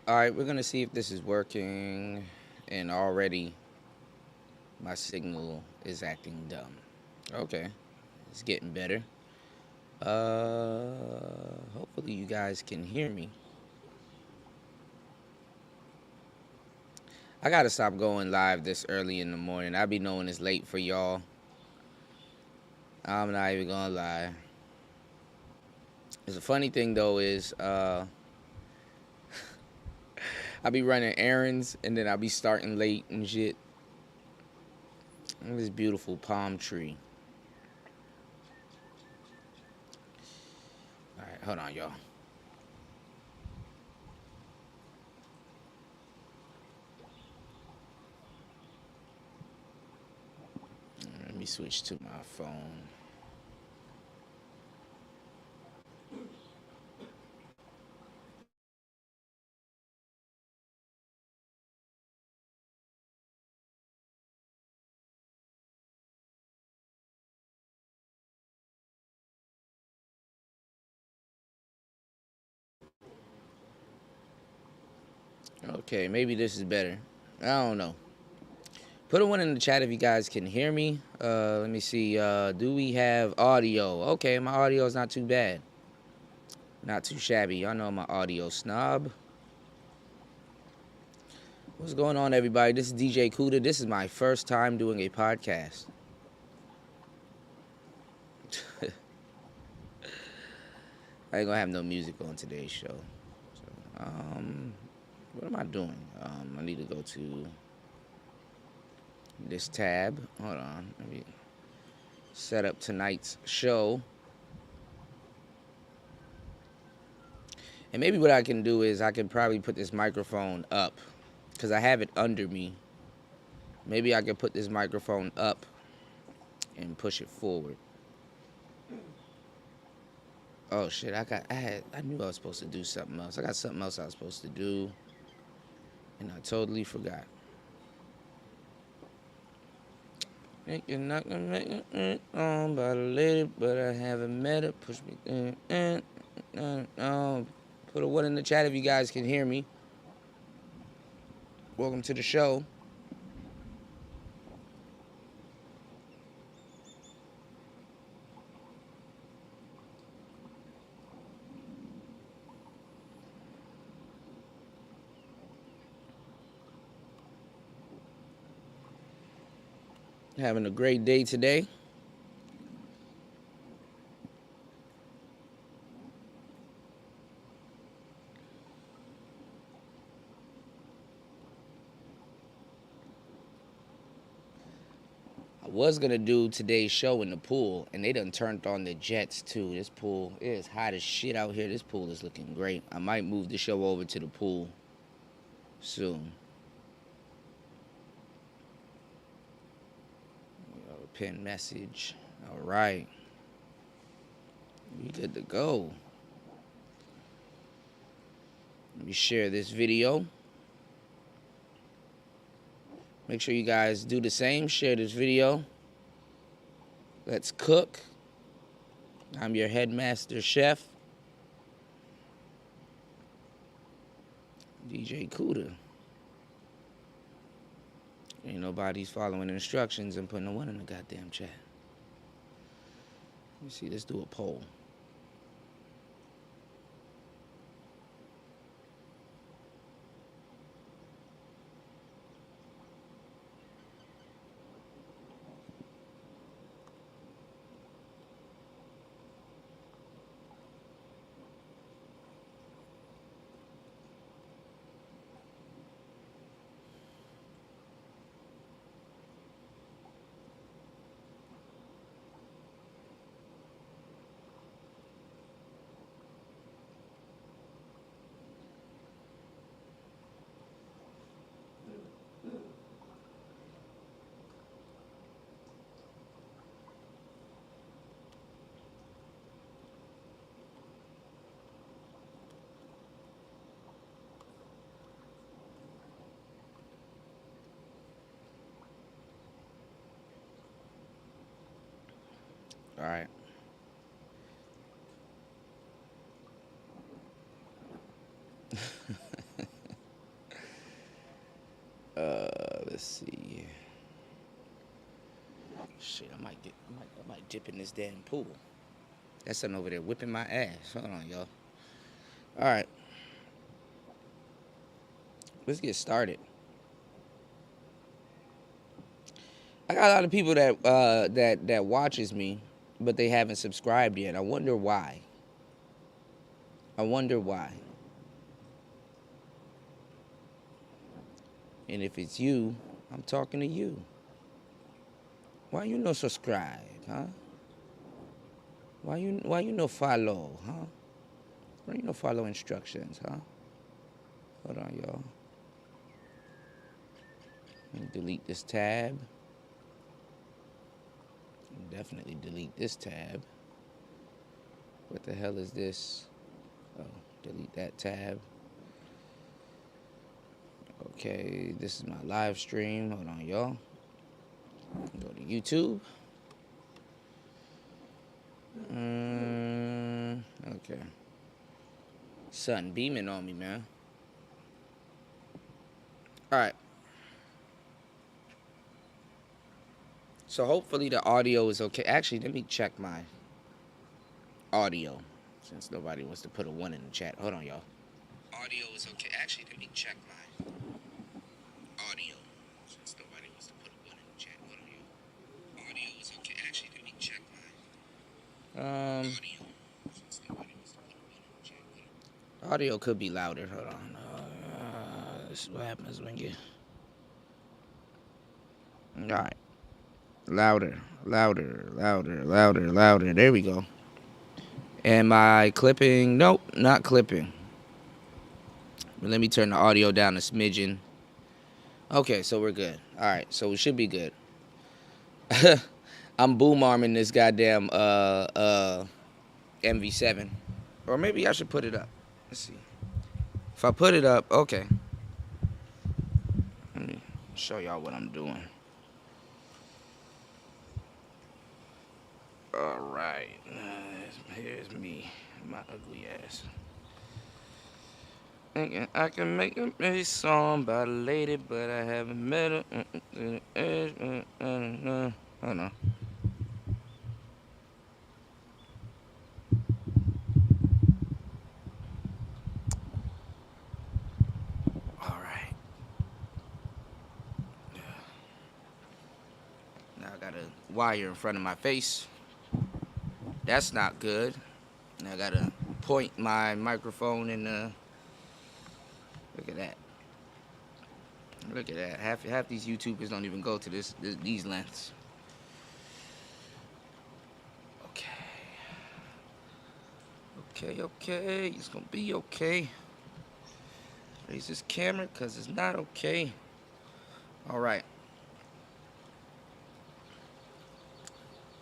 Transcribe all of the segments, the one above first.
Alright, we're gonna see if this is working. And already my signal is acting dumb. Okay, it's getting better. Hopefully you guys can hear me. I gotta stop going live this early in the morning. I be knowing it's late for y'all. I'm not even gonna lie. The funny thing though is, I be running errands and then I be starting late and shit. Look at this beautiful palm tree. Alright, hold on, y'all. Let me switch to my phone. Okay, maybe this is better. I don't know. Put a one in the chat if you guys can hear me. Let me see. Do we have audio? Okay, my audio is not too bad. Not too shabby. Y'all know I'm an audio snob. What's going on, everybody? This is DJ Kuda. This is my first time doing a podcast. I ain't gonna have no music on today's show. So, what am I doing? I need to go to this tab. Hold on. Let me set up tonight's show. And maybe what I can do is I can probably put this microphone up because I have it under me. Maybe I can put this microphone up and push it forward. Oh shit, I knew I was supposed to do something else. I got something else I was supposed to do and I totally forgot. You're not gonna make it on by the lady, but I haven't met her. Push me put a one in the chat if you guys can hear me. Welcome to the show. Having a great day today. I was gonna do today's show in the pool, and they done turned on the jets too. This pool is hot as shit out here. This pool is looking great. I might move the show over to the pool soon. Pin message. All right. We good to go. Let me share this video. Make sure you guys do the same. Share this video. Let's cook. I'm your headmaster chef, DJ Kuda. Ain't nobody's following instructions and putting a one in the goddamn chat. Let me see. Let's do a poll. All right. Let's see. Shit, I might dip in this damn pool. That's something over there whipping my ass. Hold on, y'all. All right. Let's get started. I got a lot of people that watches me, but they haven't subscribed yet. I wonder why. And if it's you, I'm talking to you. Why you no subscribe, huh? Why you no follow, huh? Why you no follow instructions, huh? Hold on, y'all. Let me delete this tab. Definitely delete this tab. What the hell is this? Oh, delete that tab. Okay, this is my live stream. Hold on, y'all. Go to YouTube. Okay. Sun beaming on me, man. All right. So hopefully the audio is okay. Actually, let me check my audio since nobody wants to put a 1 in the chat. Hold on, y'all. Audio is okay. Actually, let me check my audio since nobody wants to put a 1 in the chat. Hold on, y'all. Audio is okay. Actually, let me check my audio since nobody wants to put a 1 in the chat. Audio could be louder. Hold on. This is what happens when you. All right. Louder. There we go. Am I clipping? Nope, not clipping. But let me turn the audio down a smidgen. Okay, so we're good. All right, so we should be good. I'm boom arming this goddamn MV7. Or maybe I should put it up. Let's see. If I put it up, okay. Let me show y'all what I'm doing. All right. Here's me, my ugly ass. Thinking I can make a song about a lady, but I haven't met her. Hold on. All right. Now I got a wire in front of my face. That's not good. Now I gotta point my microphone in the. Look at that. Look at that. Half these YouTubers don't even go to these lengths. Okay. It's gonna be okay. Raise this camera because it's not okay. All right.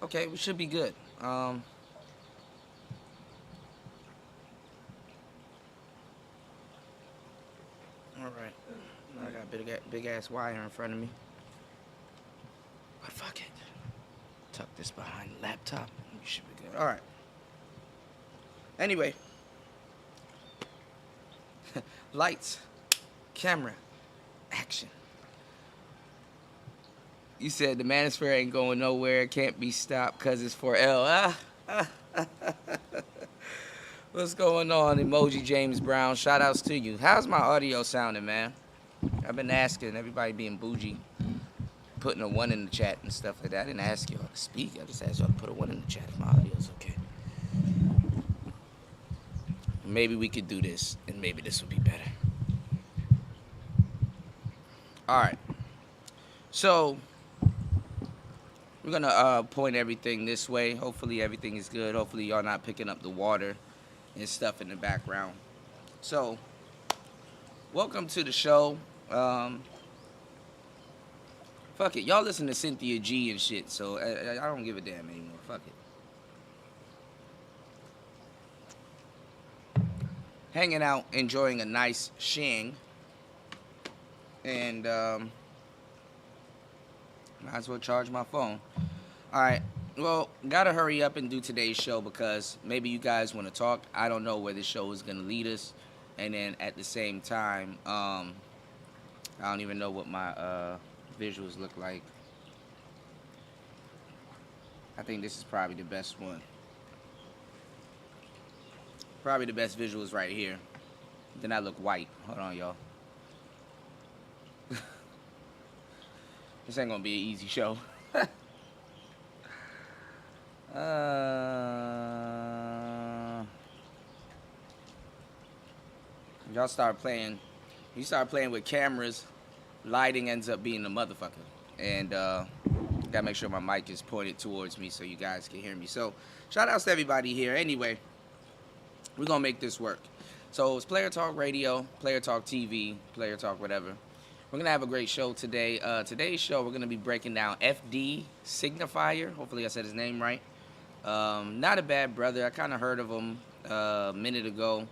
Okay, we should be good. All right. I got big ass wire in front of me. But fuck it. Tuck this behind the laptop. We should be good. All right. Anyway. Lights. Camera. Action. You said the Manosphere ain't going nowhere. It can't be stopped because it's for L. What's going on, Emoji James Brown? Shout outs to you. How's my audio sounding, man? I've been asking everybody being bougie, putting a 1 in the chat and stuff like that. I didn't ask y'all to speak. I just asked y'all to put a 1 in the chat if my audio's okay. Maybe we could do this, and maybe this will be better. All right. So we're gonna point everything this way. Hopefully everything is good. Hopefully y'all not picking up the water and stuff in the background. So welcome to the show. Fuck it. Y'all listen to Cynthia G and shit, so I don't give a damn anymore. Fuck it. Hanging out, enjoying a nice shing. And might as well charge my phone. All right. Well, gotta hurry up and do today's show because maybe you guys want to talk. I don't know where this show is gonna lead us. And then at the same time, I don't even know what my visuals look like. I think this is probably the best one. Probably the best visuals right here. Then I look white. Hold on, y'all. This ain't gonna be an easy show. Y'all start playing. You start playing with cameras. Lighting ends up being the motherfucker. And gotta make sure my mic is pointed towards me so you guys can hear me. So shout outs to everybody here. Anyway, we're gonna make this work. So it's Player Talk Radio, Player Talk TV, Player Talk whatever. We're gonna have a great show today. Today's show we're gonna be breaking down FD Signifier. Hopefully I said his name right. Not a bad brother. I kind of heard of him a minute ago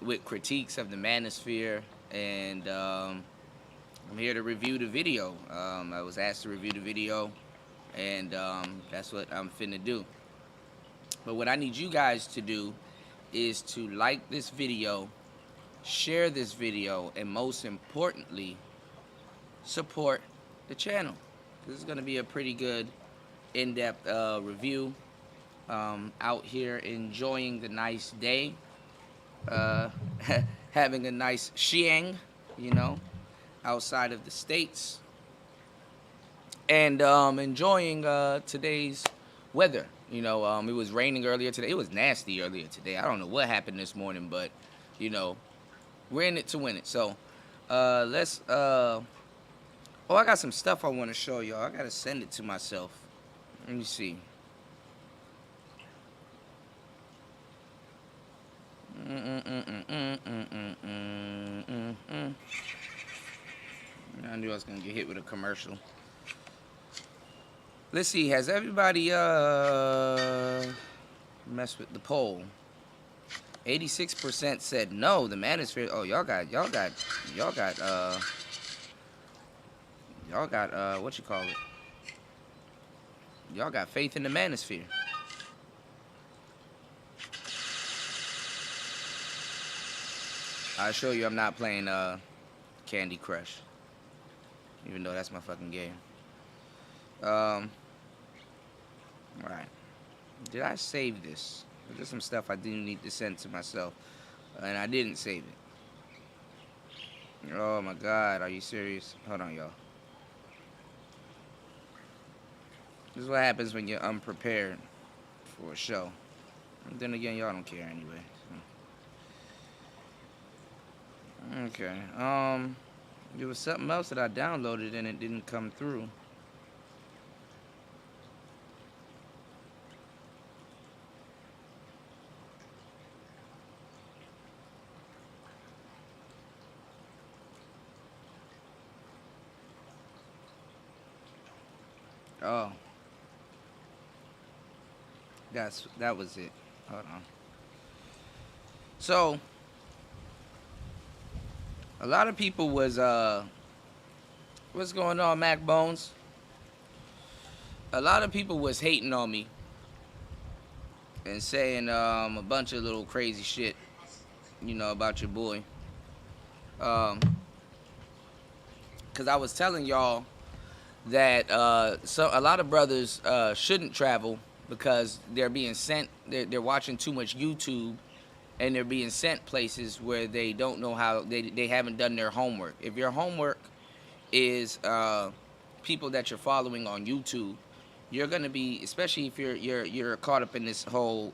with critiques of the Manosphere, and I'm here to review the video. I was asked to review the video, and that's what I'm finna do. But what I need you guys to do is to like this video, share this video, and most importantly, support the channel. This is going to be a pretty good in-depth review. Out here enjoying the nice day, having a nice xiang, you know, outside of the States, and enjoying today's weather. You know, it was raining earlier today. It was nasty earlier today. I don't know what happened this morning, but, you know, we're in it to win it. So, let's, oh, I got some stuff I want to show y'all. I got to send it to myself. Let me see. I knew I was going to get hit with a commercial. Let's see, has everybody messed with the poll? 86% said no, the Manosphere. Oh, y'all got what you call it? Y'all got faith in the Manosphere. I'll show you I'm not playing Candy Crush, even though that's my fucking game. Alright. Did I save this? There's some stuff I do need to send to myself, and I didn't save it. Oh my god, are you serious? Hold on, y'all. This is what happens when you're unprepared for a show. And then again, y'all don't care anyway. So. Okay. There was something else that I downloaded and it didn't come through. Oh. That was it. Hold on. So a lot of people was what's going on, Mac Bones? A lot of people was hating on me and saying a bunch of little crazy shit, you know, about your boy. Cause I was telling y'all that so a lot of brothers shouldn't travel because they're being sent. They're watching too much YouTube, and they're being sent places where they don't know how. They haven't done their homework. If your homework is people that you're following on YouTube, you're gonna be, especially if you're caught up in this whole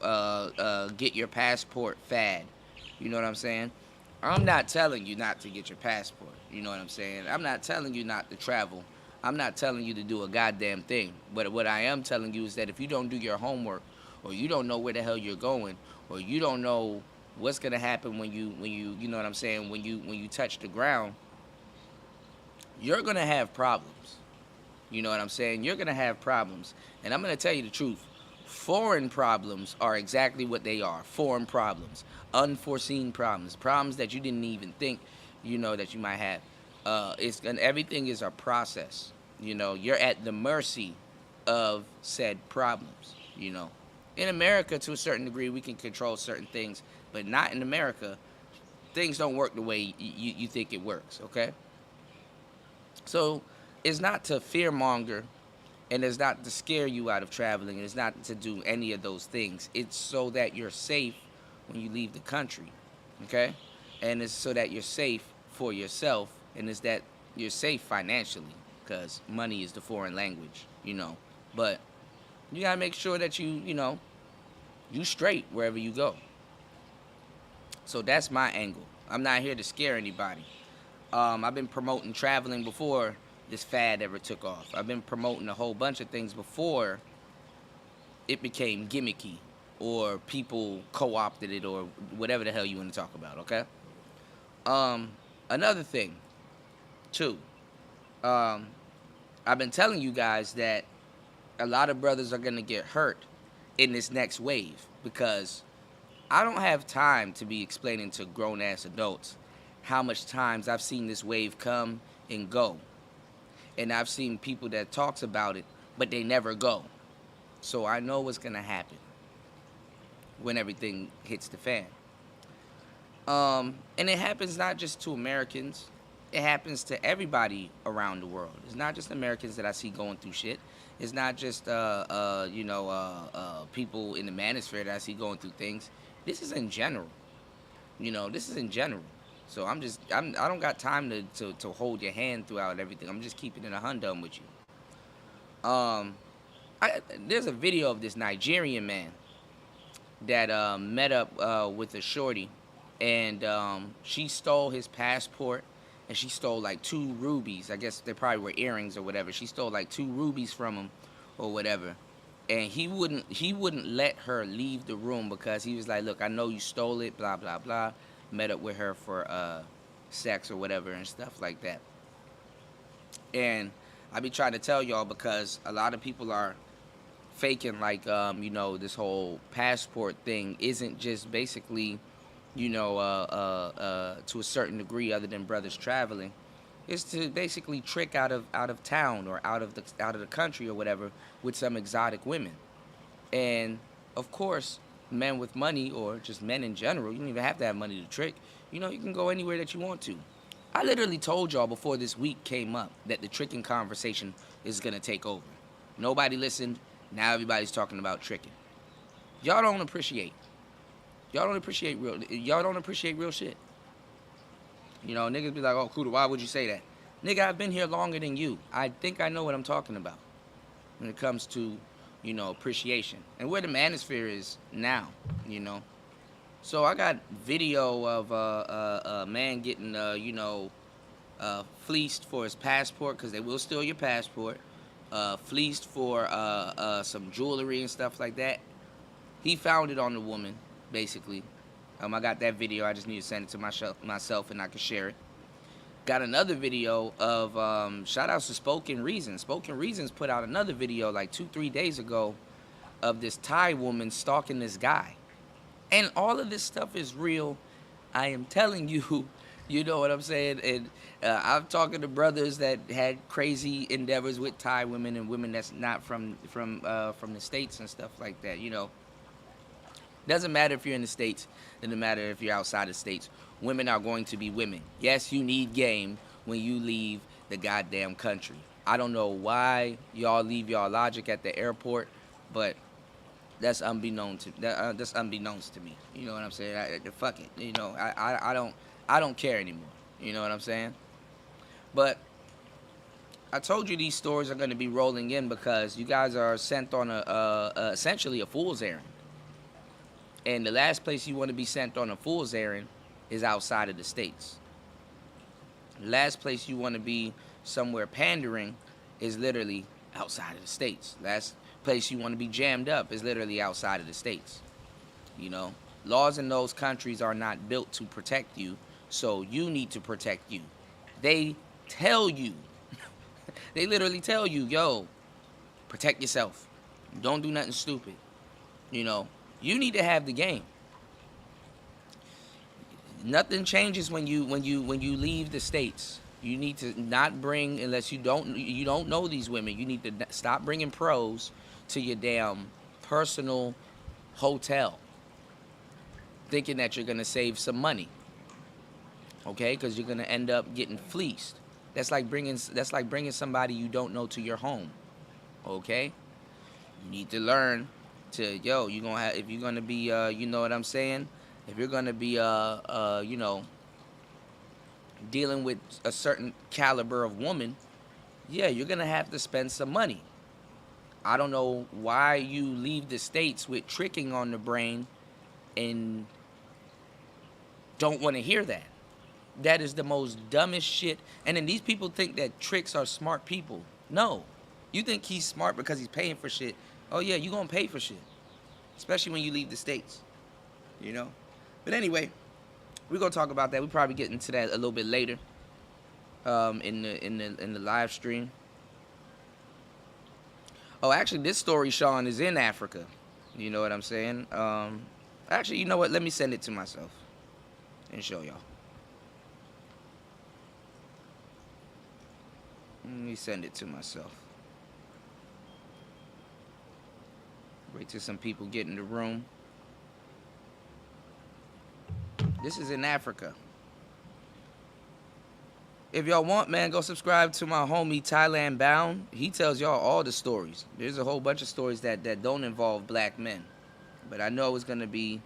get your passport fad. You know what I'm saying? I'm not telling you not to get your passport. You know what I'm saying? I'm not telling you not to travel. I'm not telling you to do a goddamn thing. But what I am telling you is that if you don't do your homework, or you don't know where the hell you're going, or you don't know what's gonna happen when you know what I'm saying, when you touch the ground, you're gonna have problems. You know what I'm saying? You're gonna have problems. And I'm gonna tell you the truth. Foreign problems are exactly what they are. Foreign problems. Unforeseen problems. Problems that you didn't even think, you know, that you might have. Everything is a process. You know, you're at the mercy of said problems. You know, in America, to a certain degree, we can control certain things, but not in America. Things don't work the way you think it works. Okay. So it's not to fearmonger, and it's not to scare you out of traveling, and it's not to do any of those things. It's so that you're safe when you leave the country, okay? And it's so that you're safe for yourself, and it's that you're safe financially, because money is the foreign language, But you gotta make sure that you straight wherever you go. So that's my angle. I'm not here to scare anybody. I've been promoting traveling before this fad ever took off. I've been promoting a whole bunch of things before it became gimmicky or people co-opted it or whatever the hell you want to talk about, okay? Another thing, too. I've been telling you guys that a lot of brothers are going to get hurt in this next wave because I don't have time to be explaining to grown-ass adults how much times I've seen this wave come and go. And I've seen people that talks about it, but they never go. So I know what's going to happen when everything hits the fan. And it happens not just to Americans. It happens to everybody around the world. It's not just Americans that I see going through shit. It's not just people in the Manosphere that I see going through things. This is in general. This is in general. So I don't got time to hold your hand throughout everything. I'm just keeping it 100 with you. There's a video of this Nigerian man that met up with a shorty, and she stole his passport, and she stole like 2 rubies. I guess they probably were earrings or whatever. She stole like 2 rubies from him or whatever. And he wouldn't let her leave the room because he was like, look, I know you stole it, blah, blah, blah. Met up with her for sex or whatever and stuff like that. And I be trying to tell y'all because a lot of people are faking like, this whole passport thing isn't just basically, to a certain degree other than brothers traveling. It's to basically trick out of town or out of the country or whatever with some exotic women. And of course, men with money or just men in general, you don't even have to have money to trick. You can go anywhere that you want to. I literally told y'all before this week came up that the tricking conversation is gonna take over. Nobody listened. Now everybody's talking about tricking. Y'all don't appreciate. Y'all don't appreciate real shit. Niggas be like, oh, Kuda, why would you say that? Nigga, I've been here longer than you. I think I know what I'm talking about when it comes to, appreciation. And where the Manosphere is now, So I got video of a man getting, fleeced for his passport, because they will steal your passport. Fleeced for some jewelry and stuff like that. He found it on the woman, basically. I got that video. I just need to send it to myself and I can share it. Got another video of, shout outs to Spoken Reasons. Spoken Reasons put out another video like 2-3 days ago of this Thai woman stalking this guy. And all of this stuff is real. I am telling you, you know what I'm saying? And I'm talking to brothers that had crazy endeavors with Thai women and women that's not from the States and stuff like that, Doesn't matter if you're in the States. Doesn't matter if you're outside the States. Women are going to be women. Yes, you need game when you leave the goddamn country. I don't know why y'all leave y'all logic at the airport, but that's unbeknownst to me. You know what I'm saying? Fuck it. I don't care anymore. You know what I'm saying? But I told you these stories are going to be rolling in because you guys are sent on essentially a fool's errand. And the last place you want to be sent on a fool's errand is outside of the States. The last place you want to be somewhere pandering is literally outside of the States. Last place you want to be jammed up is literally outside of the States. Laws in those countries are not built to protect you, so you need to protect you. They tell you, they literally tell you, yo, protect yourself. Don't do nothing stupid. You need to have the game. Nothing changes when you leave the States. You need to not bring, unless you don't know these women, you need to stop bringing pros to your damn personal hotel thinking that you're going to save some money. Okay? Because you're going to end up getting fleeced. That's like bringing somebody you don't know to your home. Okay? You need to learn to you gonna have, if you're gonna be you know what I'm saying? If you're gonna be you know, dealing with a certain caliber of woman, yeah, you're gonna have to spend some money. I don't know why you leave the States with tricking on the brain and don't want to hear that. That is the most dumbest shit. And then these people think that tricks are smart people. No. You think he's smart because he's paying for shit. Oh yeah, you gonna pay for shit. Especially when you leave the States. You know? But anyway, we're gonna talk about that. We'll probably get into that a little bit later. In the live stream. Oh, actually, this story, Sean, is in Africa. You know what I'm saying? Actually, you know what? Let me send it to myself and show y'all. Let me send it to myself. Wait till some people get in the room. This is in Africa. If y'all want, man, go subscribe to my homie Thailand Bound. He tells y'all all the stories. There's a whole bunch of stories that don't involve black men. But I know it's gonna be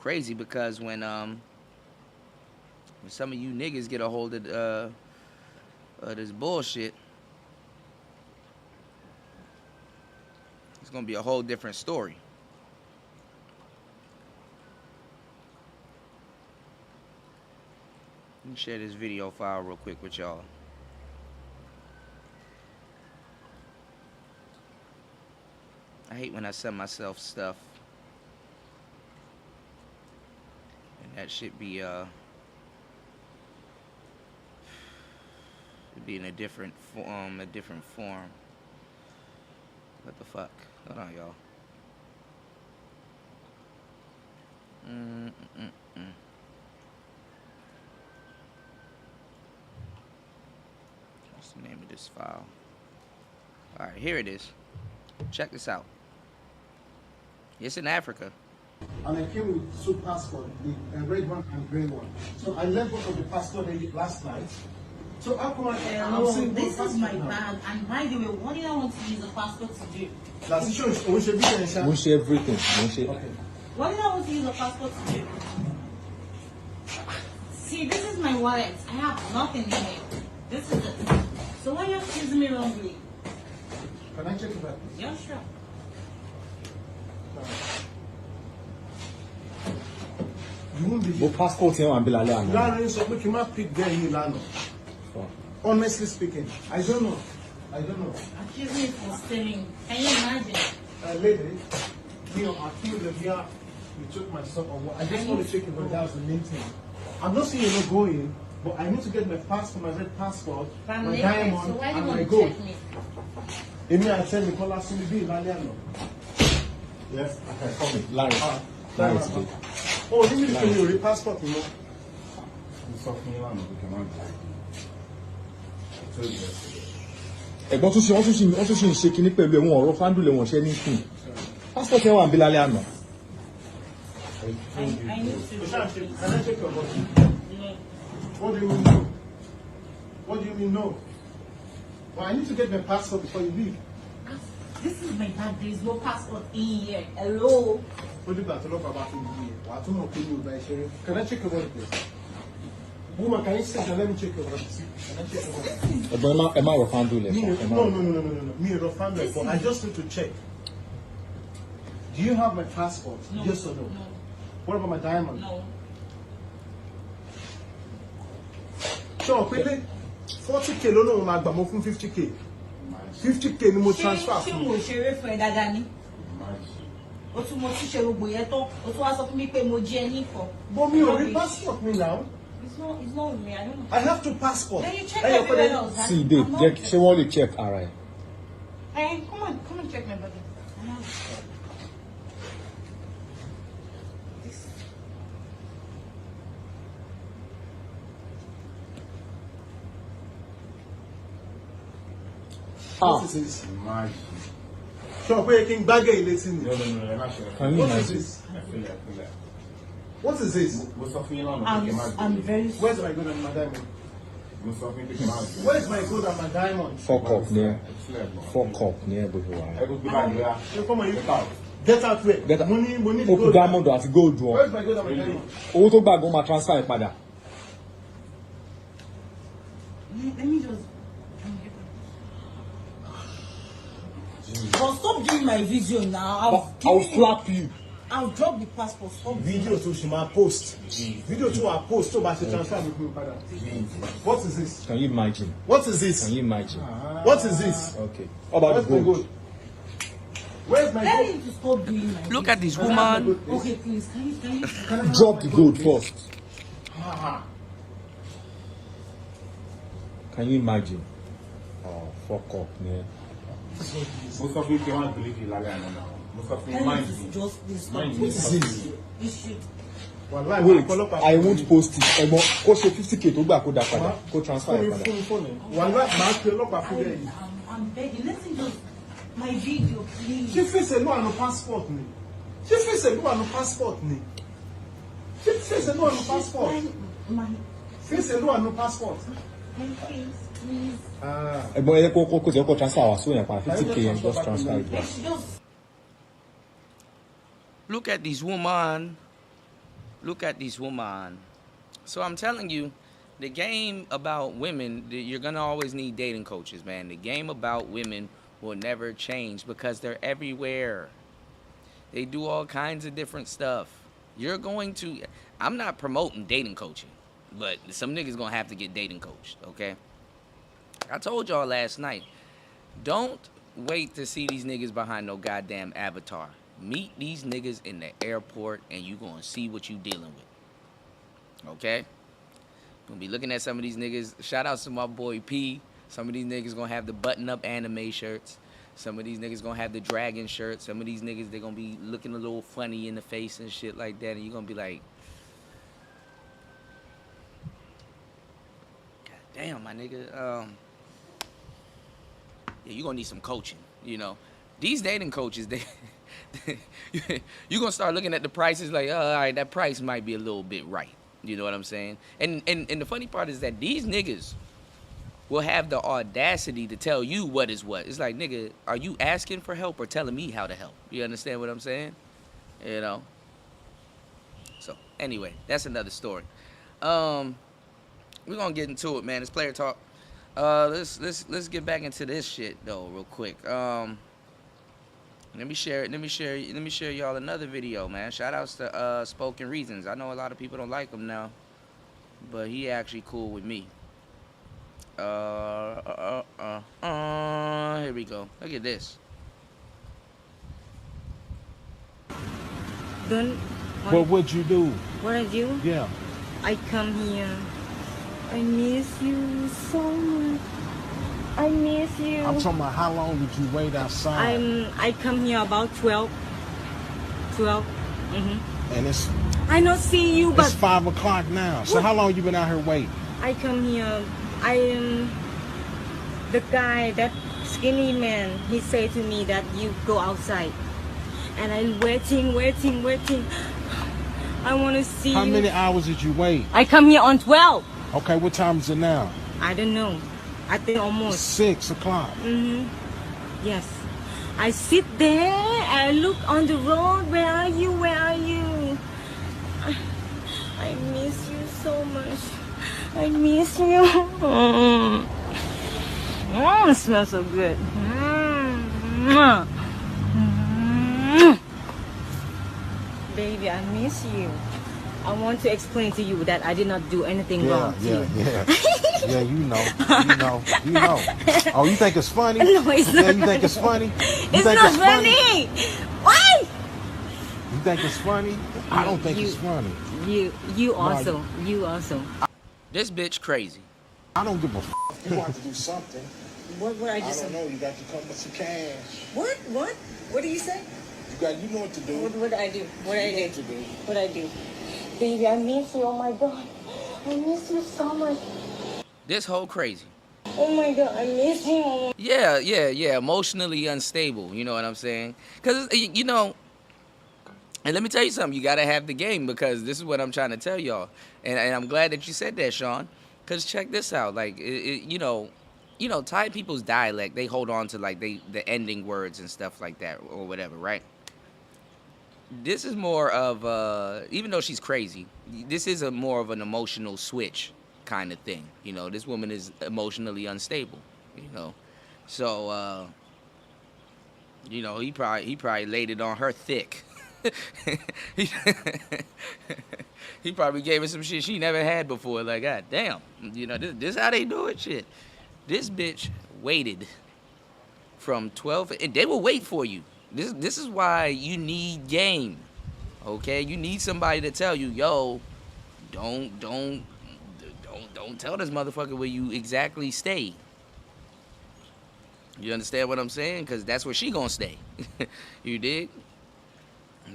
crazy because when some of you niggas get a hold of this bullshit, it's gonna be a whole different story. Let me share this video file real quick with y'all. I hate when I send myself stuff and that shit be it'd be in a different form, What the fuck? Hold on, y'all. What's the name of this file? Alright, here it is. Check this out. It's in Africa. And I came with two passports, the red one and green one. So I left both of the passport last night. So how come this is my bag, and by the way, what do I want to use the passport to do? We share everything. Okay. What do I want to use the passport to do? See, this is my wallet. I have nothing in it. This is it. So why are you accusing me wrongly? Can I check it back? Yeah, sure. You won't be But passport here and Bilal. Larry, so we cannot pick there in Milano. Honestly speaking, I don't know. Accuse me for stealing. Can you imagine? Lady, you know, I feel that you took my stuff or what. I just want to check it, but that was the main thing. I'm not saying you're not going, but I need to get my passport, my red passport, my diamond, so why do and you my want to gold. check me? Emi, I tell Nicola Sunibi, Laliano. Yes, Okay, call me. Larry. Larry. Larry today. Oh, you need to give your passport, you know. Ẹ̀gbọ́n tún ṣe wọ́n tún ṣe ń ṣe kinní pẹ̀lú ẹ̀wọ̀n ọ̀rọ̀ fáńdùlẹ̀ wọn ṣe ní fún passport yẹn wà ń Bilal àná. I need to. Can I check your body? What do you mean no? What do you mean no? Well, I need to get my passport before you leave. This is my bag. There is no passport in here. Hello. What do you got to look about in here? Can I check your body, please? Woman, can you sit and let me check your body? Can I check your body? Ẹ̀gbọ́n ẹ má rọ̀ fáńdùlẹ̀. No. Me a founder, but I just need to check. Do you have my passport? No. Yes or no? No. What about my diamond? No. Sure, quickly. 40K ló lóun máa gbà mọ́ fún 50K. 50K ni mo transfer ṣé fún. mo ṣeré fún ẹ dáadáa ni? O tún mo tún ṣe gbogbo yẹn tán. O tún wá sọ fún mi pé mo jẹ ẹ nífọ̀. But me ò rí passport mi now. It's not with me. I don't know. I have two passports. Then you check everywhere else. Sí, dé ṣé wọ́n lè check ara ẹ̀. Hey, come and check my body. I have this. What is this? Sure, pé kí n gbágẹ̀ ilé sí mi. Can you What is imagine? this? What is this? I'm very Where's my good and my diamond? Where's my gold and my diamond? Fuck up near. Fuck up near gbogbo wa. You come on, you get out where? Get out. Money, Ó kú gold. diamond àti gold wọn. Where's my gold and my diamond? Owó tó gbà gan máa transfer ẹ̀ padà. Let me just. But stop doing my video now. I'll slap you. I'll drop the passport. Stop. Video to Shima post. Video to our post so that she transfer with me. What is this? Can you imagine? What is this? Can you imagine? What is this? Okay. How about Where's the my gold? gold? Where's my Tell gold? him to stop doing my Look video. at this woman. Okay, please. Can you? Drop the gold first. Can you imagine? Oh, fuck up, man. Most of you can't believe you like that now. Most of you Tell mind him you. to just please stop. Mind What you. is this? This shit. Wait, I won't post it. Ẹ̀gbọ́n, kó ṣe 50k tó gbà kó dá padà, kó transfer ẹ̀ padà. I'm begging. Let him just my video, please. She face a no and no passport ni. She face a no and no passport ni. She face a no and no passport. My Face a no and no passport. face, please. Ẹ̀gbọ́n ẹ kó jẹ́ kó transfer wá sóyún ẹ̀ padà 50k yẹn just transfer it back. Just Look at this woman. Look at this woman. So I'm telling you, the game about women, you're going to always need dating coaches, man. The game about women will never change because they're everywhere. They do all kinds of different stuff. You're going to, I'm not promoting dating coaching, but some niggas going to have to get dating coached, okay? I told y'all last night, don't wait to see these niggas behind no goddamn avatar. Meet these niggas in the airport and you gonna see what you dealing with. Okay? Gonna be looking at some of these niggas. Shout out to my boy P. Some of these niggas gonna have the button-up anime shirts. Some of these niggas gonna have the dragon shirts. Some of these niggas, they gonna be looking a little funny in the face and shit like that. And you gonna be like, God damn, my nigga. Yeah, you gonna need some coaching, you know. These dating coaches, they you're gonna start looking at the prices like, all right, that price might be a little bit right. You know what I'm saying? And the funny part is that these niggas will have the audacity to tell you what is what. It's like, nigga, are you asking for help or telling me how to help? You understand what I'm saying? You know? So anyway, that's another story. We're gonna get into it, man. It's player talk. Let's get back into this shit though, real quick. Let me share y'all another video, man. Shout outs to Spoken Reasons. I know a lot of people don't like him now, but he actually cool with me. Here we go. Look at this. What would you do? What I do? Yeah. I come here. I miss you so much. I miss you. I'm talking about how long did you wait outside? I come here about 12. 12. And it's I not see you, but 5 o'clock now. So how long you been out here waiting? I come here. I am the guy, that skinny man. He said to me that you go outside, and I'm waiting. I want to see How you. many hours did you wait? I come here on 12. Okay, what time is it now? I don't know. I think almost. 6 o'clock. Yes. I sit there, I look on the road. Where are you? I miss you so much. I miss you. It smells so good. Baby, I miss you. I want to explain to you that I did not do anything wrong to you. Yeah, you know. Oh, you think it's funny? No, it's not. Yeah, you think it's funny? It's not funny. Why? You think it's funny? I don't think it's funny. You also. This bitch crazy. I don't give a f***. You want to do something. What I I just don't know. You got to come with some cash. What? What do you say? You know what to do. What I do? You know what to do. What I do? Baby, I miss you. Oh my God. I miss you so much. This whole crazy. Oh my God, I miss you. Yeah. Emotionally unstable. You know what I'm saying? Because, you know, and let me tell you something. You got to have the game because this is what I'm trying to tell y'all. And I'm glad that you said that, Sean. Cause check this out, like Thai people's dialect, they hold on to like the ending words and stuff like that or whatever, right? This is more of even though she's crazy, this is a more of an emotional switch kind of thing. This woman is emotionally unstable. So he probably laid it on her thick. he, he probably gave her some shit she never had before. Like, God damn, this how they do it. Shit, this bitch waited from 12, and they will wait for you. This is why you need game. Okay, you need somebody to tell you, yo, don't tell this motherfucker where you exactly stay. You understand what I'm saying? Because that's where she gonna stay. You dig?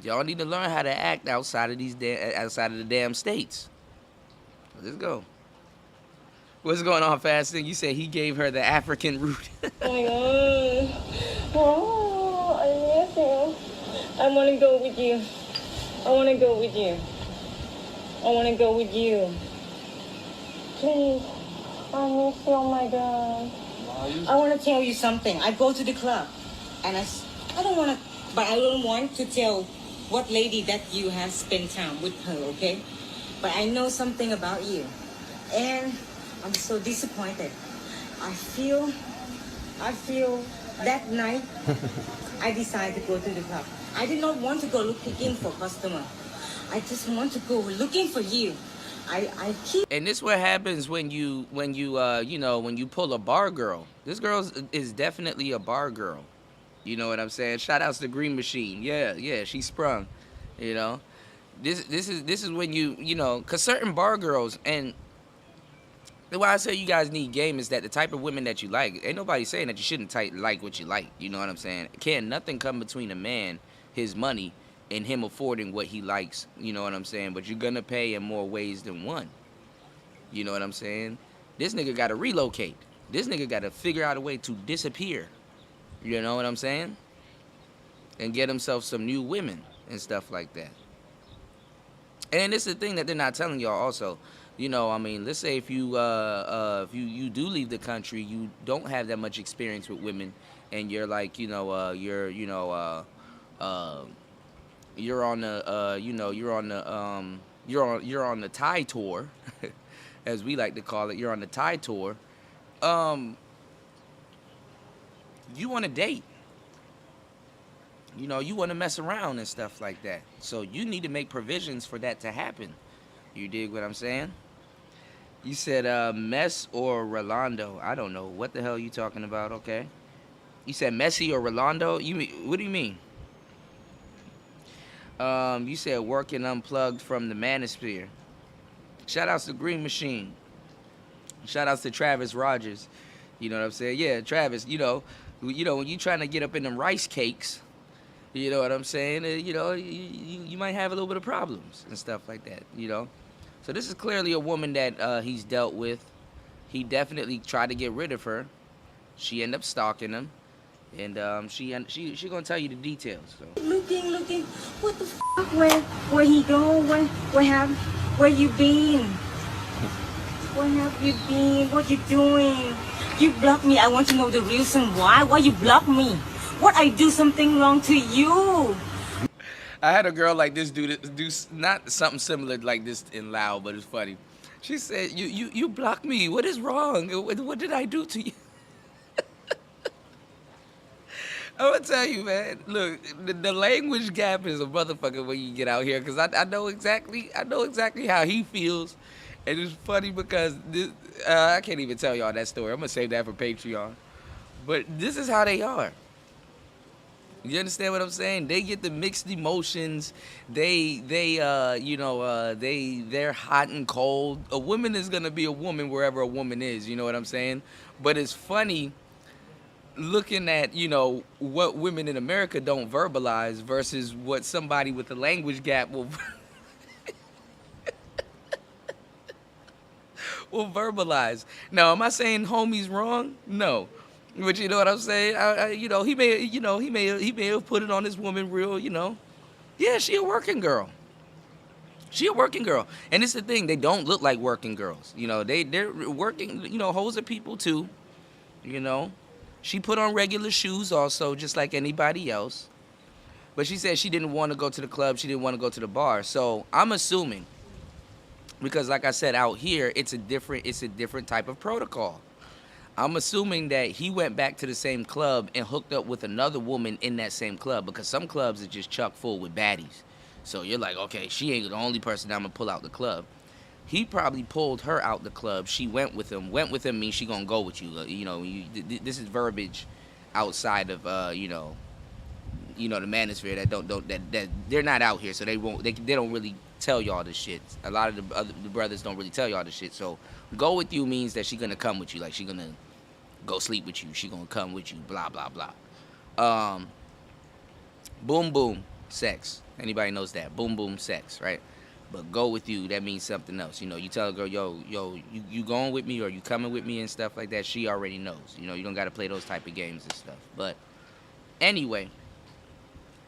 Y'all need to learn how to act outside of the damn states. Let's go. What's going on, Fasting? You said he gave her the African root. Oh my god. Oh, I miss you. I want to go with you. I want to go with you. I want to go with you. Please. I miss you. Oh my god. I want to tell you something. I go to the club and I don't want to, but I don't want to tell what lady that you have spent time with her, okay? But I know something about you. And I'm so disappointed. I feel that night I decided to go to the club. I did not want to go looking for customer. I just want to go looking for you. I keep. And this what happens when you pull a bar girl. This girl is definitely a bar girl. You know what I'm saying? Shout outs to Green Machine. Yeah, she sprung. This is when cause certain bar girls, and why I say you guys need game is that the type of women that you like, ain't nobody saying that you shouldn't like what you like. You know what I'm saying? Can't nothing come between a man, his money, and him affording what he likes. You know what I'm saying? But you're gonna pay in more ways than one. You know what I'm saying? This nigga gotta relocate. This nigga gotta figure out a way to disappear. You know what I'm saying? And get himself some new women and stuff like that. And this is the thing that they're not telling y'all also. Let's say if you do leave the country, you don't have that much experience with women, and you're like, you're on the Thai tour, as we like to call it. You're on the Thai tour. You want to date. You want to mess around and stuff like that. So you need to make provisions for that to happen. You dig what I'm saying? You said Mess or Rolando. I don't know. What the hell are you talking about? Okay. You said Messi or Rolando? What do you mean? You said working unplugged from the Manosphere. Shout outs to Green Machine. Shout outs to Travis Rogers. You know what I'm saying? Yeah, Travis, when you trying to get up in them rice cakes, you know what I'm saying? You might have a little bit of problems and stuff like that, So this is clearly a woman that he's dealt with. He definitely tried to get rid of her. She ended up stalking him. And she gonna tell you the details. So. Looking. What the fuck? Where he go? Where you been? Where have you been? What you doing? You blocked me. I want to know the reason why. Why you block me? What I do something wrong to you? I had a girl like this do not something similar like this in Lao, but it's funny. She said, "You blocked me. What is wrong? What did I do to you?" I'm gonna tell you, man. Look, the language gap is a motherfucker when you get out here, because I know exactly how he feels, and it's funny because I can't even tell y'all that story. I'm gonna save that for Patreon. But this is how they are. You understand what I'm saying? They get the mixed emotions. They're hot and cold. A woman is gonna be a woman wherever a woman is. You know what I'm saying? But it's funny looking at, what women in America don't verbalize versus what somebody with a language gap will verbalize. Now, am I saying homie's wrong? No. But you know what I'm saying? He may have put it on this woman real, Yeah, she a working girl. She a working girl, and it's the thing. They don't look like working girls. You know, they're working. You know, hoes are people too. You know, she put on regular shoes also, just like anybody else. But she said she didn't want to go to the club. She didn't want to go to the bar. So I'm assuming, because like I said, out here it's a different type of protocol. I'm assuming that he went back to the same club and hooked up with another woman in that same club, because some clubs are just chock full with baddies. So you're like, okay, she ain't the only person I'm gonna pull out the club. He probably pulled her out the club. She went with him. Went with him means she gonna go with you. You know, this is verbiage outside of the Manosphere that they're not out here, so they don't really tell y'all this shit. A lot of the brothers don't really tell y'all this shit. So go with you means that she gonna come with you, like she gonna go sleep with you. She gonna come with you. Blah blah blah. Boom boom sex. Anybody knows that? Boom boom sex, right? But go with you, that means something else. You know, you tell a girl, yo, you going with me or you coming with me and stuff like that. She already knows. You know, you don't got to play those type of games and stuff. But anyway,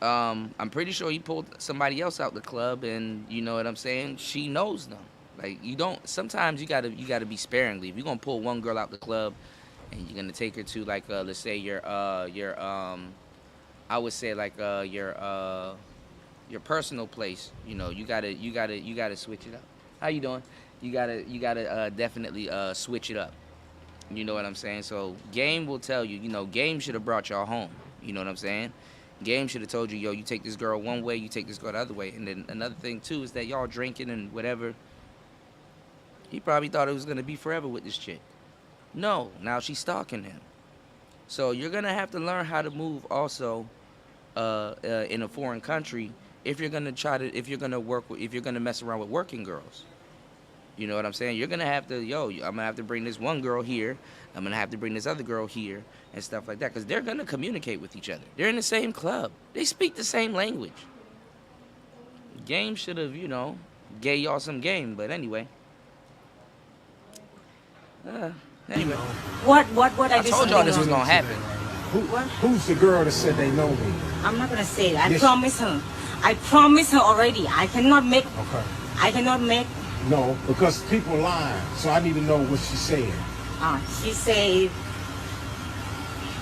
I'm pretty sure he pulled somebody else out the club, and you know what I'm saying. She knows them. Like, you don't. Sometimes you gotta be sparingly. If you're gonna pull one girl out the club, and you're gonna take her to like let's say your I would say like your personal place, you know, you gotta switch it up. How you doing? You gotta definitely switch it up. You know what I'm saying? So Game will tell you, you know, Game should have brought y'all home. You know what I'm saying? Game should have told you, yo, you take this girl one way, you take this girl the other way. And then another thing too is that y'all drinking and whatever. He probably thought it was gonna be forever with this chick. No, now she's stalking him. So you're gonna have to learn how to move also in a foreign country if you're gonna mess around with working girls. You know what I'm saying? You're gonna have to, I'm gonna have to bring this one girl here. I'm gonna have to bring this other girl here and stuff like that, because they're gonna communicate with each other. They're in the same club. They speak the same language. Game should have, gave y'all some game. But anyway. Anyway. What I told y'all this was gonna happen. Who's the girl that said they know me? I'm not gonna say it. I promise her. I promised her already. I cannot make. Okay. I cannot make. No, because people lying. So I need to know what she said. She said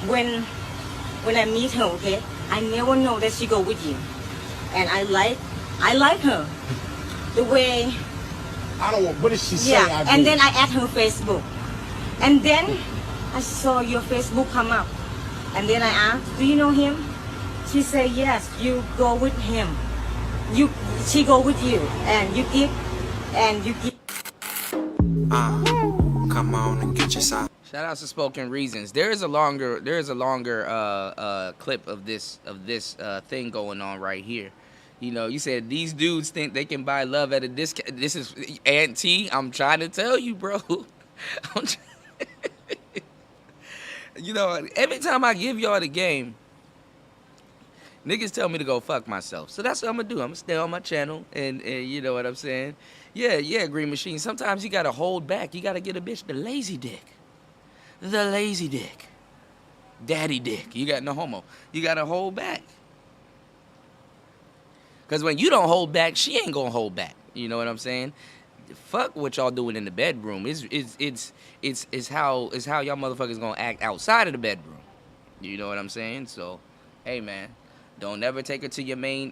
when I meet her, okay, I never know that she go with you, and I like her, the way. I don't want. What did she say? Yeah, and then I add her Facebook, and then I saw your Facebook come up, and then I asked, do you know him? She said, yes, you go with him. She go with you, and you give. Come on and get your side. Shout out to Spoken Reasons. There is a longer clip of this thing going on right here. You know, you said these dudes think they can buy love at a discount. This is Aunt T. I'm trying to tell you, bro. You know, every time I give y'all the game, niggas tell me to go fuck myself. So that's what I'm gonna do. I'm gonna stay on my channel and you know what I'm saying? Yeah, Green Machine. Sometimes you gotta hold back. You gotta get a bitch the lazy dick. The lazy dick. Daddy dick. You got no homo. You gotta hold back. Cause when you don't hold back, she ain't gonna hold back. You know what I'm saying? Fuck what y'all doing in the bedroom. It's how y'all motherfuckers gonna act outside of the bedroom. You know what I'm saying? So, hey man. Don't ever take her to your main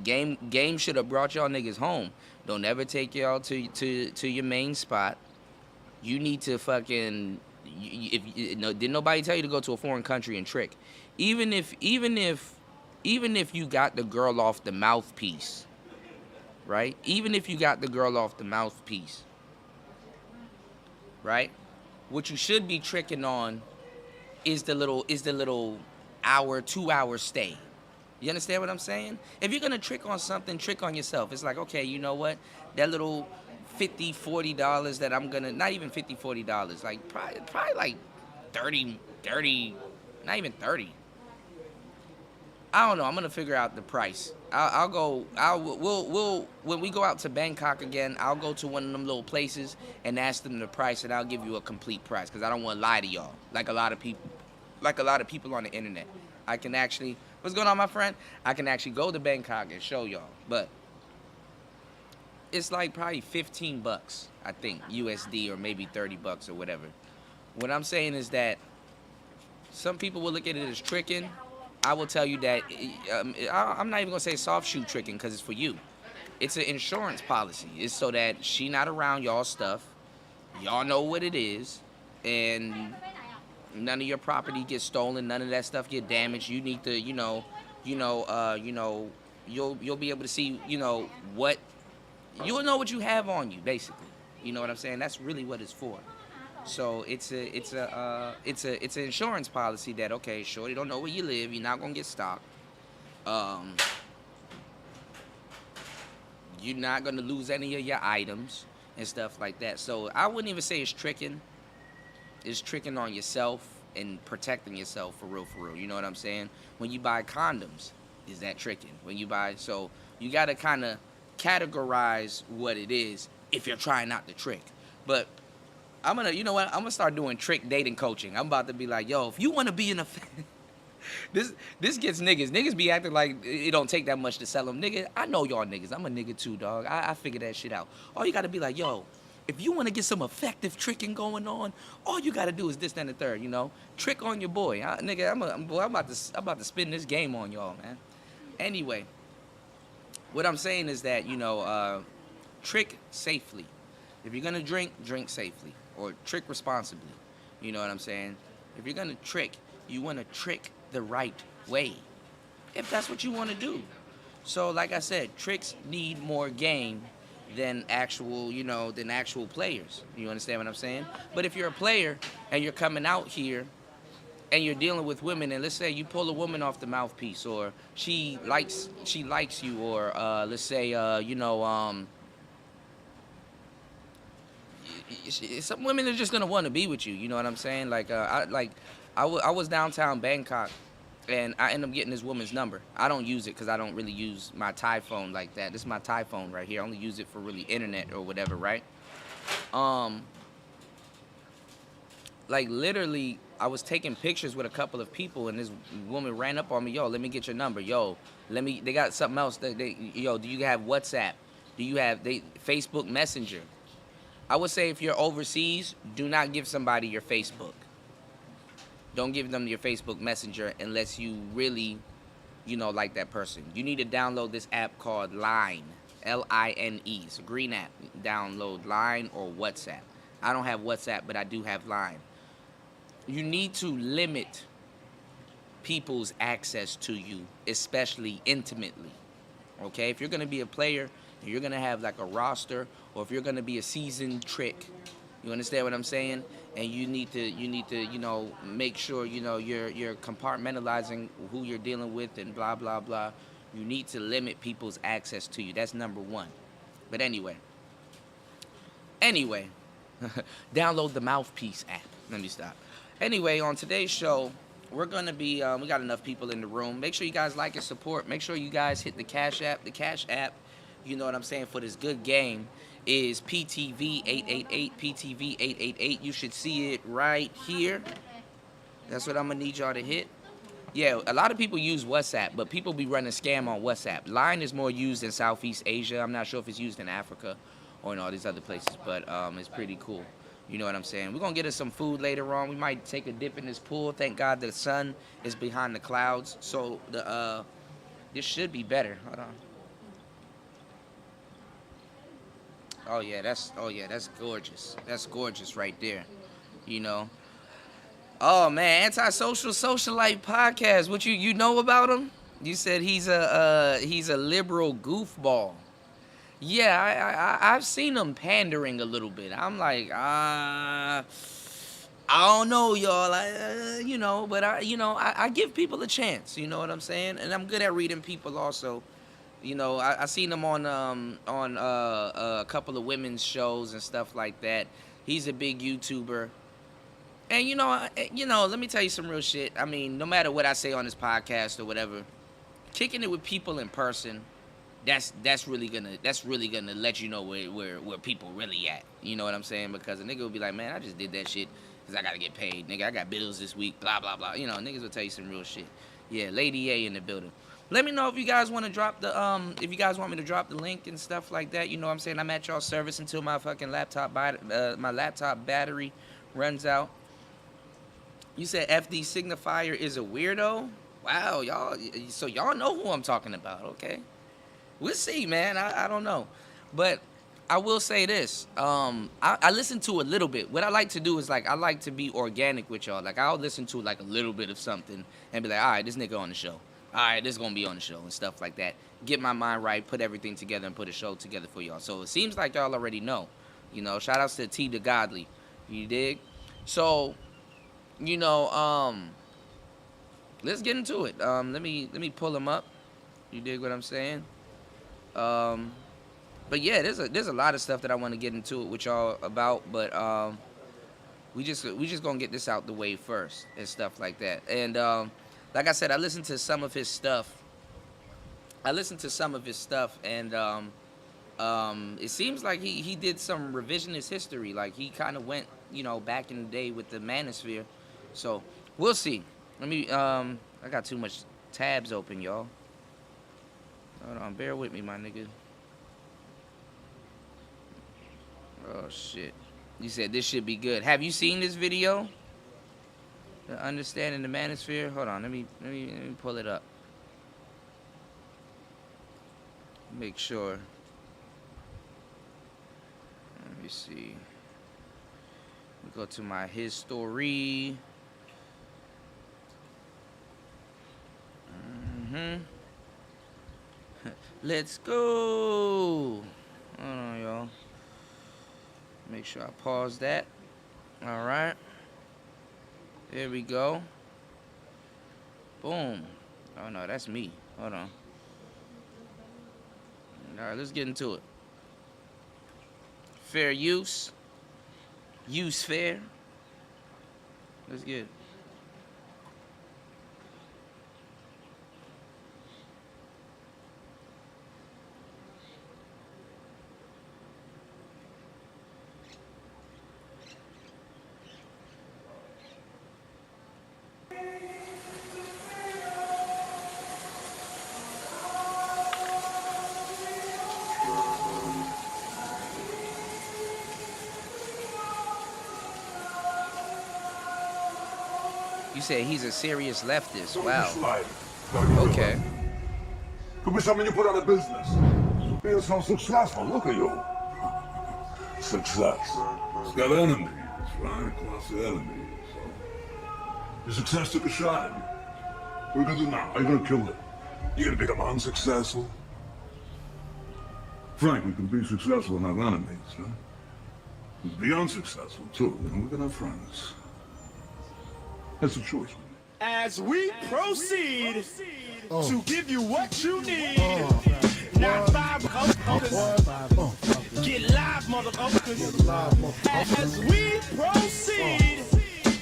game should have brought y'all niggas home. Don't ever take y'all to your main spot. You need to fucking didn't nobody tell you to go to a foreign country and trick. Even if you got the girl off the mouthpiece, right? Even if you got the girl off the mouthpiece, right? What you should be tricking on is the little hour, 2 hour stay. You understand what I'm saying? If you're going to trick on something, trick on yourself. It's like, okay, you know what? That little $50, $40 that I'm going to, not even $50, $40, like probably like 30, not even 30. I don't know. I'm going to figure out the price. We'll when we go out to Bangkok again, I'll go to one of them little places and ask them the price, and I'll give you a complete price, because I don't want to lie to y'all like a lot of people on the internet. I can actually, what's going on, my friend? I can actually go to Bangkok and show y'all. But it's like probably $15, I think, USD, or maybe $30 or whatever. What I'm saying is that some people will look at it as tricking. I will tell you that I'm not even gonna say soft shoe tricking because it's for you. It's an insurance policy. It's so that she not around y'all stuff. Y'all know what it is, and none of your property gets stolen. None of that stuff get damaged. You need to, you'll be able to see, what you'll know what you have on you, basically. You know what I'm saying? That's really what it's for. So it's an insurance policy that, okay, sure, you don't know where you live. You're not gonna get stopped. Um, you're not gonna lose any of your items and stuff like that. So I wouldn't even say it's tricking. It's tricking on yourself and protecting yourself for real, for real. You know what I'm saying? When you buy condoms, is that tricking? When you buy, so you gotta kind of categorize what it is if you're trying not to trick. But you know what? I'm gonna start doing trick dating coaching. I'm about to be like, yo, if you want to be in a this gets niggas. Niggas be acting like it don't take that much to sell them. Nigga, I know y'all niggas. I'm a nigga too, dog. I figured that shit out. All you gotta be like, yo, if you want to get some effective tricking going on, all you gotta do is this, that, and the third. Trick on your boy, nigga. I'm about to spin this game on y'all, man. Anyway, what I'm saying is that trick safely. If you're gonna drink safely, or trick responsibly. You know what I'm saying? If you're gonna trick, you want to trick the right way, if that's what you want to do. So, like I said, tricks need more game than actual players. You understand what I'm saying? But if you're a player and you're coming out here and you're dealing with women, and let's say you pull a woman off the mouthpiece, or she likes you, or let's say some women are just gonna want to be with you. You know what I'm saying? I was downtown Bangkok, and I ended up getting this woman's number. I don't use it because I don't really use my Thai phone like that. This is my Thai phone right here. I only use it for really internet or whatever, right? Literally, I was taking pictures with a couple of people, and this woman ran up on me. Yo, let me get your number. Yo, they got something else. Do you have WhatsApp? Do you have Facebook Messenger? I would say if you're overseas, do not give somebody your Facebook. Don't give them your Facebook Messenger unless you really, like that person. You need to download this app called Line, L-I-N-E. It's a green app. Download Line or WhatsApp. I don't have WhatsApp, but I do have Line. You need to limit people's access to you, especially intimately. Okay? If you're going to be a player, you're going to have like a roster, or if you're going to be a seasoned trick, you understand what I'm saying? And you need to make sure, you're compartmentalizing who you're dealing with and blah, blah, blah. You need to limit people's access to you. That's number one. But anyway, download the Mouthpiece app. Let me stop. Anyway, on today's show, we're going to be, we got enough people in the room. Make sure you guys like and support. Make sure you guys hit the Cash App. The Cash App, you know what I'm saying, for this good game is PTV888, PTV888. You should see it right here. That's what I'm going to need y'all to hit. Yeah, a lot of people use WhatsApp, but people be running scam on WhatsApp. Line is more used in Southeast Asia. I'm not sure if it's used in Africa or in all these other places, but it's pretty cool. You know what I'm saying? We're going to get us some food later on. We might take a dip in this pool. Thank God the sun is behind the clouds, so this should be better. Hold on. Oh yeah, that's gorgeous. That's gorgeous right there. Oh man, Antisocial Socialite Podcast. What you know about him? You said he's a liberal goofball. Yeah, I've seen him pandering a little bit. I'm like, I don't know, y'all. But I give people a chance. You know what I'm saying? And I'm good at reading people also. I seen him on a couple of women's shows and stuff like that. He's a big YouTuber. And let me tell you some real shit. I mean, no matter what I say on this podcast or whatever, kicking it with people in person, that's really gonna let you know where people really at. You know what I'm saying? Because a nigga will be like, man, I just did that shit because I gotta get paid. Nigga, I got bills this week, blah blah blah. Niggas will tell you some real shit. Yeah, Lady A in the building. Let me know if you guys want to drop the if you guys want me to drop the link and stuff like that. You know what I'm saying? I'm at y'all service until my fucking laptop battery runs out. You said FD Signifier is a weirdo? Wow, y'all. So y'all know who I'm talking about, okay? We'll see, man. I don't know. But I will say this. I listen to a little bit. What I like to do is, like, I like to be organic with y'all. Like, I'll listen to, like, a little bit of something and be like, all right, this nigga on the show. All right, this is going to be on the show and stuff like that. Get my mind right, put everything together, and put a show together for y'all. So it seems like y'all already know. You know, shout outs to T the Godly. You dig? So, you know, let's get into it. Let me pull them up. You dig what I'm saying? But yeah, there's a lot of stuff that I want to get into it with y'all about, but we just gonna get this out the way first and stuff like that. And like I said, I listened to some of his stuff. And it seems like he did some revisionist history. Like he kind of went, you know, back in the day with the Manosphere. So we'll see. Let me I got too much tabs open, y'all. Hold on, bear with me, my nigga. Oh shit. You said this should be good. Have you seen this video? The Understanding the Manosphere? Hold on, let me pull it up. Make sure. Let me see. We go to my history. Let's go. Hold on, y'all. Make sure I pause that. All right. There we go. Boom. Oh no, that's me. Hold on. All right, let's get into it. Fair use. Use fair. Let's get it. You said he's a serious leftist. Wow. Okay. Could be something you put out of business. You're so successful. Look at you. Success. It's got enemies, right? Class of enemies. So. Your success took a shot at you. What are you gonna do now? How are you gonna kill it? You gonna become unsuccessful? Frank, we can be successful and have enemies, huh? We can be unsuccessful too, and we can have friends. That's a choice. As we proceed to give you what you need, not five motherfuckers. Get live, motherfuckers. As we proceed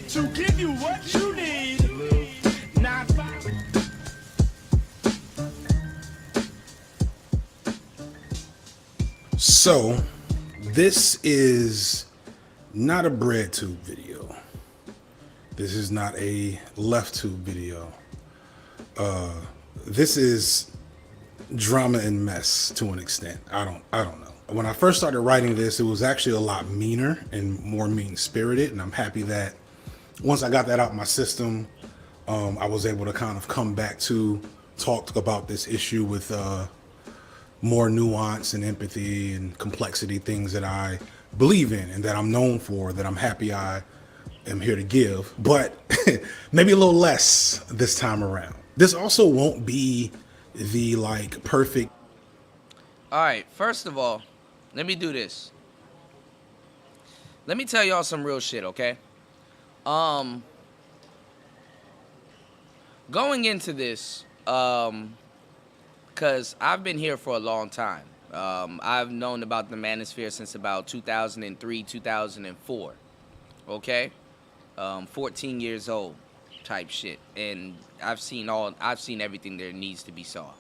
to give you what you need, not five. So, this is not a bread tube video. This is not a left tube video. This is drama and mess to an extent. I don't know. When I first started writing this, it was actually a lot meaner and more mean-spirited, and I'm happy that once I got that out of my system, I was able to kind of come back to talk about this issue with more nuance and empathy and complexity, things that I believe in and that I'm known for, that I'm happy I am here to give, but maybe a little less this time around. This also won't be the like perfect. All right, first of all, let me do this. Let me tell y'all some real shit, okay? Going into this, cause I've been here for a long time. I've known about the Manosphere since about 2003, 2004. Okay? 14 years old type shit. And I've seen everything there needs to be saw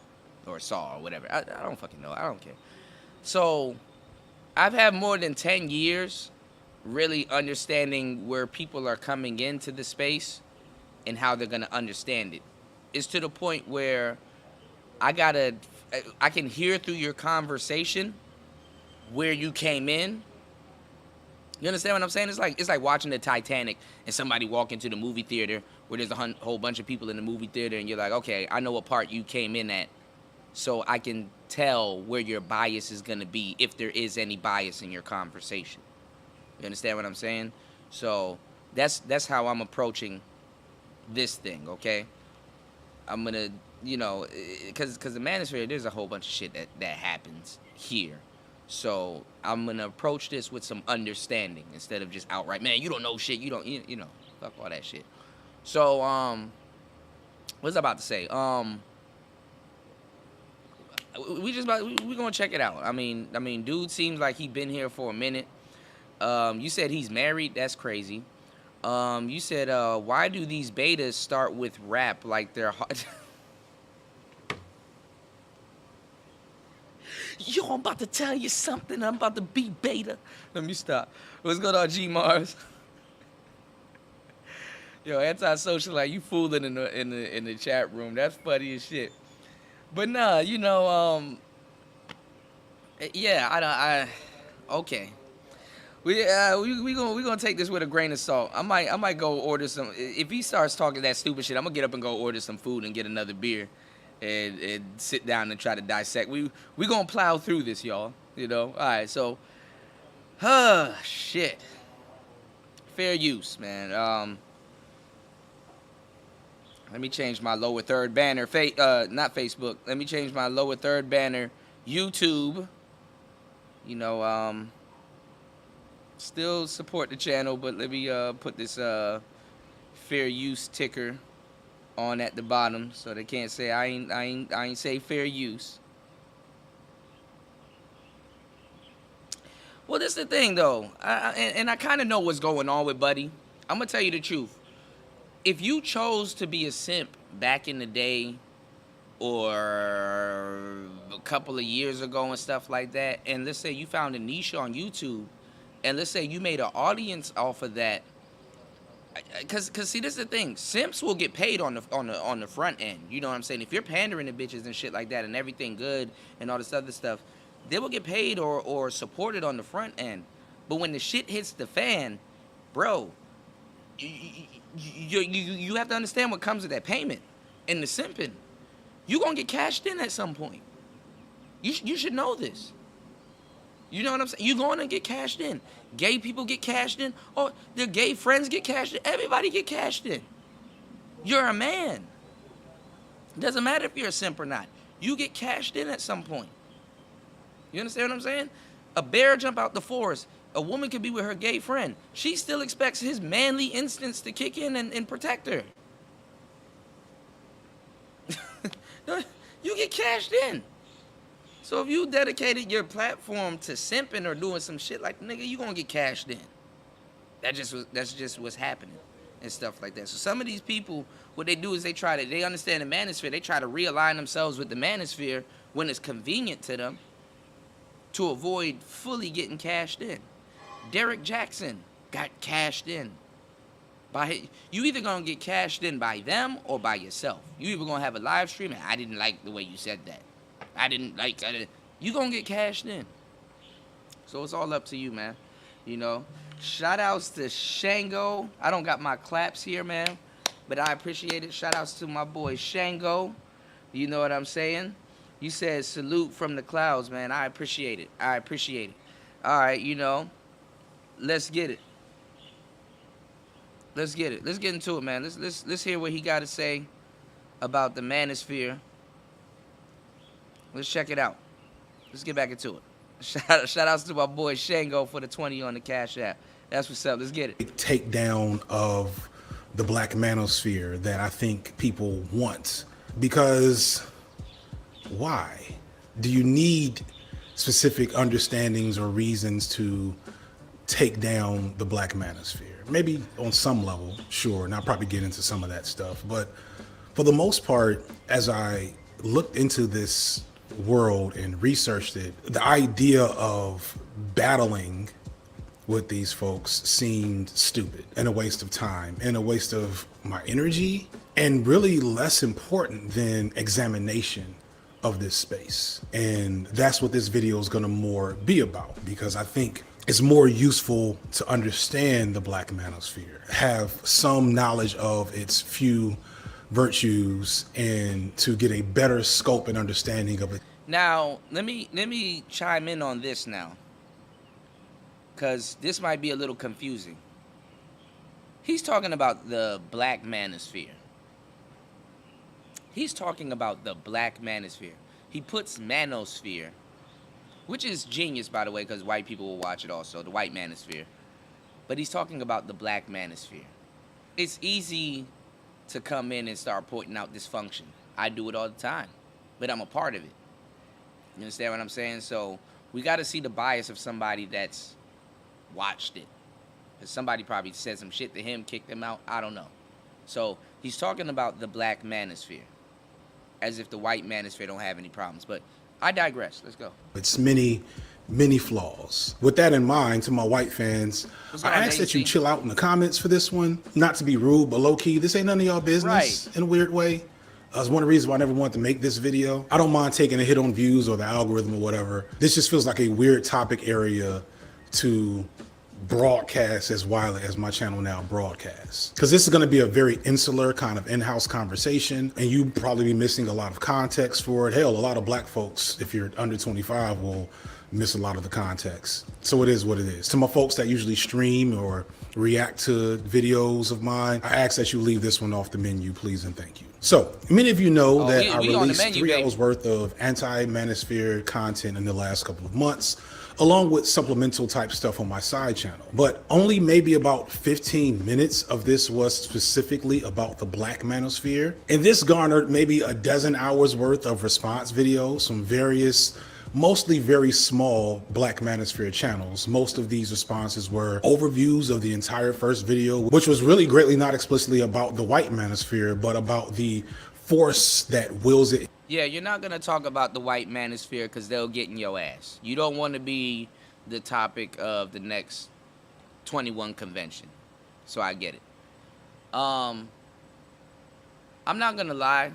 or whatever. I don't fucking know. I don't care. So I've had more than 10 years really understanding where people are coming into the space and how they're going to understand it. It's to the point where I can hear through your conversation where you came in. You understand what I'm saying? It's like watching the Titanic and somebody walk into the movie theater where there's a whole bunch of people in the movie theater, and you're like, okay, I know what part you came in at, so I can tell where your bias is gonna be, if there is any bias in your conversation. You understand what I'm saying? So that's how I'm approaching this thing. Okay, I'm gonna, because the Manosphere, there's a whole bunch of shit that happens here. So I'm gonna approach this with some understanding instead of just outright, man, you don't know shit, you don't, fuck all that shit. So what was I about to say? We gonna check it out. I mean, dude seems like he been here for a minute. You said he's married. That's crazy. You said, why do these betas start with rap like they're hot? Yo, I'm about to tell you something. I'm about to be beta. Let me stop. What's going on, G Mars? Yo, antisocial, like you fooling in the chat room. That's funny as shit. But nah, yeah, okay. We gonna take this with a grain of salt. I might go order some. If he starts talking that stupid shit, I'm gonna get up and go order some food and get another beer, and sit down and try to dissect. We gonna plow through this, y'all. All right. So, shit. Fair use, man. Let me change my lower third banner. Not Facebook. Let me change my lower third banner. YouTube. Still support the channel, but let me put this fair use ticker on at the bottom so they can't say I ain't say fair use. Well, this is the thing though, and I kind of know what's going on with Buddy. I'm gonna tell you the truth. If you chose to be a simp back in the day, or a couple of years ago and stuff like that, and let's say you found a niche on YouTube, and let's say you made an audience off of that, because see, this is the thing, simps will get paid on the front end. You know what I'm saying? If you're pandering to bitches and shit like that and everything good and all this other stuff, they will get paid or supported on the front end. But when the shit hits the fan, bro, you have to understand what comes with that payment and the simping. You gonna get cashed in at some point. You should know this. You know what I'm saying? You're going to get cashed in. Gay people get cashed in. Or their gay friends get cashed in. Everybody get cashed in. You're a man. It doesn't matter if you're a simp or not. You get cashed in at some point. You understand what I'm saying? A bear jump out the forest. A woman could be with her gay friend. She still expects his manly instincts to kick in and protect her. You get cashed in. So if you dedicated your platform to simping or doing some shit like, nigga, you gonna get cashed in. That's just what's happening and stuff like that. So some of these people, what they do is they understand the Manosphere. They try to realign themselves with the Manosphere when it's convenient to them to avoid fully getting cashed in. Derek Jackson got cashed in. You either gonna get cashed in by them or by yourself. You either gonna have a live stream and I didn't like the way you said that. You gonna get cashed in. So it's all up to you, man. Shout outs to Shango. I don't got my claps here, man, but I appreciate it. Shout outs to my boy Shango. You know what I'm saying? You said salute from the clouds, man. I appreciate it. All right, let's get it. Let's get into it, man. Let's hear what he got to say about the Manosphere. Let's check it out. Let's get back into it. Shout outs to my boy Shango for the 20 on the Cash App. That's what's up. Let's get it. Takedown of the Black Manosphere that I think people want. Because why? Do you need specific understandings or reasons to take down the Black Manosphere? Maybe on some level, sure, and I'll probably get into some of that stuff. But for the most part, as I looked into this world and researched it, the idea of battling with these folks seemed stupid and a waste of time and a waste of my energy, and really less important than examination of this space. And that's what this video is going to more be about, because I think it's more useful to understand the Black Manosphere, have some knowledge of its few virtues, and to get a better scope and understanding of it. Now, let me chime in on this now, because this might be a little confusing. He's talking about the Black Manosphere. He's talking about the Black Manosphere. He puts Manosphere, which is genius, by the way, because white people will watch it also, the White Manosphere. But he's talking about the Black Manosphere. It's easy to come in and start pointing out dysfunction. I do it all the time, but I'm a part of it. You understand what I'm saying? So we got to see the bias of somebody that's watched it. Because somebody probably said some shit to him, kicked him out. I don't know. So he's talking about the Black Manosphere, as if the White Manosphere don't have any problems. But I digress. Let's go. It's many flaws. With that in mind, to my white fans, I ask that you chill out in the comments for this one. Not to be rude, but low key, this ain't none of y'all business, in a weird way. That's one of the reasons why I never wanted to make this video. I don't mind taking a hit on views or the algorithm or whatever. This just feels like a weird topic area to broadcast as widely as my channel now broadcasts, because this is going to be a very insular kind of in-house conversation, and you probably be missing a lot of context for it. Hell, a lot of black folks, if you're under 25, will miss a lot of the context. So it is what it is. To my folks that usually stream or react to videos of mine, I ask that you leave this one off the menu, please and thank you. So many of you know that I released 3 hours worth of anti-manosphere content in the last couple of months, along with supplemental type stuff on my side channel. But only maybe about 15 minutes of this was specifically about the Black Manosphere. And this garnered maybe a dozen hours worth of response videos from various, mostly very small Black Manosphere channels. Most of these responses were overviews of the entire first video, which was really greatly not explicitly about the White Manosphere, but about the force that wills it. Yeah, you're not going to talk about the White Manosphere because they'll get in your ass. You don't want to be the topic of the next 21 convention. So I get it. I'm not going to lie.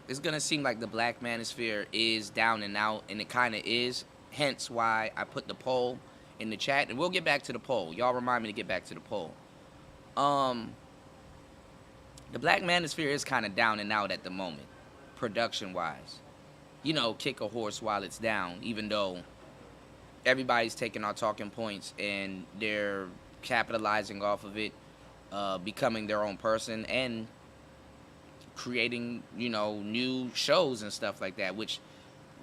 It's going to seem like the Black Manosphere is down and out, and it kind of is. Hence why I put the poll in the chat. And we'll get back to the poll. Y'all remind me to get back to the poll. The Black Manosphere is kind of down and out at the moment, production-wise. You know, kick a horse while it's down, even though everybody's taking our talking points and they're capitalizing off of it, becoming their own person, and creating, you know, new shows and stuff like that, which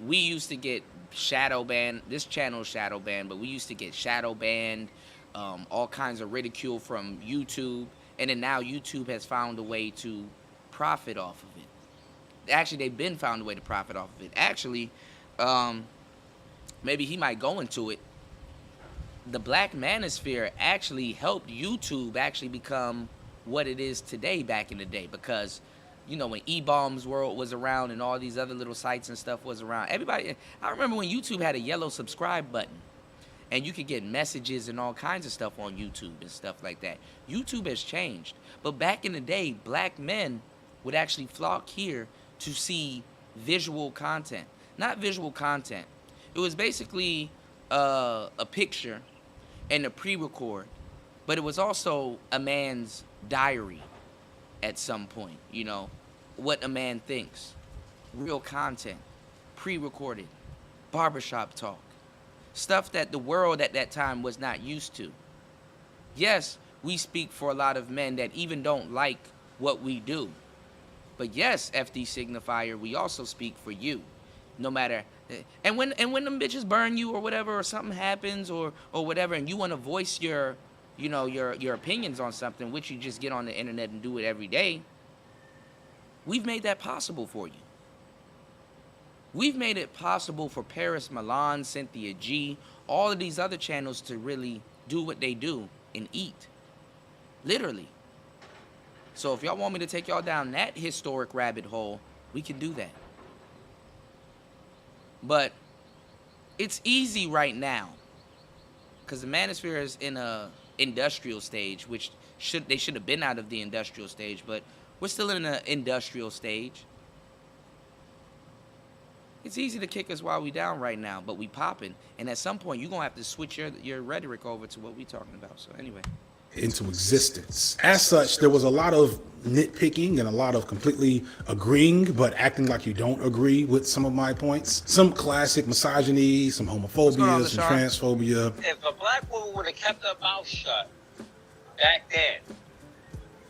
we used to get shadow banned. This channel is shadow banned, but we used to get shadow banned, all kinds of ridicule from YouTube. And then now YouTube has found a way to profit off of it. Actually, they've been found a way to profit off of it. Actually, maybe he might go into it. The Black Manosphere actually helped YouTube actually become what it is today back in the day. Because, you know, when E-Bombs World was around and all these other little sites and stuff was around, everybody, I remember when YouTube had a yellow subscribe button. And you could get messages and all kinds of stuff on YouTube and stuff like that. YouTube has changed. But back in the day, black men would actually flock here to see visual content. Not visual content. It was basically a picture and a pre-record. But it was also a man's diary at some point. You know, what a man thinks. Real content. Pre-recorded. Barbershop talk. Stuff that the world at that time was not used to. Yes, we speak for a lot of men that even don't like what we do. But yes, FD Signifier, we also speak for you. No matter, and when them bitches burn you or whatever, or something happens or whatever, and you want to voice your, you know, your opinions on something, which you just get on the internet and do it every day, we've made that possible for you. We've made it possible for Paris Milan, Cynthia G, all of these other channels to really do what they do and eat. Literally. So if y'all want me to take y'all down that historic rabbit hole, we can do that. But it's easy right now because the Manosphere is in a industrial stage, which they should have been out of the industrial stage, but we're still in an industrial stage. It's easy to kick us while we down right now, but we popping. And at some point, you're going to have to switch your rhetoric over to what we talking about. So anyway. Into existence. As such, there was a lot of nitpicking and a lot of completely agreeing, but acting like you don't agree with some of my points. Some classic misogyny, some homophobia, some transphobia. If a black woman would have kept her mouth shut back then,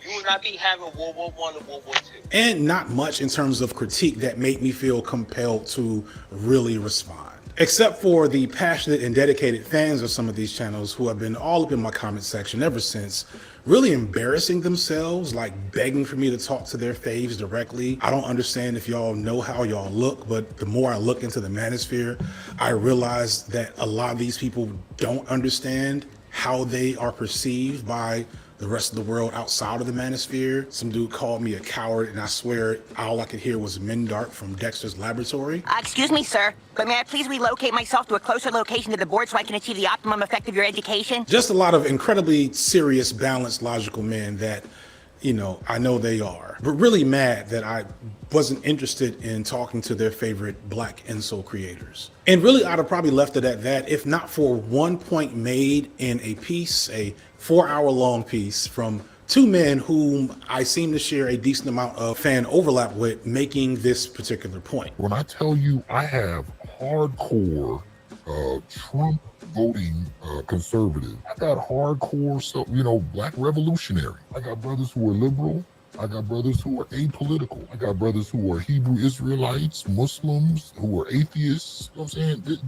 you would not be having World War I and World War II. And not much in terms of critique that made me feel compelled to really respond. Except for the passionate and dedicated fans of some of these channels who have been all up in my comment section ever since, really embarrassing themselves, like begging for me to talk to their faves directly. I don't understand if y'all know how y'all look, but the more I look into the Manosphere, I realize that a lot of these people don't understand how they are perceived by the rest of the world outside of the Manosphere. Some dude called me a coward, and I swear all I could hear was Mendart from Dexter's Laboratory. Excuse me, sir, but may I please relocate myself to a closer location to the board so I can achieve the optimum effect of your education? Just a lot of incredibly serious, balanced, logical men that, you know, I know they are, but really mad that I wasn't interested in talking to their favorite black incel creators. And really, I'd have probably left it at that if not for one point made in a piece, a 4-hour-long piece from two men whom I seem to share a decent amount of fan overlap with, making this particular point. When I tell you I have hardcore Trump voting conservative, I got hardcore, so you know, black revolutionary. I got brothers who are liberal. I got brothers who are apolitical. I got brothers who are Hebrew Israelites, Muslims, who are atheists. You know what I'm saying?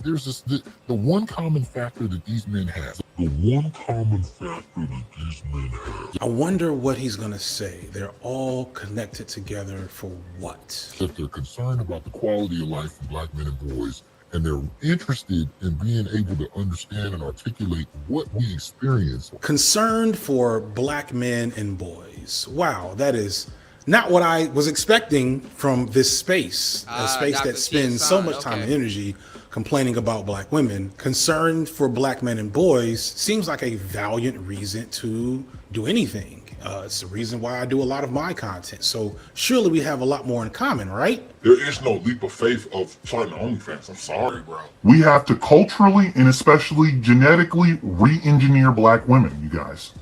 There's this, the one common factor that these men have. The one common factor that these men have. I wonder what he's gonna say. They're all connected together for what? If they're concerned about the quality of life for black men and boys, and they're interested in being able to understand and articulate what we experience. Concerned for black men and boys. Wow, that is not what I was expecting from this space. A space Dr. that spends so much time and energy complaining about black women. Concerned for black men and boys seems like a valiant reason to do anything. It's the reason why I do a lot of my content. So surely we have a lot more in common, right? There is no leap of faith of starting OnlyFans. I'm sorry, bro. We have to culturally and especially genetically re-engineer black women, you guys.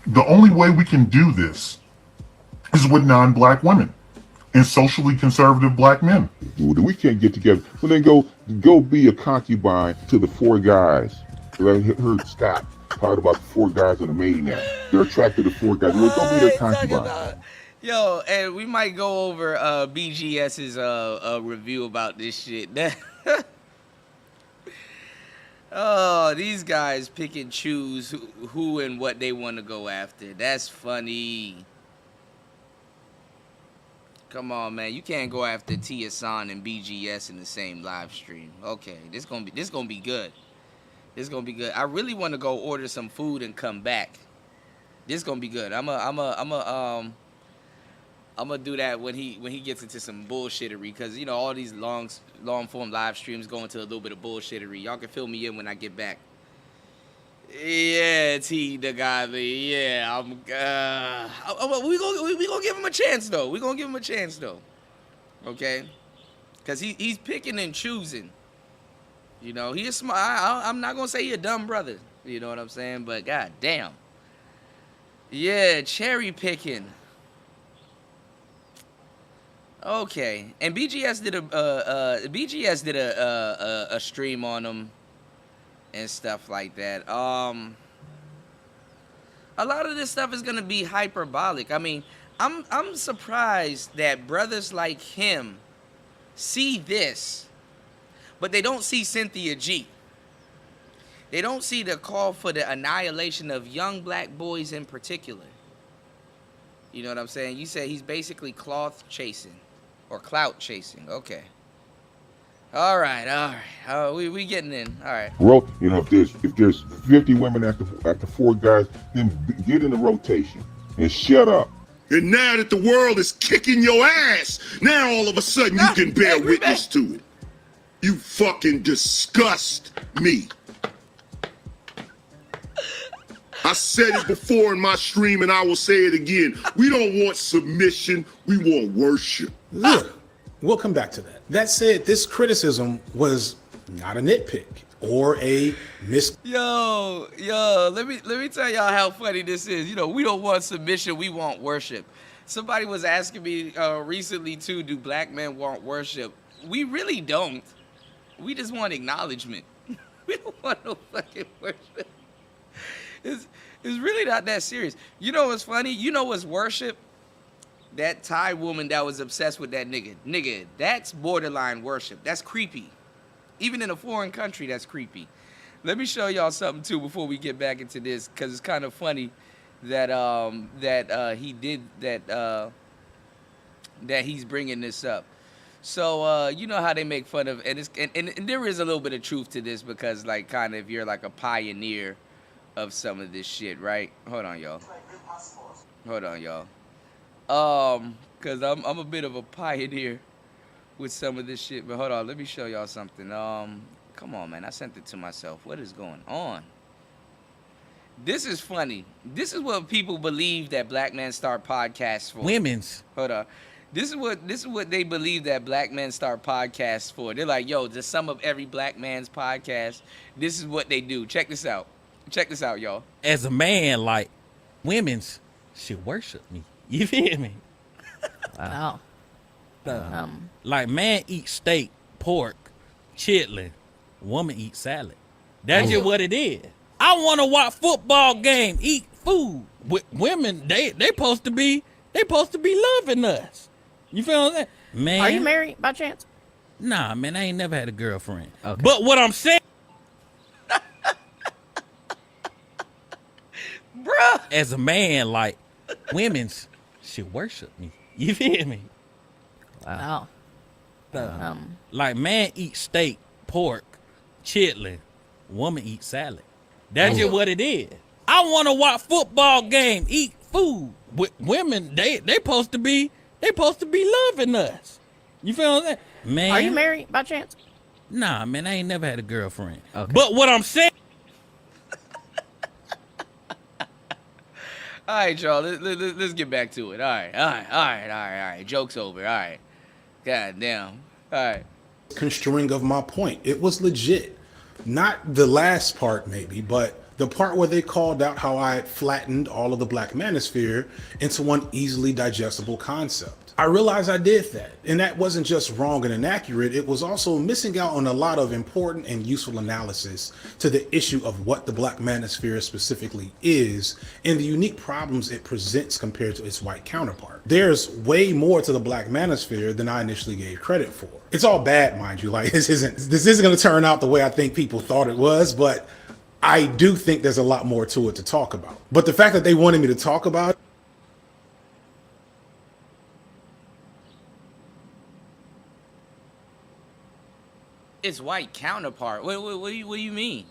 The only way we can do this is with non-black women and socially conservative black men. We can't get together. Well, then go be a concubine to the four guys. I heard Scott talk about the four guys in the mating app. They're attracted to four guys. Well, go be their concubine. Yo, and we might go over BGS's review about this shit. Oh, these guys pick and choose who and what they want to go after. That's funny. Come on, man. You can't go after Tia San and BGS in the same live stream. Okay, this gonna be good. This gonna be good. I really want to go order some food and come back. This gonna be good. I'm gonna do that when he gets into some bullshittery, because you know all these long form live streams go into a little bit of bullshittery. Y'all can fill me in when I get back. Yeah, T the godly. Yeah, we gonna give him a chance though. We gonna give him a chance though. Okay, because he's picking and choosing. You know, he is smart. I'm not gonna say he a dumb brother. You know what I'm saying? But god damn. Yeah, cherry picking. Okay, and BGS did a stream on him and stuff like that. A lot of this stuff is gonna be hyperbolic. I mean, I'm surprised that brothers like him see this, but they don't see Cynthia G. They don't see the call for the annihilation of young black boys in particular. You know what I'm saying? You say he's basically cloth chasing or clout chasing. Okay. All right. We getting in. All right. Well, you know, if there's 50 women after four guys, then get in the rotation and shut up. And now that the world is kicking your ass, now all of a sudden you can bear witness to it. You fucking disgust me. I said it before in my stream and I will say it again. We don't want submission, we want worship. Look, We'll come back to that. That said, this criticism was not a nitpick or a Yo, let me tell y'all how funny this is. You know, we don't want submission, we want worship. Somebody was asking me recently too, do black men want worship? We really don't. We just want acknowledgement. We don't want no fucking worship. It's really not that serious. You know what's funny? You know what's worship? That Thai woman that was obsessed with that nigga. Nigga, that's borderline worship. That's creepy. Even in a foreign country, that's creepy. Let me show y'all something too before we get back into this, because it's kind of funny that he did that, that he's bringing this up. So you know how they make fun of, and there is a little bit of truth to this, because like kind of if you're like a pioneer of some of this shit, right? Hold on, y'all. Cause I'm a bit of a pioneer with some of this shit. But hold on, let me show y'all something. Come on, man. I sent it to myself. What is going on? This is funny. This is what people believe that black men start podcasts for. Women's. Hold on. This is what they believe that black men start podcasts for. They're like, yo, the sum of every black man's podcast. This is what they do. Check this out. Check this out, y'all. As a man, like, women's should worship me. You feel me? Wow. Like, man eat steak, pork, chitlin. Woman eat salad. That's just what it is. I want to watch football game, eat food. With women, they supposed to be loving us. You feel what I'm saying? Man. Are you married by chance? Nah, man, I ain't never had a girlfriend. Okay. But what I'm saying, bruh, as a man, like, women's should worship me. You feel me? Wow. Like, man eat steak, pork, chitlin. Woman eat salad. That's just what it is. I want to watch football game, eat food. With women, they supposed to be loving us. You feel what I'm saying? Man. Are you married by chance? Nah, man, I ain't never had a girlfriend. Okay. But what I'm saying, all right, y'all. Let's get back to it. All right. Joke's over. All right. God damn. All right. Construing of my point. It was legit. Not the last part, maybe, but the part where they called out how I had flattened all of the black manosphere into one easily digestible concept. I realized I did that, and that wasn't just wrong and inaccurate, it was also missing out on a lot of important and useful analysis to the issue of what the black manosphere specifically is and the unique problems it presents compared to its white counterpart. There's way more to the black manosphere than I initially gave credit for. It's all bad, mind you, like this isn't going to turn out the way I think people thought it was, but I do think there's a lot more to it to talk about. But the fact that they wanted me to talk about it, Its white counterpart. What do you mean?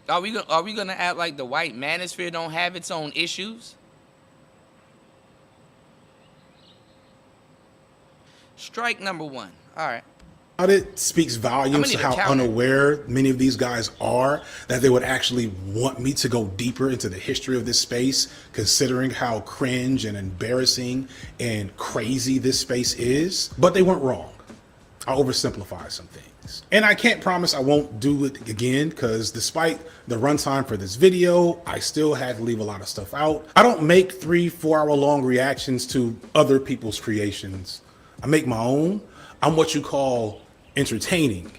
Are we gonna act like the white manosphere don't have its own issues? Strike number one. All right. it speaks volumes to how unaware many of these guys are that they would actually want me to go deeper into the history of this space, considering how cringe and embarrassing and crazy this space is. But they weren't wrong. I oversimplify some things. And I can't promise I won't do it again, because despite the runtime for this video, I still had to leave a lot of stuff out. I don't make 3-4 hour long reactions to other people's creations. I make my own. I'm what you call entertaining.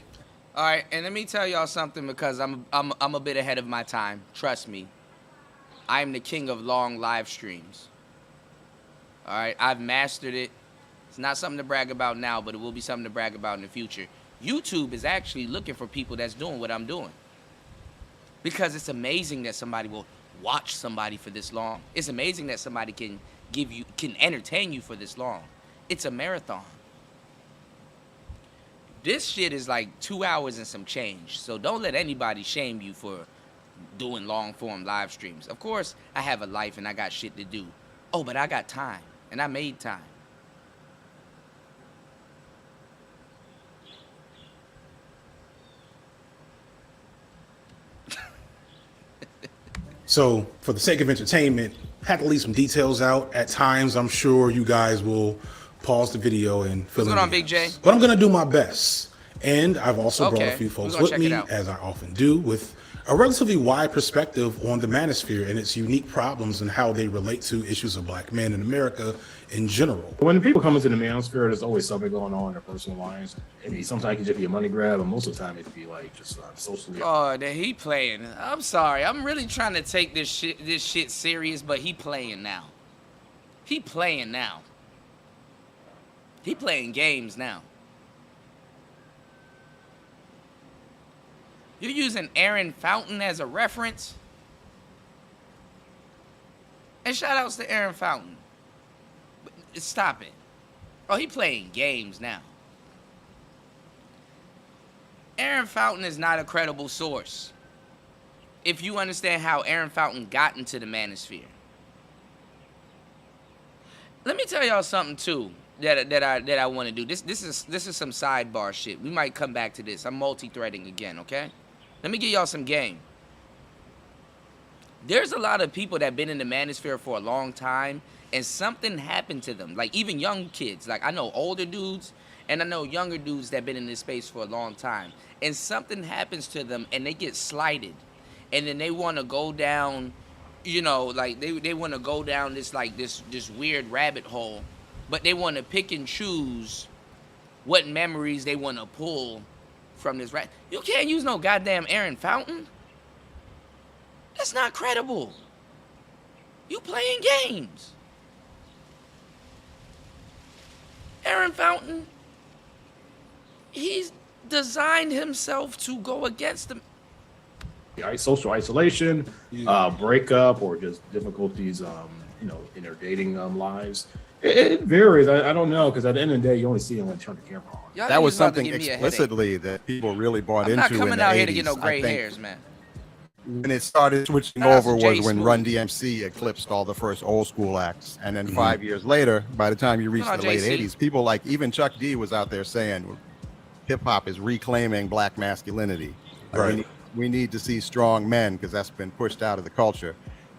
All right, and let me tell y'all something, because I'm a bit ahead of my time. Trust me. I am the king of long live streams. All right, I've mastered it. It's not something to brag about now, but it will be something to brag about in the future. YouTube is actually looking for people that's doing what I'm doing, because it's amazing that somebody will watch somebody for this long. It's amazing that somebody can entertain you for this long. It's a marathon. This shit is like 2 hours and some change, so don't let anybody shame you for doing long form live streams. Of course, I have a life and I got shit to do. Oh, but I got time, and I made time. So for the sake of entertainment, had to leave some details out. At times, I'm sure you guys will pause the video and fill What's in going on, the Big J? gaps. But I'm gonna do my best. And I've also brought a Okay, few we're folks gonna with check it me, out. as I often do, with a relatively wide perspective on the Manosphere and its unique problems and how they relate to issues of black men in America in general. When people come into the manosphere, there's always something going on in their personal lives. I mean, sometimes it can just be a money grab, and most of the time it can be like just socially. Oh, that he playing. I'm sorry. I'm really trying to take this shit serious, but he playing now. He playing now. He playing games now. You're using Aaron Fountain as a reference? And shout outs to Aaron Fountain. But stop it. Oh, he playing games now. Aaron Fountain is not a credible source. If you understand how Aaron Fountain got into the Manosphere. Let me tell y'all something too that I want to do. This is some sidebar shit. We might come back to this. I'm multi-threading again, okay? Let me give y'all some game. There's a lot of people that been in the Manosphere for a long time, and something happened to them. Like even young kids. Like I know older dudes, and I know younger dudes that been in this space for a long time. And something happens to them, and they get slighted, and then they want to go down, you know, like they want to go down this like this weird rabbit hole, but they want to pick and choose what memories they want to pull from this rat. You can't use no goddamn Aaron Fountain. That's not credible. You playing games. Aaron Fountain, he's designed himself to go against them. Social isolation, breakup, or just difficulties, you know, in their dating lives. It varies. I don't know, because at the end of the day, you only see them when they turn the camera on. That was something explicitly that people really bought into in the 80s. I'm not coming out here to get no gray hairs, man. When it started switching over was when Run DMC eclipsed all the first old school acts. And then 5 years later, by the time you reach the late 80s, people like even Chuck D was out there saying hip hop is reclaiming black masculinity. Right. We need to see strong men because that's been pushed out of the culture.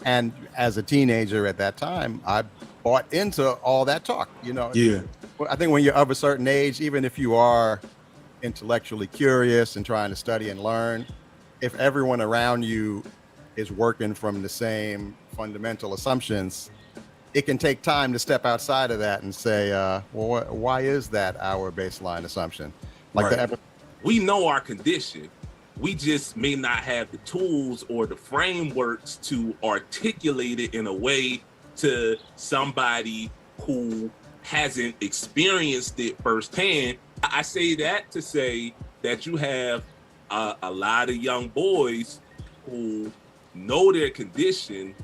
And as a teenager at that time, I bought into all that talk, you know. Yeah. I think when you're of a certain age, even if you are intellectually curious and trying to study and learn, if everyone around you is working from the same fundamental assumptions, it can take time to step outside of that and say, well, why is that our baseline assumption? Like we know our condition. We just may not have the tools or the frameworks to articulate it in a way to somebody who hasn't experienced it firsthand. I say that to say that you have a lot of young boys who know their condition,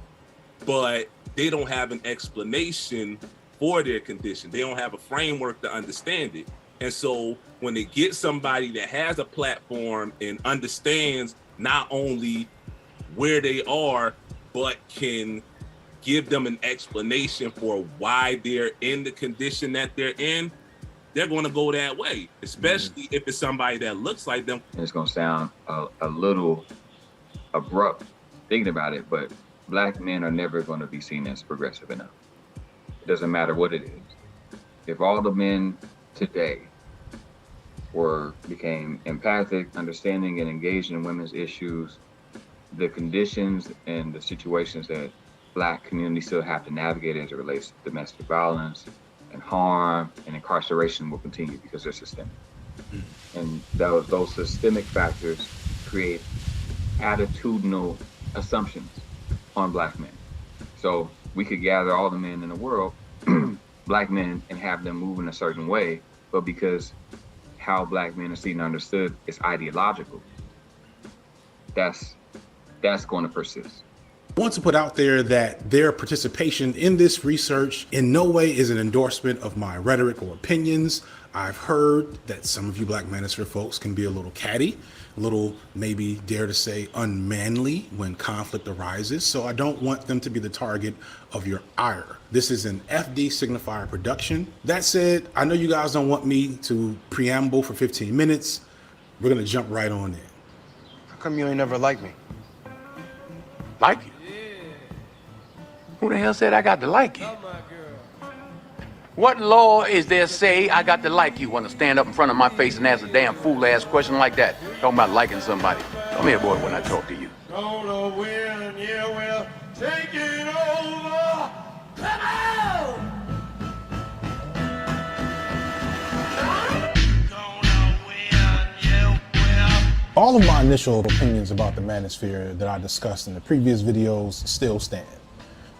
but they don't have an explanation for their condition. They don't have a framework to understand it. And so when they get somebody that has a platform and understands not only where they are, but can give them an explanation for why they're in the condition that they're in, they're going to go that way, especially if it's somebody that looks like them. It's going to sound a little abrupt thinking about it, but black men are never going to be seen as progressive enough. It doesn't matter what it is. If all the men today became empathic, understanding, and engaged in women's issues, the conditions and the situations that black communities still have to navigate as it relates to domestic violence and harm and incarceration will continue because they're systemic. And those systemic factors create attitudinal assumptions on black men. So we could gather all the men in the world, black men, and have them move in a certain way, but because how black men are seen and understood is ideological, that's going to persist. I want to put out there that their participation in this research in no way is an endorsement of my rhetoric or opinions. I've heard that some of you Black Manosphere folks can be a little catty, a little, maybe dare to say, unmanly when conflict arises. So I don't want them to be the target of your ire. This is an FD Signifier production. That said, I know you guys don't want me to preamble for 15 minutes. We're gonna jump right on in. How come you ain't never liked me? Like you? Who the hell said I got to like you? What law is there say I got to like you? Want to stand up in front of my face and ask a damn fool-ass question like that? Talking about liking somebody. Come here, boy, when I talk to you. Gonna win, yeah, we're taking over. Come on! All of my initial opinions about the Manosphere that I discussed in the previous videos still stand.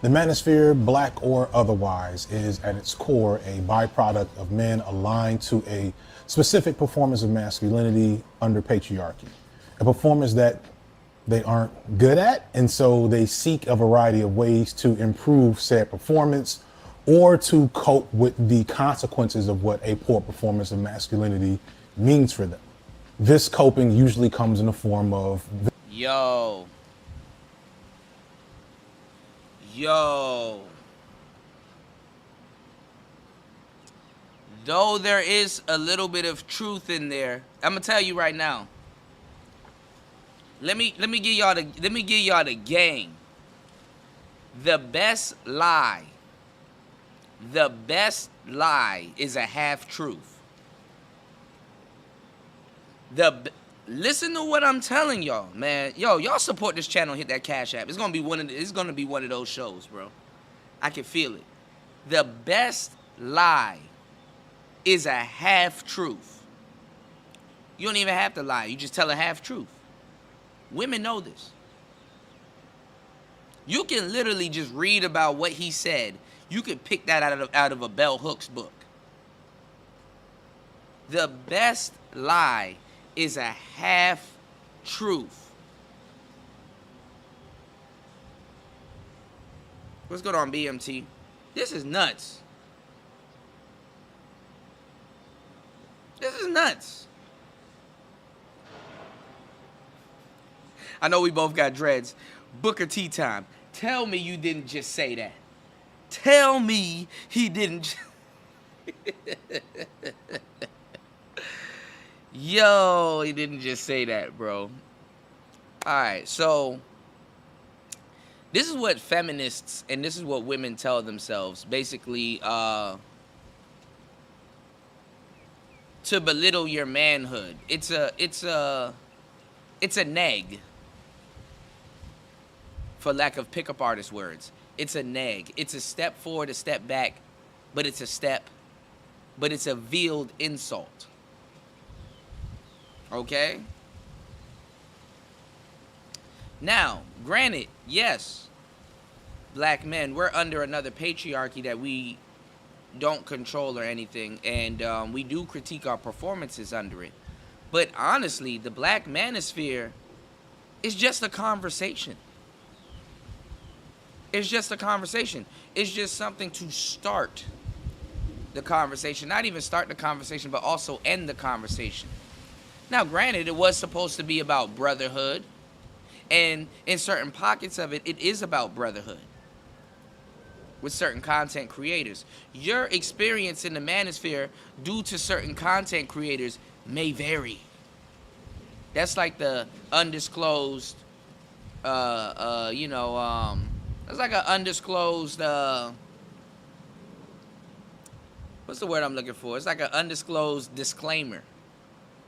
The Manosphere, black or otherwise, is at its core a byproduct of men aligned to a specific performance of masculinity under patriarchy. A performance that they aren't good at, and so they seek a variety of ways to improve said performance or to cope with the consequences of what a poor performance of masculinity means for them. This coping usually comes in the form of... Yo. Though there is a little bit of truth in there, I'm gonna tell you right now. Let me give y'all the game. The best lie is a half truth. Listen to what I'm telling y'all, man. Yo, y'all support this channel, hit that Cash App. It's gonna be one of those shows, bro. I can feel it. The best lie is a half truth. You don't even have to lie. You just tell a half truth. Women know this. You can literally just read about what he said. You can pick that out of a Bell Hooks book. The best lie is a half truth. What's going on, BMT? This is nuts. This is nuts. I know we both got dreads. Booker T time. Tell me you didn't just say that. Tell me he didn't. Yo, he didn't just say that, bro. Alright, so this is what feminists and this is what women tell themselves. Basically, to belittle your manhood. It's a neg. For lack of pickup artist words. It's a neg. It's a step forward, a step back, but it's a step. But it's a veiled insult. Okay? Now, granted, yes, black men, we're under another patriarchy that we don't control or anything, and we do critique our performances under it. But honestly, the black manosphere is just a conversation. It's just a conversation. It's just something to start the conversation. Not even start the conversation, but also end the conversation. Now, granted, it was supposed to be about brotherhood. And in certain pockets of it, it is about brotherhood. With certain content creators. Your experience in the manosphere due to certain content creators may vary. That's like the undisclosed, that's like an undisclosed, what's the word I'm looking for? It's like an undisclosed disclaimer.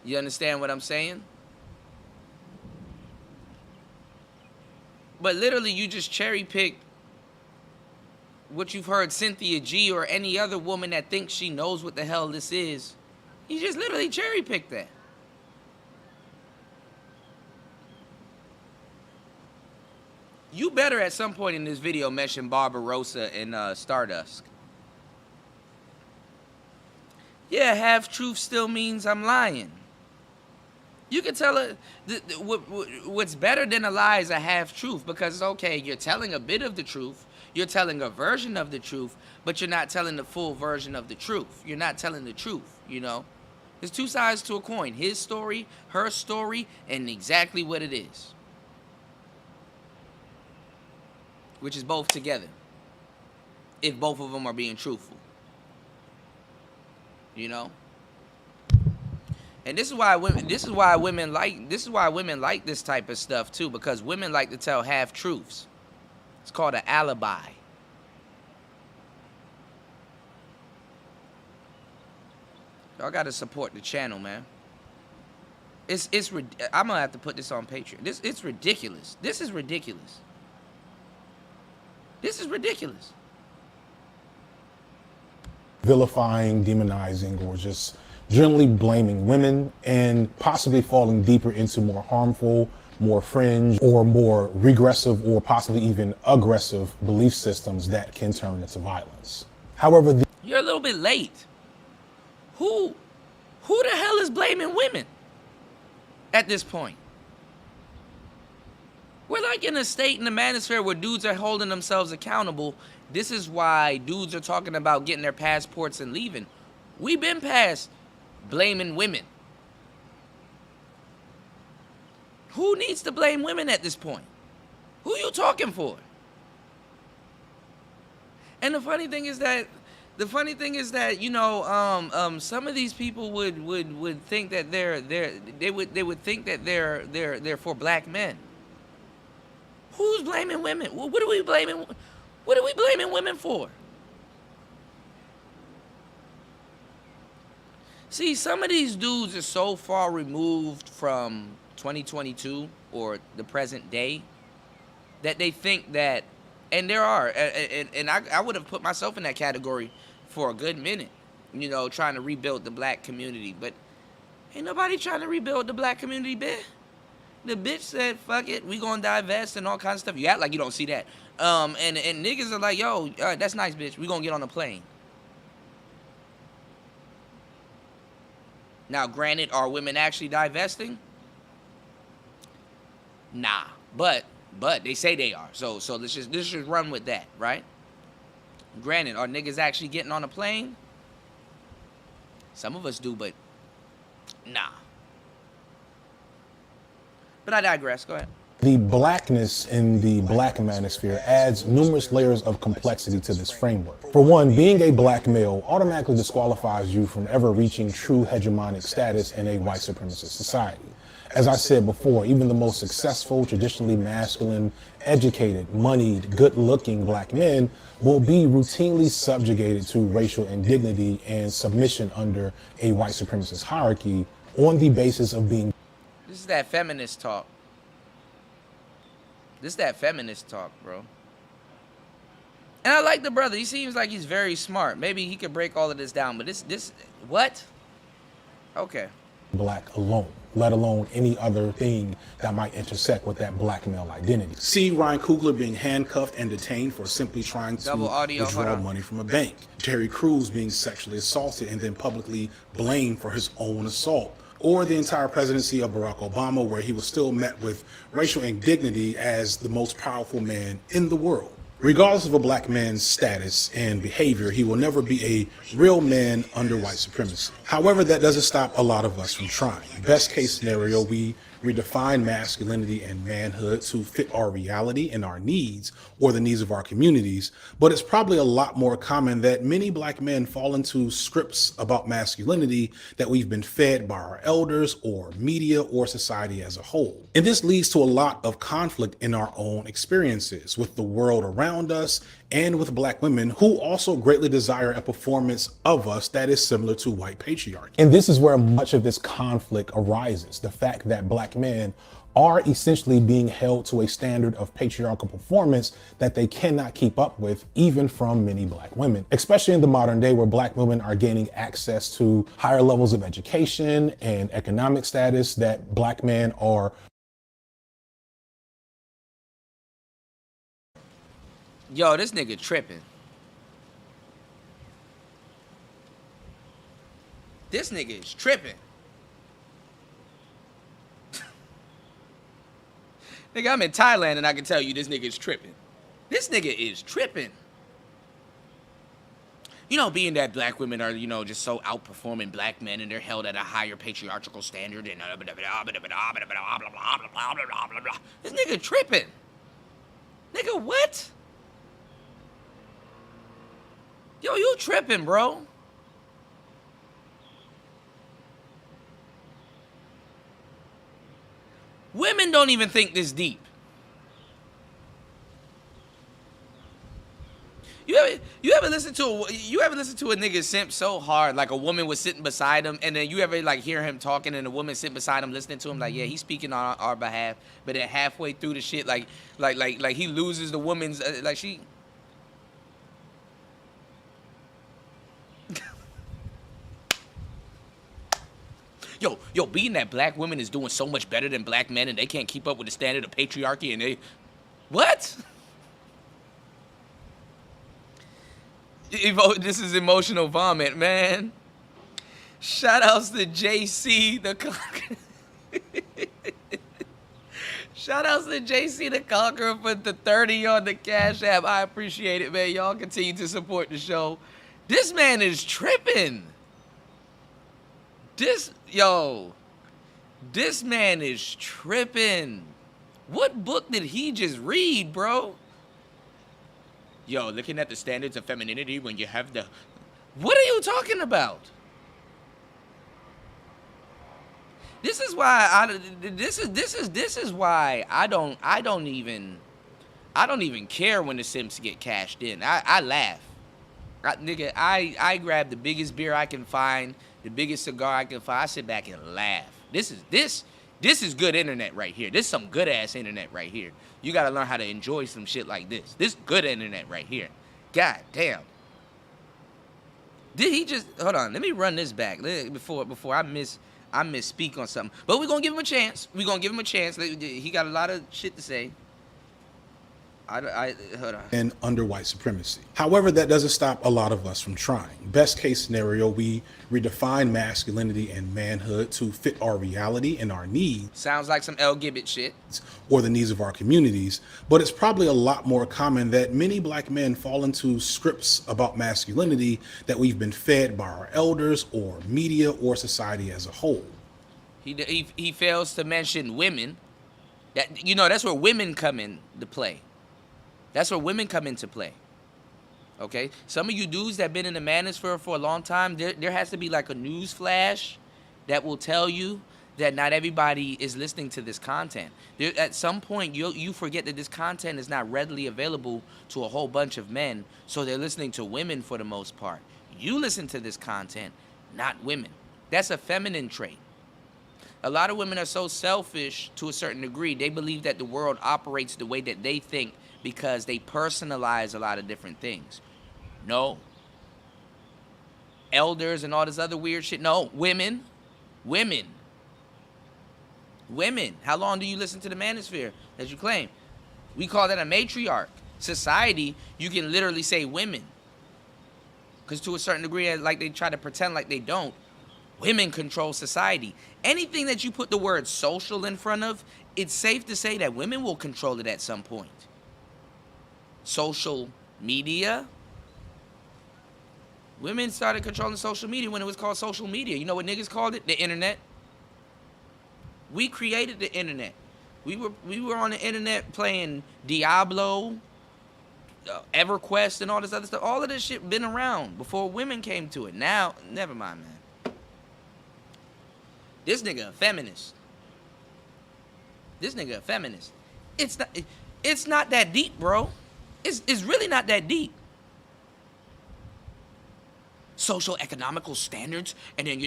You understand what I'm saying? But literally, you just cherry pick what you've heard Cynthia G or any other woman that thinks she knows what the hell this is. You just literally cherry pick that. You better at some point in this video mention Barbarossa and Stardust. Yeah, half-truth still means I'm lying. You can tell it. What's better than a lie is a half-truth, because it's okay, you're telling a bit of the truth, you're telling a version of the truth, but you're not telling the full version of the truth. You're not telling the truth, you know? There's two sides to a coin. His story, her story, and exactly what it is. Which is both together. If both of them are being truthful. You know? And this is why women like this type of stuff too, because women like to tell half truths. It's called an alibi. Y'all gotta support the channel, man. I'm gonna have to put this on Patreon. It's ridiculous. This is ridiculous. This is ridiculous. Vilifying, demonizing, or just generally blaming women and possibly falling deeper into more harmful, more fringe, or more regressive, or possibly even aggressive belief systems that can turn into violence. However, You're a little bit late. Who the hell is blaming women at this point? We're like in a state in the manosphere where dudes are holding themselves accountable. This is why dudes are talking about getting their passports and leaving. We've been past blaming women. Who needs to blame women at this point? Who you talking for? And the funny thing is that, you know, some of these people would think that they would think that they're for black men. Who's blaming women? What are we blaming? What are we blaming women for? See, some of these dudes are so far removed from 2022 or the present day that they think that, and there are, and I would have put myself in that category for a good minute, you know, trying to rebuild the black community. But ain't nobody trying to rebuild the black community, bitch. The bitch said, fuck it, we gonna divest and all kinds of stuff. You act like you don't see that. And niggas are like, yo, that's nice, bitch. We gonna get on a plane. Now, granted, are women actually divesting? Nah, but they say they are. So let's just run with that, right? Granted, are niggas actually getting on a plane? Some of us do, but nah. But I digress. Go ahead. the blackness in the black manosphere adds numerous layers of complexity to this framework. For one, being a black male automatically disqualifies you from ever reaching true hegemonic status in a white supremacist society. As I said before, even the most successful, traditionally masculine, educated, moneyed, good-looking black men will be routinely subjugated to racial indignity and submission under a white supremacist hierarchy on the basis of being. This is that feminist talk. This is that feminist talk, bro. And I like the brother. He seems like he's very smart. Maybe he could break all of this down. But this, what? Okay. Black alone, let alone any other thing that might intersect with that black male identity. See Ryan Coogler being handcuffed and detained for simply trying to withdraw money from a bank. Terry Crews being sexually assaulted and then publicly blamed for his own assault. Or the entire presidency of Barack Obama, where he was still met with racial indignity as the most powerful man in the world. Regardless of a black man's status and behavior, he will never be a real man under white supremacy. However, that doesn't stop a lot of us from trying. Best case scenario, we redefine masculinity and manhood to fit our reality and our needs, or the needs of our communities. But it's probably a lot more common that many black men fall into scripts about masculinity that we've been fed by our elders or media or society as a whole. And this leads to a lot of conflict in our own experiences with the world around us and with black women who also greatly desire a performance of us that is similar to white patriarchy. And this is where much of this conflict arises. The fact that black men are essentially being held to a standard of patriarchal performance that they cannot keep up with, even from many black women, especially in the modern day where black women are gaining access to higher levels of education and economic status that black men are. Yo, this nigga tripping. This nigga is tripping. Nigga, I'm in Thailand and I can tell you this nigga is tripping. This nigga is tripping. You know, being that black women are, you know, just so outperforming black men and they're held at a higher patriarchal standard and this nigga tripping. Nigga, what? Yo, you tripping, bro. Women don't even think this deep. You ever listen to a nigga simp so hard, like a woman was sitting beside him, and then you ever like hear him talking, and a woman sitting beside him listening to him, like, yeah, he's speaking on our behalf, but then halfway through the shit, like he loses the woman's like she. Yo, being that black women is doing so much better than black men, and they can't keep up with the standard of patriarchy, and they, what? This is emotional vomit, man. Shout outs to JC the Shout outs to JC the Conqueror for the 30 on the Cash App. I appreciate it, man. Y'all continue to support the show. This man is tripping. This man is tripping. What book did he just read, bro? Yo, looking at the standards of femininity when you have the... What are you talking about? This is why this is why I don't even care when the Sims get cashed in. I laugh. Nigga, I grab the biggest beer I can find, the biggest cigar I can find. I sit back and laugh. This is good internet right here. This is some good ass internet right here. You gotta learn how to enjoy some shit like this. This good internet right here. God damn. Did he just hold on? Let me run this back before I misspeak on something. But we're gonna give him a chance. He got a lot of shit to say. Hold on. And under white supremacy. However, that doesn't stop a lot of us from trying. Best case scenario, we redefine masculinity and manhood to fit our reality and our needs. Sounds like some L. Gibbet shit. Or the needs of our communities. But it's probably a lot more common that many black men fall into scripts about masculinity that we've been fed by our elders or media or society as a whole. He fails to mention women. That's where women come into play. That's where women come into play. Okay? Some of you dudes that have been in the manosphere for a long time, there has to be like a news flash that will tell you that not everybody is listening to this content. At some point, you forget that this content is not readily available to a whole bunch of men, so they're listening to women for the most part. You listen to this content, not women. That's a feminine trait. A lot of women are so selfish to a certain degree. They believe that the world operates the way that they think because they personalize a lot of different things. No. Elders and all this other weird shit. No. Women. How long do you listen to the manosphere that you claim? We call that a matriarch. Society, you can literally say women. Because to a certain degree, like they try to pretend like they don't. Women control society. Anything that you put the word social in front of, it's safe to say that women will control it at some point. Social media. Women started controlling social media when it was called social media. You know what niggas called it? The internet. We created the internet. We were on the internet playing Diablo, EverQuest, and all this other stuff. All of this shit been around before women came to it. Now, never mind, man. This nigga a feminist. It's not that deep, bro. It's really not that deep. Social economical standards, and then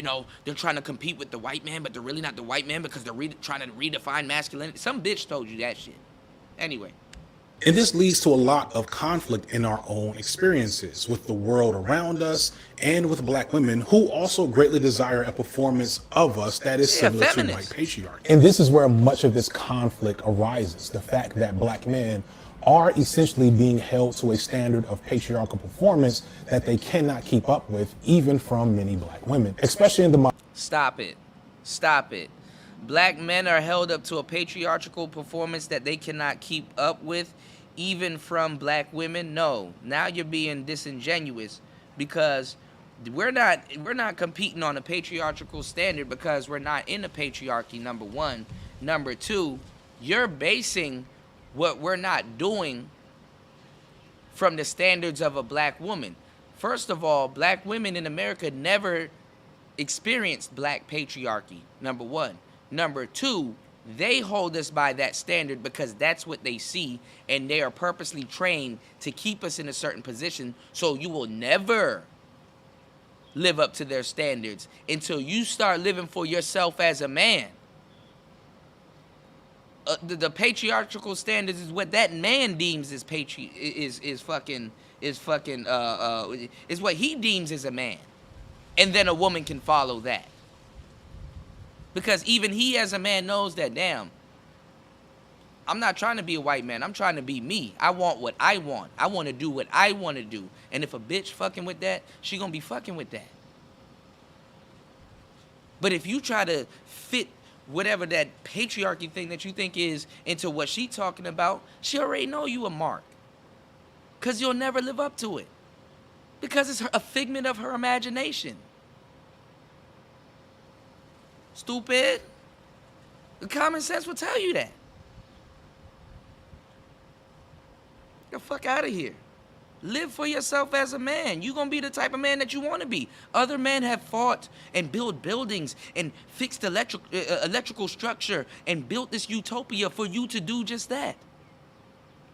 they're trying to compete with the white man, but they're really not the white man because they're trying to redefine masculinity. Some bitch told you that shit. Anyway. And this leads to a lot of conflict in our own experiences with the world around us and with black women who also greatly desire a performance of us that is similar to white patriarchy. And this is where much of this conflict arises. The fact that black men are essentially being held to a standard of patriarchal performance that they cannot keep up with, even from many black women, especially in the... Stop it. Black men are held up to a patriarchal performance that they cannot keep up with, even from black women. No, now you're being disingenuous because we're not competing on a patriarchal standard because we're not in a patriarchy, number one. Number two, you're basing what we're not doing from the standards of a black woman. First of all, black women in America never experienced black patriarchy, number one. Number two, They hold us by that standard because that's what they see, and they are purposely trained to keep us in a certain position, so you will never live up to their standards until you start living for yourself as a man. The patriarchal standards is what that man deems as is what he deems as a man, and then a woman can follow that. Because even he as a man knows that, damn, I'm not trying to be a white man. I'm trying to be me. I want what I want. I want to do what I want to do. And if a bitch fucking with that, she gonna be fucking with that. But if you try to fit whatever that patriarchy thing that you think is into what she talking about, she already know you a mark. Because you'll never live up to it. Because it's a figment of her imagination. Stupid. The common sense will tell you that. Get the fuck out of here. Live for yourself as a man. You're going to be the type of man that you want to be. Other men have fought and built buildings and fixed electrical structure and built this utopia for you to do just that.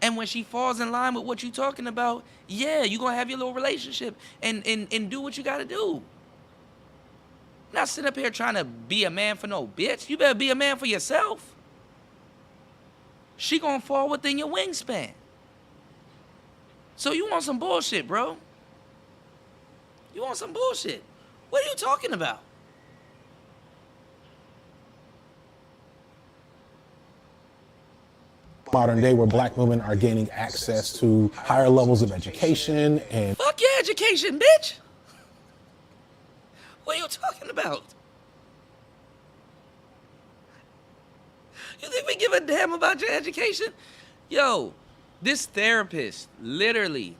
And when she falls in line with what you're talking about, yeah, you're going to have your little relationship and do what you got to do. Not sit up here trying to be a man for no bitch. You better be a man for yourself. She gonna fall within your wingspan. So you want some bullshit, bro. You want some bullshit. What are you talking about? Modern day where black women are gaining access to higher levels of education and... Fuck your education, bitch. What are you talking about? You think we give a damn about your education? Yo, this therapist literally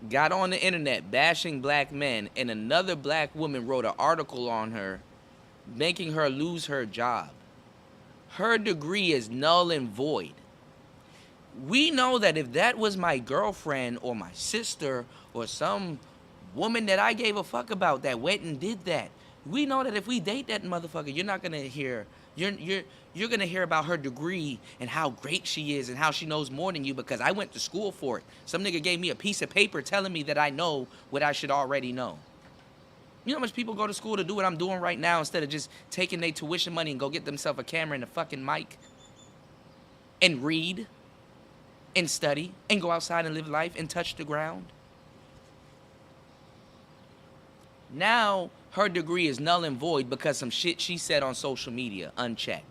got on the internet bashing black men, and another black woman wrote an article on her, making her lose her job. Her degree is null and void. We know that if that was my girlfriend or my sister or some woman that I gave a fuck about that went and did that, we know that if we date that motherfucker, you're not gonna hear, you're gonna hear about her degree and how great she is and how she knows more than you because I went to school for it. Some nigga gave me a piece of paper telling me that I know what I should already know. You know how much people go to school to do what I'm doing right now instead of just taking their tuition money and go get themselves a camera and a fucking mic and read and study and go outside and live life and touch the ground? Now, her degree is null and void because some shit she said on social media, unchecked.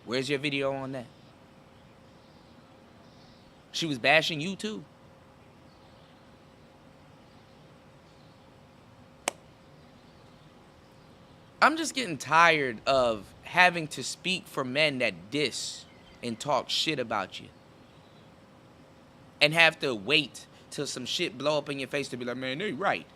Where's your video on that? She was bashing you too. I'm just getting tired of having to speak for men that diss and talk shit about you. And have to wait till some shit blow up in your face to be like, man, they right.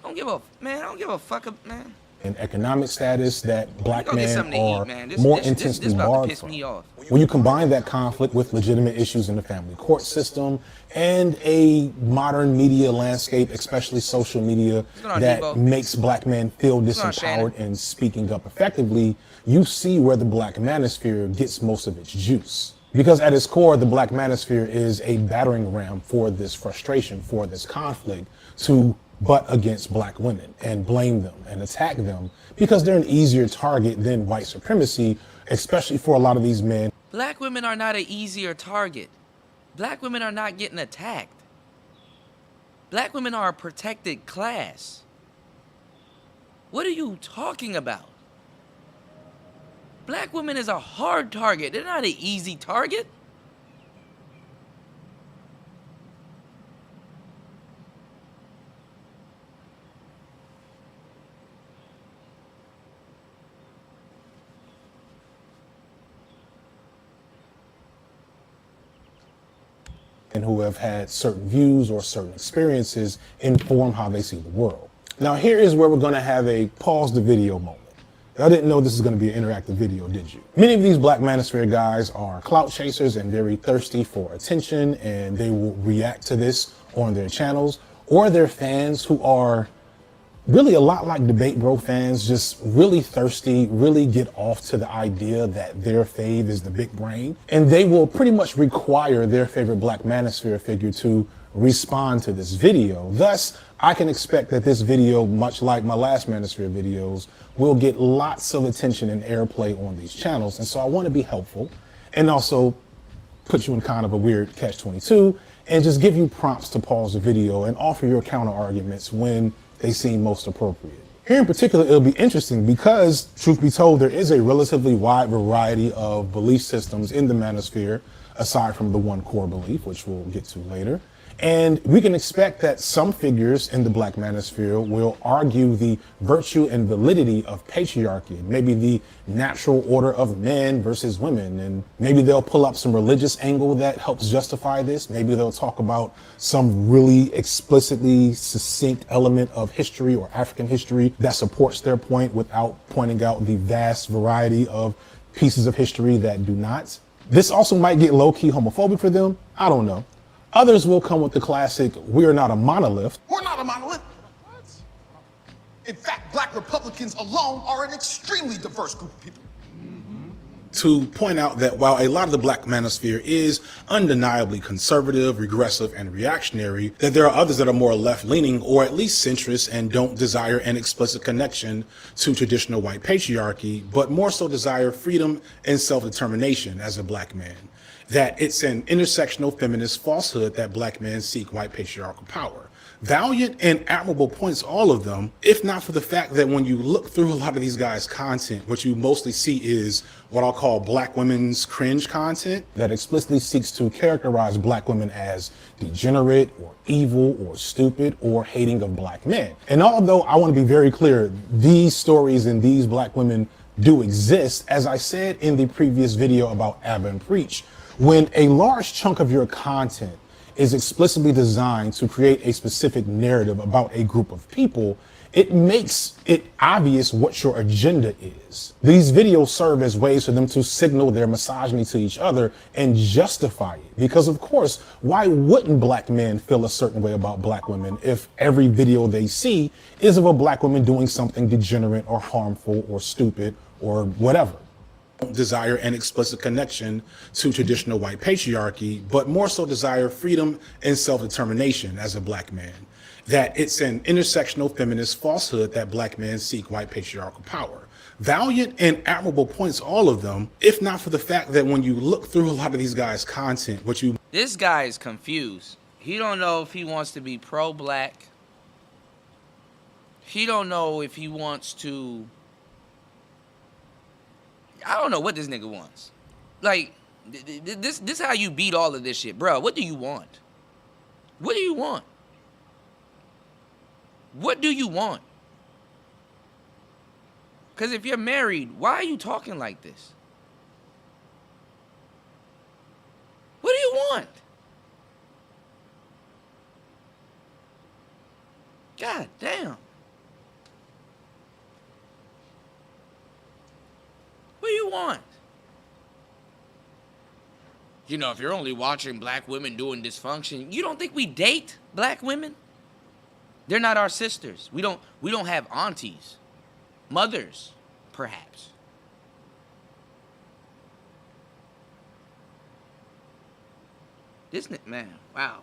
I don't give a fuck, man. And economic status that black men are eat, more this intensely about to barred piss from. me off. When you combine that conflict with legitimate issues in the family court system and a modern media landscape, especially social media, that makes black men feel disempowered in speaking up effectively, you see where the black manosphere gets most of its juice. Because at its core, the black manosphere is a battering ram for this frustration, for this conflict, to butt against black women and blame them and attack them because they're an easier target than white supremacy, especially for a lot of these men. Black women are not an easier target. Black women are not getting attacked. Black women are a protected class. What are you talking about? Black women is a hard target. They're not an easy target. And who have had certain views or certain experiences inform how they see the world. Now here is where we're going to have a pause the video moment. I didn't know this is going to be an interactive video, did you? Many of these black manosphere guys are clout chasers and very thirsty for attention, and they will react to this on their channels, or they're fans who are really a lot like Debate Bro fans, just really thirsty, really get off to the idea that their fave is the big brain. And they will pretty much require their favorite Black Manosphere figure to respond to this video. Thus, I can expect that this video, much like my last Manosphere videos, will get lots of attention and airplay on these channels. And so I want to be helpful and also put you in kind of a weird catch-22 and just give you prompts to pause the video and offer your counter arguments when they seem most appropriate. Here in particular, it'll be interesting because, truth be told, there is a relatively wide variety of belief systems in the Manosphere, aside from the one core belief, which we'll get to later. And we can expect that some figures in the Black Manosphere will argue the virtue and validity of patriarchy, maybe the natural order of men versus women, and maybe they'll pull up some religious angle that helps justify this. Maybe they'll talk about some really explicitly succinct element of history or African history that supports their point without pointing out the vast variety of pieces of history that do not. This also might get low-key homophobic for them. I don't know. Others will come with the classic, we're not a monolith. We're not a monolith. In fact, Black Republicans alone are an extremely diverse group of people. To point out that while a lot of the Black Manosphere is undeniably conservative, regressive, and reactionary, that there are others that are more left-leaning or at least centrist and don't desire an explicit connection to traditional white patriarchy, but more so desire freedom and self-determination as a Black man. That it's an intersectional feminist falsehood that Black men seek white patriarchal power. Valiant and admirable points, all of them, if not for the fact that when you look through a lot of these guys' content, what you mostly see is what I'll call Black women's cringe content that explicitly seeks to characterize Black women as degenerate or evil or stupid or hating of Black men. And although I want to be very clear, these stories and these Black women do exist, as I said in the previous video about Abba and Preach, when a large chunk of your content is explicitly designed to create a specific narrative about a group of people, it makes it obvious what your agenda is. These videos serve as ways for them to signal their misogyny to each other and justify it. Because of course, why wouldn't Black men feel a certain way about Black women if every video they see is of a Black woman doing something degenerate or harmful or stupid or whatever? Desire an explicit connection to traditional white patriarchy, but more so desire freedom and self-determination as a Black man. That it's an intersectional feminist falsehood that Black men seek white patriarchal power. Valiant and admirable points, all of them, if not for the fact that when you look through a lot of these guys' content, what you... This guy is confused. He don't know if he wants to be pro-Black. He don't know if he wants to... I don't know what this nigga wants. Like, this how you beat all of this shit. Bro, what do you want? What do you want? What do you want? Because if you're married, why are you talking like this? What do you want? God damn. What do you want? You know, if you're only watching Black women doing dysfunction, you don't think we date Black women? They're not our sisters. We don't have aunties. Mothers, perhaps. Man, wow.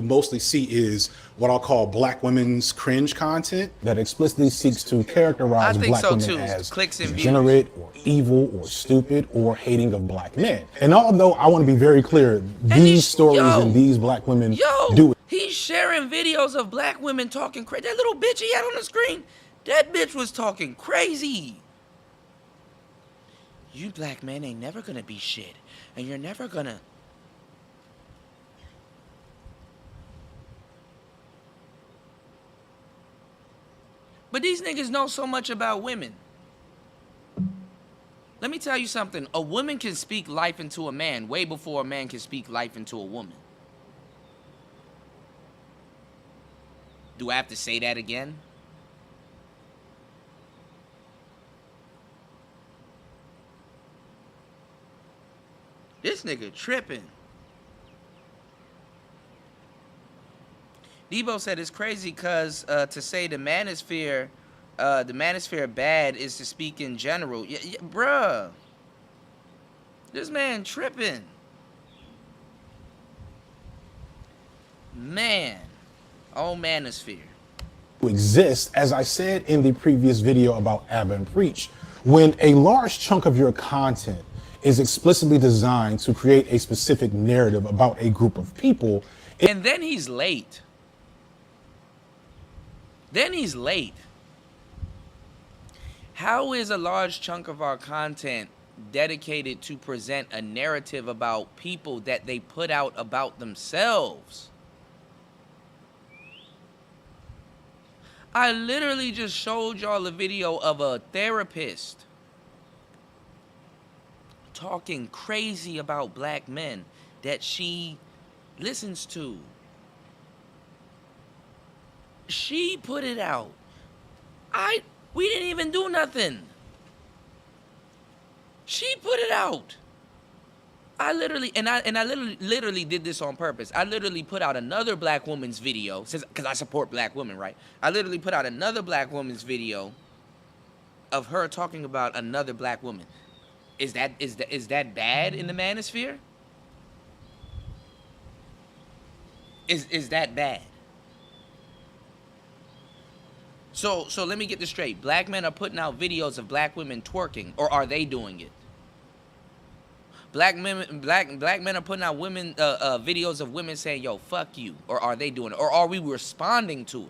Mostly see is what I'll call Black women's cringe content that explicitly seeks to characterize Black women as degenerate or evil or stupid or hating of Black men. And although I want to be very clear, these stories and these Black women do it. He's sharing videos of Black women talking crazy. That little bitch he had on the screen, that bitch was talking crazy. You Black men ain't never gonna be shit, and you're never gonna... But these niggas know so much about women. Let me tell you something. A woman can speak life into a man way before a man can speak life into a woman. Do I have to say that again? This nigga tripping. Debo said it's crazy because to say the manosphere bad is to speak in general. Bruh. This man tripping. Man. Oh, Manosphere. Exist, as I said in the previous video about Abba and Preach, when a large chunk of your content is explicitly designed to create a specific narrative about a group of people. And then he's late. How is a large chunk of our content dedicated to present a narrative about people that they put out about themselves? I literally just showed y'all a video of a therapist talking crazy about black men that she listens to. She put it out. We didn't even do nothing. She put it out. I literally did this on purpose. I literally put out another black woman's video, because I support black women, right? I literally put out another black woman's video of her talking about another black woman. Is that bad in the manosphere? Is that bad? So let me get this straight. Black men are putting out videos of black women twerking, or are they doing it? Black men are putting out videos of women saying, "Yo, fuck you," or are they doing it? Or are we responding to it?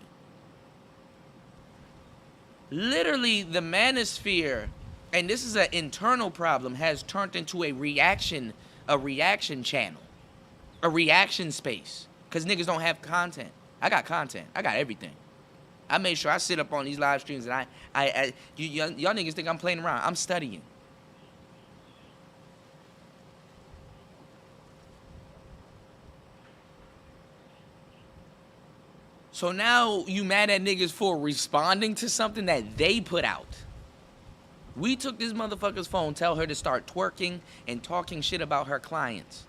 Literally, the manosphere, and this is an internal problem, has turned into a reaction channel, a reaction space, because niggas don't have content. I got content. I got everything. I made sure I sit up on these live streams and y'all niggas think I'm playing around. I'm studying. So now you mad at niggas for responding to something that they put out. We took this motherfucker's phone, tell her to start twerking and talking shit about her clients.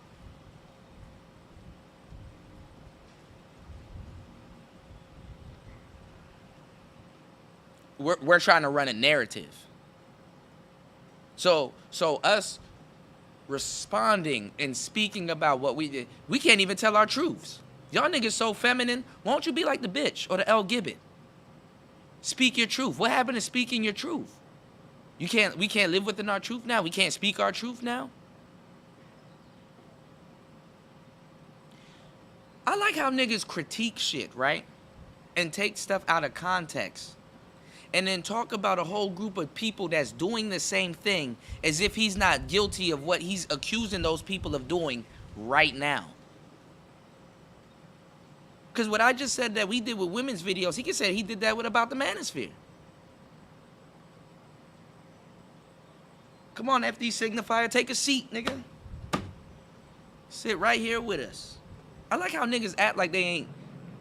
We're trying to run a narrative. So us responding and speaking about what we did, we can't even tell our truths. Y'all niggas so feminine. Won't you be like the bitch or the L. Gibbon? Speak your truth. What happened to speaking your truth? We can't live within our truth now? We can't speak our truth now? I like how niggas critique shit, right? And take stuff out of context. And then talk about a whole group of people that's doing the same thing as if he's not guilty of what he's accusing those people of doing right now. Because what I just said that we did with women's videos, he can say he did that with about the manosphere. Come on, FD Signifier, take a seat, nigga. Sit right here with us. I like how niggas act like they ain't.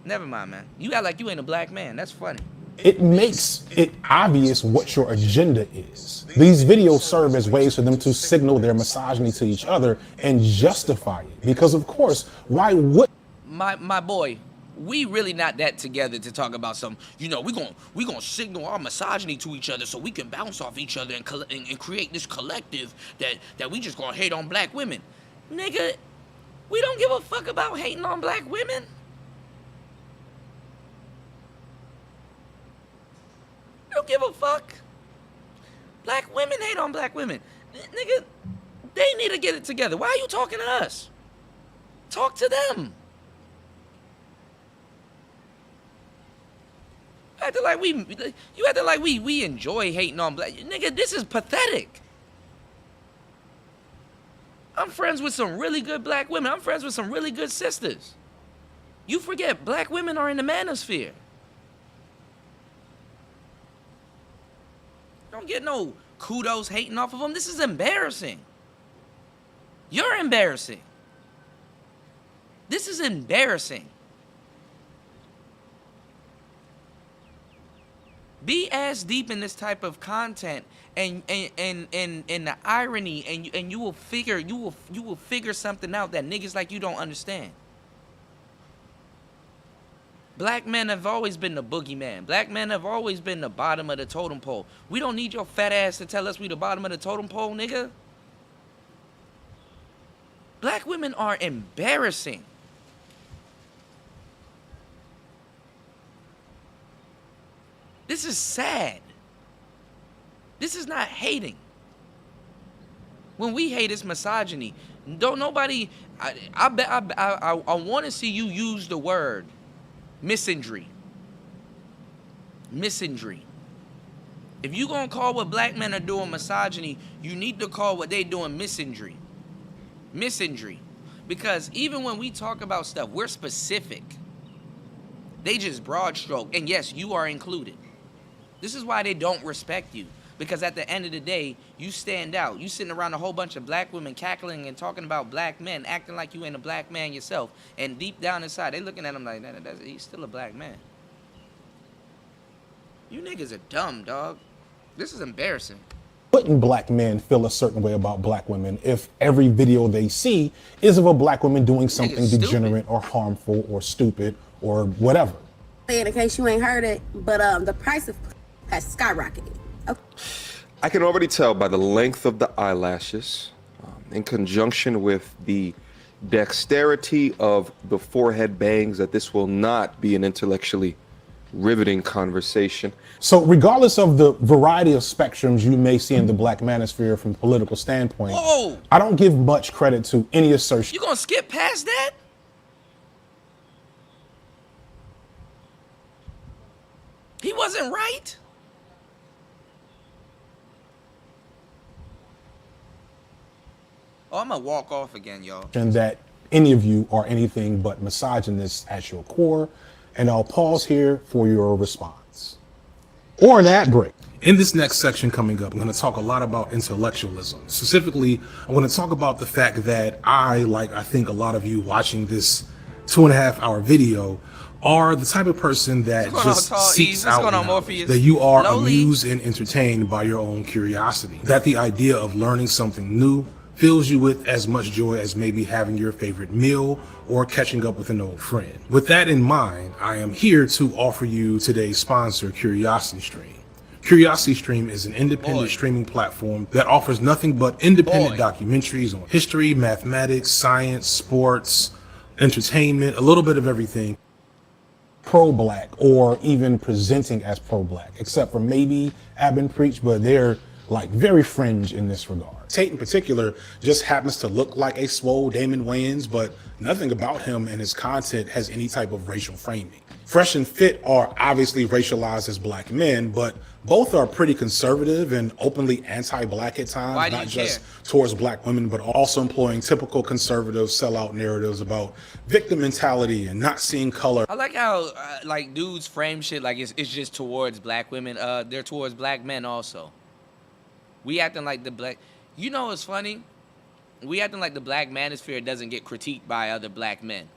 Never mind, man. You act like you ain't a black man. That's funny. It makes it obvious what your agenda is. These videos serve as ways for them to signal their misogyny to each other and justify it. Because of course, why would my boy, we really not that together to talk about some, we gonna signal our misogyny to each other so we can bounce off each other and create this collective that we just gonna hate on black women. Nigga, we don't give a fuck about hating on black women. Don't give a fuck. Black women hate on black women. Nigga, they need to get it together. Why are you talking to us? Talk to them. You acting like we enjoy hating on black. Nigga, this is pathetic. I'm friends with some really good black women. I'm friends with some really good sisters. You forget black women are in the manosphere. Don't get no kudos hating off of them. This is embarrassing. You're embarrassing. This is embarrassing. Be ass deep in this type of content and the irony, and you will figure something out that niggas like you don't understand. Black men have always been the boogeyman. Black men have always been the bottom of the totem pole. We don't need your fat ass to tell us we the bottom of the totem pole, nigga. Black women are embarrassing. This is sad. This is not hating. When we hate, it's misogyny. Don't nobody. I want to see you use the word misandry. Misandry. If you gonna call what black men are doing misogyny, you need to call what they doing misandry. Misandry. Because even when we talk about stuff, we're specific. They just broad stroke. And yes, you are included. This is why they don't respect you. Because at the end of the day, you stand out. You sitting around a whole bunch of black women cackling and talking about black men, acting like you ain't a black man yourself. And deep down inside, they looking at him like, he's still a black man. You niggas are dumb, dog. This is embarrassing. Wouldn't black men feel a certain way about black women if every video they see is of a black woman doing something degenerate or harmful or stupid or whatever? In case you ain't heard it, but the price of has skyrocketed. Okay. I can already tell by the length of the eyelashes, in conjunction with the dexterity of the forehead bangs, that this will not be an intellectually riveting conversation. So regardless of the variety of spectrums you may see in the black manosphere from a political standpoint, whoa, I don't give much credit to any assertion. You gonna skip past that? He wasn't right. Oh, I'm gonna walk off again, y'all. And that any of you are anything but misogynist at your core. And I'll pause here for your response. Or an ad break. In this next section coming up, I'm going to talk a lot about intellectualism. Specifically, I want to talk about the fact that I think a lot of you watching this 2.5-hour video, are the type of person that just seeks out knowledge, that you are amused and entertained by your own curiosity. That the idea of learning something new fills you with as much joy as maybe having your favorite meal or catching up with an old friend. With that in mind, I am here to offer you today's sponsor, CuriosityStream. CuriosityStream is an independent streaming platform that offers nothing but independent documentaries on history, mathematics, science, sports, entertainment, a little bit of everything. Pro-black or even presenting as pro-black, except for maybe Ab and Preach, but they're like very fringe in this regard. Tate in particular just happens to look like a swole Damon Wayans, but nothing about him and his content has any type of racial framing. Fresh and Fit are obviously racialized as black men, but both are pretty conservative and openly anti-black at times, not just towards black women, but also employing typical conservative sellout narratives about victim mentality and not seeing color. I like how like dudes frame shit like it's just towards black women. They're towards black men also. We acting like the black, you know what's funny? We acting like the black manosphere doesn't get critiqued by other black men.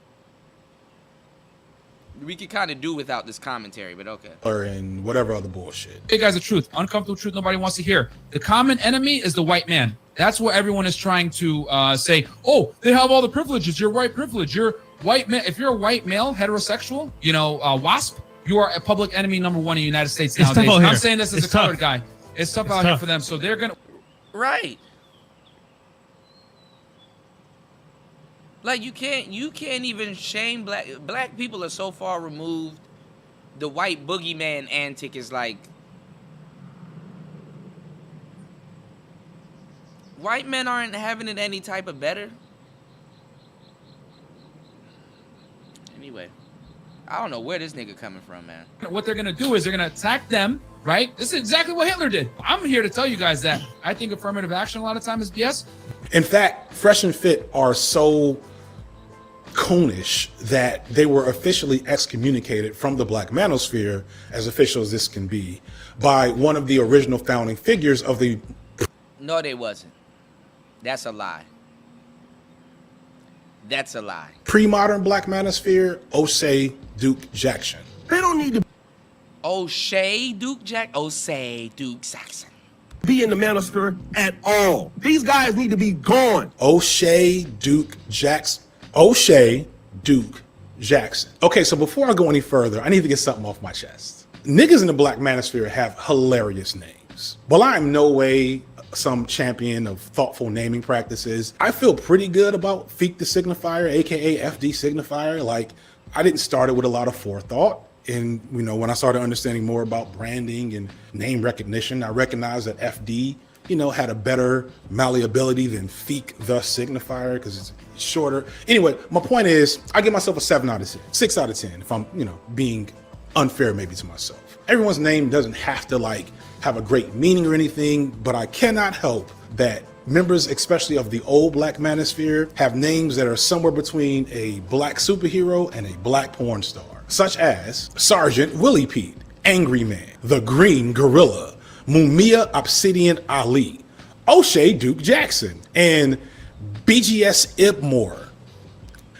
We could kind of do without this commentary, but okay. And whatever other bullshit. Hey guys, the truth, uncomfortable truth nobody wants to hear. The common enemy is the white man. That's what everyone is trying to say. Oh, they have all the privileges. You're white privilege. You're white man. If you're a white male, heterosexual, you know, WASP, you are a public enemy #1 in the United States nowadays. I'm saying this as a colored guy. It's tough out here for them, so they're gonna. Right. Like you can't even shame black people are so far removed. The white boogeyman antic is like white men aren't having it any type of better. Anyway, I don't know where this nigga coming from, man. What they're gonna do is they're gonna attack them, right? This is exactly what Hitler did. I'm here to tell you guys that I think affirmative action a lot of time is BS. In fact, Fresh and Fit are so coonish that they were officially excommunicated from the black manosphere, as official as this can be, by one of the original founding figures of the... No, they wasn't. That's a lie. That's a lie. Pre-modern black manosphere, Osei Duke Jackson. They don't need to Osei Duke Jackson. be in the manosphere at all. These guys need to be gone. Osei Duke Jackson. Osei Duke Jackson. Okay, so before I go any further, I need to get something off my chest. Niggas in the Black Manosphere have hilarious names. While I am no way some champion of thoughtful naming practices, I feel pretty good about Feek the Signifier, aka FD Signifier. Like, I didn't start it with a lot of forethought. And, you know, when I started understanding more about branding and name recognition, I recognized that FD, you know, had a better malleability than Feek the Signifier because it's shorter. Anyway, my point is, I give myself a 7 out of 10, 6 out of 10, if I'm, you know, being unfair maybe to myself. Everyone's name doesn't have to like have a great meaning or anything, but I cannot help that members, especially of the old Black Manosphere, have names that are somewhere between a black superhero and a black porn star, such as Sergeant Willie Pete, Angry Man, The Green Gorilla, Mumia Obsidian Ali, O'Shea Duke Jackson, and BGS Ibmore.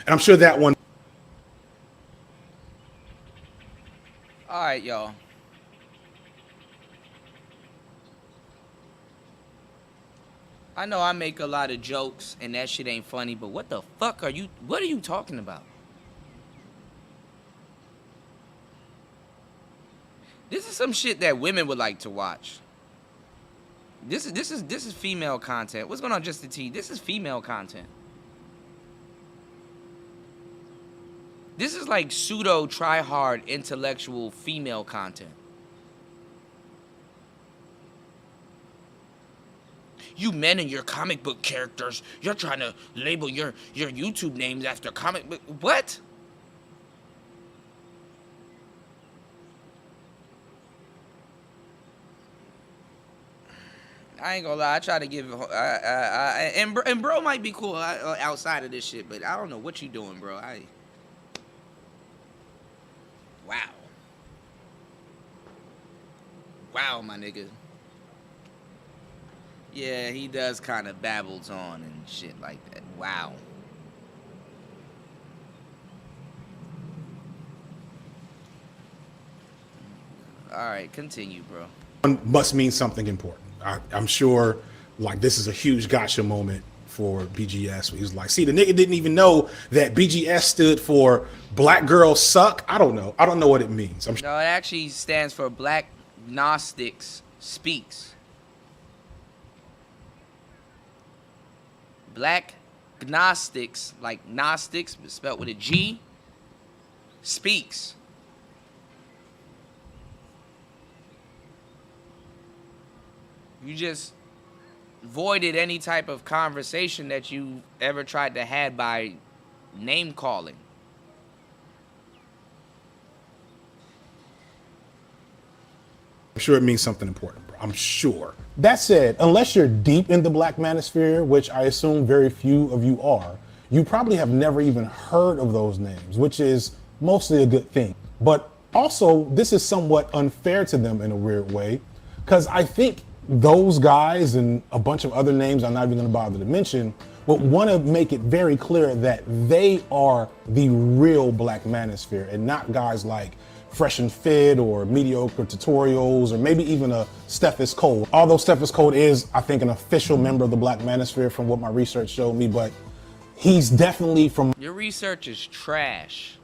And I'm sure that one. All right, y'all. I know I make a lot of jokes and that shit ain't funny, but what the fuck are you talking about? This is some shit that women would like to watch. This is female content. What's going on, Just the T? This is female content. This is like pseudo try-hard intellectual female content. You men and your comic book characters, you're trying to label your YouTube names after comic book. What? I ain't gonna lie. I try to give, and bro might be cool outside of this shit, but I don't know what you doing, bro. Wow, my nigga. Yeah, he does kind of babbles on and shit like that. Wow. All right, continue, bro. Must mean something important. I'm sure, like, this is a huge gotcha moment for BGS. Where he was like, see, the nigga didn't even know that BGS stood for Black Girls Suck. I don't know. I don't know what it means. No, it actually stands for Black Gnostics Speaks. Black Gnostics, like Gnostics, but spelled with a G, speaks. You just voided any type of conversation that you ever tried to have by name calling. I'm sure it means something important, bro. I'm sure. That said, unless you're deep in the Black Manosphere, which I assume very few of you are, you probably have never even heard of those names, which is mostly a good thing. But also, this is somewhat unfair to them in a weird way, because I think those guys and a bunch of other names I'm not even going to bother to mention would want to make it very clear that they are the real Black Manosphere and not guys like Fresh and Fit or Mediocre Tutorials or maybe even a Stephis Code. Although Stephis Code is, I think, an official member of the Black Manosphere from what my research showed me, but he's definitely from... Your research is trash.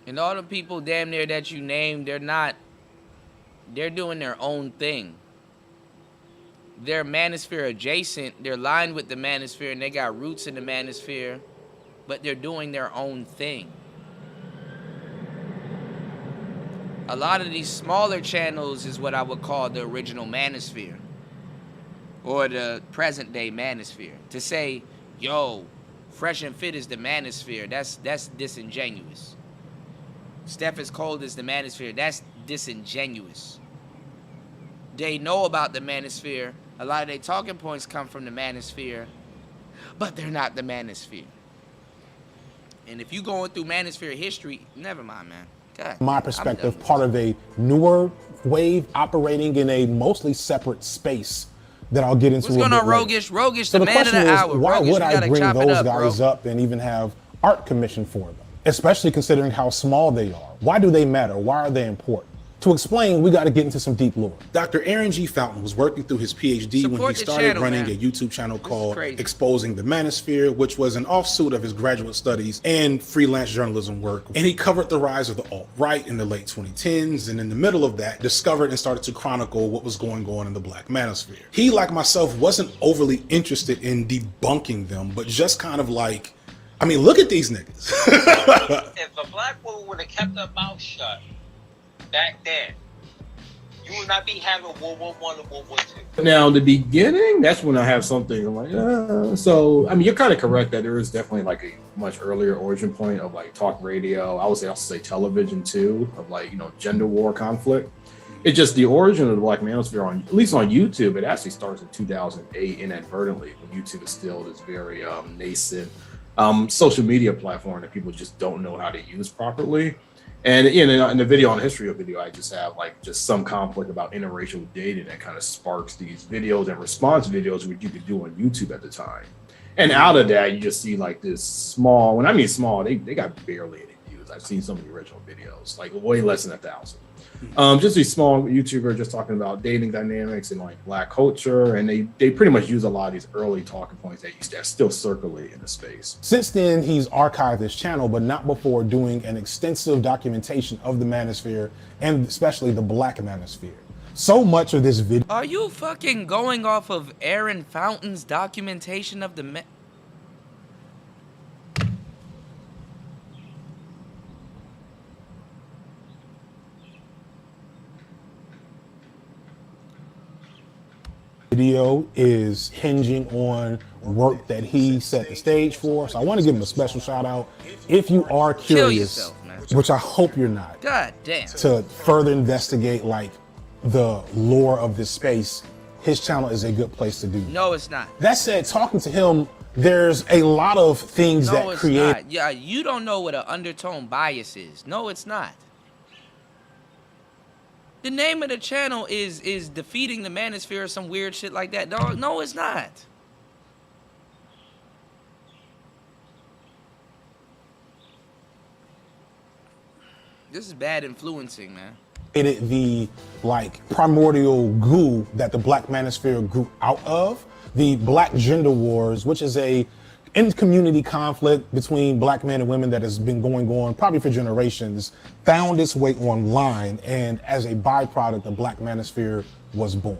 And all the people damn near that you named, they're doing their own thing. They're Manosphere adjacent, they're lined with the Manosphere and they got roots in the Manosphere, but they're doing their own thing. A lot of these smaller channels is what I would call the original Manosphere. Or the present day Manosphere. To say, yo, Fresh and Fit is the Manosphere, that's disingenuous. Steph is Cold is the Manosphere, that's disingenuous. They know about the Manosphere. A lot of their talking points come from the Manosphere, but they're not the Manosphere. And if you going through Manosphere history, never mind, man. God, my perspective, part of a newer wave operating in a mostly separate space that I'll get into. What's going on, Rogish? Rogish, so the man of the hour. Why Rogish, would I bring those guys bro. up and even have art commission for them? Especially considering how small they are. Why do they matter? Why are they important? To explain, we got to get into some deep lore. Dr. Aaron G. Fountain was working through his PhD when he started running a YouTube channel called Exposing the Manosphere, which was an offshoot of his graduate studies and freelance journalism work. And he covered the rise of the alt-right in the late 2010s, and in the middle of that, discovered and started to chronicle what was going on in the Black Manosphere. He, like myself, wasn't overly interested in debunking them, but just kind of like, I mean, look at these niggas. If a black woman would have kept her mouth shut back then, you would not be having World War I and World War II. Now, the beginning, that's when I have something I'm like, so, I mean, you're kind of correct that there is definitely like a much earlier origin point of like talk radio. I would also say television too, of like, you know, gender war conflict. It's just the origin of the Black Manosphere, on at least on YouTube, it actually starts in 2008 inadvertently, when YouTube is still this very nascent social media platform that people just don't know how to use properly. And in the video, on the history of video, I just have like just some conflict about interracial dating that kind of sparks these videos and response videos, which you could do on YouTube at the time. And out of that, you just see like this small, when I mean small, they got barely any views. I've seen some of the original videos, like way less than 1,000. Just these small YouTubers just talking about dating dynamics and like Black culture, and they pretty much use a lot of these early talking points that still circulate in the space. Since then, he's archived this channel, but not before doing an extensive documentation of the Manosphere, and especially the Black Manosphere. So much of this video— Are you fucking going off of Aaron Fountain's documentation of the video is hinging on work that he set the stage for. So I want to give him a special shout out. If you are curious, which I hope you're not, God damn, to further investigate like the lore of this space, his channel is a good place to do. No, it's not. That said, talking to him, there's a lot of things No, that it's create— not. Yeah, you don't know what an undertone bias is. No, it's not. The name of the channel is Defeating the Manosphere or some weird shit like that. Dog, no, it's not. This is bad influencing, man. The like primordial goo that the Black Manosphere grew out of, the Black Gender Wars, which is a in-community conflict between Black men and women that has been going on probably for generations, found its way online, and as a byproduct, the Black Manosphere was born.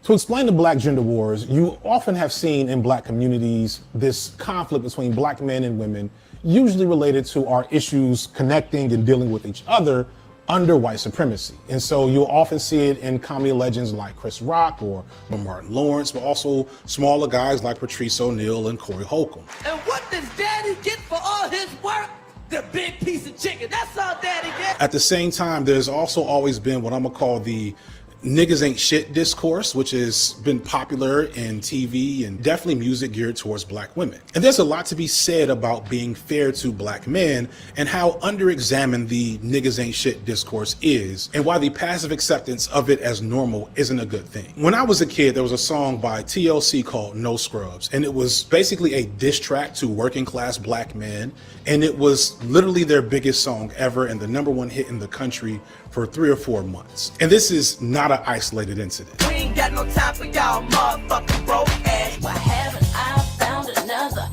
To explain the Black Gender Wars, you often have seen in Black communities this conflict between Black men and women, usually related to our issues connecting and dealing with each other under white supremacy. And so you'll often see it in comedy legends like Chris Rock or Martin Lawrence, but also smaller guys like Patrice O'Neal and Corey Holcomb. And what does Daddy get for all his work? The big piece of chicken. That's all Daddy gets. At the same time, there's also always been what I'm gonna call the niggas ain't shit discourse, which has been popular in TV and definitely music geared towards Black women. And there's a lot to be said about being fair to Black men and how underexamined the niggas ain't shit discourse is, and why the passive acceptance of it as normal isn't a good thing. When I was a kid, there was a song by TLC called No Scrubs, and it was basically a diss track to working class Black men, and it was literally their biggest song ever and the #1 hit in the country for 3 or 4 months. And this is not an isolated incident. We ain't got no time for y'all motherfucking broke ass. Why haven't I found another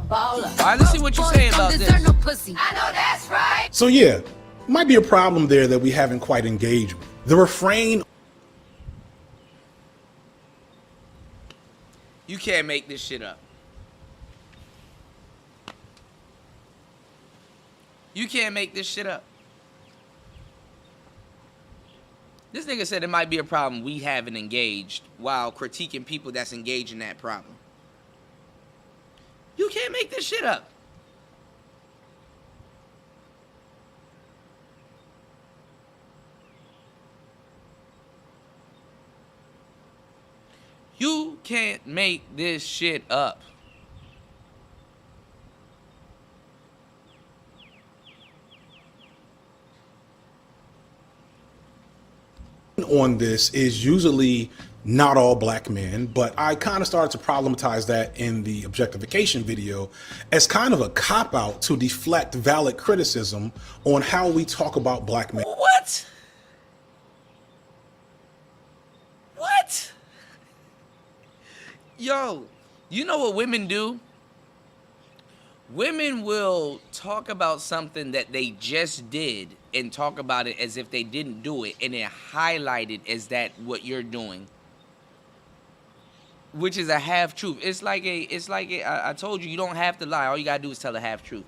baller? All right, let's see what you say about this. No pussy. I know that's right. So yeah, might be a problem there that we haven't quite engaged with. The refrain— You can't make this shit up. You can't make this shit up. This nigga said it might be a problem we haven't engaged while critiquing people that's engaged in that problem. You can't make this shit up. You can't make this shit up. on this is usually not all Black men, but I kind of started to problematize that in the objectification video as kind of a cop-out to deflect valid criticism on how we talk about Black men. What? Yo, you know what women do? Women will talk about something that they just did and talk about it as if they didn't do it, and then highlight it as that what you're doing, which is a half truth. I told you, you don't have to lie. All you gotta do is tell a half truth.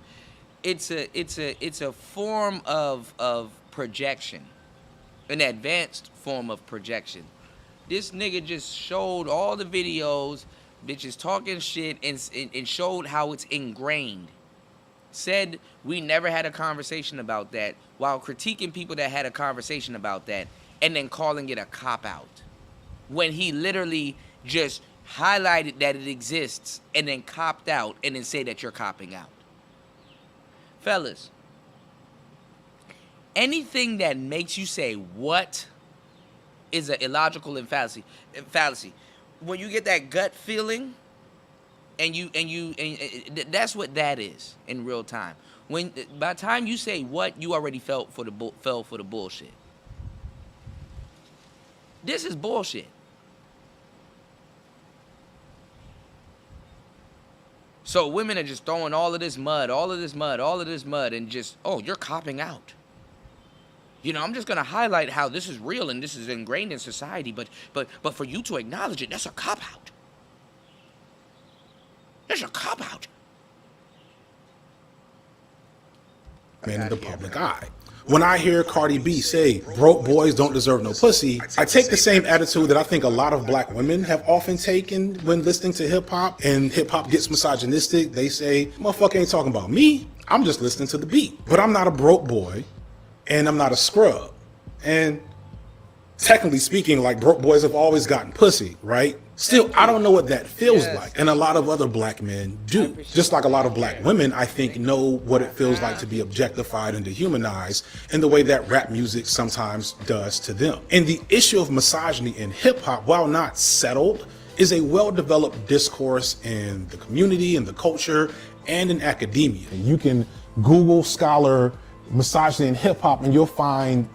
It's a form of projection, an advanced form of projection. This nigga just showed all the videos, bitches talking shit, and showed how it's ingrained. Said we never had a conversation about that, while critiquing people that had a conversation about that, and then calling it a cop-out. When he literally just highlighted that it exists, and then copped out, and then say that you're copping out. Fellas, anything that makes you say what is an illogical and fallacy. When you get that gut feeling, and that's what that is in real time. When by the time you say what, you already fell for the bullshit. This is bullshit. So women are just throwing all of this mud, and just, oh, you're copping out. You know, I'm just gonna highlight how this is real and this is ingrained in society, but for you to acknowledge it, that's a cop-out. That's a cop-out. Man in the public eye. When I hear Cardi B say, broke boys don't deserve no pussy, I take the same attitude that I think a lot of black women have often taken when listening to hip hop, and hip hop gets misogynistic. They say, motherfucker ain't talking about me, I'm just listening to the beat. But I'm not a broke boy, and I'm not a scrub. And technically speaking, like, broke boys have always gotten pussy, right? Still, I don't know what that feels like. And a lot of other black men do. Just like a lot of black women, I think, know what it feels like to be objectified and dehumanized in the way that rap music sometimes does to them. And the issue of misogyny in hip hop, while not settled, is a well-developed discourse in the community, in the culture, and in academia. You can Google scholar misogyny in hip hop and you'll find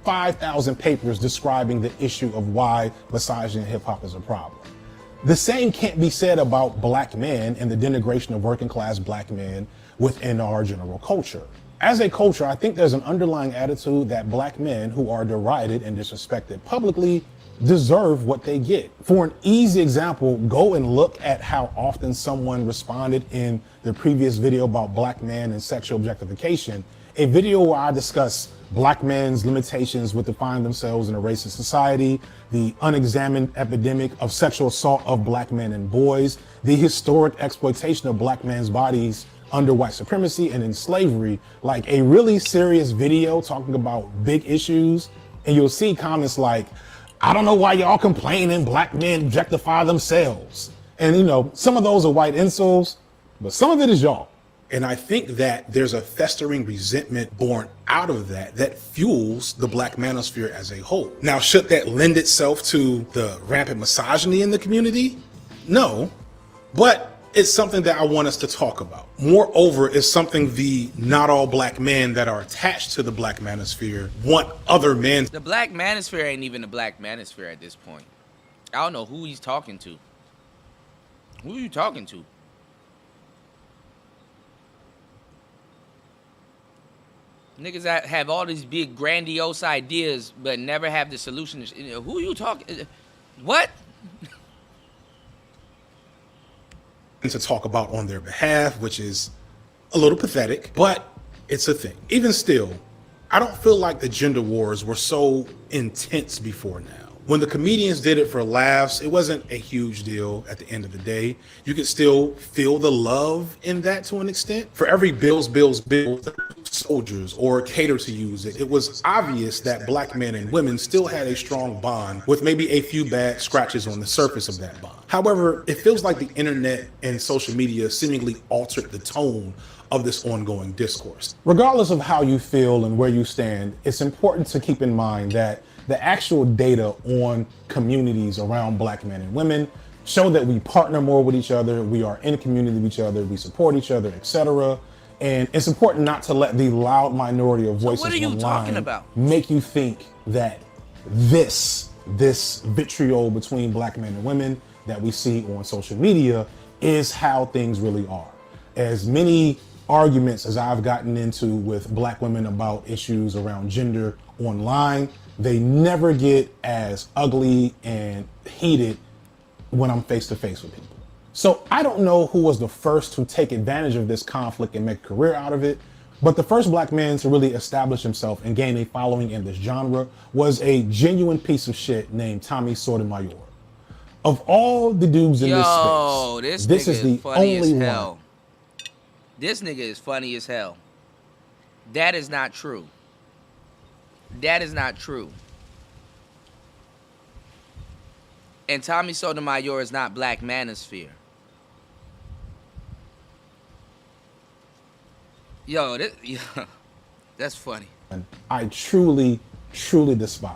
5,000 papers describing the issue of why misogyny in hip hop is a problem. The same can't be said about black men and the denigration of working class black men within our general culture. As a culture, I think there's an underlying attitude that black men who are derided and disrespected publicly deserve what they get. For an easy example, go and look at how often someone responded in the previous video about black men and sexual objectification, a video where I discuss black men's limitations with defining themselves in a racist society, the unexamined epidemic of sexual assault of black men and boys, the historic exploitation of black men's bodies under white supremacy and in slavery, like a really serious video talking about big issues. And you'll see comments like, I don't know why y'all complaining black men objectify themselves. And you know, some of those are white insults, but some of it is y'all. And I think that there's a festering resentment born out of that fuels the black manosphere as a whole. Now, should that lend itself to the rampant misogyny in the community? No, but it's something that I want us to talk about. Moreover, it's something the not all black men that are attached to the black manosphere want other men. The black manosphere ain't even the black manosphere at this point. I don't know who he's talking to. Who are you talking to? Niggas that have all these big grandiose ideas but never have the solution. Who are you talking? What? To talk about on their behalf, which is a little pathetic, but it's a thing. Even still, I don't feel like the gender wars were so intense before now. When the comedians did it for laughs, it wasn't a huge deal at the end of the day. You could still feel the love in that to an extent. For every bills, soldiers or cater to use it, it was obvious that black men and women still had a strong bond with maybe a few bad scratches on the surface of that bond. However, it feels like the internet and social media seemingly altered the tone of this ongoing discourse. Regardless of how you feel and where you stand, it's important to keep in mind that the actual data on communities around black men and women show that we partner more with each other, we are in community with each other, we support each other, etc. And it's important not to let the loud minority of voices online make you think that this vitriol between black men and women that we see on social media is how things really are. As many arguments as I've gotten into with black women about issues around gender online, they never get as ugly and heated when I'm face to face with people. So I don't know who was the first to take advantage of this conflict and make a career out of it, but the first black man to really establish himself and gain a following in this genre was a genuine piece of shit named Tommy Sotomayor. Of all the dudes in this space, this is the only one. This nigga is funny as hell. That is not true. That is not true. And Tommy Sotomayor is not Black Manosphere. Yo, that's funny. I truly, truly despise.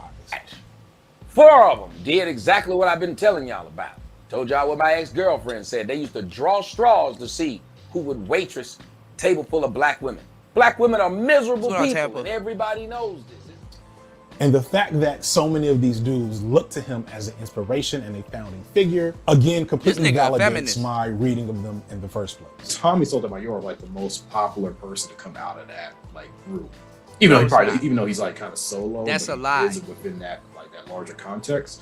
4 of them did exactly what I've been telling y'all about. Told y'all what my ex-girlfriend said. They used to draw straws to see who would waitress a table full of black women. Black women are miserable people, and everybody knows this. And the fact that so many of these dudes look to him as an inspiration and a founding figure, again, completely validates my reading of them in the first place. Tommy Sotomayor, like the most popular person to come out of that like group. Even though he's like kind of solo. That's a lie. Within that like that larger context.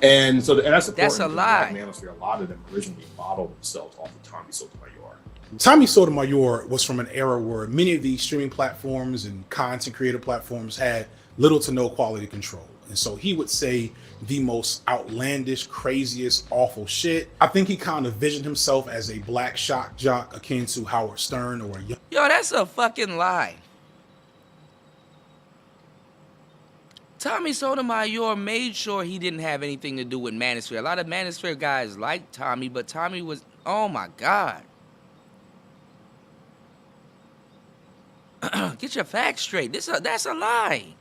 And so that's important. That's a lie. Black Manosphere, a lot of them originally modeled themselves off of Tommy Sotomayor. Tommy Sotomayor was from an era where many of these streaming platforms and content creator platforms had little to no quality control. And so he would say the most outlandish, craziest, awful shit. I think he kind of visioned himself as a black shock jock akin to Howard Stern or a young... Yo, that's a fucking lie. Tommy Sotomayor made sure he didn't have anything to do with Manosphere. A lot of Manosphere guys liked Tommy, but Tommy was, oh my God. Get your facts straight. That's a lie.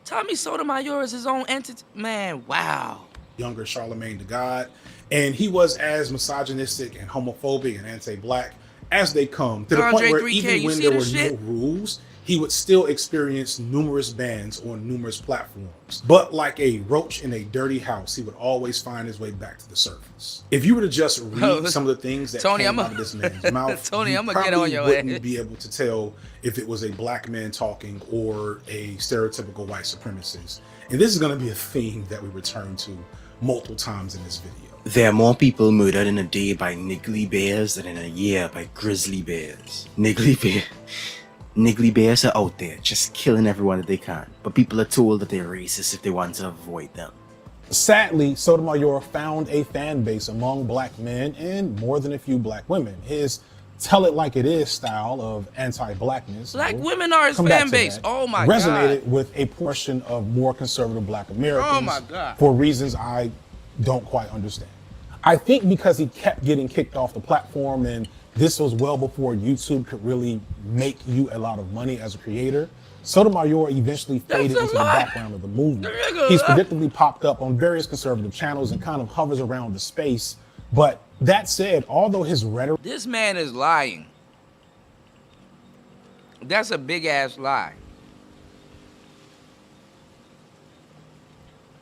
Tommy Sotomayor is his own entity. Man, wow. Younger Charlemagne the God. And he was as misogynistic and homophobic and anti-black as they come, to the point where even when there were no rules, he would still experience numerous bans on numerous platforms. But like a roach in a dirty house, he would always find his way back to the surface. If you were to just read some of the things that came out of this man's mouth, you probably wouldn't be able to tell if it was a black man talking or a stereotypical white supremacist. And this is going to be a theme that we return to multiple times in this video. There are more people murdered in a day by niggly bears than in a year by grizzly bears. Niggly bears are out there just killing everyone that they can, but people are told that they're racist if they want to avoid them. Sadly, Sotomayor found a fan base among black men and more than a few black women. His tell it like it is style of anti-blackness, black women are his fan base. Oh my God. Resonated with a portion of more conservative black Americans. Oh my God. For reasons I don't quite understand. I think because he kept getting kicked off the platform, and this was well before YouTube could really make you a lot of money as a creator, Sotomayor eventually faded into the background of the movement. He's predictably popped up on various conservative channels and kind of hovers around the space. But that said, although his rhetoric... This man is lying. That's a big ass lie.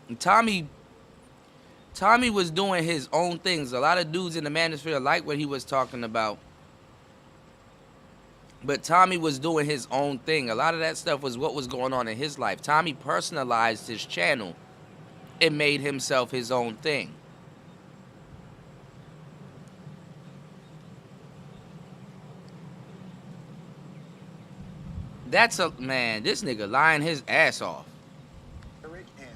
And Tommy was doing his own things. A lot of dudes in the Manosphere like what he was talking about. But Tommy was doing his own thing. A lot of that stuff was what was going on in his life. Tommy personalized his channel and made himself his own thing. That's a man, this nigga lying his ass off.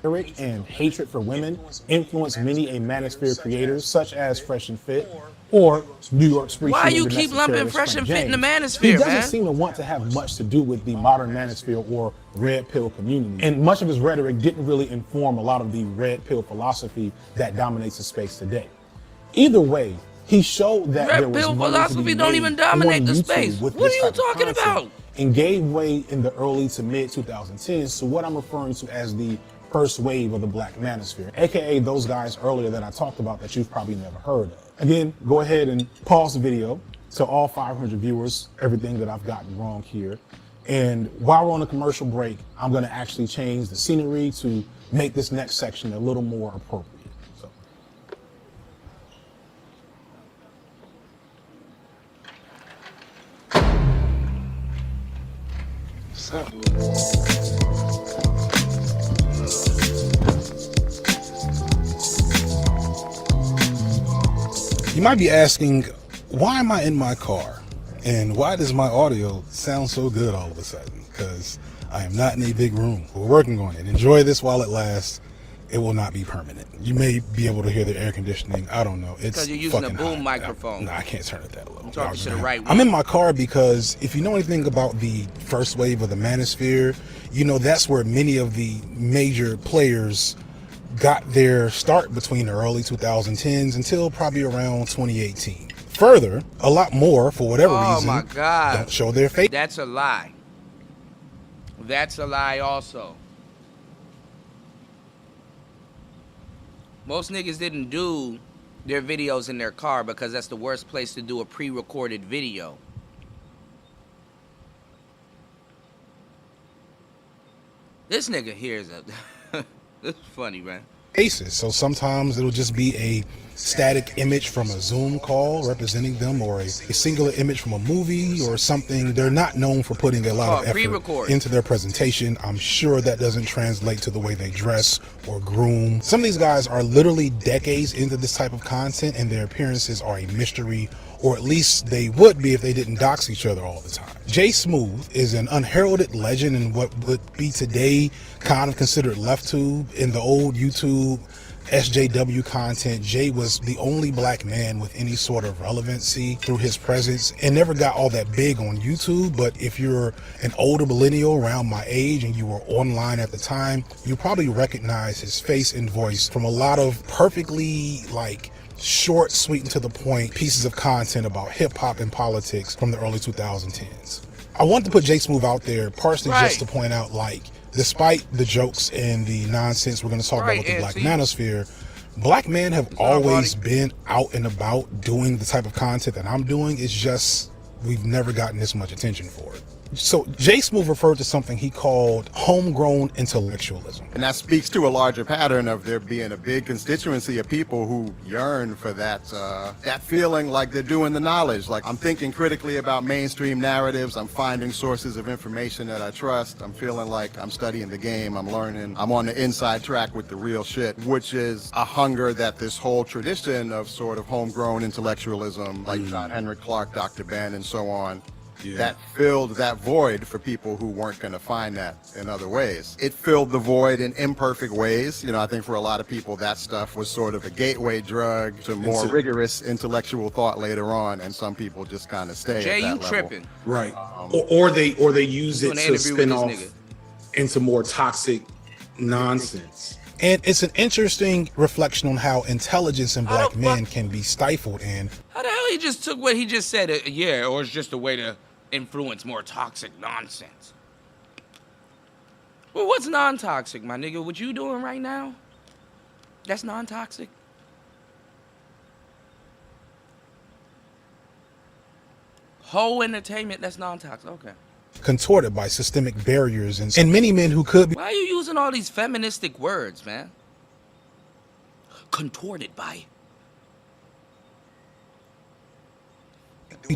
Rhetoric and hatred for women influenced many a Manosphere creators such as Fresh and Fit or New York's free. Why you keep lumping Fresh and Fit in the Manosphere, He doesn't man? seem to want to have much to do with the modern Manosphere or Red Pill community. And much of his rhetoric didn't really inform a lot of the Red Pill philosophy that dominates the space today. Either way, he showed that there was Red Pill money philosophy to be don't made even dominate on the YouTube space. with What are this you type of talking content, about? and gave way in the early to mid 2010s to what I'm referring to as the first wave of the Black Manosphere, aka those guys earlier that I talked about that you've probably never heard of. Again, go ahead and pause the video, tell all 500 viewers everything that I've gotten wrong here, And while we're on a commercial break, I'm going to actually change the scenery to make this next section a little more appropriate. You might be asking, why am I in my car? And why does my audio sound so good all of a sudden? Because I am not in a big room. We're working on it. Enjoy this while it lasts. It will not be permanent. You may be able to hear the air conditioning. I don't know. It's because you're using a fucking boom hot. microphone. No, I can't turn it that low. I'm talking to the right I'm in my car because if you know anything about the first wave of the Manosphere, you know that's where many of the major players got their start between the early 2010s until probably around 2018. Further, a lot more, for whatever reason, my God, don't show their face. That's a lie. That's a lie also. Most niggas didn't do their videos in their car because that's the worst place to do a pre-recorded video. This nigga here is a... This is funny, man. Faces. So sometimes it'll just be a static image from a Zoom call representing them, or a singular image from a movie or something. They're not known for putting a lot of effort into their presentation. I'm sure that doesn't translate to the way they dress or groom. Some of these guys are literally decades into this type of content, and their appearances are a mystery, or at least they would be if they didn't dox each other all the time. Jay Smooth is an unheralded legend in what would be today kind of considered left tube. In the old YouTube SJW content, Jay was the only black man with any sort of relevancy through his presence, and never got all that big on YouTube. But if you're an older millennial around my age and you were online at the time, you probably recognize his face and voice from a lot of perfectly short, sweet, and to the point pieces of content about hip-hop and politics from the early 2010s. I want to put Jay Smooth out there partially just to point out, despite the jokes and the nonsense we're going to talk about with the Black Manosphere, black men have always been out and about doing the type of content that I'm doing. It's just we've never gotten this much attention for it. So Jay Smooth referred to something he called homegrown intellectualism. And that speaks to a larger pattern of there being a big constituency of people who yearn for that feeling like they're doing the knowledge. Like, I'm thinking critically about mainstream narratives. I'm finding sources of information that I trust. I'm feeling like I'm studying the game. I'm learning. I'm on the inside track with the real shit, which is a hunger that this whole tradition of sort of homegrown intellectualism, like John Henrik Clarke, Dr. Ben, and so on, that filled that void for people who weren't going to find that in other ways. It filled the void in imperfect ways. You know, I think for a lot of people, that stuff was sort of a gateway drug to more rigorous intellectual thought later on, and some people just kind of stay Jay, at that you level. tripping. Right. Or they use it to spin off into more toxic nonsense. And it's an interesting reflection on how intelligence in black men can be stifled. And how the hell he just took what he just said? Yeah, or it's just a way to influence more toxic nonsense. Well, what's non-toxic, my nigga? What you doing right now? That's non-toxic. Whole entertainment, that's non-toxic. Okay. contorted by systemic barriers and many men who could be. Why are you using all these feministic words, man? Contorted by.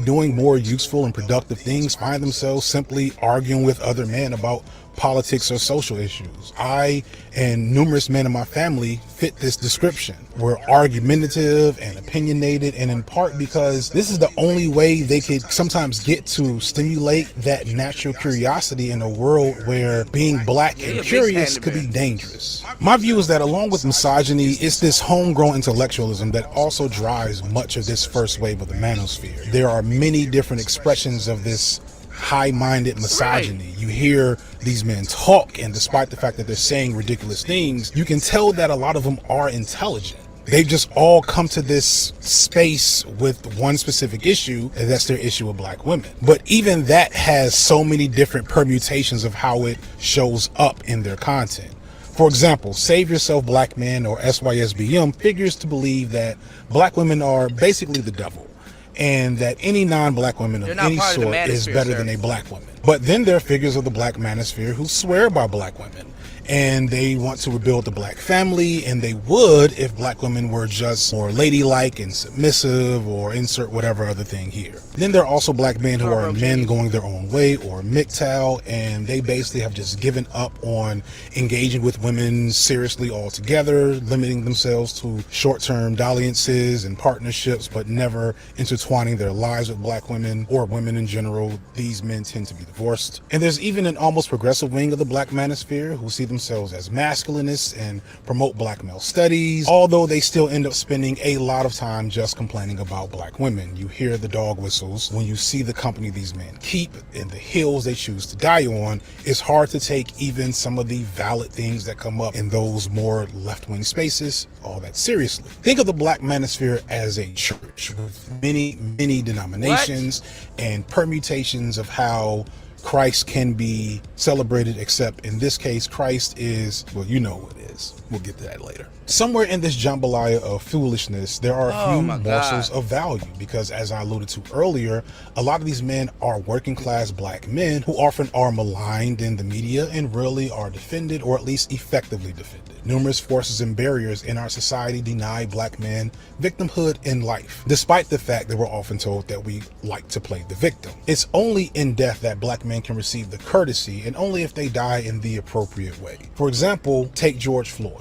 Doing more useful and productive things find themselves simply arguing with other men about politics or social issues. I and numerous men in my family fit this description. We're argumentative and opinionated, and in part because this is the only way they could sometimes get to stimulate that natural curiosity in a world where being black and curious could be dangerous. My view is that along with misogyny, it's this homegrown intellectualism that also drives much of this first wave of the manosphere. There are many different expressions of this high-minded misogyny. You hear these men talk, and despite the fact that they're saying ridiculous things, you can tell that a lot of them are intelligent. They've just all come to this space with one specific issue, and that's their issue with black women. But even that has so many different permutations of how it shows up in their content. For example, Save Yourself Black Men, or SYSBM, figures to believe that black women are basically the devil. and that any non-black woman of They're not any part of the sort is manosphere, better sir. than a black woman. But then there are figures of the black manosphere who swear by black women, and they want to rebuild the black family, and they would if black women were just more ladylike and submissive, or insert whatever other thing here. Then there are also black men who are men going their own way, or MGTOW, and they basically have just given up on engaging with women seriously altogether, limiting themselves to short-term dalliances and partnerships, but never intertwining their lives with black women or women in general. These men tend to be divorced. And there's even an almost progressive wing of the black manosphere who see themselves as masculinists and promote black male studies, although they still end up spending a lot of time just complaining about black women. You hear the dog whistles when you see the company these men keep and the hills they choose to die on. It's hard to take even some of the valid things that come up in those more left-wing spaces all that seriously. Think of the black manosphere as a church with many denominations and permutations of how Christ can be celebrated, except in this case, Christ is, well, you know what it is. We'll get to that later. Somewhere in this jambalaya of foolishness, there are a few morsels of value, because as I alluded to earlier, a lot of these men are working class black men who often are maligned in the media and rarely are defended, or at least effectively defended. Numerous forces and barriers in our society deny black men victimhood in life, despite the fact that we're often told that we like to play the victim. It's only in death that black men can receive the courtesy, and only if they die in the appropriate way. For example, take George Floyd.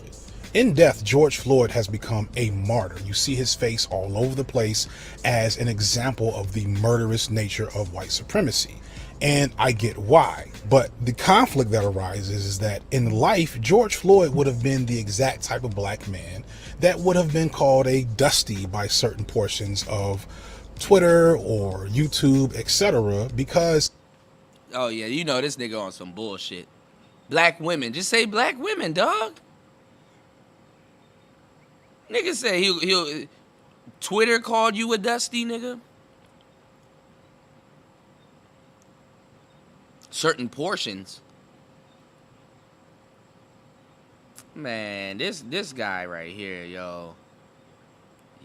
In death, George Floyd has become a martyr. You see his face all over the place as an example of the murderous nature of white supremacy. And I get why, but the conflict that arises is that in life, George Floyd would have been the exact type of black man that would have been called a dusty by certain portions of Twitter or YouTube, etc. because... Oh yeah, you know this nigga on some bullshit. Black women, just say black women, dog. Nigga say he'll Twitter called you a dusty, nigga. Certain portions. Man, this guy right here, yo.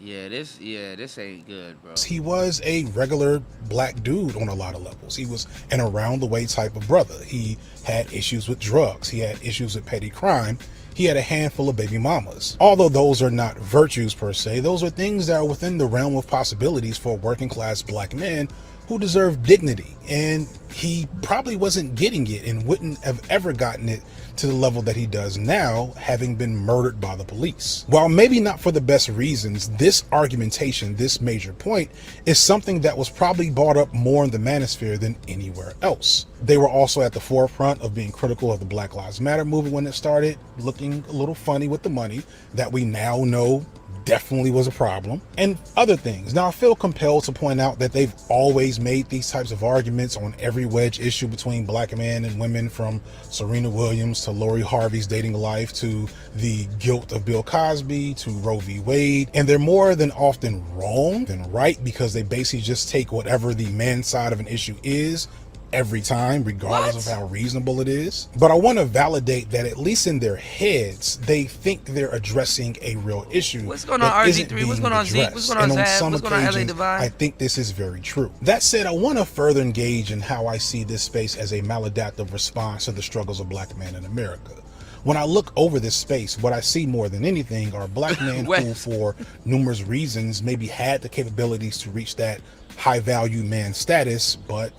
Yeah, this ain't good, bro. He was a regular black dude on a lot of levels. He was an around the way type of brother. He had issues with drugs. He had issues with petty crime. He had a handful of baby mamas. Although those are not virtues per se, those are things that are within the realm of possibilities for working class black men who deserve dignity. And he probably wasn't getting it and wouldn't have ever gotten it to the level that he does now, having been murdered by the police. While maybe not for the best reasons, this argumentation, this major point, is something that was probably brought up more in the manosphere than anywhere else. They were also at the forefront of being critical of the Black Lives Matter movement when it started, looking a little funny with the money that we now know definitely was a problem, and other things. Now, I feel compelled to point out that they've always made these types of arguments on every wedge issue between black men and women, from Serena Williams to Lori Harvey's dating life to the guilt of Bill Cosby to Roe v. Wade, and they're more than often wrong than right, because they basically just take whatever the man's side of an issue is every time, regardless of how reasonable it is. But I want to validate that at least in their heads, they think they're addressing a real issue. What's going on, RG3? What's going on, Zeke? What's going on, Zab? What's going on, LA Divine? I think this is very true. That said, I want to further engage in how I see this space as a maladaptive response to the struggles of black men in America. When I look over this space, what I see more than anything are black men who, for numerous reasons, maybe had the capabilities to reach that high value man status, but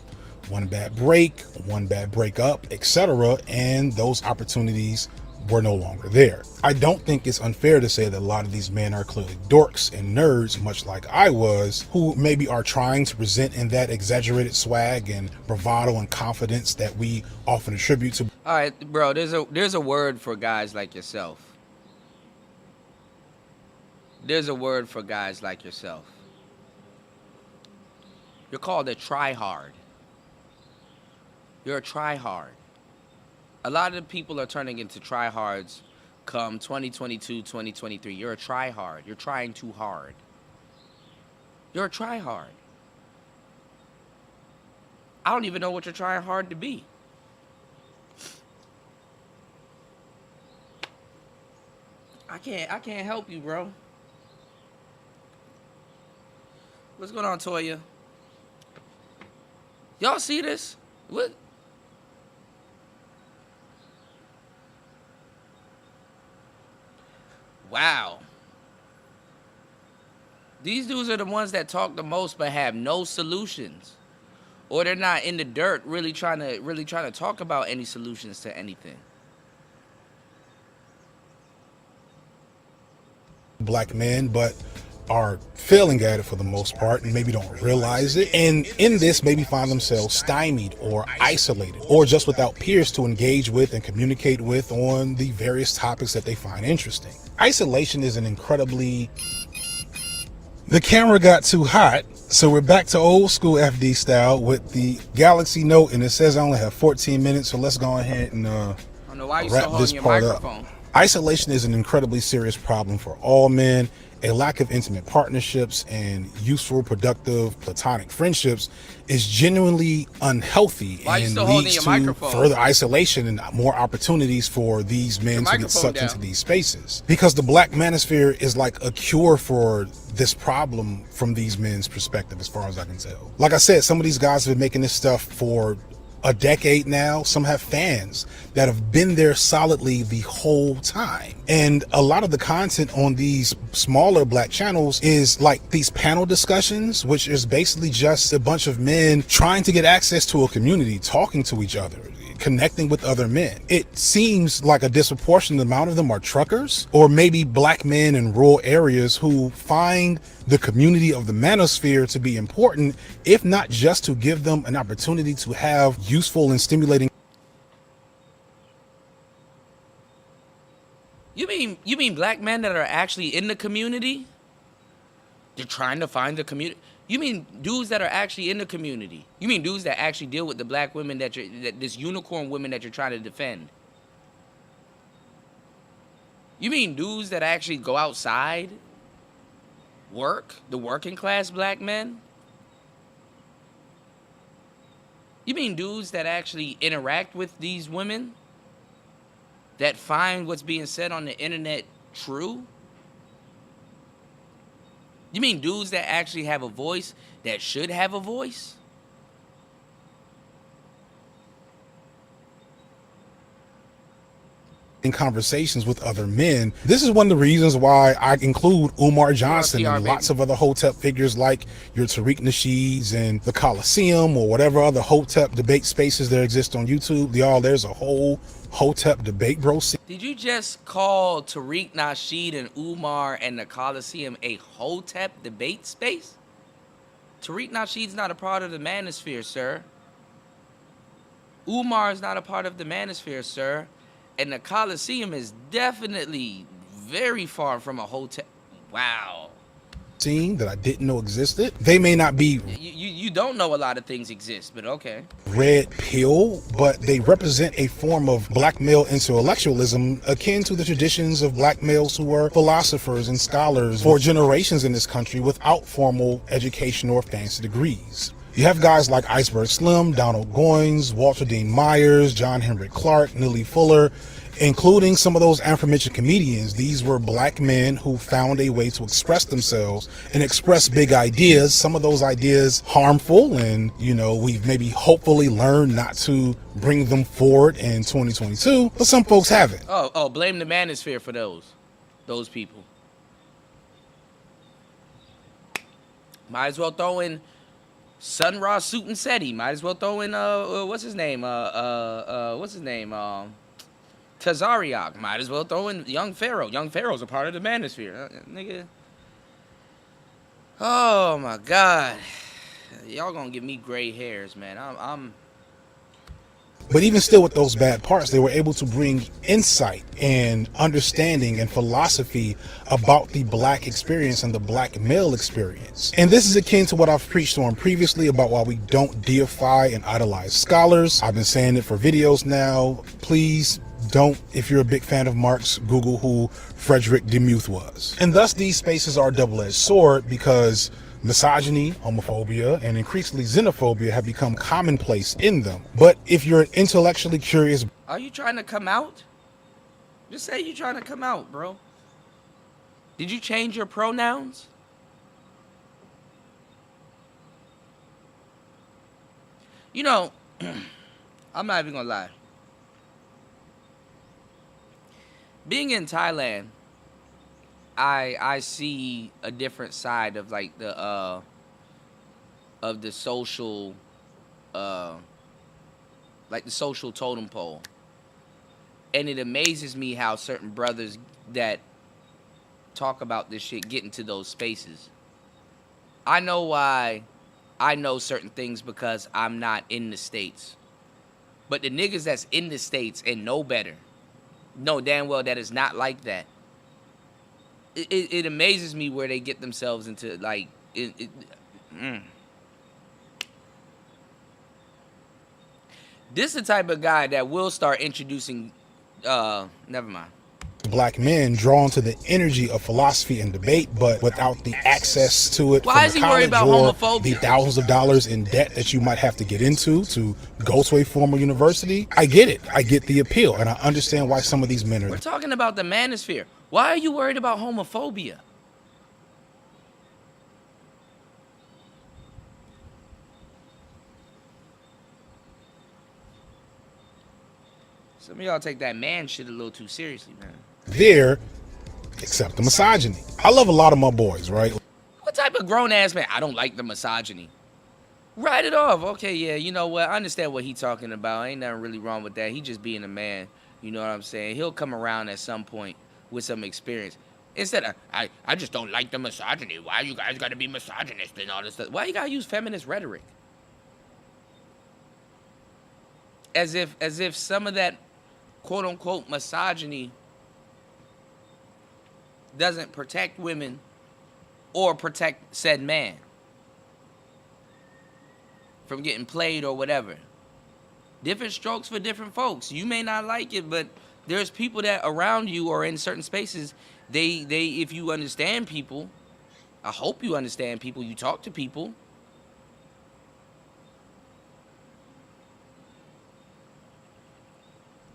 one bad breakup, etc., and those opportunities were no longer there. I don't think it's unfair to say that a lot of these men are clearly dorks and nerds, much like I was, who maybe are trying to present in that exaggerated swag and bravado and confidence that we often attribute to. All right, bro, there's a word for guys like yourself. There's a word for guys like yourself. You're called a try-hard. You're a try-hard. A lot of the people are turning into try-hards come 2022, 2023. You're a try-hard. You're trying too hard. You're a try-hard. I don't even know what you're trying hard to be. I can't help you, bro. What's going on, Toya? Y'all see this? What? Wow. These dudes are the ones that talk the most but have no solutions. Or they're not in the dirt really trying to talk about any solutions to anything. Black men, but are failing at it for the most part and maybe don't realize it, and in this maybe find themselves stymied or isolated or just without peers to engage with and communicate with on the various topics that they find interesting. Isolation is an incredibly... The camera got too hot, so we're back to old school FD style with the Galaxy Note, and it says I only have 14 minutes, so let's go ahead and I don't know why you wrap still this holding your part microphone. up. Isolation is an incredibly serious problem for all men. A lack of intimate partnerships and useful, productive, platonic friendships is genuinely unhealthy and leads to further isolation and more opportunities for these men to get sucked into these spaces. Because the Black Manosphere is like a cure for this problem from these men's perspective, as far as I can tell. Like I said, some of these guys have been making this stuff for a decade now. Some have fans that have been there solidly the whole time. And a lot of the content on these smaller Black channels is like these panel discussions, which is basically just a bunch of men trying to get access to a community, talking to each other, connecting with other men. It seems like a disproportionate amount of them are truckers or maybe Black men in rural areas who find the community of the Manosphere to be important, if not just to give them an opportunity to have useful and stimulating. You mean Black men that are actually in the community? They're trying to find the community. You mean dudes that are actually in the community? You mean dudes that actually deal with the Black women that this unicorn women that you're trying to defend? You mean dudes that actually go outside, work, the working class Black men? You mean dudes that actually interact with these women? That find what's being said on the internet true? You mean dudes that actually have a voice that should have a voice? In conversations with other men. This is one of the reasons why I include Umar Johnson and lots of other Hotep figures like your Tariq Nasheeds and the Coliseum or whatever other Hotep debate spaces that exist on YouTube. There's a whole Hotep debate, bro. Did you just call Tariq Nasheed and Umar and the Coliseum a Hotep debate space? Tariq Nasheed's not a part of the Manosphere, sir. Umar is not a part of the Manosphere, sir. And the Coliseum is definitely very far from a Hotep. Wow. Scene that I didn't know existed. They may not be You don't know a lot of things exist, but okay. red pill, but they represent a form of Black male intellectualism akin to the traditions of Black males who were philosophers and scholars for generations in this country without formal education or fancy degrees. You have guys like Iceberg Slim, Donald Goines, Walter Dean Myers, John Henry Clark, Neely Fuller, including some of those aforementioned comedians. These were Black men who found a way to express themselves and express big ideas. Some of those ideas harmful, and we've maybe hopefully learned not to bring them forward in 2022, but some folks haven't. Oh, blame the Manosphere for those people. Might as well throw in Sun Ra Suit and Seti. Might as well throw in what's his name? Tazariak. Might as well throw in Young Pharaoh. Young Pharaoh's a part of the Manosphere. Nigga. Oh my God. Y'all gonna give me gray hairs, man. I'm But even still, with those bad parts, they were able to bring insight and understanding and philosophy about the Black experience and the Black male experience. And this is akin to what I've preached on previously about why we don't deify and idolize scholars. I've been saying it for videos now. Please don't, if you're a big fan of Marx, Google who Frederick Demuth was. And thus these spaces are a double-edged sword because misogyny, homophobia, and increasingly xenophobia have become commonplace in them. But if you're intellectually curious... Are you trying to come out? Just say you're trying to come out, bro. Did you change your pronouns? You know, I'm not even gonna lie. Being in Thailand, I see a different side of like the social like the social totem pole. And it amazes me how certain brothers that talk about this shit get into those spaces. I know why I know certain things because I'm not in the States. But the niggas that's in the States and know better know damn well that it's not like that. It amazes me where they get themselves into like This is the type of guy that will start introducing never mind. Black men drawn to the energy of philosophy and debate, but without the access to it Why from is the he worried college about or the homophobia? thousands of dollars in debt that you might have to get into to go to a formal university. I get it. I get the appeal, and I understand why some of these men are. We're talking about the manosphere. Why are you worried about homophobia? Some of y'all take that man shit a little too seriously, man. There, except the misogyny. I love a lot of my boys, right? What type of grown ass man? I don't like the misogyny. Write it off. Okay, yeah, you know what? I understand what he's talking about. Ain't nothing really wrong with that. He just being a man. You know what I'm saying? He'll come around at some point with some experience. Instead of, I just don't like the misogyny. Why you guys gotta be misogynist and all this stuff? Why you gotta use feminist rhetoric? As if some of that quote unquote misogyny doesn't protect women or protect said man from getting played or whatever. Different strokes for different folks. You may not like it, but there's people that around you or in certain spaces, they if you understand people, I hope you understand people, you talk to people.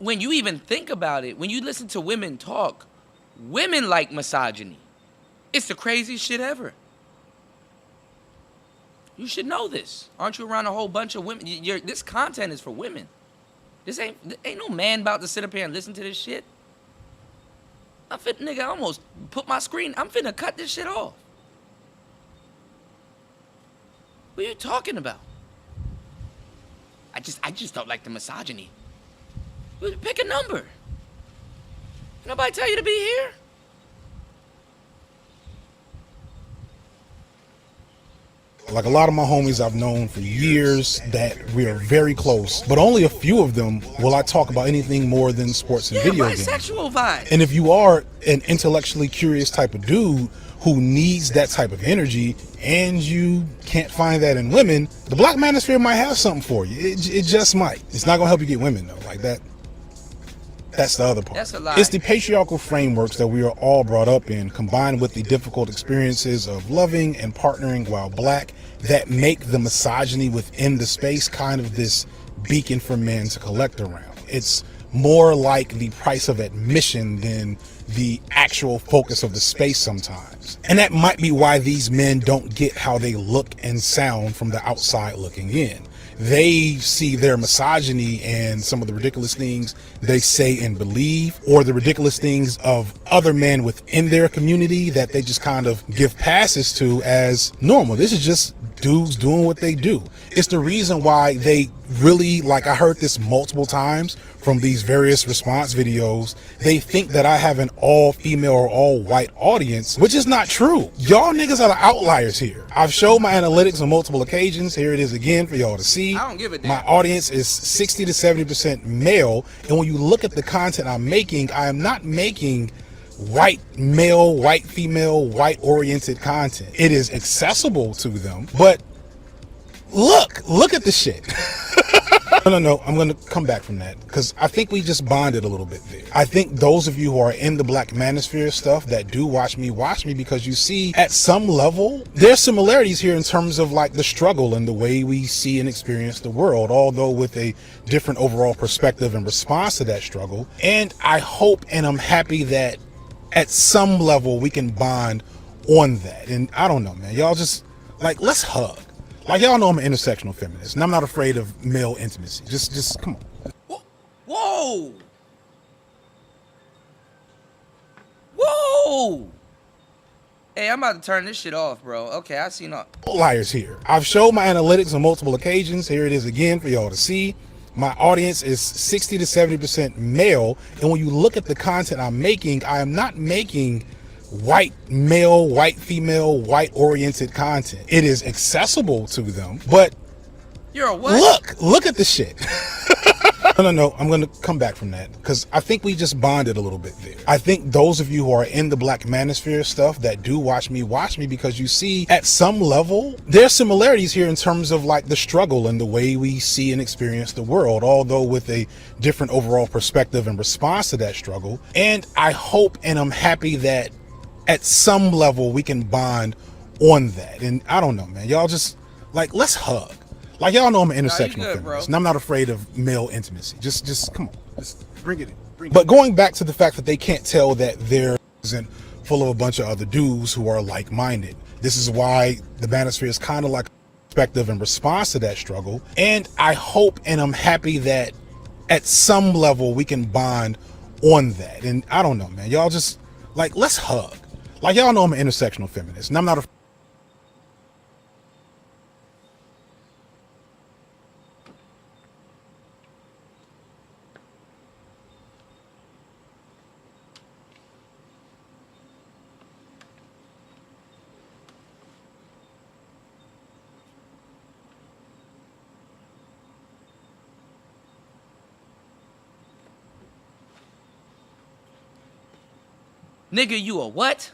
When you even think about it, when you listen to women talk, women like misogyny. It's the craziest shit ever. You should know this. Aren't you around a whole bunch of women? This content is for women. This ain't no man about to sit up here and listen to this shit. Nigga, I almost put my screen. I'm finna cut this shit off. What are you talking about? I just don't like the misogyny. Pick a number. Nobody tell you to be here? Like a lot of my homies I've known for years that we are very close, but only a few of them will I talk about anything more than sports and video games. Bisexual vibe. And if you are an intellectually curious type of dude who needs that type of energy and you can't find that in women, the Black Manosphere might have something for you. It just might. It's not gonna help you get women though, like that. That's the other part. That's a lie. It's the patriarchal frameworks that we are all brought up in, combined with the difficult experiences of loving and partnering while black, that make the misogyny within the space kind of this beacon for men to collect around. It's more like the price of admission than the actual focus of the space sometimes. And that might be why these men don't get how they look and sound from the outside looking in. They see their misogyny and some of the ridiculous things they say and believe, or the ridiculous things of other men within their community that they just kind of give passes to as normal. This is just dudes doing what they do. It's the reason why they really, like I heard this multiple times from these various response videos, they think that I have an all female or all white audience, which is not true. Y'all niggas are the outliers here. I've showed my analytics on multiple occasions. Here it is again for y'all to see. I don't give a damn. My audience is 60 to 70% male. And when you look at the content I'm making, I am not making white male, white female, white oriented content. It is accessible to them, but look at the shit. No, I'm going to come back from that because I think we just bonded a little bit there. I think those of you who are in the Black Manosphere stuff that do watch me because you see at some level there's similarities here in terms of like the struggle and the way we see and experience the world, although with a different overall perspective and response to that struggle. And I hope and I'm happy that at some level we can bond on that. And I don't know, man, y'all just like, let's hug. Like y'all know I'm an intersectional feminist, and I'm not afraid of male intimacy. Just come on. Whoa! Whoa! Hey, I'm about to turn this shit off, bro. Okay, I seen all. Liars here. I've showed my analytics on multiple occasions. Here it is again for y'all to see. My audience is 60 to 70% male, and when you look at the content I'm making, I am not making white male, white female, white oriented content. It is accessible to them, but you're a what? Look at the shit. No, I'm going to come back from that because I think we just bonded a little bit there. I think those of you who are in the Black Manosphere stuff that do watch me because you see at some level there's similarities here in terms of like the struggle and the way we see and experience the world, although with a different overall perspective and response to that struggle. And I hope and I'm happy that at some level we can bond on that. And I don't know, man, y'all just like, let's hug. Like y'all know I'm an intersectional feminist, and I'm not afraid of male intimacy. Just come on, just bring it in. But going back to the fact that they can't tell that there isn't full of a bunch of other dudes who are like-minded. This is why the Manosphere is kind of like a perspective and response to that struggle. And I hope and I'm happy that at some level we can bond on that. And I don't know, man, y'all just like, let's hug. Like y'all know I'm an intersectional feminist, and I'm not afraid. Nigga, you a what?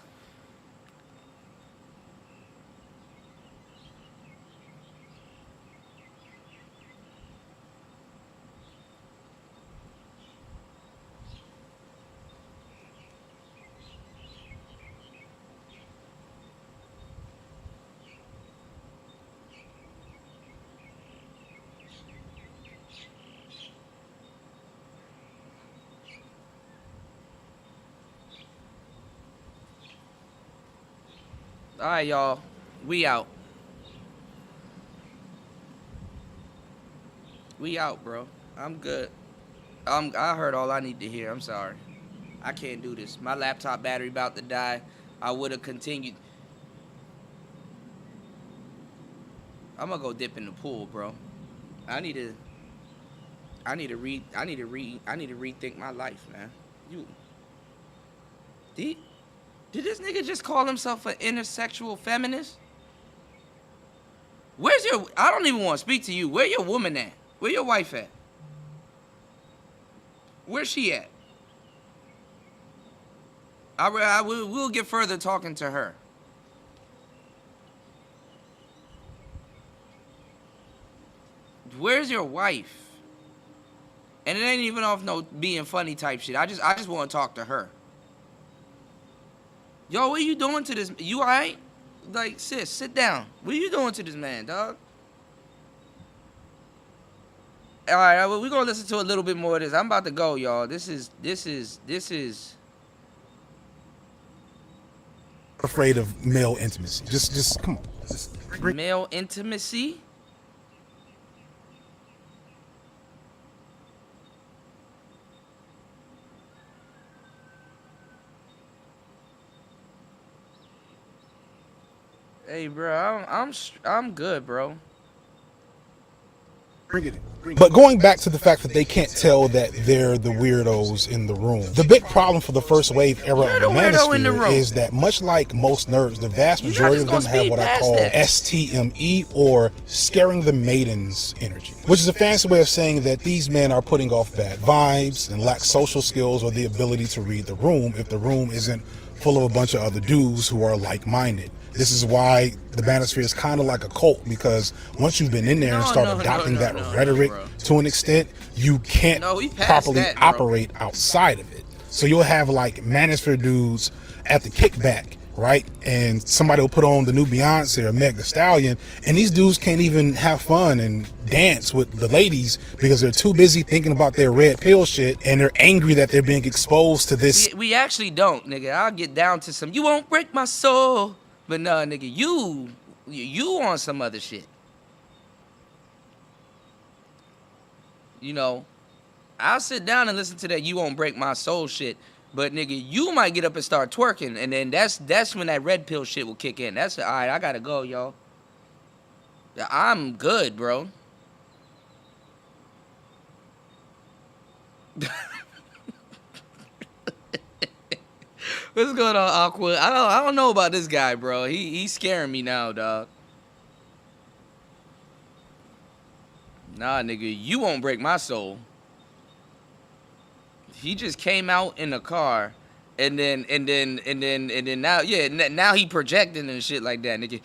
All right, y'all. We out. We out, bro. I'm good. I heard all I need to hear. I'm sorry. I can't do this. My laptop battery about to die. I would have continued. I'm gonna go dip in the pool, bro. I need to rethink my life, man. Did this nigga just call himself an intersexual feminist? Where's your... I don't even want to speak to you. Where your woman at? Where your wife at? Where's she at? We'll get further talking to her. Where's your wife? And it ain't even off no being funny type shit. I just want to talk to her. Yo, what are you doing to this? You alright? Like, sis, sit down. What are you doing to this man, dog? Alright, well, we're gonna listen to a little bit more of this. I'm about to go, y'all. This is afraid of male intimacy. Just come on. Just male intimacy? Hey, bro, I'm good, bro. Bring it in. But going back to the fact that they can't tell that they're the weirdos in the room. The big problem for the first wave era of the Manosphere is that much like most nerds, the vast majority of them have what I call STME, or scaring the maidens energy, which is a fancy way of saying that these men are putting off bad vibes and lack social skills or the ability to read the room if the room isn't full of a bunch of other dudes who are like-minded. This is why the Manosphere is kind of like a cult, because once you've been in there and start adopting that rhetoric to an extent, you can't properly operate outside of it. So you'll have like Manosphere dudes at the kickback, right? And somebody will put on the new Beyonce or Meg Thee Stallion, and these dudes can't even have fun and dance with the ladies because they're too busy thinking about their red pill shit, and they're angry that they're being exposed to this. We actually don't, nigga. I'll get down to you won't break my soul. But no, nigga, you on some other shit. You know, I'll sit down and listen to that "You Won't Break My Soul" shit. But nigga, you might get up and start twerking, and then that's when that red pill shit will kick in. That's all right. I gotta go, y'all. I'm good, bro. What's going on, Aqua? I don't know about this guy, bro. He's scaring me now, dog. Nah, nigga, you won't break my soul. He just came out in the car, and then now, yeah, now he projecting and shit like that, nigga.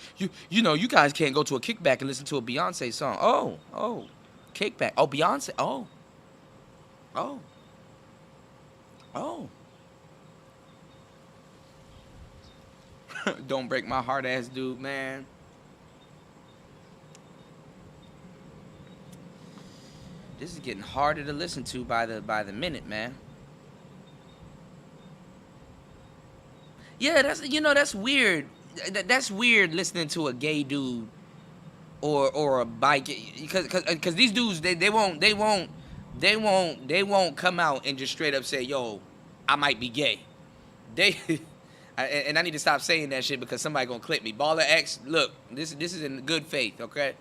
You know, you guys can't go to a kickback and listen to a Beyonce song. Oh, kickback. Oh, Beyonce. Oh. Don't break my heart, ass dude, man. This is getting harder to listen to by the minute, man. Yeah, that's weird. That's weird listening to a gay dude or a bike, because these dudes they won't come out and just straight up say, yo, I might be gay. And I need to stop saying that shit because somebody gonna clip me. Baller X, look, this is in good faith, okay?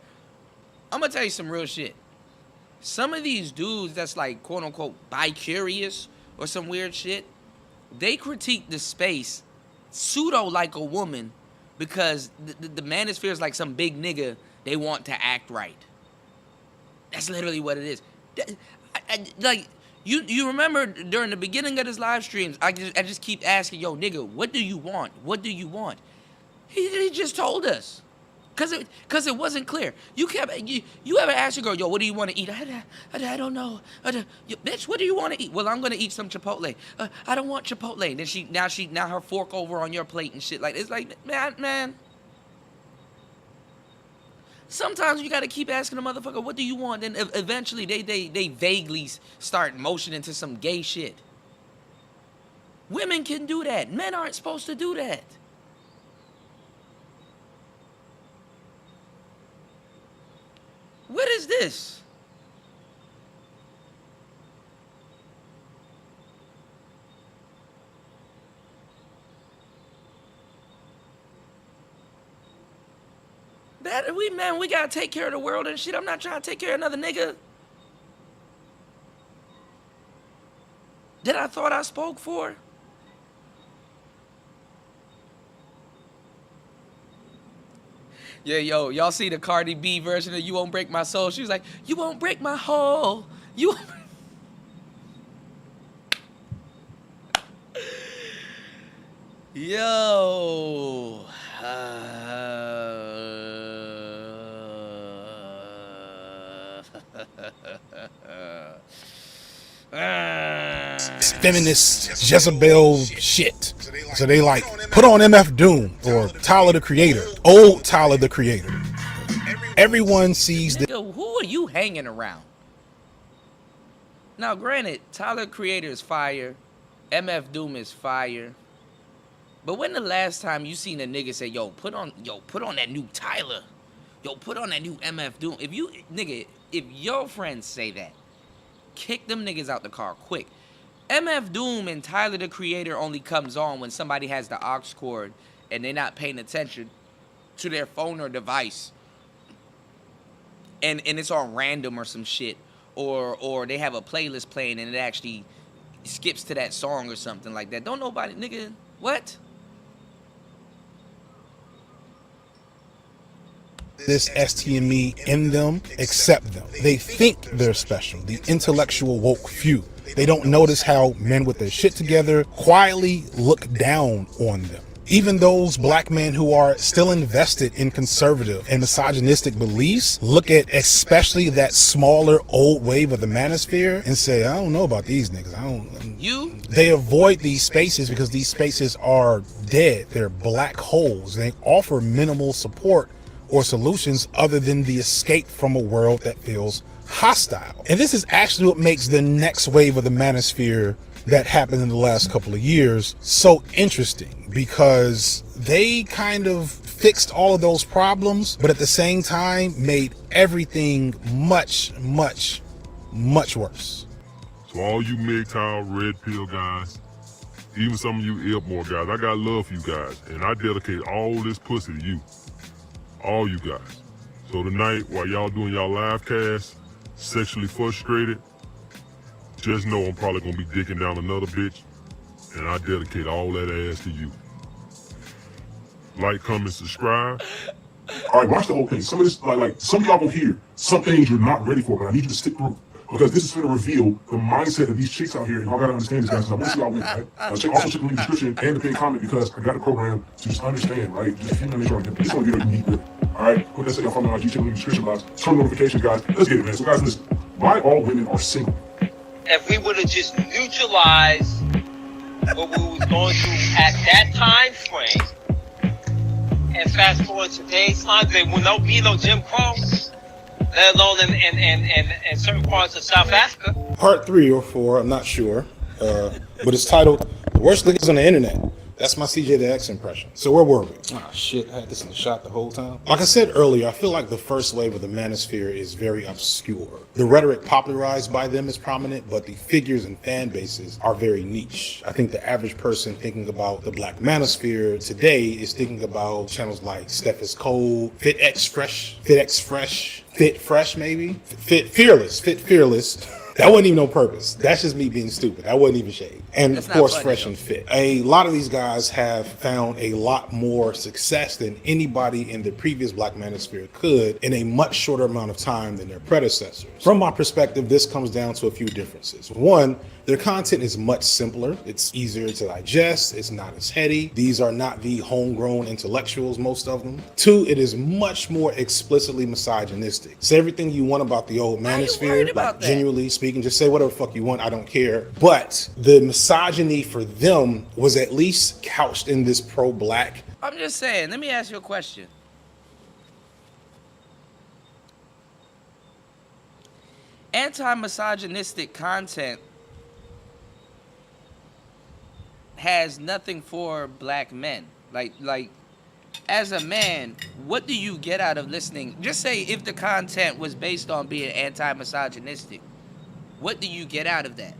I'm gonna tell you some real shit. Some of these dudes that's like quote unquote bi-curious or some weird shit, they critique the space pseudo like a woman because the manosphere is like some big nigga they want to act right. That's literally what it is. Like, you remember during the beginning of his live streams, I just keep asking, yo, nigga, what do you want? What do you want? He just told us. Cause it wasn't clear. You ever ask your girl, yo, what do you want to eat? I don't know. Bitch, what do you want to eat? Well, I'm gonna eat some Chipotle. I don't want Chipotle. And then now her fork over on your plate and shit. Like, it's like, man. Sometimes you gotta keep asking the motherfucker, what do you want? Then eventually they vaguely start motioning to some gay shit. Women can do that. Men aren't supposed to do that. What is this? We gotta take care of the world and shit. I'm not trying to take care of another nigga that I thought I spoke for. Yeah, yo, y'all see the Cardi B version of "You Won't Break My Soul"? She was like, "You won't break my hole. You won't." Yo. Feminist Jezebel shit. So they like, put on MF Doom or Tyler the Creator, old Tyler the Creator. Everyone sees this. Nigga, who are you hanging around? Now, granted, Tyler Creator is fire, MF Doom is fire. But when the last time you seen a nigga say, yo, put on that new Tyler. Yo, put on that new MF Doom. If your friends say that, kick them niggas out the car quick. MF Doom and Tyler the Creator only comes on when somebody has the aux cord and they're not paying attention to their phone or device. And it's on random or some shit. Or they have a playlist playing and it actually skips to that song or something like that. Don't nobody, nigga, what? This STME in them, accept them. They think they're special, the intellectual woke few. They don't notice how men with their shit together quietly look down on them. Even those black men who are still invested in conservative and misogynistic beliefs look at especially that smaller old wave of the manosphere and say, I don't know about these niggas. They avoid these spaces because these spaces are dead. They're black holes. They offer minimal support or solutions other than the escape from a world that feels hostile. And this is actually what makes the next wave of the manosphere that happened in the last couple of years so interesting, because they kind of fixed all of those problems, but at the same time made everything much, much much worse. So all you MGTOW, red pill guys, even some of you Ilmore guys, I got love for you guys, and I dedicate all this pussy to you. All you guys. So tonight, while y'all doing y'all live cast, sexually frustrated, just know I'm probably gonna be dicking down another bitch, and I dedicate all that ass to you. Like, comment, subscribe. All right, watch the whole thing. Some of this, like some of y'all gonna hear some things you're not ready for, but I need you to stick through. Because this is going to reveal the mindset of these chicks out here, and y'all got to understand this, guys. I want to see y'all win, right? Also check the link in the description and the pinned comment, because I got a program to just understand, right? Just a few minutes, just want to get a unique with it. All right? Put that say y'all follow my IG, check the link in the description box. Turn notifications, guys. Let's get it, man. So, guys, listen. Why all women are single? If we would have just neutralized what we was going through at that time frame, and fast forward to today's time, there will not be no Jim Crow. Let alone in certain parts of South Africa. Part 3 or 4, I'm not sure, but it's titled "The Worst Niggas on the Internet." That's my CJ the X impression. So where were we? Oh shit, I had this in the shot the whole time. Like I said earlier, I feel like the first wave of the Manosphere is very obscure. The rhetoric popularized by them is prominent, but the figures and fan bases are very niche. I think the average person thinking about the Black Manosphere today is thinking about channels like Steph is Cold, Fit Fresh, Fit Fresh maybe? Fit Fearless. That wasn't even on purpose. That's just me being stupid. That wasn't even shade. And of course, Fresh and Fit. A lot of these guys have found a lot more success than anybody in the previous Black Manosphere could in a much shorter amount of time than their predecessors. From my perspective, this comes down to a few differences. One, their content is much simpler. It's easier to digest. It's not as heady. These are not the homegrown intellectuals, most of them. Two, it is much more explicitly misogynistic. Say everything you want about the old Manosphere, like genuinely speaking, just say whatever the fuck you want, I don't care. But the misogyny for them was at least couched in this pro-black. I'm just saying, let me ask you a question. Anti-misogynistic content has nothing for black men. Like as a man, what do you get out of listening? Just say if the content was based on being anti-misogynistic, what do you get out of that?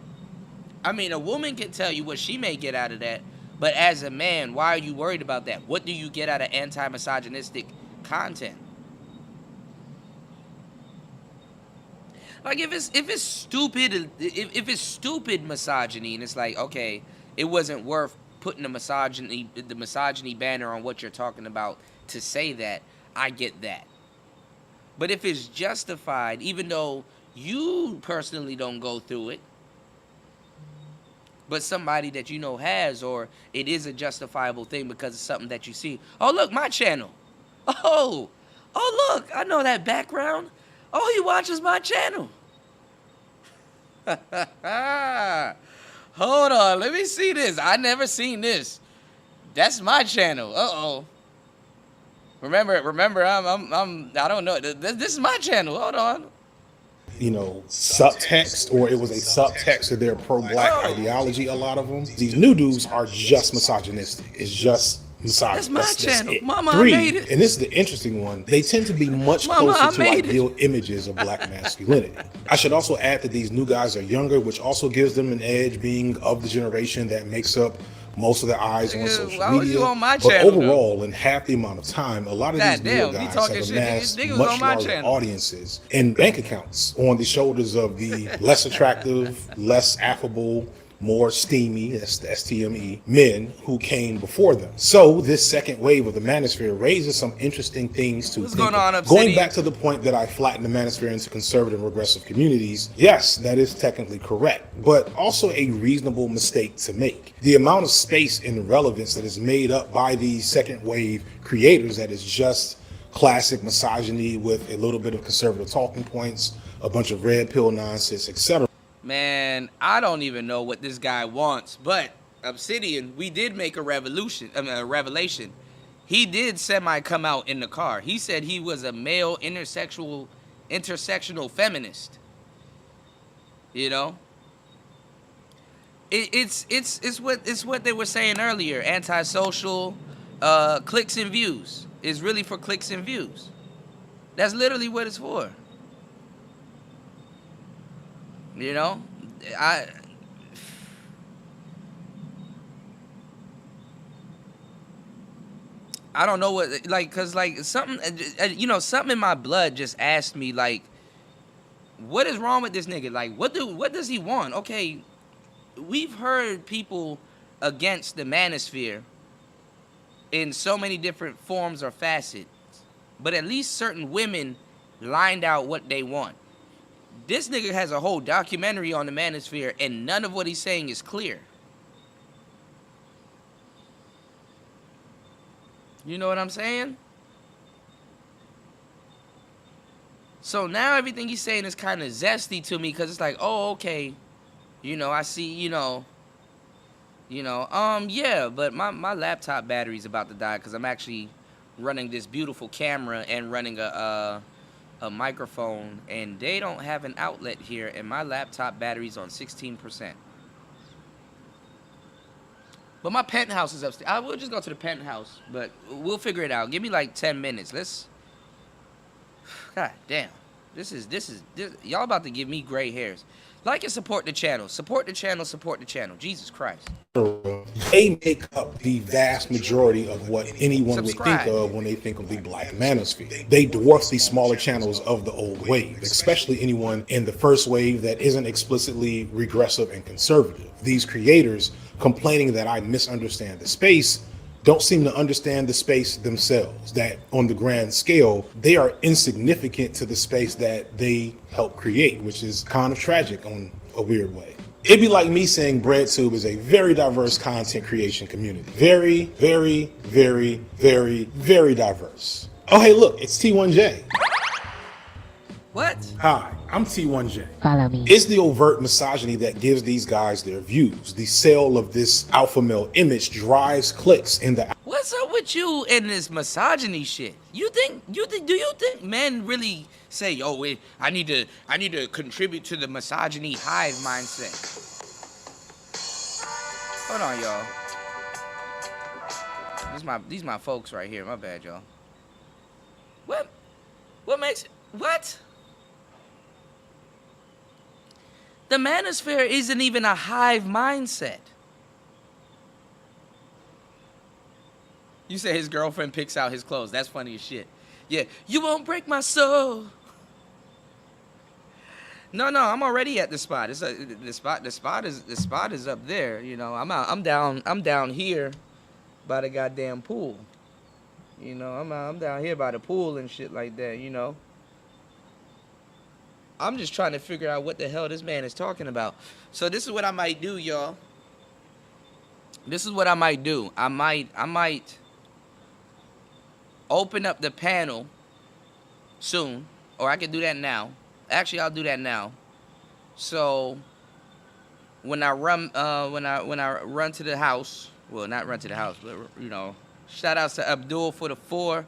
I mean, a woman can tell you what she may get out of that, but as a man, why are you worried about that? What do you get out of anti-misogynistic content? Like if it's stupid misogyny, and it's like, okay, it wasn't worth putting the misogyny banner on what you're talking about to say that, I get that. But if it's justified, even though you personally don't go through it, but somebody that you know has, or it is a justifiable thing because it's something that you see. Oh, look, my channel. Oh, look, I know that background. Oh, he watches my channel. Hold on, let me see this. I never seen this. That's my channel. Uh-oh. Remember, I don't know. This is my channel. Hold on. You know, subtext, or it was a subtext of their pro-black ideology, a lot of them. These new dudes are just misogynistic. It's just misogyny. That's my channel. Mama, Three, I made it. and this is the interesting one, they tend to be much closer to ideal images of black masculinity. I should also add that these new guys are younger, which also gives them an edge, being of the generation that makes up most of the eyes on social media. But overall, in half the amount of time, a lot of these new guys have amassed much larger audiences and bank accounts on the shoulders of the less attractive, less affable, more steamy, that's the STME, men who came before them. So this second wave of the Manosphere raises some interesting things to think of. Going back to the point that I flattened the Manosphere into conservative and regressive communities, yes, that is technically correct, but also a reasonable mistake to make. The amount of space and relevance that is made up by these second wave creators that is just classic misogyny with a little bit of conservative talking points, a bunch of red pill nonsense, etc. Man, I don't even know what this guy wants, but Obsidian, we did make a revelation. He did come out in the car. He said he was a male intersectional feminist. You know? It's what they were saying earlier, antisocial, clicks and views. It's really for clicks and views. That's literally what it's for. You know, I don't know what, like, cause like something, you know, something in my blood just asked me like, what is wrong with this nigga? Like, what does he want? Okay, we've heard people against the Manosphere in so many different forms or facets, but at least certain women lined out what they want. This nigga has a whole documentary on the Manosphere, and none of what he's saying is clear. You know what I'm saying? So now everything he's saying is kind of zesty to me, because it's like, oh, okay, you know, I see, yeah, but my laptop battery's about to die because I'm actually running this beautiful camera and running a microphone, and they don't have an outlet here, and my laptop battery's on 16%. But my penthouse is upstairs. I will just go to the penthouse, but we'll figure it out. Give me like 10 minutes. Let's. God damn. This is y'all about to give me gray hairs. Like and support the channel. Support the channel. Support the channel. Jesus Christ. They make up the vast majority of what anyone would think of when they think of the Black Manosphere. They dwarf the smaller channels of the old wave, especially anyone in the first wave that isn't explicitly regressive and conservative. These creators complaining that I misunderstand the space don't seem to understand the space themselves, that on the grand scale, they are insignificant to the space that they help create, which is kind of tragic on a weird way. It'd be like me saying BreadTube is a very diverse content creation community. Very, very, very, very, very diverse. Oh, hey, look, it's T1J. What? Hi, I'm T1J. Follow me. It's the overt misogyny that gives these guys their views. The sale of this alpha male image drives clicks in the. What's up with you and this misogyny shit? Do you think men really say, yo, wait, I need to contribute to the misogyny hive mindset? Hold on, y'all. These my folks right here. My bad, y'all. What makes it? What? The Manosphere isn't even a hive mindset. You say his girlfriend picks out his clothes. That's funny as shit. Yeah, you won't break my soul. No, I'm already at the spot. The spot is up there. You know, I'm down here by the goddamn pool. You know, I'm down here by the pool and shit like that. You know. I'm just trying to figure out what the hell this man is talking about. So this is what I might do, y'all. This is what I might do. I might open up the panel soon, or I can do that now. Actually, I'll do that now. So when I run to the house, well, not run to the house, but you know, shout outs to Abdul for the 4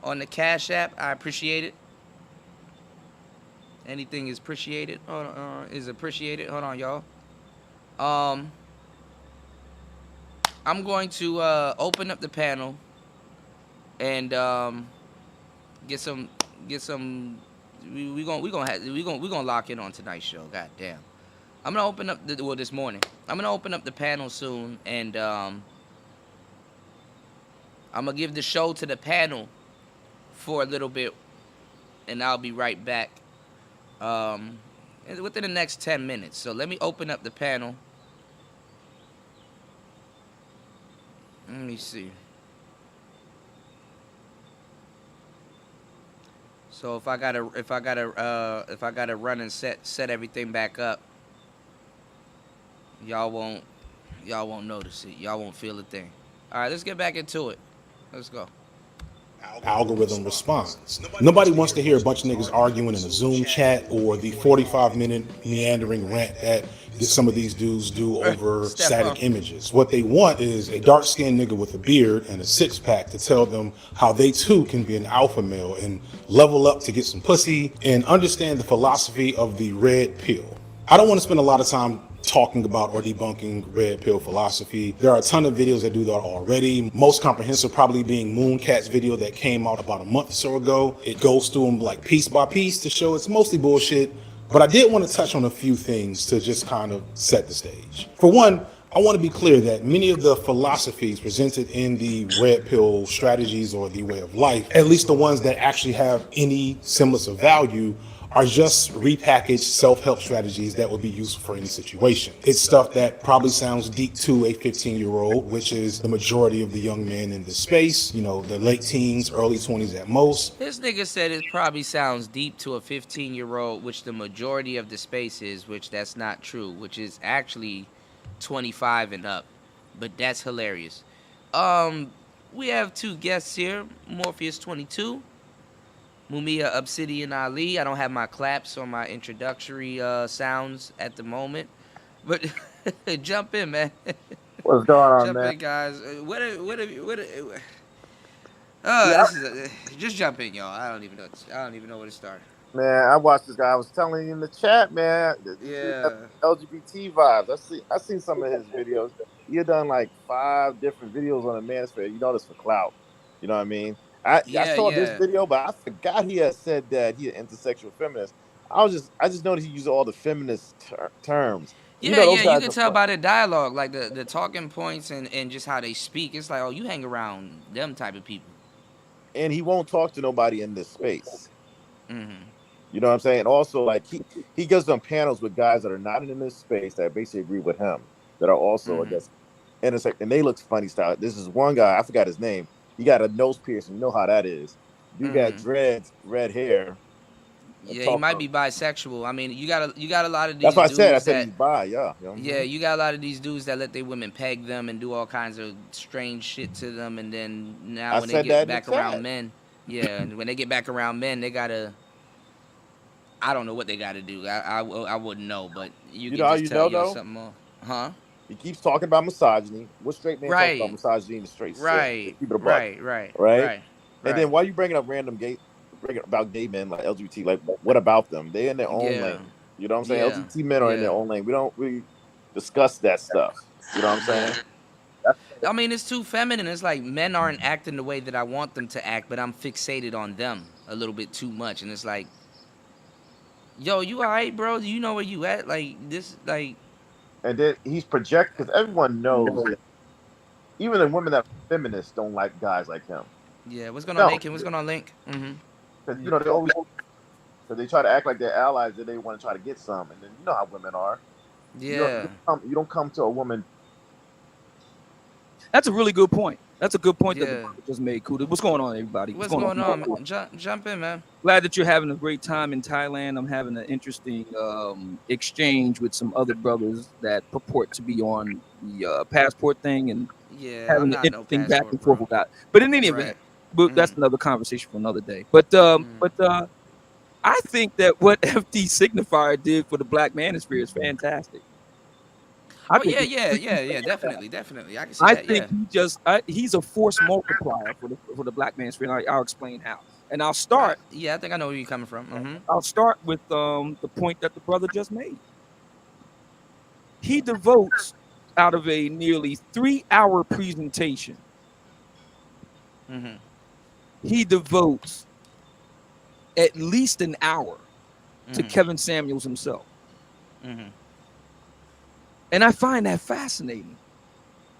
on the Cash App. I appreciate it. Anything is appreciated. Is appreciated. Hold on, y'all. I'm going to open up the panel and get some. We gonna lock in on tonight's show. God damn. I'm gonna open up this morning. I'm gonna open up the panel soon, and I'm gonna give the show to the panel for a little bit, and I'll be right back. Within the next 10 minutes. So let me open up the panel. Let me see. So if I gotta run and set everything back up, y'all won't notice it. Y'all won't feel a thing. All right, let's get back into it. Let's go. Algorithm response. Nobody wants to hear a bunch of niggas arguing in a Zoom chat or the 45-minute meandering rant that some of these dudes do over static images. What they want is a dark-skinned nigga with a beard and a six-pack to tell them how they too can be an alpha male and level up to get some pussy and understand the philosophy of the red pill. I don't want to spend a lot of time talking about or debunking red pill philosophy. There are a ton of videos that do that already. Most comprehensive probably being Mooncat's video that came out about a month or so ago. It goes through them like piece by piece to show it's mostly bullshit, But I did want to touch on a few things to just kind of set the stage. For one, I want to be clear that many of the philosophies presented in the red pill strategies or the way of life, at least the ones that actually have any semblance of value, are just repackaged self-help strategies that would be useful for any situation. It's stuff that probably sounds deep to a 15-year-old, which is the majority of the young men in this space, you know, the late teens, early 20s at most. This nigga said it probably sounds deep to a 15-year-old, which the majority of the space is, which that's not true, which is actually 25 and up. But that's hilarious. We have two guests here, Morpheus 22, Mumia Obsidian Ali. I don't have my claps or my introductory sounds at the moment, but jump in, man. What's going on, Jump man? in, guys. What Yeah, this is just jump in, y'all. I don't even know where to start. man, I watched this guy. I was telling you in the chat, man. This dude has Yeah. LGBT vibes. I seen some of his videos. He had done like 5 different videos on the Manosphere. You know this for clout. You know what I mean? I saw this video, but I forgot he had said that he an intersexual feminist. I just noticed he used all the feminist terms. Yeah, You know those you guys can are tell by the dialogue, like the talking points and just how they speak. It's like, oh, you hang around them type of people. and he won't talk to nobody in this space. Mm-hmm. You know what I'm saying? Also, like he goes on panels with guys that are not in this space that basically agree with him, that are also, I guess, intersex, and they look funny style. This is one guy, I forgot his name. He got a nose piercing. You know how that is. You got dreads, red hair. Yeah, he might be bisexual. I mean, you got a lot of these That's what dudes I said that he's bi. Yeah. You know what I'm yeah, saying? you got a lot of these dudes that let their women peg them and do all kinds of strange shit to them, and then now I when they said that get in the back chat. around men, yeah, and when they get back around men, they gotta. I don't know what they gotta do. I wouldn't know, but you can know how just you tell know, though? something more, huh? He keeps talking about misogyny. What straight man talks about Right. misogyny in the straight Right. keep it a buck. Right. Right. Right? Right. And then why you bringing up bringing about gay men like LGBT? Like, what about them? They in their own Yeah. lane. You know what I'm saying? Yeah. LGBT men are in their Yeah. own lane. We don't really discuss that stuff. You know what I'm saying? I mean, it's too feminine. It's like men aren't acting the way that I want them to act, but I'm fixated on them a little bit too much. And it's like, yo, you all right, bro? Do you know where you at? Like, this, like... And then he's projecting, because everyone knows that even the women that are feminists don't like guys like him. Yeah, what's going on, Nathan? What's going on, Link? Mm-hmm. Because, you know, they always... So they try to act like they're allies, and they want to try to get some. And then you know how women are. Yeah. You don't come to a woman... That's a really good point. That's a good point that Yeah. the brother just made, Kuda. What's going on, everybody? What's going on, man? Jump in, man. Glad that you're having a great time in Thailand. I'm having an interesting exchange with some other brothers that purport to be on the passport thing and Yeah, having I'm an not no interesting back passport, and forth with that. But in any event, but that's another conversation for another day. But I think that what FD Signifier did for the Black Manosphere is fantastic. Oh, yeah, definitely. I can see I that, think he's a force multiplier for the Black Manosphere, and I'll explain how. And I'll start. Yeah, I think I know where you're coming from. Mm-hmm. I'll start with the point that the brother just made. He devotes out of a nearly 3-hour presentation. Mm-hmm. He devotes at least an hour to Mhm. Kevin Samuels himself. Mm-hmm. And I find that fascinating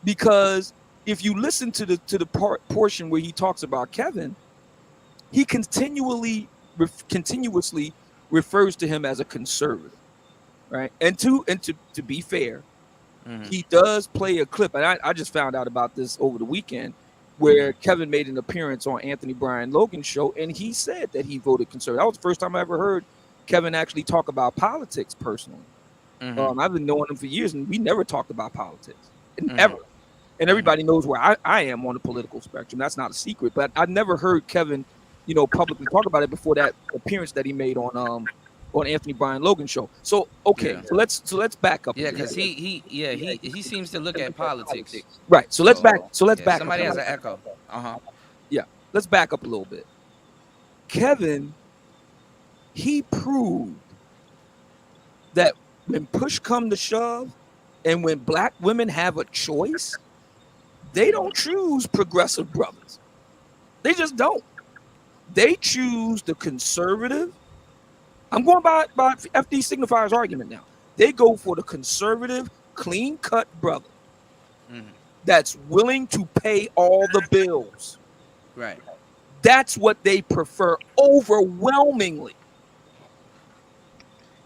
because if you listen to the portion where he talks about Kevin, he continuously refers to him as a conservative, right? And to be fair, he does play a clip, and I just found out about this over the weekend, where Kevin made an appearance on Anthony Brian Logan's show, and he said that he voted conservative. That was the first time I ever heard Kevin actually talk about politics personally. I've been knowing him for years, and we never talked about politics, ever. And everybody knows where I am on the political spectrum. That's not a secret. But I never heard Kevin, publicly talk about it before that appearance that he made on Anthony Brian Logan's show. So so let's back up. Yeah, because he seems to look at politics. Right. So let's back. So let's back. Somebody up. has an echo. Yeah. Let's back up a little bit. Kevin, he proved that when push come to shove, and when Black women have a choice, they don't choose progressive brothers. They just don't. They choose the conservative, I'm going by FD Signifier's argument now. They go for the conservative, clean-cut brother that's willing to pay all the bills. Right. That's what they prefer overwhelmingly.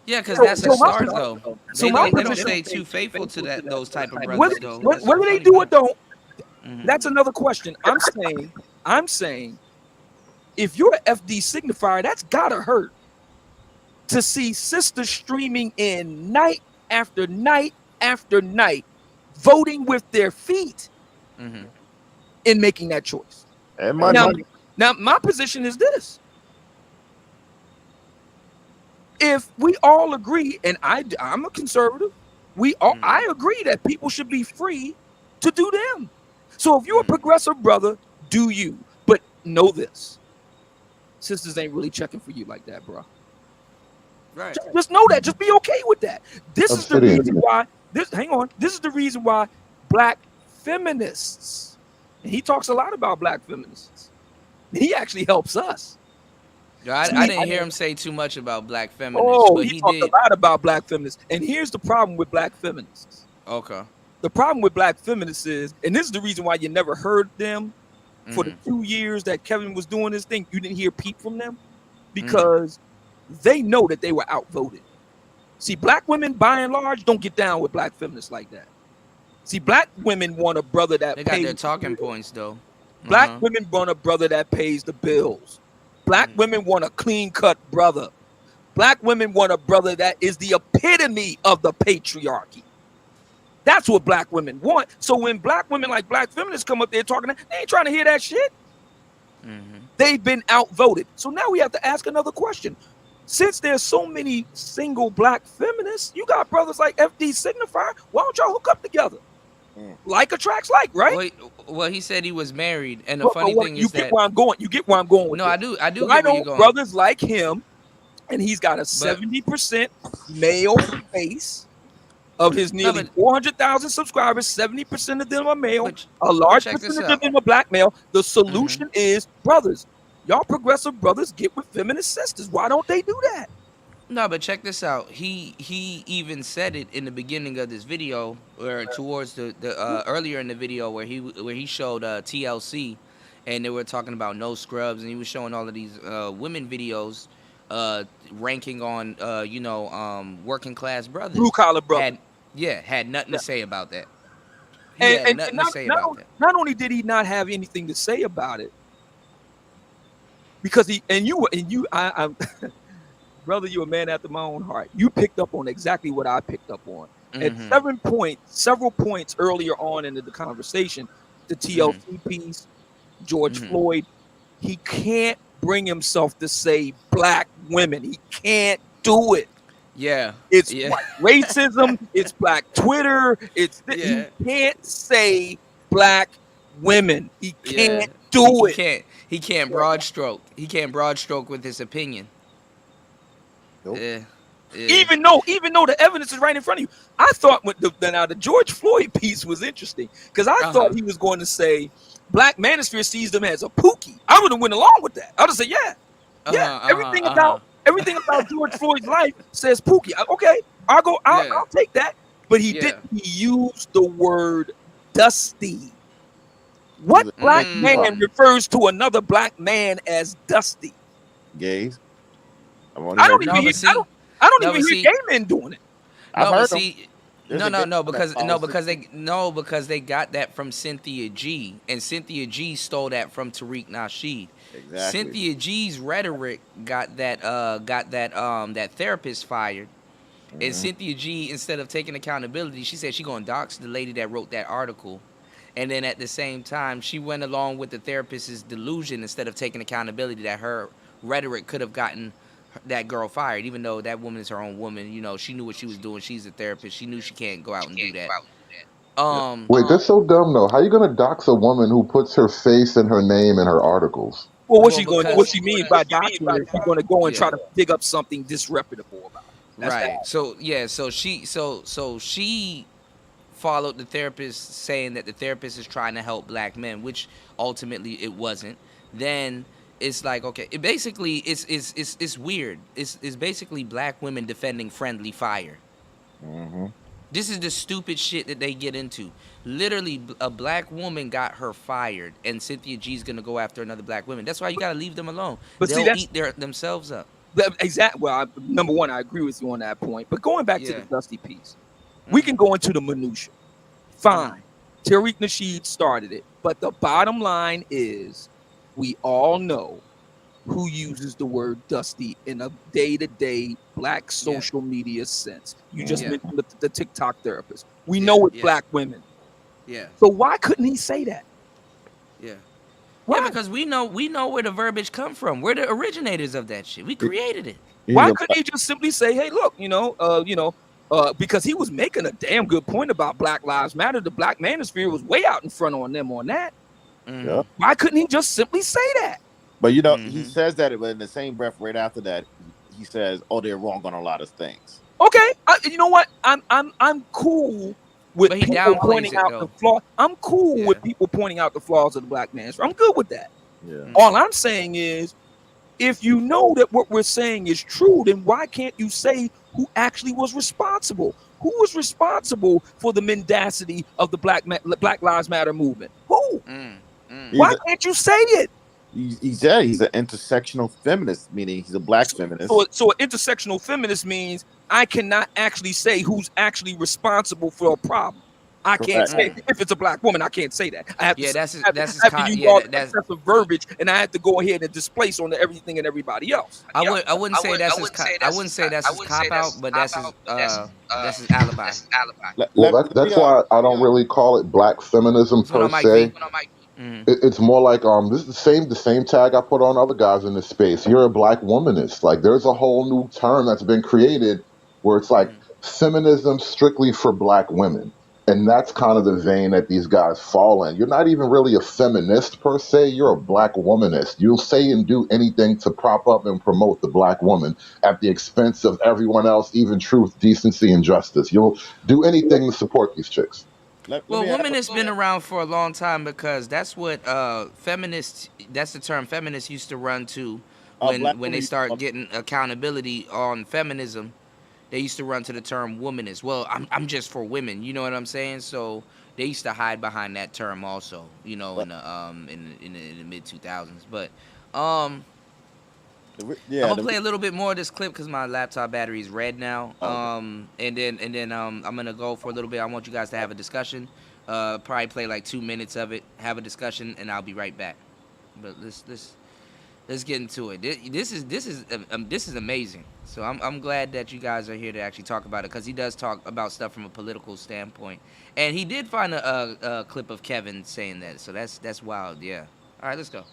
Yeah, because that's a start though. So They my don't position, stay too faithful to those type of whether, brothers though. whether they do or don't, that's another question. I'm saying, if you're an FD Signifier, that's gotta hurt to see sisters streaming in night after night after night, voting with their feet in making that choice. And Now, my position is this. If we all agree, and I'm a conservative, I agree that people should be free to do them. So if you're a progressive brother, do you. But know this. Sisters ain't really checking for you like that, bro. Right. Just know that. Just be okay with that. This is the Obsidian. reason why. This is the reason why black feminists, and he talks a lot about black feminists. He actually helps us. I didn't hear him say too much about black feminists, Oh, but he he talked did. a lot about black feminists. And here's the problem with black feminists. Okay. The problem with black feminists is, and this is the reason why you never heard them for the 2 years that Kevin was doing this thing. You didn't hear peep from them because they know that they were outvoted. See, black women, by and large, don't get down with black feminists like that. See, black women want a brother that They got pays their talking points though. Black women want a brother that pays the bills. Black women want a clean-cut brother. Black women want a brother that is the epitome of the patriarchy. That's what black women want. So when black women like black feminists come up there talking, they ain't trying to hear that shit. They've been outvoted. So now we have to ask another question. Since there's so many single black feminists, you got brothers like FD Signifier. Why don't y'all hook up together? Like attracts like, right? Well, he said he was married, and the funny thing is you that get where I'm going. You get where I'm going with no, this. I do Why get where you're don't going. brothers like him, and he's got a 70% male base of his nearly 400,000 subscribers. 70% of them are male. A large check this percentage out. of them are black male. The solution is brothers. Y'all progressive brothers get with feminist sisters. Why don't they do that? No, but check this out. He even said it in the beginning of this video, or towards the earlier in the video where he showed TLC, and they were talking about no scrubs, and he was showing all of these women videos, ranking on working class brothers, Blue collar brothers. Had nothing to say about that. And nothing to say about that. Not only did he not have anything to say about it, because I'm brother, you're a man after my own heart. You picked up on exactly what I picked up on. At several points earlier on in the conversation, the TLC piece, George Floyd, he can't bring himself to say black women. He can't do it. Yeah. It's white racism. It's black Twitter. He can't say black women. He can't do it. He can't broad stroke. He can't broad stroke with his opinion. Nope. Even though the evidence is right in front of you. I thought the George Floyd piece was interesting because I thought he was going to say Black Manosphere sees them as a pookie. I would have went along with that. I would have said, everything about George Floyd's life says pookie. Okay, I'll take that. But he didn't. He used the word dusty. What black man refers to another black man as dusty? Gays. I don't even hear gay men doing it. Because they got that from Cynthia G, and Cynthia G stole that from Tariq Nasheed. Exactly. Cynthia G's rhetoric got that therapist fired. And Cynthia G, instead of taking accountability, she said she gonna dox the lady that wrote that article. And then at the same time, she went along with the therapist's delusion instead of taking accountability that her rhetoric could have gotten that girl fired, even though that woman is her own woman. You know, she knew what she was doing. She's a therapist. She knew she can't go out and do that. Wait, that's so dumb though. How you gonna dox a woman who puts her face and her name in her articles? Well, what she means by doxing her, she's going to go and try to dig up something disreputable about it. Right. So she followed the therapist, saying that the therapist is trying to help black men, which ultimately it wasn't. Then it's like, okay, it basically it's weird. It's basically black women defending friendly fire. This is the stupid shit that they get into. Literally, a black woman got her fired, and Cynthia G's gonna go after another black woman. That's why you gotta leave them alone. But see, They'll that's eat themselves up. exactly. Well, number one, I agree with you on that point. But going back to Yeah. the Dusty piece, we can go into the minutia. Fine, Tariq Nasheed started it, but the bottom line is, we all know who uses the word Dusty in a day-to-day black social media sense. You just mentioned the TikTok therapist. We know it's black women. Yeah. So why couldn't he say that? Yeah. Why? Yeah, because we know where the verbiage come from. We're the originators of that shit. We created it. Why couldn't he just simply say, "Hey, look, because he was making a damn good point about Black Lives Matter. The Black Manosphere was way out in front on them on that. Yeah. Why couldn't he just simply say that?" But you know, he says that, but in the same breath, right after that, he says, "Oh, they're wrong on a lot of things." Okay, you know what? I'm cool with But he people downplays pointing it, out though. the flaw. I'm cool with people pointing out the flaws of the Black Manosphere. I'm good with that. Yeah. All I'm saying is, if you know that what we're saying is true, then why can't you say who actually was responsible? Who was responsible for the mendacity of the Black Lives Matter movement? Who? Why can't you say it? He said he's an intersectional feminist, meaning he's a black feminist. So an intersectional feminist means I cannot actually say who's actually responsible for a problem. I can't say if it's a black woman. I can't say that. I have to. that's use all excessive verbiage, and I have to go ahead and displace on everything and everybody else. I wouldn't say that's his cop out, but that's his alibi. Well, that's why I don't really call it black feminism per se. It's more like this is the same tag I put on other guys in this space. You're a black womanist. Like there's a whole new term that's been created where it's like feminism strictly for black women. And that's kind of the vein that these guys fall in. You're not even really a feminist per se. You're a black womanist. You'll say and do anything to prop up and promote the black woman at the expense of everyone else, even truth, decency, and justice. You'll do anything to support these chicks. Well, womanist been around for a long time because that's what feminists. That's the term feminists used to run to when they start getting accountability on feminism. They used to run to the term womanist. Well, I'm just for women. You know what I'm saying? So they used to hide behind that term also. You know, in the mid 2000s. But I'm gonna play a little bit more of this clip because my laptop battery is red now. And then I'm gonna go for a little bit. I want you guys to have a discussion. Probably play like 2 minutes of it. Have a discussion, and I'll be right back. But let's get into it. This is amazing. So I'm glad that you guys are here to actually talk about it because he does talk about stuff from a political standpoint, and he did find a clip of Kevin saying that. So that's wild. Yeah. All right, let's go.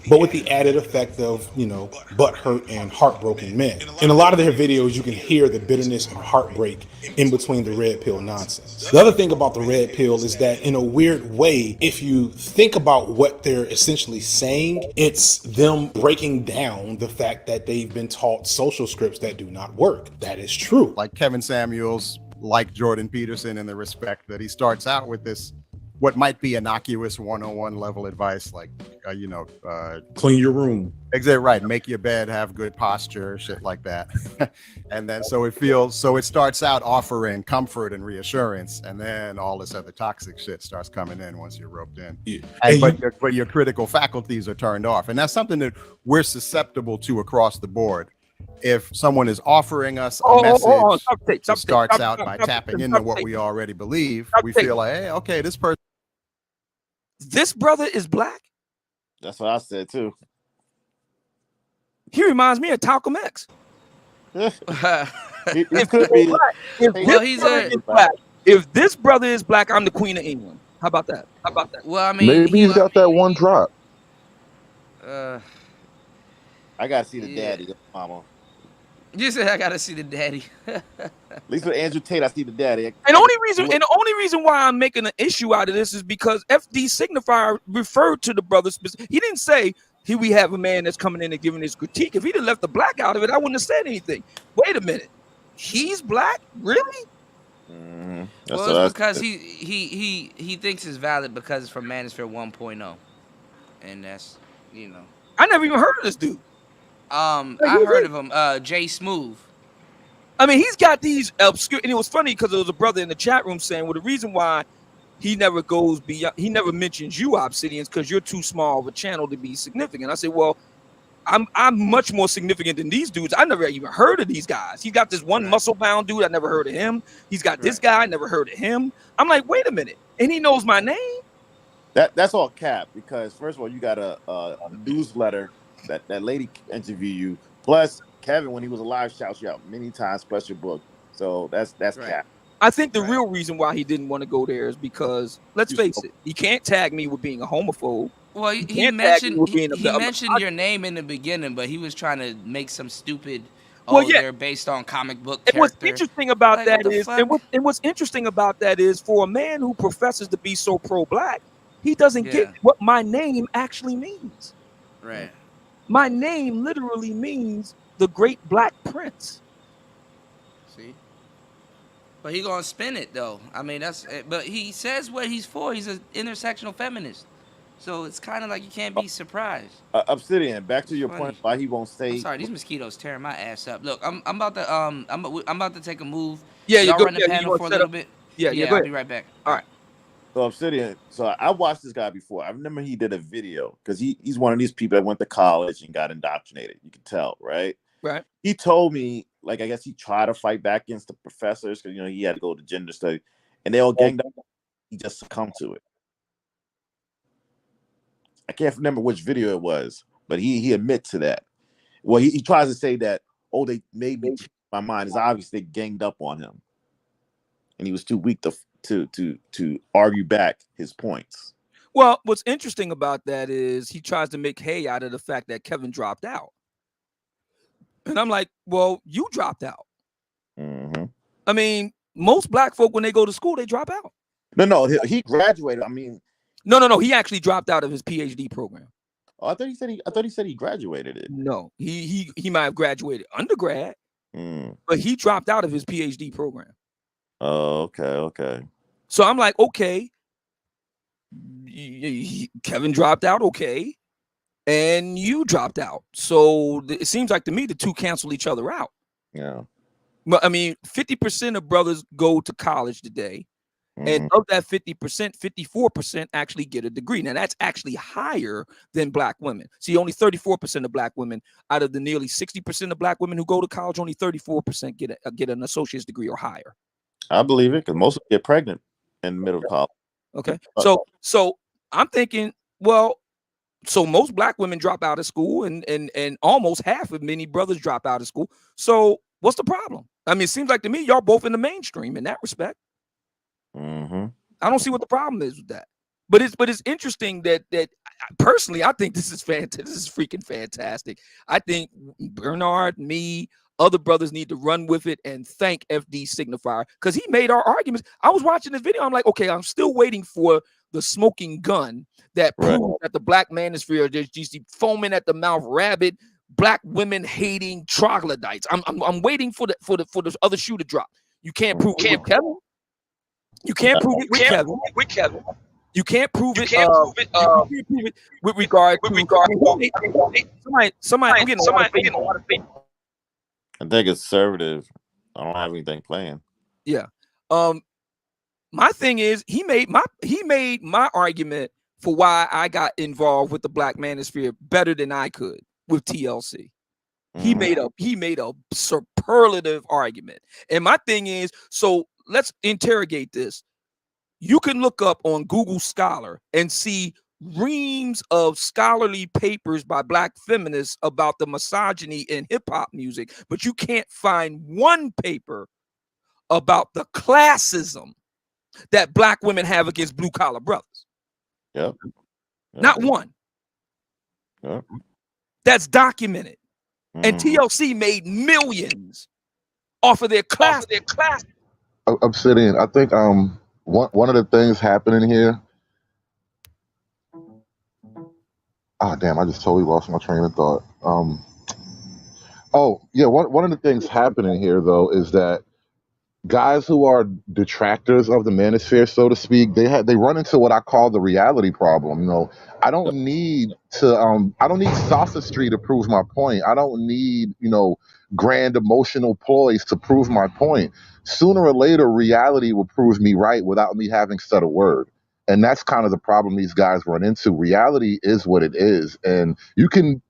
But with the added effect of, butthurt and heartbroken men. In a lot of their videos, you can hear the bitterness and heartbreak in between the red pill nonsense. The other thing about the red pill is that in a weird way, if you think about what they're essentially saying, it's them breaking down the fact that they've been taught social scripts that do not work. That is true. Like Kevin Samuels, like Jordan Peterson, in the respect that he starts out with this what might be innocuous 101 level advice, like clean your room, exactly right, make your bed, have good posture, shit like that. And then so it starts out offering comfort and reassurance, and then all this other toxic shit starts coming in once you're roped in. But your critical faculties are turned off, and that's something that we're susceptible to across the board. If someone is offering us a message that starts out by tapping into what we already believe, we feel like, hey, okay, this brother is black. That's what I said too. He reminds me of Malcolm X. It could be. If this brother is black, I'm the Queen of England. How about that? Well, I mean, maybe he's got that one drop. I gotta see the daddy, mama. You said I gotta see the daddy. At least with Andrew Tate, I see the daddy. And the only reason why I'm making an issue out of this is because FD Signifier referred to the brothers. He didn't say, here we have a man that's coming in and giving his critique. If he'd have left the black out of it, I wouldn't have said anything. Wait a minute. He's black? Really? Well, it's because he thinks it's valid because it's from Manosphere 1.0. And that's you know. I never even heard of this dude. I heard of him. Jay Smooth. I mean, he's got these obscure, and it was funny because there was a brother in the chat room saying, well, the reason why he never goes beyond, he never mentions you, Obsidians, because you're too small of a channel to be significant. I said, well, I'm much more significant than these dudes. I never even heard of these guys. He got this one muscle bound dude. I never heard of him. He's got this guy. I never heard of him. I'm like, wait a minute. And he knows my name. That's all cap, because first of all, you got a newsletter that lady interview you. Plus, Kevin, when he was alive, shouts you out many times. Plus your book. So that's cap. I think the real reason why he didn't want to go there is because, let's face it, he can't tag me with being a homophobe. Well, he mentioned your name in the beginning, but he was trying to make some stupid. They're based on comic book character. And what's interesting about that is, and what's interesting about that is, for a man who professes to be so pro-black, he doesn't get what my name actually means. Right. My name literally means the Great Black Prince. See. But he gonna spin it though. I mean, but he says what he's for. He's an intersectional feminist. So it's kind of like you can't be surprised. Obsidian, back to your point, why he won't say. I'm sorry, these mosquitoes tearing my ass up. Look, I'm about to I'm about to take a move. Yeah, y'all run the panel for a little bit. Yeah, I'll be right back. All right. So Obsidian, so I watched this guy before. I remember he did a video because he's one of these people that went to college and got indoctrinated. You can tell, right? Right. He told me, like, I guess he tried to fight back against the professors because he had to go to gender study, and they all ganged up. He just succumbed to it. I can't remember which video it was, but he admits to that. Well, he tries to say that, they made me change my mind. It's obvious they ganged up on him, and he was too weak to argue back his points. Well, what's interesting about that is he tries to make hay out of the fact that Kevin dropped out. And I'm like, well, you dropped out. Mm-hmm. I mean, most black folk, when they go to school, they drop out. No, he graduated. I mean, no, he actually dropped out of his PhD program. Oh, I thought he said he graduated it. No, he might have graduated undergrad, but he dropped out of his PhD program. Oh, okay. So I'm like, okay, Kevin dropped out, okay, and you dropped out. So it seems like to me the two cancel each other out. Yeah. But I mean, 50% of brothers go to college today. And of that 50%, 54% actually get a degree. Now, that's actually higher than black women. See, only 34% of black women, out of the nearly 60% of black women who go to college, only 34% get an associate's degree or higher. I believe it, because most of them get pregnant in the middle of college. Okay. So I'm thinking, well, so most black women drop out of school, and almost half of many brothers drop out of school. So what's the problem? I mean, it seems like to me, y'all both in the mainstream in that respect. I don't see what the problem is with that. But it's interesting that personally, I think this is fantastic. This is freaking fantastic. I think Bernard, me, other brothers need to run with it and thank FD Signifier, because he made our arguments. I was watching this video. I'm like, okay, I'm still waiting for the smoking gun that proves that the black manosphere, there's these foaming at the mouth, rabid, black women hating troglodytes. I'm waiting for the other shoe to drop. You can't prove it with Kevin. You can't prove it with Kevin. You can't prove it. You can't prove it with regard to somebody. I'm getting a lot of faith. I think it's conservative. I don't have anything playing. Yeah. My thing is, he made my argument for why I got involved with the Black Manosphere better than I could with TLC. He made a superlative argument, and my thing is, so let's interrogate this. You can look up on Google Scholar and see reams of scholarly papers by black feminists about the misogyny in hip-hop music, but you can't find one paper about the classism that black women have against blue-collar brothers. Yep. Not one. Yep. That's documented. And TLC made millions off of their class. Obsidian, I think one of the things happening here. Ah, damn! I just totally lost my train of thought. Oh yeah, one of the things happening here though is that guys who are detractors of the manosphere, so to speak, they run into what I call the reality problem. You know, I don't need sophistry to prove my point. I don't need, grand emotional ploys to prove my point. Sooner or later, reality will prove me right without me having said a word. And that's kind of the problem these guys run into. Reality is what it is. And you can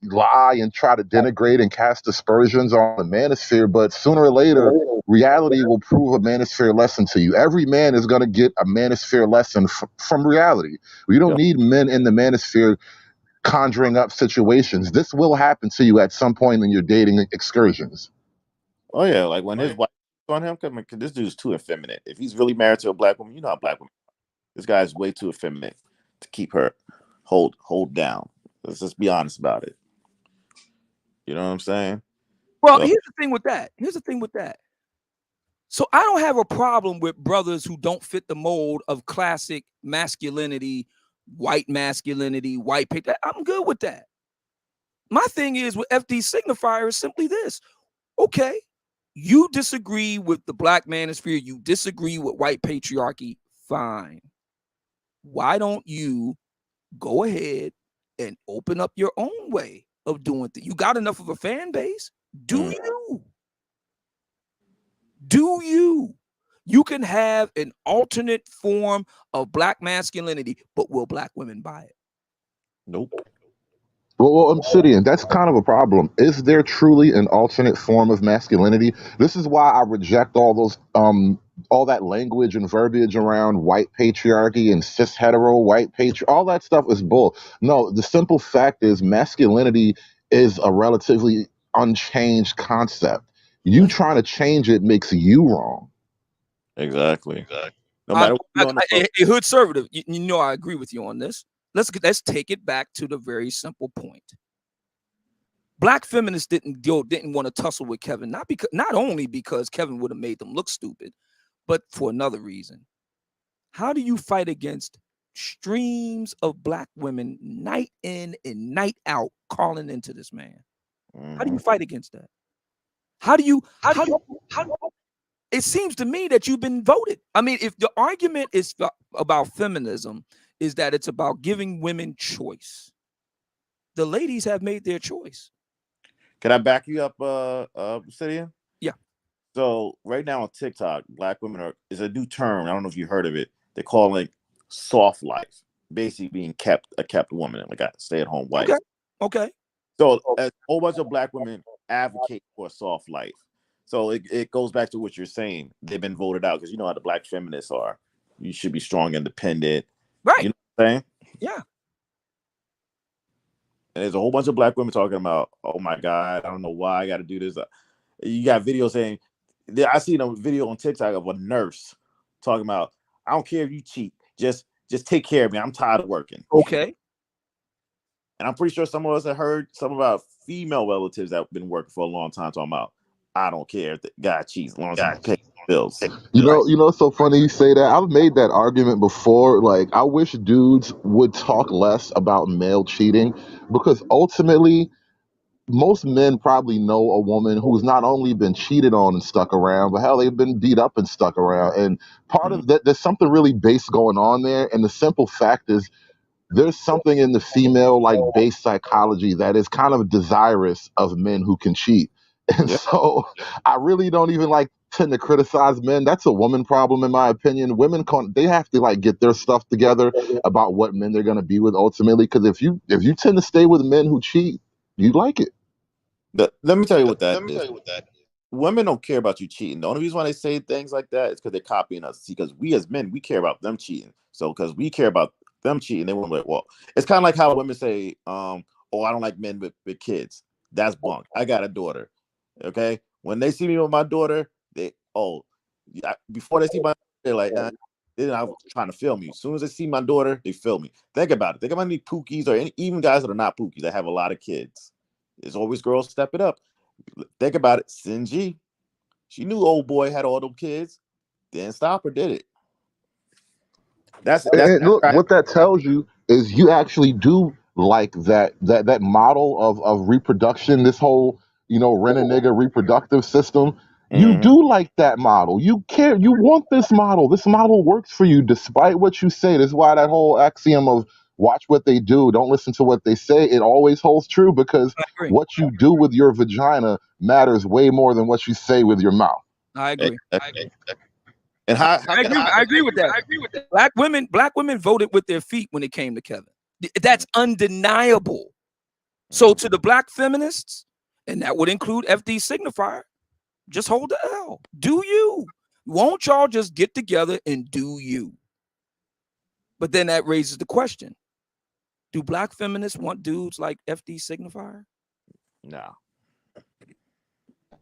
lie and try to denigrate and cast aspersions on the manosphere, but sooner or later, reality will prove a manosphere lesson to you. Every man is going to get a manosphere lesson from reality. We don't need men in the manosphere conjuring up situations. This will happen to you at some point in your dating excursions. Oh yeah, like when his wife on him, cause this dude's too effeminate. If he's really married to a black woman, you know how black women. This guy's way too effeminate to keep her hold down. Let's just be honest about it. You know what I'm saying? Well, So, here's the thing with that. So I don't have a problem with brothers who don't fit the mold of classic masculinity, white patriot. I'm good with that. My thing is with FD Signifier is simply this. Okay, you disagree with the black manosphere, you disagree with white patriarchy, fine. Why don't you go ahead and open up your own way of doing things? You got enough of a fan base. Do you? You can have an alternate form of black masculinity, but will black women buy it? Nope. Well, Obsidian, that's kind of a problem. Is there truly an alternate form of masculinity? This is why I reject all that language and verbiage around white patriarchy and cis hetero white all that stuff is bull. No, the simple fact is masculinity is a relatively unchanged concept. You trying to change it makes you wrong. Exactly. No matter what a hood conservative, you know I agree with you on this. Let's take it back to the very simple point. Black feminists didn't want to tussle with Kevin, not only because Kevin would have made them look stupid, but for another reason. How do you fight against streams of black women night in and night out calling into this man? How do you fight against that? How do you it seems to me that you've been voted. I mean, if the argument is about feminism, is that it's about giving women choice. The ladies have made their choice. Can I back you up, Obsidian? Yeah. So right now on TikTok, black women is a new term. I don't know if you heard of it. They're calling soft life, basically being a kept woman, like a stay-at-home wife. Okay. So a whole bunch of black women advocate for a soft life. So it goes back to what you're saying. They've been voted out because you know how the black feminists are. You should be strong, independent. Right. You know what I'm saying? Yeah. And there's a whole bunch of black women talking about, oh my God, I don't know why I got to do this. You got videos saying, I seen a video on TikTok of a nurse talking about, I don't care if you cheat, just take care of me. I'm tired of working. Okay. And I'm pretty sure some of us have heard some of our female relatives that have been working for a long time talking about, I don't care if the guy cheats as long as he pays bills. You know, it's so funny you say that. I've made that argument before. Like, I wish dudes would talk less about male cheating because ultimately, most men probably know a woman who's not only been cheated on and stuck around, but hell, they've been beat up and stuck around. And part of that, there's something really base going on there. And the simple fact is, there's something in the female like base psychology that is kind of desirous of men who can cheat. And so I really don't even like tend to criticize men. That's a woman problem in my opinion. Women they have to like get their stuff together about what men they're gonna be with ultimately. Because if you tend to stay with men who cheat, you like it. Let me tell you what that is. Women don't care about you cheating. The only reason why they say things like that is because they're copying us. Because we as men, we care about them cheating. So because we care about them cheating, they want to well, it's kind of like how women say, oh, I don't like men with kids. That's bunk. I got a daughter. Okay. When they see me with my daughter, before they see my, they're like, they're not trying to film me. As soon as they see my daughter, they film me. Think about it. Think about any pookies or even guys that are not pookies that have a lot of kids. There's always girls step it up. Think about it. Sinji, she knew old boy had all them kids. Didn't stop her, did it? That's look, what that tells you is you actually do like that model of reproduction. This whole rent a nigga reproductive system. You do like that model. You care. You want this model. This model works for you despite what you say. That's why that whole axiom of watch what they do, don't listen to what they say, it always holds true because what you do with your vagina matters way more than what you say with your mouth. I agree. And how I agree with that. Black women voted with their feet when it came to Kevin. That's undeniable. So to the black feminists, and that would include FD Signifier, just hold the L. Do you? Won't y'all just get together and do you? But then that raises the question: do black feminists want dudes like FD Signifier? No.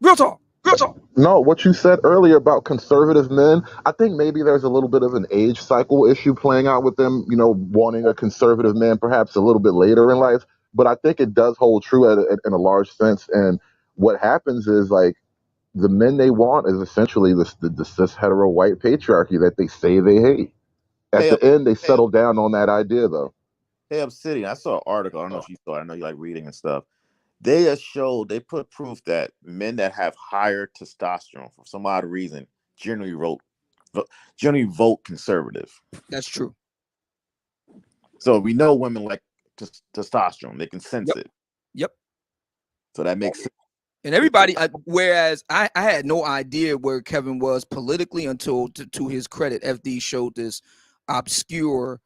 Real talk. Real talk. No, what you said earlier about conservative men, I think maybe there's a little bit of an age cycle issue playing out with them, wanting a conservative man perhaps a little bit later in life. But I think it does hold true in a large sense. And what happens is like the men they want is essentially the cis hetero white patriarchy that they say they hate. At the end, they settle down on that idea, though. Hey, Obsidian, I saw an article. I don't know if you saw it. I know you like reading and stuff. They put proof that men that have higher testosterone for some odd reason generally vote conservative. That's true. So we know women like testosterone; they can sense it. Yep. So that makes sense. And everybody, whereas I had no idea where Kevin was politically until, to his credit, FD showed this obscure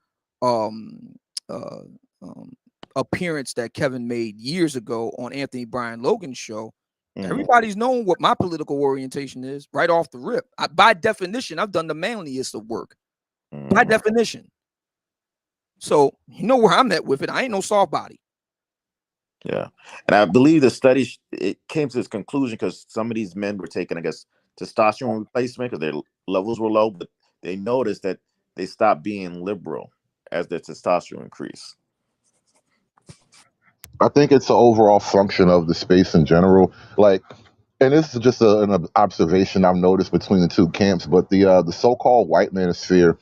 appearance that Kevin made years ago on Anthony Brian Logan's show. Everybody's known what my political orientation is right off the rip. By definition, I've done the manliest of work. By definition. So you know where I'm at with it. I ain't no soft body. Yeah. And I believe the study, it came to this conclusion because some of these men were taking, I guess, testosterone replacement because their levels were low, but they noticed that they stopped being liberal as their testosterone increased. I think it's an overall function of the space in general. Like, and this is just an observation I've noticed between the two camps, but the so-called white manosphere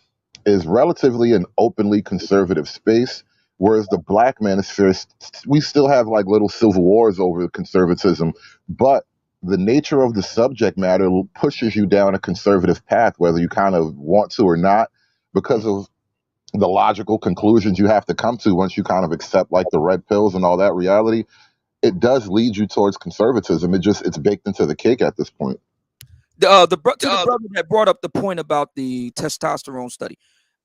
is relatively an openly conservative space, whereas the black manosphere, we still have like little civil wars over conservatism, but the nature of the subject matter pushes you down a conservative path, whether you kind of want to or not, because of the logical conclusions you have to come to once you kind of accept like the red pills and all that reality. It does lead you towards conservatism. It's baked into the cake at this point. The brother that brought up the point about the testosterone study,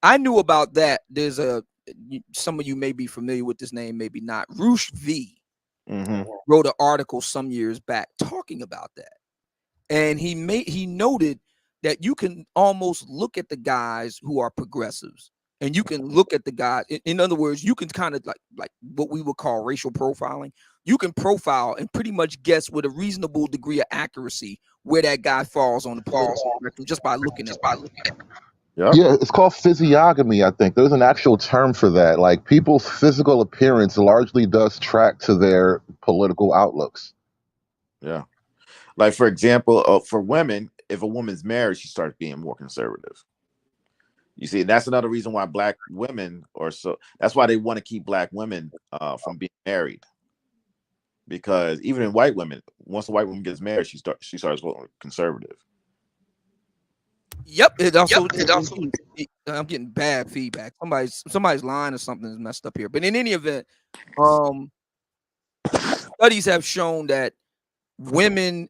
I knew about that. There's some of you may be familiar with this name, maybe not. Roosh V wrote an article some years back talking about that, and he noted that you can almost look at the guys who are progressives, and you can look at the guys. In other words, you can kind of like what we would call racial profiling. You can profile and pretty much guess with a reasonable degree of accuracy where that guy falls on the political spectrum just by looking at it. Yeah, it's called physiognomy, I think. There's an actual term for that. Like, people's physical appearance largely does track to their political outlooks. Yeah. Like, for example, for women, if a woman's married, she starts being more conservative. You see, that's another reason why black women that's why they want to keep black women from being married. Because even in white women, once a white woman gets married, she starts voting conservative. Yep. It also I'm getting bad feedback. Somebody's line or something is messed up here. But in any event, studies have shown that women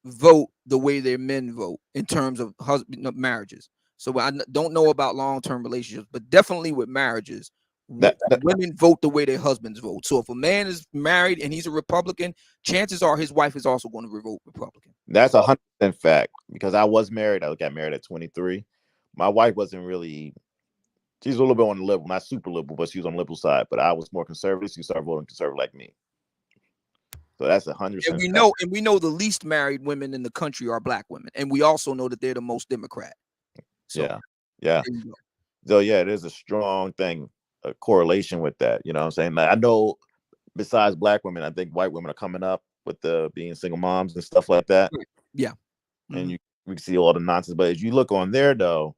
vote the way their men vote in terms of marriages. So I don't know about long-term relationships, but definitely with marriages, women vote the way their husbands vote. So if a man is married and he's a Republican, chances are his wife is also going to vote Republican. That's 100% fact, because I was married. I got married at 23. My wife wasn't really, she's a little bit on the liberal, not super liberal, but she was on the liberal side. But I was more conservative. She started voting conservative like me. So that's 100%. And we know the least married women in the country are black women, and we also know that they're the most Democrat. So, yeah. So yeah, it is a strong thing, a correlation with that. You know what I'm saying? Like, I know besides black women, I think white women are coming up with the being single moms and stuff like that. Yeah. And we can see all the nonsense. But if you look on there, though,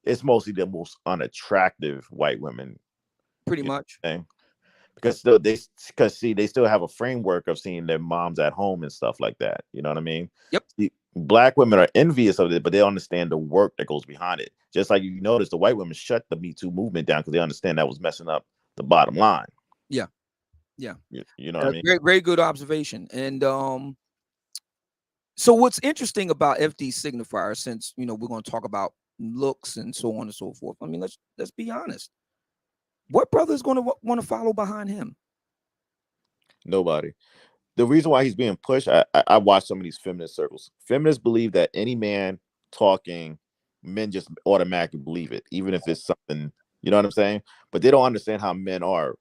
it's mostly the most unattractive white women. Pretty much. Because they still have a framework of seeing their moms at home and stuff like that. You know what I mean? Yep. Black women are envious of it, but they understand the work that goes behind it. Just like you notice, the white women shut the Me Too movement down because they understand that was messing up the bottom line. Yeah, yeah. You know what I mean? Very, very good observation. And so what's interesting about FD Signifier, since we're going to talk about looks and so on and so forth. I mean, let's be honest. What brother is going to want to follow behind him? Nobody. The reason why he's being pushed, I watch some of these feminist circles. Feminists believe that any man talking, men just automatically believe it, even if it's something, you know what I'm saying? But they don't understand how men are.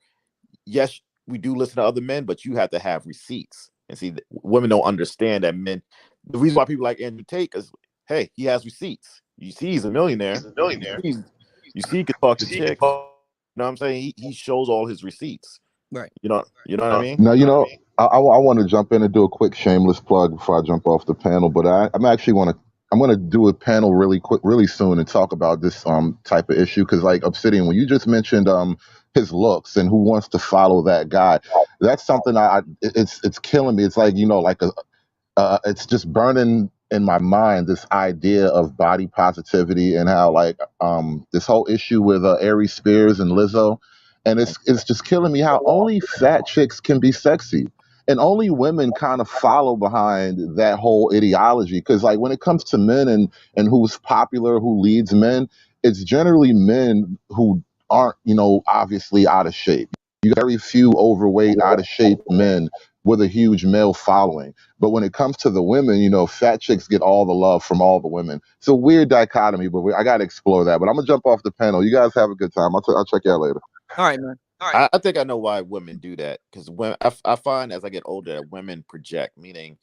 Yes, we do listen to other men, but you have to have receipts. And see, women don't understand that men. The reason why people like Andrew Tate is, hey, he has receipts. You see, he's a millionaire. You see, he can talk to chicks. You know what I'm saying? He shows all his receipts. Right. You know what I mean? Now, I want to jump in and do a quick shameless plug before I jump off the panel, but I'm going to do a panel really quick, really soon, and talk about this type of issue because, like Obsidian, when you just mentioned his looks and who wants to follow that guy, that's something it's killing me. It's like it's just burning in my mind, this idea of body positivity and how this whole issue with Ari Spears and Lizzo, and it's just killing me how only fat chicks can be sexy and only women kind of follow behind that whole ideology. Because like when it comes to men and who's popular, who leads men, it's generally men who aren't obviously out of shape. You got very few overweight, out of shape men with a huge male following. But when it comes to the women, fat chicks get all the love from all the women. It's a weird dichotomy, but I got to explore that. But I'm going to jump off the panel. You guys have a good time. I'll check you out later. All right, man. I think I know why women do that. Because when I find as I get older that women project, meaning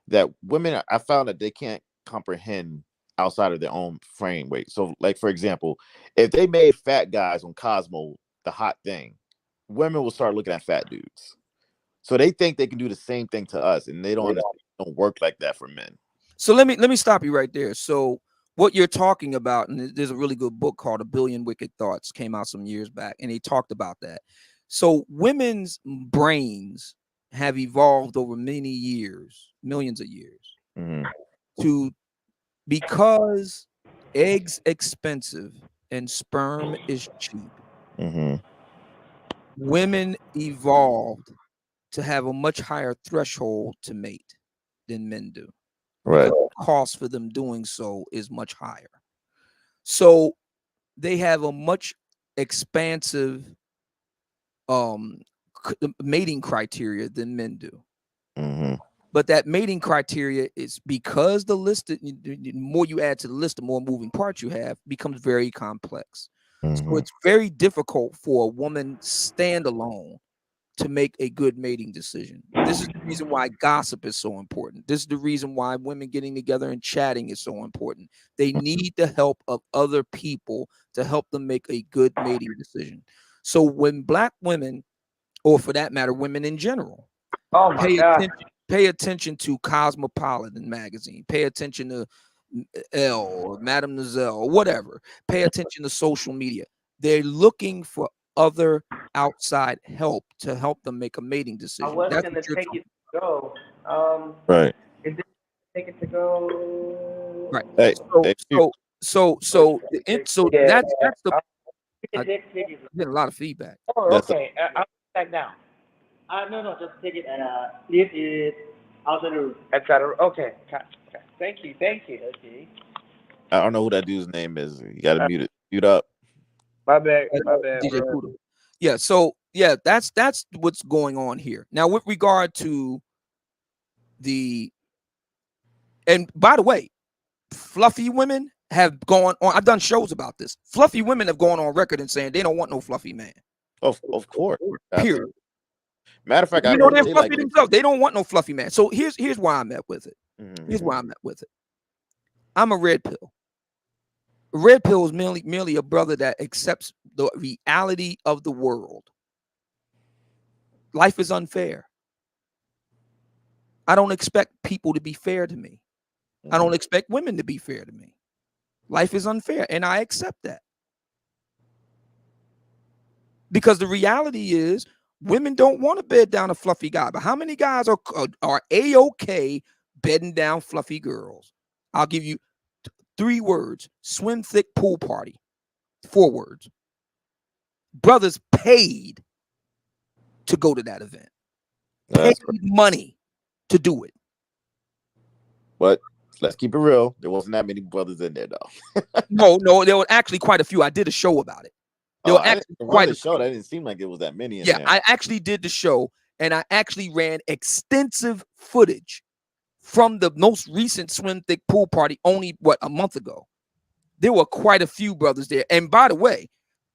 that women, I found that they can't comprehend outside of their own frame weight. So, like, for example, if they made fat guys on Cosmo the hot thing, women will start looking at fat dudes. So they think they can do the same thing to us, and they don't understand it don't work like that for men. So let me stop you right there. So what you're talking about, and there's a really good book called A Billion Wicked Thoughts, came out some years back, and he talked about that. So women's brains have evolved over many years, millions of years, to because eggs expensive and sperm is cheap. Women evolved to have a much higher threshold to mate than men do. Right. The cost for them doing so is much higher. So they have a much expansive mating criteria than men do. But that mating criteria is because the list, the more you add to the list, the more moving parts you have, becomes very complex. So it's very difficult for a woman standalone to make a good mating decision. This is the reason why gossip is so important. This is the reason why women getting together and chatting is so important. They need the help of other people to help them make a good mating decision. So when Black women, or for that matter, women in general, pay attention to Cosmopolitan magazine, pay attention to Elle or Madame Nazelle or whatever, pay attention to social media. They're looking for other outside help to help them make a mating decision. I was That's gonna what you're take talking it to go. Right. Is this take it to go? Right. Hey, So that's the Take it. getting a lot of feedback. Oh, That's okay. I'll back down. No, just take it and leave it outside the room. Outside the room. Okay. Thank you. Okay. I don't know who that dude's name is. You got to mute it. Mute up. My bad. DJ Poodle. Yeah, so yeah, that's what's going on here. Now, with regard to and by the way, fluffy women have gone on. I've done shows about this. Fluffy women have gone on record and saying they don't want no fluffy man. Of course. Period. Matter of fact, they're fluffy themselves. They don't want no fluffy man. So here's why I'm at with it. Here's why I'm at with it. I'm a red pill. A red pill is merely a brother that accepts the reality of the world. Life is unfair. I don't expect people to be fair to me. I don't expect women to be fair to me. Life is unfair, and I accept that. Because the reality is women don't want to bed down a fluffy guy. But how many guys are A-okay bedding down fluffy girls. I'll give you 3 words: swim thick pool party. 4 words. Brothers paid to go to that event. Paid money to do it. But let's keep it real. There wasn't that many brothers in there, though. No, there were actually quite a few. I did a show about it. There were actually quite a show. That didn't seem like it was that many in Yeah, there. I actually did the show, and I actually ran extensive footage from the most recent swim thick pool party only, a month ago. There were quite a few brothers there. And by the way,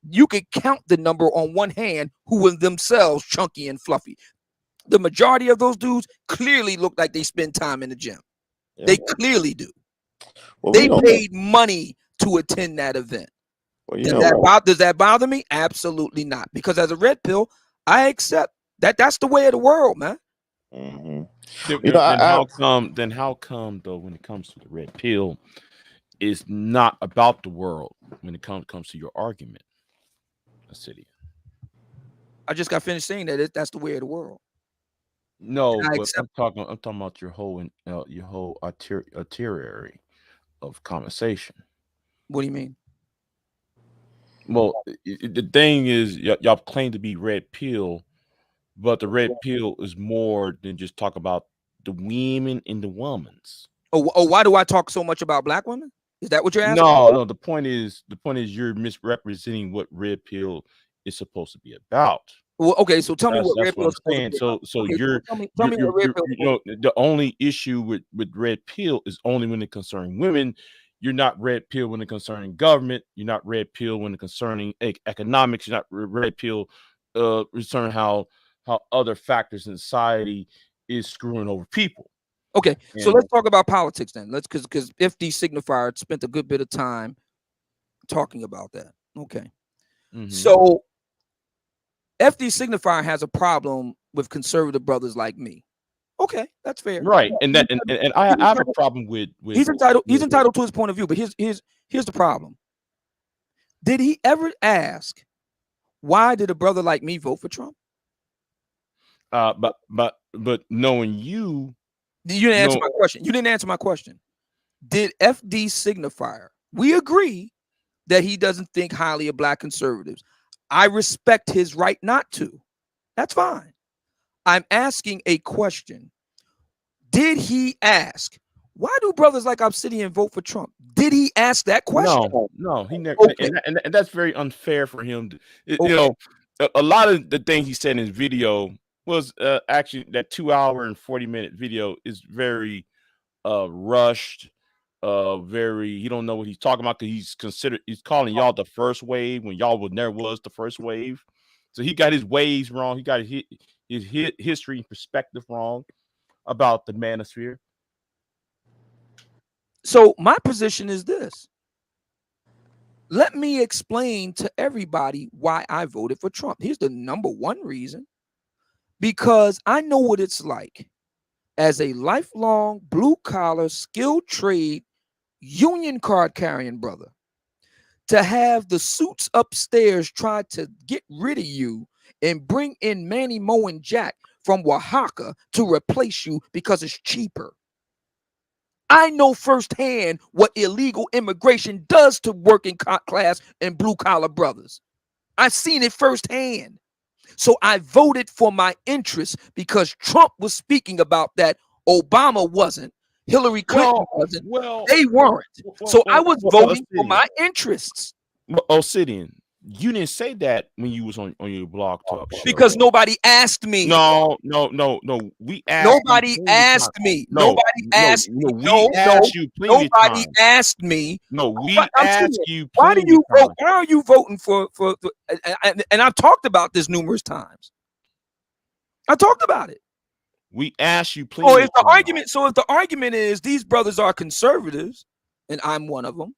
you could count the number on one hand who were themselves chunky and fluffy. The majority of those dudes clearly look like they spend time in the gym. Yeah. They clearly do. Well, they paid money to attend that event. Well, does that bother me? Absolutely not. Because as a red pill, I accept that that's the way of the world, man. Mm-hmm. How come though, when it comes to the red pill, it's not about the world when it comes to your argument, City? I just got finished saying that that's the way of the world. No, but I'm talking about your whole itinerary of conversation. What do you mean? Well, the thing is, y'all claim to be red pill, but the red pill is more than just talk about the women and the womans. Oh, why do I talk so much about black women? Is that what you're asking? No. The point is you're misrepresenting what red pill is supposed to be about. Well, okay, so tell me what red pill is supposed to be about. So okay, you're tell me what red pill. The only issue with red pill is only when it concerns women. You're not red pill when it concerning government. You're not red pill when it concerning economics. You're not red pill concerning how other factors in society is screwing over people. Okay, so let's talk about politics then. Because FD Signifier spent a good bit of time talking about that. Okay, so FD Signifier has a problem with conservative brothers like me. Okay, that's fair. Right, and I have a problem with he's entitled to his point of view, but here's the problem. Did he ever ask why did a brother like me vote for Trump? But knowing you didn't answer my question. You didn't answer my question. Did FD Signifier? We agree that he doesn't think highly of black conservatives. I respect his right not to. That's fine. I'm asking a question. Did he ask, why do brothers like Obsidian vote for Trump? Did he ask that question? No, he never. Okay. And that's very unfair for him. You know, a lot of the things he said in his video was actually that 2-hour and 40-minute video is very rushed. He don't know what he's talking about because he's calling y'all the first wave when y'all never was the first wave. So he got his waves wrong. He got his history and perspective wrong about the Manosphere. So my position is this. Let me explain to everybody why I voted for Trump. Here's the number one reason. Because I know what it's like as a lifelong blue-collar, skilled trade, union card carrying brother to have the suits upstairs try to get rid of you and bring in Manny Mo and Jack from Oaxaca to replace you because it's cheaper. I know firsthand what illegal immigration does to working class and blue-collar brothers. I've seen it firsthand. So I voted for my interests because Trump was speaking about that. Obama wasn't. Hillary Clinton wasn't. They weren't. So I was voting for my interests. Obsidian, you didn't say that when you was on your blog talk show. Because nobody asked me. No. We asked. Nobody asked me. Nobody asked me. Nobody asked me. No, we asked you. Why do you vote? Why are you voting for? And I've talked about this numerous times. I talked about it. We asked you. So if the argument is these brothers are conservatives, and I'm one of them,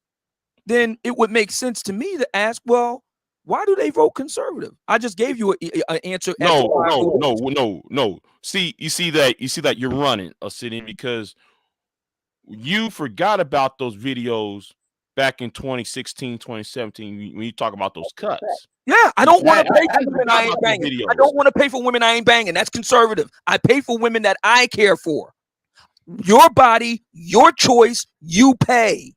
then it would make sense to me to ask, well, why do they vote conservative? I just gave you an answer. No. You see that you're running, Obsidian, because you forgot about those videos back in 2016, 2017 when you talk about those cuts. Yeah, I don't want to pay for women I ain't banging. I don't want to pay for women I ain't banging. That's conservative. I pay for women that I care for. Your body, your choice, you pay.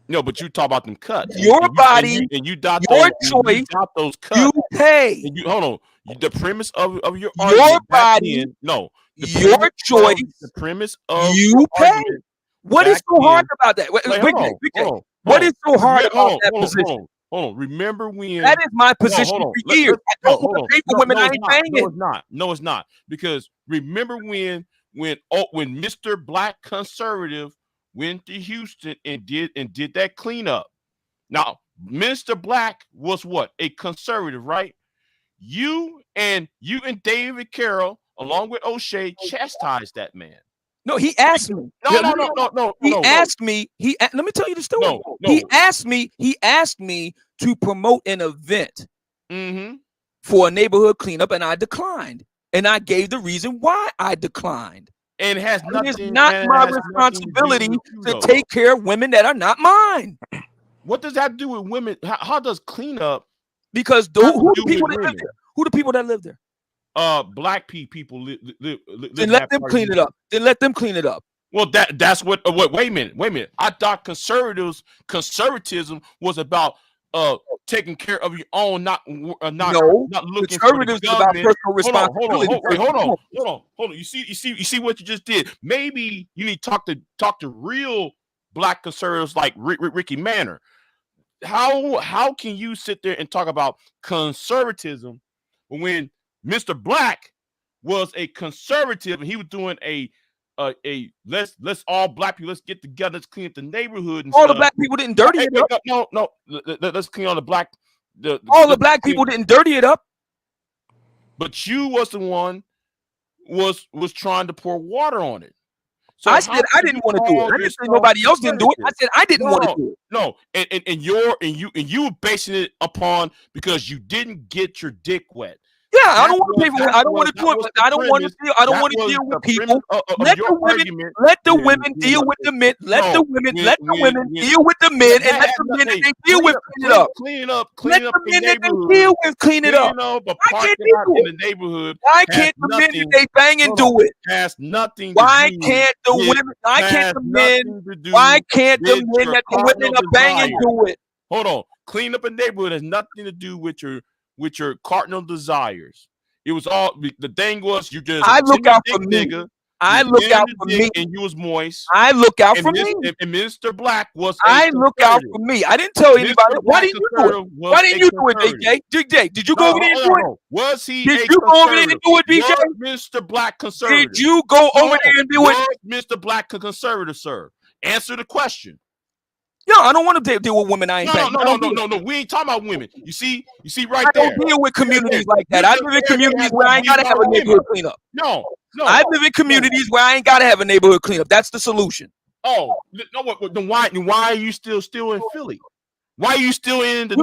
No, but you talk about them cuts. Your body, and you dot your those, choice, you dot those cuts. you pay. And you hold on. The premise of your Your argument back body, then, no. your choice, The premise of you your pay. argument What is back so hard then- about that? Wait, Big hold J, on, Big J. hold on, What hold is on. so hard Hold about on, that hold on, position? Hold on. Remember when That is my position hold on. for years. I don't want to pay for women I it's ain't not. paying. No, it's not. No, it's not. Because remember when Mr. Black Conservative went to Houston and did that cleanup. Now, Mr. Black was what? A conservative, right? You and David Carroll, along with O'Shea, chastised that man. No, he asked me. No. He asked me. Let me tell you the story. No. He asked me to promote an event Mm-hmm. for a neighborhood cleanup, and I declined. And I gave the reason why I declined. And it has nothing. It is not my responsibility to take care of women that are not mine. What does that do with women? How does cleanup? Because who the people that live there? Who the people that live there? Black people live. Then let them clean it up. Then let them clean it up. Well, that's what. Wait a minute. I thought conservatism was about taking care of your own, not looking conservatives for the is about government. personal responsibility. Hold on. You see what you just did. Maybe you need to talk to real Black conservatives like Ricky Manor. How can you sit there and talk about conservatism when Mr. Black was a conservative and he was doing a let's all Black people, let's get together, let's clean up the neighborhood and all stuff. the Black people didn't dirty it up. No, let's clean on the Black. All the Black people didn't dirty it up. But you was the one was trying to pour water on it. So I said I didn't want to do it. I didn't say nobody else didn't do it. I said I didn't want to do it. No, and you were basing it upon because you didn't get your dick wet. Yeah, I don't want to pay for it. I don't want to do it. I don't want to deal. I don't want to deal with people. Let the women deal with the men. Let the women deal with the men, and let the men that they deal with clean it up. Let the men that they deal with clean it up. Why can't they do it in the neighborhood? Why can't the men that they bang and do it? Has nothing. Why can't the women? Why can't the men? Why can't the men that the women are banging do it? Hold on. Clean up a neighborhood has nothing to do with your cardinal desires. It was all the thing was you just I look out for me. Nigga, I look out for me, and you was moist. I look out for me. And Mr. Black was. I look out for me. I didn't tell anybody. Why didn't you do it? Why didn't you do it, BJ? Did you go over there and do it? Was he? Did you go over there and do it, BJ? Mr. Black conservative. Did you go over there and do it? Mr. Black conservative, sir. Answer the question. No, I don't want to deal with women. I ain't banging. No. We ain't talking about women. You see right there. I don't deal with communities like that. I live in communities where I ain't gotta have a neighborhood cleanup. No. I live in communities where I ain't gotta have a neighborhood cleanup. That's the solution. Oh, no. Then why are you still in Philly? Why are you still in the?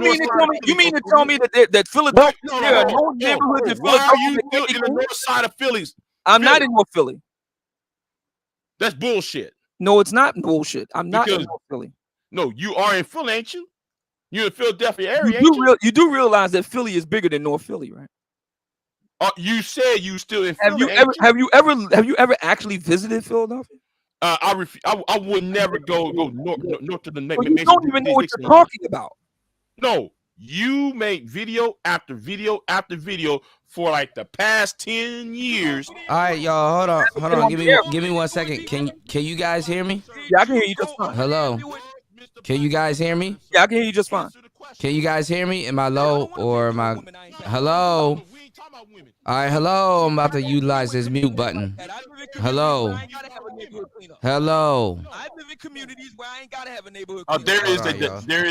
You mean to tell me that Philadelphia? There are no neighborhoods in Philadelphia. Why are you still in the north side of Philly? I'm not in North Philly. That's bullshit. No, it's not bullshit. I'm not in North Philly. No, you are in Philly, ain't you? You're in Philadelphia area, you do realize that Philly is bigger than North Philly, right? You said you still in Philly. Have you ever actually visited Philadelphia? I would never go north to the next. You don't even know what you're talking about. No, you make video after video after video for like the past 10 years. All right, y'all, hold on. Give me 1 second. Can you guys hear me? Yeah, I can hear you just fine. Hello. Can you guys hear me? Yeah, I can hear you just fine. Can you guys hear me? Am I low or am I? Hello. All right, hello. I'm about to utilize this mute button. Hello. Hello. I live in communities where I ain't gotta have a neighborhood. There is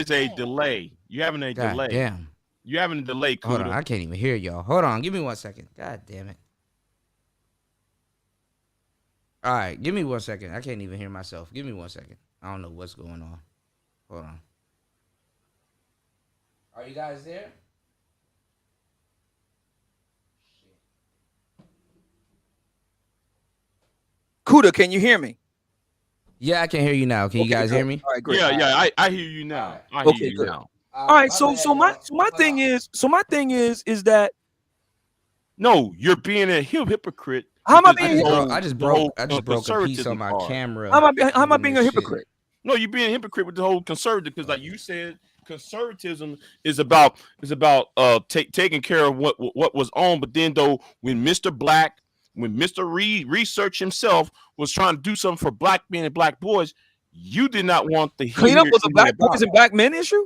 a delay. You having a delay? Damn. You having a delay? Kuda. Hold on, I can't even hear y'all. Hold on, give me 1 second. God damn it. All right, give me 1 second. I can't even hear myself. Give me 1 second. I don't know what's going on. Hold on. Are you guys there? Kuda, can you hear me? Yeah, I can hear you now. Can you guys hear me? All right, great. Yeah, I hear you now. I hear you now. All right, so my thing is that no, you're being a hypocrite. How am I being? I just broke a piece on my camera. How am I being a hypocrite? No, you're being a hypocrite with the whole conservative, because like you said, conservatism is about taking care of what was on. But then though, when Mr. Black, when Mr. Research himself was trying to do something for black men and black boys, you did not want the cleanup was a black boys and black men issue.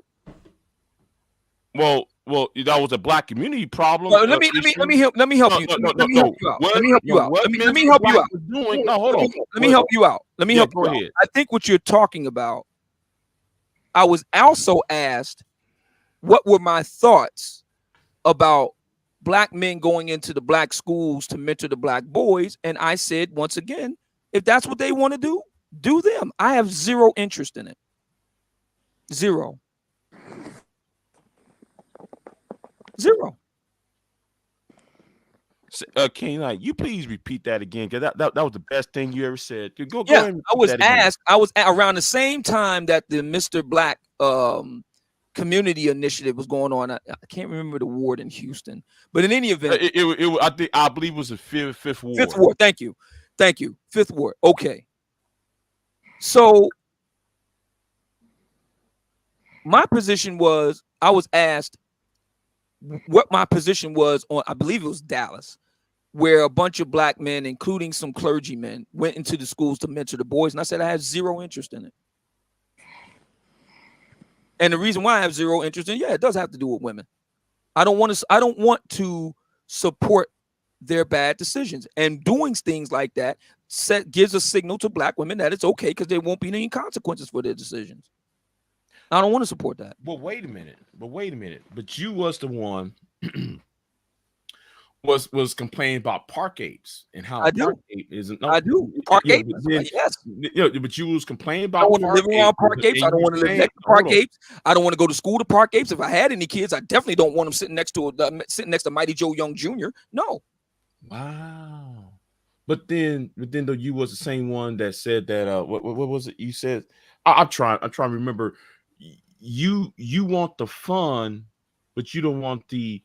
Well, that was a black community problem. Well, let me help you. Let me help you out. Let me help you out. Let me help you out. No, hold on. Let me help you out. Let me help you out. I think what you're talking about. I was also asked, what were my thoughts about black men going into the black schools to mentor the black boys, and I said once again, if that's what they want to do them. I have zero interest in it. Zero. Kane, you please repeat that again, because that was the best thing you ever said. Go ahead. I was asked. I was around the same time that the Mr. Black community initiative was going on. I can't remember the ward in Houston, but in any event, I believe it was the fifth ward. Fifth ward. Thank you. Fifth ward. Okay. So my position was, I was asked what my position was on, I believe it was Dallas, where a bunch of black men, including some clergymen, went into the schools to mentor the boys. And I said, I have zero interest in it. And the reason why I have zero interest in it, it does have to do with women. I don't want to support their bad decisions. And doing things like that gives a signal to black women that it's okay, because there won't be any consequences for their decisions. I don't want to support that. But wait a minute. But you was the one was complaining about park apes and how park ape isn't. No, I do. Park apes, yes. But you was complaining about. I don't want to live around park apes. I don't want to live next to park apes. I don't want to go to school to park apes. If I had any kids, I definitely don't want them sitting next to Mighty Joe Young Jr. No. Wow. But then though, you was the same one that said that. What was it you said? I'm trying to remember. You want the fun, but you don't want the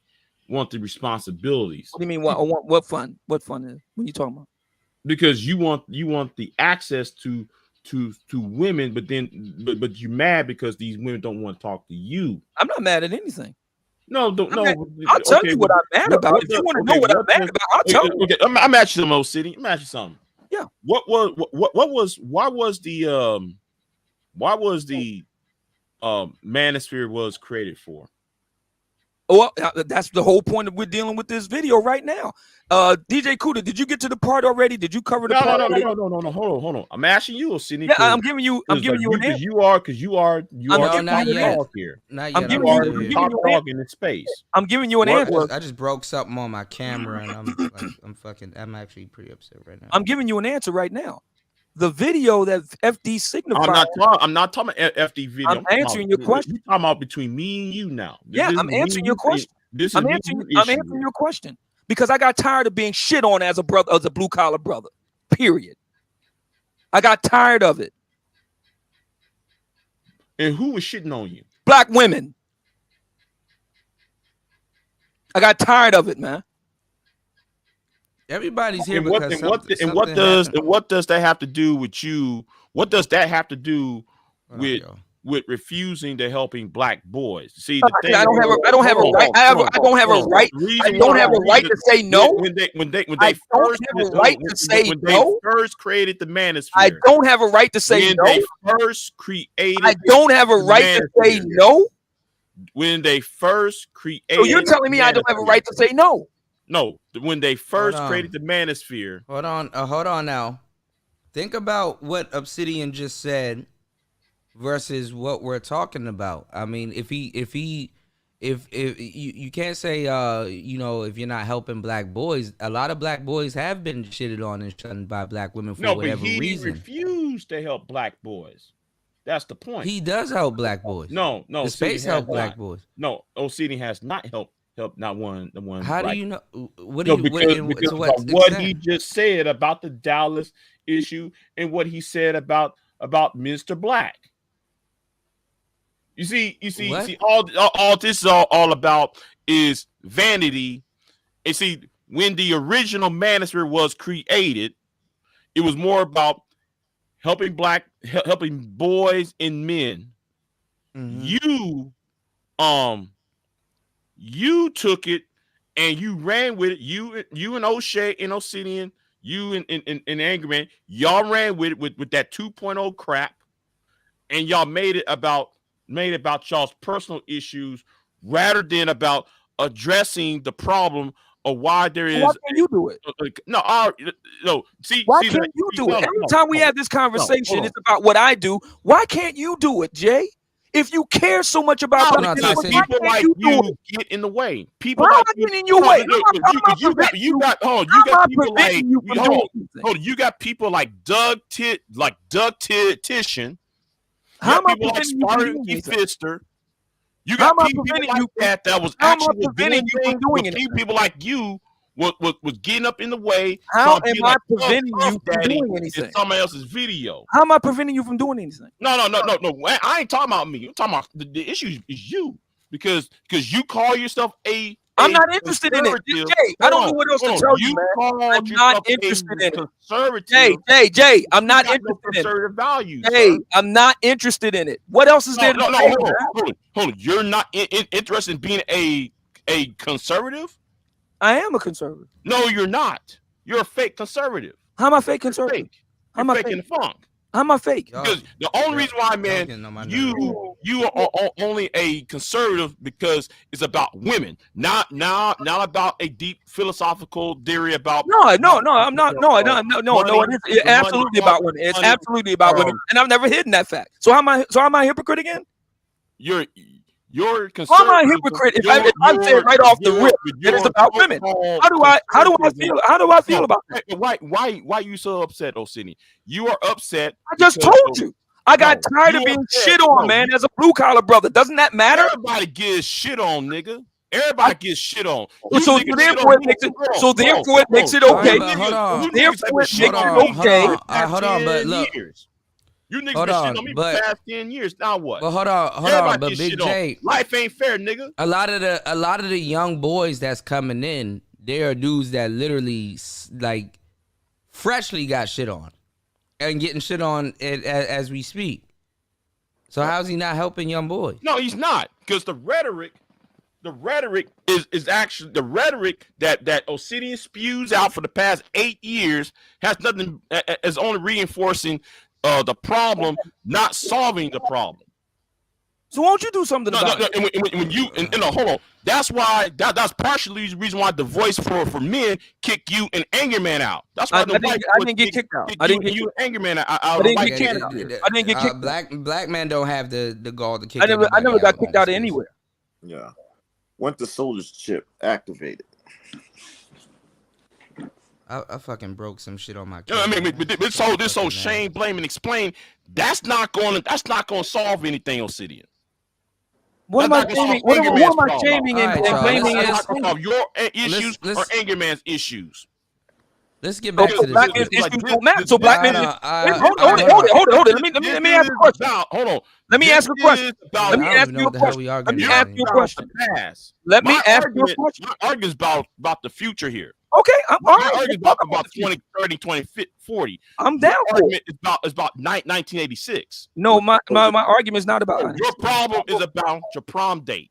responsibilities. What do you mean? What fun? What fun is? What are you talking about? Because you want the access to women, but you're mad because these women don't want to talk to you. I'm not mad at anything. No. I'll tell you what I'm mad about. If you want to know what I'm mad about, I'll tell you. Okay, I'm asking you, Mo City. I'm asking you something. Yeah. Why was the Manosphere was created for? Well, that's the whole point that we're dealing with this video right now. DJ Kuda, did you get to the part already? Did you cover the part? No. Hold on. I'm asking you, Sidney. Yeah, I'm giving you an answer. You are not yet. Here. Not yet. I'm giving you an dog in its space. I'm giving you an answer. I just broke something on my camera, and I'm actually pretty upset right now. I'm giving you an answer right now. The video that FD Signifier. I'm not talking about FD video. I'm answering your question. You're talking about between me and you now. I'm answering your question. I'm answering your question because I got tired of being shit on as a brother, as a blue collar brother. Period. I got tired of it. And who was shitting on you? Black women. I got tired of it, man. Everybody's here what does that have to do with you? What does that have to do with refusing to helping black boys? See, the thing I don't have a right. I don't have a right. I don't have a right to say no. When they first created the Manosphere, I don't have a right to say no. When they first created, I don't have a right to say no. When they first created, so you're telling me I don't have a right to say no? No, when they first created the Manosphere. Hold on now. Think about what Obsidian just said versus what we're talking about. I mean, if you can't say if you're not helping black boys, a lot of black boys have been shitted on and shunned by black women for whatever reason. But he refused to help black boys. That's the point. He does help black boys. No, the space help black boys. No, Obsidian has not helped not one. How do you know? What he just said about the Dallas issue and what he said about Mr. Black. You see, all this is all about is vanity. And see, when the original Manosphere was created, it was more about helping boys and men. You took it and you ran with it. You and O'Shea and Obsidian, you and Angry Man, y'all ran with it with that 2.0 crap, and y'all made it about y'all's personal issues rather than about addressing the problem of why there is. Why can't you do it? No. See, why see, can't you do no, it? Every no, time we no, have this conversation, no, it's about what I do. Why can't you do it, Jay? If you care so much about because people like you get in the way. People How like am I getting in your way? You got people like you got people like Doug Titian. You got people like Sparky Pfister. You got people like that was actually doing things. People like you was getting up in the way. How am I preventing you from doing anything? In somebody else's video. How am I preventing you from doing anything? No. I ain't talking about me. I'm talking about the issue is you because you call yourself I'm not interested in it. Jay, I don't know what else to tell you, man. I'm not interested in it. Jay, I'm not interested in it. Values, Jay, I'm not interested in it. What else is there to say? Hold on. You're not interested in being a conservative? I am a conservative. No, you're not. You're a fake conservative. How am I fake conservative? How am I fake in the funk? How am I fake? Because the only reason why, man, you are only a conservative because it's about women, not about a deep philosophical theory about. No, I'm not. No, it's absolutely about women. It's absolutely about women, and I've never hidden that fact. So how am I a hypocrite again? You're conservative. I'm a hypocrite if I'm saying right off the rip that it's about women. How do I feel about that? Why you so upset, Osini? You are upset. I just told you. I got tired of being shit on, man, as a blue collar brother. Doesn't that matter? Everybody gets shit on, nigga. Everybody gets shit on. So therefore it makes it okay. Therefore it makes it okay. Hold on, but look. You niggas been shitting on me for the past 10 years. Now what? But hold on. But Big J, life ain't fair, nigga. A lot of the young boys that's coming in, there are dudes that literally like freshly got shit on, and getting shit on as we speak. So how's he not helping young boys? No, he's not, because the rhetoric is actually the rhetoric that Obsidian spews out for the past 8 years has nothing, is only reinforcing the problem, not solving the problem. So won't you do something about it? Hold on. That's why that's partially the reason why the voice for men kicked you and Angry Man out. That's why I didn't get kicked out. I didn't get you and Angry Man out. I didn't get kicked out. I didn't get kicked. Black man don't have the gall to kick. I never got kicked out of anywhere. Yeah. Winter Soldier's chip activated. I fucking broke some shit on my. I mean, this whole shame, blame, and explain. That's not going to solve anything, Obsidian. What am I shaming? What am I shaming and blaming? Your issues or Angry Man's issues. Let's get back to this. Black men's issues don't matter. So black men. Hold it. Let me ask a question. Hold on. Let me ask a question. Let me ask you a question. Let me ask you a question. Let me ask you a question. My argument's about the future here. Okay, I'm all right. My argument about 2030, 2040. I'm down for it. It's about 1986. No, my argument is not about. Your problem is about your prom date.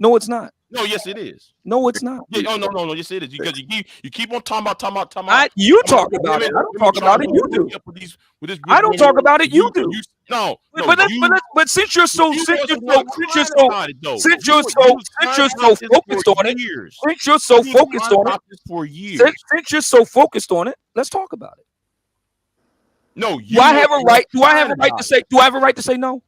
No, it's not. No, yes, it is. No, it's not. Yeah, no, yes, it is. Because you keep on talking about. You talk about it. I don't talk about it. You do. I don't talk about it. You do. No, but since you're so focused on it, since you're so focused on it, let's talk about it. No, do I have a right? Do I have a right to say? Do I have a right to say no?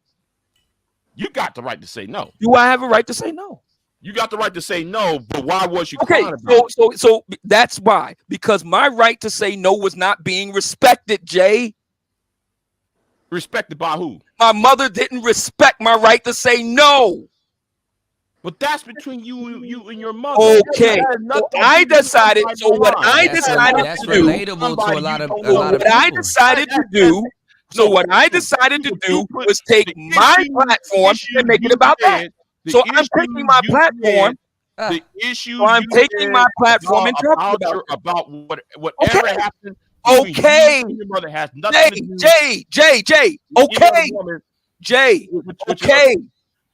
You got the right to say no. Do I have a right to say no? You got the right to say no, but why was you okay? So that's why, because my right to say no was not being respected, Jay. Respected by who? My mother didn't respect my right to say no. But that's between you and your mother. Okay. So I decided. So what I decided that's to do. Relatable to a lot of people. I decided to do. So what I decided to do was take my platform and make it about that. So I'm taking my platform. The issue. So I'm taking my platform and talking about whatever happened. Okay. You and your mother has nothing to do. Jay. Okay. Jay. Okay.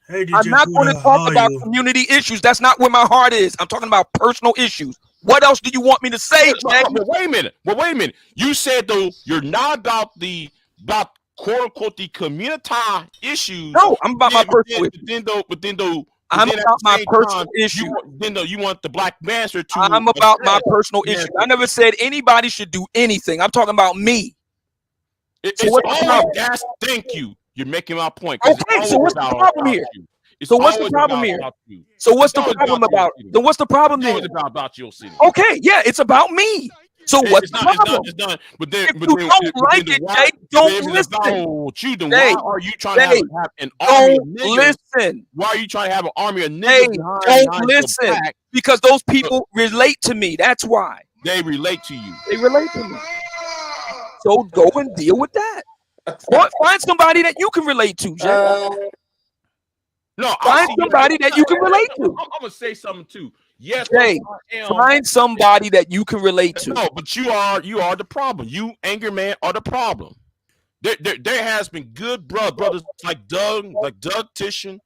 Hey, I'm not going to talk about community issues. That's not where my heart is. I'm talking about personal issues. What else do you want me to say, Jay? But wait a minute. You said though you're not about quote unquote the community issues. No, I'm about my personal issues. But then though I'm about my personal issue. You want the black master to. I'm about my personal issue. I never said anybody should do anything. I'm talking about me. Thank you. You're making my point. Okay, so what's the problem here? So what's the problem here? So what's the problem about? Then what's the problem there? It's about your city. Okay, yeah, it's about me. So what's the problem? It's done. But then, if you don't like it, Jay, don't listen. Why are you trying to have an army of niggas? Listen. Why are you trying to have an army of niggas? Don't listen. Because those people relate to me. That's why. They relate to you. They relate to me. So go and deal with that. Find somebody that you can relate to, Jay. Find somebody that you can relate to. I'm gonna say something too. Yes, Jay, find somebody that you can relate to. No, but you are the problem. You, Anger Man, are the problem. There has been good brothers like Doug Tishon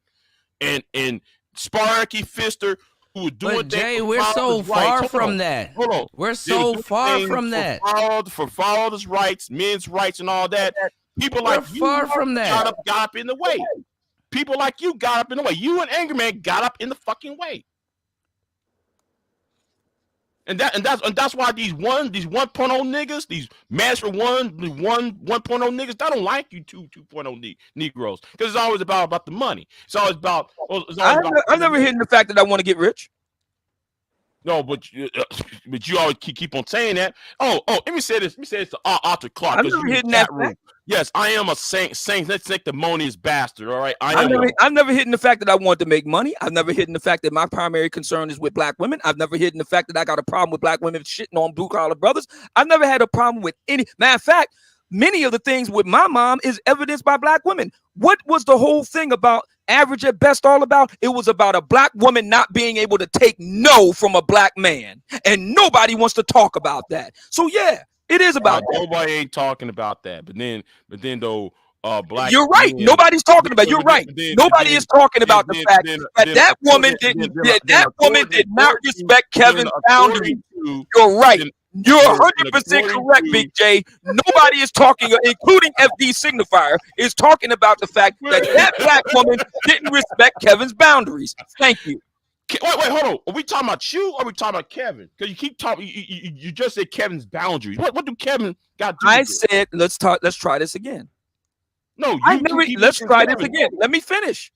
and Sparky Fister who were doing things. Jay, we're so far from that. Hold on. We're so far from that. For fathers' rights, men's rights, and all that. People like you far from that. Got up in the way. People like you got up in the way. You and Anger Man got up in the fucking way. And that's why these 1.0 niggas, these Master 1.0 niggas, they don't like you 2.0 Negroes because it's always about the money. It's always about. I've never hidden the fact that I want to get rich. No, but you always keep on saying that. Oh, let me say this. Let me say this to Arthur Clark. I've never hidden that room. Yes, I am a sanctimonious bastard. All right, I've never hidden the fact that I want to make money. I've never hidden the fact that my primary concern is with black women. I've never hidden the fact that I got a problem with black women shitting on blue collar brothers. I've never had a problem with any. Matter of fact, many of the things with my mom is evidenced by black women. What was the whole thing about Average at Best all about? It was about a black woman not being able to take no from a black man, and nobody wants to talk about that. So yeah, it is about that. Nobody ain't talking about that. But then though, black. You're right. Men, Nobody's talking about. You're right. Nobody is talking about the fact that woman didn't. That woman did not respect Kevin's boundaries. You're right. You're 100% correct, Big J. Nobody is talking, including FD Signifier, is talking about the fact that black woman didn't respect Kevin's boundaries. Thank you. Wait, hold on. Are we talking about you or are we talking about Kevin? Because you keep talking, you just said Kevin's boundaries. What do Kevin got to do? I said, let's try this again. No, let's try this again. Let me finish.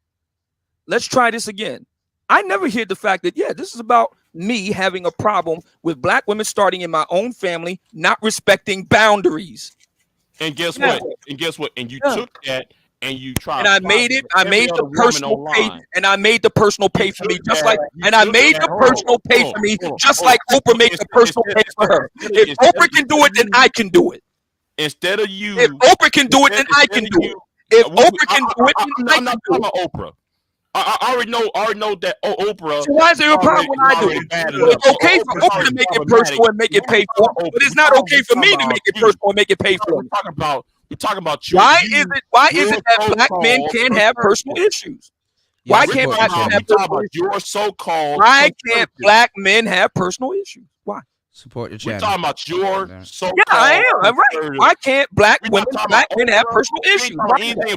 Let's try this again. I never heard the fact that, this is about me having a problem with black women starting in my own family, not respecting boundaries. And guess what? And you took that and you tried. And I made the personal pay, and I made the personal pay for me, just like, and I made the personal pay for me, just like Oprah made the personal pay for her. If Oprah can do it, then I can do it. Instead of you, if Oprah can do it, then I can do it. If Oprah can do it, then I can do it. Oprah. I already know that Oprah. So why is there a problem when I do it? It's okay for Oprah to make it personal and make it pay for, but it's not okay for me to make it personal and make it pay for. We're talking about you. Why is it that black men can't have personal issues? Why can't black men have personal issues? Your so-called. Why can't black men have personal issues? Why? Support your channel. We're talking about your so-called. Yeah, I am. I'm right. Why can't black men have personal issues?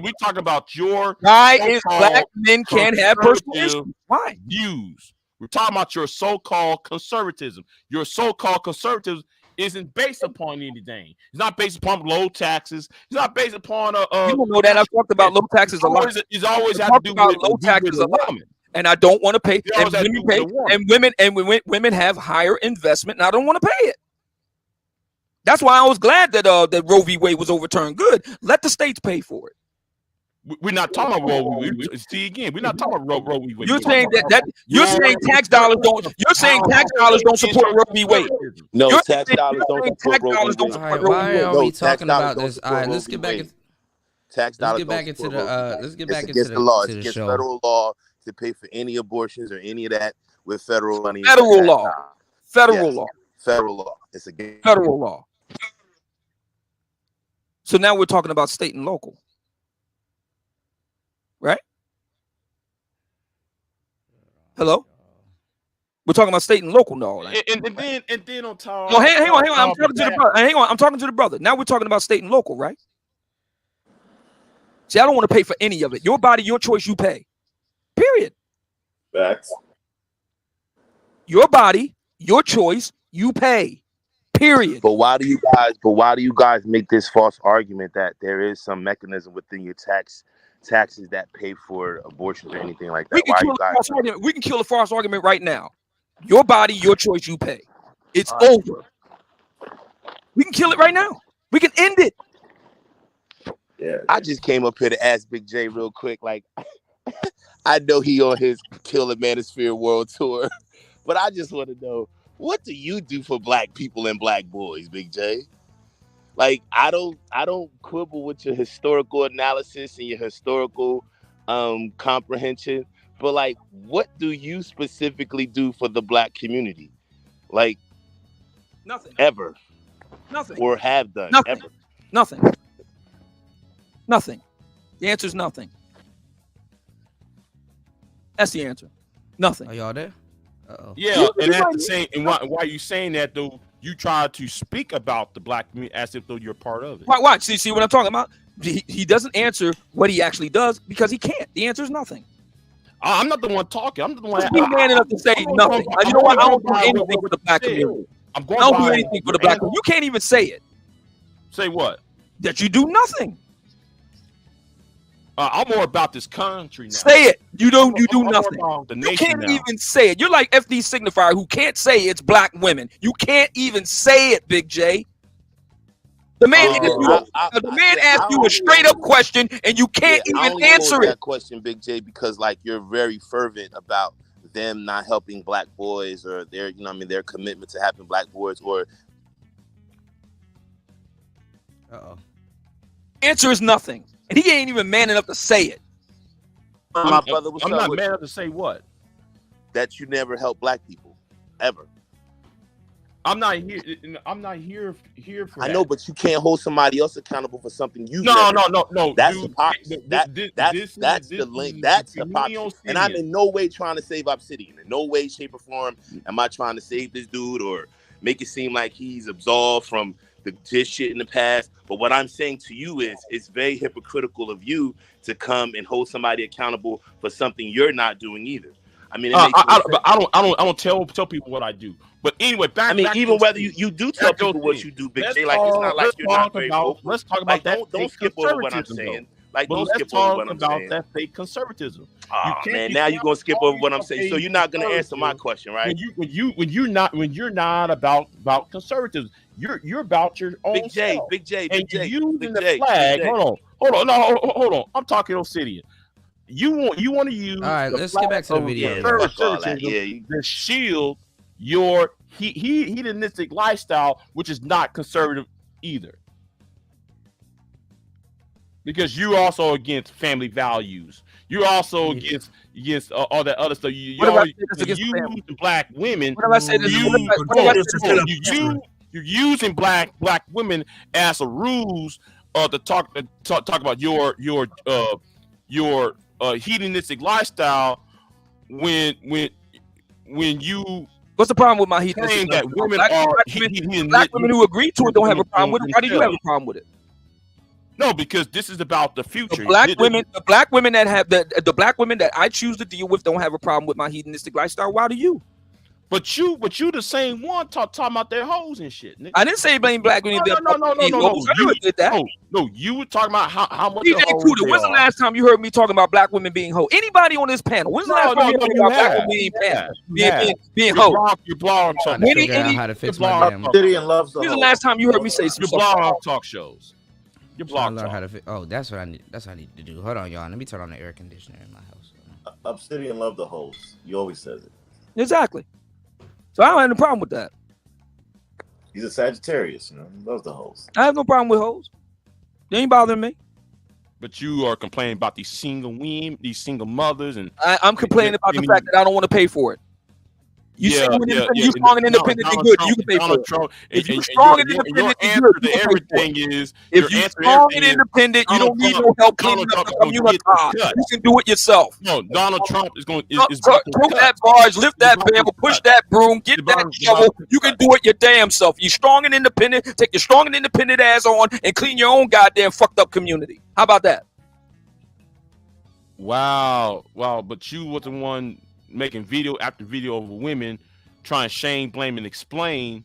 We talking about your. Why is black men can't have personal issues? Why? Views. We're talking about your so-called conservatism. Your so-called conservatism isn't based upon anything. It's not based upon low taxes. It's not based upon you don't know that. I've talked about low taxes a lot. It's always had to do with low taxes a lot. And I don't want to pay. And women have higher investment, and I don't want to pay it. That's why I was glad that that Roe v. Wade was overturned. Good. Let the states pay for it. We're not talking about Roe v. Wade. See again, we're not talking about Roe v. Wade. You're saying you're saying tax dollars don't. You're saying tax dollars don't support Roe v. Wade. No, tax dollars don't support Roe v. Wade. All right, why are we talking about this? All right, let's get back into tax dollars. Let's get back into the. Let's get back into the law. It's the against show. federal law to pay for any abortions or any of that. with federal money. Federal law. Federal Yes. law. Federal law. It's against Federal law. So now we're talking about state and local, right? Hello. We're talking about state and local now. Right? And then on top. No, hang on. I'm talking to the brother. Hang on. I'm talking to the brother. Now we're talking about state and local, right? See, I don't want to pay for any of it. Your body, your choice, you pay. Period. Facts. Your body, your choice, you pay. Period. But why do you guys make this false argument that there is some mechanism within your taxes that pay for abortions or anything like that? We can kill a false argument right now. Your body, your choice, you pay. It's over. We can kill it right now. We can end it. Yeah. I just came up here to ask Big J real quick. Like, I know he on his Kill the Manosphere World Tour, but I just want to know, what do you do for black people and black boys, Big J? Like, I don't quibble with your historical analysis and your historical comprehension, but like, what do you specifically do for the black community? Like, nothing. Ever. Nothing. Or have done nothing. ever. Nothing. Nothing. The answer is nothing. That's the answer. Nothing. Are y'all there? Uh-oh. Yeah, and that's the same. And why you saying that though? You try to speak about the black community as if though you're part of it. Watch. See what I'm talking about? He doesn't answer what he actually does because he can't. The answer is nothing. I'm not the one talking. I'm the one. Be man enough to say nothing. You know what? I don't do anything for the black community. I don't do anything for the black community. You can't even say it. Say what? That you do nothing. I'm more about this country now. Say it. You do nothing. You can't even say it. You're like FD Signifier who can't say it's black women. You can't even say it, Big J. The man asked you a straight up question and you can't even answer it. That question, Big J, because like you're very fervent about them not helping black boys or their, their commitment to having black boys or. Answer is nothing. And he ain't even man enough to say it. My brother, I'm not man enough to say what? That you never help black people, ever. I'm not here. I'm not here for. I know, but you can't hold somebody else accountable for something you. No. That's hypocrisy. That's the link. That's hypocrisy. And I'm in no way trying to save Obsidian. In no way, shape, or form am I trying to save this dude or make it seem like he's absolved from this shit in the past. But what I'm saying to you is, it's very hypocritical of you to come and hold somebody accountable for something you're not doing either. I mean, I don't tell people what I do. But anyway, back even whether you do tell people what you do, Big J, like it's not like you're not very vocal. Let's talk about that. Don't skip over what I'm saying. Like, don't skip over what I'm saying. That fake conservatism. Oh man, now you're gonna skip over what I'm saying. So you're not gonna answer my question, right? When you're not about conservatism, you're about your own Big J, self. Big J, and Big you're using J, the flag. Hold on. I'm talking Obsidian. You want to use. All right, let's get back to the video. To shield your hedonistic lifestyle, which is not conservative either. Because you're also against family values. You're also against all that other stuff. You're black women. You're using black women as a ruse to talk about your hedonistic lifestyle when you. What's the problem with my hedonistic that women black women who agree to it don't have a problem with it? Why do you have a problem with it? No, because this is about the future. The black women that have the black women that I choose to deal with don't have a problem with my hedonistic lifestyle. Why do you? But you the same one talking about their hoes and shit. Nigga. I didn't say blame black women. No. I never did that. No, you were talking about how much. DJ Cuda, when's the last time you heard me talking about black women being hoes? Anybody on this panel? When's the last time you heard me about black women being hoes? Your blog talk. Obsidian loves the. When's the last time you heard me say your blog talk shows? Your blog learn how to fit. Oh, that's what I need. That's what I need to do. Hold on, y'all. Let me turn on the air conditioner in my house. Obsidian love the hoes. He always says it. Exactly. So I don't have no problem with that. He's a Sagittarius, He loves the hoes. I have no problem with hoes. They ain't bothering me. But you are complaining about these single women, these single mothers, and I'm complaining about the fact that I don't want to pay for it. You say you're independent, you strong and independent and good. You can pay for it. If you're strong and independent and good, you can pay for it. If you're strong and independent, you don't need no help cleaning up the community. You can do it yourself. No, Donald Trump is going to tote that barge, lift that barrel, push that broom, get that shovel. You can do it your damn self. You're strong and independent. Take your strong and independent ass on and clean your own goddamn fucked up community. How about that? Wow. But you were the one making video after video of women trying to shame, blame, and explain,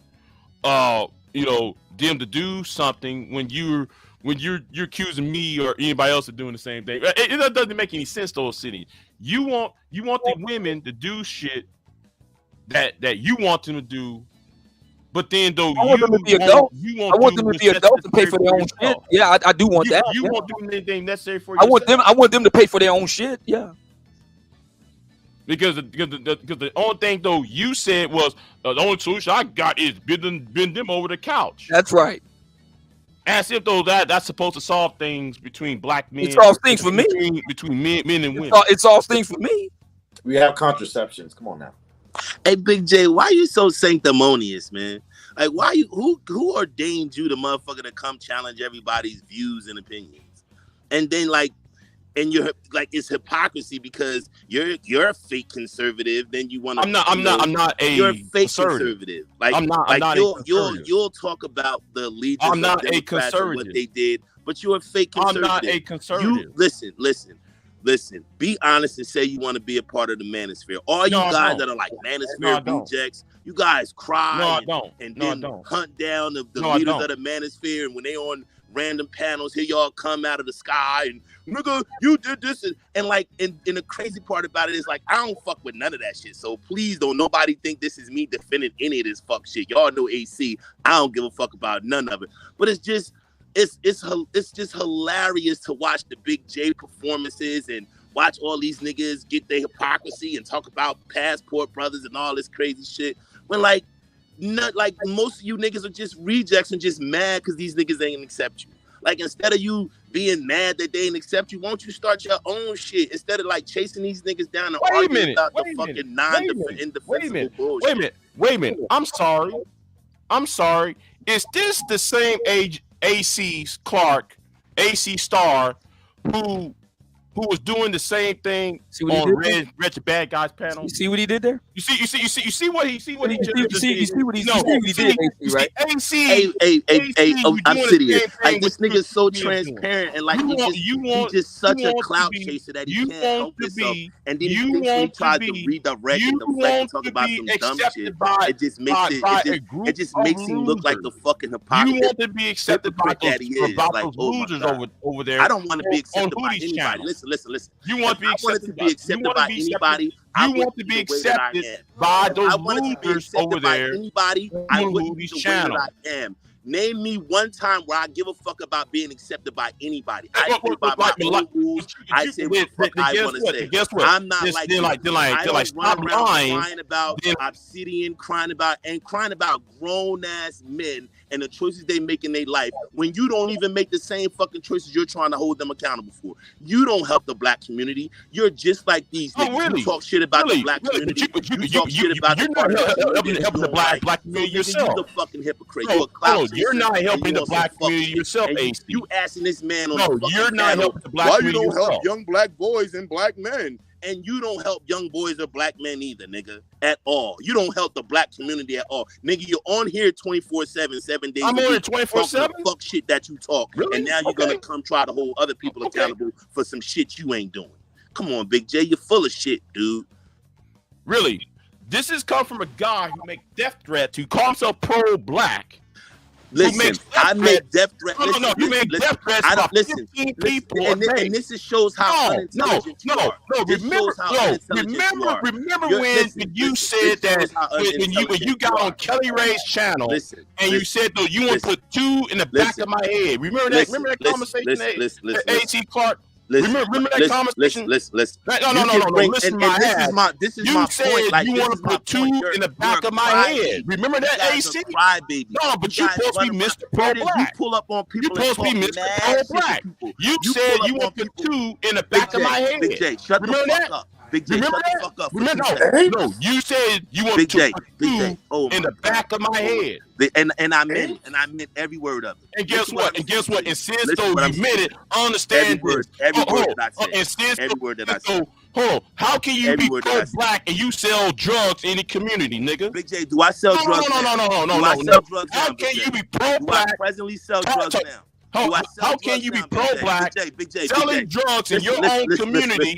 them to do something when you're accusing me or anybody else of doing the same thing. It doesn't make any sense, though, City. You want the women to do shit that you want them to do, but then though I want them to be adults. I want them to be adults and pay for their own shit. Yeah, I do want that. You won't do anything necessary for yourself. I want them to pay for their own shit. Yeah. Because the only thing though you said was the only solution I got is bend them over the couch. That's right. As if though that's supposed to solve things between black men. It solves things for me. Between men and women. It solves things for me. We have contraceptions. Come on now. Hey, Big J, why you so sanctimonious, man? Like, why you who ordained you the motherfucker to come challenge everybody's views and opinions? And then and you're like, it's hypocrisy because you're a fake conservative. Then you want to. You're a fake conservative. Like you'll talk about the allegiance of Democrats and what they did, but you're a fake conservative. I'm not a conservative. Listen. Be honest and say you want to be a part of the Manosphere. All you guys that are like Manosphere rejects, you guys cry and then hunt down the leaders of the Manosphere, and when they on random panels, here y'all come out of the sky and nigga, you did this and the crazy part about it is like I don't fuck with none of that shit. So please don't nobody think this is me defending any of this fuck shit. Y'all know AC. I don't give a fuck about none of it. But it's just hilarious to watch the Big J performances and watch all these niggas get their hypocrisy and talk about Passport Brothers and all this crazy shit. When most of you niggas are just rejects and just mad because these niggas ain't accept you. Like, instead of you being mad that they ain't accept you, won't you start your own shit instead of chasing these niggas down and arguing about the fucking indefensible bullshit? Wait a minute. I'm sorry. Is this the same AC Star who was doing the same thing on Red the Bad Guys panel? You see what he did there? You see what he did? Right? AC. I'm serious. Like, this nigga's so transparent and like he's just such a clout chaser that he can't help himself. And then he thinks he tries to redirect and deflect and talk about some dumb shit. It just makes him look like the fucking hypocrite. You want to be accepted by those losers over there. I don't want to be accepted by anybody. Listen. You want to be accepted by anybody. You want to be accepted by those losers over there. Anybody, I wouldn't be the way that I am. Name me one time where I give a fuck about being accepted by anybody. I say by my own rules. I say what the fuck I want to say. I'm not like I don't run around crying about Obsidian, crying about grown ass men and the choices they make in their life when you don't even make the same fucking choices you're trying to hold them accountable for. You don't help the black community. You're just like these niggas. You talk shit about the black community. You talk shit about the black community yourself. You're the fucking hypocrite. You're a clout. You're not helping the black community yourself, AC. You asking this man on the fucking you're not panel, helping the black community why you don't yourself? help young black boys and black men? And you don't help young boys or black men either, nigga, at all. You don't help the black community at all. Nigga, you're on here 24/7, 7 days. I'm on here 24/7? Fuck shit that you talk. Really? And now you're going to come try to hold other people accountable for some shit you ain't doing. Come on, Big J, you're full of shit, dude. Really? This has come from a guy who makes death threats, who calls himself pro-black. Listen, I make death threats. No, you make death threats. I don't listen. People and this shows how unintelligent you are. Remember when you said that when you got on Kelly Ray's channel and you said though you want to put two in the back of my head. Remember that? Remember that conversation? A.T. Clark. Remember that conversation? Listen. No. Listen, this is my point. Like, you want to put two in the back of my head. Remember that, AC? No, but you're supposed to be Mr. Pro-Black. You pull up on people. You're supposed to be Mr. Pro-Black. You said you want to put two in the back of my head. Big J, shut the fuck up. Big J, Remember shut that? the fuck up. Remember, no, you said you want Big to J, put Big you J. Oh in my the back of my head. And I meant every word of it. And guess what? And guess what? And since though you meant it, Every understand word, this. every word that I said. And since Every word that I said. hold on, how can you Every be word that I said. pro-black and you sell drugs in the community, nigga? Big J, do I sell drugs now? Do I sell drugs now? How can you be Do I pro-black? presently sell drugs now? How can you be pro-black selling drugs in your own community?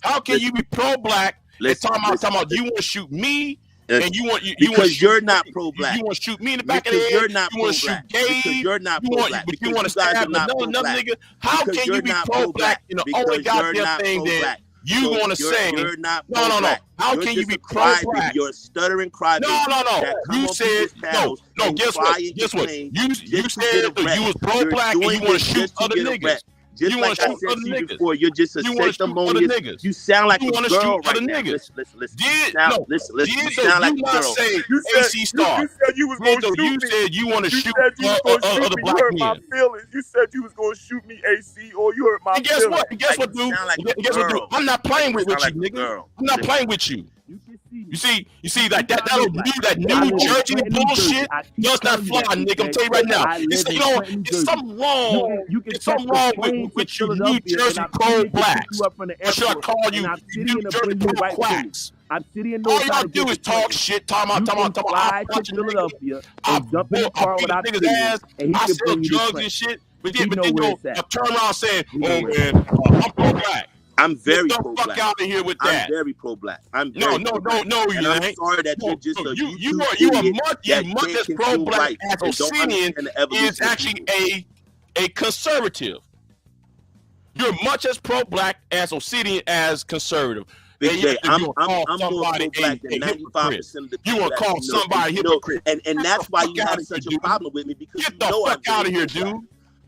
How can you be pro-black and talking about you want to shoot me? And you want because you're not pro-black. You want to shoot me in the back of the Because head. you're not You want to shoot pro-black. gays. Because you're not pro-black. But you want to Because you guys stab are not another pro-black. nigga. How Because can you're you be not pro-black in the only Because you're goddamn not thing that pro-black. you So want to say? You're not No. pro-black. How You're can you just be a crybaby. pro-black? You're a stuttering crybaby. No. You said no. Guess what? You said you was pro-black and you want to shoot other niggas. Just you like I said to you before, you're just a sanctimonious. You sound like a girl right now. Listen. You sound like a girl. You said you was going to shoot me. You said you want to shoot other black men. My feelings. You said you was going to shoot me, AC, or you hurt my feelings. And guess what, dude? Guess what, dude? I'm not playing with you, nigga. I'm not playing with you. You see, like that New Jersey bullshit does not fly, nigga. I'm telling you right now. It's something wrong. It's something wrong with you New Jersey pro-blacks. Or should I call you New Jersey pro-quacks? All y'all do is talk shit, talking about I punch a nigga, I beat niggas ass, I sell drugs and shit. But then go turn around saying, oh man, I'm pro-black. I'm very pro-black. pro-black. Fuck out of here with that. I'm very pro-black. No, you ain't. I'm sorry that you're just a you much as pro-black as Obsidian is actually a conservative. You're much as pro-black as Obsidian as conservative. Big J, I'm more pro-black than 95% of the people. You want to call somebody hypocrite. And that's why you have such a problem with me, because get the fuck out of here, dude.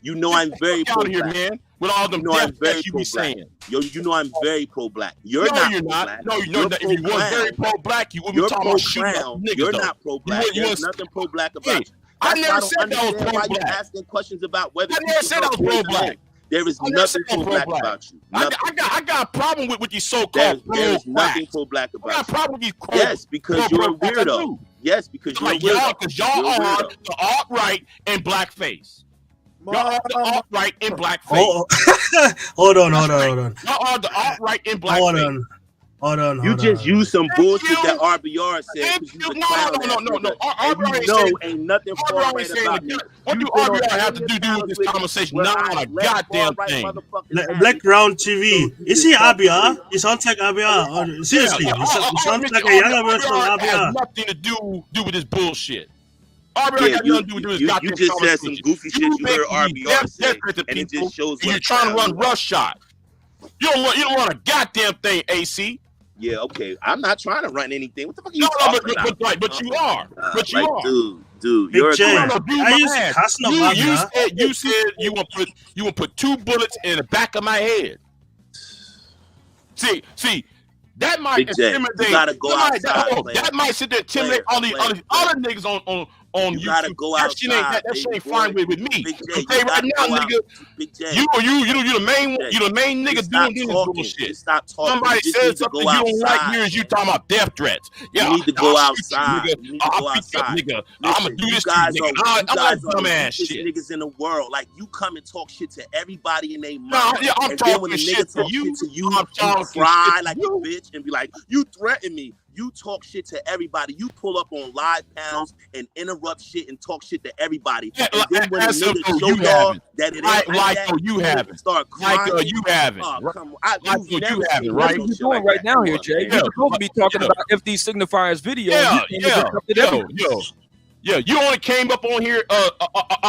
You know I'm very pro-black. Out of here, man. With all them deaths that you be saying. You know I'm very pro-black. You're no, not you're pro-black. Not. No, you're not. If you weren't very pro-black, you wouldn't be talking about shooting niggas. You're not pro-black. There's nothing pro-black about you. I never said that was pro-black. Why you're asking questions about whether I never said I was pro-black. There is nothing pro-black about you. I got a problem with you so-called pro-black. There is nothing pro-black about you. I got a problem with you. Yes, because you're a weirdo. Yes, because you're a weirdo. Because y'all are the alt-right and blackface. Y'all are the alt-right in blackface. Hold on. Y'all are the alt-right in blackface. Hold on. You just used some bullshit that RBR said. RBR ain't nothing for right about you. What do RBR have to do with this conversation? Not a goddamn thing. Black Round TV. Is he RBR? He sounds like RBR. Seriously, he sounds like a younger version of RBR. Has nothing to do with this bullshit. RBR got nothing to do with this goddamn conversation. You just said some goofy shit you heard RBR say, and it just shows. You're trying to run rush shot. You don't run a goddamn thing, AC. Yeah, okay. I'm not trying to run anything. What the fuck are you talking about? But you are. But you are. Dude, Big you're J, you said you want to put 2 bullets in the back of my head. See, that might intimidate. You gotta go outside. That might sit there intimidate all these other niggas on you gotta YouTube. go outside. That shit ain't fine with me. Okay, right now, nigga, you the main nigga doing this bullshit. Stop talking. Somebody said something you don't like here is you talking about death threats. Yeah, you need to go outside. I'll beat you, nigga. I'm gonna do this to you, nigga. I'm dumbass shit. Niggas in the world, like you come and talk shit to everybody in their mouth. Yeah, I'm talking shit to you. You cry like a bitch and be like, you threaten me. You talk shit to everybody. You pull up on live panels and interrupt shit and talk shit to everybody. Yeah, and then when the niggas show y'all that it ain't like you haven't. Start crying. Like you haven't. You haven't, right? What you're doing right now here, Jay. You're supposed to be talking about FD Signifier's video. Yeah, you only came up on here,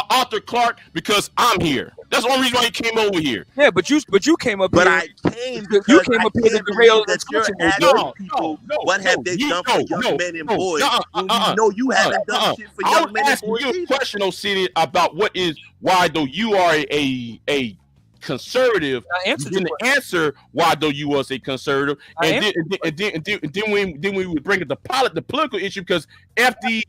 Arthur Clark, because I'm here. That's the only reason why you came over here. Yeah, but you came up here. But I came because you came up here to derail that you're asking people what have they done for young men and boys. You know you haven't done shit for young men and boys. I was asking you a question, Obsidian, about why though you are a conservative. You didn't answer why though you was a conservative, and then we would bring up the political issue because FD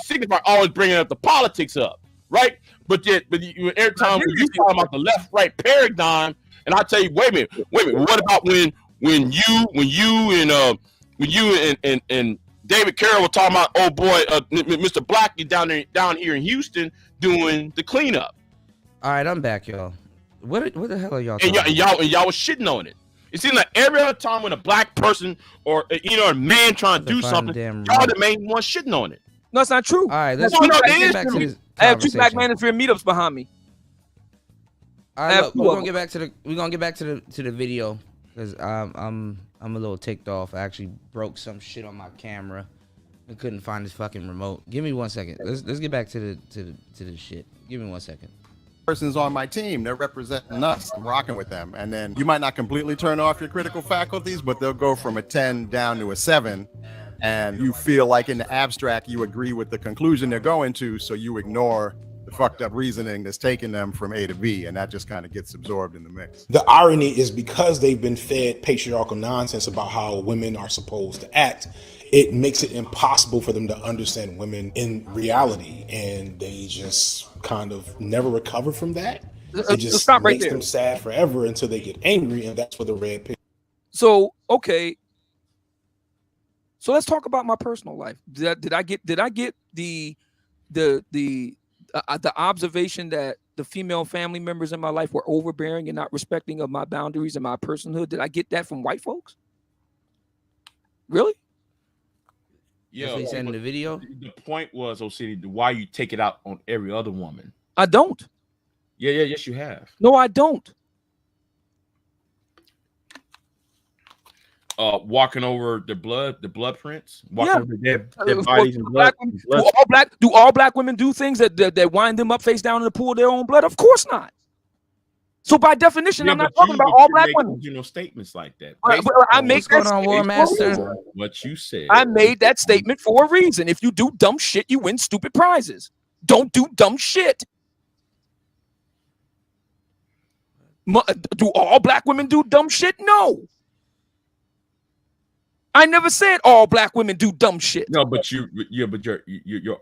Signifier always bringing up the politics up, right? But every time you talk about the left-right paradigm, and I tell you, wait a minute, what about when when you and David Carroll were talking about, oh boy, Mr. Blackie down here in Houston doing the cleanup. All right, I'm back, y'all. What the hell are y'all and talking y'all was shitting on it. It seems like every other time when a black person or a man trying to do something, y'all the main one shitting on it. No, it's not true. All right, let's get back to this. I have 2 Black Manosphere meetups behind me. All right, look, we're gonna get back to the video because I'm a little ticked off. I actually broke some shit on my camera. I couldn't find this fucking remote. Give me 1 second. Let's get back to the shit. Give me 1 second. Person's on my team, they're representing us. I'm rocking with them, and then you might not completely turn off your critical faculties, but they'll go from a 10 down to a 7, and you feel like in the abstract you agree with the conclusion they're going to, so you ignore the fucked up reasoning that's taking them from A to B, and that just kind of gets absorbed in the mix. The irony is because they've been fed patriarchal nonsense about how women are supposed to act, it makes it impossible for them to understand women in reality, and they just kind of never recover from that. It just stop right makes there. them sad forever until they get angry, and that's where the red pill. So okay. So let's talk about my personal life. Did I get the observation that the female family members in my life were overbearing and not respecting of my boundaries and my personhood? Did I get that from white folks? Really? Yeah, he said in the video. The point was, OCD, why you take it out on every other woman? I don't. Yes, you have. No, I don't. Walking over the blood prints, walking over their bodies and blood. Do all black women do things that wind them up face down in the pool of their own blood? Of course not. So by definition, I'm not talking about all black women. Statements like that. I make that statement. What you said. I made that statement for a reason. If you do dumb shit, you win stupid prizes. Don't do dumb shit. Do all black women do dumb shit? No. I never said all black women do dumb shit. No, but your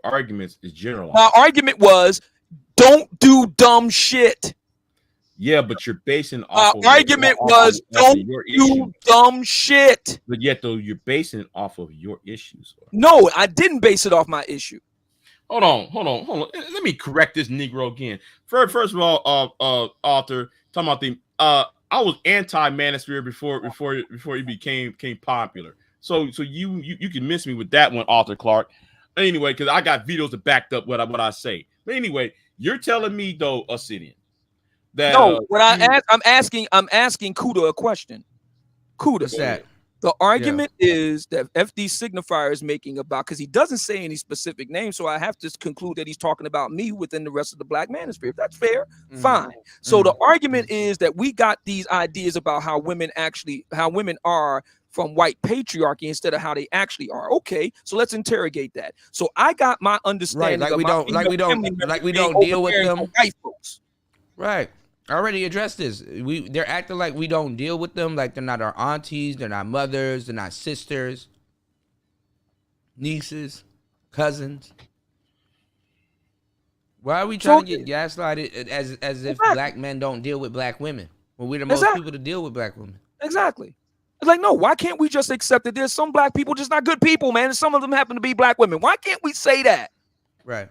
arguments is generalized. My argument was don't do dumb shit. Yeah, but you're basing off of argument was don't do dumb shit. But yet though you're basing it off of your issues. No, I didn't base it off my issue. Hold on. Let me correct this Negro again. First of all, author, talking about the I was anti-Manosphere before he became popular. So you can miss me with that one, Arthur Clark. Anyway, because I got videos that backed up what I say. But anyway, you're telling me though, Obsidian, that no, I'm asking Kuda a question. Kuda said the argument is that FD Signifier is making about, because he doesn't say any specific name, so I have to conclude that he's talking about me within the rest of the Black Manosphere. If that's fair, fine. So the argument is that we got these ideas about how women are from white patriarchy instead of how they actually are. Okay, so let's interrogate that. So I got my understanding. Right, we don't deal with them. White folks. Right. I already addressed this. They're acting like we don't deal with them, like they're not our aunties, they're not mothers, they're not sisters, nieces, cousins. Why are we trying to get gaslighted as if black men don't deal with black women when we're the most people to deal with black women? Exactly. It's like, no, why can't we just accept that there's some black people just not good people, man, and some of them happen to be black women? Why can't we say that? Right.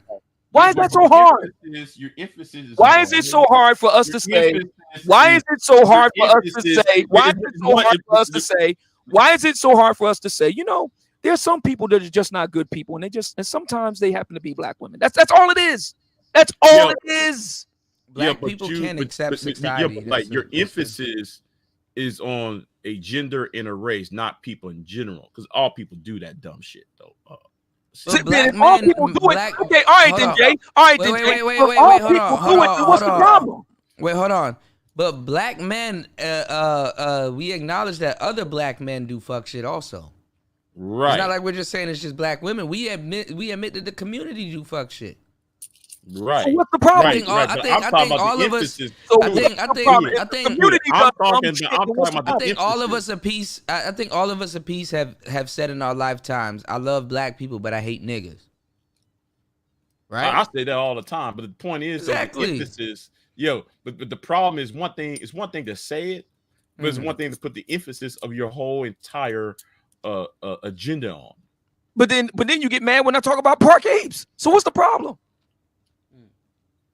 Why is that so hard? Your emphasis is why is it so hard for us to say? Why is it so hard for us to say? Why is it so hard for us to say? Why is it so hard for us to say? You know, there's some people that are just not good people, and sometimes they happen to be black women. That's all it is. That's all it is. Black people can't accept society. Like your emphasis is on a gender and a race, not people in general, because all people do that dumb shit though. All people do it. Okay, all right then, Jay. All right then, Jay. Wait, hold on. What's the problem? Wait, hold on. But black men, we acknowledge that other black men do fuck shit also. Right. It's not like we're just saying it's just black women. We admit that the community do fuck shit. Right. So what's the problem? I think all of us. I think all of us a piece have said in our lifetimes, I love black people, but I hate niggas. Right. I say that all the time, but the point is, exactly. The emphasis, but the problem is one thing. It's one thing to say it, But it's one thing to put the emphasis of your whole entire agenda on. But then you get mad when I talk about park apes. So what's the problem?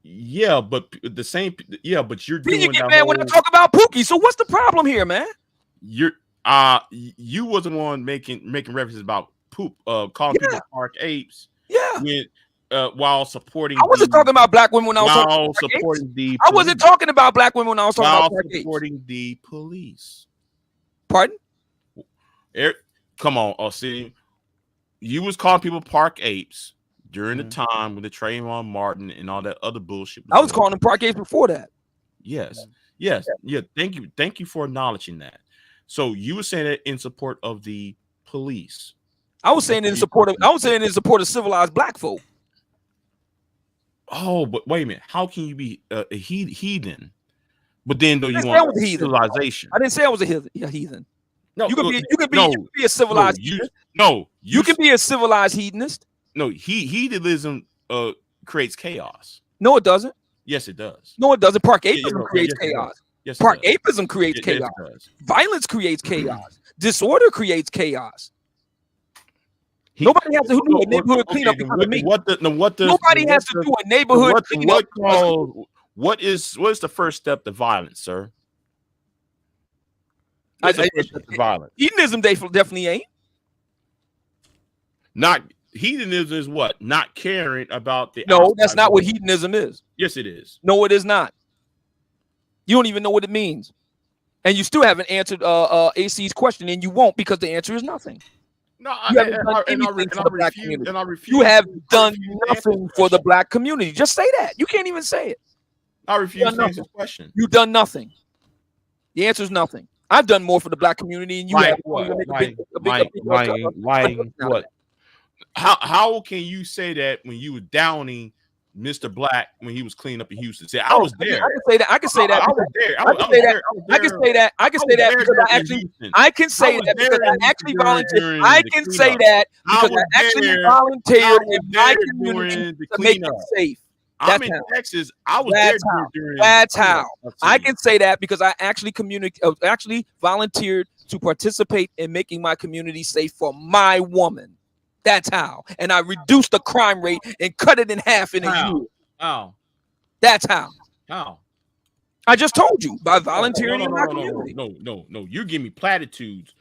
Yeah, but the same. Yeah, but you're Then doing. you get mad when I talk about Pookie. So what's the problem here, man? You wasn't one making references about calling people park apes. Yeah. When, while supporting. I wasn't talking about black women when I was talking about supporting the. I wasn't talking about black women when I was talking about park apes. Supporting the police. Pardon? Come on, see, you was calling people park apes during the time when the Trayvon Martin and all that other bullshit. I was calling them park apes before that. Yes. Thank you for acknowledging that. So you were saying that in support of the police. I was saying in support of civilized black folk. Oh, but wait a minute. How can you be a heathen? But then though you want civilization. I didn't say I was a heathen. No, you can be a civilized heathenist. You can be a civilized hedonist. No, hedonism creates chaos. No, it doesn't. Yes, it does. No, it doesn't. Park apism creates chaos. Yes, park apism creates chaos. Violence creates chaos. Disorder creates chaos. Nobody has to do a neighborhood cleanup because of me. Nobody has to do a neighborhood cleanup. What is the first step to violence, sir? Violence. Hedonism definitely ain't. Not hedonism is what? Not caring about the. No, that's not what hedonism is. Yes, it is. No, it is not. You don't even know what it means, and you still haven't answered AC's question, and you won't because the answer is nothing. No, you haven't done anything for the black community. You have done nothing for the black community. Just say that. You can't even say it. I refuse to answer the question. You've done nothing. The answer is nothing. I've done more for the black community, and you have. What? How can you say that when you were downing Mr. Black when he was cleaning up in Houston? Say I was there. I can say that. I can say that. I was there. I can say that. I can say that because I actually. I can say that because I actually volunteered. I can say that because I actually volunteered in my community to make it safe. I'm in Texas. I was there during. That's how I can say that because I actually actually volunteered to participate in making my community safe for my woman. That's how. And I reduced the crime rate and cut it in half in a year. How? That's how. How? I just told you by volunteering in my community. No. You give me platitudes.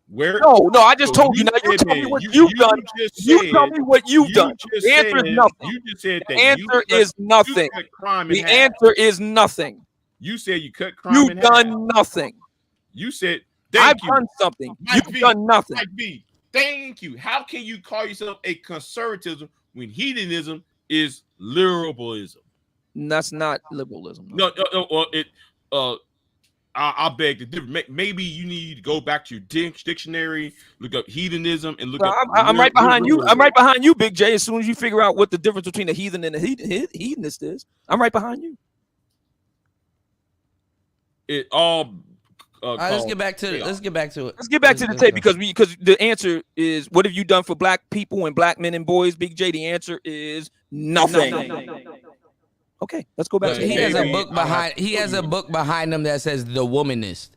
Where? No. I just told you. Now you tell me what you've done. You tell me what you've done. The answer is nothing. You just said that. The answer is nothing. The answer is nothing. You said you cut crime in half. You've done nothing. You said I've done something. You've done nothing. Thank you. How can you call yourself a conservatism when hedonism is liberalism? That's not liberalism. No. I beg to differ. Maybe you need to go back to your dictionary, look up hedonism, and look up. I'm right behind you. I'm right behind you, Big J. As soon as you figure out what the difference between a heathen and a hedonist is, I'm right behind you. It all. Let's get back to it. Let's get back to it. Let's get back to the tape because the answer is what have you done for black people and black men and boys, Big J? The answer is nothing. Okay, let's go back. He has a book behind. He has a book behind him that says "The Womanist."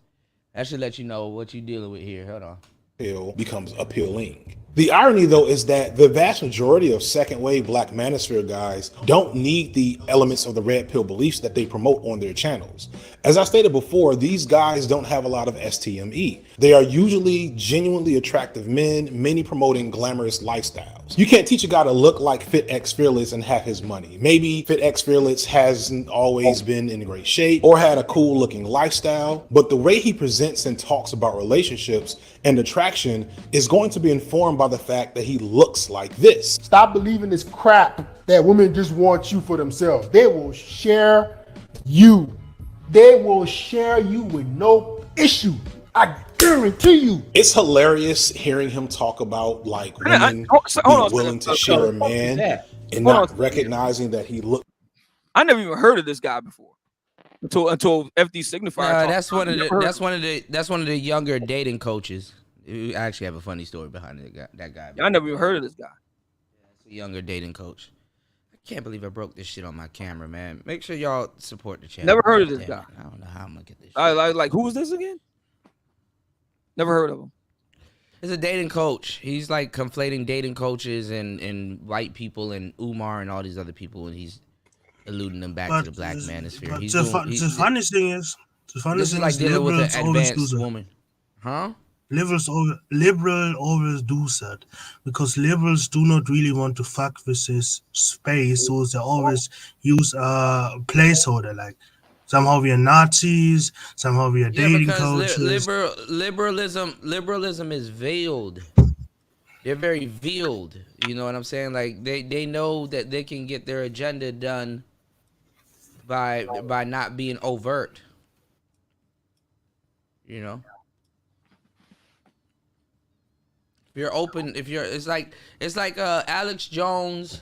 That should let you know what you're dealing with here. Hold on. Appeal becomes appealing. The irony, though, is that the vast majority of second wave Black Manosphere guys don't need the elements of the red pill beliefs that they promote on their channels. As I stated before, these guys don't have a lot of STME. They are usually genuinely attractive men, many promoting glamorous lifestyles. You can't teach a guy to look like Fit X Fearless and have his money. Maybe Fit X Fearless hasn't always been in great shape or had a cool looking lifestyle, but the way he presents and talks about relationships and attraction is going to be informed by the fact that he looks like this. Stop believing this crap that women just want you for themselves. They will share you. They will share you with no issue. I guarantee you. It's hilarious hearing him talk about like women being willing to share a man and not recognizing that he looked. I never even heard of this guy before until FD Signifier. That's one of the younger dating coaches. I actually have a funny story behind that guy. I never even heard of this guy. It's a younger dating coach. I can't believe I broke this shit on my camera, man. Make sure y'all support the channel. Never heard of this guy. I don't know how I'm gonna get this. Like who is this again? Never heard of him. It's a dating coach. He's like conflating dating coaches and white people and Umar and all these other people, and he's alluding them back to the black manosphere. But He's the doing. funny thing is, This is like dealing with liberals an always do advanced that. woman, huh? Liberals always do that because liberals do not really want to fuck with this space, so they always use a placeholder like somehow we are Nazis, somehow we are Yeah, dating because coaches. liberalism is veiled. They're very veiled. You know what I'm saying? Like they know that they can get their agenda done by not being overt. You know? If you're open, it's like Alex Jones,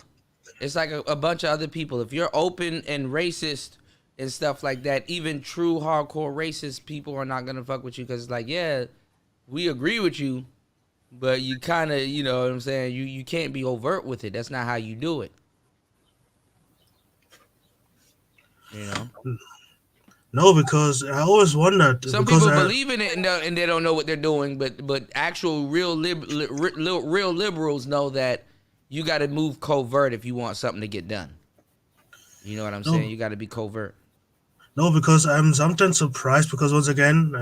it's like a bunch of other people. If you're open and racist and stuff like that, even true hardcore racist people are not gonna fuck with you because it's like, yeah, we agree with you, but you kind of, you know what I'm saying? You can't be overt with it. That's not how you do it. You know? No, because I always wondered. Some people believe in it and they don't know what they're doing, but actual real liberals know that you got to move covert if you want something to get done. You know what I'm saying? You got to be covert. No, because I'm sometimes surprised because once again,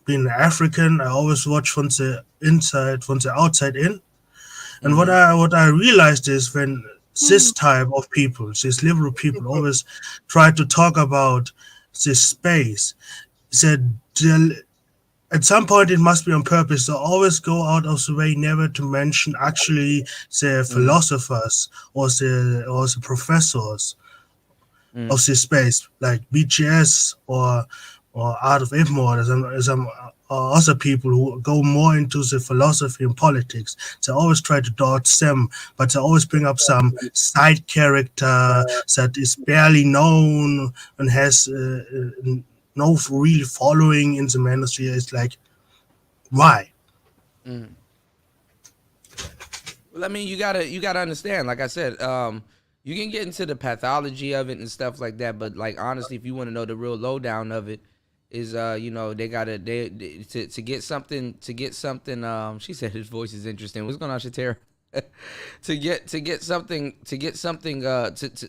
being African, I always watch from the inside, from the outside in. And what I realized is when this type of people, these liberal people, always try to talk about this space, that at some point it must be on purpose. They always go out of the way never to mention actually the philosophers or the professors of this space, like BGS or Art of Import, or some other people who go more into the philosophy and politics. They always try to dodge them, but they always bring up some side character that is barely known and has no real following in the manosphere. It's like, why? Well, I mean, you gotta understand. Like I said, you can get into the pathology of it and stuff like that, but like honestly, if you want to know the real lowdown of it, is they gotta to get something. She said his voice is interesting. What's going on, Shatera? to get something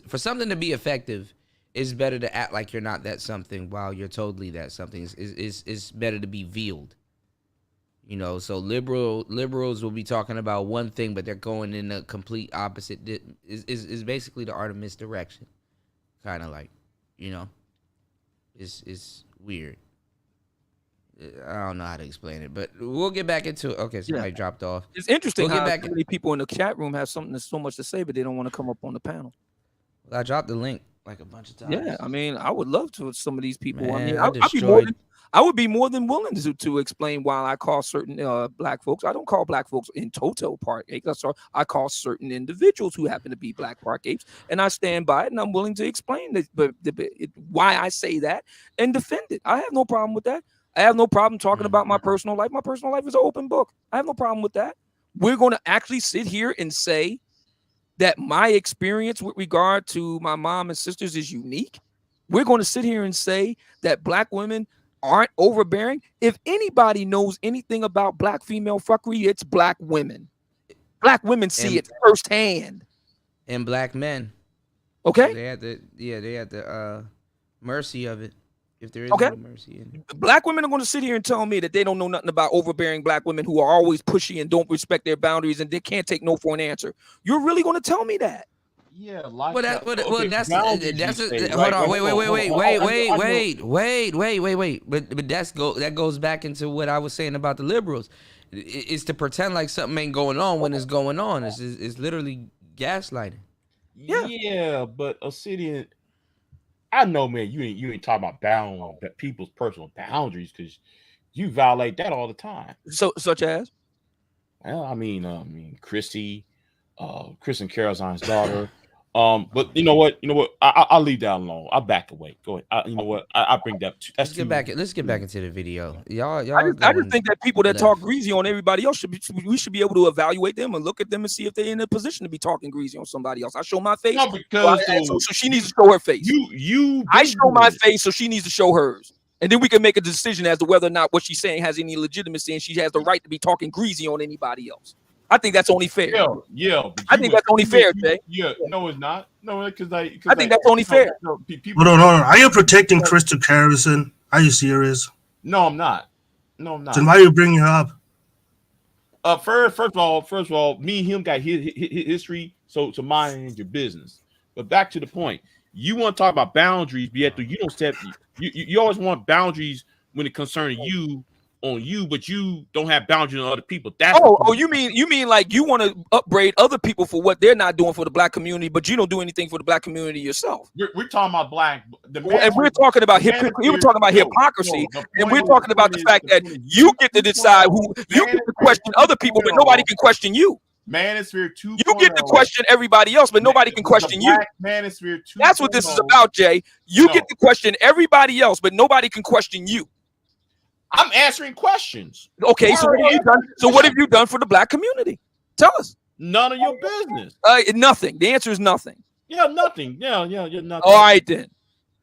for something to be effective, it's better to act like you're not that something while you're totally that something. It's better to be veiled. You know, so liberals will be talking about one thing, but they're going in the complete opposite. Is basically the art of misdirection, kind of like, you know, it's weird. I don't know how to explain it, but we'll get back into it. Okay, somebody dropped off. It's interesting We'll how get so many people in the chat room have so much to say, but they don't want to come up on the panel. Well, I dropped the link like a bunch of times. Yeah, I mean, I would love to. Some of these people. Man, I mean, I would be more than willing to explain why I call certain black folks. I don't call black folks in total park apes. I call certain individuals who happen to be black park apes, and I stand by it, and I'm willing to explain why I say that and defend it. I have no problem with that. I have no problem talking about my personal life. My personal life is an open book. I have no problem with that. We're going to actually sit here and say that my experience with regard to my mom and sisters is unique. We're going to sit here and say that black women aren't overbearing. If anybody knows anything about black female fuckery, it's black women. Black women see it firsthand. And black men. Okay. They had the mercy of it. If there is no mercy in it. Black women are going to sit here and tell me that they don't know nothing about overbearing black women who are always pushy and don't respect their boundaries and they can't take no for an answer. You're really going to tell me that? Yeah, like Well, that's hold on, wait. But that goes back into what I was saying about the liberals. It's to pretend like something ain't going on when it's going on. It's literally gaslighting. Yeah, but Obsidian, I know, man. You ain't talking about people's personal boundaries because you violate that all the time. So, such as? Well, I mean, Christy, Kristen Caroline's daughter. But you know what? I'll leave that alone. I'll back away. Go ahead. You know what? I bring that. Let's get back into the video. Y'all. I just think that people that talk greasy on everybody else we should be able to evaluate them and look at them and see if they're in a position to be talking greasy on somebody else. I show my face. No, because so she needs to show her face. I show my face, so she needs to show hers. And then we can make a decision as to whether or not what she's saying has any legitimacy and she has the right to be talking greasy on anybody else. I think that's only fair. Yeah. I think that's only fair, Jay. Yeah, no, it's not. No, because I think that's only fair. Hold on. Are you protecting Crystal Harrison? Are you serious? No, I'm not. No, I'm not. Then why are you bringing her up? First of all, me and him got his history, so mind your business. But back to the point, you want to talk about boundaries, yet you don't set. You always want boundaries when it concerns you on you, but you don't have boundaries on other people. That's you mean like you want to upbraid other people for what they're not doing for the black community, but you don't do anything for the black community yourself. We're talking about black, and we're talking about hypocrisy, and we're talking about the fact that you get to decide who you get to question other people, but nobody can question you. Manosphere 2.0. You get to question everybody else, but nobody can question you. Manosphere 2.0. That's what this is about, Jay. You get to question everybody else, but nobody can question you. I'm answering questions. Okay, so what have you done? So what have you done for the black community? Tell us. None of your business. Nothing. The answer is nothing. Yeah, nothing. Yeah, nothing. All right then.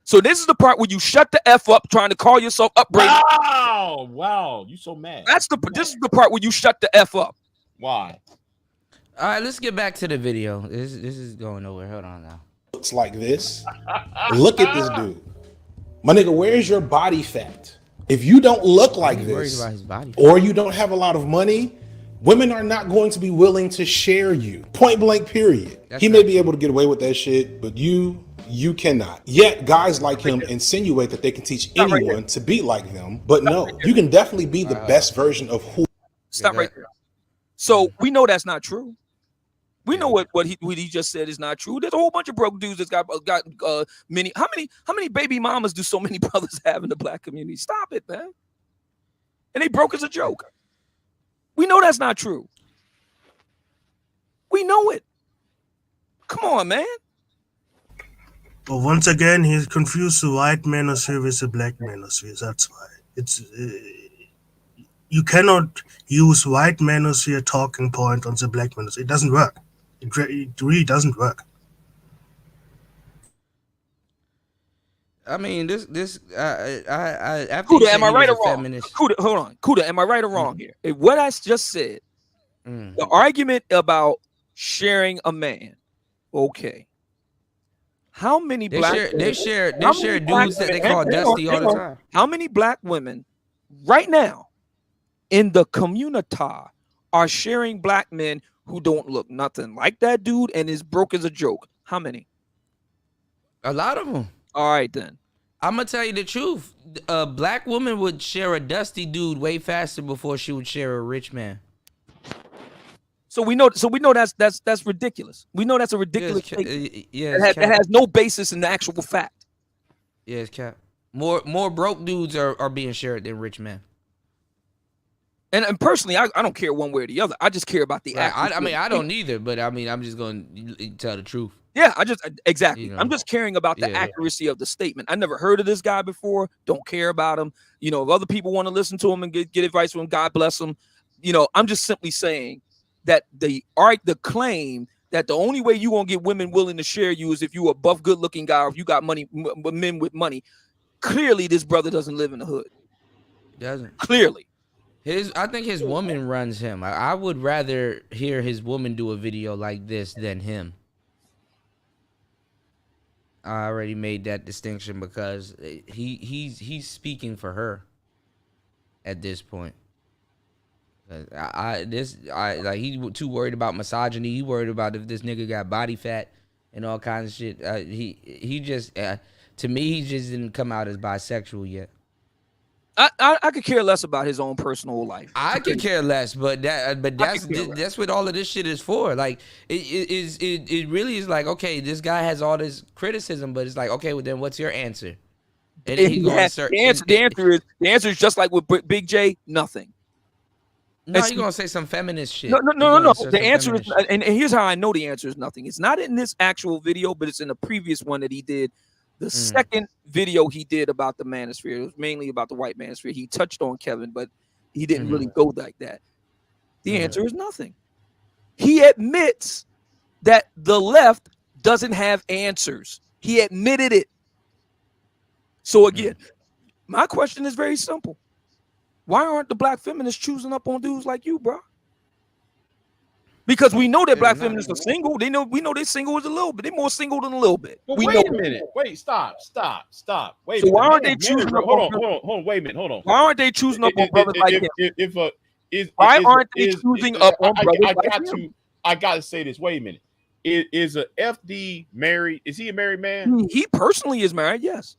So this is the part where you shut the F up trying to call yourself upbraided. Wow, you so mad. This is the part where you shut the F up. Why? All right, let's get back to the video. This is going nowhere. Hold on now. Looks like this. Look at this dude. My nigga, where's your body fat? If you don't look like this, or you don't have a lot of money, women are not going to be willing to share you. Point blank, period. He may be able to get away with that shit, but you cannot. Yet guys like him insinuate that they can teach anyone to be like them. But no, you can definitely be the best version of who. Stop right there. So we know that's not true. We know what he just said is not true. There's a whole bunch of broke dudes that's got many. How many baby mamas do so many brothers have in the black community? Stop it, man. And they broke as a joke. We know that's not true. We know it. Come on, man. But once again, he's confused the white manosphere with the black manosphere. That's why it's. You cannot use white manosphere talking point on the black manosphere. It doesn't work. It really doesn't work. I mean, this. After Kuda, am I right or wrong? Kuda, hold on. Kuda, am I right or wrong here? If what I just said, the argument about sharing a man, okay. How many black they share dudes that they call Dusty all the time. How many black women right now in the community are sharing black men who don't look nothing like that dude and is broke as a joke? How many? A lot of them. All right, then. I'm gonna tell you the truth. A black woman would share a dusty dude way faster before she would share a rich man. So we know that's ridiculous. We know that's a ridiculous thing. That has no basis in the actual fact. Yes, Cap. More broke dudes are being shared than rich men. And personally, I don't care one way or the other. I just care about the act. I mean, I don't either, but I mean, I'm just going to tell the truth. Yeah, exactly. You know, I'm just caring about the accuracy of the statement. I never heard of this guy before. Don't care about him. You know, if other people want to listen to him and get advice from him, God bless him. You know, I'm just simply saying that the claim that the only way you won't get women willing to share you is if you a buff, good-looking guy, or if you got money, men with money. Clearly, this brother doesn't live in the hood. Doesn't. Clearly. I think his woman runs him. I would rather hear his woman do a video like this than him. I already made that distinction because he's speaking for her at this point. He too worried about misogyny. He worried about if this nigga got body fat and all kinds of shit. He just to me he just didn't come out as bisexual yet. I could care less about his own personal life. I could care less, but that's what all of this shit is for. Like it really is like, okay, this guy has all this criticism, but it's like, okay, well then what's your answer? And the answer is just like with Big J, nothing. No, you're gonna say some feminist shit. No. The answer is, and here's how I know the answer is nothing. It's not in this actual video, but it's in a previous one that he did. The second video he did about the manosphere, it was mainly about the white manosphere. He touched on Kevin, but he didn't really go like that. The answer is nothing. He admits that the left doesn't have answers. He admitted it. So again, My question is very simple. Why aren't the black feminists choosing up on dudes like you, bro? Because we know that black feminists are single. We know they're single as a little bit. They're more single than a little bit. But We wait know a minute. Wait, stop. Wait. So a minute. why aren't The they man's choosing married, up bro. on Hold on. Wait a minute. Hold on. Why aren't they choosing up on brothers like him? Why aren't they choosing up on brothers like him? I got to say this. Wait a minute. Is a FD married? Is he a married man? He personally is married, yes.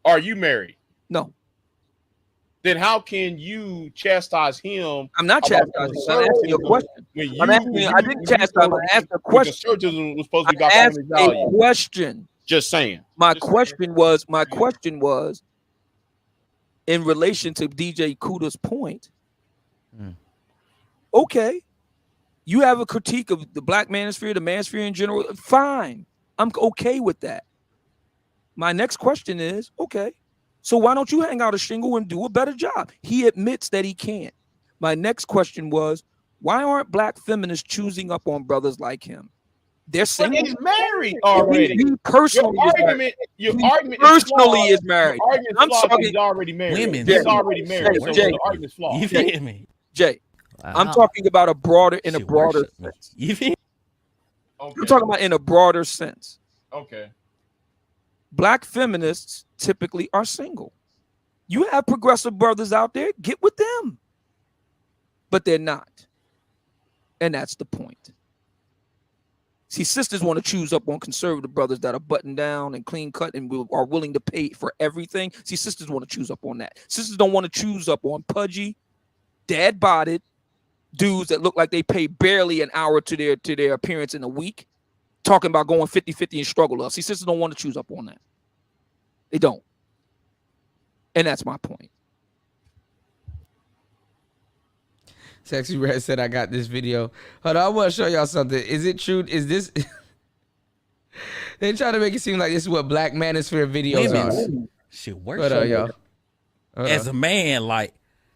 Are you married? No. Then how can you chastise him? I'm not chastising. I'm asking you a question. I didn't chastise. I asked a question. Conservatism was supposed to be I about asked family a value. question. Just saying. My question was in relation to DJ Kuda's point. Okay, you have a critique of the black manosphere, the manosphere in general. Fine, I'm okay with that. My next question is, okay, so why don't you hang out a shingle and do a better job? He admits that he can't. My next question was, why aren't black feminists choosing up on brothers like him? They're single. But he's married already. He personally Your argument is married. I'm talking. He's already married. Women. He's already married. So Jay, the argument's flawed. You feel me? Jay, I'm talking about a broader sense. You feel? I'm talking about in a broader sense. Okay. Black feminists typically are single. You have progressive brothers out there, get with them. But they're not. And that's the point. See, sisters want to choose up on conservative brothers that are buttoned down and clean cut and are willing to pay for everything. See, sisters want to choose up on that. Sisters don't want to choose up on pudgy, dad-bodied dudes that look like they pay barely an hour to their appearance in a week, talking about going 50-50 and struggle love. See, sisters don't want to choose up on that. They don't. And that's my point. Sexy Red said, I got this video. Hold on, I want to show y'all something. Is it true? Is this... They try to make it seem like this is what Black Manosphere videos are. Should worship Hold on, y'all. As a man, like,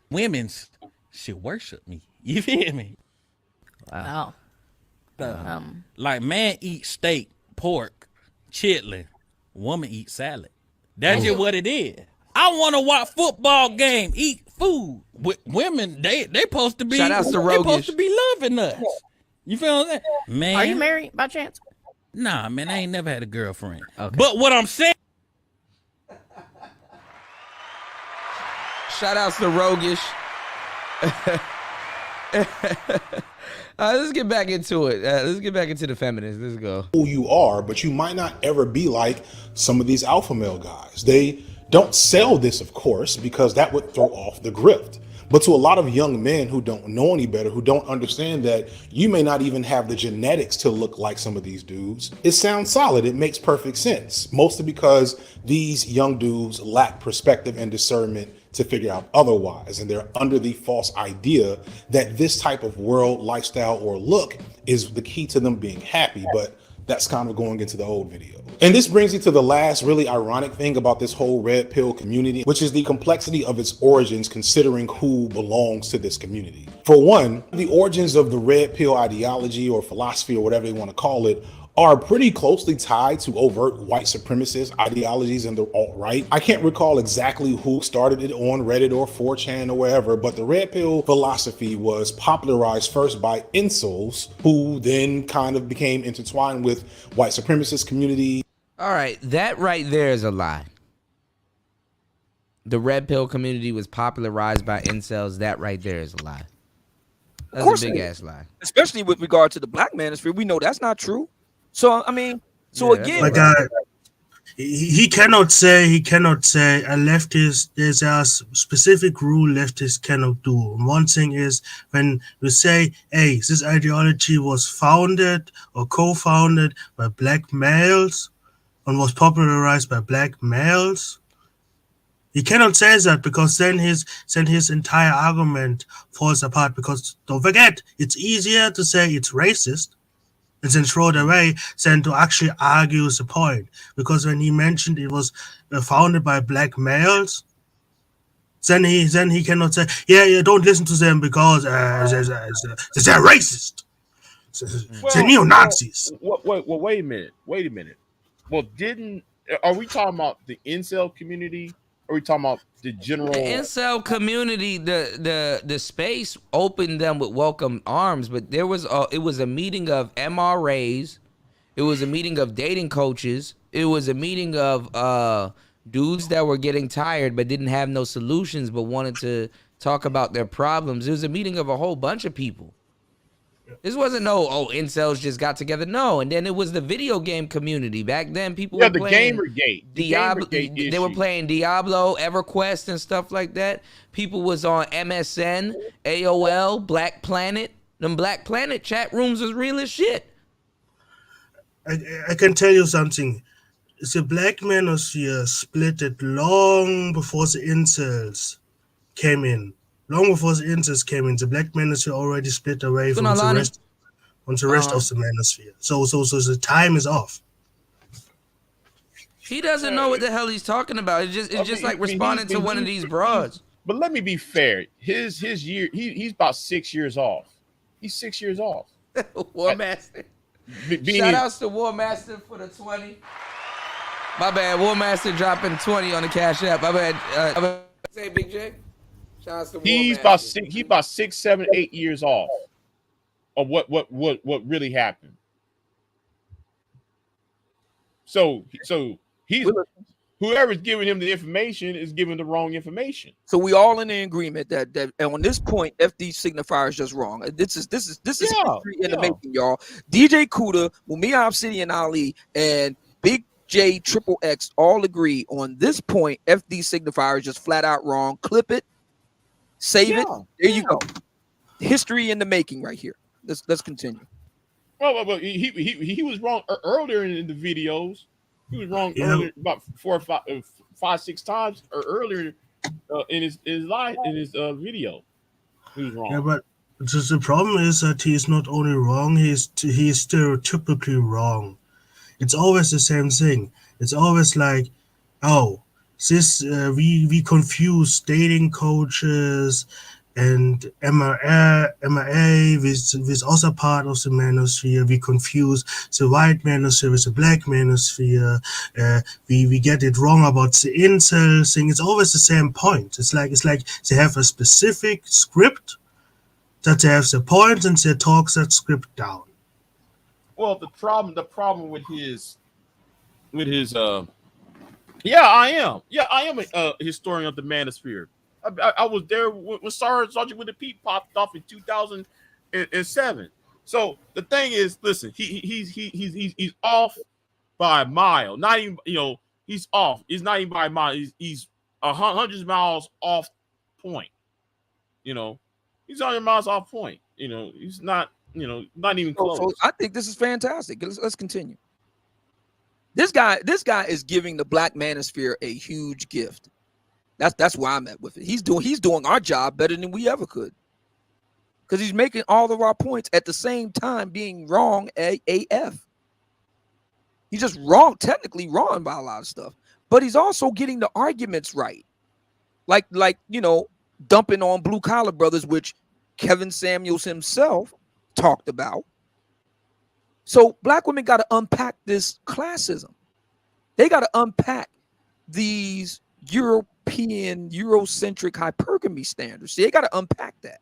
women's should worship me. You feel me? Wow. Like, man eat steak, pork, chitlin. Woman eat salad. That's just what it is. I want to watch football game, eat food. Women, they supposed to be. Shout out to they Rogish. supposed to be loving us. You feel what I'm saying? Man, Are you married by chance? Nah, man, I ain't never had a girlfriend. Okay. But what I'm saying. Shout outs to Rogish. Let's get back into it. Let's get back into the feminists. Let's go. Who you are, but you might not ever be like some of these alpha male guys. They don't sell this, of course, because that would throw off the grift. But to a lot of young men who don't know any better, who don't understand that you may not even have the genetics to look like some of these dudes, it sounds solid. It makes perfect sense. Mostly because these young dudes lack perspective and discernment to figure out otherwise. And they're under the false idea that this type of world, lifestyle, or look is the key to them being happy. But that's kind of going into the old video. And this brings you to the last really ironic thing about this whole red pill community, which is the complexity of its origins considering who belongs to this community. For one, the origins of the red pill ideology or philosophy or whatever you want to call it are pretty closely tied to overt white supremacist ideologies and the alt-right. I can't recall exactly who started it on Reddit or 4chan or wherever, but the red pill philosophy was popularized first by incels, who then kind of became intertwined with white supremacist community. All right, that right there is a lie. The red pill community was popularized by incels. That right there is a lie. That's a big ass lie. Especially with regard to the black manosphere, we know that's not true. So I mean, again, my guy, he cannot say a leftist. There's a specific rule leftists cannot do. One thing is when we say, "Hey, this ideology was founded or co-founded by black males and was popularized by black males." He cannot say that because then his entire argument falls apart. Because don't forget, it's easier to say it's racist and then throw it away than to actually argue the point. Because when he mentioned it was founded by black males, then he cannot say, yeah, don't listen to them because they're racist. They're neo-Nazis. Well, wait a minute. Well, didn't are we talking about the incel community? Or are we talking about the general? The incel community, the space opened them with welcome arms, but it was a meeting of MRAs, it was a meeting of dating coaches, it was a meeting of dudes that were getting tired but didn't have no solutions but wanted to talk about their problems. It was a meeting of a whole bunch of people. This wasn't incels just got together. No, and then it was the video game community. Back then, people were playing Gamergate. Diablo. They were playing Diablo, EverQuest, and stuff like that. People was on MSN, AOL, Black Planet. Them Black Planet chat rooms was real as shit. I can tell you something. The Black Manosphere split it long before the incels came in. Long before the incels came in, the Black Manosphere already split away from the rest of the Manosphere. So the time is off. He doesn't know what the hell he's talking about. It's just like responding to one of these broads. But let me be fair. His year, he's about 6 years off. He's 6 years off. War Master. Shout outs to War Master for the 20. My bad. War Master dropping 20 on the Cash App. My bad. Say Big J. Shout outs to He's about 6, 7, 8 years off of what really happened. So he's whoever's giving him the information is giving the wrong information. So we all in the agreement that and on this point, FD Signifier is just wrong. This is history in the making, y'all. DJ Kuda, Mumia Obsidian Ali, and Big J Triple X all agree on this point. FD Signifier is just flat out wrong. Clip it, save it. There you go. History in the making, right here. Let's continue. Well, he was wrong earlier in the videos. He was wrong earlier, about 4 or 5, 6 times or earlier in his video. He was wrong. Yeah, but the problem is that he is not only wrong, he is stereotypically wrong. It's always the same thing. It's always like, we confuse dating coaches and MRA with other part of the manosphere. We confuse the white manosphere with the black manosphere. We get it wrong about the incel thing. It's always the same point. It's like they have a specific script that they have the point and they talk that script down. Well, the problem with his I am a historian of the manosphere. I was there when Sergeant with the Pete popped off in 2007. So the thing is, listen, he's off by a mile. Not even, he's off. He's not even by a mile. He's 100 miles off point. He's 100 miles off point. He's not. Not even close. So I think this is fantastic. Let's continue. This guy is giving the Black Manosphere a huge gift. That's why I'm at with it. He's doing our job better than we ever could. Because he's making all of our points at the same time being wrong AF. He's just wrong, technically wrong by a lot of stuff. But he's also getting the arguments right. Like dumping on Blue Collar Brothers, which Kevin Samuels himself talked about. So Black women got to unpack this classism. They got to unpack these Eurocentric hypergamy standards. See, they got to unpack that.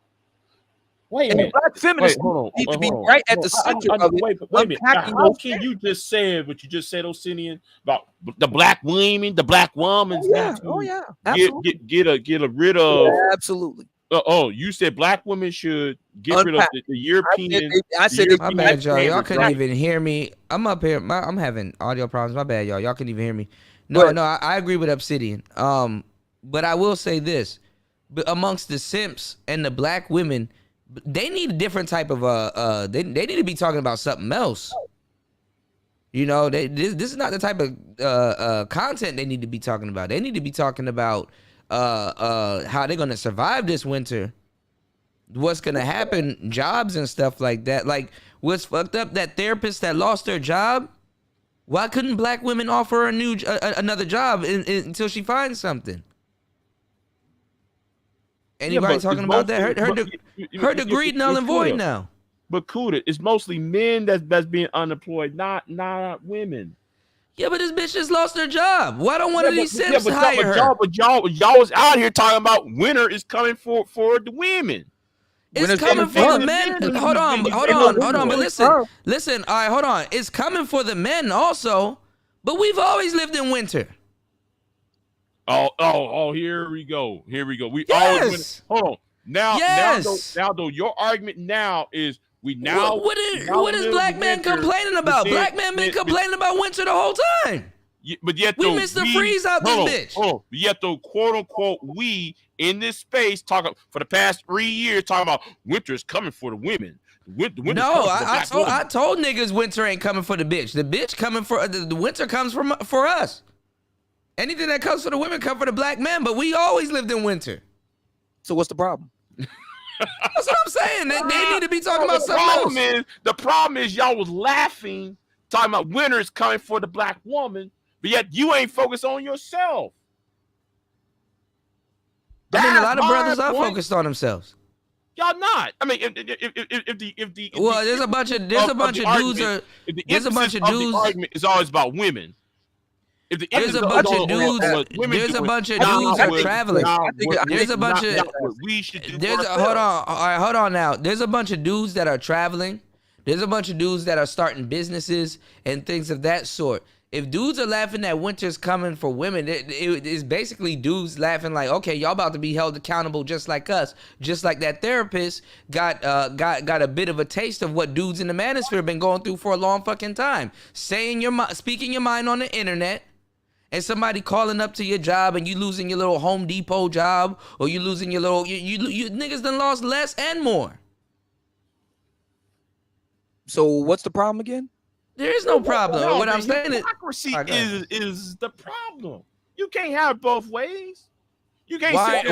Wait a minute. Black feminists need to be right at the center of it. Wait a minute. How can you just say what you just said, Osinian, about the black women, the black women? Oh yeah. Absolutely. Get rid of. Absolutely. You said black women should get rid of the European. I said my bad, y'all. Y'all couldn't even hear me. I'm up here. I'm having audio problems. My bad, y'all. Y'all couldn't even hear me. No, I agree with Obsidian. But I will say this: amongst the simps and the black women, they need a different type of They need to be talking about something else. This is not the type of content they need to be talking about. They need to be talking about how they're gonna survive this winter, what's gonna happen, jobs and stuff like that. Like, what's fucked up, that therapist that lost her job, why couldn't black women offer her another job until she finds something? Anybody talking about that? Her degree null and void now. But Kuda, it's mostly men that's being unemployed, not women. Yeah, but this bitch just lost her job. Why don't one of these simps hire her? Y'all was out here talking about winter is coming for the women. It's coming for the men. Hold on. But listen. All right, hold on. It's coming for the men also, but we've always lived in winter. Oh, here we go. We Yes. Hold on. Now, yes. now though, your argument now is what is black men complaining about? Black men been complaining about winter the whole time. But yet we missed the freeze out this bitch. Yet the quote unquote we in this space talking for the past 3 years talking about winter is coming for the women. I told niggas winter ain't coming for the bitch. The bitch coming for the winter comes for us. Anything that comes for the women come for the black men, but we always lived in winter. So what's the problem? That's what I'm saying. They need to be talking about something else. The problem is y'all was laughing, talking about winter is coming for the black woman, but yet you ain't focused on yourself. I mean, a lot of brothers are focused on themselves. Y'all not. I mean, if the there's a bunch of dudes. There's a bunch of dudes. The argument is always about women. There's a bunch of dudes. There's a bunch of dudes that are traveling. There's a bunch of. Hold on. All right, hold on now. There's a bunch of dudes that are traveling. There's a bunch of dudes that are starting businesses and things of that sort. If dudes are laughing that winter's coming for women, it's basically dudes laughing like, okay, y'all about to be held accountable just like us. Just like that therapist got a bit of a taste of what dudes in the manosphere been going through for a long fucking time. Speaking your mind on the internet. And somebody calling up to your job and you losing your little Home Depot job, or you losing your little you niggas done lost less and more. So what's the problem again? There is no problem. What I'm saying is hypocrisy is the problem. You can't have it both ways. You can't why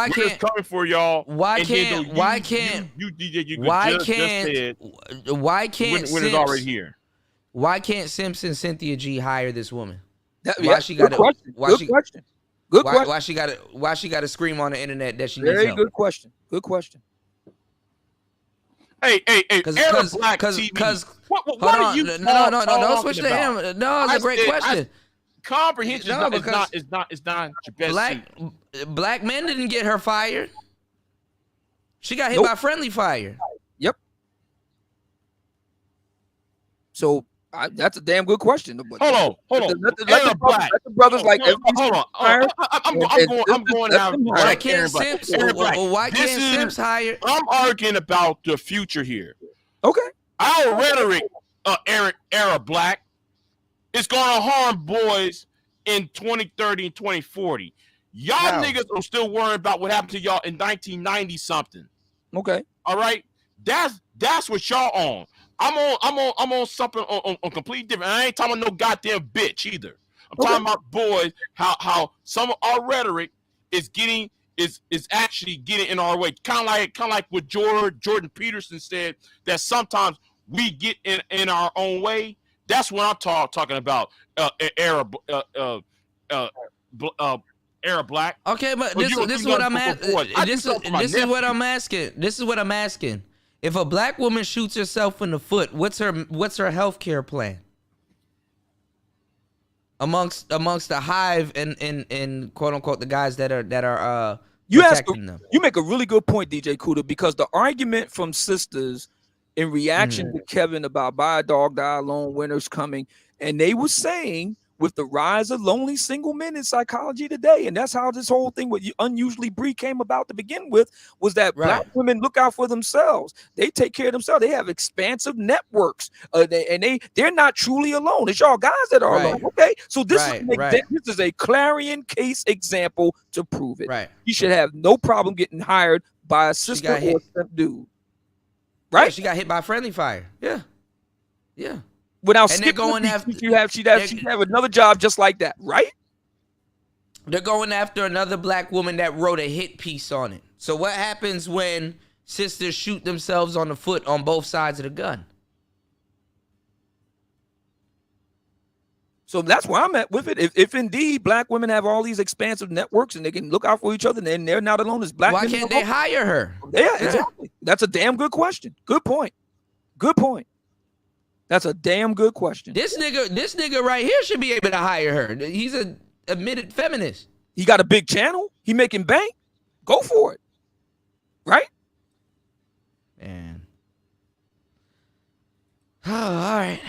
can't coming for y'all? Why can't winter's already here? Why can't Simpson Cynthia G hire this woman? Why she got question. Why she got to scream on the internet that she needs help? Good question. Good question. Hey, because hold on, no, don't switch to him. No, it's a great question. Comprehension is not your best. Black men didn't get her fired. She got hit by friendly fire. Yep. So that's a damn good question. Hold on. Let the brothers like. Hold on. I'm going out. Why can't Simps hire? I'm arguing about the future here. Okay. Our rhetoric, era black, is going to harm boys in 2030 and 2040. Y'all niggas are still worried about what happened to y'all in 1990 something. Okay. All right. That's what y'all on. I'm on something on completely different. I ain't talking about no goddamn bitch either. I'm talking about boys, how some of our rhetoric is actually getting in our way. Kind of like what Jordan Peterson said, that sometimes we get in our own way. That's what I'm talking about. Era black. Okay, but this is what I'm asking. This is what I'm asking. This is what I'm asking. If a black woman shoots herself in the foot, what's her health care plan? Amongst the hive and quote unquote the guys that are protecting them. You make a really good point, DJ Kuda, because the argument from sisters in reaction to Kevin about buy a dog, die alone, winter's coming, and they were saying with the rise of lonely single men in psychology today, and that's how this whole thing with Unusually Bree came about to begin with, was that black women look out for themselves. They take care of themselves. They have expansive networks, they're not truly alone. It's y'all guys that are alone. Okay, so this is a clarion case example to prove it. Right. You should have no problem getting hired by a sister or a step dude. Right? Yeah, she got hit by friendly fire. Yeah. Without skipping she'd have another job just like that, right? They're going after another black woman that wrote a hit piece on it. So what happens when sisters shoot themselves on the foot on both sides of the gun? So that's where I'm at with it. If indeed black women have all these expansive networks and they can look out for each other and they're not alone as black women. Why can't they hire her? Yeah, exactly. That's a damn good question. Good point. That's a damn good question. This nigga right here should be able to hire her. He's a admitted feminist. He got a big channel. He making bank. Go for it. Right? Man. Oh, all right.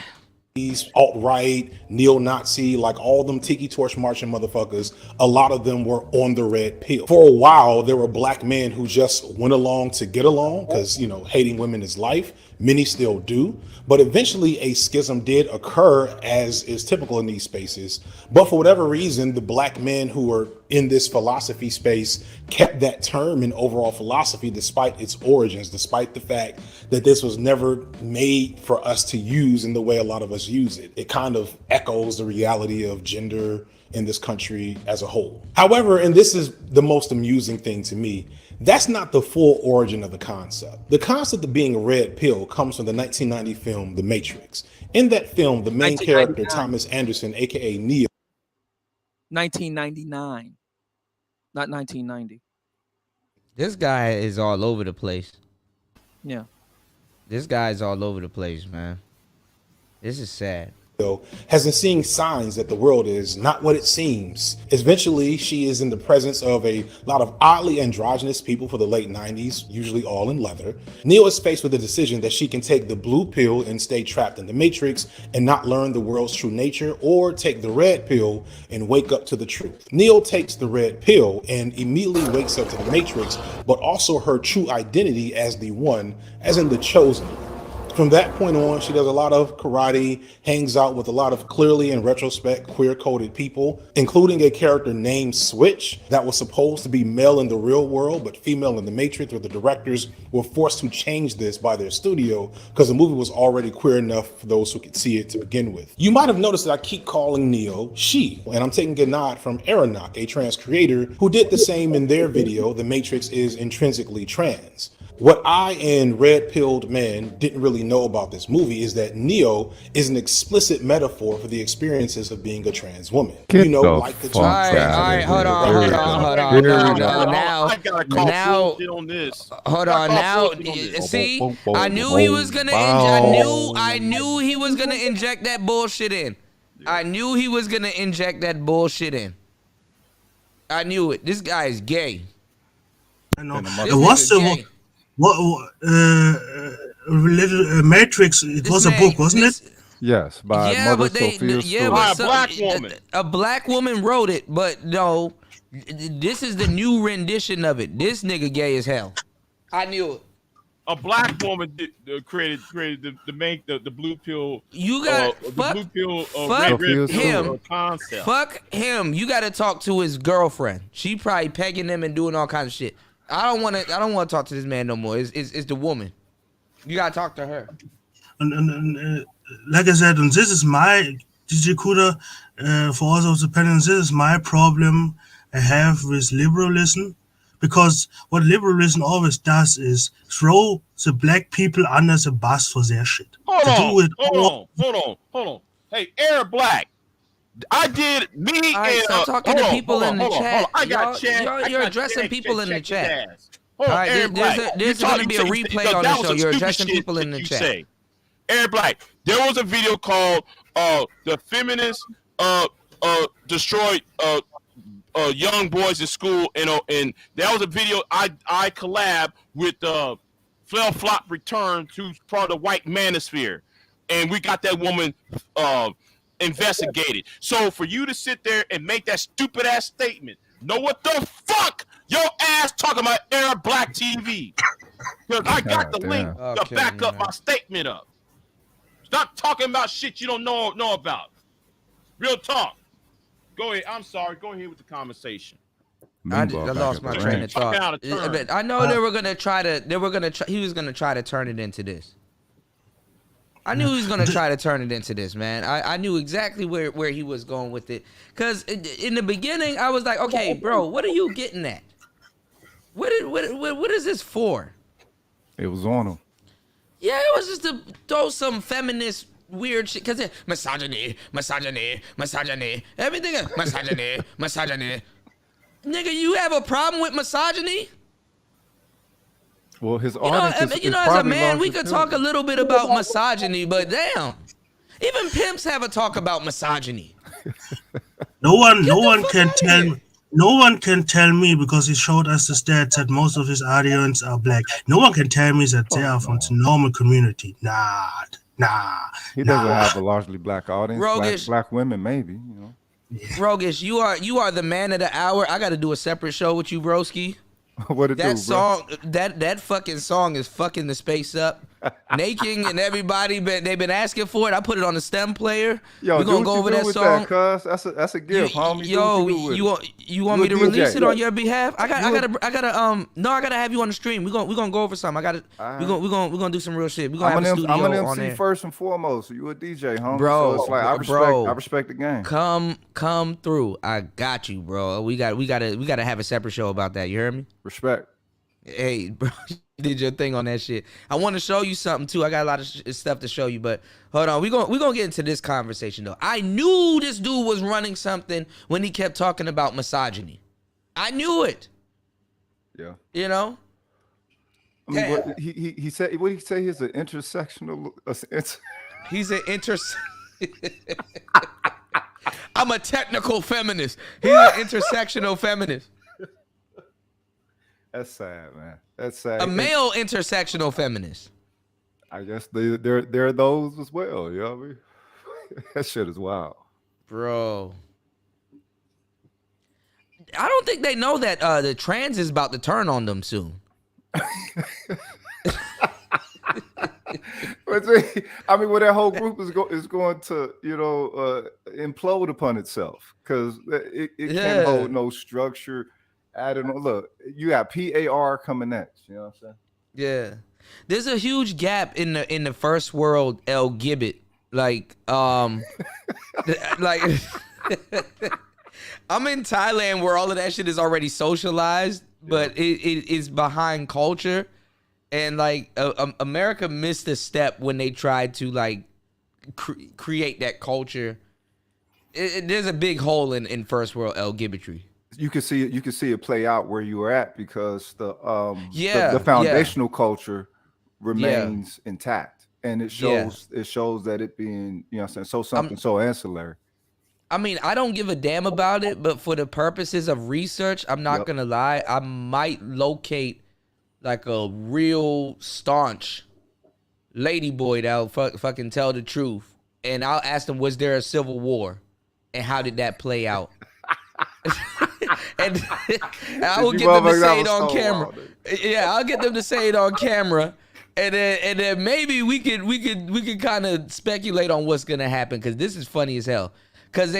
He's alt-right, neo-Nazi, like all them tiki torch marching motherfuckers, a lot of them were on the red pill. For a while, there were black men who just went along to get along because, you know, hating women is life. Many still do. But eventually a schism did occur, as is typical in these spaces. But for whatever reason, the black men who were in this philosophy space kept that term in overall philosophy despite its origins, despite the fact that this was never made for us to use in the way a lot of us use it. It kind of echoes the reality of gender in this country as a whole. However, and this is the most amusing thing to me, that's not the full origin of the concept. The concept of being a red pill comes from the 1990 film The Matrix. In that film, the main character, Thomas Anderson, aka Neo, 1999, not 1990. This guy is all over the place. Yeah. This guy's all over the place, man. This is sad. has been seeing signs that the world is not what it seems. Eventually, she is in the presence of a lot of oddly androgynous people for the late 90s, usually all in leather. Neo is faced with a decision that she can take the blue pill and stay trapped in the Matrix and not learn the world's true nature, or take the red pill and wake up to the truth. Neo takes the red pill and immediately wakes up to the Matrix, but also her true identity as the one, as in the chosen. From that point on, she does a lot of karate, hangs out with a lot of clearly, in retrospect, queer-coded people, including a character named Switch that was supposed to be male in the real world, but female in the Matrix, where the directors were forced to change this by their studio because the movie was already queer enough for those who could see it to begin with. You might have noticed that I keep calling Neo she, and I'm taking a nod from Aeronaut, a trans creator who did the same in their video, The Matrix is Intrinsically Trans. What I and red-pilled men didn't really know about this movie is that Neo is an explicit metaphor for the experiences of being a trans woman. Get you know, the like the fuck out of All right, here. hold on. Here we go. Now, I gotta call now, shit on this. hold on. Now, see, I knew he was gonna. I knew he was gonna inject that bullshit in. I knew he was gonna inject that bullshit in. I knew it. This guy is gay. I know. What's the Matrix? It was a book, wasn't it? Yes, by Mother Sophia Stewart. By a black woman. A black woman wrote it, but no, this is the new rendition of it. This nigga gay as hell. I knew it. A black woman created the blue pill. You got fuck him. Concept. Fuck him. You got to talk to his girlfriend. She probably pegging him and doing all kinds of shit. I don't want to talk to this man no more. It's the woman. You gotta talk to her. And like I said, and this is my DJ Kuda, for all those opinions. This is my problem I have with liberalism, because what liberalism always does is throw the black people under the bus for their shit. Hold on. Hey, Arab Black. I did me and stop talking to people in the chat. I got chat. You're addressing people in the chat. All right, there's going to be a replay on the show. You're addressing people in the chat. Arab Black, there was a video called "The Feminists Destroyed Young Boys in School," and that was a video I collab with Flell Flop Return, who's part of the White Manosphere, and we got that woman investigated. So for you to sit there and make that stupid ass statement, know what the fuck your ass talking about Arab Black TV? Because I got the link to back up my statement up. Stop talking about shit you don't know about. Real talk. Go ahead. I'm sorry. Go ahead with the conversation. I lost my train of thought. I know they were gonna try to. He was gonna try to turn it into this. I knew he was gonna try to turn it into this, man. I knew exactly where he was going with it. Cause in the beginning, I was like, okay, bro, what are you getting at? What is this for? It was on him. Yeah, it was just to throw some feminist weird shit. Cause misogyny, everything is misogyny. Nigga, you have a problem with misogyny? Well, his audience as a man, we could talk a little bit about misogyny, but damn. Even pimps have a talk about misogyny. No one can tell me because he showed us the stats that most of his audience are black. No one can tell me that they are from the normal community. Nah. He doesn't have a largely black audience. Rogish. Black women, maybe. You know. Rogish, you are the man of the hour. I got to do a separate show with you, broski. What it that do, song, bro? That fucking song is fucking the space up. Naking and everybody, they've been asking for it. I put it on the stem player. Yo, we're gonna go over that song. Cuz that's a gift, homie. Yo, you want me to release it on your behalf? I gotta have you on the stream. We're gonna go over something. We're gonna do some real shit. We're gonna have a studio I'm an on MC there. first and foremost. You a DJ, homie. Bro, so it's like I respect the game. Come through. I got you, bro. We gotta have a separate show about that. You heard me? Respect. Hey, bro, you did your thing on that shit. I want to show you something too. I got a lot of stuff to show you, but hold on. We're gonna get into this conversation though. I knew this dude was running something when he kept talking about misogyny. I knew it. Yeah. You know. I mean, what he said. What did he say? He's an intersectional. He's an I'm a technical feminist. He's an intersectional feminist. That's sad, man. That's sad. A male intersectional feminist. I guess there are those as well. You know what I mean? That shit is wild, bro. I don't think they know that the trans is about to turn on them soon. I mean, well, that whole group is going to, implode upon itself because it can't hold no structure. I don't know. Look, you got PAR coming next. You know what I'm saying? Yeah, there's a huge gap in the first world L Gibbet. Like, like I'm in Thailand where all of that shit is already socialized, but it is behind culture. And like America missed a step when they tried to like create that culture. There's a big hole in first world LGBTQ. You can see it play out where you are at because the foundational culture remains intact, and it shows that it being so ancillary. I mean, I don't give a damn about it, but for the purposes of research, I'm not gonna lie. I might locate like a real staunch ladyboy that'll fucking tell the truth, and I'll ask them, was there a civil war, and how did that play out? and I will get them to say it on camera. Yeah, I'll get them to say it on camera, and then maybe we could kind of speculate on what's gonna happen, because this is funny as hell. Because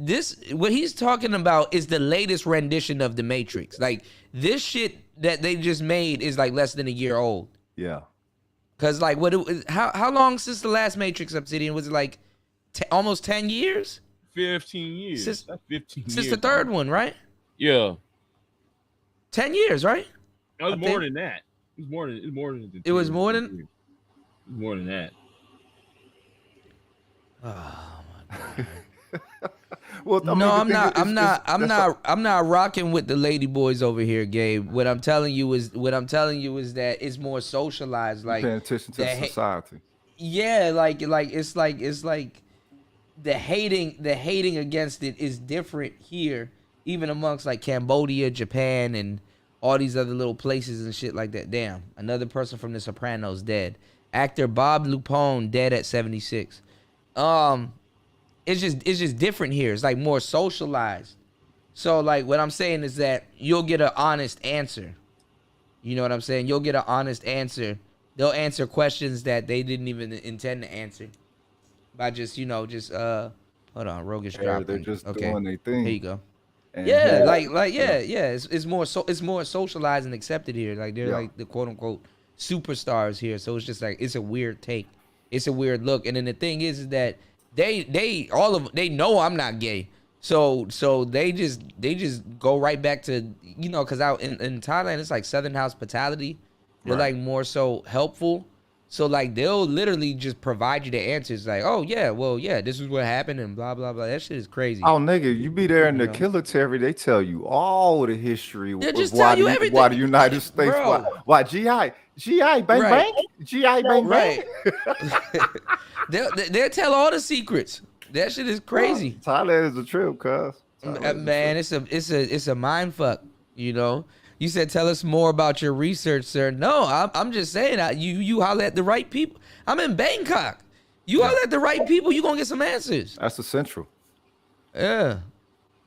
this, what he's talking about is the latest rendition of The Matrix. Like, this shit that they just made is like less than a year old. Yeah. Because like, how long since the last Matrix, Obsidian? Was it like almost 10 years? 15 years. That's 15 years. Since the third one, right? Yeah. 10 years, right? It was more than that. It was more than. It was more than. It was more than that. Oh my god. Well, no, I'm not rocking with the lady boys over here, Gabe. What I'm telling you is that it's more socialized. Like, paying attention to society. Yeah, like it's like the hating against it is different here, even amongst like Cambodia, Japan, and all these other little places and shit like that. Damn, another person from The Sopranos dead. Actor Bob Lupone dead at 76. It's just different here. It's like more socialized. So like what I'm saying is that you'll get an honest answer. You know what I'm saying? You'll get an honest answer. They'll answer questions that they didn't even intend to answer by just hold on, Rogish dropping. They're just doing their thing. Here you go. And It's more socialized and accepted here. Like they're like the quote unquote superstars here. So it's just like it's a weird take. It's a weird look. And then the thing is that they know I'm not gay. So they just go right back to, because out in Thailand it's like Southern hospitality. They're like more so helpful. So like they'll literally just provide you the answers like, oh yeah, well yeah, this is what happened and blah blah blah. That shit is crazy. Oh nigga, you be there in the military, they tell you all the history They'll of just why tell you the everything. United States, Bro. why GI bang bang, GI bang Right. bang. They'll tell all the secrets. That shit is crazy. Thailand is a trip, cuz. Man, it's a mind fuck, you know. You said tell us more about your research, sir. No, I'm just saying you holler at the right people. I'm in Bangkok. You holler at the right people, you gonna get some answers. That's essential. Yeah,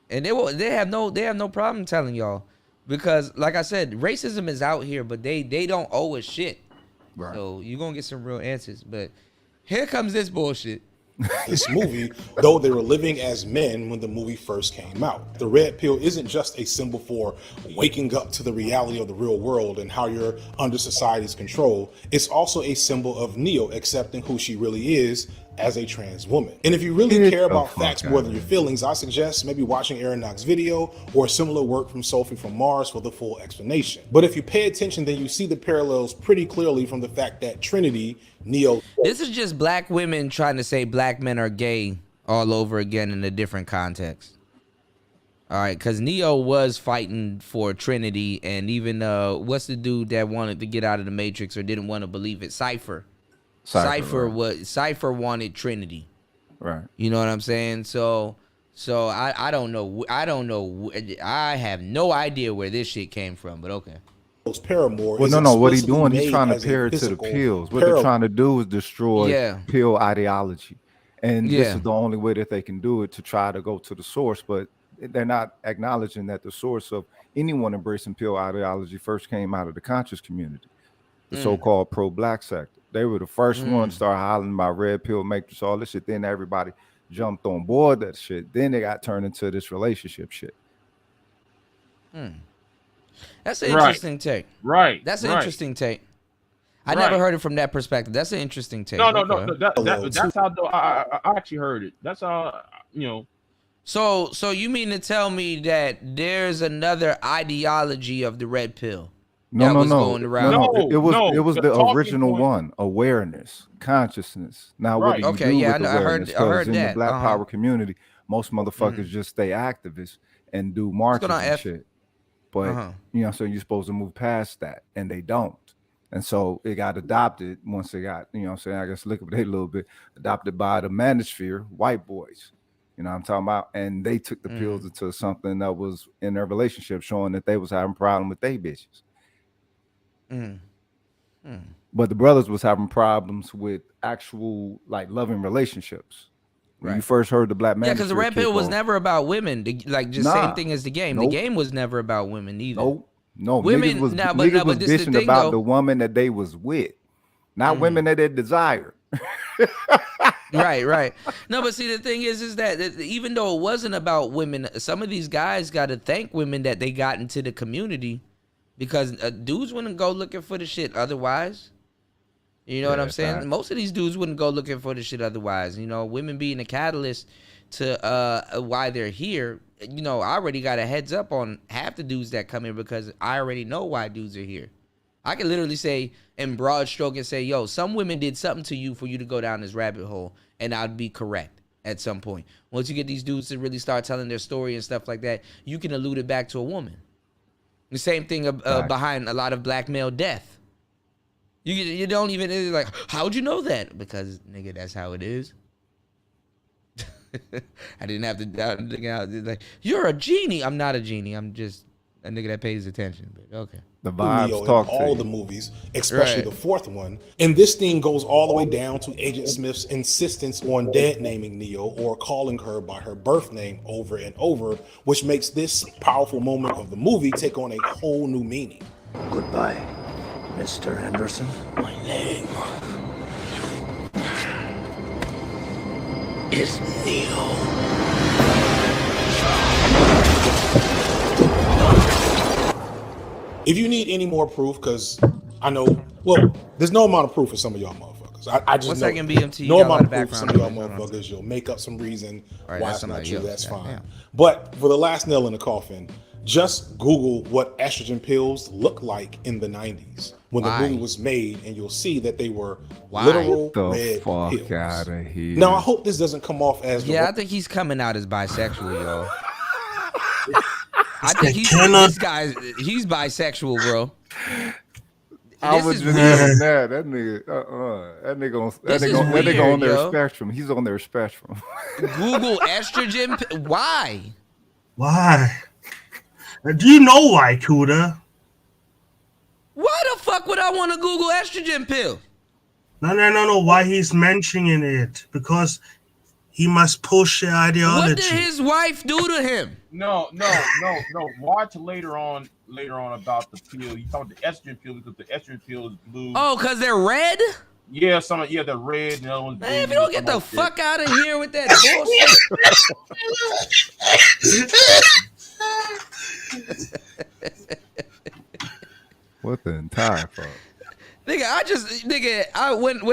and they have no problem telling y'all because, like I said, racism is out here, but they don't owe us shit. Right. So you gonna get some real answers. But here comes this bullshit. This movie, though they were living as men when the movie first came out. The red pill isn't just a symbol for waking up to the reality of the real world and how you're under society's control. It's also a symbol of Neo accepting who she really is as a trans woman. And if you really care about facts more than your feelings, I suggest maybe watching Aronnax's video or similar work from Sophie from Mars for the full explanation. But if you pay attention, then you see the parallels pretty clearly from the fact that Trinity, Neo... This is just black women trying to say black men are gay all over again in a different context. All right, because Neo was fighting for Trinity, and even what's the dude that wanted to get out of the Matrix or didn't want to believe it? Cypher. Cypher wanted Trinity. Right. You know what I'm saying? So I don't know. I have no idea where this shit came from, but okay. Paramore. Well, no. What he's doing, he's trying to pair it to the pills. What they're trying to do is destroy pill ideology, and this is the only way that they can do it to try to go to the source. But they're not acknowledging that the source of anyone embracing pill ideology first came out of the conscious community, the so-called pro-black sector. They were the first one to start hollering about red pill matrix, all this shit. Then everybody jumped on board that shit. Then they got turned into this relationship shit. That's an interesting take. Right. That's an interesting take. I never heard it from that perspective. That's an interesting take. No. That's how I actually heard it. That's how, you know. So you mean to tell me that there's another ideology of the red pill? No. Going around. It was the original one. Awareness, consciousness. Now what do you do with awareness? Because in the Black Power community, most motherfuckers just stay activists and do marches and shit. But so you're supposed to move past that, and they don't. And so it got adopted once they got, I guess liquidated a little bit, adopted by the Manosphere, white boys. You know what I'm talking about? And they took the pills into something that was in their relationship, showing that they was having a problem with their bitches. But the brothers was having problems with actual like loving relationships. When you first heard the Black man, because the red pill was never about women. Same thing as the game. The game was never about women either. No, women niggas was bitching about the woman that they was with, not women that they desired. Right. No, but see, the thing is that even though it wasn't about women, some of these guys got to thank women that they got into the community. Because dudes wouldn't go looking for the shit otherwise. You know what I'm saying? Right. Most of these dudes wouldn't go looking for the shit otherwise. You know, women being a catalyst to why they're here. You know, I already got a heads up on half the dudes that come in because I already know why dudes are here. I can literally say in broad stroke and say, yo, some women did something to you for you to go down this rabbit hole, and I'd be correct at some point. Once you get these dudes to really start telling their story and stuff like that, you can allude it back to a woman. The same thing behind a lot of black male death. You don't even like, how'd you know that? Because nigga, that's how it is. I didn't have to like, you're a genie. I'm not a genie. I'm just a nigga that pays attention. But okay. The vibes talk in all the movies, especially the fourth one. And this thing goes all the way down to Agent Smith's insistence on dead naming Neo or calling her by her birth name over and over, which makes this powerful moment of the movie take on a whole new meaning. Goodbye, Mr. Anderson. My name is Neo. If you need any more proof, because I know, well, there's no amount of proof for some of y'all motherfuckers. I just know BMT, no amount of proof for some of y'all motherfuckers. You'll make up some reason why it's not true. That's fine. But for the last nail in the coffin, Just Google what estrogen pills look like in the 90s when the movie was made, and you'll see that they were literal The red fuck pills. out of here. Now, I hope this doesn't come off as I think he's coming out as bisexual, y'all. I This guy think cannot- this guy, he's bisexual, bro. I This was is just weird. saying that nigga on their yo. spectrum. He's on their spectrum. Google estrogen. Why? Why? Do you know why, Kuda? Why the fuck would I want to Google estrogen pill? No. Why he's mentioning it? Because he must push the ideology. What did his wife do to him? No. Watch later on about the pill. You talk the estrogen pill because the estrogen pill is blue. Oh, because they're red? Yeah, they're red and the other one's blue. Man, if you don't get the fuck out of here with that bullshit. What the entire fuck? When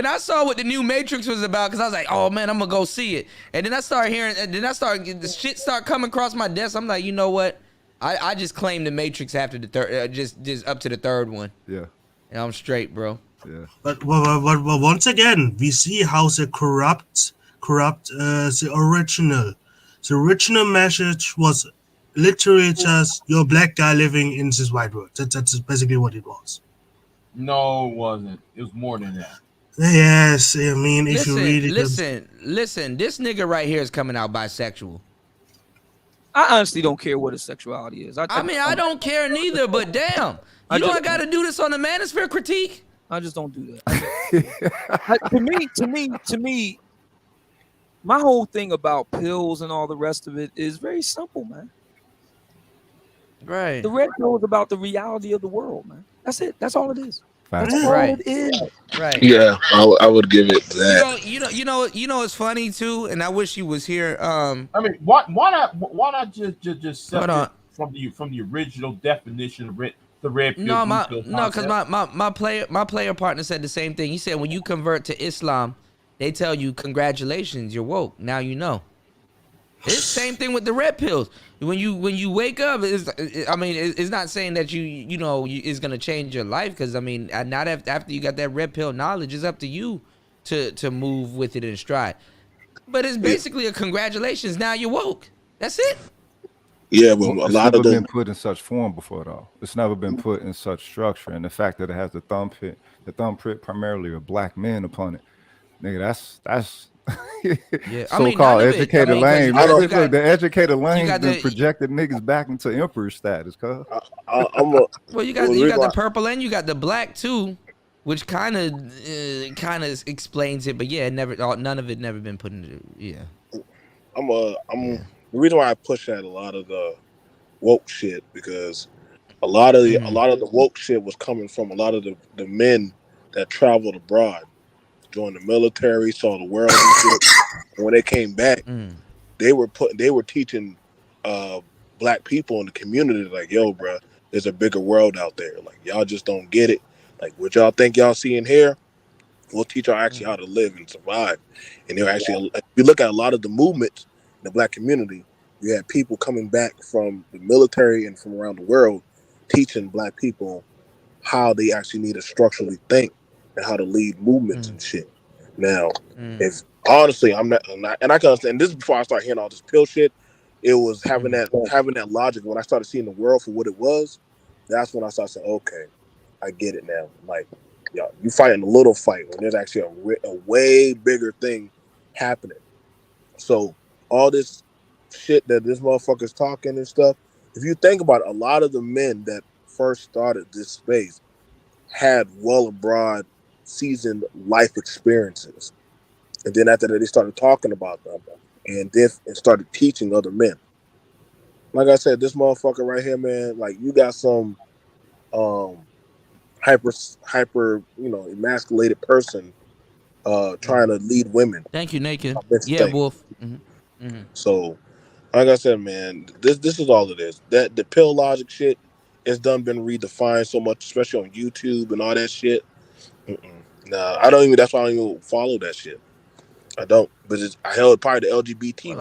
I saw what the new Matrix was about, because I was like, oh man, I'm gonna go see it. And then I started hearing, the shit start coming across my desk. I'm like, you know what? I just claimed the Matrix after the third, just up to the third one. Yeah. And I'm straight, bro. Yeah. But once again, we see how the corrupt the original. The original message was literally just you're a black guy living in this white world. That's basically what it was. No, it wasn't. It was more than that. Yes, I mean, if you read it. Listen, this nigga right here is coming out bisexual. I honestly don't care what his sexuality is. I don't care neither, but damn. I got to do this on the Manosphere critique? I just don't do that. To me, my whole thing about pills and all the rest of it is very simple, man. Right. The red pill is about the reality of the world, man. That's it. That's all it is. That's all Right. it is. Right. Yeah, I would give it that. You know, it's funny too, and I wish he was here. I mean, why not just separate from the original definition of the red pill? Because my player partner said the same thing. He said when you convert to Islam, they tell you congratulations, you're woke. Now you know. It's the same thing with the red pills. When you wake up, it's not saying that it's gonna change your life, because I mean, not after you got that red pill knowledge, it's up to you to move with it in stride. But it's basically a congratulations. Now you're woke. That's it. Yeah, but a lot of them been put in such form before, though. It's never been put in such structure, and the fact that it has the thumbprint primarily of black men upon it, nigga, that's yeah. so-called educated lane. The educated lane been projected niggas back into emperor status, cuz. Well, you got the purple and you got the black too, which kind of explains it. But yeah, none of it never been put into The reason why I push at a lot of the woke shit, because a lot of the woke shit was coming from a lot of the men that traveled abroad, joined the military, saw the world and shit. And when they came back, they were teaching black people in the community, like, yo, bro, there's a bigger world out there. Like, y'all just don't get it. Like, what y'all think y'all seeing here, we'll teach y'all actually how to live and survive. And they're actually, if you look at a lot of the movements in the black community, you had people coming back from the military and from around the world teaching black people how they actually need to structurally think and how to lead movements and shit. Now, if honestly, I'm not, and I can understand this is before I start hearing all this pill shit. It was having that logic. When I started seeing the world for what it was, that's when I started saying, okay, I get it now. Like, yo, you fighting a little fight when there's actually a way bigger thing happening. So all this shit that this motherfucker's talking and stuff, if you think about it, a lot of the men that first started this space had well abroad seasoned life experiences, and then after that they started talking about them and started teaching other men. Like I said, this motherfucker right here, man, like, you got some hyper emasculated person trying to lead women. Thank you, Naked. Yeah, Wolf. So like I said, man, this is all it is. That the pill logic shit has been redefined so much, especially on YouTube and all that shit. Nah, that's why I don't even follow that shit. I don't, but I held part of the LGBT.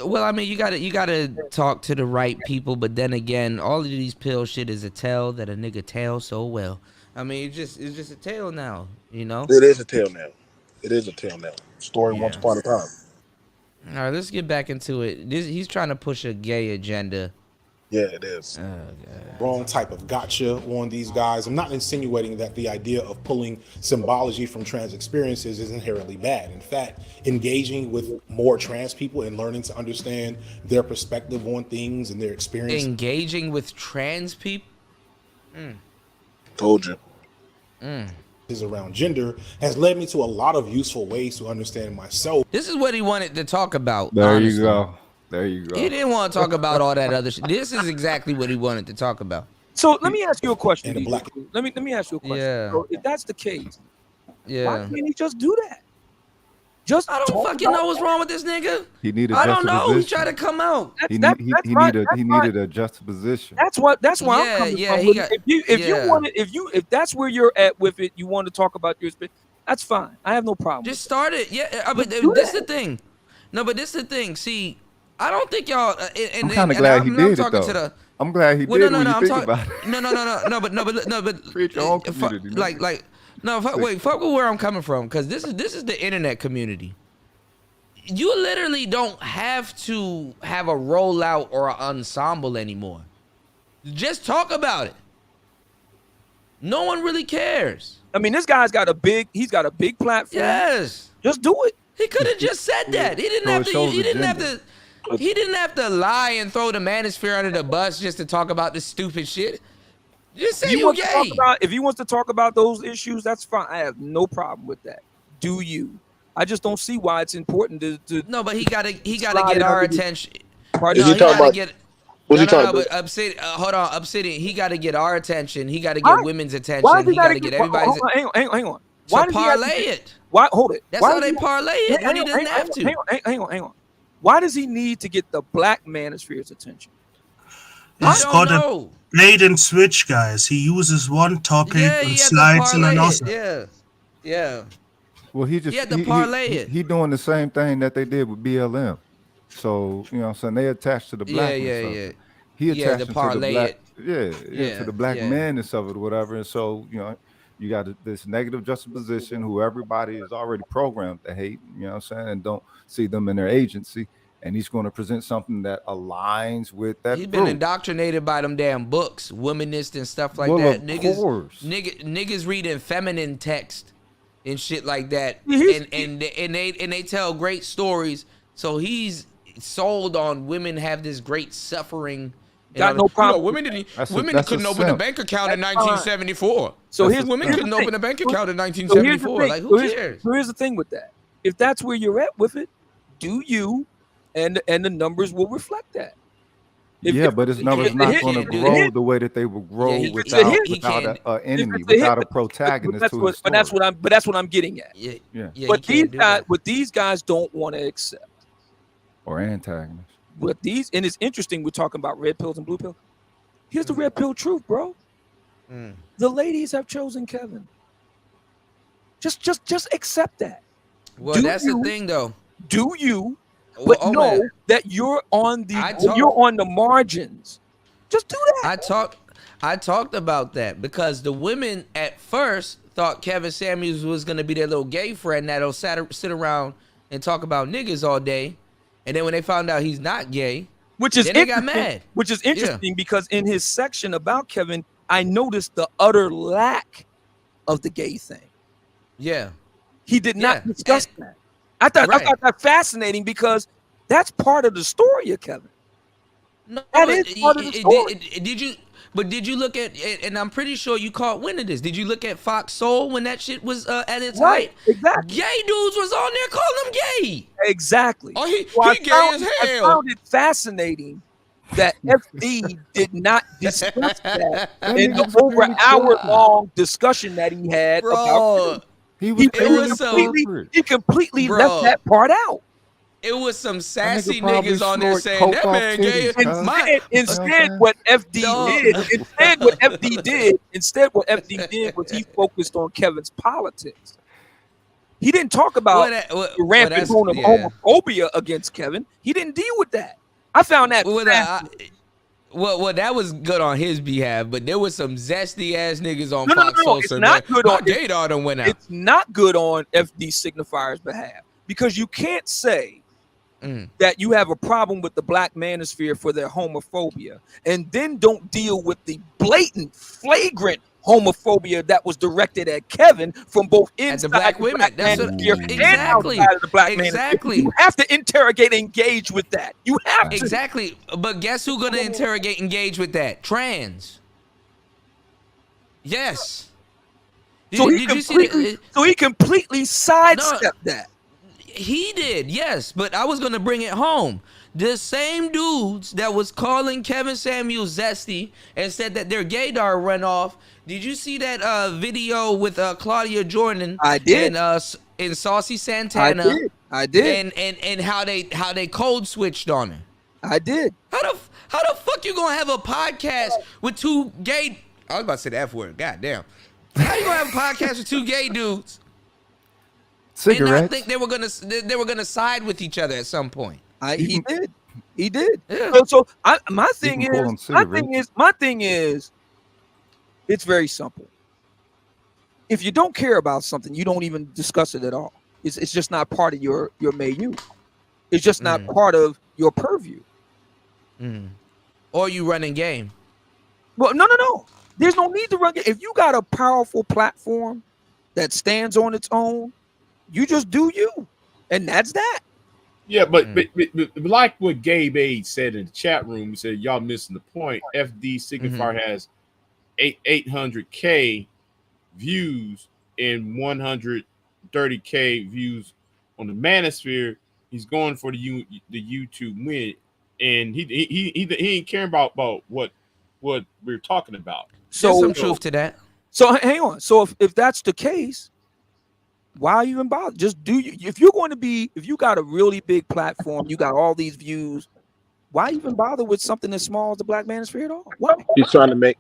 Well, I mean, you gotta talk to the right people, but then again, all of these pill shit is a tale that a nigga tell so well. I mean, it's just a tale now, you know. It is a tale now. It is a tale now. Story once Yeah. upon a time. All right, let's get back into it. He's trying to push a gay agenda. Yeah, it is. Wrong type of gotcha on these guys. I'm not insinuating that the idea of pulling symbology from trans experiences is inherently bad. In fact, engaging with more trans people and learning to understand their perspective on things and their experience. Engaging with trans people? Told you. Is around gender has led me to a lot of useful ways to understand myself. This is what he wanted to talk about. There honestly. you go. There you go. He didn't want to talk about all that other shit. This is exactly what he wanted to talk about. So let me ask you a question. Let me ask you a question. Yeah. So if that's the case, Yeah. why can't he just do that? Just I don't fucking know what's wrong with this nigga. He needed. I don't know. He's trying to come out. He needed a juxtaposition. That's why I'm coming from. If that's where you're at with it, you want to talk about your experience, that's fine. I have no problem. Just start it. Yeah, but this is the thing. No, but this is the thing. See, I don't think y'all. I'm kind of glad he did it though. I'm glad he did. When you think about it. No, create your own community. Fuck with where I'm coming from, because this is the internet community. You literally don't have to have a rollout or an ensemble anymore. Just talk about it. No one really cares. I mean, this guy's got a big platform. Yes. Just do it. He could have just said that. He didn't have to lie and throw the Manosphere under the bus just to talk about this stupid shit. Just say you gay. If he wants to talk about those issues, that's fine. I have no problem with that. Do you? I just don't see why it's important to No, but he gotta get our attention. What's he talking about? Hold on, Obsidian. He gotta get our attention. He gotta get women's attention. He gotta get everybody's. Hang on. So parlay it. Why? Hold it. That's how they parlay it when he doesn't have to. Hang on. Why does he need to get the black manosphere's attention? He's got a bait and switch, guys. He uses one topic and slides in another. Yeah. Well, he just had to parlay it. He doing the same thing that they did with BLM. So you know, what I'm saying, they attached to the black. Yeah. He attached to parlay the black. it. To the black madness of it, or whatever. And so you know, you got this negative juxtaposition who everybody is already programmed to hate. You know what I'm saying, and don't see them in their agency. And he's going to present something that aligns with that. He's been indoctrinated by them damn books, womanist and stuff like well, that. Of Niggas, course. niggas reading feminine text and shit like that, and they tell great stories. So he's sold on women have this great suffering. Got no problem. Women couldn't open a bank account in 1974. So women couldn't open a bank account in 1974. Like who cares? So here's the thing with that. If that's where you're at with it, do you? And the numbers will reflect that. But his numbers not going to grow the way that they will grow without an enemy, without a protagonist. But that's what I'm getting at. But these guys don't want to accept or antagonists. But and it's interesting. We're talking about red pills and blue pills. Here's the red pill truth, bro. The ladies have chosen Kevin. Just accept that. Well, that's the thing, though. Do you? But know that you're on the margins. Just do that. I talked about that because the women at first thought Kevin Samuels was gonna be their little gay friend that'll sit around and talk about niggas all day, and then when they found out he's not gay, then they got mad. Which is interesting because in his section about Kevin, I noticed the utter lack of the gay thing. Yeah, he did not discuss that. I thought that fascinating because that's part of the story of Kevin. No, that is part of the story. Did you look at? And I'm pretty sure you caught wind of this. Did you look at Fox Soul when that shit was at its height? Exactly. Gay dudes was on there calling him gay. Exactly. Oh, he gay as hell. I found it fascinaning that FD did not discuss that in the over hour-long discussion that he had about. He completely left that part out. It was some sassy niggas on there saying that man gay. Instead, what FD did was he focused on Kevin's politics. He didn't talk about the rampant homophobia against Kevin. He didn't deal with that. I found that. Well, that was good on his behalf, but there was some zesty ass niggas on Fox No, it's Social. not good on gaydar done went out. It's not good on FD Signifier's behalf because you can't say that you have a problem with the Black Manosphere for their homophobia and then don't deal with the blatant, flagrant homophobia that was directed at Kevin from both inside the Black women. That's exactly. And outside of the Black Manosphere. You have to interrogate, engage with that. You have to. Exactly. But guess who's gonna interrogate, engage with that? Trans. Yes. So he completely sidestepped that. He did, yes, but I was gonna bring it home. The same dudes that was calling Kevin Samuels zesty and said that their gaydar run off. Did you see that video with Claudia Jordan? I did. And Saucy Santana. I did. And how they code switched on her. I did. How the fuck you gonna have a podcast with two gay? I was about to say the F word. God damn. How you gonna have a podcast with two gay dudes? Cigarettes. And I think they were gonna side with each other at some point. He did. Yeah. My thing is, it's very simple. If you don't care about something, you don't even discuss it at all. It's just not part of your menu. It's just not part of your purview. Or you running game. Well, no. There's no need to run game. If you got a powerful platform that stands on its own, you just do you, and that's that. Yeah, but like what Gabe Ade said in the chat room, he said y'all missing the point. FD Signifier has 800K views and 130K views on the Manosphere. He's going for the YouTube win, and he ain't caring about what we're talking about. So there's some truth to that. So hang on. So if that's the case, why are you even bother? Just do you. If you got a really big platform, you got all these views, why even bother with something as small as the Black Manosphere at all? Why? He's trying to make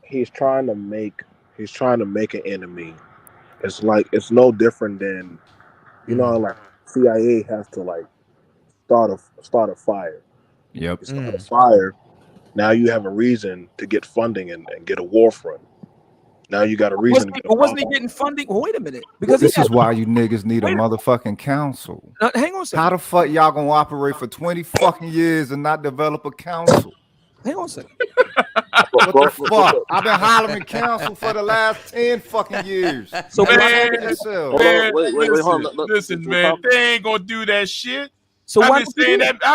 an enemy. It's like it's no different than like CIA has to like start a fire. Yep. You start a fire. Now you have a reason to get funding and get a war front. Now you got a reason. Wasn't he getting funding? Well, wait a minute. Because this is why you niggas need a motherfucking council. Hang on a second. How the fuck y'all gonna operate for 20 fucking years and not develop a council? Hang on a second. What the fuck? I've been hollering council for the last 10 fucking years. So listen, man, they ain't gonna do that shit. So I've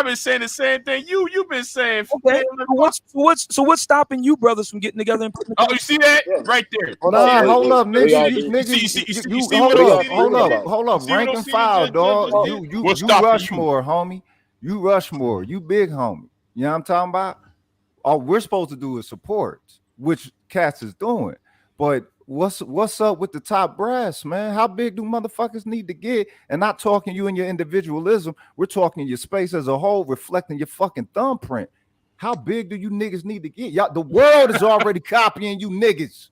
been saying the same thing you've been saying. Okay. What's stopping you brothers from getting together and putting? Oh, you see that right there? Nah, hold up, nigga. Hold up. Rank and file, dog. You Rushmore, homie. You Rushmore. You big homie. You know what I'm talking about? All we're supposed to do is support, which Cats is doing. But what's up with the top brass, man? How big do motherfuckers need to get? And not talking you and your individualism. We're talking your space as a whole, reflecting your fucking thumbprint. How big do you niggas need to get? Y'all, the world is already copying you niggas.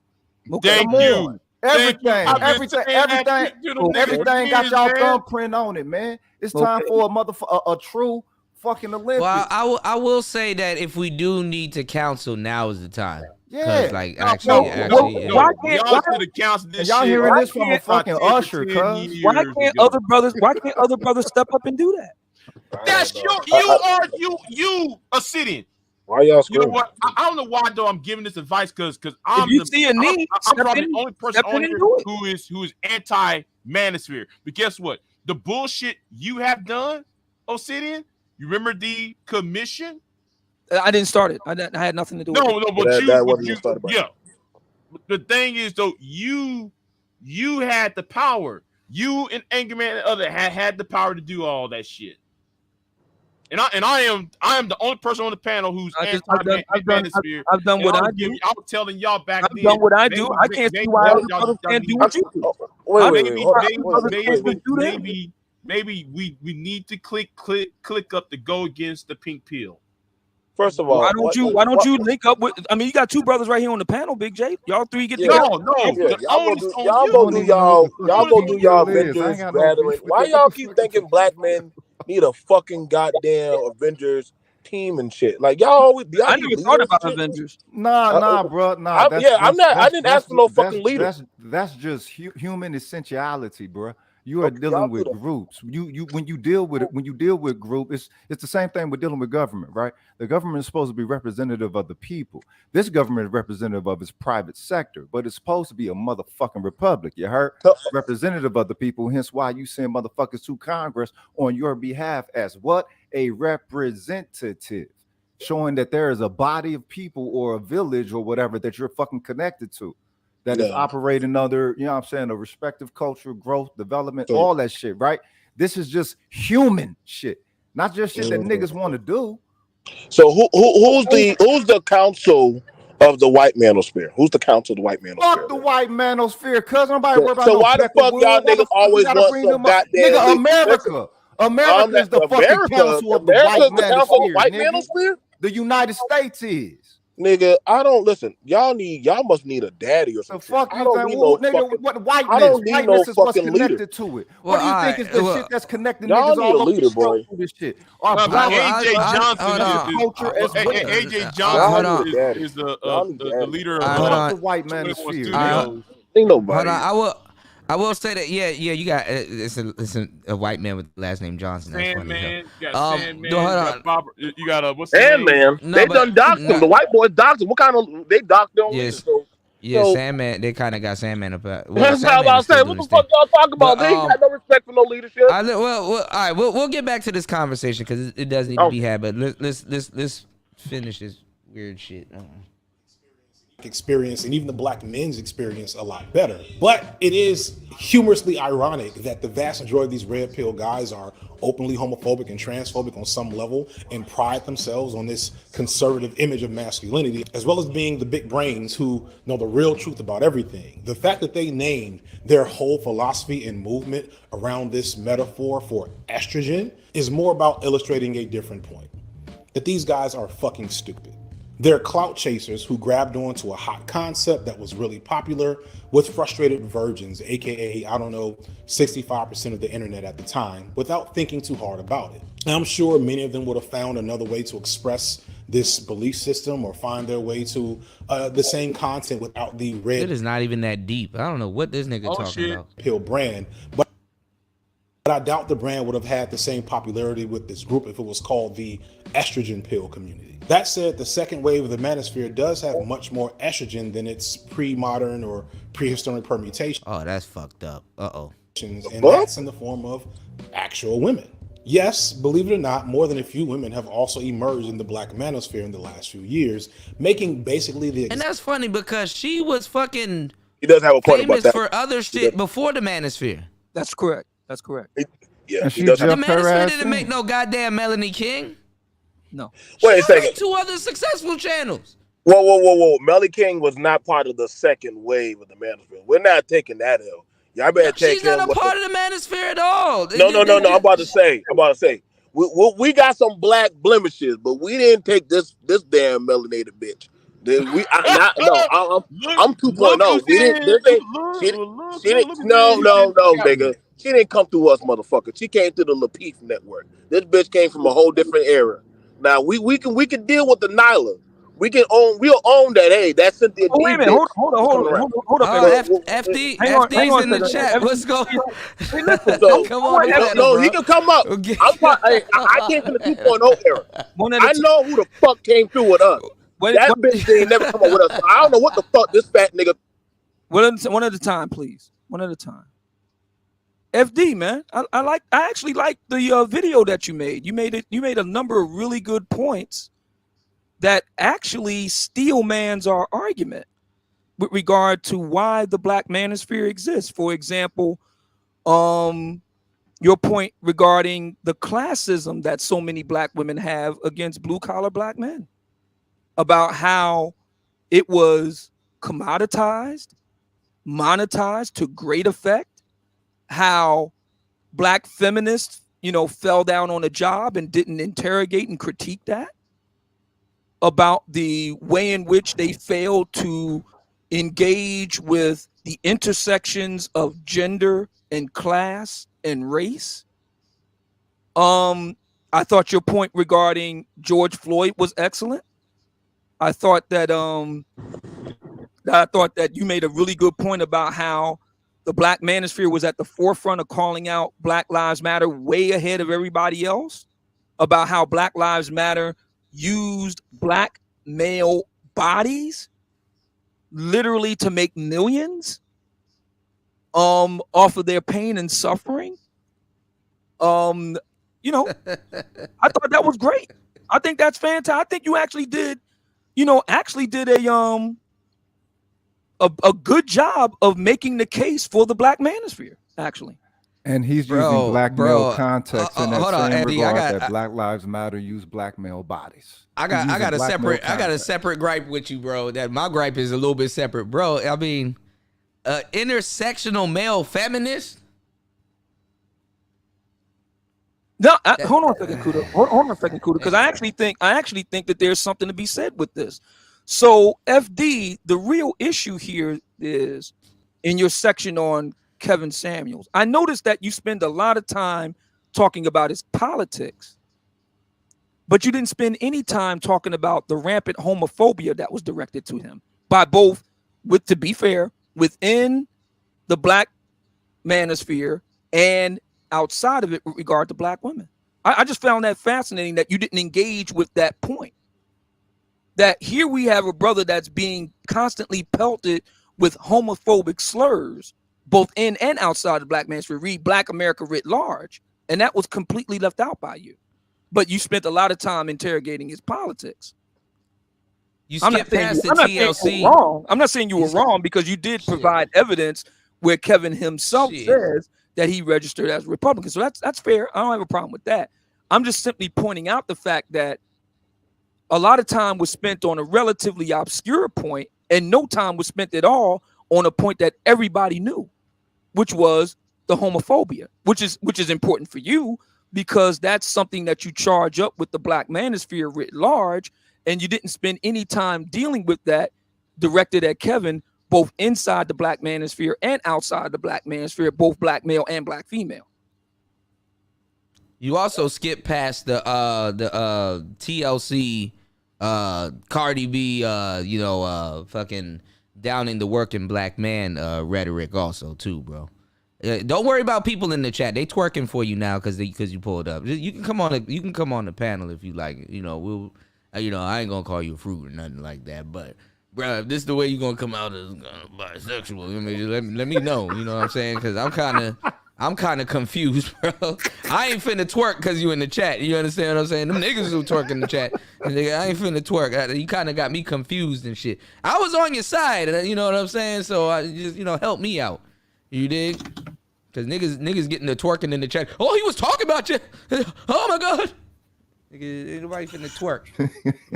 Thank you. Everything got y'all thumbprint on it, man. It's time for a true fucking Olympics. Well, I will say that if we do need to counsel, now is the time. Yeah, like y'all hearing this from a fucking usher? Cuz why can't other brothers step up and do that? That's you a sit-in. Why y'all screaming? You know what? I don't know why though. I'm giving this advice because I'm probably the only person on here who is anti-Manosphere. But guess what? The bullshit you have done, sit-in. You remember the commission? I didn't start it. I had nothing to do with it. No, but that wasn't started by. Yeah. The thing is, though, you had the power. You and Angerman and other had the power to do all that shit. And I am the only person on the panel who's anti-Manosphere. I've done what I do. I was telling y'all back then. I've done what I do. I can't see why other brothers can't do what you do. Maybe we need to click up to go against the pink pill. First of all, why don't you link up with? I mean, you got two brothers right here on the panel, Big J. Y'all three get together. Y'all go do y'all Avengers gathering. Why y'all keep thinking black men need a fucking goddamn Avengers team and shit? Like y'all need leaders. Avengers. Nah, bro. Nah, I didn't ask for no fucking leader. That's just human essentiality, bro. You are dealing with groups. When you deal with group, it's the same thing with dealing with government, right? The government is supposed to be representative of the people. This government is representative of its private sector, but it's supposed to be a motherfucking republic. You heard? Representative of the people. Hence why you send motherfuckers to Congress on your behalf as what? A representative, showing that there is a body of people or a village or whatever that you're fucking connected to. That is operating under, you know what I'm saying, a respective culture, growth, development, all that shit, right? This is just human shit, not just shit that niggas want to do. So who's the council of the white manosphere? Who's the council of the white manosphere? Fuck the white manosphere, cuz nobody worry about so no why the fuck y'all niggas always want some goddamn nigga, America is the fucking council of the white manosphere. The United States is. Nigga, I don't listen. Y'all must need a daddy or something. Fuck I you, don't need no fucking. what whiteness? I don't need Whiteness no is what's fucking connected leader. to it. What do you think is the shit that's connecting y'all niggas need all a over leader, the boy. world through this shit? AJ Johnson culture as well. AJ Johnson is the leader of the white manosphere. Nobody. Hold on, I will say that you got it's a white man with the last name Johnson. That's funny. Sandman, you got Sandman, you got what's Sandman. They done docked him. The white boys docked him. What kind of they docked their own leader? So Sandman. They kind of got Sandman up. That's what I was about to say. What the fuck y'all talking about? They ain't got no respect for no leadership. All right. We'll get back to this conversation because it does need to be had. But let's finish this weird shit. Experience and even the black men's experience a lot better. But it is humorously ironic that the vast majority of these red pill guys are openly homophobic and transphobic on some level and pride themselves on this conservative image of masculinity, as well as being the big brains who know the real truth about everything. The fact that they named their whole philosophy and movement around this metaphor for estrogen is more about illustrating a different point. That these guys are fucking stupid. They're clout chasers who grabbed onto a hot concept that was really popular with frustrated virgins, aka, 65% of the internet at the time, without thinking too hard about it. And I'm sure many of them would have found another way to express this belief system or find their way to the same content without the red. It is not even that deep. I don't know what this nigga talking about. Pill brand, but I doubt the brand would have had the same popularity with this group if it was called the estrogen pill community. That said, the second wave of the manosphere does have much more estrogen than its pre-modern or prehistoric permutation. Oh, that's fucked up. And that's in the form of actual women. Yes, believe it or not, more than a few women have also emerged in the black manosphere in the last few years, making basically the... And that's funny because she was fucking he does have a point famous about that. for other shit before the manosphere. That's correct. That's correct. Yeah, the manosphere didn't make no goddamn Melanie King. No. Wait a second. Two other successful channels. Whoa. Melanie King was not part of the second wave of the manosphere. We're not taking that L. Y'all better take She's not a part of the manosphere at all. No. I'm about to say. We got some black blemishes, but we didn't take this damn melanated bitch. I'm 2.0. We didn't. She didn't. No, nigga. She didn't come through us, motherfucker. She came through the Lapeef network. This bitch came from a whole different era. Now we can deal with the Nyla. We'll own that. Hey, that's Cynthia. Oh, wait a minute. Hold up. FD's in the chat. Let's go. Come on. No, he can come up. I came from the 2.0 era. I know who the fuck came through with us. That bitch ain't never come up with us. I don't know what the fuck this fat nigga. One at a time, please. One at a time. FD, man, I actually like the video that you made. You made a number of really good points that actually steelmans our argument with regard to why the black manosphere exists. For example, your point regarding the classism that so many black women have against blue-collar black men, about how it was commoditized, monetized to great effect, how black feminists, fell down on a job and didn't interrogate and critique that. about the way in which they failed to engage with the intersections of gender and class and race. I thought your point regarding George Floyd was excellent. I thought that you made a really good point about how the Black Manosphere was at the forefront of calling out Black Lives Matter way ahead of everybody else, about how Black Lives Matter used Black male bodies literally to make millions off of their pain and suffering. You know, I thought that was great. I think that's fantastic. I think you actually did a good job of making the case for the Black Manosphere, actually. And he's using black male context in that same regard that Black Lives Matter use black male bodies. I got a separate gripe with you, bro. That my gripe is a little bit separate, bro. I mean, intersectional male feminist. No, hold on a second, Kuda. Hold on a second, Kuda, because I actually think that there's something to be said with this. So, FD, the real issue here is in your section on Kevin Samuels. I noticed that you spend a lot of time talking about his politics, but you didn't spend any time talking about the rampant homophobia that was directed to him by both, to be fair, within the Black Manosphere and outside of it with regard to Black women. I just found that fascinating that you didn't engage with that point. That here we have a brother that's being constantly pelted with homophobic slurs, both in and outside the Black Manosphere, read Black America writ large, and that was completely left out by you. But you spent a lot of time interrogating his politics. You skipped past the TLC. I'm not saying you were wrong because you did provide evidence where Kevin himself says that he registered as a Republican. So that's fair. I don't have a problem with that. I'm just simply pointing out the fact that a lot of time was spent on a relatively obscure point and no time was spent at all on a point that everybody knew, which was the homophobia, which is important for you because that's something that you charge up with the Black Manosphere writ large, and you didn't spend any time dealing with that directed at Kevin, both inside the Black Manosphere and outside the Black Manosphere, both Black male and Black female. You also skipped past the TLC Cardi B fucking downing the working Black man rhetoric also too, bro. Don't worry about people in the chat. They twerking for you now because you pulled up. You can come on the panel if you like. You know, I ain't gonna call you a fruit or nothing like that, but bro, if this is the way you gonna come out as bisexual, I mean, let me know. You know what I'm saying? Because I'm kind of confused, bro. I ain't finna twerk because you in the chat. You understand what I'm saying? Them niggas who twerk in the chat. And I ain't finna twerk. You kind of got me confused and shit. I was on your side, you know what I'm saying? So I just, help me out. You dig? Because niggas getting the twerking in the chat. Oh, he was talking about you. Oh my God. Nigga, ain't nobody finna twerk.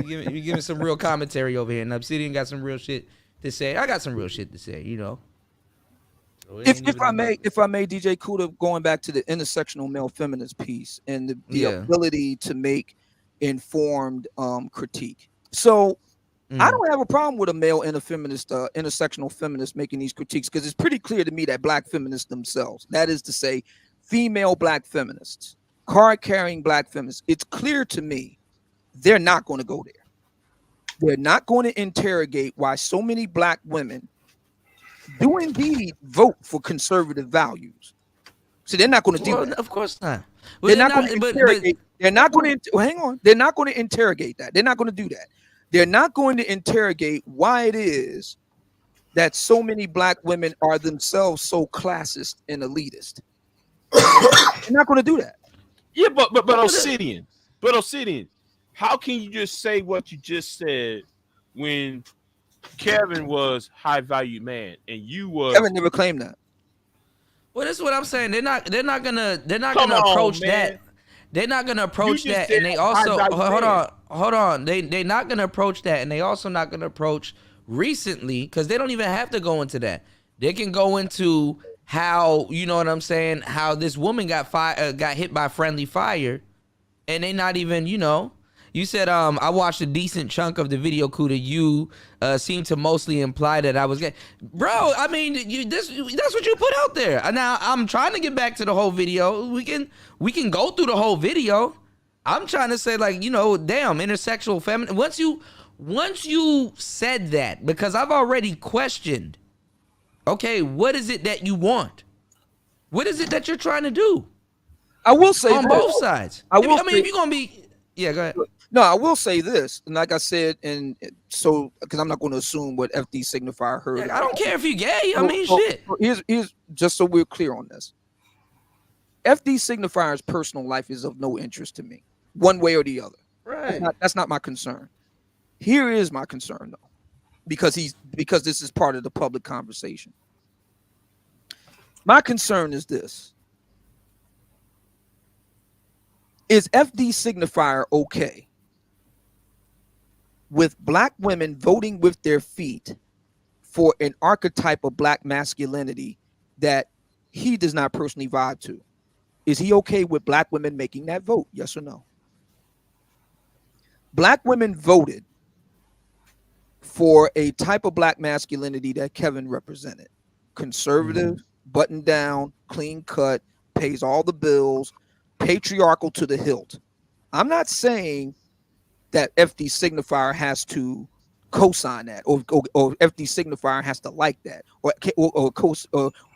You giving some real commentary over here. And Obsidian got some real shit to say. I got some real shit to say, So if I may, DJ Kuda, going back to the intersectional male feminist piece and the ability to make informed critique. So I don't have a problem with a male intersectional feminist making these critiques because it's pretty clear to me that Black feminists themselves, that is to say, female Black feminists, card-carrying Black feminists, it's clear to me they're not going to go there. They're not going to interrogate why so many Black women do indeed vote for conservative values. So they're not going to do that. Of course not. They're not going to interrogate. They're not going to hang on. They're not going to interrogate that. They're not going to do that. They're not going to interrogate why it is that so many Black women are themselves so classist and elitist. They're not going to do that. Yeah, but Obsidian, how can you just say what you just said when Kevin was high value man and you was Kevin never claimed that. Well, that's what I'm saying. They're not gonna approach that. They're not gonna approach that, and they also hold on. They're not gonna approach that, and they also not gonna approach recently because they don't even have to go into that. They can go into how, you know what I'm saying, how this woman got hit by friendly fire, and they not even, you You said I watched a decent chunk of the video. Kuda, you seem to mostly imply that I was gay, bro. I mean, that's what you put out there. Now I'm trying to get back to the whole video. We can go through the whole video. I'm trying to say, like, you know, damn, intersexual feminine. Once you said that, because I've already questioned. Okay, what is it that you want? What is it that you're trying to do? I will say on both sides. I mean, if you're gonna be, yeah, go ahead. No, I will say this, and like I said, and so because I'm not going to assume what FD Signifier heard. Yeah, I don't care if you're gay. I mean, shit. Here's just so we're clear on this. FD Signifier's personal life is of no interest to me, one way or the other. Right. That's not my concern. Here is my concern though, because this is part of the public conversation. My concern is this. Is FD Signifier okay with black women voting with their feet for an archetype of black masculinity that he does not personally vibe to? Is he okay with black women making that vote? Yes or no? Black women voted for a type of black masculinity that Kevin represented. Conservative, buttoned down, clean cut, pays all the bills, patriarchal to the hilt. I'm not saying that FD Signifier has to co-sign that, or FD Signifier has to like that, or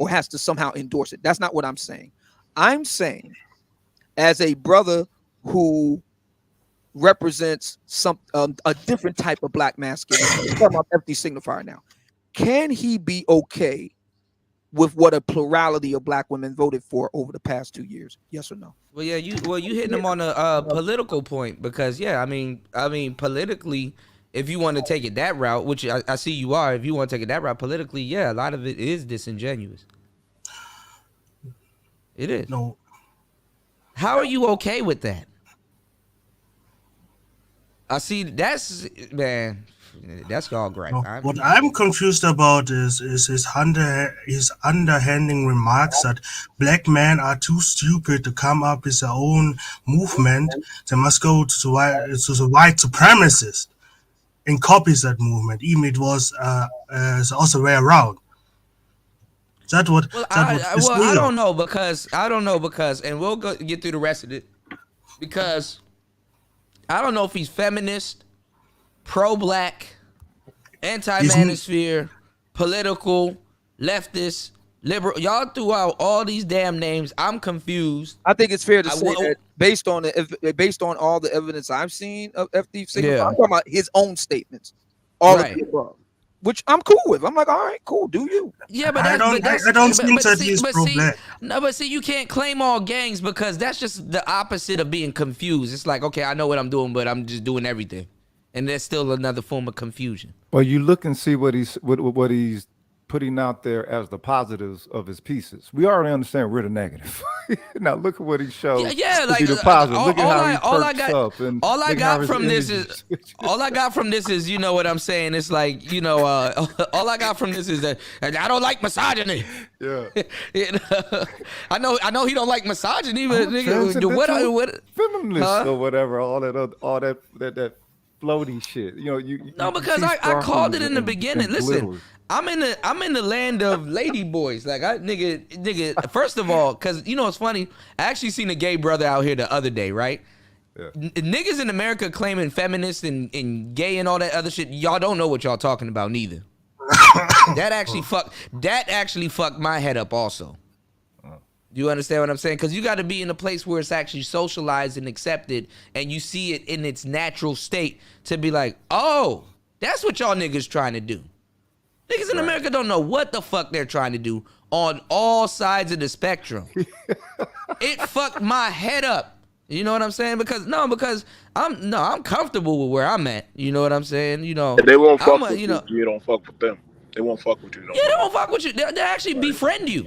has to somehow endorse it. That's not what I'm saying. I'm saying, as a brother who represents a different type of black masculinity, I'm talking about FD Signifier now, can he be okay with what a plurality of black women voted for over the past 2 years? Yes or no? Well, yeah, you hitting them on a political point, because I mean politically, if you want to take it that route, which I see you are, if you want to take it that route politically, yeah, a lot of it is disingenuous. It is. No. How are you okay with that? I see. That's y'all great. No, what I'm confused about is his underhanding remarks that black men are too stupid to come up with their own movement. They must go to the white supremacist and copies that movement. Even it was also way around. I don't know because, and we'll get through the rest of it, because I don't know if he's feminist, pro-black, anti-manosphere, political, leftist, liberal. Y'all threw out all these damn names. I'm confused. I think it's fair to say that based on all the evidence I've seen of FD Signifier, I'm talking about his own statements, all of the above, which I'm cool with. I'm like, all right, cool, do you? Yeah, but I don't think that he's pro-black. No, but see, you can't claim all gangs, because that's just the opposite of being confused. It's like, okay, I know what I'm doing, but I'm just doing everything, and that's still another form of confusion. Well, you look and see what he's putting out there as the positives of his pieces. We already understand we're the negative. Now look at what he shows. Yeah, like the positive. Look at how he all I got from this is, you know what I'm saying? It's like, you know, all I got from this is that I don't like misogyny. Yeah. You know? I know he don't like misogyny, but nigga, what feminist or whatever, all that floaty shit. You know, because I called it in the beginning. Listen, I'm in the land of lady boys. Like, nigga. First of all, because you know it's funny. I actually seen a gay brother out here the other day, right? Yeah. Niggas in America claiming feminist and gay and all that other shit. Y'all don't know what y'all talking about neither. That actually fucked my head up also. Do you understand what I'm saying? Because you got to be in a place where it's actually socialized and accepted, and you see it in its natural state to be like, oh, that's what y'all niggas trying to do. Niggas in America don't know what the fuck they're trying to do on all sides of the spectrum. It fucked my head up. You know what I'm saying? Because I'm comfortable with where I'm at. You know what I'm saying? You know, they won't fuck with you. You don't fuck with them. They won't fuck with you. Yeah, they won't fuck with you. They actually befriend you.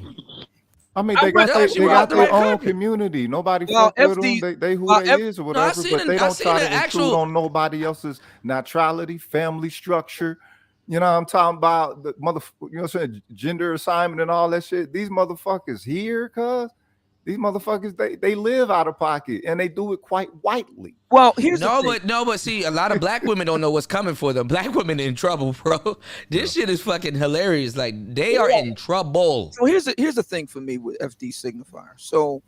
I mean, they got their own community. Nobody fuck with them. They who they is or whatever, but they don't try to intrude on nobody else's neutrality, family structure. You know, I'm talking about the you know what I'm saying, gender assignment and all that shit. These motherfuckers here, cuz These motherfuckers, they live out of pocket and they do it quite whitely. Well, here's the thing. but see, a lot of black women don't know what's coming for them. Black women in trouble, bro. This shit is fucking hilarious. Like they are in trouble. So here's the thing for me with FD Signifier. So,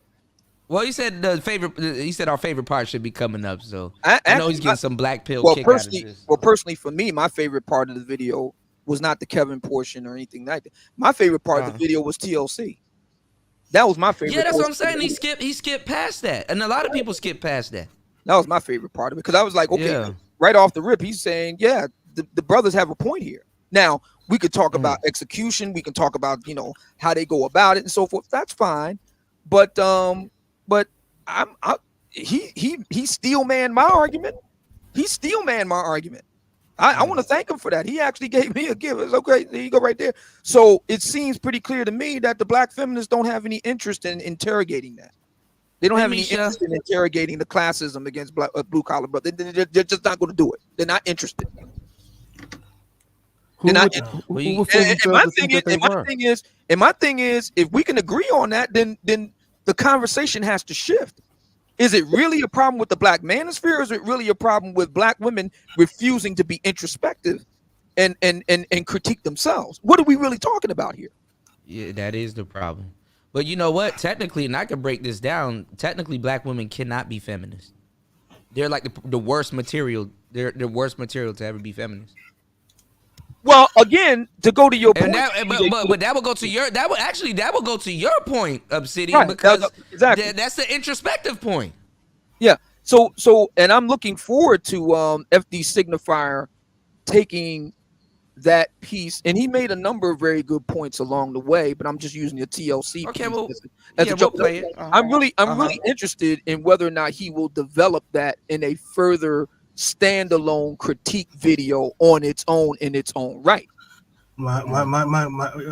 well, he said our favorite part should be coming up. So I know he's getting some black pill kick out of this. Well, personally, for me, my favorite part of the video was not the Kevin portion or anything like that. My favorite part of the video was TLC. That was my favorite. Yeah, that's what I'm saying. He skipped past that, and a lot of people skip past that. That was my favorite part of it because I was like, okay, right off the rip, he's saying, yeah, the brothers have a point here. Now we could talk about execution, we can talk about how they go about it and so forth. That's fine, but he steel man my argument. He steel man my argument. I want to thank him for that. He actually gave me a gift. It's okay. There you go, right there. So it seems pretty clear to me that the black feminists don't have any interest in interrogating that. They don't have any interest in interrogating the classism against blue collar, but they're just not going to do it. They're not interested. They're not. And my thing is, if we can agree on that, then the conversation has to shift. Is it really a problem with the black manosphere, or is it really a problem with black women refusing to be introspective and critique themselves? What are we really talking about here? Yeah, that is the problem. But you know what? Technically, and I can break this down, technically black women cannot be feminists. They're like the worst material. They're the worst material to ever be feminists. Well, again, to go to your point, but that would go to your that would go to your point, Obsidian, right, because that's the introspective point. Yeah. So and I'm looking forward to FD Signifier taking that piece, and he made a number of very good points along the way, but I'm just using the TLC piece as a we'll play it. I'm really interested in whether or not he will develop that in a further standalone critique video on its own in its own right. My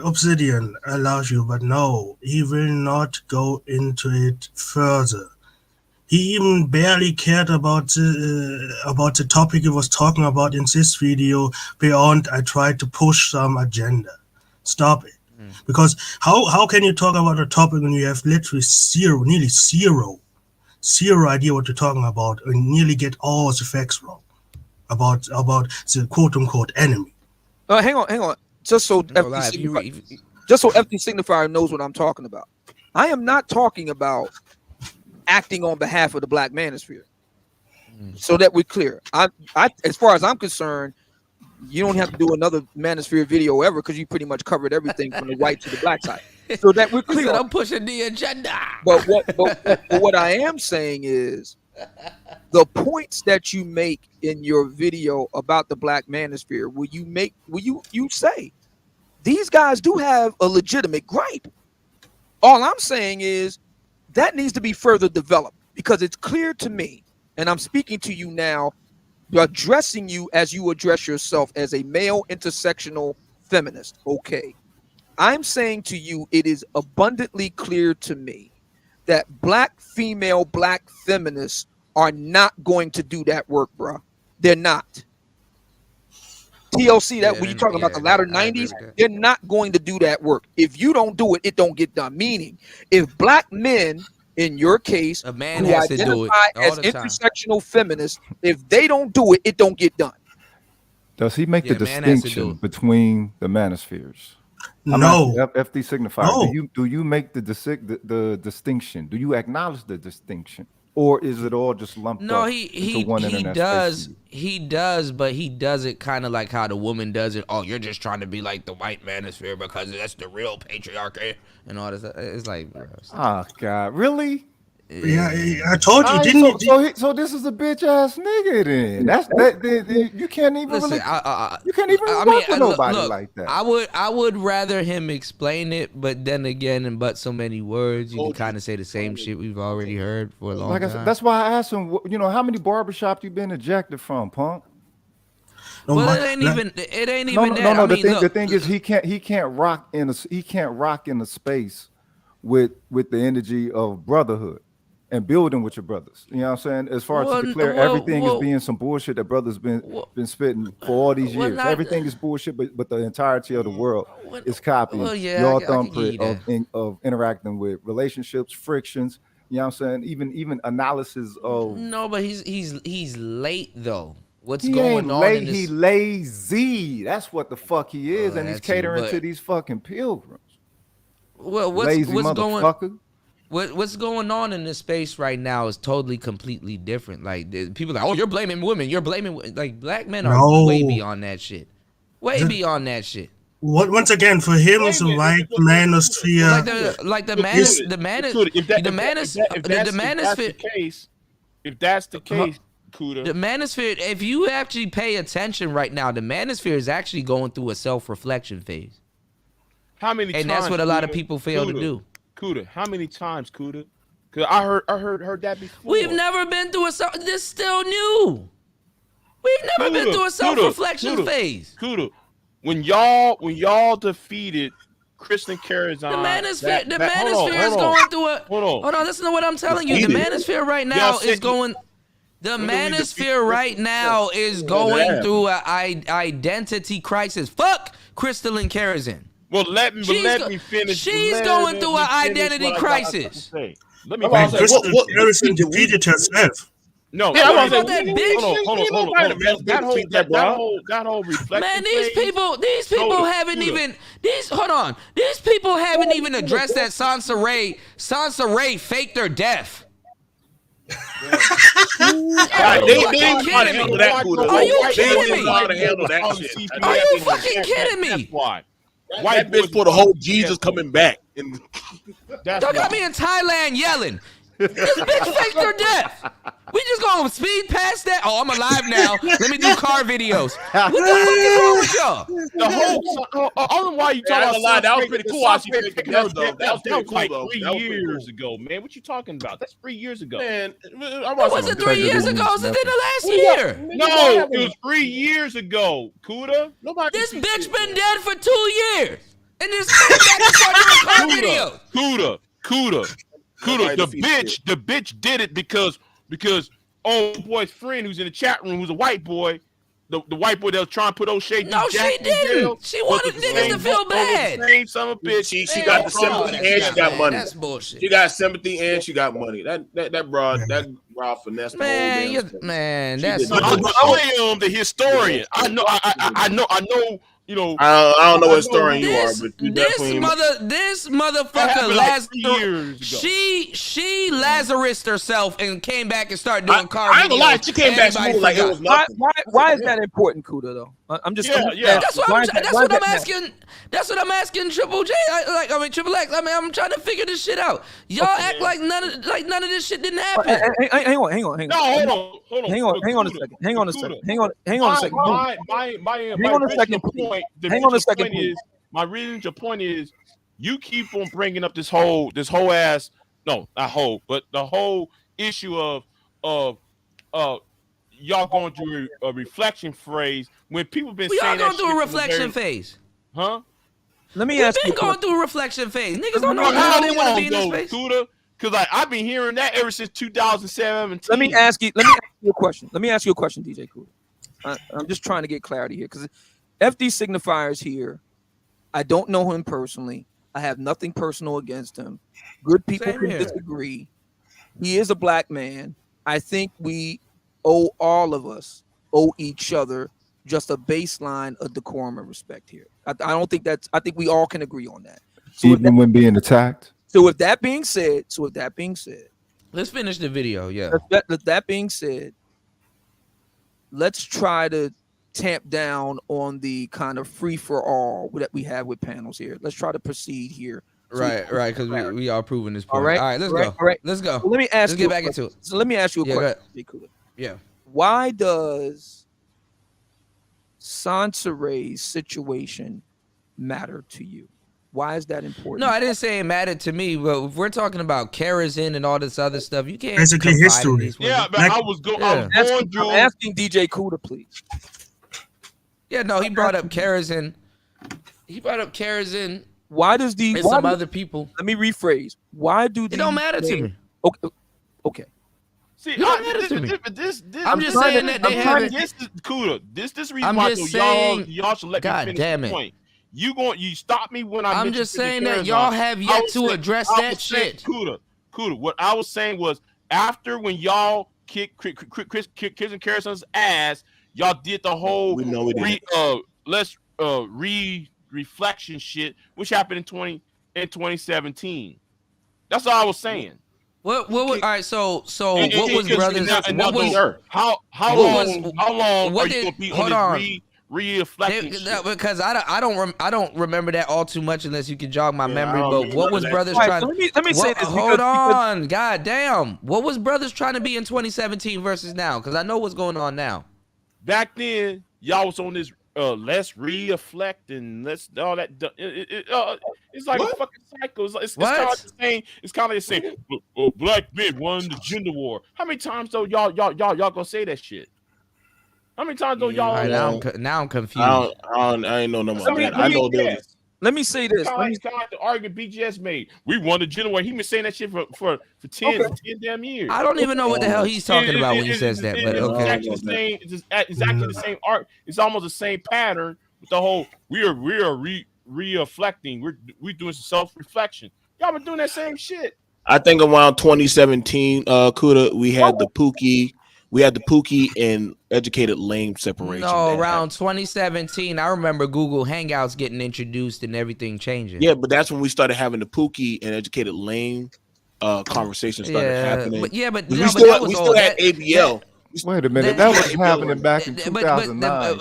Obsidian allows you, but no, he will not go into it further. He even barely cared about the topic he was talking about in this video beyond I tried to push some agenda. Stop it. Because how can you talk about a topic when you have literally nearly zero idea what you're talking about and nearly get all the facts wrong about the quote-unquote enemy? Hang on. Just so FD Signifier knows what I'm talking about. I am not talking about acting on behalf of the black manosphere. So that we're clear. I as far as I'm concerned, you don't have to do another manosphere video ever because you pretty much covered everything from the white to the black side. So that we're clear. I'm pushing the agenda. But what I am saying is the points that you make in your video about the black manosphere, will you say these guys do have a legitimate gripe? All I'm saying is that needs to be further developed because it's clear to me, and I'm speaking to you now, addressing you as you address yourself as a male intersectional feminist. Okay. I'm saying to you, it is abundantly clear to me that black feminists are not going to do that work, bro. They're not. TLC, that when you talking about the latter 90s, they're not going to do that work. If you don't do it, it don't get done. Meaning, if black men, in your case, a man has to do it as intersectional feminists, if they don't do it, it don't get done. Does he make the distinction between the manospheres? No. FD Signifier. No. Do you make the distinction? Do you acknowledge the distinction? Or is it all just lumped up into one internet space? He does, but he does it kind of like how the woman does it. Oh, you're just trying to be like the white manosphere because that's the real patriarchy and all this. It's like, bro, oh God, really? Yeah, I told you, didn't you? So this is a bitch ass nigga then. That's that. You can't even listen. You can't even work with nobody like that. I would rather him explain it, but then again, in but so many words, you can kind of say the same shit we've already heard for a long time. Like I said, that's why I asked him. You know, how many barbershops you been ejected from, punk? Well, it ain't even that. No. The thing is, he can't rock in a space with the energy of brotherhood. and building with your brothers. You know what I'm saying? As far as to declare everything is being some bullshit that brothers been spitting for all these years. Everything is bullshit, but the entirety of the world is copying your thumbprint of interacting with relationships, frictions. You know what I'm saying? Even analysis of. No, but he's late though. What's He going ain't on late, in this? he lazy. That's what the fuck he is, and he's catering to these fucking pilgrims. Well, lazy motherfucker. What's going on in this space right now is totally completely different. Like people are like, oh, you're blaming women. You're blaming like black men are way beyond that shit. Way beyond that shit. Once again, for him, it's a white manosphere. If that's the case, Kuda. The manosphere, if you actually pay attention right now, the manosphere is actually going through a self-reflection phase. How many times? And that's what a lot of people fail to do. Kuda, how many times, Kuda? Because I heard that before. We've never been through this still new. We've never been through a self-reflection phase. Kuda, when y'all defeated Kristen Karazhan, the manosphere is going through a. Hold on, listen to what I'm telling you. The manosphere right now is going. The manosphere right now is going through an identity crisis. Fuck Crystalline Karazhan. Well, let me finish. She's going through an identity crisis. Let me finish. Crystalline Karazhan defeated herself. No, yeah, I'm about that bitch. Hold on. That whole reflection. Man, these people haven't even. These people haven't even addressed that Sansa Ray faked her death. They didn't handle that. Are you kidding me? Are you fucking kidding me? That's why. White bitch for the whole Jesus coming back. Y'all got me in Thailand yelling. This bitch faked her death. We just gonna speed past that? Oh, I'm alive now. Let me do car videos. What the fuck is wrong with y'all? The whole, I don't know why you talking about that was pretty cool. She faked her death, though. That was like 3 years ago, man. What you talking about? That's 3 years ago. Man, it wasn't 3 years ago. It was within the last year. No, it was 3 years ago, Kuda. This bitch been dead for 2 years. And this back and start doing car videos. Kuda, the bitch did it because old boy's friend who's in the chat room, who's a white boy, the white boy that was trying to put O'Shea. No, she didn't. She wanted niggas to feel bad. Same son of a bitch. She got the sympathy and she got money. That's bullshit. She got sympathy and she got money. That broad finessed the whole damn man. That's. I am the historian. I know. You know, I don't know what historian you are, but you this motherfucker last years ago. She Lazarus herself and came back and started doing car videos. I ain't gonna lie, she came back smooth like it was nothing. Why is that important, Kuda? Though I'm just That's what I'm asking. That's what I'm asking Triple J. Triple X. I'm trying to figure this shit out. Y'all act like none of this shit didn't happen. Hang on. No, hold on. Hang on a second. Hang on a second. Hang on a second. My original point is you keep on bringing up this whole ass the whole issue of y'all going through a reflection phase when people been saying y'all going through a reflection phase, huh? Let me ask you. We've been going through a reflection phase. Niggas don't know how they want to be in this phase. Because I've been hearing that ever since 2017. Let me ask you a question. DJ Kuda. I'm just trying to get clarity here because FD Signifier's here. I don't know him personally. I have nothing personal against him. Good people can disagree. He is a black man. I think we all of us owe each other just a baseline of decorum and respect here. I think we all can agree on that. So even when being attacked. So with that being said, let's finish the video. Yeah. That being said, let's try to tamp down on the kind of free for all that we have with panels here. Let's try to proceed here. Right, because we are proving this point. All right, let's go. All right, let's go. So let me ask let's you. Get back into it. So let me ask you a question. Yeah. Why does Sansa Ray's situation matter to you? Why is that important? No, I didn't say it mattered to me, but if we're talking about Karazhan and all this other stuff, you can't. Basically history. Yeah, but I was going through. I'm asking DJ Kuda, please. Yeah, no, he brought up Karazhan. Why does some other people? Let me rephrase. Why do it don't matter to me? Okay, Okay. See, You don't matter to me. I'm just saying saying that they haven't. This is Cuda. This reason I'm why just saying, y'all should let me God finish damn the it. point. You stop me when I'm just saying that y'all have yet to address that shit. Cuda. What I was saying was after when y'all kicked Chris and Carison's ass, y'all did the whole reflection shit, which happened in 2017. That's all I was saying. What all right, so what was brothers how long are you gonna be on this reflecting shit? Because I don't remember that all too much unless you can jog my memory. But what was brothers Right, trying? so let me say this. Hold on, god damn. What was brothers trying to be in 2017 versus now? Because I know what's going on now. Back then, y'all was on this let's reflect and let's all that. It's like a fucking cycle. It's kind of like the same. It's kind of like the same. Black men won the gender war. How many times though y'all gonna say that shit? How many times though y'all? Right, now I'm confused. I ain't know no more. I know there was. Let me say this. It's kind of like the argument BGS made. We won the gender war. He been saying that shit for 10 damn years. I don't even know what the hell he's talking about when he says that. But okay, it's exactly the same art. It's almost the same pattern with the whole. We are reflecting. We're doing self-reflection. Y'all been doing that same shit. I think around 2017, Kuda, we had the Pookie. We had the Pookie and educated lame separation. No, around 2017, I remember Google Hangouts getting introduced and everything changing. Yeah, but that's when we started having the Pookie and educated lame conversations started happening. But we still had ABL. Wait a minute, that was happening back in 2009.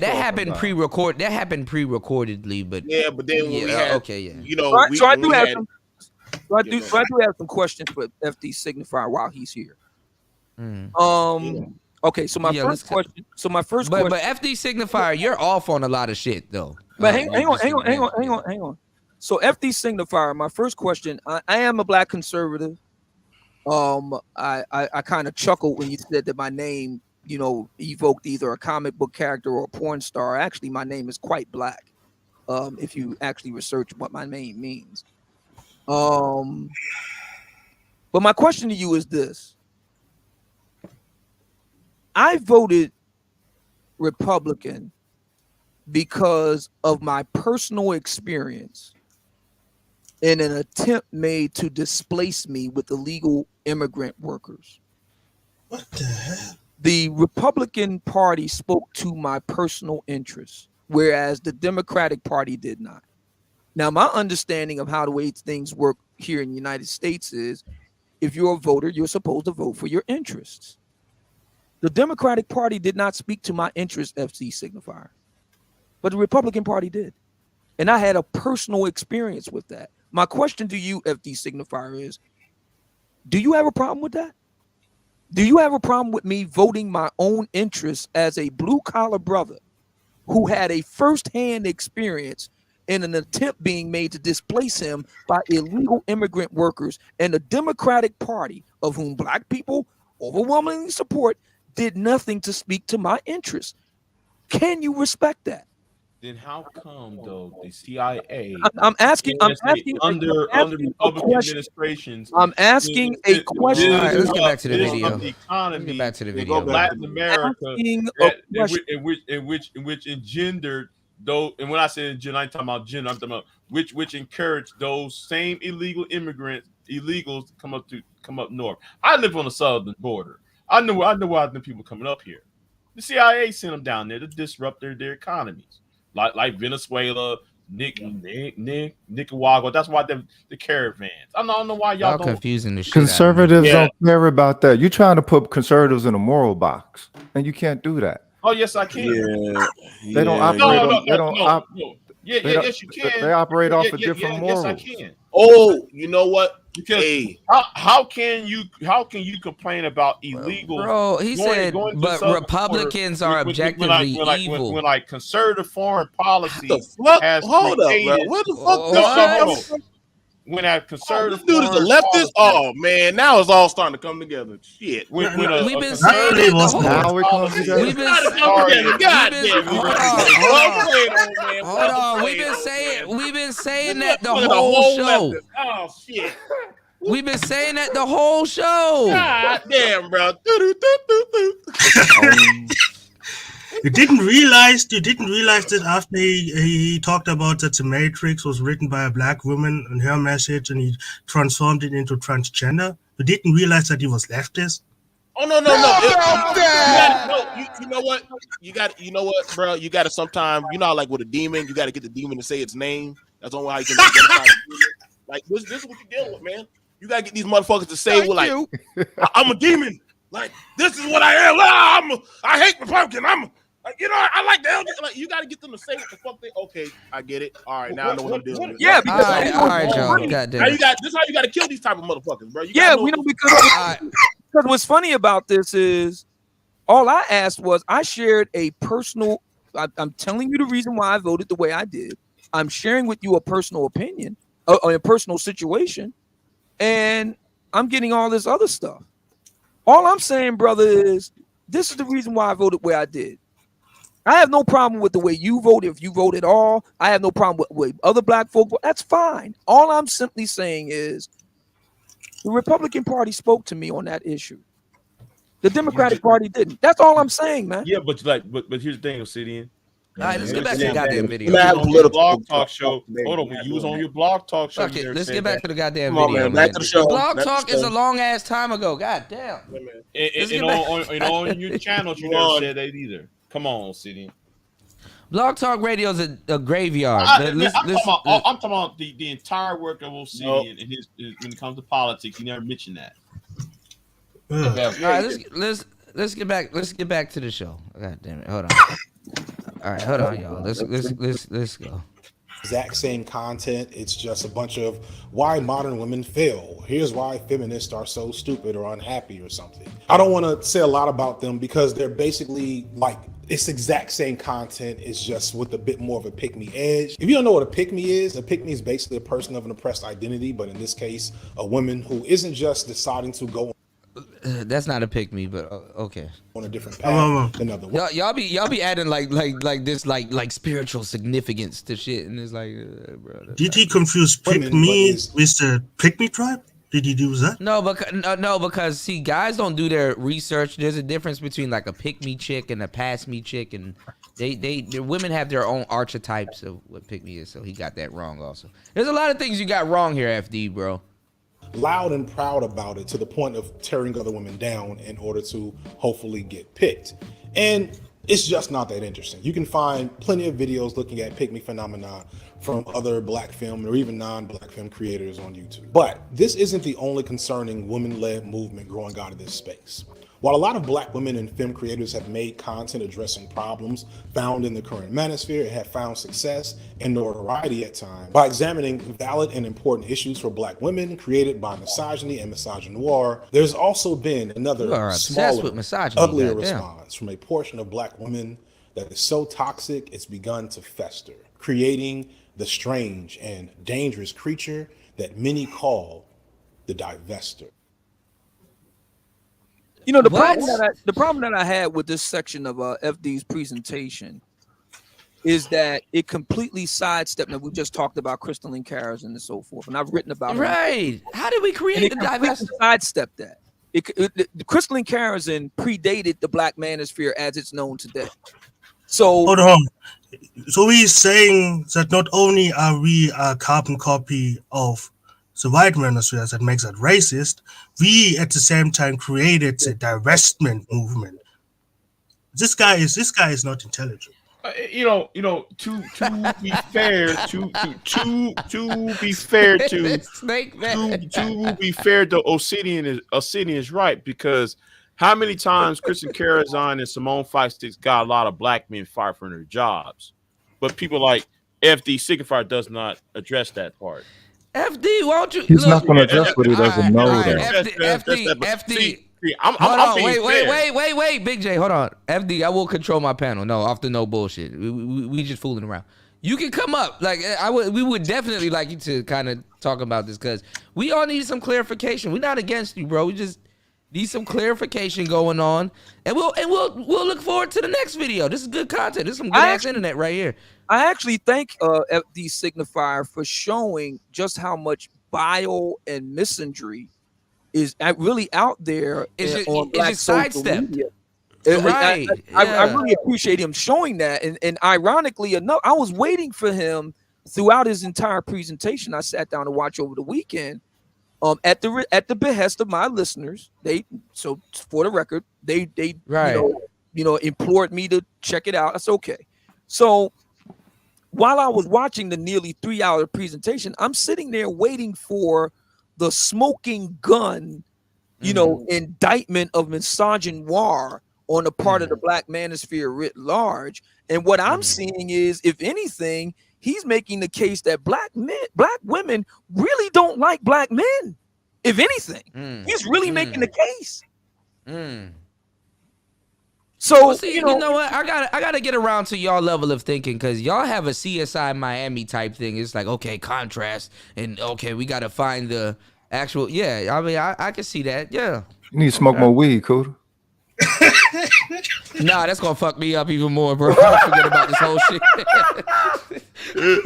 That happened pre-record. That happened pre-recordedly, but but then when we had, you know, so I do have some questions for FD Signifier while he's here. Okay, so my first question. But FD Signifier, you're off on a lot of shit though. But hang on. So FD Signifier, my first question. I am a black conservative. I kind of chuckled when you said that my name, evoked either a comic book character or a porn star. Actually, my name is quite black. If you actually research what my name means. But my question to you is this. I voted Republican because of my personal experience in an attempt made to displace me with illegal immigrant workers. What the hell? The Republican Party spoke to my personal interests, whereas the Democratic Party did not. Now, my understanding of how the way things work here in the United States is if you're a voter, you're supposed to vote for your interests. The Democratic Party did not speak to my interest, FC Signifier, but the Republican Party did. And I had a personal experience with that. My question to you, FD Signifier, is, do you have a problem with that? Do you have a problem with me voting my own interests as a blue-collar brother who had a firsthand experience in an attempt being made to displace him by illegal immigrant workers, and the Democratic Party, of whom black people overwhelmingly support, did nothing to speak to my interests? Can you respect that? Then how come though the CIA? I'm asking under Republican administrations. I'm asking a question. All right, let's get back to the video. The economy, get back to the video. Latin America, in which engendered those. And when I say gender, I'm talking about gender. I'm talking about which encouraged those same illegals to come up north. I live on the southern border. I know why the people coming up here. The CIA sent them down there to disrupt their economies, like Venezuela, Nicaragua. That's why the caravans. I don't know why y'all confusing the shit. Conservatives don't care about that. You're trying to put conservatives in a moral box, and you can't do that. Oh yes, I can. They don't operate. Yes, you can. They operate off of different morals. Yes, I can. Oh, you know what? Because how can you complain about illegal? Bro, he said, but Republicans are objectively evil. When like conservative foreign policy has hold up, bro. What the fuck? When that conservative dude is a leftist. Oh man, now it's all starting to come together. Shit. We've been saying it. Now it comes together. We've been hold on. We've been saying that the whole show. Oh shit. We've been saying that the whole show. God damn, bro. You didn't realize that after he talked about that the Matrix was written by a black woman and her message, and he transformed it into transgender. You didn't realize that he was leftist. Oh no! You know what? You know what, bro? You got to sometimes, like with a demon, you got to get the demon to say its name. That's the only way you can identify the demon. Like this is what you're dealing with, man. You got to get these motherfuckers to say, I'm a demon. Like this is what I am. I hate Republican. I like the elder. Like you got to get them to say what the fuck they. Okay, I get it. All right, now I know what I'm dealing with. Yeah, because all right, y'all. Goddamn. Now this is how you got to kill these type of motherfuckers, bro. We know because what's funny about this is all I asked was I shared a personal. I'm telling you the reason why I voted the way I did. I'm sharing with you a personal opinion, a personal situation, and I'm getting all this other stuff. All I'm saying, brother, is this is the reason why I voted the way I did. I have no problem with the way you vote. If you vote at all, I have no problem with the way other black folk vote. That's fine. All I'm simply saying is the Republican Party spoke to me on that issue. The Democratic Party didn't. That's all I'm saying, man. Yeah, but here's the thing, Obsidian. All right, let's get back to the goddamn video. Blog talk show. Hold on, when you was on your blog talk show. Fuck it, let's get back to the goddamn video. Back to the show. Blog talk is a long ass time ago. God damn. On your channel, you never said that either. Come on, Obsidian. Blog Talk Radio is a graveyard. I'm talking about the entire work of Obsidian and when it comes to politics. He never mentioned that. All right, let's get back to the show. God damn it! Hold on. All right, hold on, y'all. Let's go. Exact same content. It's just a bunch of why modern women fail. Here's why feminists are so stupid or unhappy or something. I don't want to say a lot about them because they're basically like it's exact same content. It's just with a bit more of a pick-me edge. If you don't know what a pick-me is basically a person of an oppressed identity, but in this case, a woman who isn't just deciding to go. That's not a pick me, but okay. On a different path. Y'all be adding like this like spiritual significance to shit, and it's like, bro. Did he confuse pick me with the pick me tribe? Did he do that? No, because see, guys don't do their research. There's a difference between like a pick me chick and a pass me chick, and the women have their own archetypes of what pick me is. So he got that wrong. Also, there's a lot of things you got wrong here, FD, bro. Loud and proud about it to the point of tearing other women down in order to hopefully get picked. And it's just not that interesting. You can find plenty of videos looking at pick me phenomena from other black film or even non-black film creators on YouTube. But this isn't the only concerning women-led movement growing out of this space. While a lot of black women and film creators have made content addressing problems found in the current manosphere and have found success and notoriety at times by examining valid and important issues for black women created by misogyny and misogynoir, there's also been another smaller, uglier response from a portion of black women that is so toxic it's begun to fester, creating the strange and dangerous creature that many call the divester. You know, the problem that I had with this section of FD's presentation is that it completely sidestepped. And we just talked about Crystalline Carras and so forth, and I've written about right. How did we create the divestiture? Sidestep that. The Crystalline Carras predated the Black Manosphere as it's known today. So hold on. So he's saying that not only are we a carbon copy of the white manosphere that makes that racist, we at the same time created the divestment movement. This guy is not intelligent. To be fair to Obsidian is right, because how many times Kristen Carrazon and Simone Feistig got a lot of black men fired from their jobs, but people like FD Signifier does not address that part. FD, why don't you? He's not going to address what he doesn't know. FD. Wait, Big J, hold on. FD, I will control my panel. No, off the no bullshit. We just fooling around. You can come up. We would definitely like you to kind of talk about this because we all need some clarification. We're not against you, bro. We just need some clarification going on, and we'll look forward to the next video. This is good content. This is some good ass internet right here. I actually thank FD Signifier for showing just how much bile and misandry is really out there on it's Black just social sidestepped. media. Right. I really appreciate him showing that. And ironically enough, I was waiting for him throughout his entire presentation. I sat down to watch over the weekend. At the behest of my listeners, so for the record, they Right. implored me to check it out. That's okay. So while I was watching the nearly 3-hour presentation, I'm sitting there waiting for the smoking gun, indictment of misogynoir on the part of the Black Manosphere writ large. And what I'm seeing is, if anything, he's making the case that black women really don't like black men. If anything, he's really making the case. So well, see, you know what? I gotta get around to y'all level of thinking, because y'all have a CSI Miami type thing. It's like, okay, contrast, and okay, we gotta find the actual. Yeah, I mean, I can see that. Yeah. You need to smoke more weed, Cooter. Nah, that's gonna fuck me up even more, bro. I'll forget about this whole shit. I'm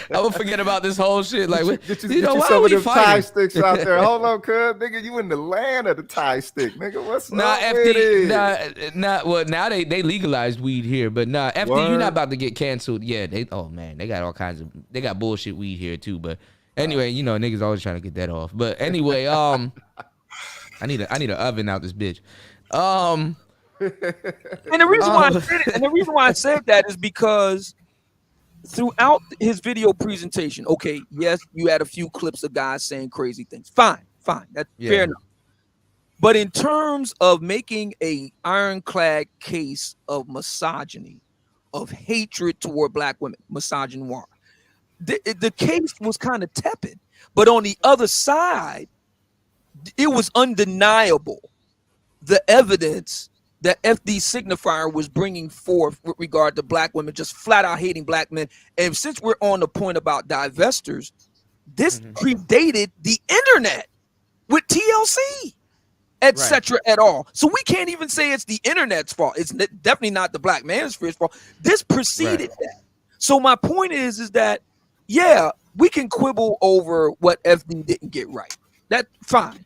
gonna forget about this whole shit. Like, get you know, you why some are of we them tie fighting? sticks out there. Hold on, cuz nigga, you in the land of the tie stick, nigga. What's Nah, up with it? FD, well, now they legalized weed here, but nah, FD, Word. you're not about to get canceled. Yeah, they got all kinds of, they got bullshit weed here too. But anyway, you know, niggas always trying to get that off. But anyway, I need an oven out this bitch. And the reason why I said that is because throughout his video presentation, okay, yes, you had a few clips of guys saying crazy things. Fine. That's fair enough. But in terms of making a ironclad case of misogyny, of hatred toward black women, misogynoir, the case was kind of tepid. But on the other side, it was undeniable the evidence that FD Signifier was bringing forth with regard to black women just flat out hating black men. And since we're on the point about divestors, this predated the internet with TLC, etc. at all. So we can't even say it's the internet's fault. It's definitely not the Black Manosphere's fault. This preceded that. So my point is that, yeah, we can quibble over what FD didn't get right. That's fine.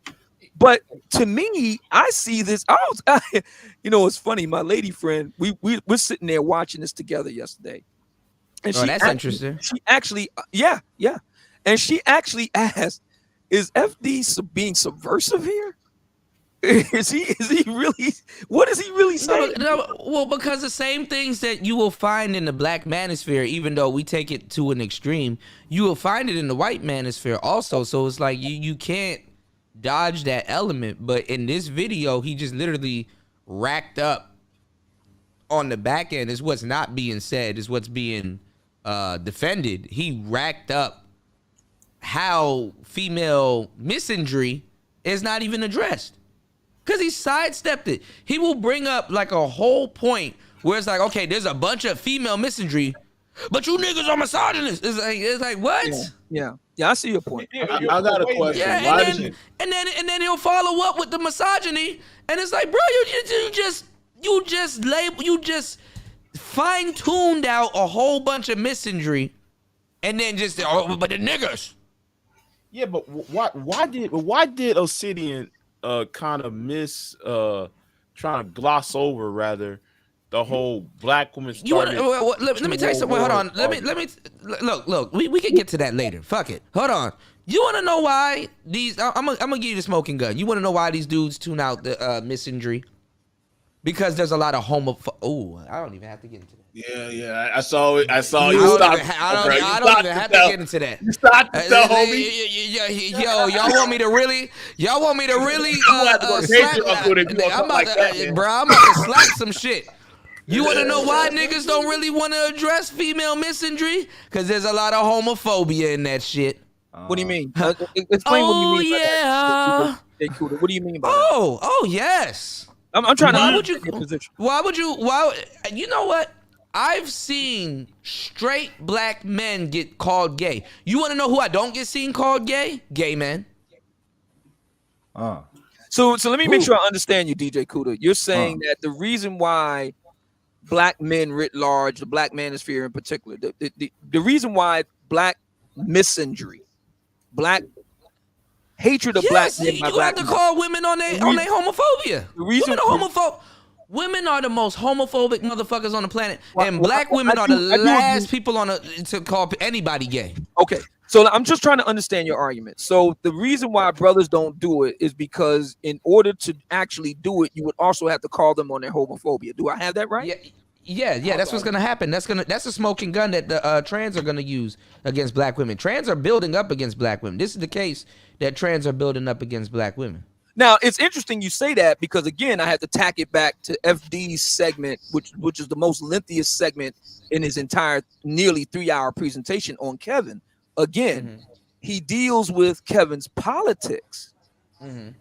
But to me, I see this. It's funny. My lady friend, we're sitting there watching this together yesterday, and that's interesting. She actually, yeah, and she actually asked, "Is FD being subversive here? Is he really? What is he really saying?" Well, because the same things that you will find in the Black Manosphere, even though we take it to an extreme, you will find it in the White Manosphere also. So it's like you can't dodge that element. But in this video, he just literally racked up on the back end. Is what's not being said, is what's being defended. He racked up how female misandry is not even addressed, because he sidestepped it. He will bring up like a whole point where it's like, okay, there's a bunch of female misandry, but you niggas are misogynists. It's like what? Yeah, I see your point. I got a question. Yeah, and then he'll follow up with the misogyny, and it's like, bro, you just fine-tuned out a whole bunch of misandry, and then just but the niggas. Yeah, but why did Obsidian kind of miss trying to gloss over rather the whole black woman started? Let me tell you something. Hold on. Let me look. We can get to that later. Fuck it. Hold on. You want to know why these? I'm gonna give you the smoking gun. You want to know why these dudes tune out the misandry? Because there's a lot of I don't even have to get into that. Yeah. I saw it. I don't even have to get into that. You stopped to tell, homie. Y'all want me to really? I'm about to slap some shit. You want to know why niggas don't really want to address female misandry? Because there's a lot of homophobia in that shit. What do you mean? Explain what you mean by that. What do you mean by that? Oh yes. I'm trying Why would you? You know what? I've seen straight black men get called gay. You want to know who I don't get seen called gay? Gay men. So let me make sure I understand you, DJ Kuda. You're saying that the reason why black men writ large, the Black Manosphere in particular, the reason why black misandry black hatred of black men by you black have to men. call women on their homophobia. The reason women are the most homophobic motherfuckers on the planet, and well, black women are the last people to call anybody gay. Okay, so I'm just trying to understand your argument. So the reason why brothers don't do it is because in order to actually do it, you would also have to call them on their homophobia. Do I have that right? Yeah. That's what's gonna happen. That's a smoking gun that the trans are gonna use against black women. Trans are building up against black women. This is the case that trans are building up against black women. Now, it's interesting you say that because, again, I have to tack it back to FD's segment, which is the most lengthiest segment in his entire nearly 3-hour presentation on Kevin. Again, he deals with Kevin's politics,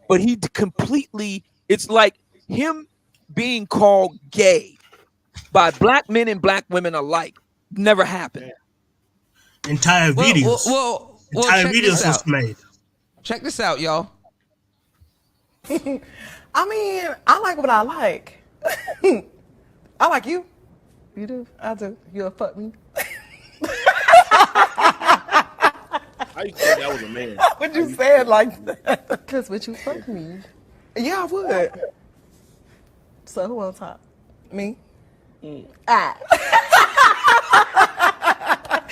but he completely, it's like him being called gay by black men and black women alike never happened. Entire videos. Entire check videos this was out. made. Check this out, y'all. I mean, I like what I like. I like you. You do? I do. You'll fuck me. I used to think that was a man. Would you say it like that? Because would you fuck me? Yeah, I would. So who on top? Me? Ah.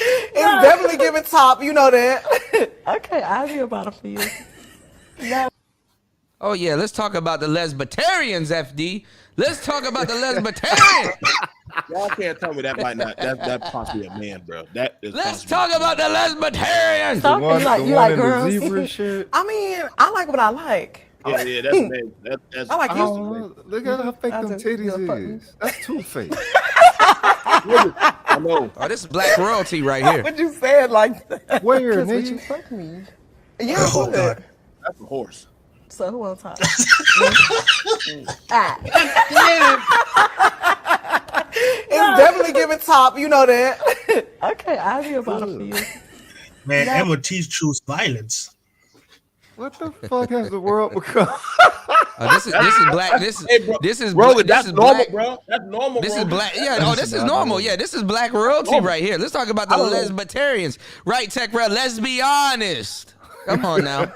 It's definitely giving top. You know that. Okay, I'll be about it for you. Yeah. Oh yeah, let's talk about the lesbitarians, FD. Let's talk about the lesbitarians. Y'all can't tell me that might not. That possibly a man, bro. That is. Let's talk about the lesbitarians. So, you like girls? I mean, I like what I like. Yeah, that's man. That's I like you. Look at how fake them titties is. That's too fake. I know. Oh, this is black royalty right here. Would you say it like that? Where, Would you nigga? fuck me? Yeah, I would. That's a horse. So who on top? Ah. It's definitely giving top. You know that. Okay, I'll be about it for you. Man, MOTs choose violence. What the fuck has the world become? This is black. This is Brother, this that's is normal, black. bro. That's normal. This bro. is black. Yeah. Oh, this is normal. Yeah. This is black royalty right here. Let's talk about the lesbitarians. Right, Tech Red. Let's be honest. Come on now.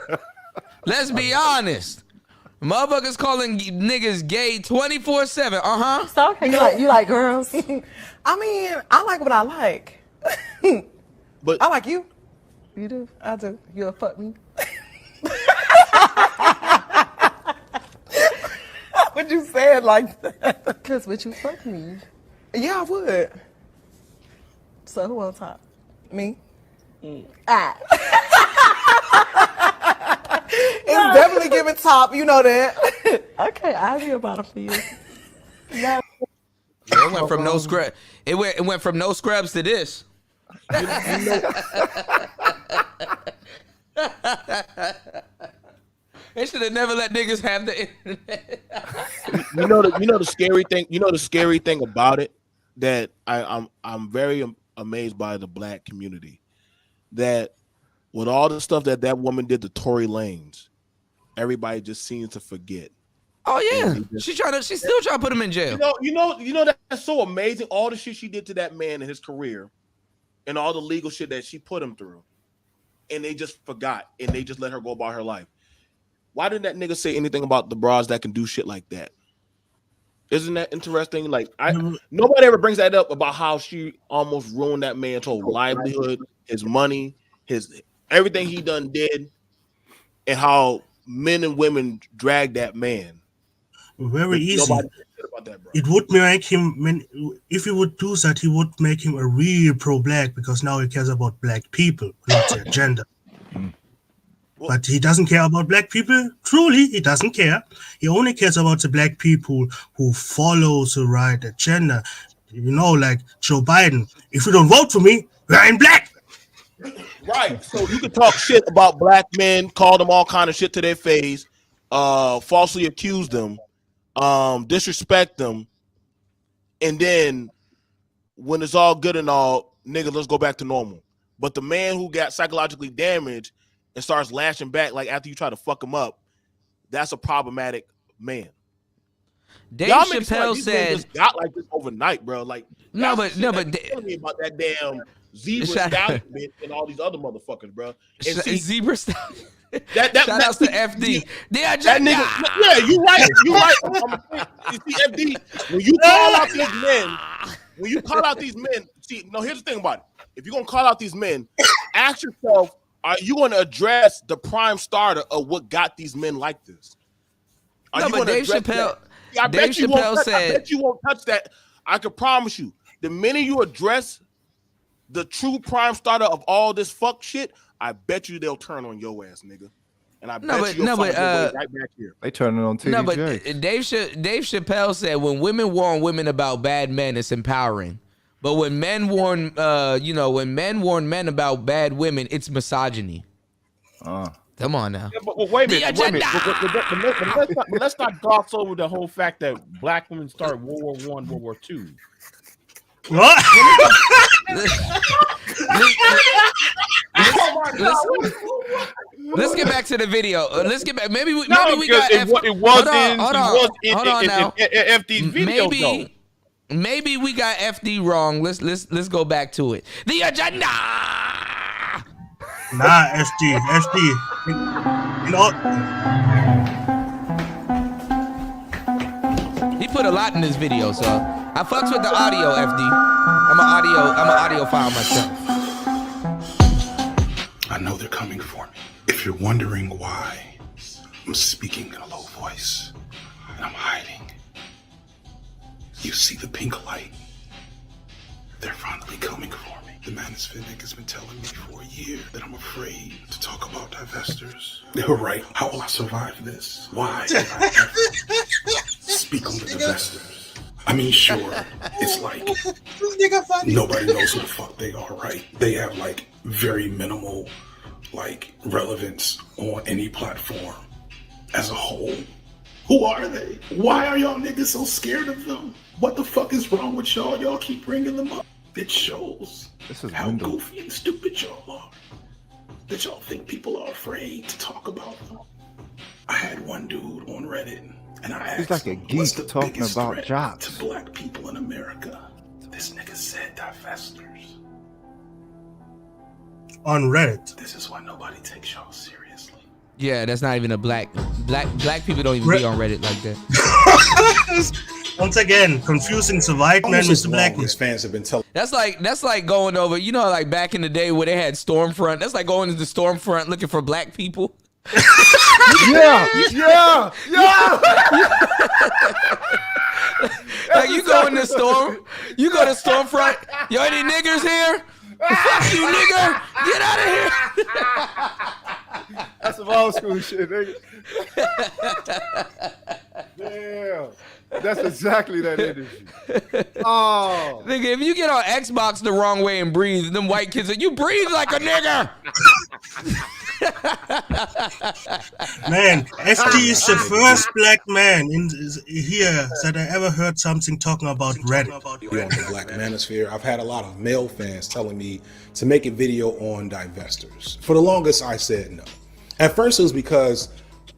Let's be honest. Motherfuckers calling niggas gay 24/7. So okay, you like girls? I mean, I like what I like. But I like you. You do? I do. You'll fuck me. Would you say it like that? Because would you fuck me? Yeah, I would. So who on top? Me? Ah. It's definitely giving top. You know that. Okay, I'll be about it for you. Yeah. It went from no scrub. It went from no scrubs to this. They should have never let niggas have the internet. you know the scary thing. You know the scary thing about it that I'm very amazed by the black community. That with all the stuff that woman did to Tory Lanez, everybody just seems to forget. Oh yeah, she's still trying to put him in jail. You know that's so amazing. All the shit she did to that man in his career, and all the legal shit that she put him through, and they just forgot and they just let her go about her life. Why didn't that nigga say anything about the bras that can do shit like that? Isn't that interesting? Like nobody ever brings that up about how she almost ruined that man's whole livelihood, his money, his everything he done did, and how men and women drag that man. Very easy. It would make him, if he would do that, he would make him a real pro-black because now he cares about black people, not their gender. But he doesn't care about black people. Truly, he doesn't care. He only cares about the black people who follow the right agenda. You know, like Joe Biden. If you don't vote for me, you're in black. Right. So you can talk shit about black men, call them all kind of shit to their face, falsely accuse them, disrespect them, and then when it's all good and all, nigga, let's go back to normal. But the man who got psychologically damaged and starts lashing back like after you try to fuck him up, that's a problematic man. Dave Y'all make Chappelle like said just got like this overnight, bro. Like no, but telling me about that damn Zebra Stallion bitch and all these other motherfuckers, bro. And see, Zebra Stallion. Shout out to FD. That nigga, yeah, you right. You right. You see, FD, when you call out these men, see, no, here's the thing about it. If you're gonna call out these men, ask yourself, are you gonna address the prime starter of what got these men like this? No, but Dave Chappelle. I bet you won't touch that. I can promise you. The minute you address the true prime starter of all this fuck shit, I bet you they'll turn on your ass, nigga. And I bet you'll find your way right back here. They turning on TD No, but Jakes. Dave Chappelle said when women warn women about bad men, it's empowering. But when men warn, when men warn men about bad women, it's misogyny. Come on now. Yeah, but wait a minute. But let's not gloss over the whole fact that black women started World War I, World War II. What? Let's get back to the video. Let's get back. Maybe we No, maybe we got because FD. it wasn't. Hold on now. FD's video though. Maybe we got FD wrong. Let's go back to it. The agenda. Nah, FD. You know, he put a lot in this video, so I fucks with the audio, FD. I'm an audiophile myself. I know they're coming for me. If you're wondering why I'm speaking in a low voice and I'm hiding, you see the pink light. They're finally coming for me. The Manosphere nigga's been telling me for a year that I'm afraid to talk about divestors. They were right. How will I survive this? Why did I ever speak on the divestors? I mean, sure, it's like nobody knows who the fuck they are, right? They have like very minimal like relevance on any platform as a whole. Who are they? Why are y'all niggas so scared of them? What the fuck is wrong with y'all? Y'all keep bringing them up. It shows how goofy and stupid y'all are. That y'all think people are afraid to talk about them. I had one dude on Reddit, and I asked He's like a what's geek the talking biggest about threat jobs. to black people in America? This nigga said divestors. on Reddit. This is why nobody takes y'all seriously. Yeah, that's not even a black people don't even be on Reddit like that. Once again, confusing the white man with the black man. His fans have been telling. That's like going over, like back in the day where they had Stormfront. That's like going to the Stormfront looking for black people. Yeah. Like you go to Stormfront. Yo, any niggers here? Fuck you, nigga! Get out of here! That's some old school shit, nigga. Damn. That's exactly that energy. Oh. Nigga, if you get on Xbox the wrong way and breathe, them white kids say, you breathe like a nigger! Man, FD is the first black man here that I ever heard something talking about Reddit. On the Black Manosphere, I've had a lot of male fans telling me to make a video on divestors. For the longest, I said no. At first, it was because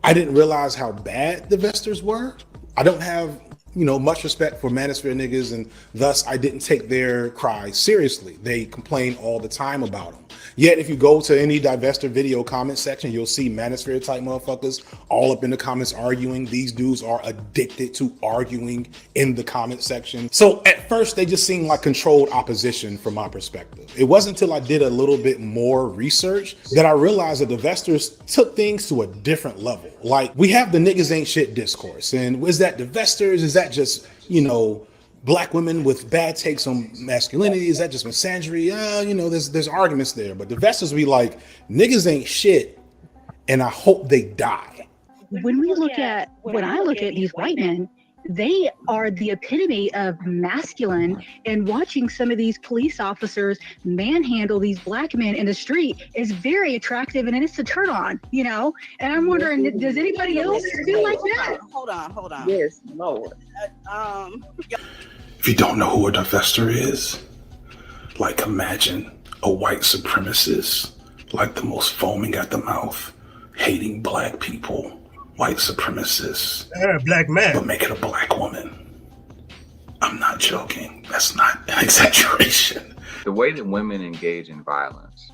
I didn't realize how bad divestors were. I don't have, much respect for Manosphere niggas, and thus I didn't take their cries seriously. They complain all the time about them. Yet, if you go to any divestor video comment section, you'll see Manosphere type motherfuckers all up in the comments arguing. These dudes are addicted to arguing in the comment section. So at first, they just seemed like controlled opposition from my perspective. It wasn't until I did a little bit more research that I realized that divestors took things to a different level. Like, we have the niggas ain't shit discourse. And is that divestors? Is that just, black women with bad takes on masculinity? Is that just misandry? There's arguments there. But divestors be like, niggas ain't shit, and I hope they die. When I look at these white men, they are the epitome of masculine, and watching some of these police officers manhandle these black men in the street is very attractive, and it's a turn on, And I'm wondering, does anybody else feel like that? Hold on. Yes, Lord. If you don't know who a divestor is, imagine a white supremacist, the most foaming at the mouth, hating black people, white supremacist, black man, but make it a black woman. I'm not joking. That's not an exaggeration. the way that women engage in violence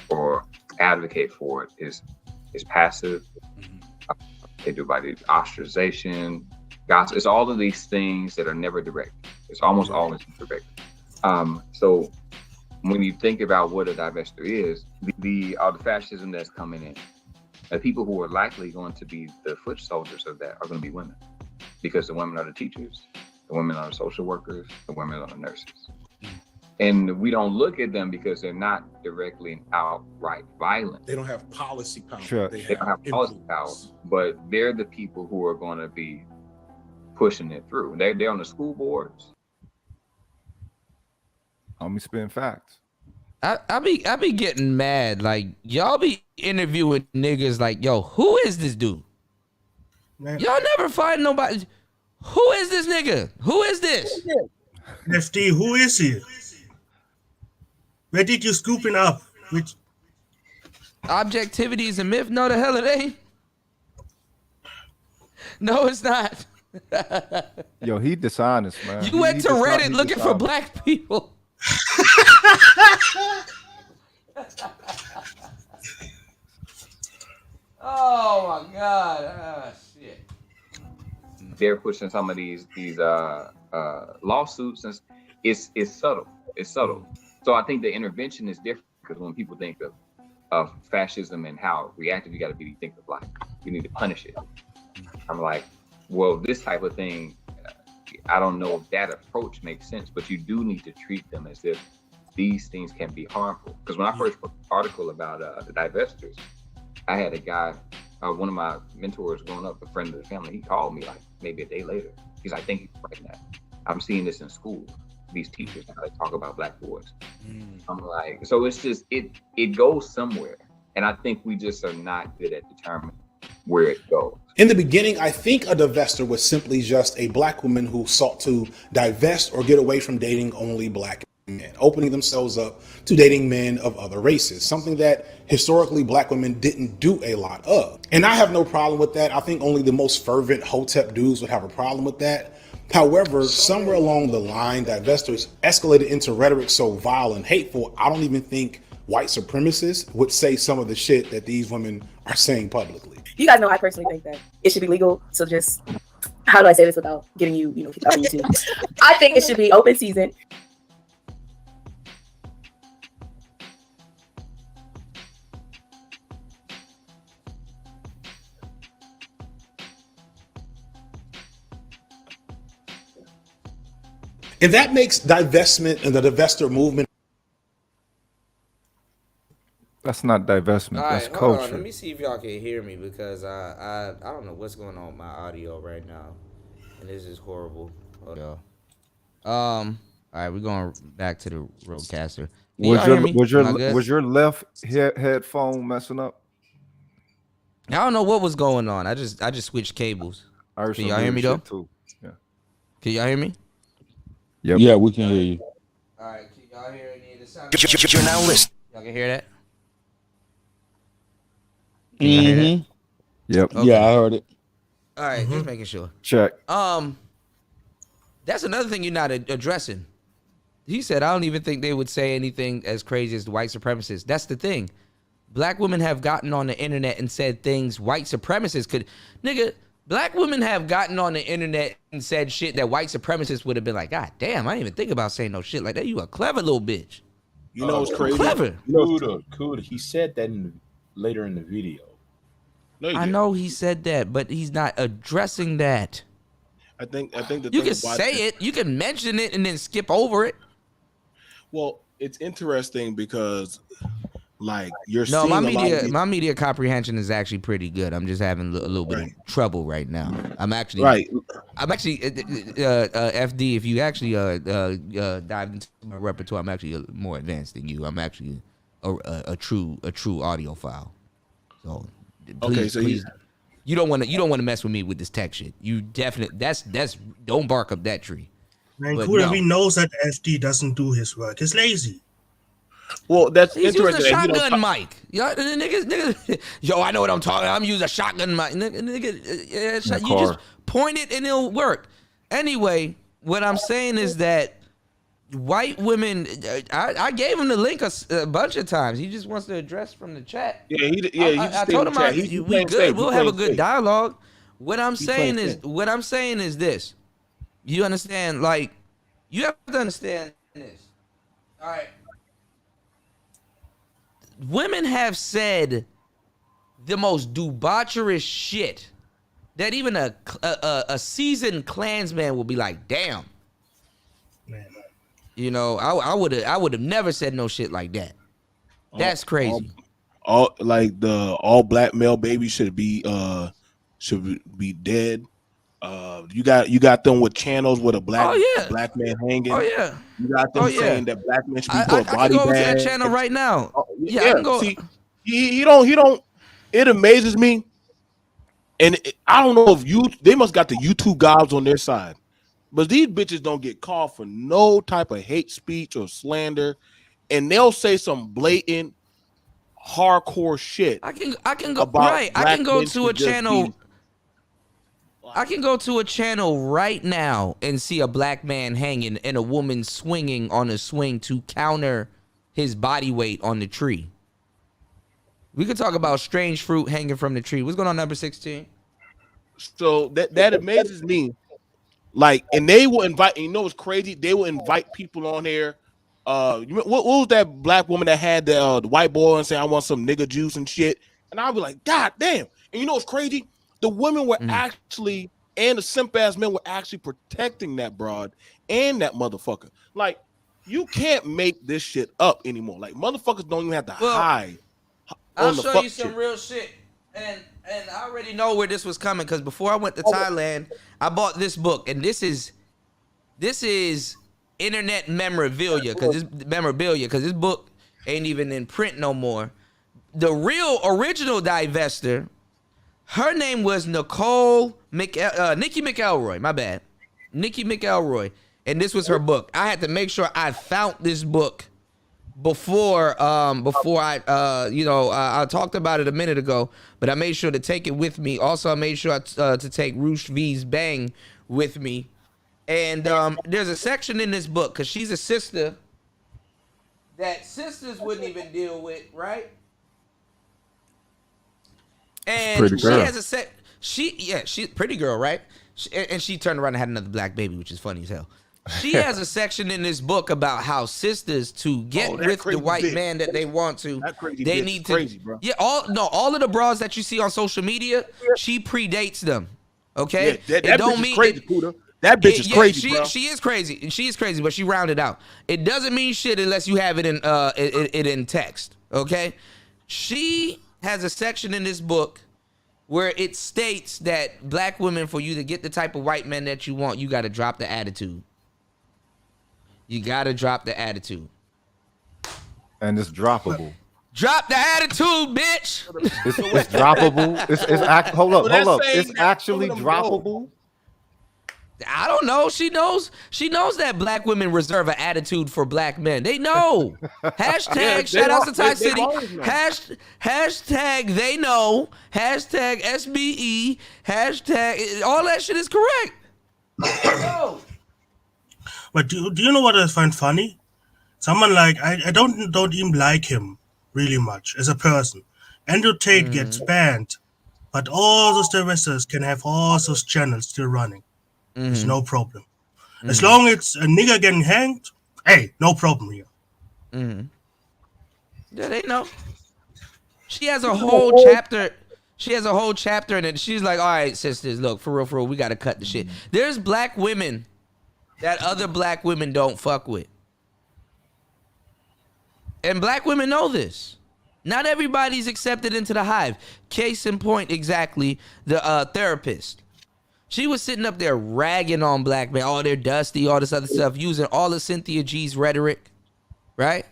or advocate for it is passive. They do by the ostracization, gossip. It's all of these things that are never direct. It's almost always indirect. So when you think about what a divester is, the fascism that's coming in, the people who are likely going to be the foot soldiers of that are going to be women, because the women are the teachers, the women are the social workers, the women are the nurses. And we don't look at them because they're not directly and outright violent. They don't have policy power. Sure. They don't have policy power, but they're the people who are going to be pushing it through. They're on the school boards. I'm spitting facts. I be getting mad. Like, y'all be interviewing niggas like, yo, who is this dude? Man. Y'all never find nobody. Who is this nigga? Who is this? FD, who is he? Where did you scoop it up? Which objectivity is a myth? No, the hell it ain't. No, it's not. Yo, he dishonest, man. You went to Reddit looking for black people. Oh my God! Shit. They're pushing some of these lawsuits, and it's subtle. It's subtle. So I think the intervention is different, because when people think of fascism and how reactive you got to be, you think of like you need to punish it. I'm like, well, this type of thing, I don't know if that approach makes sense, but you do need to treat them as if these things can be harmful. Because when I first wrote an article about the divestors, I had a guy, one of my mentors growing up, a friend of the family, he called me like maybe a day later. He's like, thank you for writing that. I'm seeing this in school. These teachers, how they talk about black boys. I'm like, so it's just, it goes somewhere. And I think we just are not good at determining where it goes. In the beginning, I think a divester was simply just a black woman who sought to divest or get away from dating only black men, opening themselves up to dating men of other races, something that historically black women didn't do a lot of. And I have no problem with that. I think only the most fervent Hotep dudes would have a problem with that. However, somewhere along the line, divestors escalated into rhetoric so vile and hateful, I don't even think white supremacists would say some of the shit that these women are saying publicly. You guys know I personally think that it should be legal to just, how do I say this without getting you kicked out of YouTube? I think it should be open season. And that makes divestment and the divestor movement. That's not divestment. All That's right, hold culture. on. Let me see if y'all can hear me, because I don't know what's going on with my audio right now, and this is horrible. Hold on. All right, we're going back to the roadcaster. Was your left headphone messing up? I don't know what was going on. I just switched cables. Can y'all hear me though? Too. Yeah. Can y'all hear me? Yep. Yeah, we can hear you. All right, can y'all hear any of the sound? You're now listening. Y'all can hear that? Mm-hmm. Yep. Okay. Yeah, I heard it. All right, just making sure. Check. That's another thing you're not addressing. He said, I don't even think they would say anything as crazy as the white supremacists. That's the thing. Black women have gotten on the internet and said things white supremacists could. Nigga, black women have gotten on the internet and said shit that white supremacists would have been like, God damn, I didn't even think about saying no shit like that. You a clever little bitch. You know what's crazy? Clever. Could he said that later in the video. No, I know he said that, but he's not addressing that. I think the You thing can about say it, you can mention it, and then skip over it. Well, it's interesting because, like, you're No, seeing my media comprehension is actually pretty good. I'm just having a little bit of trouble right now. I'm actually FD. If you actually dive into my repertoire, I'm actually more advanced than you. I'm actually a true audiophile. So please, you don't want to mess with me with this tech shit. You definitely that's don't bark up that tree. Man, But Kuda, no. he knows that FD doesn't do his work. He's lazy. Well, that's He's interesting. using a that he don't shotgun mic. Niggas, yo, I know what I'm talking about. I'm using a shotgun mic. Nigga, you just point it and it'll work. Anyway, what I'm saying is that white women. I gave him the link a bunch of times. He just wants to address from the chat. Yeah, I told him we good. We'll have a good dialogue. What I'm saying is this. You understand? Like, you have to understand this. All right. Women have said the most debaucherous shit that even a seasoned Klansman will be like, damn. Man. You know, I would have never said no shit like that. That's crazy. All black male babies should be dead. You got them with channels with a black man hanging. Oh yeah. You got them saying that black men should be put body bags. I can go over to that channel right now. I can go. See, he don't. It amazes me, and I don't know if they must got the YouTube gods on their side, but these bitches don't get called for no type of hate speech or slander, and they'll say some blatant, hardcore shit. I can go right. I can go to a channel. I can go to a channel right now and see a black man hanging and a woman swinging on a swing to counter his body weight on the tree. We could talk about strange fruit hanging from the tree. What's going on, number 16? So that amazes me. Like, and they will invite, you know what's crazy? They will invite people on there. What was that black woman that had the white boy and say, I want some nigga juice and shit? And I'll be like, God damn. And you know what's crazy? The women were actually, and the simp ass men were actually protecting that broad and that motherfucker. Like, you can't make this shit up anymore. Like, motherfuckers don't even have to hide. I'll show you some real shit. And I already know where this was coming because before I went to Thailand, I bought this book, and this is internet memorabilia because this book ain't even in print no more. The real original divester, her name was Nikki McElroy. My bad, Nikki McElroy, and this was her book. I had to make sure I found this book before I talked about it a minute ago, but I made sure to take it with me. Also, I made sure to take Roosh V's Bang with me. And there's a section in this book because she's a sister that sisters wouldn't even deal with, right? And she has a she's a pretty girl, right? And she turned around and had another black baby, which is funny as hell. She has a section in this book about how sisters to get with the white man that they want to, they need to. Crazy, bro. Yeah, all of the bras that you see on social media, she predates them. Okay, yeah, that don't mean crazy, Kuda. That bitch is crazy, bro. She is crazy. She is crazy, but she rounded out. It doesn't mean shit unless you have it in text. Okay, she has a section in this book where it states that black women, for you to get the type of white men that you want, you got to drop the attitude. You got to drop the attitude. And it's droppable. Drop the attitude, bitch. It's droppable. Hold up. It's actually droppable. I don't know. She knows that black women reserve an attitude for black men. They know. Hashtag shout out to Thai City. Hashtag they know. Hashtag SBE. Hashtag all that shit is correct. No. But do you know what I find funny? Someone like I don't even like him really much as a person. Andrew Tate gets banned, but all those divestors can have all those channels still running. It's no problem. As long as it's a nigger getting hanged, hey, no problem here. Yeah, they know. She has a whole chapter. She has a whole chapter in it. She's like, all right, sisters, look, for real, we got to cut the shit. There's black women that other black women don't fuck with. And black women know this. Not everybody's accepted into the hive. Case in point, exactly, the therapist. She was sitting up there ragging on black men. Oh, they're dusty, all this other stuff, using all of Cynthia G's rhetoric, right?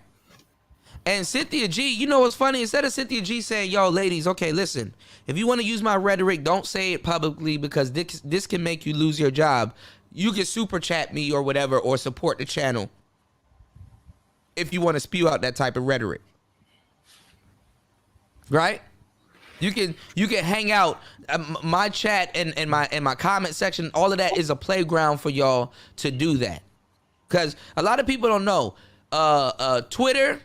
And Cynthia G, you know what's funny? Instead of Cynthia G saying, yo, ladies, okay, listen, if you want to use my rhetoric, don't say it publicly because this can make you lose your job. You can super chat me or whatever, or support the channel if you want to spew out that type of rhetoric, right? You can hang out. My chat and my comment section, all of that is a playground for y'all to do that. Because a lot of people don't know. Twitter,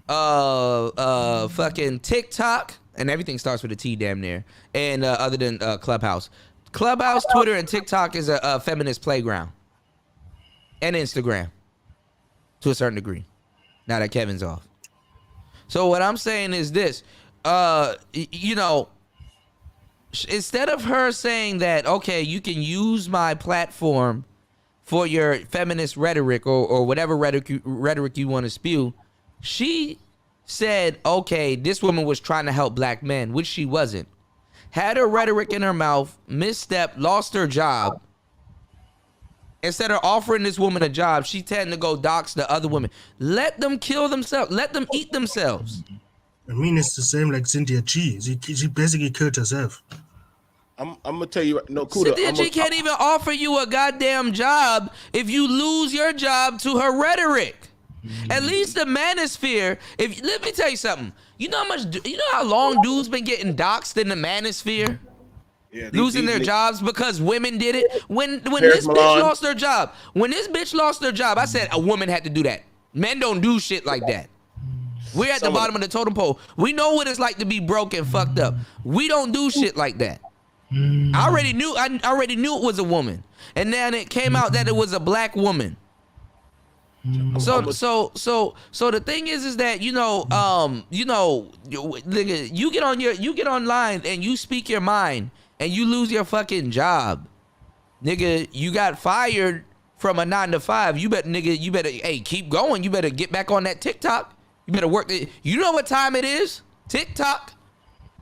fucking TikTok, and everything starts with a T damn near. And other than Clubhouse. Clubhouse, Twitter, and TikTok is a feminist playground. And Instagram. To a certain degree. Now that Kevin's off. So what I'm saying is this. You know, instead of her saying that, okay, you can use my platform for your feminist rhetoric or whatever rhetoric you want to spew, she said, okay, this woman was trying to help black men, which she wasn't. Had her rhetoric in her mouth, misstepped, lost her job. Instead of offering this woman a job, she tended to go dox the other women. Let them kill themselves. Let them eat themselves. I mean, it's the same like Cynthia G. She basically killed herself. I'm gonna tell you, no, Kuda. Cynthia G can't even offer you a goddamn job if you lose your job to her rhetoric. At least the Manosphere. Let me tell you something. You know how long dudes been getting doxxed in the Manosphere? Yeah, losing their jobs because women did it. When this bitch lost her job, I said a woman had to do that. Men don't do shit like that. We're at the bottom of the totem pole. We know what it's like to be broke and fucked up. We don't do shit like that. I already knew it was a woman, and then it came out that it was a black woman. So the thing is that you get online and you speak your mind and you lose your fucking job, nigga. You got fired from a 9 to 5. You better hey, keep going. You better get back on that TikTok. You better work. You know what time it is? TikTok.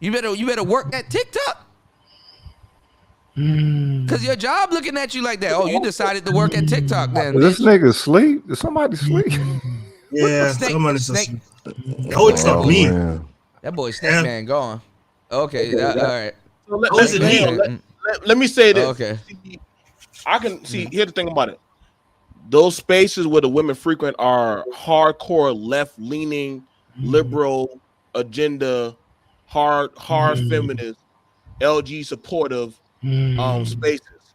You better work that TikTok. Cause your job looking at you like that. Oh, you decided to work at TikTok then. Is this nigga asleep? Is somebody asleep? Yeah, someone's asleep. Oh, it's not me. Man. That boy Snake Man gone. Okay, all right. So let me say this. Okay. I can see. Here's the thing about it. Those spaces where the women frequent are hardcore left-leaning, liberal agenda, hard feminist, LG supportive spaces.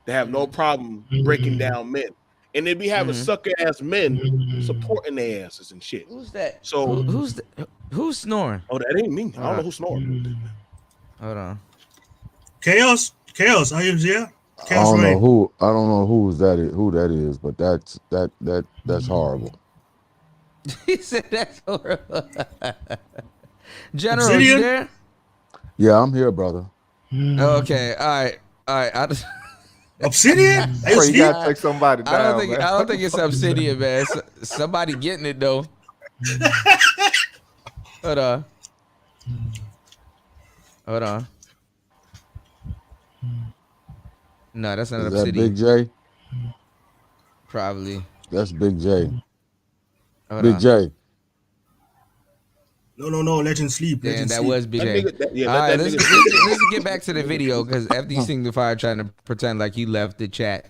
They have no problem breaking down men, and they be having sucker ass men supporting their asses and shit. Who's that? So who's snoring? Oh, that ain't me. I don't know who's snoring. Hold on. Chaos, are you there? I don't know who that is, but that's horrible. He said that's horrible. General, you there? Yeah, I'm here, brother. Okay, all right. Obsidian? Bro, you gotta take somebody down. I don't think it's Obsidian, man. Somebody getting it though. Hold on. No, that's not Obsidian. That Big J? Probably. That's Big J. Hold on. J. No, let him sleep. Damn, that was Big J. All right, let's get back to the video because after you Signifier trying to pretend like he left the chat,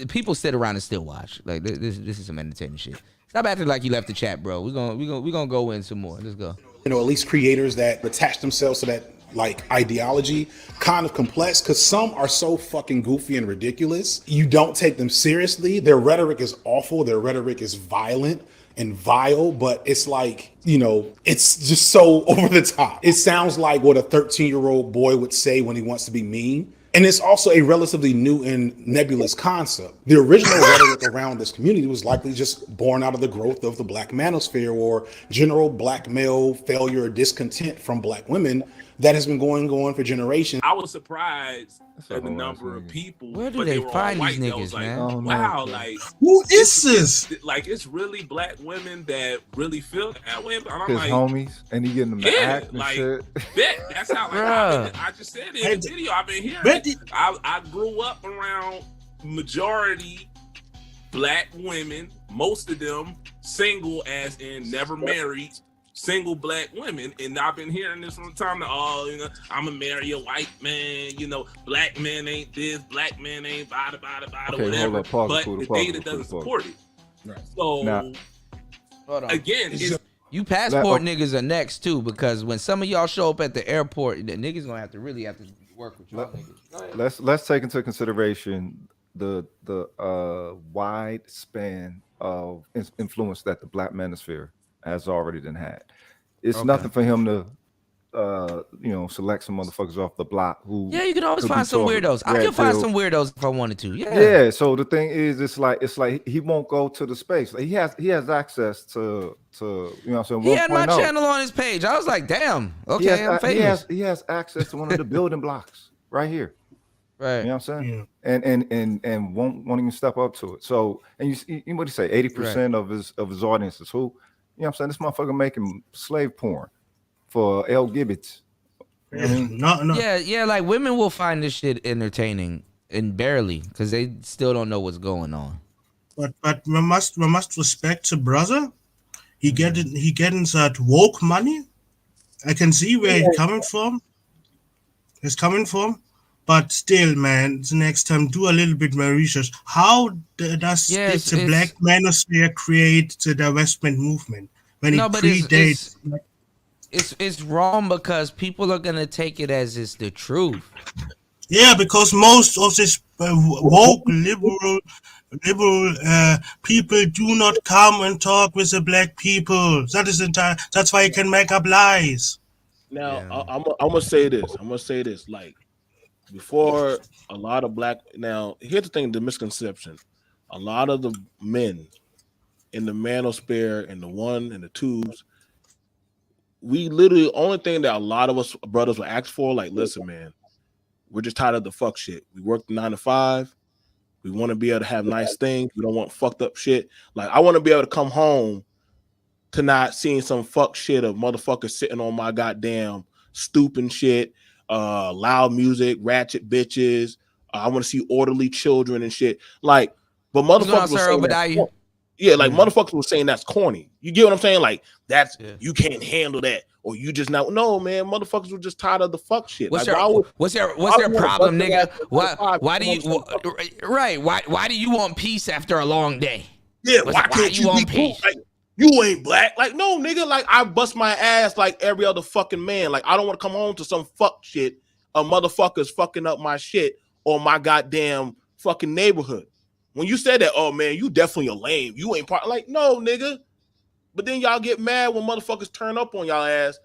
people sit around and still watch. Like this is some entertaining shit. Stop acting like you left the chat, bro. We're gonna go in some more. Let's go. At least creators that attach themselves to that like ideology, kind of complex, because some are so fucking goofy and ridiculous. You don't take them seriously. Their rhetoric is awful. Their rhetoric is violent and vile, but it's like, it's just so over the top. It sounds like what a 13-year-old boy would say when he wants to be mean. And it's also a relatively new and nebulous concept. The original rhetoric around this community was likely just born out of the growth of the Black Manosphere or general black male failure or discontent from black women that has been going on for generations. I was surprised at the number of people. Where do they find these niggas, man? Wow, like who is this? Like it's really black women that really feel that way. But I'm His like, homies, and he getting them to act and shit. That's how I just said it in the video. I've been hearing. I grew up around majority black women, most of them single, as in never married. Single black women, and I've been hearing this from the time that I'm gonna marry a white man, black men ain't this, black men ain't bada, whatever. But the data doesn't support it. Right. So now, again, you passport niggas are next too, because when some of y'all show up at the airport, the niggas gonna really have to work with y'all niggas. Let's take into consideration wide span of influence that the Black Manosphere has already then had. It's nothing for him to select some motherfuckers off the block who Yeah, you can always could be find some talking weirdos. I red can find pill. some weirdos if I wanted to. Yeah. Yeah. So the thing is, it's like he won't go to the space. Like, he has access to you know what I'm saying. He had my 1.0. channel on his page. I was like, damn. Okay, I'm famous. He has access to one of the building blocks right here. Right. You know what I'm saying? And won't even step up to it. So, and you what do you say? 80% of his audience is who? You know what I'm saying? This motherfucker making slave porn for L. Gibbets. You know what I mean? No. Yeah, like women will find this shit entertaining and barely because they still don't know what's going on. But we must respect the brother. He getting that woke money. I can see where he's coming from. But still, man, the next time do a little bit more research. How does the Black Manosphere create the divestment movement when it predates? It's wrong because people are gonna take it as it's the truth. Yeah, because most of this woke liberal people do not come and talk with the black people. That is entire. That's why you can make up lies. Now I'm gonna say this. Like before, a lot of black. Now here's the thing: the misconception. A lot of the men in the manosphere and the one and the twos. We literally only thing that a lot of us brothers will ask for, like, listen, man, we're just tired of the fuck shit. We work 9 to 5. We want to be able to have nice things. We don't want fucked up shit. Like, I want to be able to come home to not seeing some fuck shit of motherfuckers sitting on my goddamn stoop and shit, loud music, ratchet bitches. I want to see orderly children and shit. Like, but motherfuckers were saying that. Yeah, like motherfuckers were saying that's corny. You get what I'm saying? Like you can't handle that, or you just not. No, man, motherfuckers were just tired of the fuck shit. What's like, their problem, nigga? Why do you Why do you want peace after a long day? Yeah, why can't you want peace? Like, you ain't black. Like, no, nigga. Like, I bust my ass like every other fucking man. Like, I don't want to come home to some fuck shit of motherfuckers fucking up my shit or my goddamn fucking neighborhood. When you said that, oh man, you definitely a lame. You ain't part. Like, no, nigga. But then y'all get mad when motherfuckers turn up on y'all ass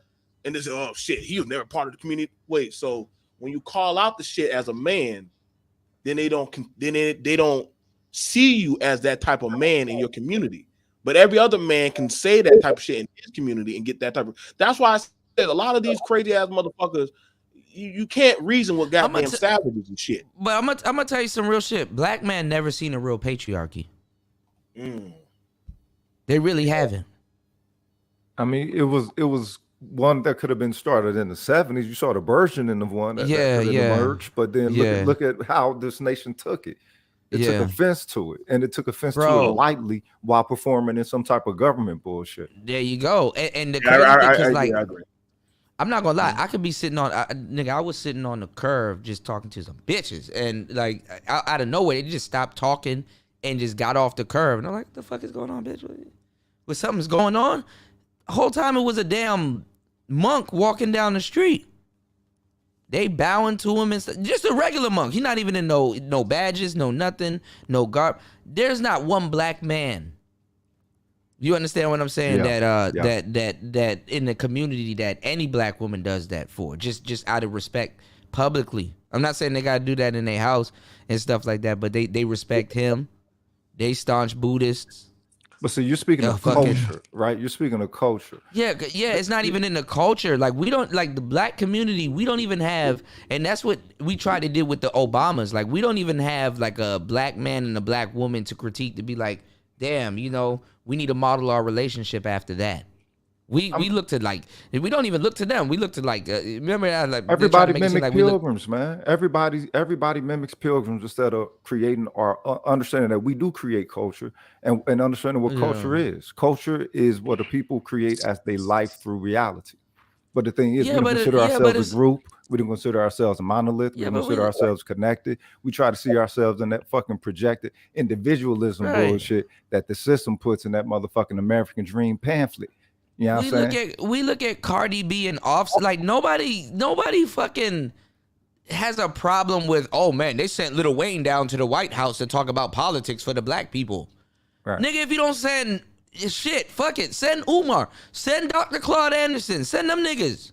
and they say, oh shit, he was never part of the community. Wait, so when you call out the shit as a man, then they don't see you as that type of man in your community. But every other man can say that type of shit in his community and get that type of. That's why I said a lot of these crazy ass motherfuckers. You can't reason with goddamn savages and shit. But I'm gonna tell you some real shit. Black man never seen a real patriarchy. They really haven't. I mean, it was one that could have been started in the 70s. You saw the version of one that could have emerged, but then look at how this nation took it. It took offense to it, and it took offense to it lightly while performing in some type of government bullshit. There you go. And the crazy thing is, like, I'm not gonna lie. I could be sitting on, nigga. I was sitting on the curve just talking to some bitches, and like out of nowhere, they just stopped talking and just got off the curve. And I'm like, "What the fuck is going on, bitch? What something's going on?" The whole time it was a damn monk walking down the street. They bowing to him and just a regular monk. He's not even in no badges, no nothing, no garb. There's not one black man. You understand what I'm saying? That in the community that any black woman does that for, just out of respect publicly. I'm not saying they gotta do that in their house and stuff like that, but they respect him. They staunch Buddhists. But see, you're speaking of culture, right? You're speaking of culture. Yeah, it's not even in the culture. Like, we don't, like, the black community, we don't even have, and that's what we tried to do with the Obamas. Like, we don't even have, like, a black man and a black woman to critique, to be like, damn, you know, we need to model our relationship after that. We look to, like, we don't even look to them. We look to, like, remember that, like, everybody mimics pilgrims, man. Everybody mimics pilgrims instead of creating or understanding that we do create culture and understanding what culture is. Culture is what the people create as they life through reality. But the thing is, we don't consider ourselves a group. We don't consider ourselves a monolith. We don't consider ourselves connected. We try to see ourselves in that fucking projected individualism bullshit that the system puts in that motherfucking American Dream pamphlet. You know what I'm saying? We look at Cardi B and Offset. Like, nobody fucking has a problem with, oh man, they sent Lil Wayne down to the White House to talk about politics for the black people. Right. Nigga, if you don't send shit, fuck it. Send Umar. Send Dr. Claude Anderson. Send them niggas.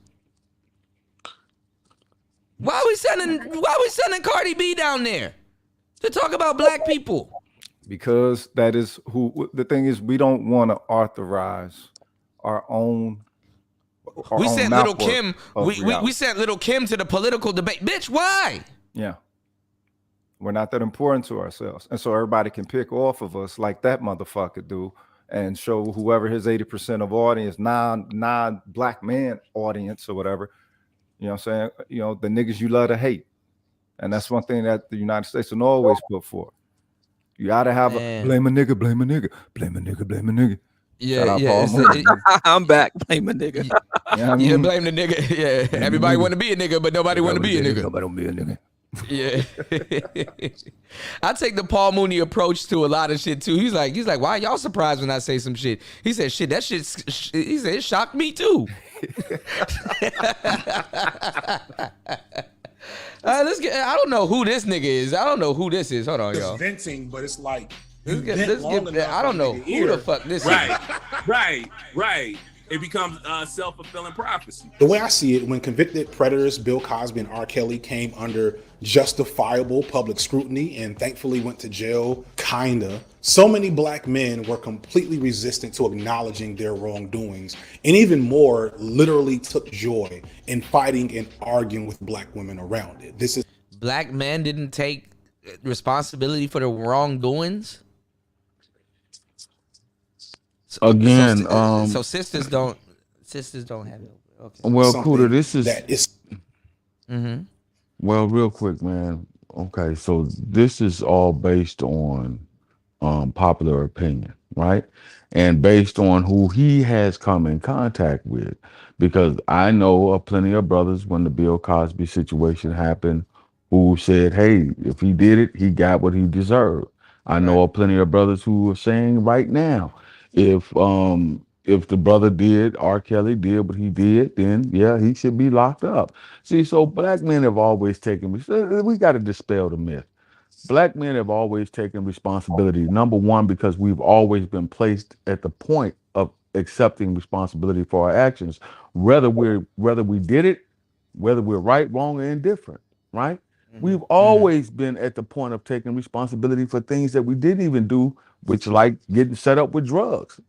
Why are we sending Cardi B down there to talk about black people? Because that is who the thing is. We don't want to authorize our own. We sent Little Kim. We sent Little Kim to the political debate. Bitch, why? Yeah. We're not that important to ourselves. And so everybody can pick off of us like that motherfucker do and show whoever his 80% of audience, non-black man audience or whatever, you know what I'm saying? You know, the niggas you love to hate. And that's one thing that the United States will always put forth. You got to have a blame a nigga, blame a nigga, blame a nigga, blame a nigga. Yeah, I'm back. Blame a nigga. You know what I mean? Yeah, blame the nigga. Yeah, Blame everybody the nigga. want to be a nigga, but nobody want to be a nigga. Nobody want to be a nigga. Yeah. I take the Paul Mooney approach to a lot of shit too. He's like, why y'all surprised when I say some shit? He said, shit, that shit. He said it shocked me too. Let's get. I don't know who this nigga is. I don't know who this is. Hold on, y'all. Venting, but it's like I don't know who the fuck this is. Right. It becomes a self-fulfilling prophecy. The way I see it, when convicted predators Bill Cosby and R. Kelly came under justifiable public scrutiny and thankfully went to jail, so many black men were completely resistant to acknowledging their wrongdoings, and even more, literally took joy in fighting and arguing with black women around it. Black men didn't take responsibility for the wrongdoings. Again, so sisters don't have it. Okay. Well, Kuda, this is Mm-hmm. Well, real quick, man. Okay, so this is all based on popular opinion, right? And based on who he has come in contact with. Because I know of plenty of brothers when the Bill Cosby situation happened who said, hey, if he did it, he got what he deserved. I know of plenty of brothers who are saying right now, if the brother did, R. Kelly did what he did, then yeah, he should be locked up. See, so black men have always taken, we got to dispel the myth. Black men have always taken responsibility. Number one, because we've always been placed at the point of accepting responsibility for our actions, whether we did it, whether we're right, wrong, or indifferent, right? We've always been at the point of taking responsibility for things that we didn't even do, which like getting set up with drugs.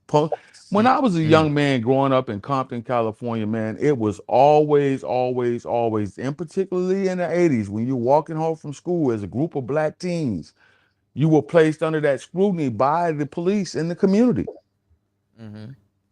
When I was a young man growing up in Compton, California, man, it was always, and particularly in the 80s, when you're walking home from school as a group of black teens, you were placed under that scrutiny by the police in the community.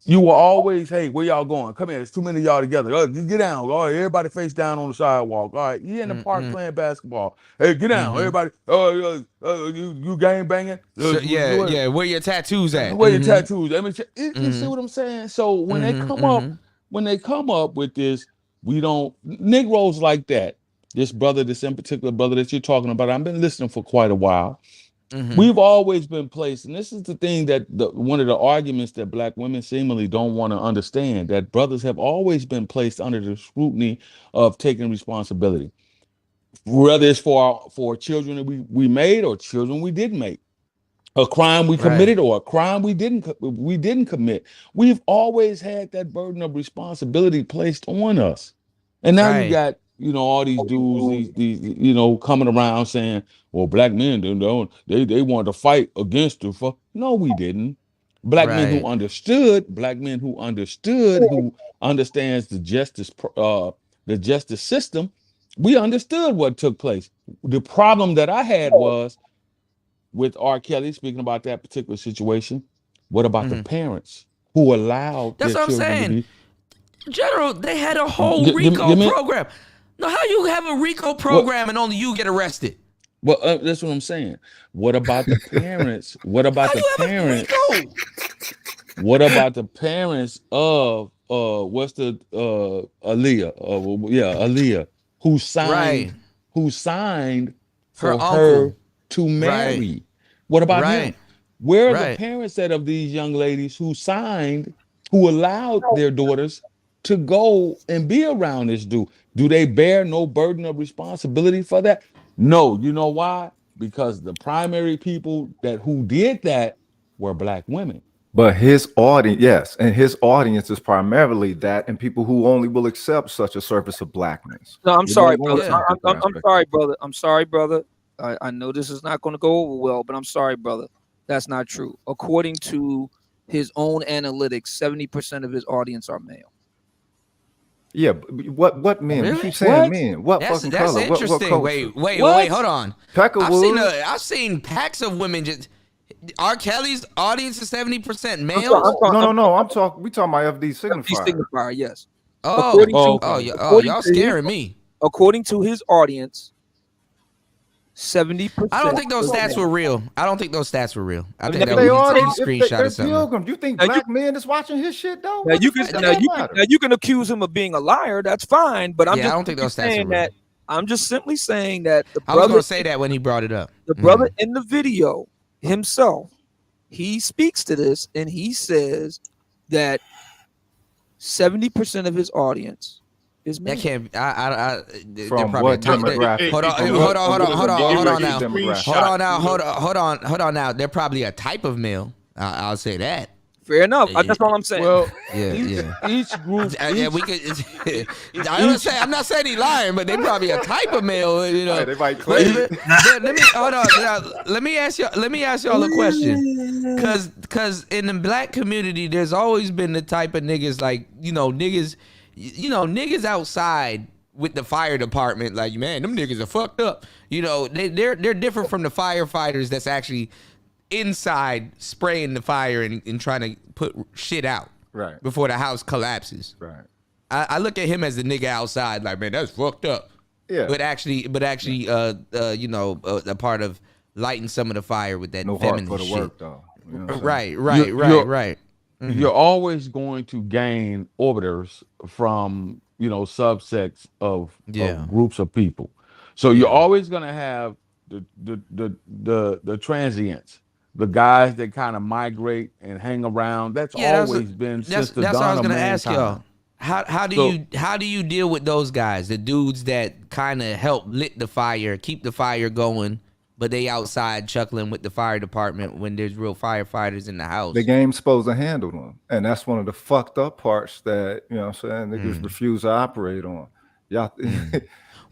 You were always, hey, where y'all going? Come here, there's too many of y'all together. Get down. All right, everybody face down on the sidewalk. All right, you in the park playing basketball. Hey, get down, everybody. You gang banging? Where your tattoos at? Where your tattoos? I mean, you see what I'm saying? So when they come up with this, we don't Negroes like that. This in particular brother that you're talking about, I've been listening for quite a while. We've always been placed, and this is the thing that one of the arguments that black women seemingly don't want to understand, that brothers have always been placed under the scrutiny of taking responsibility, whether it's for children that we made or children we didn't make, a crime we committed or a crime we didn't commit. We've always had that burden of responsibility placed on us, and now you got all these dudes, these coming around saying, well, black men they want to fight against the fuck. No, we didn't. Black men who understood, who understands the justice system, we understood what took place. The problem that I had was with R. Kelly, speaking about that particular situation, what about the parents who allowed That's their what I'm children saying. to be? General, they had a whole RICO program. No, how you have a RICO program and only you get arrested? Well, that's what I'm saying. What about the parents? What about the parents? What about the parents of Aaliyah? Aaliyah, who signed for her to marry. What about him? Where are the parents of these young ladies who allowed their daughters to go and be around this dude. Do they bear no burden of responsibility for that? No. You know why? Because the primary people who did that were black women. But his audience, yes, and his audience is primarily that, and people who only will accept such a surface of blackness. No, I'm They're sorry, not gonna brother. accept the I'm aspect. sorry, brother. I'm sorry, brother. I know this is not going to go over well, but I'm sorry, brother. That's not true. According to his own analytics, 70% of his audience are male. Yeah, what men? Really? We keep saying men. What That's fucking color? interesting. What culture? Wait, hold on. Peckerwood. I've seen packs of women just. R. Kelly's audience is 70% male. No. I'm talking. We talking about FD Signifier. FD Signifier, yes. Y'all scaring me. According to his audience, 70%. I don't think those stats were real. I think that was They a are. screenshot or something. Pilgrim. You think black men is watching his shit though? Now you can accuse him of being a liar. That's fine, but I'm I don't think those stats saying are real. that. I'm just simply saying that the I was brother going to say that when he brought it up. The brother in the video himself, he speaks to this and he says that 70% of his audience is male. That can't. From what demographic? Hold on now. They're probably a type of male. I'll say that. Fair enough. That's all I'm saying. Well, each group. We could. I'm not saying he's lying, but they probably a type of male. You know, they might claim. Let me ask y'all a question. Cause in the black community, there's always been the type of niggas like niggas outside with the fire department. Like, man, them niggas are fucked up. They're different from the firefighters that's actually inside spraying the fire and trying to put shit out before the house collapses. Right. I look at him as the nigga outside, like, man, that's fucked up. Yeah. But actually, a part of lighting some of the fire with that No heart feminine for the shit. work though. You know what I'm saying? Right. Mm-hmm. You're always going to gain orbiters from subsets of groups of people. So you're always going to have the transients, the guys that kind of migrate and hang around. That's always been since the dawn of mankind. That's what I was going to ask y'all. How do you deal with those guys, the dudes that kind of help lit the fire, keep the fire going, but they outside chuckling with the fire department when there's real firefighters in the house? The game's supposed to handle them, and that's one of the fucked up parts that niggas refuse to operate on. Y'all.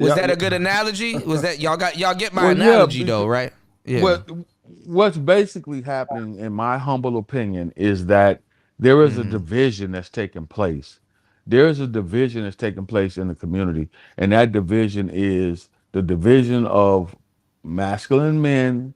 Was that a good analogy? Was that y'all get my analogy though, right? Yeah. What's basically happening, in my humble opinion, is that there is a division that's taking place. There is a division that's taking place in the community, and that division is the division of masculine men,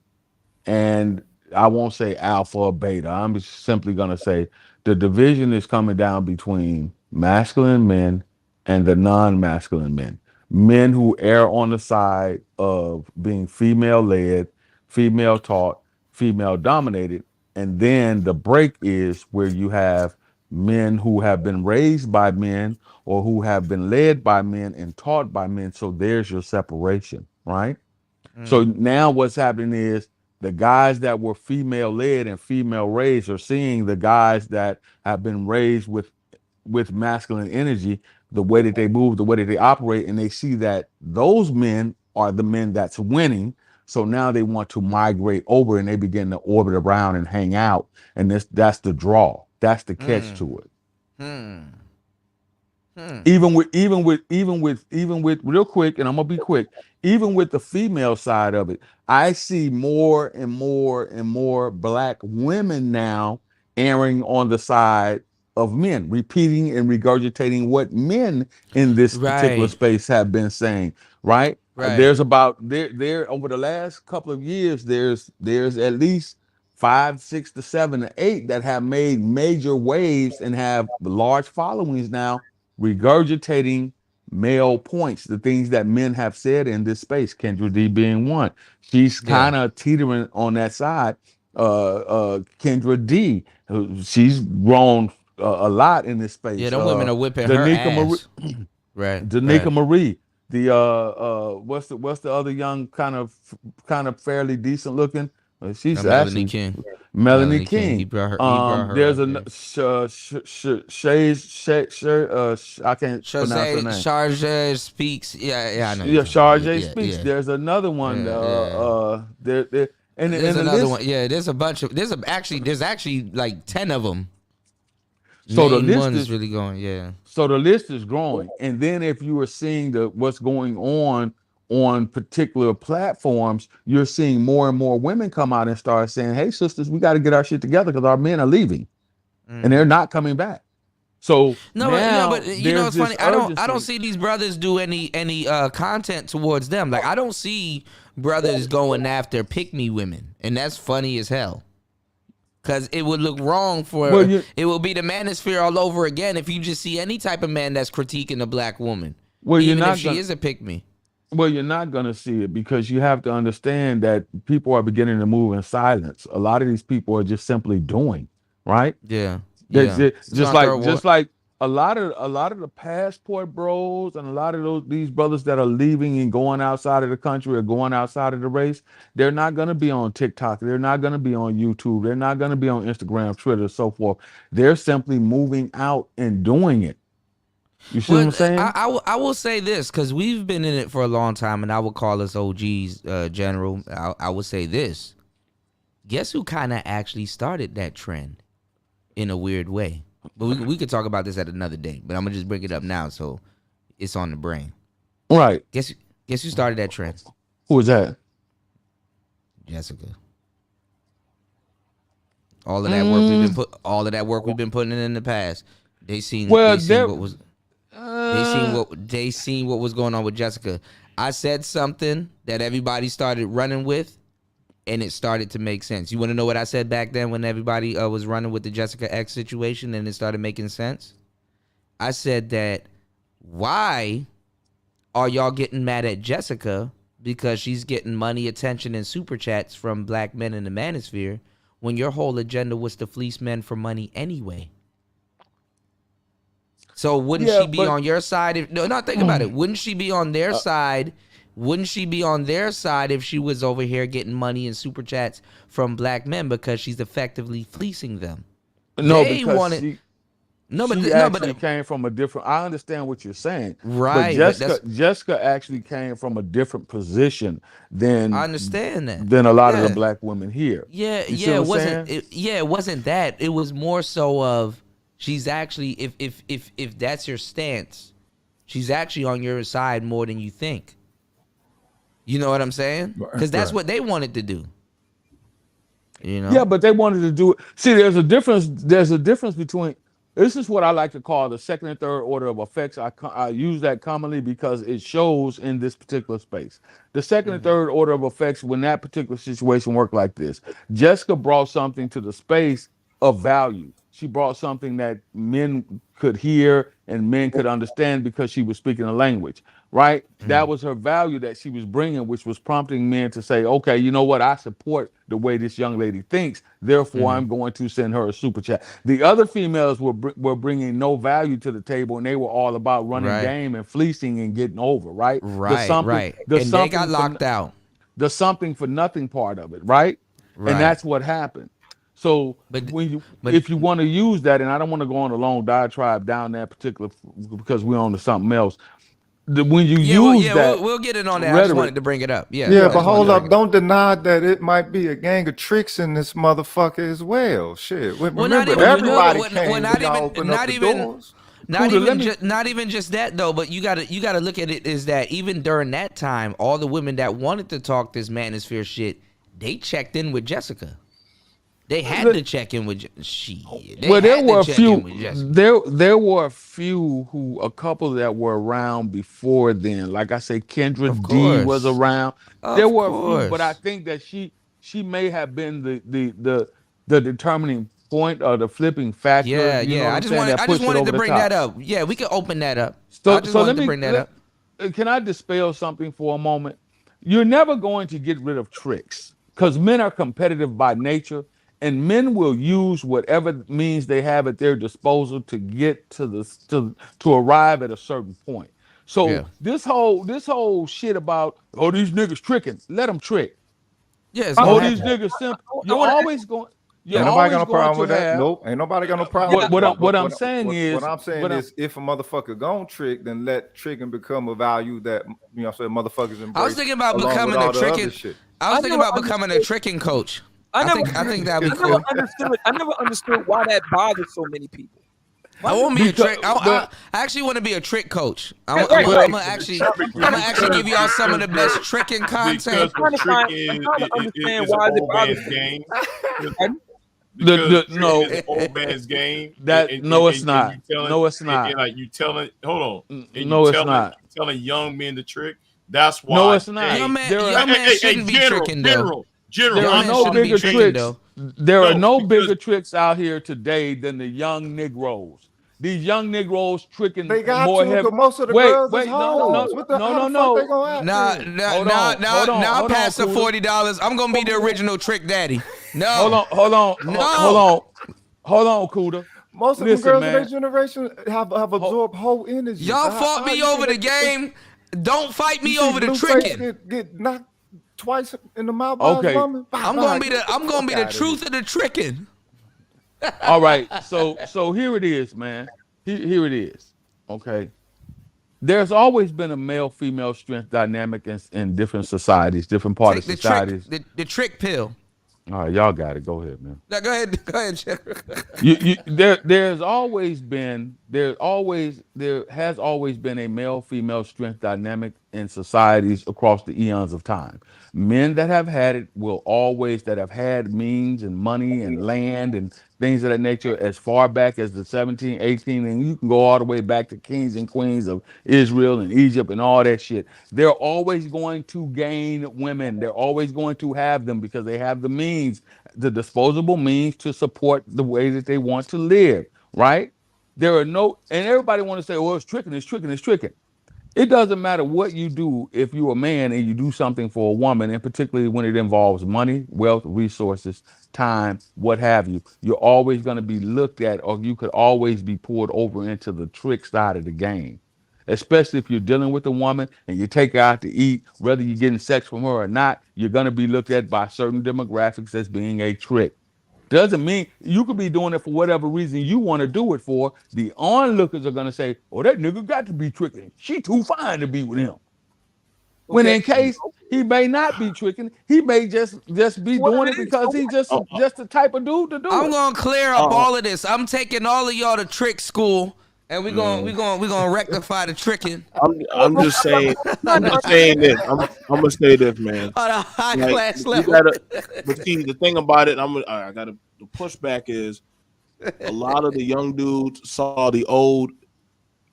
and I won't say alpha or beta. I'm simply going to say the division is coming down between masculine men and the non-masculine men. Men who err on the side of being female-led, female-taught, female-dominated. And then the break is where you have men who have been raised by men or who have been led by men and taught by men. So there's your separation, right? So now what's happening is the guys that were female-led and female-raised are seeing the guys that have been raised with masculine energy, the way that they move, the way that they operate, and they see that those men are the men that's winning. So now they want to migrate over and they begin to orbit around and hang out. And that's the draw. That's the catch to it. Even with real quick, and I'm gonna be quick, even with the female side of it, I see more and more and more black women now erring on the side of men, repeating and regurgitating what men in this particular space have been saying, right? There's about there over the last couple of years, there's at least 5, 6 to 7 to 8 that have made major waves and have large followings now, regurgitating male points, the things that men have said in this space. Kendra D being one. She's kind of teetering on that side. Kendra D, she's grown a lot in this space. Yeah, them women are whipping her ass. Danica Marie. The what's the other young kind of fairly decent looking She's Melanie actually King. Melanie Melanie King. He King. brought her There's up. a I can't pronounce her name. Sharjah speaks. Yeah, I know. Yeah, Sharjah Yeah, speaks. yeah. There's another one. There, and There's the another list. one. Yeah, there's a bunch of. There's actually like 10 of them. So the Main list one's is really going. Yeah. So the list is growing, and then if you are seeing what's going on particular platforms, you're seeing more and more women come out and start saying, "Hey, sisters, we got to get our shit together because our men are leaving, and they're not coming back." So No, now but you know there's it's this funny. I don't urgency. see these brothers do any content towards them. Like I don't see brothers going after pick me women, and that's funny as hell. Cause it would look wrong for it will be the manosphere all over again if you just see any type of man that's critiquing a black woman, even if she is a pick me. Well, you're not going to see it because you have to understand that people are beginning to move in silence. A lot of these people are just simply doing, right? Yeah, just like a lot of the passport bros and a lot of these brothers that are leaving and going outside of the country or going outside of the race, they're not going to be on TikTok. They're not going to be on YouTube. They're not going to be on Instagram, Twitter, so forth. They're simply moving out and doing it. You see what I'm saying? I will say this because we've been in it for a long time, and I would call us OGs, General. I would say this. Guess who kind of actually started that trend in a weird way? But we could talk about this at another day. But I'm gonna just bring it up now, so it's on the brain. Right. Guess who started that trend? Who was that? Jessica. All of that work we've been putting in the past. They seen what was going on with Jessica. I said something that everybody started running with, and it started to make sense. You want to know what I said back then when everybody was running with the Jessica X situation and it started making sense? I said that why are y'all getting mad at Jessica because she's getting money, attention, and super chats from black men in the manosphere when your whole agenda was to fleece men for money anyway? So wouldn't she be on your side? Think about it. Wouldn't she be on their side? Wouldn't she be on their side if she was over here getting money and super chats from black men because she's effectively fleecing them? No, because she actually came from a different. I understand what you're saying, right? But Jessica actually came from a different position than I understand that than a lot of the black women here. Yeah, it wasn't. It wasn't that. It was more so of she's actually if that's your stance, she's actually on your side more than you think. You know what I'm saying? Because that's what they wanted to do. You know? Yeah, but they wanted to do it. See, there's a difference. There's a difference between. This is what I like to call the second and third order of effects. I use that commonly because it shows in this particular space. The second and third order of effects, when that particular situation worked like this, Jessica brought something to the space of value. She brought something that men could hear and men could understand because she was speaking a language, right? That was her value that she was bringing, which was prompting men to say, okay, you know what? I support the way this young lady thinks. Therefore, I'm going to send her a super chat. The other females were bringing no value to the table, and they were all about running game and fleecing and getting over, right? Right. And they got locked out. The something for nothing part of it, right? And that's what happened. So if you want to use that, and I don't want to go on a long diatribe down that particular because we're on to something else. When you use that, we'll get it on that. I just wanted to bring it up. Yeah, but hold up, don't deny that it might be a gang of tricks in this motherfucker as well. Shit, remember everybody came when y'all open up the doors. Not even just that though, but you gotta look at it is that even during that time, all the women that wanted to talk this manosphere shit, they checked in with Jessica. They had to check in with there were a few. There were a couple that were around before then. Like I say, Kendra D was around. There were a few, but I think that she may have been the determining point or the flipping factor. Yeah. I just wanted to bring that up. Yeah, we could open that up. I just wanted to bring that up. Can I dispel something for a moment? You're never going to get rid of tricks because men are competitive by nature. And men will use whatever means they have at their disposal to get to arrive at a certain point. So this whole shit about these niggas tricking, let them trick. Yeah, it's Oh, gonna these happen. niggas simple. You're always going. You're Ain't nobody got always no going problem to with that. have. Nope, ain't nobody got no problem with that. What I'm saying What is, I'm saying is, if a motherfucker gon' trick, then let tricking become a value that motherfuckers embrace. I was thinking about along with becoming a all the other tricking. shit. I was thinking about becoming a tricking coach. I think that'd be cool. I never understood why that bothers so many people. I won't be a trick. I actually want to be a trick coach. I'm gonna actually give y'all some of the best tricking content. Because tricking is an old man's game. Because no, it's an old man's game. No, it's not. No, it's not. And like you telling, hold on. And No, you it's not. telling young men to trick. That's why. No, it's not. Young man shouldn't be tricking though. There are no bigger tricks. There are no bigger tricks out here today than the young Negroes. These young Negroes tricking. They got more to, heavy. because most of the girls is hoes. How the fuck they gonna act? Now pass the $40. I'm gonna be the original trick daddy. No. Hold on, Kuda. Most of the girls in their generation have absorbed whole energy. Y'all fought me over the game. Don't fight me over the tricking. Get knocked twice in the mouth by a woman. I'm gonna be the truth of the tricking. All right, so here it is, man. Here it is. Okay. There's always been a male-female strength dynamic in different societies, different parts of societies. The trick pill. All right, y'all got it. Go ahead, man. Now, go ahead, Checker. There has always been a male-female strength dynamic in societies across the eons of time. Men that have had it that have had means and money and land and things of that nature as far back as the 17, 18, and you can go all the way back to kings and queens of Israel and Egypt and all that shit. They're always going to gain women. They're always going to have them because they have the means, the disposable means to support the way that they want to live, right? And everybody want to say, well, it's tricking. It doesn't matter what you do if you're a man and you do something for a woman, and particularly when it involves money, wealth, resources, time, what have you. You're always going to be looked at, or you could always be pulled over into the trick side of the game. Especially if you're dealing with a woman and you take her out to eat, whether you're getting sex from her or not, you're going to be looked at by certain demographics as being a trick. Doesn't mean you could be doing it for whatever reason you want to do it for. The onlookers are going to say, oh, that nigga got to be tricking. She too fine to be with him. When in case he may not be tricking, he may just be doing it because he's just the type of dude to do it. I'm going to clear up all of this. I'm taking all of y'all to trick school. And we're gonna rectify the tricking. I'm just saying. I'm just saying this. I'm gonna say this, man. On a high class level. But see, the thing about it, the pushback is a lot of the young dudes saw the old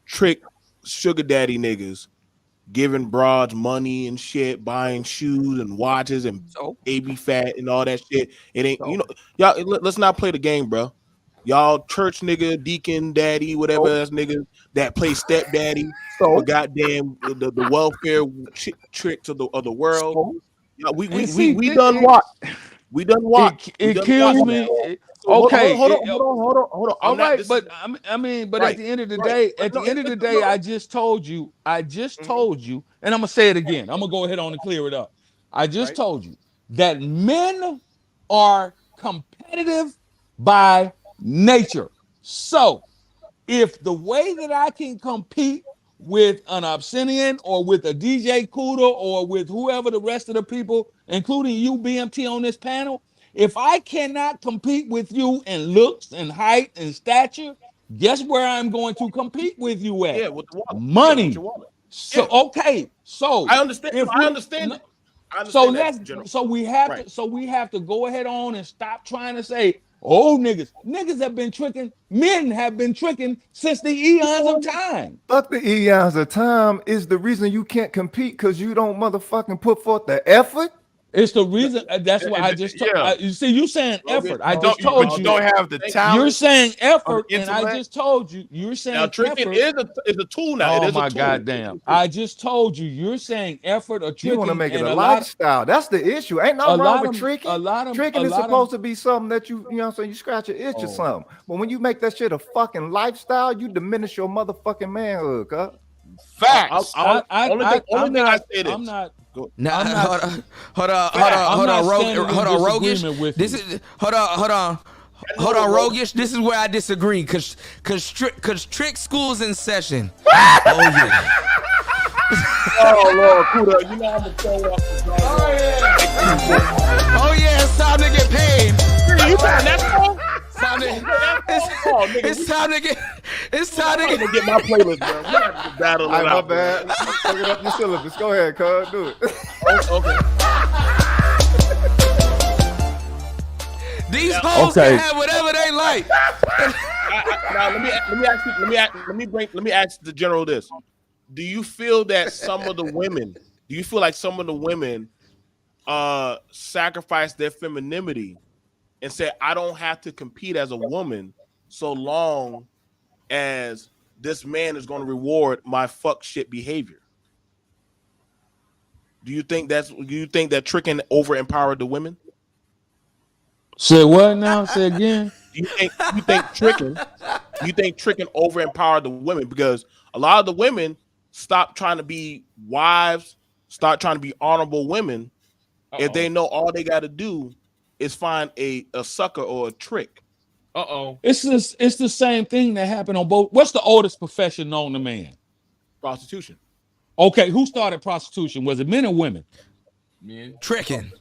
trick sugar daddy niggas giving broads money and shit, buying shoes and watches and baby fat and all that shit. It ain't y'all. Let's not play the game, bro. Y'all church nigga, deacon, daddy, whatever ass niggas that play stepdaddy for goddamn the welfare tricks of the world. We done what? We done what? It kills me. Okay. Hold on. All right, but I mean, at the end of the day, I just told you, and I'm gonna say it again. I'm gonna go ahead on and clear it up. I just told you that men are competitive by nature. So if the way that I can compete with an Obsidian or with a DJ Kuda or with whoever the rest of the people, including you, BMT, on this panel, if I cannot compete with you in looks and height and stature, guess where I'm going to compete with you at? Yeah, with the wallet. Money. Yeah, with your wallet. So okay, so I understand. I understand it. So we have to go ahead on and stop trying to say, oh, niggas have been tricking. Men have been tricking since the eons of time. Fuck the eons of time is the reason you can't compete because you don't motherfucking put forth the effort. It's the reason. That's why I just told you. See, you saying effort. I just told you. Don't have the talent. You're saying effort, and I just told you. You're saying now tricking effort is a tool now. Oh it is my a tool. goddamn! I just told you. You're saying effort or tricking. You want to make it a lifestyle. That's the issue. Ain't nothing wrong with tricking. Tricking is supposed to be something that you know what I'm saying, you scratch your itch or something. But when you make that shit a fucking lifestyle, you diminish your motherfucking manhood, huh? Facts. Only thing I say this. No, I'm not- hold on, Rogish. Hold on, Rogish. This is where I disagree, cause Trick School's in session. Oh yeah. Oh Lord, Kuda, you know I'm gonna throw off the dog. Oh yeah, it's time to get paid. You found that song? It's time to get my playlist, bro. We have to battle it My out. bad. Look it up your syllabus. Go ahead, cuz. Do it. Okay. These hoes can have whatever they like. Now let me ask the general this. Do you feel that some of the women, sacrifice their femininity and say, I don't have to compete as a woman so long as this man is going to reward my fuck shit behavior? Do you think that tricking over empowered the women? Say what now? Say again. Do you think tricking over empowered the women? Because a lot of the women stop trying to be wives, start trying to be honorable women, if they know all they got to do is find a sucker or a trick. It's the same thing that happened on both. What's the oldest profession known to man? Prostitution. Okay, who started prostitution? Was it men or women? Men. Tricking.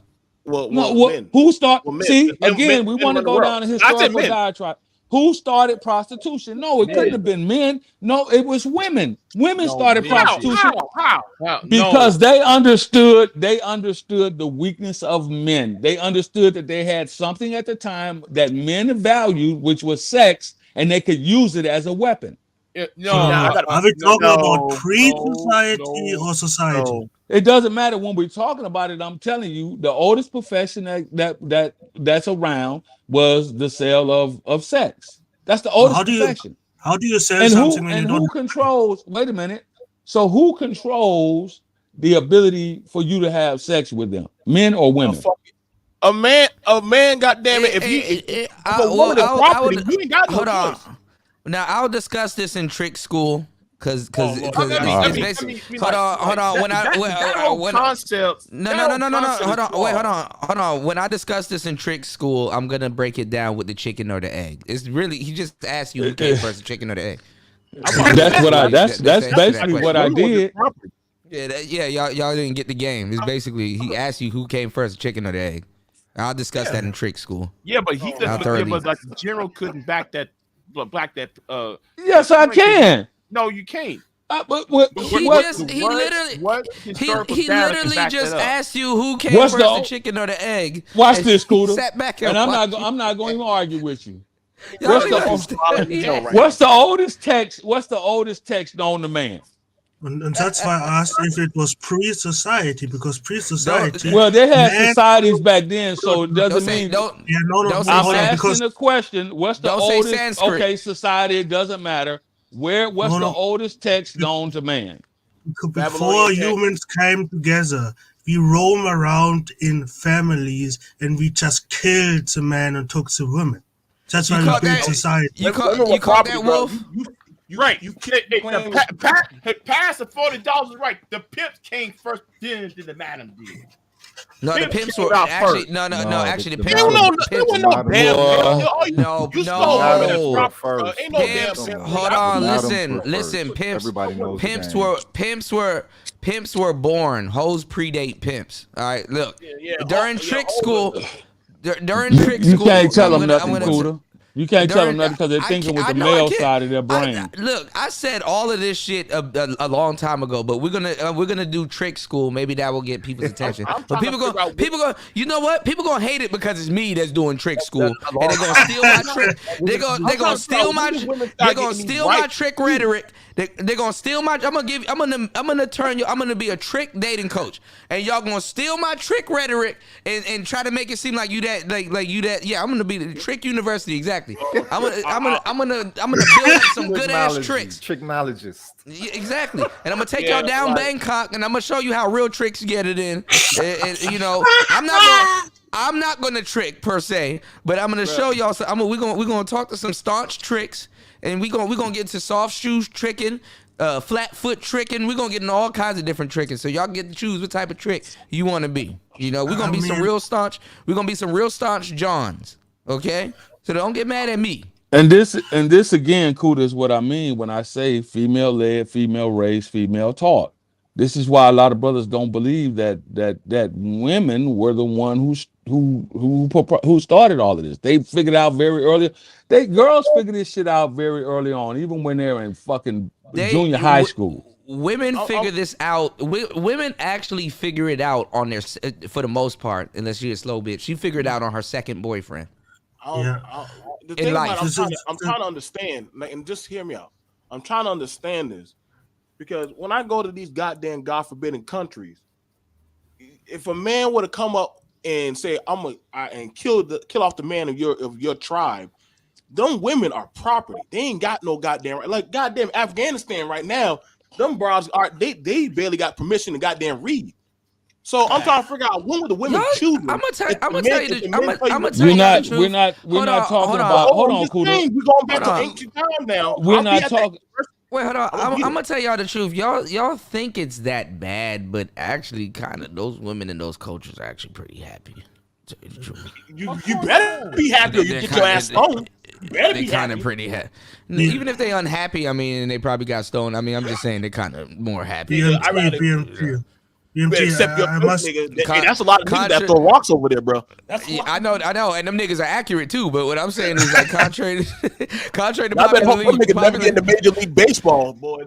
Men. Who started? Men. See, Men, again, men, we men want to run the go world. down a I said historical men. diatribe. Who started prostitution? No, it couldn't have been men. No, it was women. Women started prostitution. How? Because they understood the weakness of men. They understood that they had something at the time that men valued, which was sex, and they could use it as a weapon. Are we talking about pre-society or society? It doesn't matter when we're talking about it. I'm telling you, the oldest profession that's around was the sale of sex. That's the oldest profession. How do you sell something when you don't? Who controls? Wait a minute. So who controls the ability for you to have sex with them, men or women? A man. Goddamn it! If a woman is property, you ain't got no choice. Now I'll discuss this in Trick School. Cause hold on. When I discuss this in Trick School, I'm gonna break it down with the chicken or the egg. It's really he just asked you who came first, the chicken or the egg. That's basically what I did. Y'all didn't get the game. It's basically he asked you who came first, the chicken or the egg. I'll discuss that in Trick School. Yeah, but he but like the general couldn't back that. Yes, I can. No, you can't. He literally just asked you who came first, the chicken or the egg. Watch this, Scooter. Sat back and I'm not going to argue with you. What's the oldest text? What's the oldest text known to man? And that's why I asked if it was pre-society, because pre-society. Well, they had societies back then, so it doesn't mean. I'm asking the question. What's the oldest? Okay, society. It doesn't matter. What's the oldest text known to man? Before humans came together, we roam around in families and we just killed the man and took the woman. That's why we built society. You caught that, Wolf? You're right. You can't. Pass the $40 is right. The pimps came first, then the madam did. No, the pimps were actually actually the pimps Hold on, listen. Pimps were born. Hoes predate pimps. All right, look. During Trick School, you can't tell them nothing, Cooter. You can't tell them nothing because they're thinking with the male side of their brain. Look, I said all of this shit a long time ago, but we're gonna do Trick School. Maybe that will get people's attention. But people go, you know what? People gonna hate it because it's me that's doing Trick School, and they're gonna steal my trick. They're gonna steal my trick rhetoric. They're gonna steal my. I'm gonna turn you. I'm gonna be a trick dating coach, and y'all gonna steal my trick rhetoric and try to make it seem like you that like you that. Yeah, I'm gonna be the Trick University exactly. I'm gonna build up some good ass tricks. Tricknologist. Yeah, exactly, and I'm gonna take y'all down Bangkok, and I'm gonna show you how real tricks get it in. And you know, I'm not gonna trick per se, but I'm gonna show y'all. We're gonna talk to some staunch tricks. And we gonna get to soft shoes tricking, flat foot tricking. We're gonna get into all kinds of different tricking. So y'all get to choose what type of trick you want to be. You know, we're gonna be some real staunch. We're gonna be some real staunch Johns. Okay, so don't get mad at me. And this again, Kuda, is what I mean when I say female led, female raised, female taught. This is why a lot of brothers don't believe that women were the one who started all of this. They figured out very early. Girls figure this shit out very early on, even when they're in fucking junior high school. Women figure this out. Women actually figure it out on their, for the most part, unless you're a slow bitch. She figured it out on her second boyfriend. The thing about I'm trying to understand, like, and just hear me out. I'm trying to understand this because when I go to these goddamn God forbidden countries, if a man were to come up and say and kill off the man of your tribe, them women are property. They ain't got no goddamn right. Like goddamn Afghanistan right now, them bras are they barely got permission to goddamn read. So I'm trying to figure out when would the women choose. I'm gonna tell you. I'm gonna tell you the truth. We're not talking about. Hold on, Kuda. We're going back to ancient time now. We're not talking. Wait, hold on. I'm gonna tell y'all the truth. Y'all think it's that bad, but actually, kind of those women in those cultures are actually pretty happy. You better be happy or you get your ass stoned. They kind of pretty happy. Even if they unhappy, I mean, they probably got stoned. I mean, I'm just saying they're kind of more happy. Except your nigga. That's a lot of niggas that throw rocks over there, bro. I know, and them niggas are accurate too. But what I'm saying is, like, contrary to popular niggas never get into Major League Baseball, boy.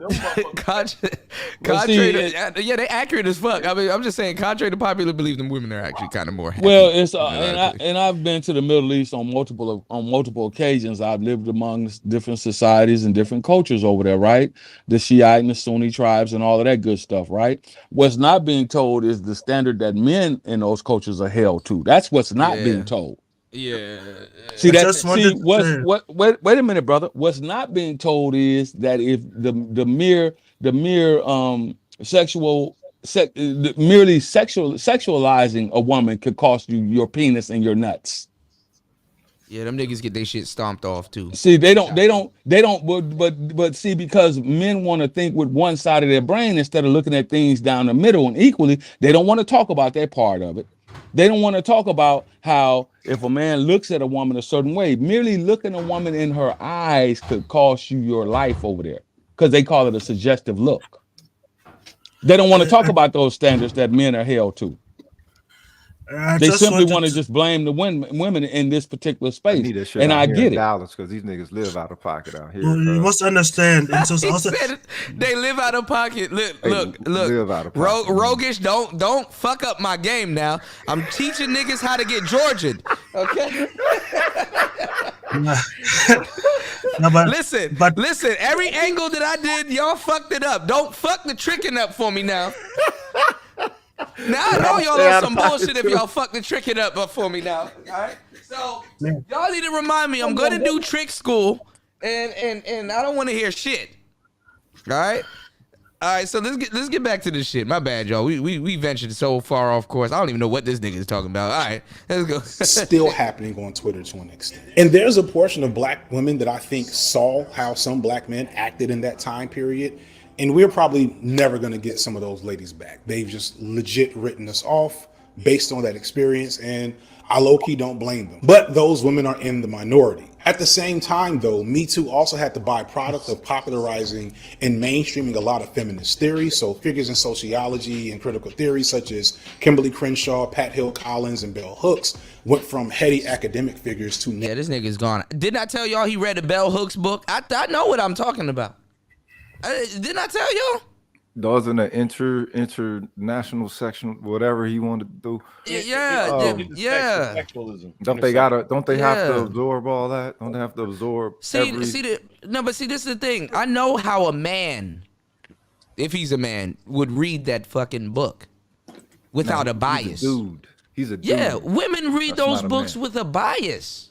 Yeah, they accurate as fuck. I mean, I'm just saying, contrary to popular belief, them women are actually kind of more happy. Well, it's and I've been to the Middle East on multiple occasions. I've lived among different societies and different cultures over there, right? The Shiite and the Sunni tribes and all of that good stuff, right? What's not being told is the standard that men in those cultures are held to. That's what's not being told. Yeah. See that? Wait a minute, brother. What's not being told is that if merely sexualizing a woman could cost you your penis and your nuts. Yeah, them niggas get their shit stomped off too. See, they don't, but see, because men want to think with one side of their brain instead of looking at things down the middle and equally, they don't want to talk about that part of it. They don't want to talk about how if a man looks at a woman a certain way, merely looking a woman in her eyes could cost you your life over there because they call it a suggestive look. They don't want to talk about those standards that men are held to. They simply want to just blame the women in this particular space, and I get it. Dallas, because these niggas live out of pocket out here. You must understand. They live out of pocket. Look. Roguish, don't fuck up my game now. I'm teaching niggas how to get Georgian. Okay. Listen. Every angle that I did, y'all fucked it up. Don't fuck the tricking up for me now. Now I know y'all on some bullshit if y'all fuck the tricking up for me now. All right. So y'all need to remind me I'm gonna do trick school, and I don't want to hear shit. All right. All right, so let's get back to this shit. My bad, y'all. We ventured so far off course. I don't even know what this nigga is talking about. All right, let's go. Still happening on Twitter to an extent. And there's a portion of black women that I think saw how some black men acted in that time period. And we're probably never going to get some of those ladies back. They've just legit written us off based on that experience. And I low-key don't blame them. But those women are in the minority. At the same time, though, Me Too also had the byproduct of popularizing and mainstreaming a lot of feminist theories. So figures in sociology and critical theory, such as Kimberly Crenshaw, Pat Hill Collins, and Bell Hooks, went from heady academic figures to... Yeah, this nigga's gone. Didn't I tell y'all he read the Bell Hooks book? I know what I'm talking about. Didn't I tell y'all? Those in the international section, whatever he wanted to do. Yeah. Don't they have to absorb all that? Don't they have to absorb? See, this is the thing. I know how a man, if he's a man, would read that fucking book without a bias. He's a dude. Yeah, women read those books with a bias.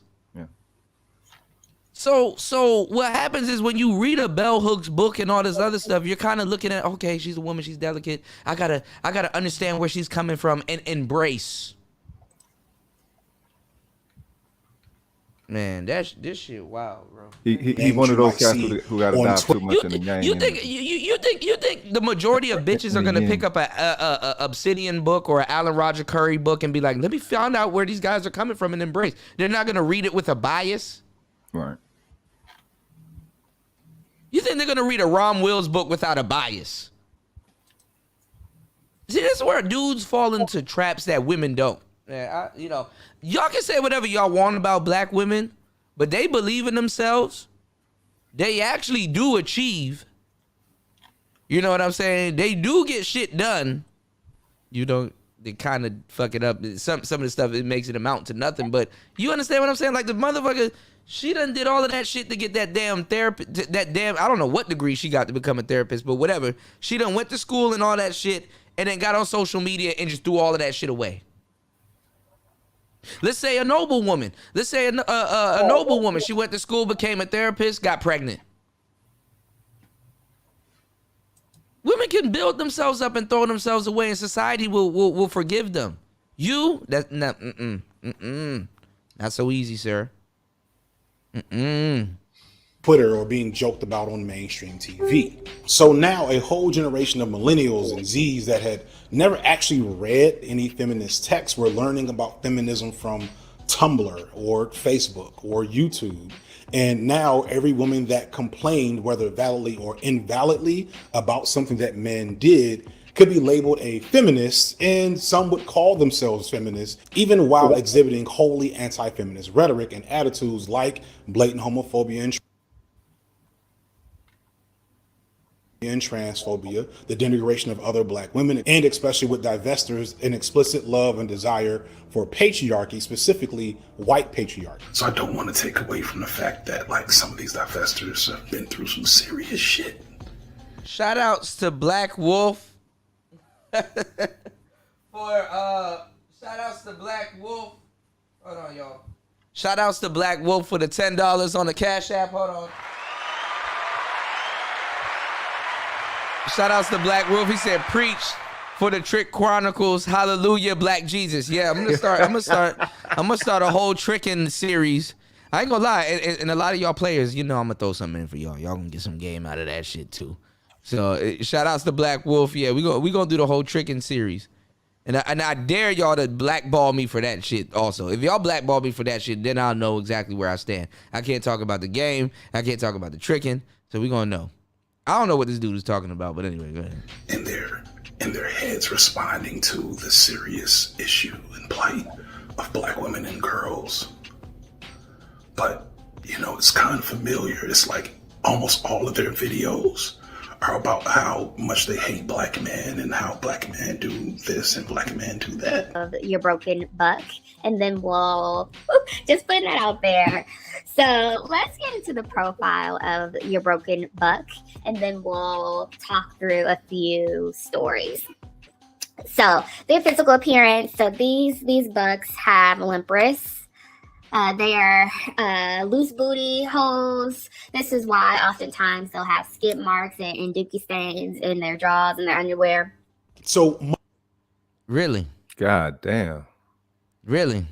So what happens is when you read a Bell Hooks book and all this other stuff, you're kind of looking at, okay, she's a woman, she's delicate. I gotta understand where she's coming from and embrace. Man, this shit wild, bro. He one of those cats who got to dive too much in the game. You You think the majority of bitches are gonna pick up a Obsidian book or an Alan Roger Curry book and be like, let me find out where these guys are coming from and embrace? They're not gonna read it with a bias. Right. You think they're gonna read a Ron Wills book without a bias? See, this is where dudes fall into traps that women don't. Yeah, y'all can say whatever y'all want about black women, but they believe in themselves. They actually do achieve. You know what I'm saying? They do get shit done. They kind of fuck it up. Some of the stuff, it makes it amount to nothing. But you understand what I'm saying? Like the motherfucker, she done did all of that shit to get that damn therapist, I don't know what degree she got to become a therapist, but whatever. She done went to school and all that shit and then got on social media and just threw all of that shit away. Let's say a noble woman. Let's say a noble woman. She went to school, became a therapist, got pregnant. Women can build themselves up and throw themselves away, and society will forgive them. Not so easy, sir. Twitter or being joked about on mainstream TV. So now a whole generation of millennials and Zs that had never actually read any feminist texts were learning about feminism from Tumblr or Facebook or YouTube. And now every woman that complained, whether validly or invalidly, about something that men did could be labeled a feminist, and some would call themselves feminists, even while exhibiting wholly anti-feminist rhetoric and attitudes like blatant homophobia and transphobia, the denigration of other black women, and especially with divestors, an explicit love and desire for patriarchy, specifically white patriarchy. So I don't want to take away from the fact that like some of these divestors have been through some serious shit. Shout outs to Black Wolf. Shout outs to Black Wolf. Hold on, y'all. Shout outs to Black Wolf for the $10 on the Cash App. Hold on. Shout outs to Black Wolf. He said, "Preach for the Trick Chronicles. Hallelujah, Black Jesus." Yeah, I'm gonna start a whole tricking series. I ain't gonna lie, and a lot of y'all players, I'm gonna throw something in for y'all. Y'all gonna get some game out of that shit too. So shout outs to Black Wolf. Yeah, we gonna do the whole tricking series, and I dare y'all to blackball me for that shit. Also, if y'all blackball me for that shit, then I'll know exactly where I stand. I can't talk about the game. I can't talk about the tricking. So we gonna know. I don't know what this dude is talking about, but anyway, go ahead. In their heads responding to the serious issue and plight of black women and girls. But, it's kind of familiar. It's like almost all of their videos are about how much they hate black men and how black men do this and black men do that. Of your broken buck, and then we'll just put that out there. So let's get into the profile of your broken buck, and then we'll talk through a few stories. So their physical appearance. So these bucks have limp wrists. They are loose booty holes. This is why oftentimes they'll have skid marks and dookie stains in their drawers and their underwear. So really? God damn. Really?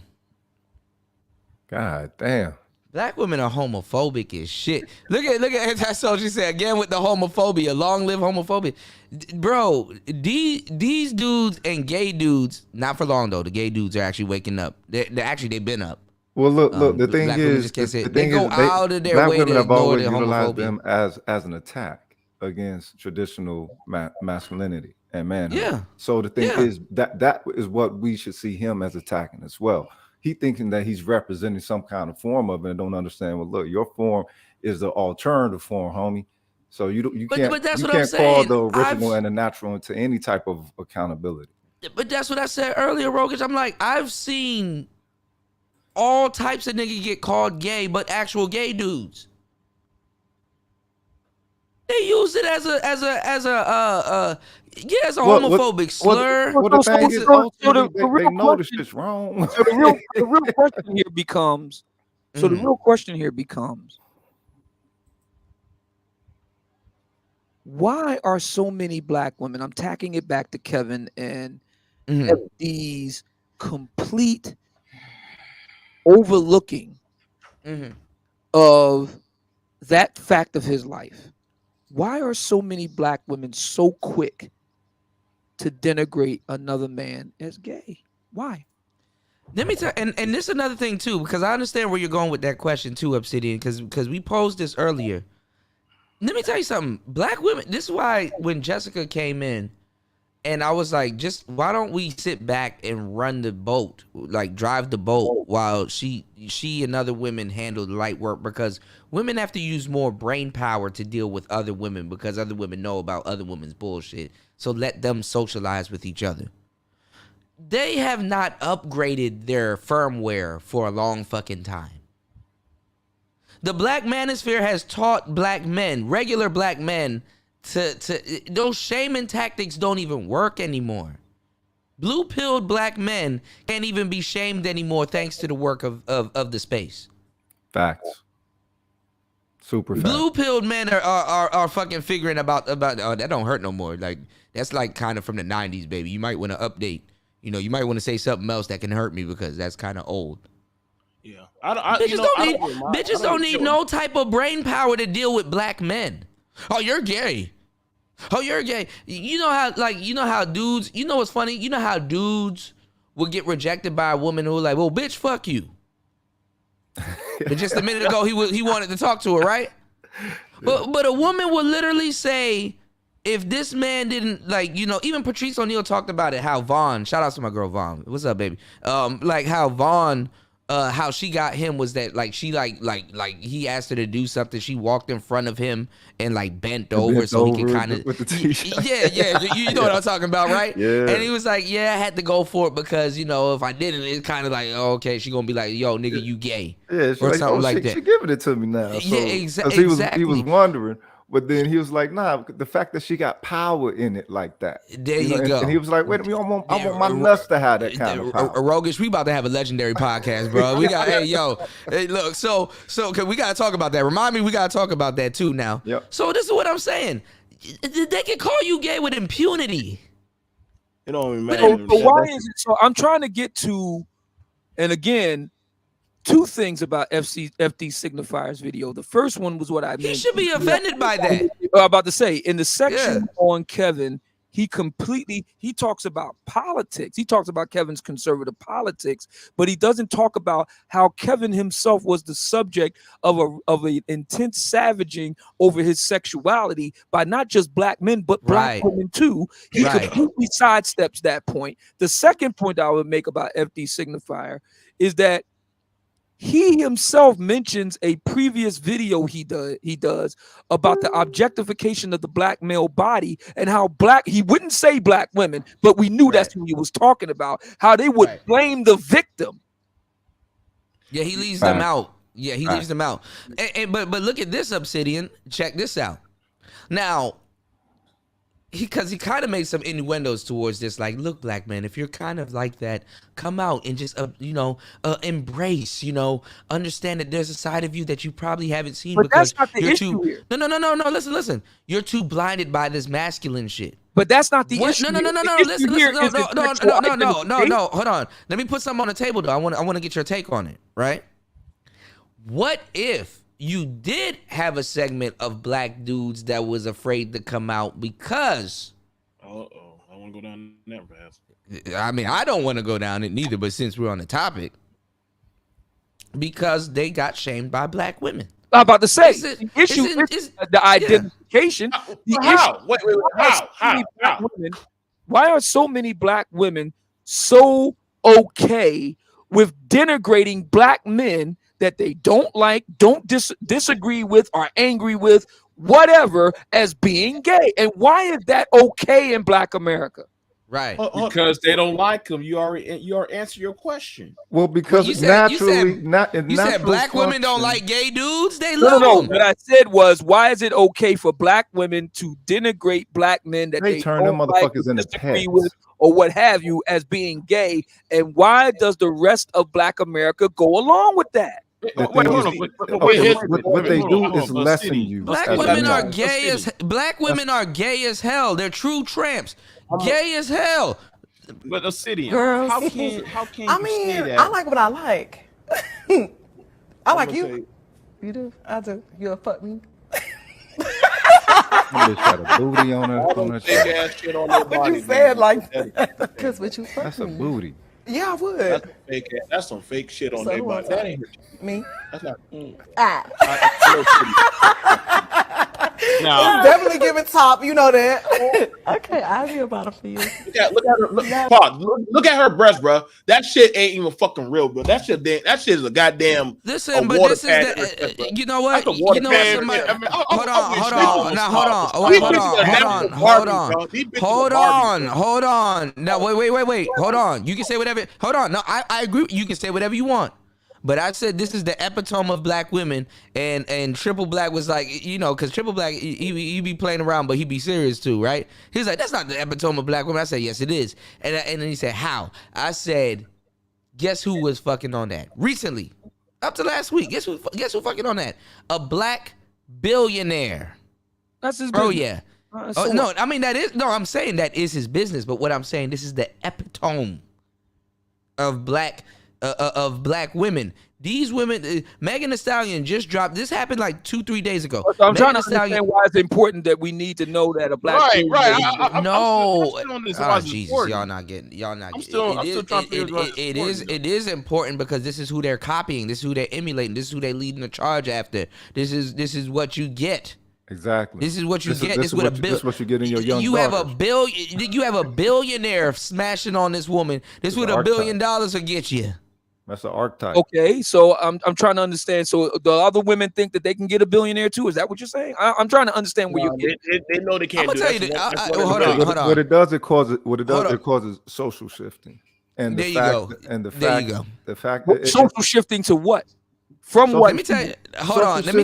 God damn. Black women are homophobic as shit. Look at that. So she said again with the homophobia. Long live homophobia, bro. These dudes and gay dudes, not for long though. The gay dudes are actually waking up. They've been up. Well, look. The thing is, they go out of their black way women to have ignore always the utilized homophobia. them as an attack against traditional masculinity and manhood. Yeah. So the thing is that is what we should see him as attacking as well. He thinking that he's representing some kind of form of it and don't understand. Well, look, your form is the alternative form, homie. So you can't call the original and the natural into any type of accountability. But that's what I said earlier, Rogic. I'm like, I've seen all types of niggas get called gay, but actual gay dudes. They use it as a homophobic slur. Well, the thing is, they know this shit's wrong. So the real question here becomes. So the real question here becomes. Why are so many black women? I'm tacking it back to Kevin and these complete overlooking of that fact of his life. why are so many black women so quick to denigrate another man as gay? Why? Let me tell, and this is another thing too, because I understand where you're going with that question too, Obsidian, because we posed this earlier. Let me tell you something. Black women, this is why when Jessica came in, and I was like, just why don't we sit back and run the boat, like drive the boat while she and other women handle the light work, because women have to use more brain power to deal with other women because other women know about other women's bullshit. So let them socialize with each other. They have not upgraded their firmware for a long fucking time. The Black Manosphere has taught black men, regular black men, to those shaming tactics don't even work anymore. Blue-pilled black men can't even be shamed anymore thanks to the work of the space. Facts. Super facts. Blue-pilled men are fucking figuring about oh, that don't hurt no more. Like, that's like kind of from the 90s, baby. You might want to update. You know, you might want to say something else that can hurt me because that's kind of old. Yeah, bitches don't need no type of brain power to deal with black men. Oh, you're gay. Oh, you're gay. You know how dudes. You know what's funny? You know how dudes would get rejected by a woman who was like, well, bitch, fuck you. But just a minute ago, he wanted to talk to her, right? But a woman would literally say, if this man didn't, like, you know, even Patrice O'Neal talked about it, how Vaughn, shout out to my girl Vaughn. What's up, baby? Like how Vaughn, how she got him was that, like, she like he asked her to do something. She walked in front of him and like bent over so he could kind of with the t-shirt. Yeah, you know what I'm talking about, right? Yeah. And he was like, yeah, I had to go for it because, you know, if I didn't, it's kind of like, oh, okay, she gonna be like, yo, nigga, you gay, Yeah, or something like that. She giving it to me now. So, Yeah, exactly. He was wondering, but then he was like, nah, the fact that she got power in it like that. There you go. And he was like, wait a minute, I want my nuts to have that kind of power. Rogish, we about to have a legendary podcast, bro. We got, hey, look, so we gotta talk about that. Remind me, we gotta talk about that too now. Yep. So this is what I'm saying. They can call you gay with impunity. It don't even So matter. why is it? So I'm trying to get to, and again, two things about FD Signifier's video. The first one was what I mentioned. He should be offended by that. I'm about to say, in the section on Kevin, he talks about politics. He talks about Kevin's conservative politics, but he doesn't talk about how Kevin himself was the subject of an intense savaging over his sexuality by not just black men, but black women too. He completely sidesteps that point. The second point I would make about FD Signifier is that he himself mentions a previous video he does about the objectification of the black male body and how he wouldn't say black women, but we knew that's who he was talking about, how they would blame the victim. Yeah, he leaves them out. Yeah, he leaves them out. But look at this, Obsidian. Check this out. Now, because he kind of made some innuendos towards this, like, look, black man, if you're kind of like that, come out and just, embrace, understand that there's a side of you that you probably haven't seen. But because that's not the you're issue here. No, listen. You're too blinded by this masculine shit. But that's not the issue. No, listen, no, hold on. Let me put something on the table, though. I want to get your take on it, right? What if you did have a segment of black dudes that was afraid to come out because... I want to go down that path. I mean, I don't want to go down it neither, but since we're on the topic, because they got shamed by black women. I'm about to say, the issue is the identification. How? Why are so many black women so okay with denigrating black men that they don't like, don't disagree with, are angry with, whatever, as being gay? And why is that okay in black America? Right. Because they don't like them. You already answer your question. Well, because you naturally, said black women don't like gay dudes. They love them. What I said was, why is it okay for black women to denigrate black men that they turn them don't motherfuckers like, into disagree pets with, or what have you, as being gay? And why does the rest of black America go along with that? What they do is lessen you. Black women are gay as hell. They're true tramps. Gay as hell. But Obsidian, Girls. how can you say that? I like what I like. I like you. You do? I do. You'll fuck me. bitch got a booty on her. All On them her fake chest. ass shit on their But body. you said man. like That- because what you fuck That's a me. booty. Yeah, I would. That's some fake ass. That's some fake shit on So their who body. else? That ain't Me. That's not. Ah. Now, It's definitely giving top. You know that. Okay, I'll be about it for you. look at her. Look at her breast, bro. That shit ain't even fucking real, bro. That shit is a goddamn Listen, but water this is pad. the you know what? That's a water You know what? pad. Somebody, I mean, hold on. Now hold on. These Hold bitches are natural on. Barbies, bro. These bitches Hold are Barbies, on. Hold on. Now wait. Hold on. You can say whatever. Hold on. No, I agree. You can say whatever you want. But I said this is the epitome of black women, and Triple Black was like, you know, because Triple Black, he be playing around, but he be serious too, right? He's like, that's not the epitome of black women. I said, yes, it is. And then he said, how? I said, guess who was fucking on that recently? Up to last week. Guess who fucking on that? A black billionaire. That's his business. business. Oh, no, I mean, I'm saying that is his business, but what I'm saying, this is the epitome of black women. These women, Megan Thee Stallion just dropped. This happened like 2-3 days ago. So I'm Megan trying to Thee Stallion, understand why it's important that we need to know that a black Right. no, I'm still on this. oh, Jesus, y'all not getting. I'm still trying to figure out. It is important because this is who they're copying. This is who they're emulating. This is who they're leading the charge after. This is what you get. Exactly. This is what you get. This is what you get in your young. You have a billionaire smashing on this woman. This is what $1 billion will get you. That's an archetype. Okay, so I'm trying to understand. So the other women think that they can get a billionaire too. Is that what you're saying? I'm trying to understand where you're getting. They know they can't. I'm gonna tell you that. Hold on. What it does, it causes social shifting. And there you go. And the there fact, you go. The fact social shifting to what? From what? Let me tell you. Hold on. Let me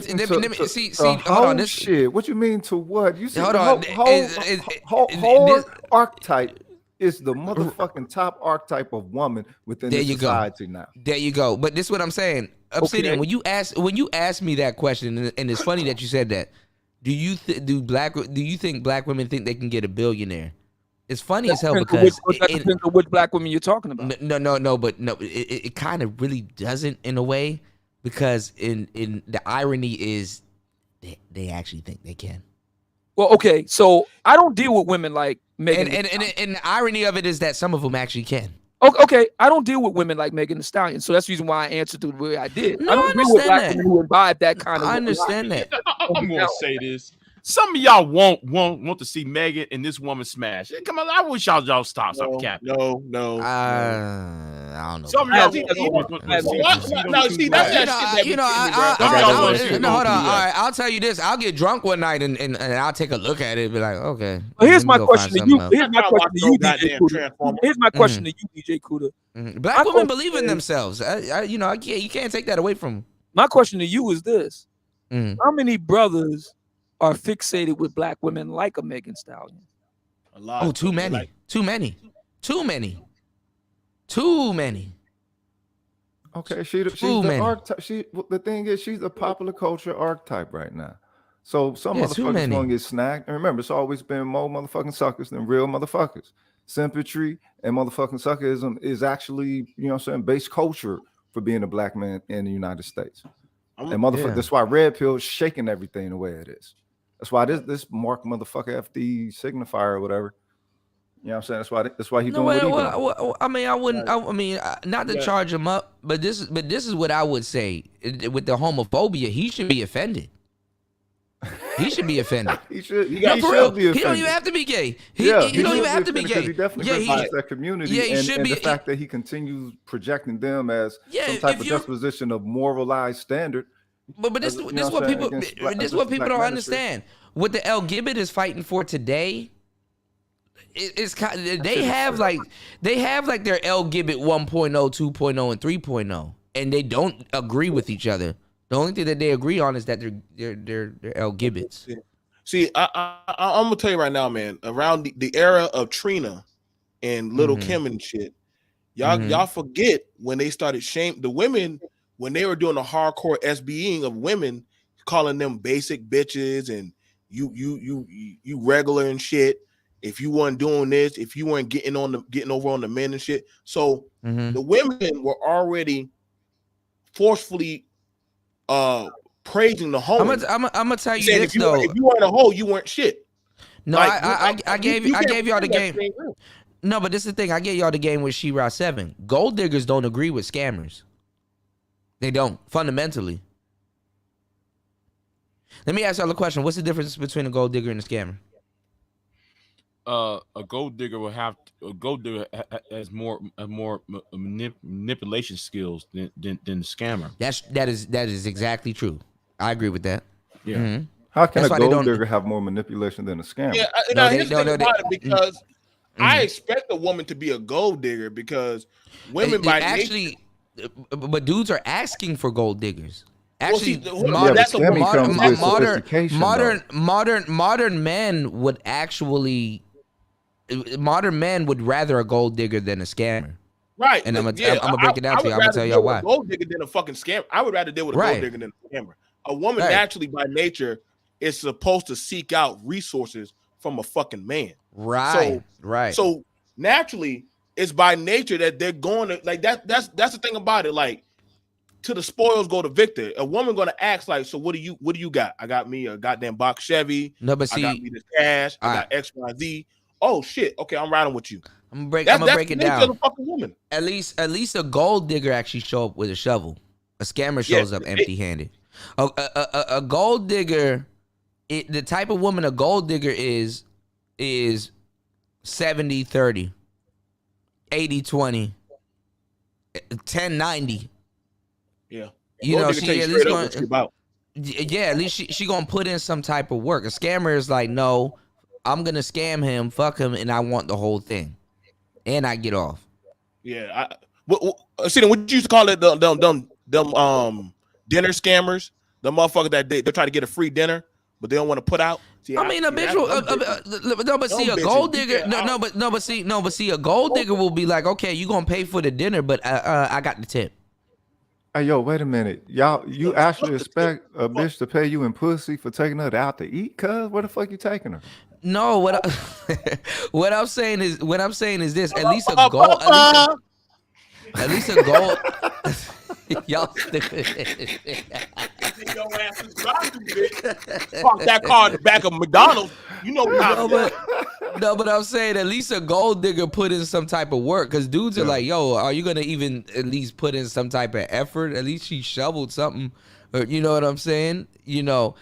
see. Hold on. This shit. What you mean to what? You see, hold on. whole archetype is the motherfucking top archetype of woman within the society now. There you go. But this is what I'm saying. Obsidian, when you ask me that question, and it's funny that you said that. Do you think black women think they can get a billionaire? It's funny as hell because that depends on which black women you're talking about. But it kind of really doesn't in a way, because in the irony is they actually think they can. Well, okay, so I don't deal with women like Megan, and the irony of it is that some of them actually can. Okay, I don't deal with women like Megan Thee Stallion, so that's the reason why I answered the way I did. No, I don't agree with black women who imbibe that kind of. I understand that. I'm gonna say this. Some of y'all want to see Megan and this woman smash. Come on, I wish y'all stop. Stop capping. No. I don't know. Some of y'all see that's that shit that no, hold on. All right, I'll tell you this. I'll get drunk one night and I'll take a look at it and be like, okay. Well, here's my question to you. Here's my question to you, DJ Kuda. Here's my question to you, DJ Kuda. Black women believe in themselves. You can't take that away from them. My question to you is this: how many brothers are fixated with black women like a Megan Stallion? A lot. Oh, too many. Okay, she's the archetype. The thing is, she's a popular culture archetype right now. So some motherfuckers gonna get snagged. And remember, it's always been more motherfucking suckers than real motherfuckers. Sympatry and motherfucking suckerism is actually, you know what I'm saying, base culture for being a black man in the United States. That's why Red Pill is shaking everything the way it is. That's why this Mark motherfucker FD Signifier or whatever. You know what I'm saying? That's why he's doing what he's doing. I mean, I wouldn't. I mean, not to charge him up, but this is what I would say with the homophobia. He should be offended. He should be offended. He should be offended. He don't even have to be gay. He don't even have to be gay. He definitely represents that community. Yeah, he should be. And the fact that he continues projecting them as some type of disposition of moralized standard. But this is what people don't understand. What the LGBT is fighting for today, it's kind of, they have like their LGBT 1.0, 2.0, and 3.0, and they don't agree with each other. The only thing that they agree on is that they're LGBTs. See, I'm gonna tell you right now, man. Around the era of Trina and Little Kim and shit, y'all forget when they started shaming the women. When they were doing the hardcore SBing of women, calling them basic bitches and you regular and shit. If you weren't doing this, if you weren't getting over on the men and shit, so the women were already forcefully praising the hoe. I'm gonna tell you saying this if though. If you weren't a hoe, you weren't shit. No, Like, I gave y'all the game. game. No, but this is the thing. I gave y'all the game with She-Ra 7. Gold diggers don't agree with scammers. They don't, fundamentally. Let me ask y'all a question. What's the difference between a gold digger and a scammer? A gold digger has more manipulation skills than the scammer. That is exactly true. I agree with that. Yeah. Mm-hmm. How can That's a why gold digger have more manipulation than a scammer? Yeah, here's the thing about it, because I expect a woman to be a gold digger because women by actually, but dudes are asking for gold diggers. Actually, modern men would actually, modern men would rather a gold digger than a scammer. Right. And I'm gonna break it down to you. I'm gonna tell y'all why. A gold digger than a fucking scammer. I would rather deal with a gold digger than a scammer. A woman naturally by nature is supposed to seek out resources from a fucking man. Right. So naturally, it's by nature that they're going to like that. That's the thing about it. Like, to the spoils go to Victor. A woman gonna ask like, so what do you got? I got me a goddamn box Chevy. No, but see, I got me this cash. I got XYZ. Oh shit. Okay, I'm riding with you. I'm gonna break it down. Of the fucking woman. At least a gold digger actually show up with a shovel. A scammer shows up empty-handed. A gold digger, the type of woman a gold digger is 70-30, 80-20, 10-90. Yeah. You know, she at least at least she gonna put in some type of work. A scammer is like, no, I'm gonna scam him, fuck him, and I want the whole thing, and I get off. Yeah, what you used to call it them dinner scammers, the motherfuckers that they try to get a free dinner, but they don't want to put out. See, I mean, a bitch will, no, but see, a gold digger, but see, a gold digger will be like, okay, you gonna pay for the dinner, but I got the tip. Hey, yo, wait a minute. You actually expect a bitch to pay you in pussy for taking her out to eat? Cuz, where the fuck you taking her? No, what I'm saying is this. At least a gold. At least a gold. Y'all stupid. Park that car in the back of McDonald's. You know what? No, but I'm saying at least a gold digger put in some type of work, because dudes are like, yo, are you gonna even at least put in some type of effort? At least she shoveled something, or you know what I'm saying? You know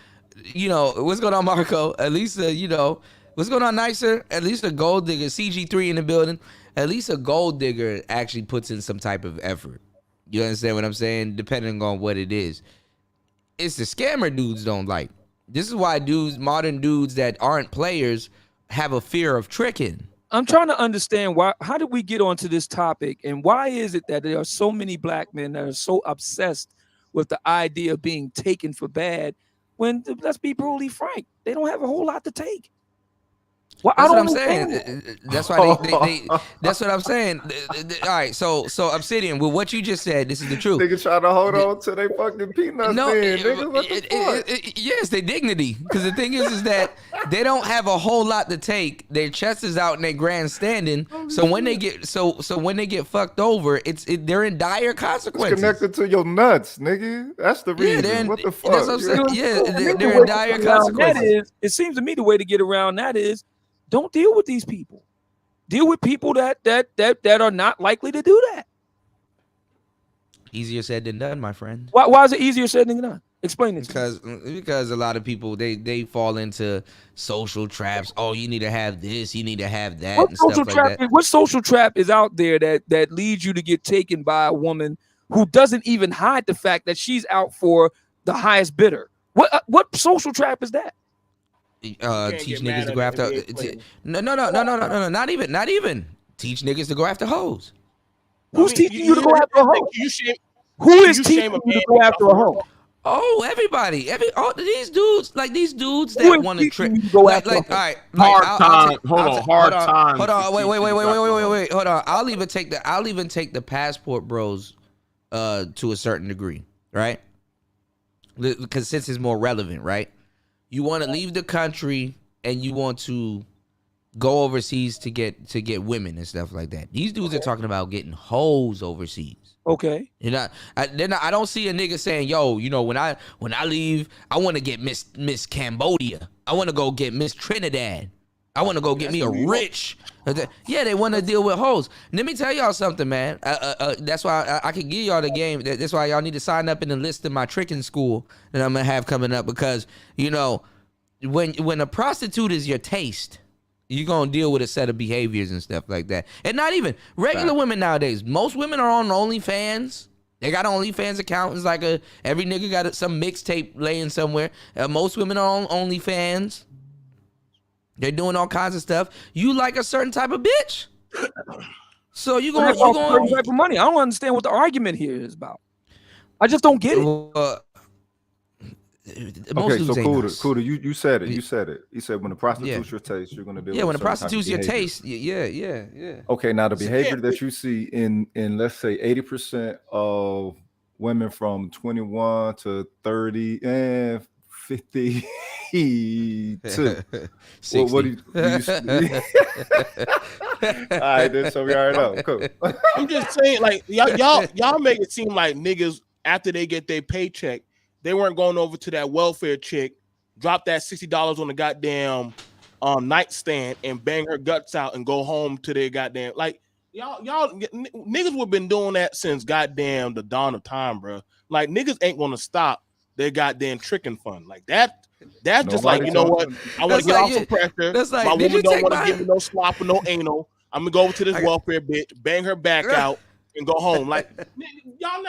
what's going on, Marco? At least what's going on, Nicer? At least a gold digger, CG3 in the building. At least a gold digger actually puts in some type of effort. You understand what I'm saying? Depending on what it is. It's the scammer dudes don't like. This is why modern dudes that aren't players have a fear of tricking. I'm trying to understand how did we get onto this topic, and why is it that there are so many black men that are so obsessed with the idea of being taken for bad when, let's be brutally frank, they don't have a whole lot to take. Well, That's what I'm saying. That's why they that's what I'm saying. All right, so Obsidian, with what you just said, this is the truth. Niggas trying to hold on to their fucking peanuts. No, nigga, what the fuck? Yes, their dignity. Because the thing is that they don't have a whole lot to take. Their chest is out and they grandstanding. So when they get when they get fucked over, they're in dire consequences. It's connected to your nuts, nigga. That's the reason. Yeah, what the fuck? That's what I'm saying. Yeah, they're in dire consequences. It seems to me the way to get around that is, don't deal with these people. Deal with people that are not likely to do that. Easier said than done, my friend. Why is it easier said than done? Explain it. Because a lot of people they fall into social traps. Oh, you need to have this, you need to have that, and stuff like that. What social trap is out there that leads you to get taken by a woman who doesn't even hide the fact that she's out for the highest bidder? What social trap is that? Teach niggas to go after no, not even teach niggas to go after hoes. Who's teaching you to go after a hoe? Who is teaching you to go after a hoe? Oh, everybody, all these dudes that want to trick. Like, all right, hard time. Hold on, wait, hold on. I'll even take the passport bros, to a certain degree, right? Because since it's more relevant, right? You want to leave the country and you want to go overseas to get women and stuff like that. These dudes are talking about getting hoes overseas. Okay. I don't see a nigga saying, yo, you know, when I leave, I want to get Miss Cambodia. I want to go get Miss Trinidad. I want to go get me a rich. Yeah, they want to deal with hoes. Let me tell y'all something, man. That's why I can give y'all the game. That's why y'all need to sign up in the list of my tricking school that I'm gonna have coming up, because you know, when a prostitute is your taste, you're going to deal with a set of behaviors and stuff like that. And not even regular women nowadays. Most women are on OnlyFans. They got an OnlyFans account. It's like every nigga got some mixtape laying somewhere. Most women are on OnlyFans. They're doing all kinds of stuff. You like a certain type of bitch. So you going type of money. I don't understand what the argument here is about. I just don't get it. Okay, so Kuda, you said it. You said it. You said when the prostitute's your taste, you're gonna deal with when the prostitute's your behavior. taste, yeah. Okay, now the behavior that you see in let's say 80% of women from 21 to 30 and 52. What do you see? All right, then, so we already know. Cool. I'm just saying, like y'all make it seem like niggas after they get their paycheck, they weren't going over to that welfare chick, drop that $60 on the goddamn nightstand and bang her guts out and go home to their goddamn, like y'all niggas would been doing that since goddamn the dawn of time, bro. Like niggas ain't gonna stop their goddamn tricking fun like that. That's just like, you know what? I want to get off some pressure. Like, my woman don't want to give me no slop or no anal. I'm gonna go over to this welfare bitch, bang her back out, and go home. Like you're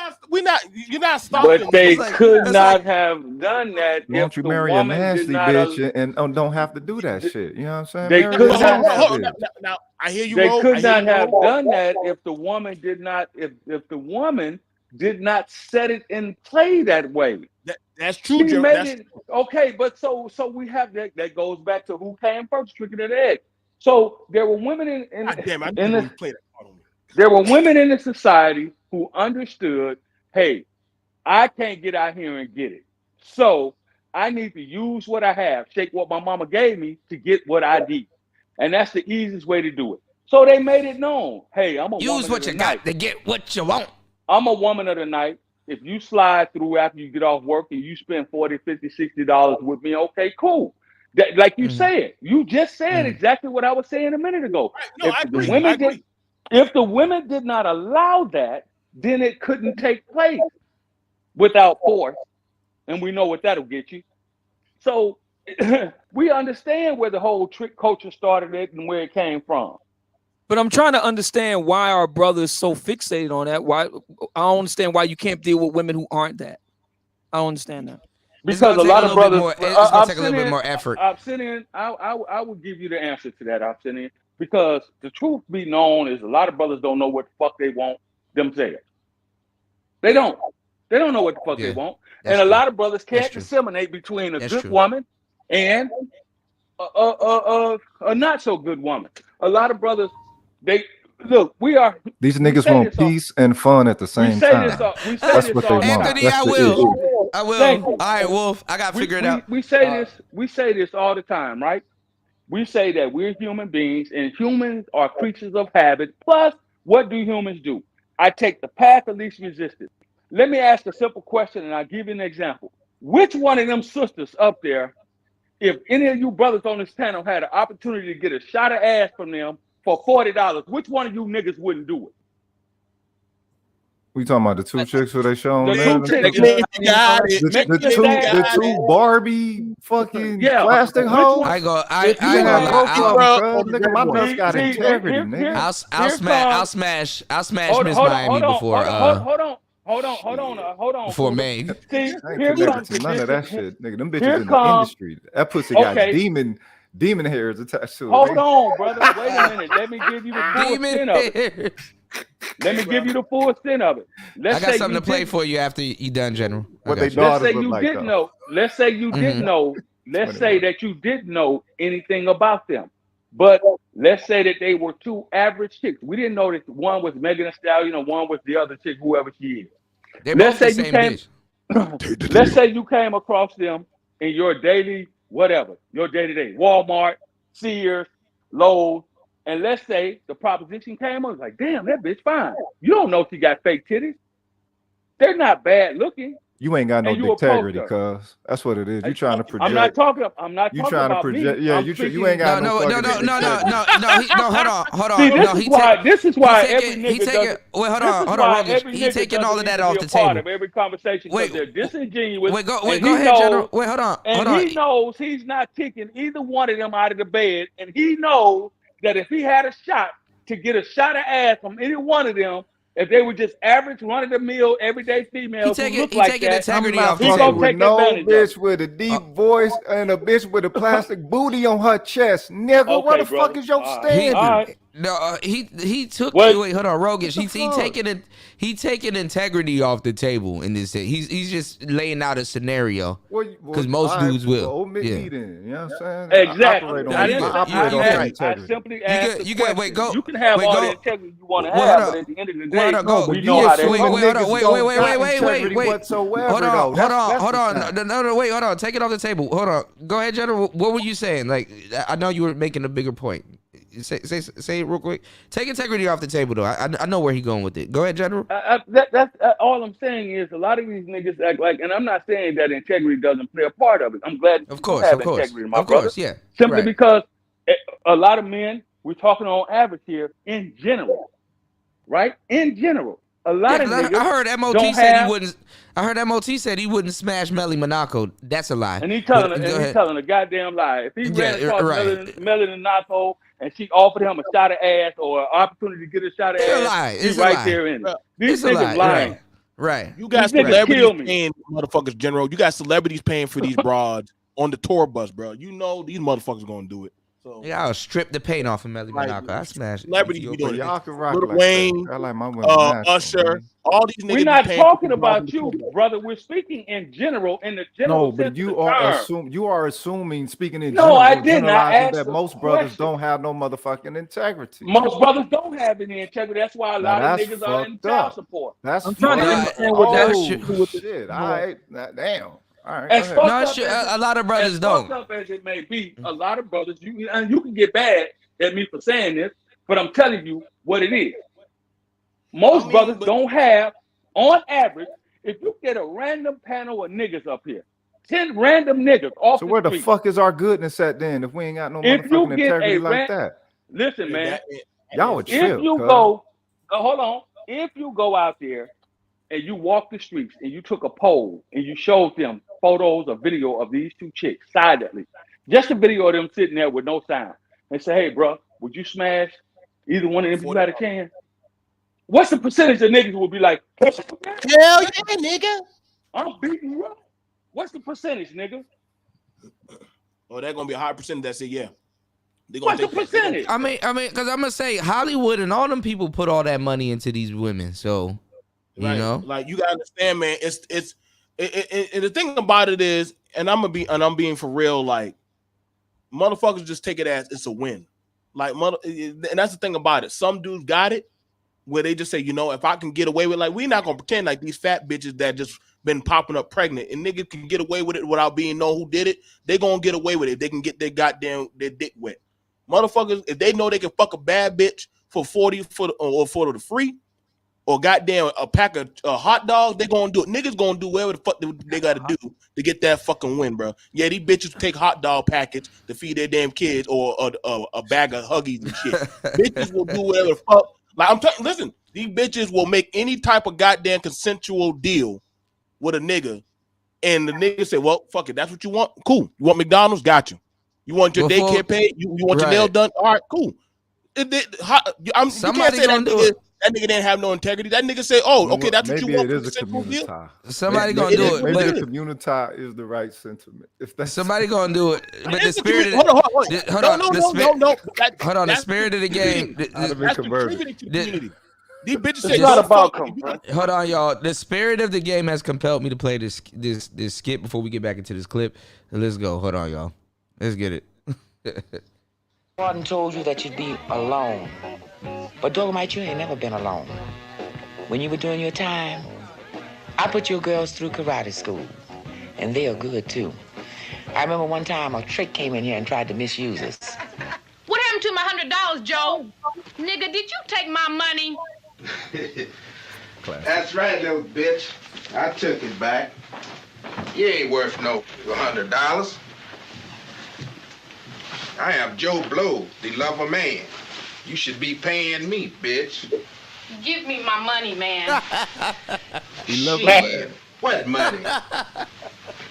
not stopping. But they could not have done that. Won't you marry a nasty bitch and don't have to do that shit? You know what I'm saying? They could not. Now I hear you. They could not have done that if the woman did not. If the woman did not set it in play that way. That's true, Joe. Okay, but so we have that goes back to who came first, chicken and egg. So there were women there were women in the society who understood, hey, I can't get out here and get it. So I need to use what I have, shake what my mama gave me to get what I need. And that's the easiest way to do it. So they made it known. Hey, I'm a woman use what you got to get what you want. I'm a woman of the night. If you slide through after you get off work and you spend $40, $50, $60 with me, okay, cool. That, like you said, you just said exactly what I was saying a minute ago. Right. No, I agree. If the women did not allow that, then it couldn't take place without force. And we know what that'll get you. So we understand where the whole trick culture started at and where it came from. But I'm trying to understand why our brothers so fixated on that. Why I don't understand why you can't deal with women who aren't that. I don't understand that. Because a lot of brothers, it's gonna take a little bit more effort. I will give you the answer to that, Obsidian. Because the truth be known is a lot of brothers don't know what the fuck they want themselves. They don't. They don't know what the fuck they want. And a lot of brothers can't disseminate between a good woman and a not so good woman. A lot lot they look. These niggas want peace and fun at the same time. That's what they want. Anthony, I will. All right, Wolf. I gotta figure it out. We say this all the time, right? We say that we're human beings and humans are creatures of habit. Plus, what do humans do? I take the path of least resistance. Let me ask a simple question and I'll give you an example. Which one of them sisters up there, if any of you brothers on this panel had an opportunity to get a shot of ass from them for $40, which one of you niggas wouldn't do it? We talking about the two chicks who they showing? The two Barbie fucking plastic hoes. Nigga, my nuts got integrity, nigga. I'll smash Miss Miami before. Hold on. Before May. See, none of that shit, nigga. Them bitches in the industry. That pussy got demon hairs attached to it. Hold on, brother. Wait a minute. Let me give you the full extent of it. Let me give you the full extent of it. I got something to play for you after you done, General. Let's say you didn't know. Let's say you didn't know. Let's say that you didn't know anything about them. But let's say that they were two average chicks. We didn't know that one was Megan Thee Stallion and one was the other chick, whoever she is. Let's say you came across them in your daily whatever, your day-to-day, Walmart, Sears, Lowe's, and let's say the proposition came on, like, damn, that bitch fine. You don't know if she got fake titties. They're not bad looking. You ain't got no And you approach integrity, her. cuz. That's what it is. You trying to project. I'm not talking You trying to about project. me. Yeah, I'm you ain't got no fucking integrity. No, hold on. See, this is why every nigga doesn't. Wait, hold on, Rogish. He taking all of that off the table. Of every conversation because they're disingenuous. Go ahead, General. Wait, hold on. He knows he's not kicking either one of them out of the bed, and he knows that if he had a shot to get a shot of ass from any one of them, if they were just average, run-of-the-mill, everyday females who look like that, I'm not fucking with no bitch with a deep voice and a bitch with a plastic booty on her chest. Nigga, what the fuck is your standard? No, he took. Wait, hold on, Rogish. He taking integrity off the table in this. He's just laying out a scenario because most dudes will. Omit me then, you know what I'm saying? Exactly. I simply asked you can have all the integrity you want to have, but at the end of the day, we know how wait. Hold on. No, wait, hold on. Take it off the table. Hold on. Go ahead, General. What were you saying? Like, I know you were making a bigger point. Say it real quick. Take integrity off the table, though. I know where he's going with it. Go ahead, General. That's all I'm saying is a lot of these niggas act like, and I'm not saying that integrity doesn't play a part of it. I'm glad you have integrity, my brother. Yeah. Simply because a lot of men, we're talking on average here, in general, right? In general, a lot of niggas. I heard MOT said he wouldn't. I heard MOT said he wouldn't smash Melly Monaco. That's a lie. And he's telling a goddamn lie. If he ran across Melly Monaco and she offered him a shot of ass or an opportunity to get a shot of ass, he's right there in it. These niggas lying. Right. You got celebrities paying motherfuckers, General. You got celebrities paying for these broads on the tour bus, bro. You know these motherfuckers gonna do it. So yeah, I'll strip the paint off of Melly Monaco. I smash it. Celebrities be doing it. Y'all can rock Lil like Wayne, that. I like my women Usher, all these niggas. We're not talking about you, brother. We're speaking in general, in the general. No, but you are assuming, speaking in no, general, I didn't. I asked that most brothers don't have no motherfucking integrity. Most brothers don't have any integrity. That's why a lot of niggas are in child support. That's I'm trying to understand what that shit. All right, damn. All right, a lot of brothers don't. Fucked up as it may be, a lot of brothers, you can get bad at me for saying this, but I'm telling you what it is. Most brothers don't have, on average, if you get a random panel of niggas up here, 10 random niggas off so where the fuck is our goodness at then if we ain't got no motherfucking integrity like that? Listen, man. Y'all would chill. If you go, hold on. If you go out there and you walk the streets and you took a poll and you showed them photos or video of these two chicks silently, just a video of them sitting there with no sound, and say, hey, bro, would you smash either one of them if you had a chance? What's the percentage of niggas will be like, hell yeah, nigga. I'm beating you up. What's the percentage, nigga? Oh, that's gonna be a high percentage that say yeah. What's the percentage? I mean, because I'm gonna say Hollywood and all them people put all that money into these women, so you know, like you gotta understand, man. It's the thing about it is, and I'm being for real, like motherfuckers just take it as it's a win, like and that's the thing about it. Some dudes got it where they just say, you know, if I can get away with, like, we're not gonna pretend like these fat bitches that just been popping up pregnant and niggas can get away with it without being know who did it. They gonna get away with it. They can get their dick wet. Motherfuckers, if they know they can fuck a bad bitch for 40 for the free, or goddamn a pack of hot dogs, they gonna do it. Niggas gonna do whatever the fuck they gotta do to get that fucking win, bro. Yeah, these bitches take hot dog packets to feed their damn kids or a bag of Huggies and shit. Bitches will do whatever the fuck. Like I'm telling, listen, these bitches will make any type of goddamn consensual deal with a nigga, and the nigga say, "Well, fuck it, that's what you want. Cool. You want McDonald's? Got you. You want your daycare paid? You want your nail done? All right, cool." You can't say that nigga didn't have no integrity. That nigga say, "Oh, okay, that's what you want." Maybe it is a community. Somebody gonna do it. Maybe the community is the right sentiment. If that's somebody gonna do it, but the spirit of hold on, the spirit of the game. That's the community. These bitches say it's not about come. Hold on, y'all. The spirit of the game has compelled me to play this skit before we get back into this clip. Let's go. Hold on, y'all. Let's get it. Martin told you that you'd be alone. But Dolomite, you ain't never been alone. When you were doing your time, I put your girls through karate school. And they are good, too. I remember one time a trick came in here and tried to misuse us. What happened to my $100, Joe. Nigga, did you take my money? That's right, little bitch. I took it back. You ain't worth no $100. I am Joe Blow, the lover man. You should be paying me, bitch. Give me my money, man. Shit. What money?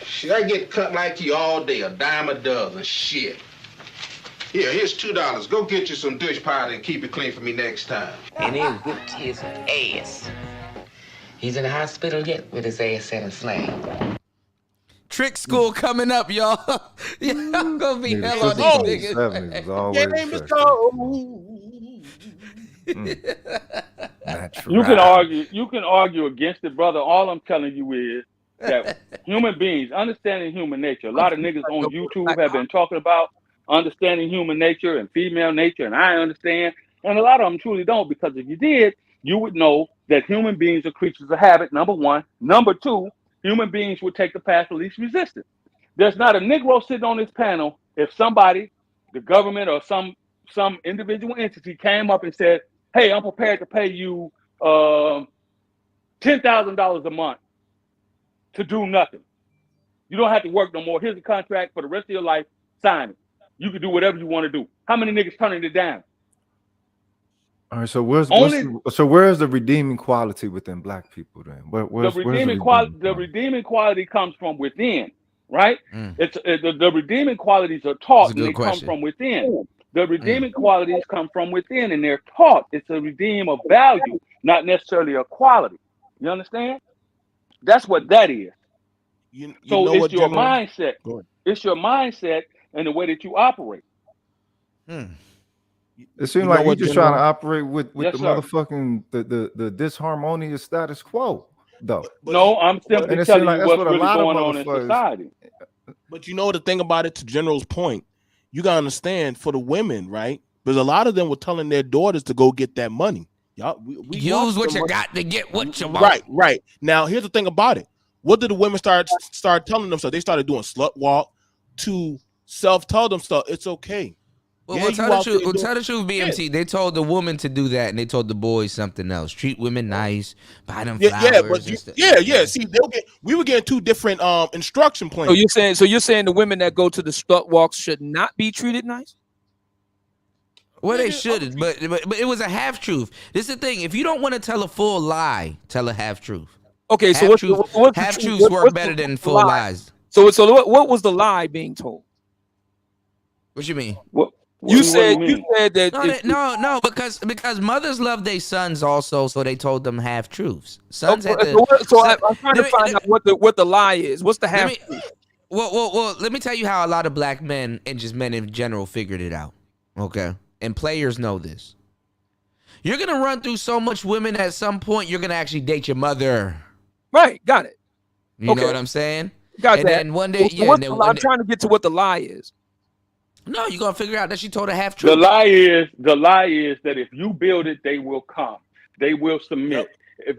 Shit, I get cut like you all day, a dime a dozen. Shit. Here's $2. Go get you some dish powder and keep it clean for me next time. And he whipped his ass. He's in the hospital yet with his ass in a sling. Trick school coming up, y'all. Yeah, I'm gonna be hell on these niggas. You can argue against it, brother. All I'm telling you is that human beings, understanding human nature. A lot of niggas on YouTube have been talking about understanding human nature and female nature, and I understand. And a lot of them truly don't, because if you did, you would know that human beings are creatures of habit, number one. Number two, human beings would take the path of least resistance. There's not a Negro sitting on this panel if somebody, the government or some individual entity came up and said, hey, I'm prepared to pay you $10,000 a month to do nothing. You don't have to work no more. Here's a contract for the rest of your life. Sign it. You can do whatever you want to do. How many niggas turning it down? All right, so where's the redeeming quality within black people then? Where's the redeeming quality comes from within, right? The redeeming qualities are taught and they come from within. The redeeming qualities come from within and they're taught. It's a redeem of value, not necessarily a quality. You understand? That's what that is. So it's your mindset. It's your mindset and the way that you operate. It seems like you're just trying to operate with the motherfucking the disharmonious status quo, though. No, I'm simply telling you what's really going on in society. But you know the thing about it, to General's point, you gotta understand for the women, right? Because a lot of them were telling their daughters to go get that money. Y'all, we use what you got to get what you want. Right. Now, here's the thing about it. What did the women start telling themselves? They started doing slut walk to self-tell themselves it's okay. Well, tell the truth, BMT. Yeah. They told the woman to do that, and they told the boys something else. Treat women nice, buy them flowers. See, we were getting two different instruction plans. So you're saying the women that go to the slut walks should not be treated nice? Well, they should, but it was a half truth. This is the thing. If you don't want to tell a full lie, tell a half truth. Okay, so what's half truths work better than full lies. So what was the lie being told? What you mean? You said that no, because mothers love their sons also, so they told them half truths. Sons had to, I'm trying to find out what the lie is. What's the half truth? Well, let me tell you how a lot of black men and just men in general figured it out. Okay, and players know this. You're gonna run through so much women at some point. You're gonna actually date your mother. Right, got it. You know what I'm saying? Got and that. Then one day, I'm trying to get to what the lie is. No, you're gonna figure out that she told a half truth. The lie is that if you build it, they will come. They will submit. Yep.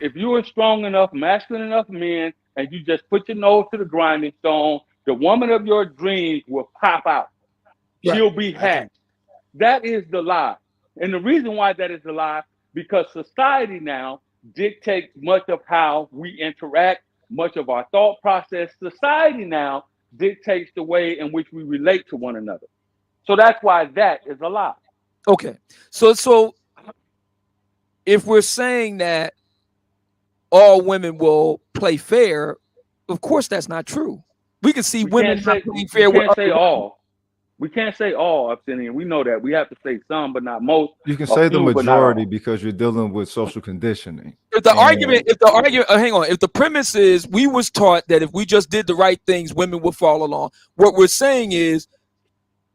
If you are strong enough, masculine enough men, and you just put your nose to the grinding stone, the woman of your dreams will pop out. Right. She'll be hatched. That is the lie. And the reason why that is the lie, because society now dictates much of how we interact, much of our thought process. Society now dictates the way in which we relate to one another. So that's why that is a lie. Okay. So if we're saying that all women will play fair, of course that's not true. We can see women not playing fair with other women. We can't say all, Obsidian. We know that. We have to say some, but not most. You can say the majority because you're dealing with social conditioning. If the premise is we was taught that if we just did the right things, women would follow along. What we're saying is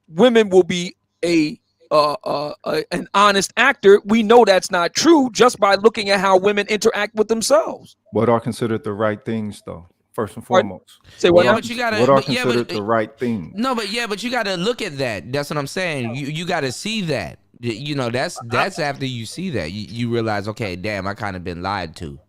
women will be an honest actor. We know that's not true just by looking at how women interact with themselves. What are considered the right things, though? First and foremost, what are considered the right things? No, but you got to look at that. That's what I'm saying. You got to see that. You know, that's after you see that you realize, okay, damn, I kind of been lied to.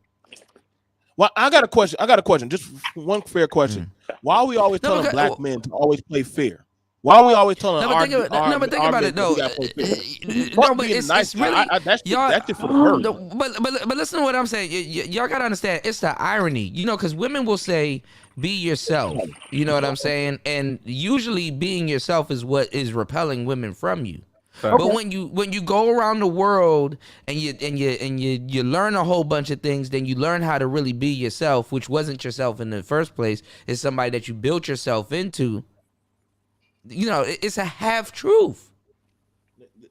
Well, I got a question. Just one fair question. Why are we always telling black men to always play fair? Why are we always telling No, but think about it though. No, but it's really that's y'all. just for the bird. But listen to what I'm saying. Y'all gotta understand. It's the irony, because because women will say, "Be yourself." You know what I'm saying? And usually, being yourself is what is repelling women from you. Okay. But when you go around the world and you learn a whole bunch of things, then you learn how to really be yourself, which wasn't yourself in the first place. It's somebody that you built yourself into. It's a half truth.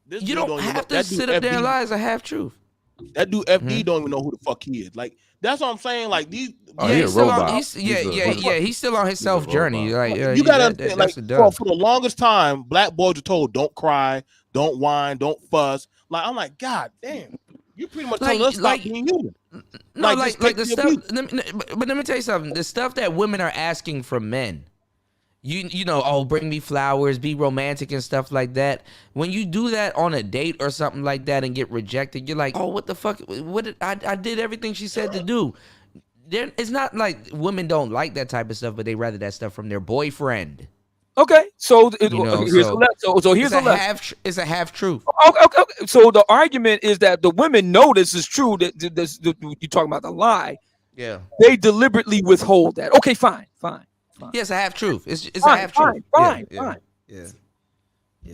You don't have to sit up there and lie as a half truth. That dude FD don't even know who the fuck he is. Like, that's what I'm saying. Like, these. He's still on. He's still on his self journey. Like, you gotta understand. Like, for the longest time, black boys were told, "Don't cry, don't whine, don't fuss." Like, I'm like, God damn, you pretty much telling us stop being human. No, like the stuff. But let me tell you something. The stuff that women are asking from men. Bring me flowers, be romantic and stuff like that. When you do that on a date or something like that and get rejected, you're like, oh, what the fuck? I did everything she said to do. It's not like women don't like that type of stuff, but they rather that stuff from their boyfriend. Okay, so here's a lesson. It's a half truth. Okay. So the argument is that the women know this is true. That you're talking about the lie. Yeah. They deliberately withhold that. Okay, fine. Yeah, it's a half truth. It's fine, a half truth. Fine. Yeah.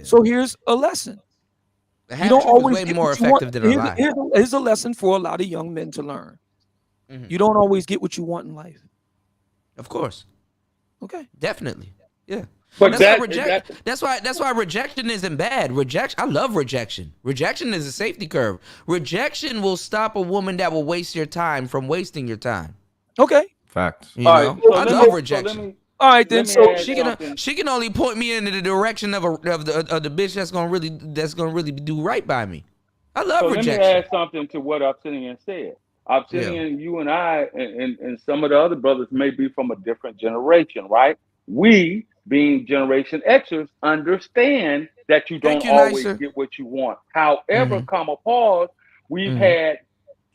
So here's a lesson. The half truth is way more effective than a lie. Here's a lesson for a lot of young men to learn. Mm-hmm. You don't always get what you want in life. Of course. Okay. Definitely. Yeah. But that's why rejection isn't bad. I love rejection. Rejection is a safety curve. Rejection will stop a woman that will waste your time from wasting your time. Okay. Facts. I love rejection. All right, then. So she can only point me in the direction of the bitch that's gonna really do right by me. I love rejection. Let me add something to what Obsidian said. Obsidian, you and I and some of the other brothers may be from a different generation, right? We, being Generation Xers, understand that you don't always get what you want. However, pause, we've had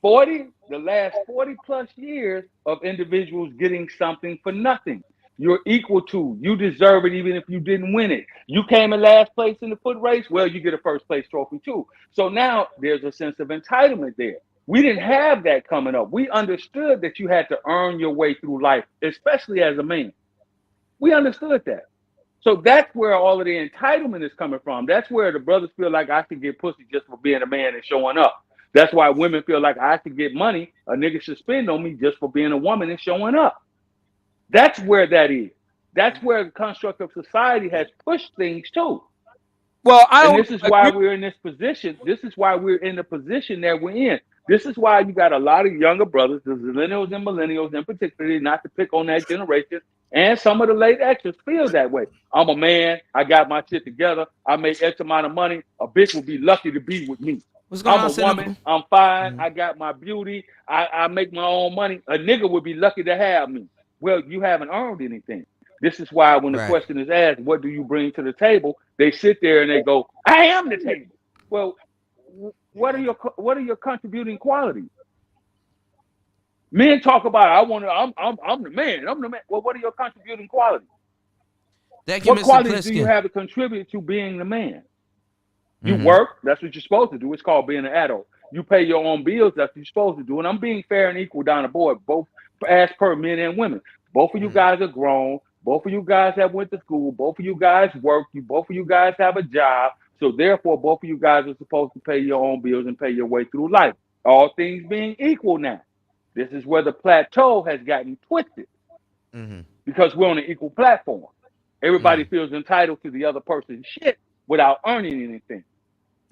the last 40 plus years of individuals getting something for nothing. You're equal to, you deserve it even if you didn't win it. You came in last place in the foot race, well, you get a first place trophy too. So now there's a sense of entitlement there. We didn't have that coming up. We understood that you had to earn your way through life, especially as a man. We understood that. So that's where all of the entitlement is coming from. That's where the brothers feel like I should get pussy just for being a man and showing up. That's why women feel like I should get money. A nigga should spend on me just for being a woman and showing up. That's where that is. That's where the construct of society has pushed things to. Well, this is why we're in this position. This is why we're in the position that we're in. This is why you got a lot of younger brothers, the millennials and millennials in particular, not to pick on that generation, and some of the late Xers feel that way. I'm a man. I got my shit together. I make X amount of money. A bitch will be lucky to be with me. I'm a woman. I'm fine. I got my beauty. I make my own money. A nigga would be lucky to have me. Well, you haven't earned anything. This is why when the question is asked, what do you bring to the table? They sit there and they go, I am the table. Well, what are your contributing qualities? Men talk about I'm the man. I'm the man. Well, what are your contributing qualities? What qualities do you have to contribute to being the man? You work, that's what you're supposed to do. It's called being an adult. You pay your own bills, that's what you're supposed to do. And I'm being fair and equal down the board, both as per men and women. Both of you guys are grown. Both of you guys have went to school. Both of you guys work. Both of you guys have a job. So therefore, both of you guys are supposed to pay your own bills and pay your way through life. All things being equal now. This is where the plateau has gotten twisted because we're on an equal platform. Everybody feels entitled to the other person's shit without earning anything.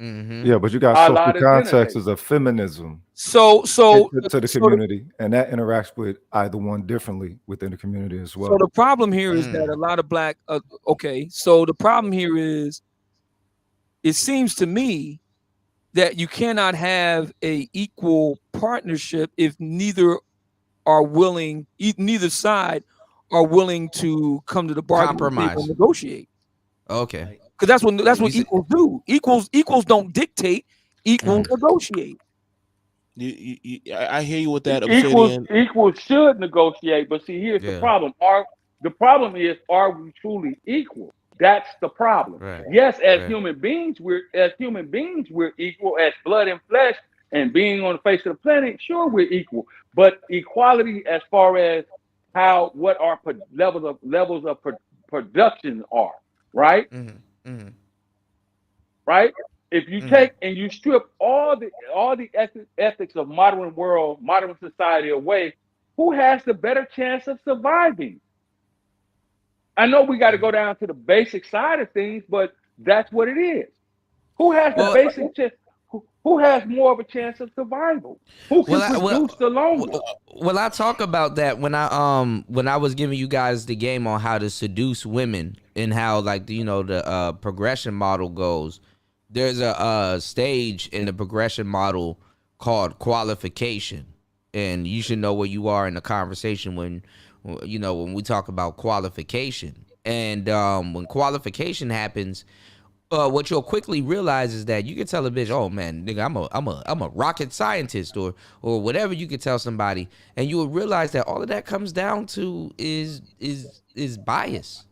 Yeah, but you got social contexts of feminism so to the community, and that interacts with either one differently within the community as well. So the problem here is that a lot of black so the problem here is, it seems to me that you cannot have a equal partnership if neither side are willing to come to the bargaining table and negotiate. Okay. Because that's what equals do. Equals don't dictate. Equals negotiate. I hear you with that. Equals should negotiate, but see, here's the problem. The problem is, are we truly equal? That's the problem. Right. Yes, as Right. human beings, we're equal as blood and flesh, and being on the face of the planet. Sure, we're equal, but equality as far as what our levels of production are, right? Mm-hmm. Mm-hmm. Right. If you take and you strip all the ethics of modern society away, who has the better chance of surviving? I know we got to go down to the basic side of things, but that's what it is. Who has the basic chance? Who has more of a chance of survival? Who can produce the longer? Well, I talk about that when I was giving you guys the game on how to seduce women and how, like, the progression model goes. There's a stage in the progression model called qualification, and you should know where you are in the conversation when we talk about qualification. And when qualification happens, what you'll quickly realize is that you can tell a bitch, "Oh man, nigga, I'm a rocket scientist," or whatever you could tell somebody, and you will realize that all of that comes down to is bias.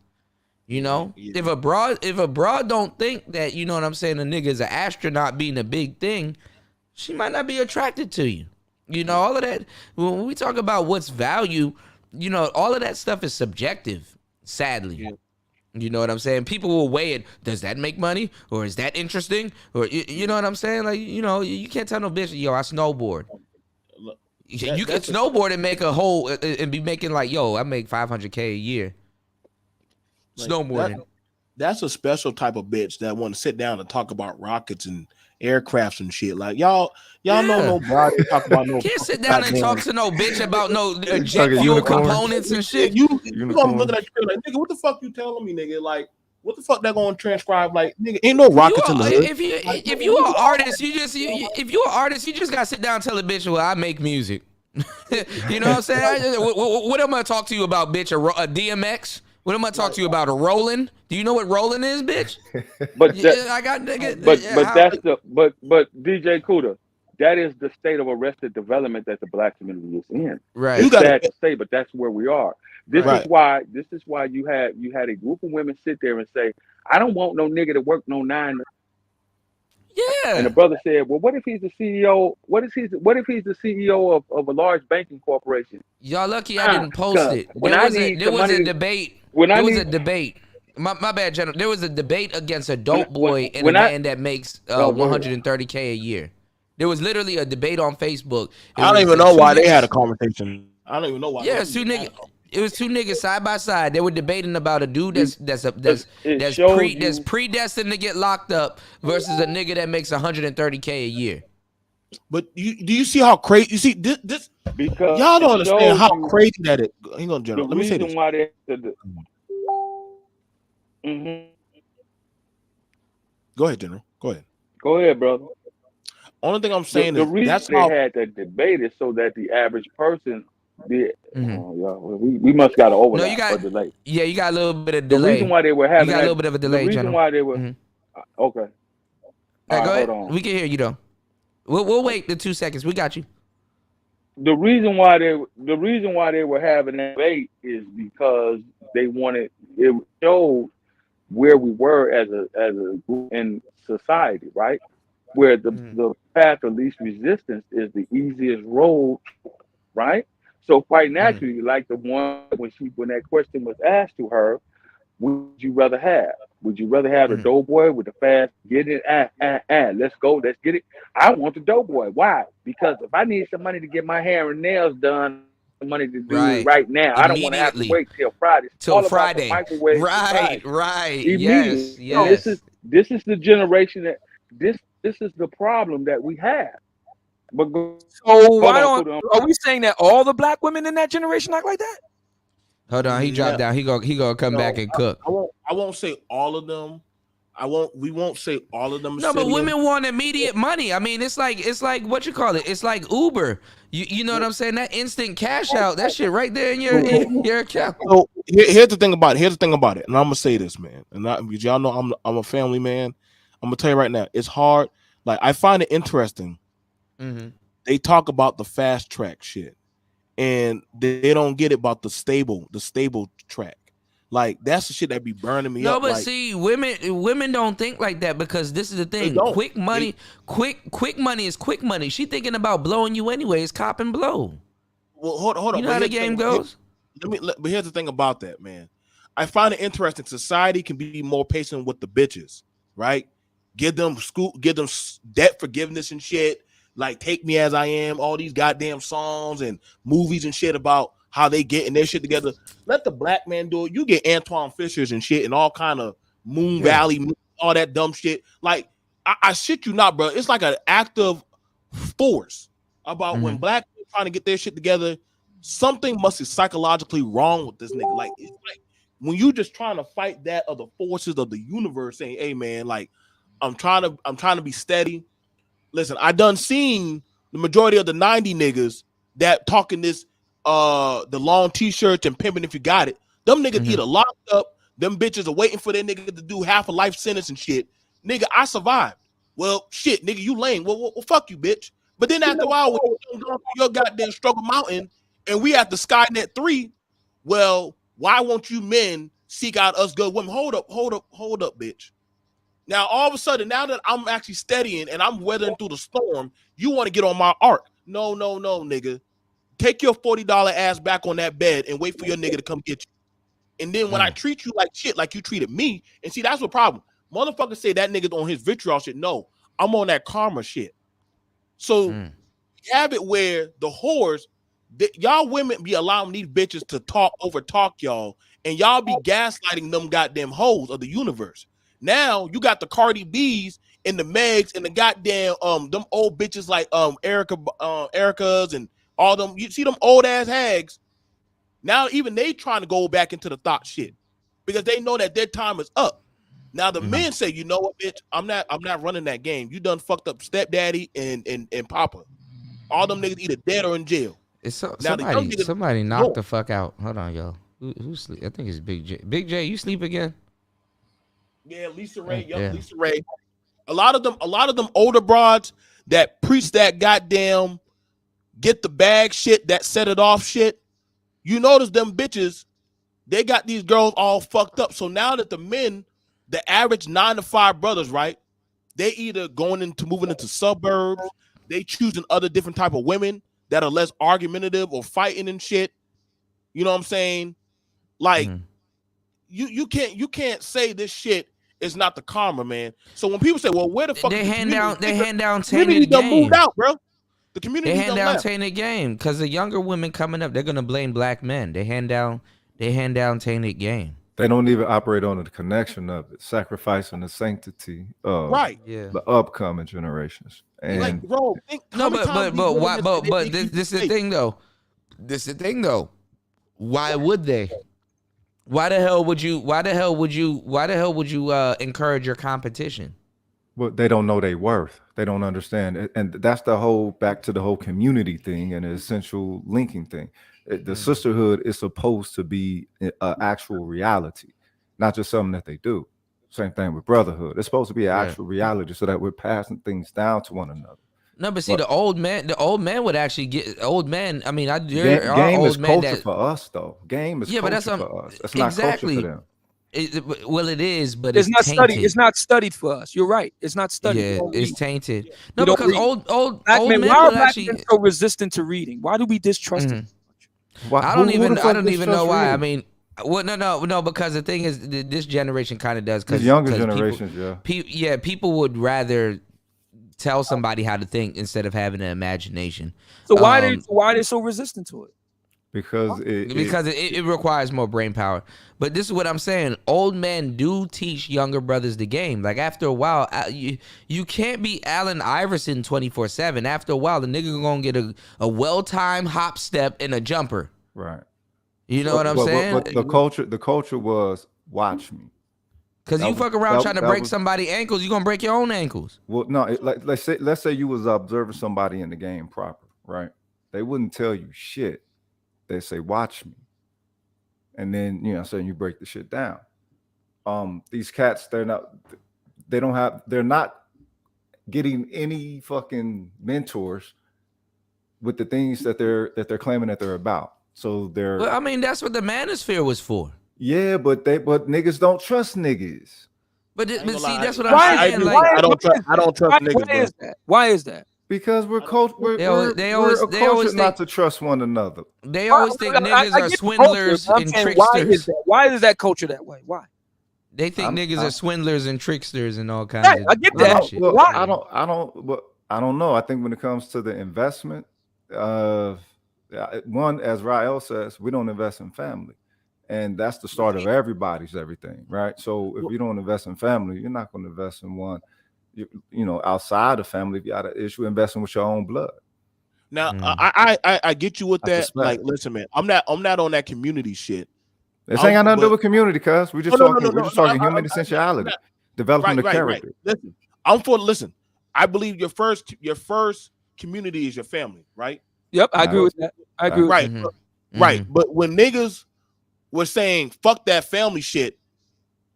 If a broad don't think that, you know what I'm saying, a nigga is an astronaut being a big thing, she might not be attracted to you. All of that, when we talk about what's value, all of that stuff is subjective, sadly. Yeah. You know what I'm saying? People will weigh it. Does that make money? Or is that interesting? Or, you know what I'm saying? Like, you can't tell no bitch, yo, I snowboard. You can snowboard and make a whole, and be making like, yo, I make $500K a year. Like, snowboarding. That's a special type of bitch that want to sit down and talk about rockets and aircrafts and shit. Like y'all know nobody talk about no. Can't sit down and talk to no bitch about no jet fuel components and shit. You gonna look at that like, nigga, what the fuck you telling me, nigga? Like, what the fuck that gonna transcribe? Like, nigga, ain't no rockets in the hood. If you are an artist, if you're an artist, you just gotta sit down and tell a bitch, well, I make music. You know what I'm saying? What am I talk to you about, bitch? A DMX? What am I talk to you about? A Roland? Do you know what Roland is, bitch? But I got nigga. But DJ Kuda, that is the state of arrested development that the black community is in. Right. It's sad to say, but that's where we are. This Right. is why you had a group of women sit there and say, I don't want no nigga to work no 9. Yeah. And the brother said, well, what if he's the CEO? What if he's the CEO of a large banking corporation? Y'all lucky I didn't post it. There was a debate. My bad, General. There was a debate against a dope boy and a man that makes 130K a year. There was literally a debate on Facebook. I don't even know why they had a conversation. I don't even know why. Yeah, it was two niggas side by side. They were debating about a dude that's predestined to get locked up versus a nigga that makes 130K a year. But do you see how crazy? You see this because y'all don't understand how crazy that is. Hang on, General. Let me say this. Why they Go ahead, General. Go ahead. Go ahead, brother. Only thing I'm saying the is reason that's they had that debate is so that the average person did. We must got an overlap or delay. Yeah, you got a little bit of delay. The reason why they were having a little bit of a delay. The reason General. why they were okay. Go ahead. Hold on. We can hear you though. We'll wait the 2 seconds. We got you. The reason why they were having that debate is because they wanted it showed where we were as a group in society, right? Where the path of least resistance is the easiest road, right? So quite naturally, like the one when that question was asked to her, would you rather have? Would you rather have the doughboy with the fast get it? Let's go, let's get it. I want the doughboy. Why? Because if I need some money to get my hair and nails done, money to do it right now. I don't want to have to wait till Friday. Till Friday. Right. Yes. This is the generation that this is the problem that we have. But are we saying that all the black women in that generation act like that? Hold on, he dropped down. He gonna come back and cook. I won't say all of them. We won't say all of them. No, but women want immediate money. I mean, it's like what you call it. It's like Uber. You know what I'm saying? That instant cash out. That shit right there in your account. So here's the thing about it. And I'm gonna say this, man. Because y'all know I'm a family man. I'm gonna tell you right now. It's hard. Like I find it interesting. Mm-hmm. They talk about the fast track shit, and they don't get it about the stable track. Like that's the shit that be burning me No, up. but Like, see, women don't think like that because this is the thing. don't. Quick money, quick money is quick money. She thinking about blowing you anyway. It's cop and blow. Well, hold on. You know how the game goes. But here's the thing about that, man. I find it interesting. Society can be more patient with the bitches, right? Give them debt forgiveness and shit. Like Take Me As I Am, all these goddamn songs and movies and shit about how they getting their shit together. Let the black man do it. You get Antoine Fishers and shit and all kind of Moon Valley, all that dumb shit. Like I shit you not, bro. It's like an active force about when black people trying to get their shit together. Something must be psychologically wrong with this nigga. Like it's like when you just trying to fight that of the forces of the universe, saying, "Hey, man, like I'm trying to be steady." Listen, I done seen the majority of the 90 niggas that talking this the long t-shirts and pimping if you got it. Them niggas either locked up, them bitches are waiting for their nigga to do half a life sentence and shit. Nigga, I survived. Well, shit, nigga, you lame. Well, fuck you, bitch. But then after a while, when you go through your goddamn struggle mountain and we at the Skynet 3, well, why won't you men seek out us good women? Hold up, bitch. Now, all of a sudden, now that I'm actually studying and I'm weathering through the storm, you want to get on my arc. No, nigga. Take your $40 ass back on that bed and wait for your nigga to come get you. And then when I treat you like shit, like you treated me, and see, that's the problem. Motherfuckers say that nigga's on his vitriol shit. No, I'm on that karma shit. So you have it where the whores, y'all women be allowing these bitches to over talk y'all, and y'all be gaslighting them goddamn hoes of the universe. Now you got the Cardi B's and the Megs and the goddamn them old bitches like Erica's and all them. You see them old ass hags. Now even they trying to go back into the thought shit because they know that their time is up. Now the men say, you know what, bitch, I'm not running that game. You done fucked up stepdaddy and papa. All them niggas either dead or in jail. It's Now somebody knocked the fuck out. Hold on, yo. Who sleep? I think it's Big J. Big J, you sleep again? Yeah, Lisa Ray. Lisa Ray. A lot of them older broads that preach that goddamn get the bag shit, that set it off shit. You notice them bitches, they got these girls all fucked up. So now that the men, the average 9-to-5 brothers, right? They either moving into suburbs, they choosing other different type of women that are less argumentative or fighting and shit. You know what I'm saying? Like you can't say this shit is not the karma, man. So when people say, "Well, where the fuck they is the hand down community tainted done game. moved out, bro. The community They hand done down left. tainted game because the younger women coming up, they're gonna blame black men. They hand down tainted game. They don't even operate on the connection of it, sacrificing the sanctity of the upcoming generations. And like, bro, this is the thing though. This is the thing though. Why would they? Why the hell would you encourage your competition? Well, they don't know their worth. They don't understand. And that's back to the whole community thing and the essential linking thing. The sisterhood is supposed to be an actual reality, not just something that they do. Same thing with brotherhood. It's supposed to be an actual reality so that we're passing things down to one another. No, but see, the old man would actually get old man. I mean, game is culture for us, though. Game is culture for us. It's not culture for them. It is, but it's not tainted. studied. It's not studied for us. You're right. It's not studied. Yeah, it's tainted. No, because old men why are will black actually men so resistant to reading? Why do we distrust it? I don't even know why. I mean, well, no, because the thing is, this generation kind of does. Because younger generations, people would rather tell somebody how to think instead of having an imagination. So why are they so resistant to it? Because it requires more brain power. But this is what I'm saying. Old men do teach younger brothers the game. Like after a while, you can't be Allen Iverson 24/7. After a while, the nigga gonna get a well-timed hop step and a jumper. Right. You know what I'm saying? But the culture was watch me. Because you fuck around trying to break somebody's ankles, you're gonna break your own ankles. Well, no, let's say you was observing somebody in the game proper, right? They wouldn't tell you shit. They say, watch me. And then, saying you break the shit down. These cats, they're not getting any fucking mentors with the things that they're claiming that they're about. So Well, I mean, that's what the Manosphere was for. Yeah, but niggas don't trust niggas. But see, that's what I I'm saying. Like, I don't trust niggas, why is that? Why is that? Because we're They always cultured think, not to trust one another. They always think niggas I are get the culture, swindlers but I'm and saying, why is tricksters. that? Why is that culture that way? Why? They think niggas are swindlers and tricksters and all kinds Right, of I get dumb that. shit. Well, Why? I don't know. I think when it comes to the investment, one, as Rael says, we don't invest in family, and that's the start of everybody's everything, right? So if you don't invest in family, you're not going to invest in one. You know, outside of family, if you got an issue, investing with your own blood. Now, I get you with That's that. Like, listen, man, I'm not on that community shit. This ain't got nothing to do with community, cuz we're just talking human essentiality, development of character. Listen, listen. I believe your first community is your family, right? Yep, I agree with that. I agree. Right, right. But when niggas were saying "fuck that family" shit,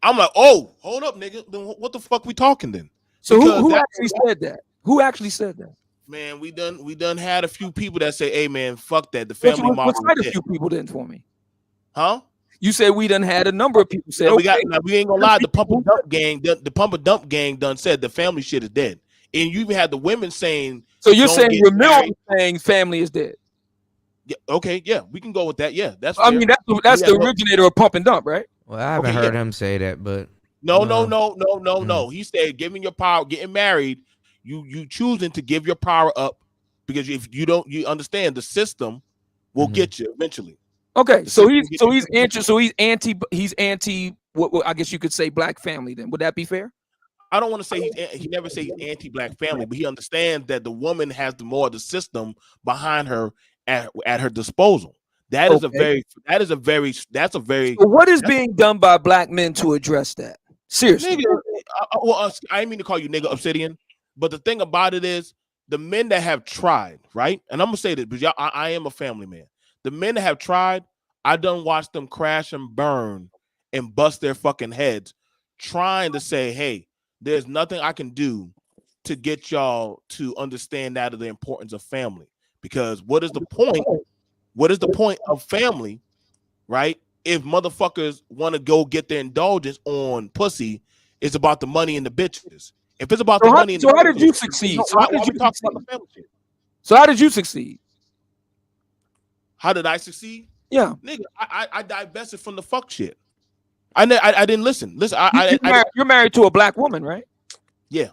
I'm like, oh, hold up, nigga. Then what the fuck we talking then? So who actually said that? Who actually said that? Man, we done had a few people that say, "Hey, man, fuck that." The family model. Let's cite a few people then for me. Huh? You said we done had a number of people say. Yeah, we ain't gonna lie. The pump and dump gang, the pump and dump gang, done said the family shit is dead, and you even had the women saying. So you're saying Ramil saying family is dead? Yeah. Okay. Yeah, we can go with that. Yeah, that's. I mean, that's the originator of pump and dump, right? Well, I haven't heard him say that, but no. He said giving your power, getting married, you choosing to give your power up because if you don't, you understand the system will get you eventually. Okay, so he's anti. What I guess you could say black family. Then would that be fair? I don't want to say he never say he's anti-black family, but he understands that the woman has the more of the system behind her at her disposal. That's a very. So what is being done by black men to address that? Seriously, nigga, I didn't mean to call you nigga Obsidian, but the thing about it is the men that have tried, right? And I'm gonna say this because I am a family man. The men that have tried, I done watched them crash and burn and bust their fucking heads, trying to say, "Hey, there's nothing I can do to get y'all to understand that of the importance of family." Because what is the point? What is the point of family, right? If motherfuckers want to go get their indulgence on pussy, it's about the money and the bitches. If it's about the money and the bitches, how did you succeed? So how did you talk about the family shit? So how did you succeed? How did I succeed? Yeah, nigga, I divested from the fuck shit. I didn't listen. Listen, you're married to a black woman, right? Yeah.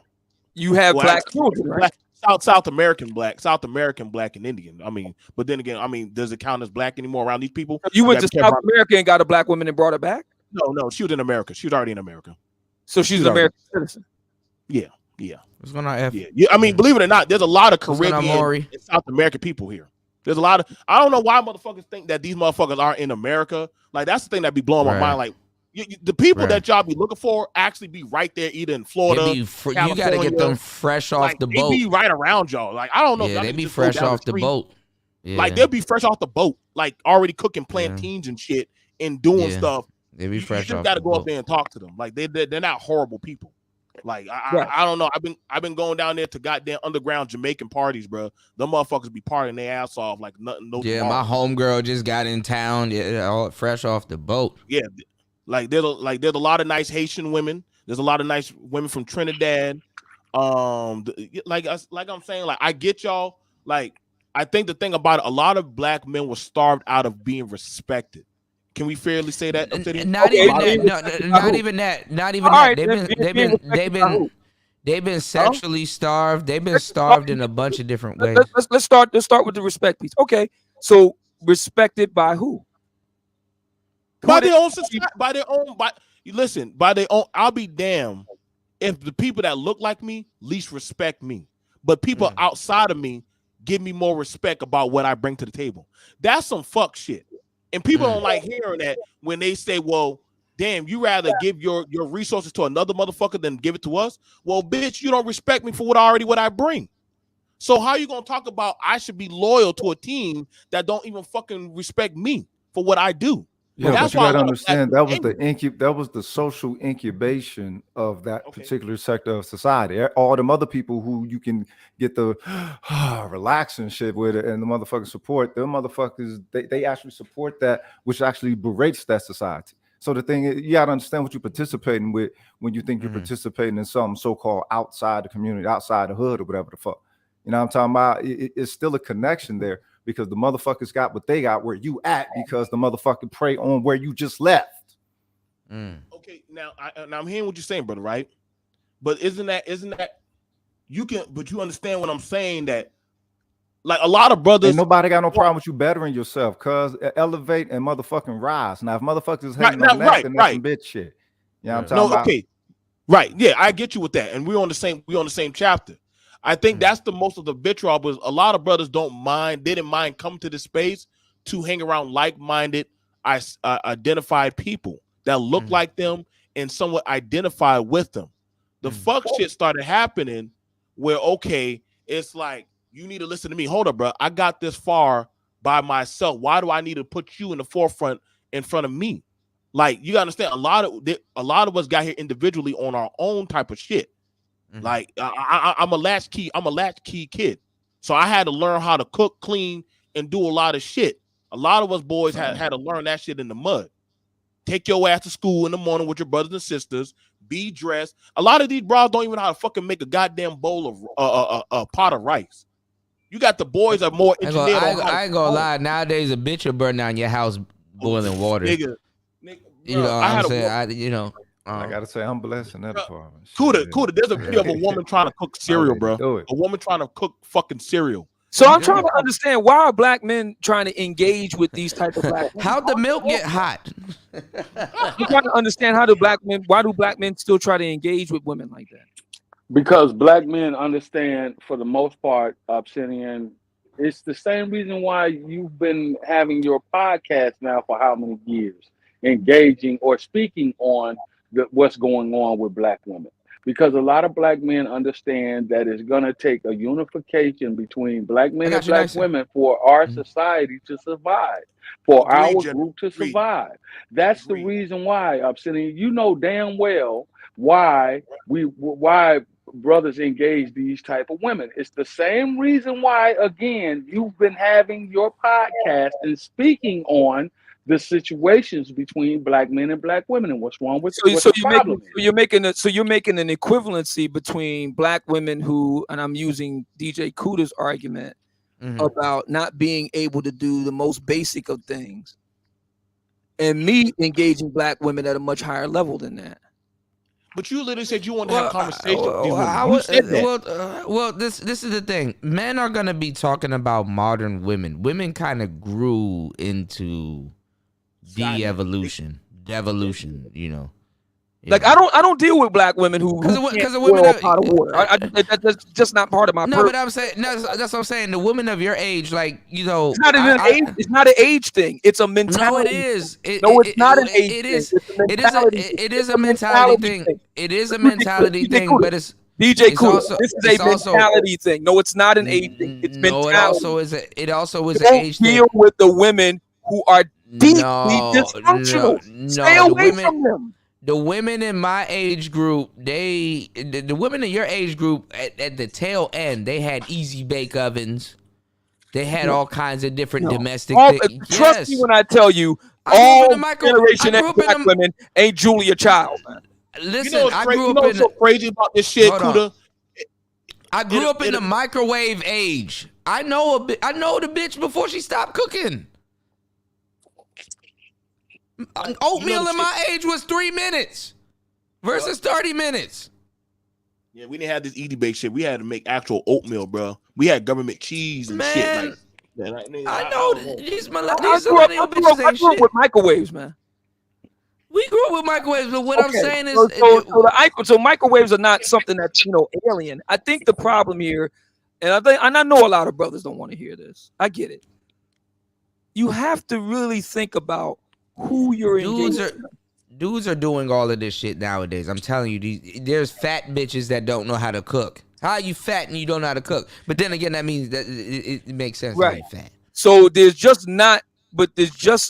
You have black children, right? South American black and Indian. I mean, but then again, I mean, does it count as black anymore around these people? You went to South America and got a black woman and brought her back? No, she was in America. She was already in America. So she's an American citizen. Yeah. What's going on, F? Yeah. I mean, believe it or not, there's a lot of Caribbean and South American people here. There's a lot of. I don't know why motherfuckers think that these motherfuckers aren't in America. Like that's the thing that be blowing my mind. Like the people that y'all be looking for actually be right there, either in Florida. You got to get them fresh off the boat. They be right around y'all. Like I don't know. Yeah, they be fresh off the boat. Yeah. Like they'll be fresh off the boat, like already cooking plantains and shit and doing stuff. They be fresh. You just got to go up there and talk to them. Like they're not horrible people. Like I don't know. I've been going down there to goddamn underground Jamaican parties, bro. Them motherfuckers be partying their ass off like nothing. No yeah, tomorrow. my homegirl just got in town. Yeah, all fresh off the boat. Yeah, like there's a lot of nice Haitian women. There's a lot of nice women from Trinidad. Like I'm saying, like I get y'all. Like I think the thing about it, a lot of black men were starved out of being respected. Can we fairly say that? Not even that. Not even that. They've been sexually starved. They've been starved in a bunch of different ways. Let's start with the respect piece. Okay, so respected by who? By their own society, by their own. I'll be damned if the people that look like me least respect me, but people outside of me give me more respect about what I bring to the table. That's some fuck shit. And people don't like hearing that when they say, well, damn, you rather give your resources to another motherfucker than give it to us? Well, bitch, you don't respect me for what I bring. So how you going to talk about I should be loyal to a team that don't even fucking respect me for what I do? Yeah, that's but you gotta understand that was the social incubation of that particular sector of society. All them other people who you can get the relaxing shit with it and the motherfuckers support, them motherfuckers, they actually support that, which actually berates that society. So the thing is, you gotta understand what you're participating with when you think you're participating in something so-called outside the community, outside the hood, or whatever the fuck. You know what I'm talking about? It's still a connection there because the motherfuckers got what they got where you at because the motherfucker prey on where you just left. Okay, now I'm hearing what you're saying, brother, right? But isn't that but you understand what I'm saying, that like a lot of brothers, ain't nobody got no problem with you bettering yourself, cuz elevate and motherfucking rise. Now if motherfuckers is hating on that, then that's some bitch shit. You know what I'm talking about? Okay. Right. Yeah, I get you with that. And we're on the same chapter. I think that's the most of the vitriol, was a lot of brothers didn't mind coming to this space to hang around like-minded, identified people that look like them and somewhat identify with them. The fuck shit started happening where, okay, it's like, you need to listen to me. Hold up, bro. I got this far by myself. Why do I need to put you in the forefront in front of me? Like, you gotta understand, a lot of us got here individually on our own type of shit. Like, I'm a latchkey kid, so I had to learn how to cook, clean, and do a lot of shit. A lot of us boys had to learn that shit in the mud. Take your ass to school in the morning with your brothers and sisters. Be dressed. A lot of these bras don't even know how to fucking make a goddamn bowl of a pot of rice. You got the boys are more engineered. I ain't gonna lie. Nowadays, a bitch will burn down your house boiling water. Nigga, you know what I'm saying? I gotta say, I'm blessed in that department. Kuda, there's a video of a woman trying to cook cereal, bro. A woman trying to cook fucking cereal. So I'm trying to understand, why are black men trying to engage with these type of black women? How'd the milk get hot? I'm trying to understand why do black men still try to engage with women like that? Because black men understand, for the most part, Obsidian, it's the same reason why you've been having your podcast now for how many years, engaging or speaking on what's going on with black women. Because a lot of black men understand that it's going to take a unification between black men and black women for our society to survive, for our group to survive. That's the reason why, Obsidian, you know damn well why brothers engage these type of women. It's the same reason why, again, you've been having your podcast and speaking on the situations between black men and black women and what's wrong with So you're making an equivalency between black women who, and I'm using DJ Kuda's argument about not being able to do the most basic of things, and me engaging black women at a much higher level than that. But you literally said you want to have a conversation with these women. You said that. Well, this is the thing. Men are gonna be talking about modern women. Women kind of grew into devolution, you know. Like I don't deal with black women who because the women of pot of water. That's just not part of my. No, but I'm saying that's what I'm saying. The women of your age, like, you know, it's not even an age. It's not an age thing. It's a mentality. No, it is. It's not an age. It is a mentality thing. It is a mentality thing, but it's DJ Cool. This is a mentality thing. No, it's not an age thing. It's mentality. It also is an age thing. Deal with the women who are deeply dysfunctional. Stay away from them. The women in my age group, the women in your age group at the tail end, they had easy bake ovens. They had all kinds of different domestic things. Trust me when I tell you, all generation of black women ain't Julia Child, man. Listen, you know what's so crazy about this shit, Kuda? I grew up in the microwave age. I know the bitch before she stopped cooking. Oatmeal in my age was 3 minutes versus 30 minutes. Yeah, we didn't have this easy bake shit. We had to make actual oatmeal, bro. We had government cheese and shit. I know these millennial bitches ain't shit. With microwaves, man. We grew up with microwaves, but what I'm saying is, so microwaves are not something that's alien. I think the problem here, and I know a lot of brothers don't want to hear this. I get it. You have to really think about who you're engaging. Dudes are doing all of this shit nowadays. I'm telling you, there's fat bitches that don't know how to cook. How are you fat and you don't know how to cook? But then again, that means that it makes sense, right? To be fat. So there's just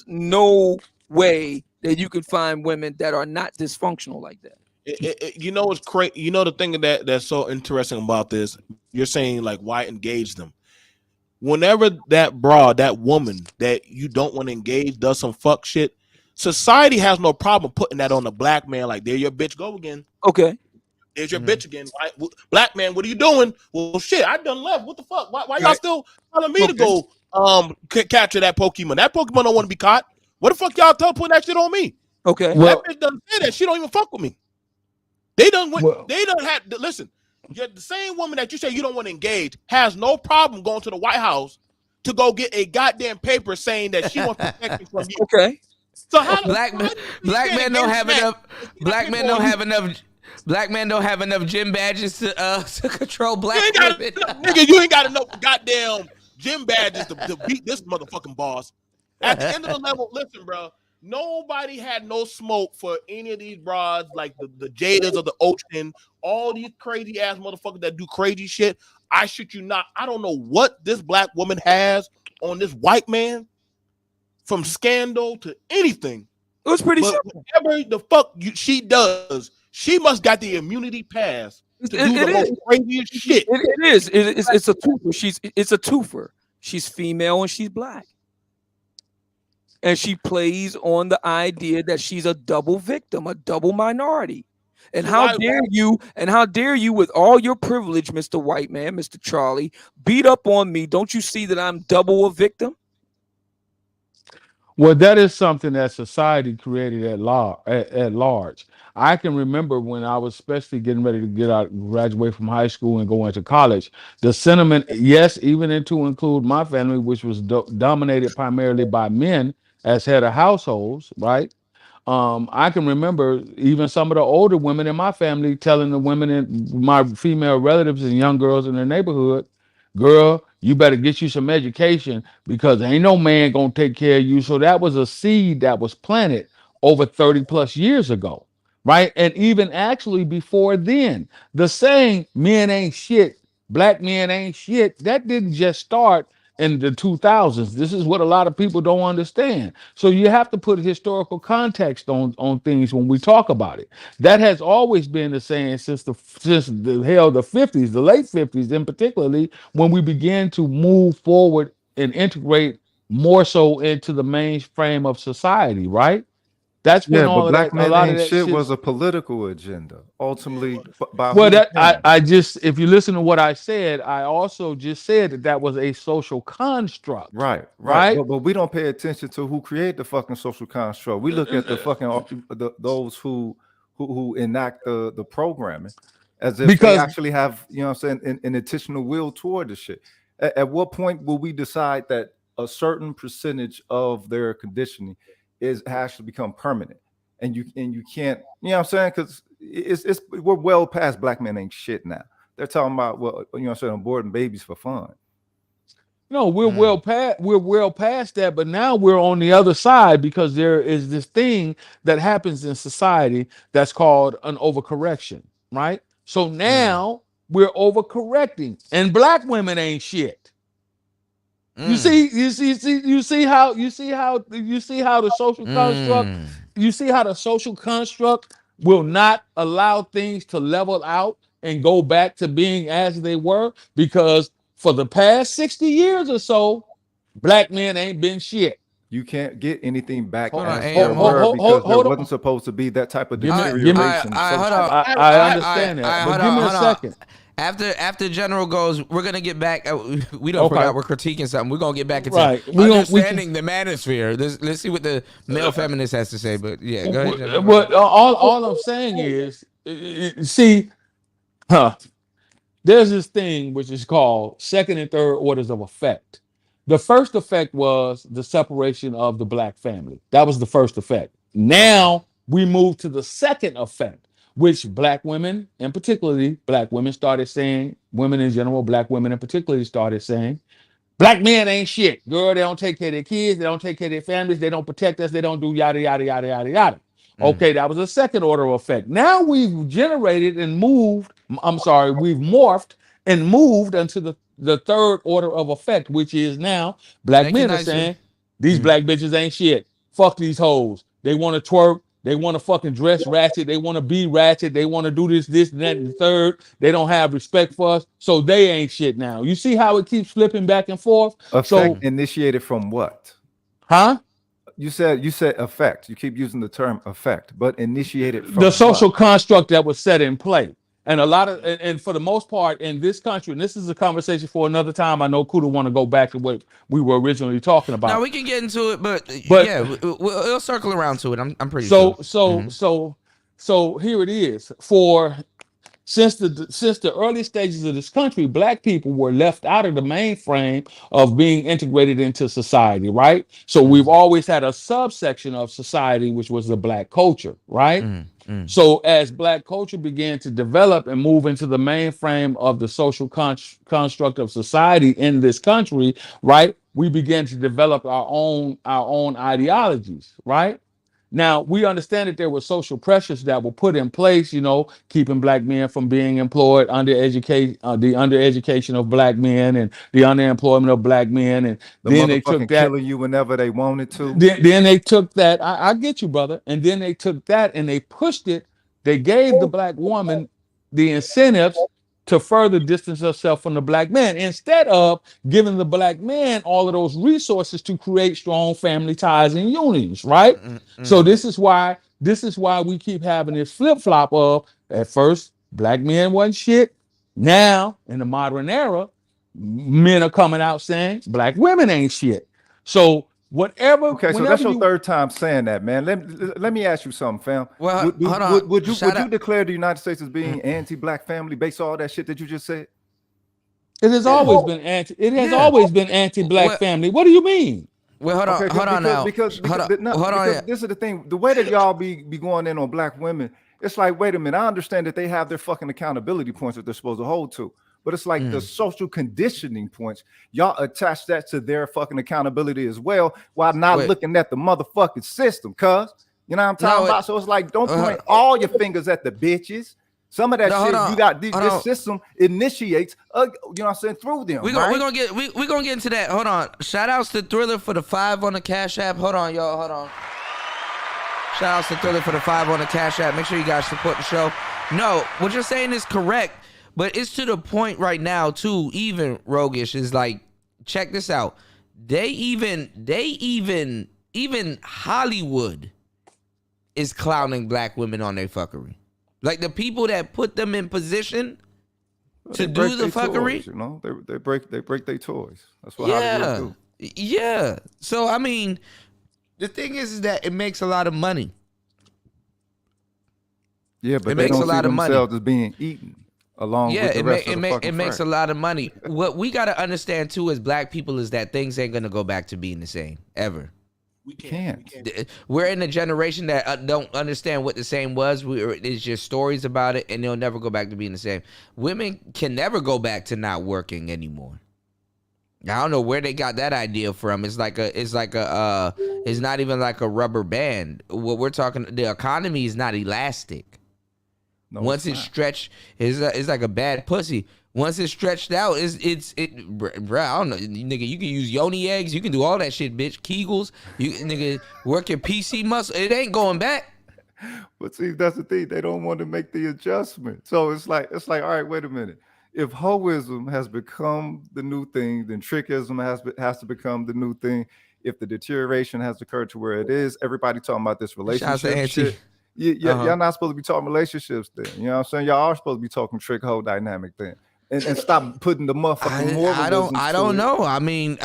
no way that you can find women that are not dysfunctional like that. You know what's crazy? You know the thing that's so interesting about this? You're saying, like, why engage them? Whenever that woman that you don't want to engage does some fuck shit, society has no problem putting that on the black man. Like, there your bitch go again. Okay. There's your bitch again. Black man, what are you doing? Well, shit, I done left. What the fuck? Why y'all still telling me to go capture that Pokemon? That Pokemon don't want to be caught. What the fuck y'all putting that shit on me? Okay. That bitch doesn't say that. She don't even fuck with me. They done have listen. The same woman that you say you don't want to engage has no problem going to the White House to go get a goddamn paper saying that she wants protection from you. Okay. So how black men don't have enough. Black men don't have enough. Black men don't have enough gym badges to control black women. Nigga, you ain't got enough goddamn gym badges to beat this motherfucking boss. At the end of the level, listen, bro. Nobody had no smoke for any of these broads, like the Jadas of the ocean, all these crazy ass motherfuckers that do crazy shit. I shit you not. I don't know what this black woman has on this white man, from scandal to anything. It was pretty simple. Whatever the fuck she does, she must got the immunity pass to do the most craziest shit. It is. It's a twofer. It's a twofer. She's female and she's black. And she plays on the idea that she's a double victim, a double minority. And how dare you, with all your privilege, Mr. White Man, Mr. Charlie, beat up on me? Don't you see that I'm double a victim? Well, that is something that society created at large. I can remember when I was especially getting ready to graduate from high school and go into college, the sentiment, yes, even to include my family, which was dominated primarily by men as head of households, right? I can remember even some of the older women in my family telling the women and my female relatives and young girls in their neighborhood, girl, you better get you some education because ain't no man gonna take care of you. So that was a seed that was planted over 30 plus years ago, right? And even actually before then, the saying men ain't shit, black men ain't shit, that didn't just start in the 2000s. This is what a lot of people don't understand. So you have to put historical context on things when we talk about it. That has always been the saying since the 50s, the late 50s, and particularly when we began to move forward and integrate more so into the mainstream of society, right? That's when but black men a lot ain't of that shit was a political agenda. Ultimately, by well, whose that hand? I just, if you listen to what I said, I also just said that was a social construct. Right. Right? But we don't pay attention to who created the fucking social construct. We look at the fucking those who enact the programming as if they actually have, you know what I'm saying, an intentional will toward the shit. At what point will we decide that a certain percentage of their conditioning has to become permanent, and you can't, you know what I'm saying? Because it's we're well past black men ain't shit now. They're talking about, well, you know what I'm saying, aborting babies for fun. No, we're well past that, but now we're on the other side because there is this thing that happens in society that's called an overcorrection, right? So now we're overcorrecting, and black women ain't shit. You see how the social construct, you see how the social construct will not allow things to level out and go back to being as they were, because for the past 60 years or so, black men ain't been shit. You can't get anything back Hold on, as there were because there wasn't supposed to be that type of deterioration. I understand that, but give me a second. After General goes, we're gonna get back. We don't forgot we're critiquing something. We're gonna get back into understanding the manosphere. Let's see what the male feminist has to say. But yeah, go ahead, General. But all I'm saying is, see, there's this thing which is called second and third orders of effect. The first effect was the separation of the black family. That was the first effect. Now we move to the second effect, which black women, and particularly black women, started saying, women in general, black women in particularly started saying, black men ain't shit. Girl, they don't take care of their kids. They don't take care of their families. They don't protect us. They don't do yada, yada, yada, yada, yada. Okay, that was a second order effect. Now we've generated and moved, we've morphed and moved into the third order of effect, which is now black men are saying, these black bitches ain't shit. Fuck these hoes. They want to twerk. They want to fucking dress ratchet. They want to be ratchet. They want to do this, and that, and the third. They don't have respect for us, so they ain't shit now. You see how it keeps flipping back and forth? Effect initiated from what? Huh? you said effect. You keep using the term effect, but initiated from The social what? construct that was set in play. And a lot of, and for the most part in this country, and this is a conversation for another time. I know Kuda want to go back to what we were originally talking about. Now we can get into it, but yeah, we'll circle around to it. I'm pretty so sure. so here it is. Since the early stages of this country, Black people were left out of the mainframe of being integrated into society, right? So we've always had a subsection of society, which was the Black culture, right? So as Black culture began to develop and move into the mainframe of the social construct of society in this country, right, we began to develop our own ideologies, right? Now, we understand that there were social pressures that were put in place, keeping Black men from being employed, the undereducation of Black men and the underemployment of Black men. And The then they took motherfucking that. killing you whenever they wanted to. Then they took that. I get you, brother. And then they took that and they pushed it. They gave the Black woman the incentives to further distance herself from the Black man instead of giving the Black man all of those resources to create strong family ties and unions, right? So this is why we keep having this flip-flop of at first Black men wasn't shit. Now in the modern era, men are coming out saying Black women ain't shit. So whatever. Okay, so that's your third time saying that, man. Let me ask you something, fam. Well, would you declare the United States as being anti-Black family based on all that shit that you just said? It has always been always been anti-Black family. What do you mean? Well, hold on now. Because this is the thing. The way that y'all be going in on Black women, it's like, wait a minute. I understand that they have their fucking accountability points that they're supposed to hold to. But it's like the social conditioning points. Y'all attach that to their fucking accountability as well, while not looking at the motherfucking system, cuz. You know what I'm talking about? So it's like, don't point all your fingers at the bitches. Some of that shit you got. This system initiates, you know what I'm saying, through them. We're gonna get into that. Hold on. Shout outs to Thriller for the 5 on the Cash App. Hold on, y'all. Hold on. Shout outs to Thriller for the 5 on the Cash App. Make sure you guys support the show. No, what you're saying is correct. But it's to the point right now, too, even Roguish is like, check this out. Even Hollywood is clowning Black women on their fuckery. Like the people that put them in position to do the fuckery. Toys, they break their toys. That's what Hollywood do. Yeah. So I mean, the thing is that it makes a lot of money. Yeah, but they don't see themselves as being eaten. Along with the rest of the fucking it makes a lot of money. What we got to understand too as Black people is that things ain't gonna go back to being the same ever. We can't. We're in a generation that don't understand what the same was. It's just stories about it, and they'll never go back to being the same. Women can never go back to not working anymore. I don't know where they got that idea from. It's not even like a rubber band. What we're talking, the economy is not elastic. No, once it's stretched, it's like a bad pussy. Once it's stretched out, bro, I don't know, nigga. You can use yoni eggs. You can do all that shit, bitch. Kegels. You nigga work your PC muscle. It ain't going back. But see, that's the thing. They don't want to make the adjustment. So it's like, all right, wait a minute. If hoism has become the new thing, then trickism has to become the new thing. If the deterioration has occurred to where it is, everybody talking about this relationship shit. Y'all not supposed to be talking relationships then. You know what I'm saying? Y'all are supposed to be talking trick hole dynamic then. And stop putting the motherfucking moralism. I don't know. I mean,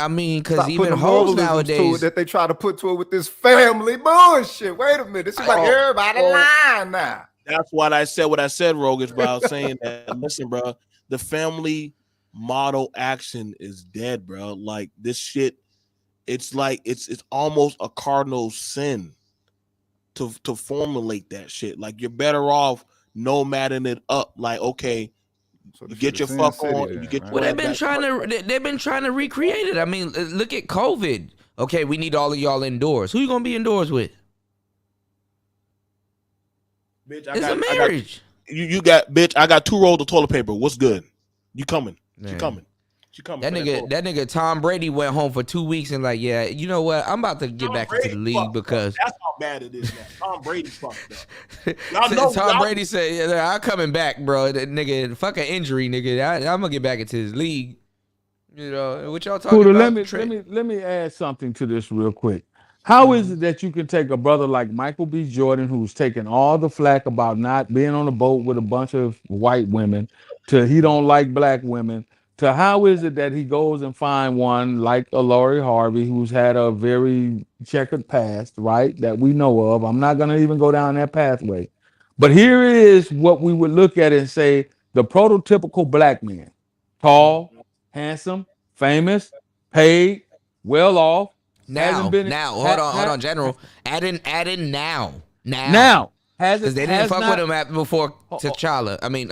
because even hoes nowadays that they try to put to it with this family bullshit. Wait a minute, it's like everybody lying now. That's what I said. What I said, Rogish, bro. I was saying that. Listen, bro, the family model action is dead, bro. Like this shit, it's like it's almost a cardinal sin to formulate that shit. Like you're better off nomading it up. Like okay, so you get your fuck on. Then, you get well, they've been trying to recreate it. I mean, look at COVID. Okay, we need all of y'all indoors. Who you gonna be indoors with? Bitch, it's a marriage. You got bitch. I got 2 rolls of toilet paper. What's good? You coming? Man. She coming. That nigga Tom Brady went home for 2 weeks and like, yeah, you know what? I'm about to get back into the league because that's how bad it is now. Tom Brady's fucked up. Tom Brady said, yeah, I'm coming back, bro. That nigga, fucking injury, nigga. I'm gonna get back into this league. You know what y'all talking about? Let me add something to this real quick. How is it that you can take a brother like Michael B. Jordan, who's taking all the flack about not being on a boat with a bunch of white women, to he don't like black women, to how is it that he goes and find one like a Lori Harvey, who's had a very checkered past, right, that we know of. I'm not going to even go down that pathway. But here is what we would look at and say the prototypical black man: tall, handsome, famous, paid, well off. Now, hold on, General. Add in now. Because they didn't fuck with him before T'Challa. I mean,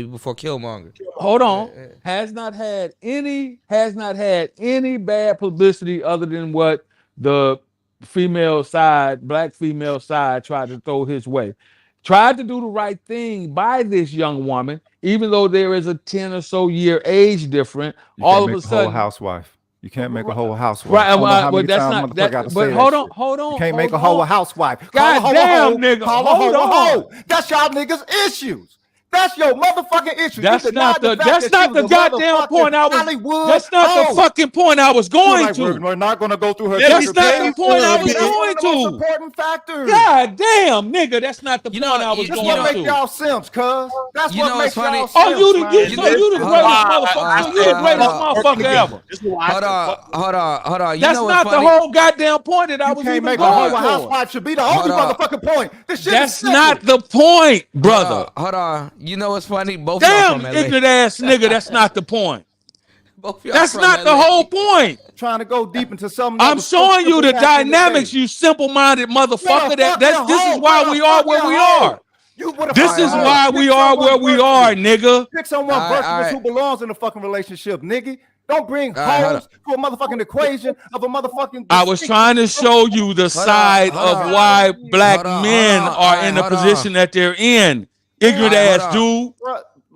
before Killmonger. Hold on. Has not had any bad publicity other than what the black female side tried to throw his way. Tried to do the right thing by this young woman, even though there is a 10 or so year age difference. All of a sudden, housewife. You can't make a whole housewife. Right, I don't know how many that's times not motherfucker that. gotta But say hold that on, shit. hold on. You can't hold make a whole on. housewife. God Call a hoe damn, a hoe. nigga. Call a hoe a hoe. That's y'all niggas' issues. That's your motherfucking issue. That's not the goddamn point I was. Hollywood That's not hoe. the fucking point I was going to. We're not going to go through her. That's not the point I was That's one going of the most to. important factors. God damn, nigga. That's not the point I was That's going what to. makes y'all simps, cuz. That's You what know makes what's funny? y'all Oh, simps, you the man. greatest motherfucker. You the greatest motherfucker ever. Hold on. You That's know not what's the funny? whole goddamn point that I was Can't even make a going whole for. housewife should be the only motherfucking point. This shit That's is simple. not the point, brother. Hold on. You know what's funny? Both y'all Damn, from LA. ignorant ass nigga. That's not the point. Both y'all That's from not the LA. whole point. Trying to go deep into something. I'm showing you the dynamics, you simple-minded motherfucker. This is why we are where we are. This is why we are where we are, nigga. Pick someone virtuous who belongs in a fucking relationship, nigga. Don't bring hoes to a motherfucking equation of a motherfucking. I was trying to show you the side of why black men are in the position that they're in. Ignorant ass dude.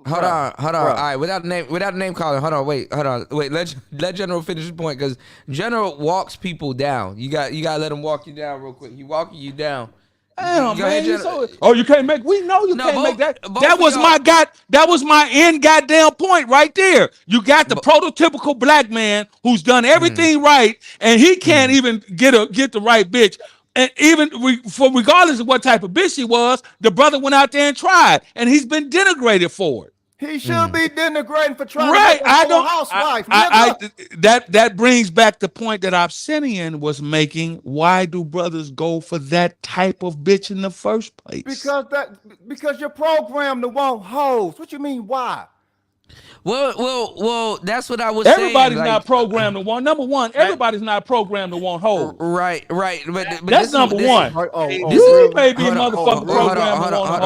Hold on. All right, without name calling. Hold on. Wait. Let General finish his point, because General walks people down. You got to let him walk you down real quick. He walking you down. Damn, man. You can't make. We know you can't make that. That That was my end goddamn point right there. You got the prototypical black man who's done everything right, and he can't even get the right bitch. And even regardless of what type of bitch she was, the brother went out there and tried, and he's been denigrated for it. He should be denigrating for trying to make a housewife. That brings back the point that Obsidian was making. Why do brothers go for that type of bitch in the first place? Because you're programmed to want hoes. What you mean? Why? Well, that's what I was Everybody's saying. not programmed to want. Number one, everybody's not programmed to want hoes. Right. But that's number one. You may be motherfucking programmed to want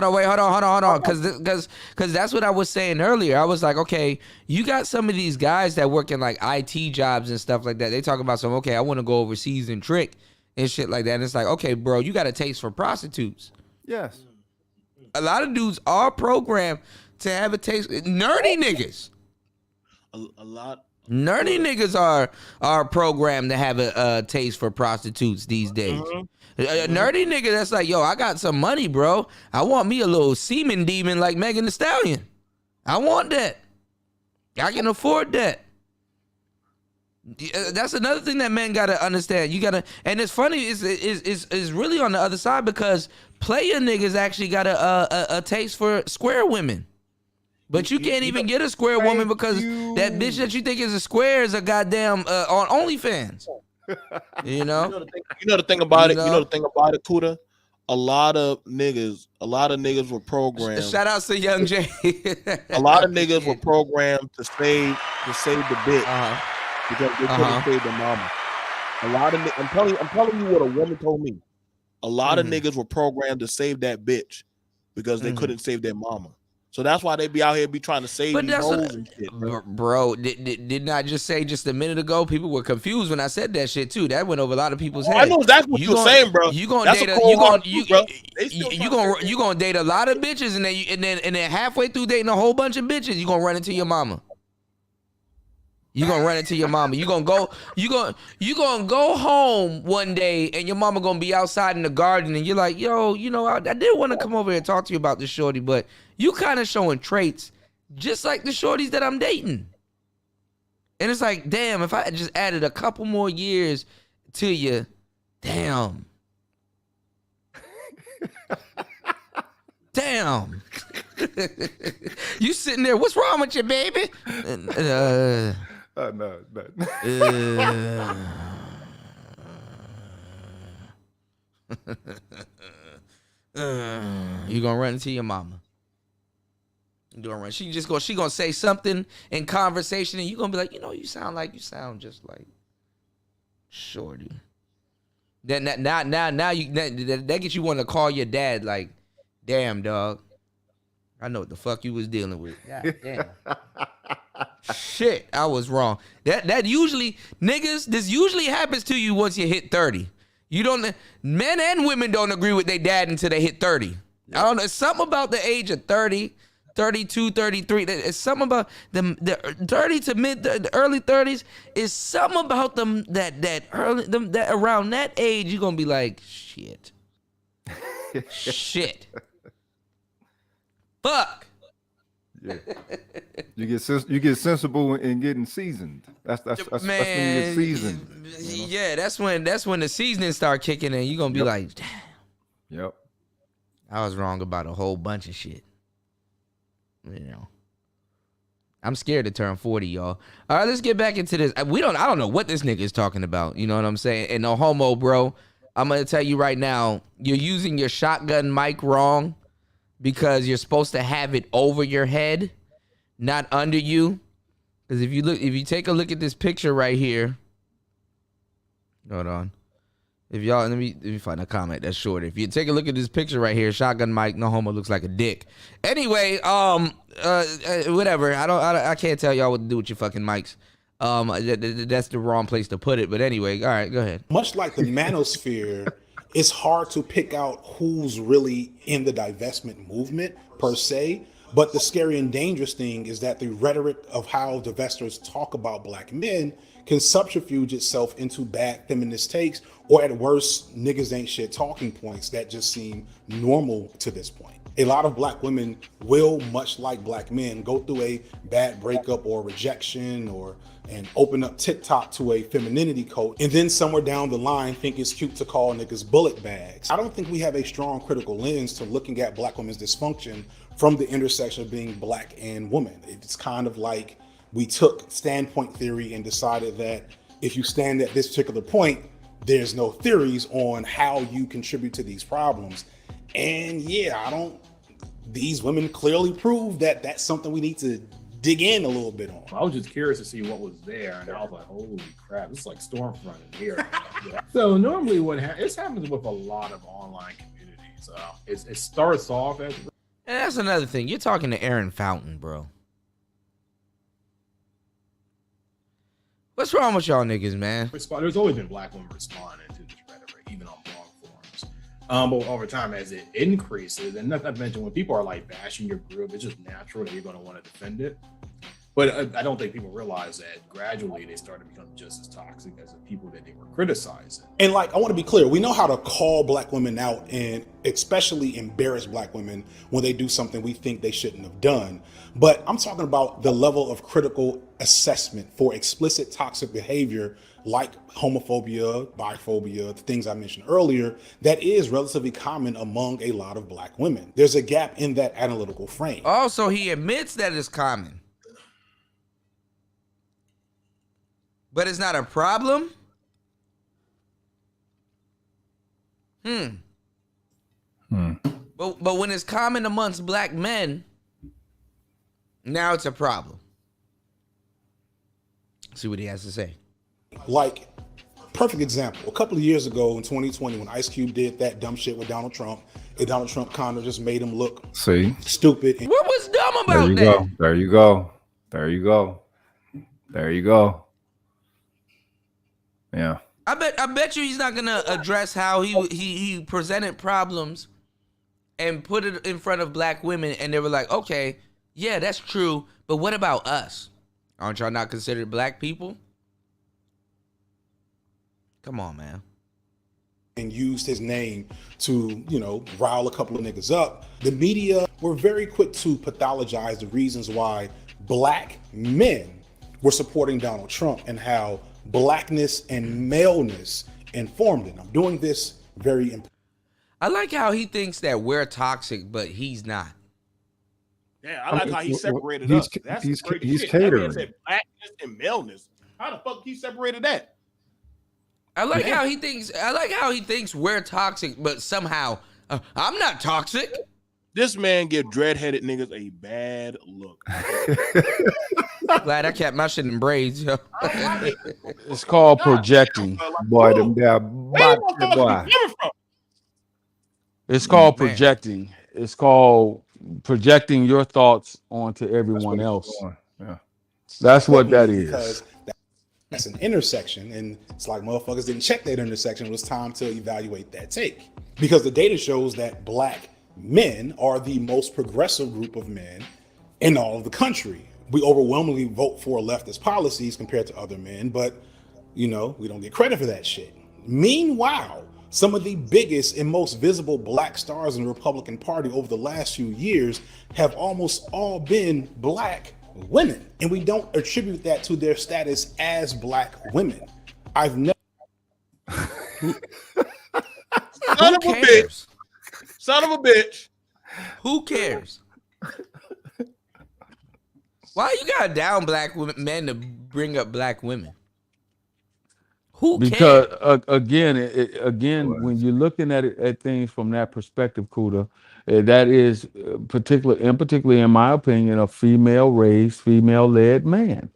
hoes. Hold on. Because that's what I was saying earlier. I was like, okay, you got some of these guys that work in like IT jobs and stuff like that. They talk about I want to go overseas and trick and shit like that. And it's like, okay, bro, you got a taste for prostitutes. Yes. A lot of dudes are programmed to have a taste. Nerdy niggas. A lot. Nerdy niggas are programmed to have a taste for prostitutes these days. A nerdy nigga that's like, yo, I got some money, bro. I want me a little semen demon like Megan Thee Stallion. I want that. I can afford that. That's another thing that men gotta understand. You gotta, and it's funny, is really on the other side, because player niggas actually got a taste for square women. But you can't even get a square woman because that bitch that you think is a square is a goddamn on OnlyFans. You know the thing about it. You know the thing about it, Kuda. A lot of niggas were programmed. Shout out to Young Jay. A lot of niggas were programmed to save the bitch because they couldn't save their mama. A lot of I'm telling you what a woman told me. A lot of niggas were programmed to save that bitch because they couldn't save their mama. So that's why they be out here be trying to save these hoes and shit. Bro, didn't I just say just a minute ago? People were confused when I said that shit too. That went over a lot of people's heads. I know that's what you're saying, bro. You gonna date you gonna date a lot of bitches, and then halfway through dating a whole bunch of bitches, you gonna run into your mama. You gonna run into your mama. You gonna go home one day, and your mama gonna be outside in the garden, and you're like, yo, I did want to come over here and talk to you about this shorty, but you kind of showing traits just like the shorties that I'm dating. And it's like, damn, if I just added a couple more years to you, Damn. Damn. You sitting there, what's wrong with you, baby? No, You gonna run into your mama. You gonna run. She gonna say something in conversation, and you gonna be like, you sound just like Shorty. Then now that gets you want to call your dad like, damn dog, I know what the fuck you was dealing with. God damn. Shit, I was wrong. That usually niggas, this usually happens to you once you hit 30. You don't, men and women don't agree with their dad until they hit 30. I don't know. It's something about the age of 30, 32, 33. It's something about the 30 to the early 30s. Is something about them that around that age you're gonna be like, shit. Shit. Fuck. Yeah. You get sensible in getting seasoned. That's when you get seasoned. Yeah, that's when the seasoning start kicking in. You're gonna be like, damn. Yep. I was wrong about a whole bunch of shit. I'm scared to turn 40, y'all. All right, let's get back into this. I don't know what this nigga is talking about. You know what I'm saying? And no homo, bro. I'm gonna tell you right now, you're using your shotgun mic wrong because you're supposed to have it over your head, not under you. Because if you take a look at this picture right here, hold on. If y'all, let me find a comment that's short. If you take a look at this picture right here, shotgun mic, no homo looks like a dick. Anyway, whatever. I can't tell y'all what to do with your fucking mics. That's the wrong place to put it. But anyway, all right, go ahead. Much like the manosphere, it's hard to pick out who's really in the divestment movement per se. But the scary and dangerous thing is that the rhetoric of how divestors talk about black men can subterfuge itself into bad feminist takes, or at worst, niggas ain't shit talking points that just seem normal to this point. A lot of black women will, much like black men, go through a bad breakup or rejection and open up TikTok to a femininity cult, and then somewhere down the line think it's cute to call niggas bullet bags. I don't think we have a strong critical lens to looking at black women's dysfunction from the intersection of being black and woman. It's kind of like we took standpoint theory and decided that if you stand at this particular point, there's no theories on how you contribute to these problems. And yeah, these women clearly prove that that's something we need to dig in a little bit on. I was just curious to see what was there, and I was like, holy crap, it's like Stormfront in here. So normally this happens with a lot of online communities. It starts off as... And that's another thing. You're talking to Aaron Fountain, bro. What's wrong with y'all niggas, man? There's always been black women responding to this rhetoric, even on blog forums. But over time, as it increases, and not to mention when people are like bashing your group, it's just natural that you're going to want to defend it. But I don't think people realize that gradually they start to become just as toxic as the people that they were criticizing. And I want to be clear, we know how to call black women out and especially embarrass black women when they do something we think they shouldn't have done. But I'm talking about the level of critical assessment for explicit toxic behavior like homophobia, biphobia, the things I mentioned earlier, that is relatively common among a lot of black women. There's a gap in that analytical frame. Also, he admits that it's common. But it's not a problem? But when it's common amongst black men, now it's a problem. See what he has to say. Like, perfect example. A couple of years ago in 2020, when Ice Cube did that dumb shit with Donald Trump, and Donald Trump kind of just made him look stupid. What was dumb about that? There you go. There you go. There you go. Yeah. I bet you he's not gonna address how he presented problems and put it in front of black women, and they were like, okay, yeah, that's true, but what about us? Aren't y'all not considered black people? Come on, man. And used his name to, rile a couple of niggas up. The media were very quick to pathologize the reasons why black men were supporting Donald Trump and how blackness and maleness informed in. I'm doing this very. I like how he thinks that we're toxic, but he's not. Yeah, I like how he separated he's, us. That's he's, crazy he's shit. That man catering. said blackness and maleness. How the fuck he separated that? I like how he thinks. I like how he thinks we're toxic, but somehow I'm not toxic. This man give dread-headed niggas a bad look. Glad I kept my shit in braids, yo. It's called projecting. Boy, them there, boy. It's called projecting. It's called projecting your thoughts onto everyone else. Yeah. That's what that Because is. that's an intersection, and it's like motherfuckers didn't check that intersection. It was time to evaluate that take, because the data shows that black men are the most progressive group of men in all of the country. We overwhelmingly vote for leftist policies compared to other men, but we don't get credit for that shit. Meanwhile, some of the biggest and most visible black stars in the Republican Party over the last few years have almost all been black women, and we don't attribute that to their status as black women. I've never. Son of a bitch. Son of a bitch. Who cares? Why you gotta down black men to bring up black women? Who cares? Because again, when you're looking at things from that perspective, Kuda, that is particularly in my opinion, a female-raised, female-led man.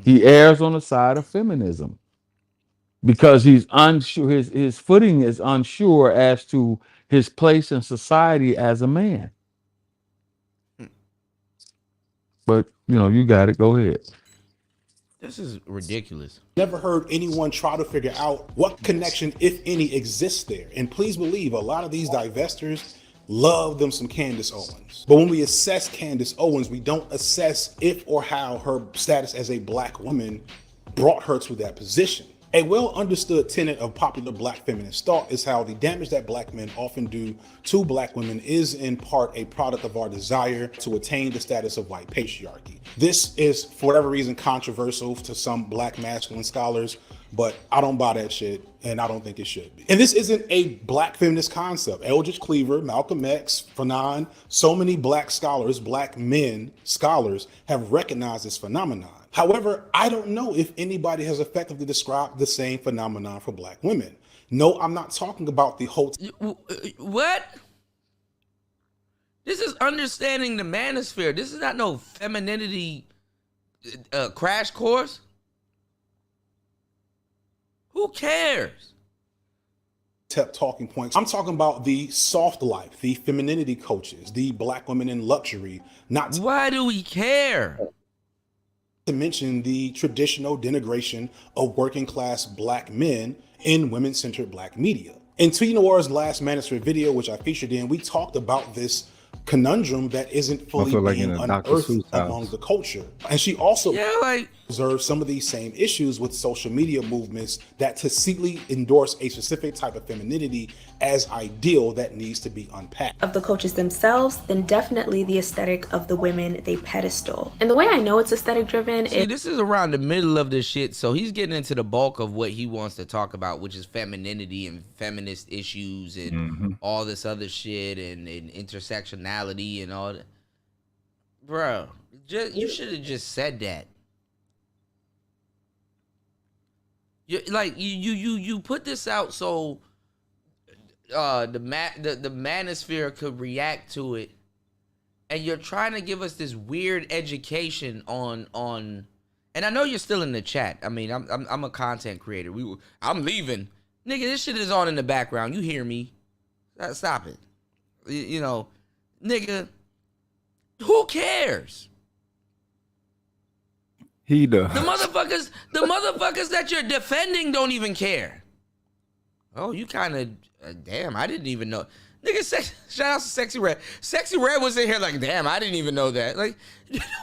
He errs on the side of feminism because he's unsure. His footing is unsure as to his place in society as a man. But you got it. Go ahead. This is ridiculous. Never heard anyone try to figure out what connection, if any, exists there. And please believe a lot of these divestors love them some Candace Owens. But when we assess Candace Owens, we don't assess if or how her status as a black woman brought her to that position. A well understood tenet of popular black feminist thought is how the damage that black men often do to black women is in part a product of our desire to attain the status of white patriarchy. This is, for whatever reason, controversial to some black masculine scholars, but I don't buy that shit, and I don't think it should be. And this isn't a black feminist concept. Eldridge Cleaver, Malcolm X, Fanon, so many black scholars, black men scholars have recognized this phenomenon. However, I don't know if anybody has effectively described the same phenomenon for black women. No, I'm not talking about the whole. What? This is understanding the manosphere. This is not no femininity crash course. Who cares? Talking points. I'm talking about the soft life, the femininity coaches, the black women in luxury. Not. Why do we care? To mention the traditional denigration of working class black men in women-centered black media. In T Noir's last Manosphere video, which I featured in, we talked about this conundrum that isn't fully being unearthed among the culture. And she also observed some of these same issues with social media movements that tacitly endorse a specific type of femininity as ideal that needs to be unpacked. Of the coaches themselves, then definitely the aesthetic of the women they pedestal. And the way I know it's aesthetic driven is this is around the middle of this shit, so he's getting into the bulk of what he wants to talk about, which is femininity and feminist issues and all this other shit and intersectionality and all that. Bro, you should have just said that. You put this out so the manosphere could react to it, and you're trying to give us this weird education on and I know you're still in the chat. I mean, I'm a content creator. I'm leaving. Nigga, this shit is on in the background. You hear me? Stop it. Nigga, who cares? He does. The motherfuckers that you're defending don't even care. Oh, you kind of, damn, I didn't even know. Nigga, shout out to Sexy Red. Sexy Red was in here like, damn, I didn't even know that. Like,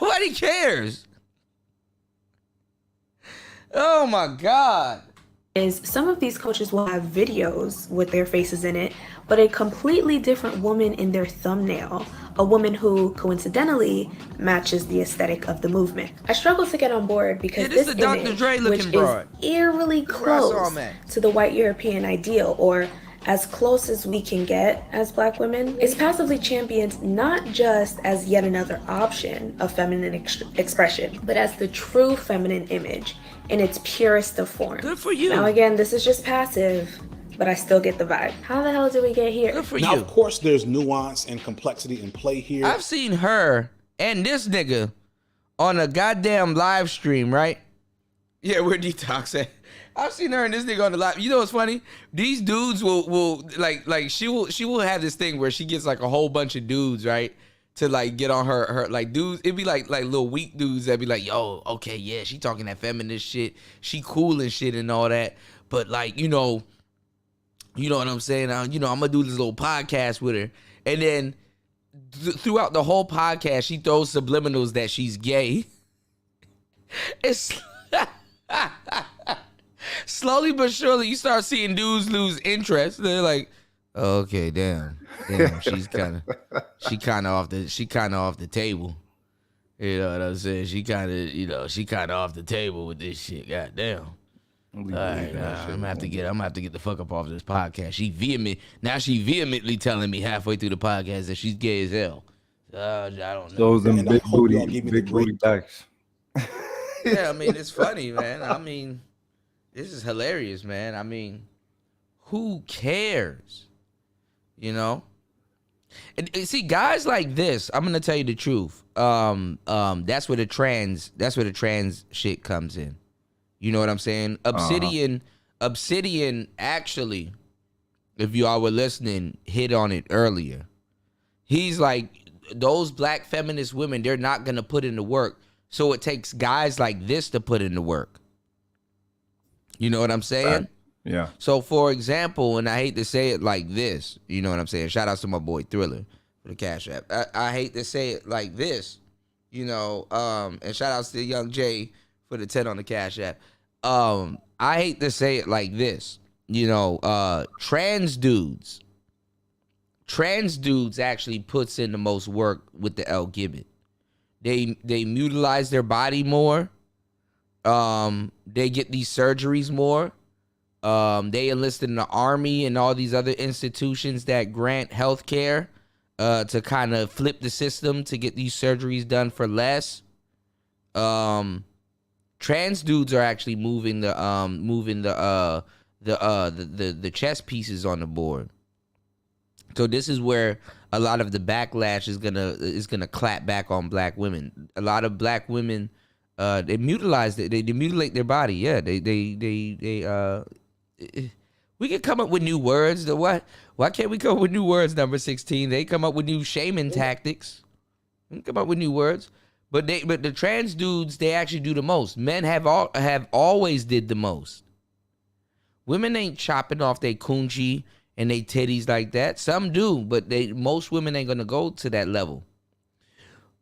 nobody cares. Oh my God. is some of these coaches will have videos with their faces in it, but a completely different woman in their thumbnail, a woman who coincidentally matches the aesthetic of the movement. I struggle to get on board because this this is the Dr. image, Dre looking which broad. is eerily That's where I saw close him at. to the white European ideal, or as close as we can get as Black women, is passively championed not just as yet another option of feminine expression, but as the true feminine image in its purest of form. Good for you. Now again, this is just passive, but I still get the vibe. How the hell did we get here? Good for Now, you. of course, there's nuance and complexity in play here. I've seen her and this nigga on a goddamn live stream, right? Yeah, where Detox at? I've seen her and this nigga on the live. You know what's funny? These dudes will like she will have this thing where she gets like a whole bunch of dudes, right? To like get on her like dudes. It'd be like little weak dudes that be like, yo, okay, yeah, she talking that feminist shit. She cool and shit and all that. But like, you know what I'm saying? I'm gonna do this little podcast with her. And then throughout the whole podcast, she throws subliminals that she's gay. It's slowly but surely you start seeing dudes lose interest. They're like, okay, damn, she's kind of off the table. You know what I'm saying? She kind of off the table with this shit. Goddamn. All right, I'm gonna have to get the fuck up off this podcast. She vehemently telling me halfway through the podcast that she's gay as hell. I don't know. Those them big booty backs. Yeah, I mean, it's funny, man. I mean, this is hilarious, man. I mean, who cares? You know? And see, guys like this, I'm gonna tell you the truth. That's where the trans shit comes in. You know what I'm saying? Obsidian actually, if you all were listening, hit on it earlier. He's like, those black feminist women, they're not gonna put in the work. So it takes guys like this to put in the work. You know what I'm saying? Right. Yeah. So for example, and I hate to say it like this, you know what I'm saying? Shout out to my boy Thriller for the Cash App. I hate to say it like this, you know, and shout outs to Young Jay for the 10 on the Cash App. I hate to say it like this, you know, trans dudes actually puts in the most work with the L Gibbet. They mutilize their body more. They get these surgeries more. They enlisted in the army and all these other institutions that grant health care to kind of flip the system to get these surgeries done for less. Trans dudes are actually moving the chess pieces on the board. So this is where a lot of the backlash is gonna clap back on black women. A lot of black women, they mutilate their body. Yeah, we can come up with new words. Why can't we come up with new words? Number 16. They come up with new shaming tactics. We can come up with new words. But the trans dudes, they actually do the most. Men have always did the most. Women ain't chopping off their coochie and they titties like that. Some do, but most women ain't gonna go to that level.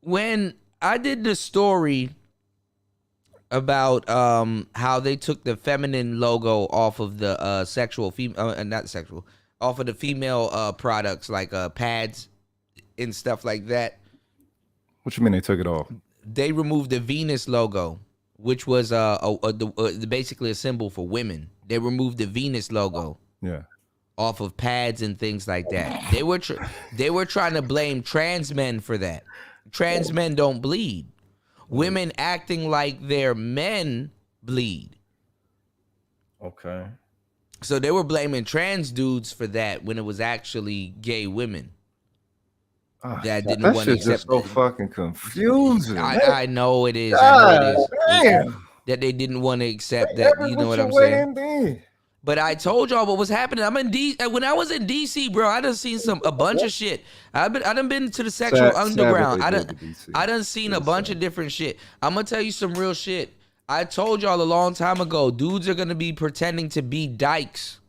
When I did the story about how they took the feminine logo off of the off of the female products like pads and stuff like that. What you mean they took it off? They removed the Venus logo, which was basically a symbol for women. They removed the Venus logo. Yeah. Off of pads and things like that. They were trying to blame trans men for that. Trans men don't bleed. Women acting like their men bleed. Okay. So they were blaming trans dudes for that when it was actually gay women. That didn't want to accept. Just so fucking confusing. I know it is. God, I know it is. damn. That they didn't want to accept that. You know what I'm saying? But I told y'all what was happening. When I was in DC, bro, I done seen a bunch of shit. I done been to the sexual underground. I done seen a bunch of different shit. I'm gonna tell you some real shit. I told y'all a long time ago, dudes are gonna be pretending to be dykes.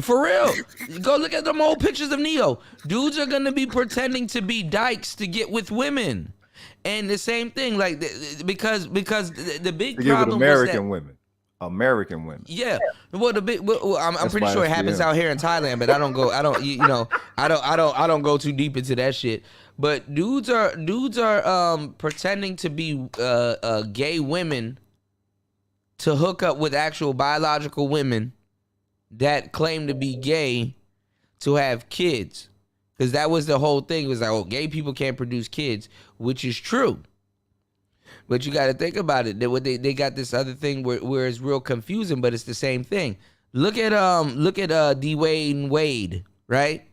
For real. Go look at them old pictures of Neo. Dudes are gonna be pretending to be dykes to get with women. And the same thing, like because the big problem was was American women. American women. Yeah, well, I'm That's pretty why sure it that's happens BM. out here in Thailand, but I don't go. I don't, I don't go too deep into that shit. But dudes are pretending to be gay women to hook up with actual biological women that claim to be gay to have kids, because that was the whole thing. It was like, oh, gay people can't produce kids, which is true. But you got to think about it. They got this other thing where it's real confusing, but it's the same thing. Look at Dwayne Wade, right?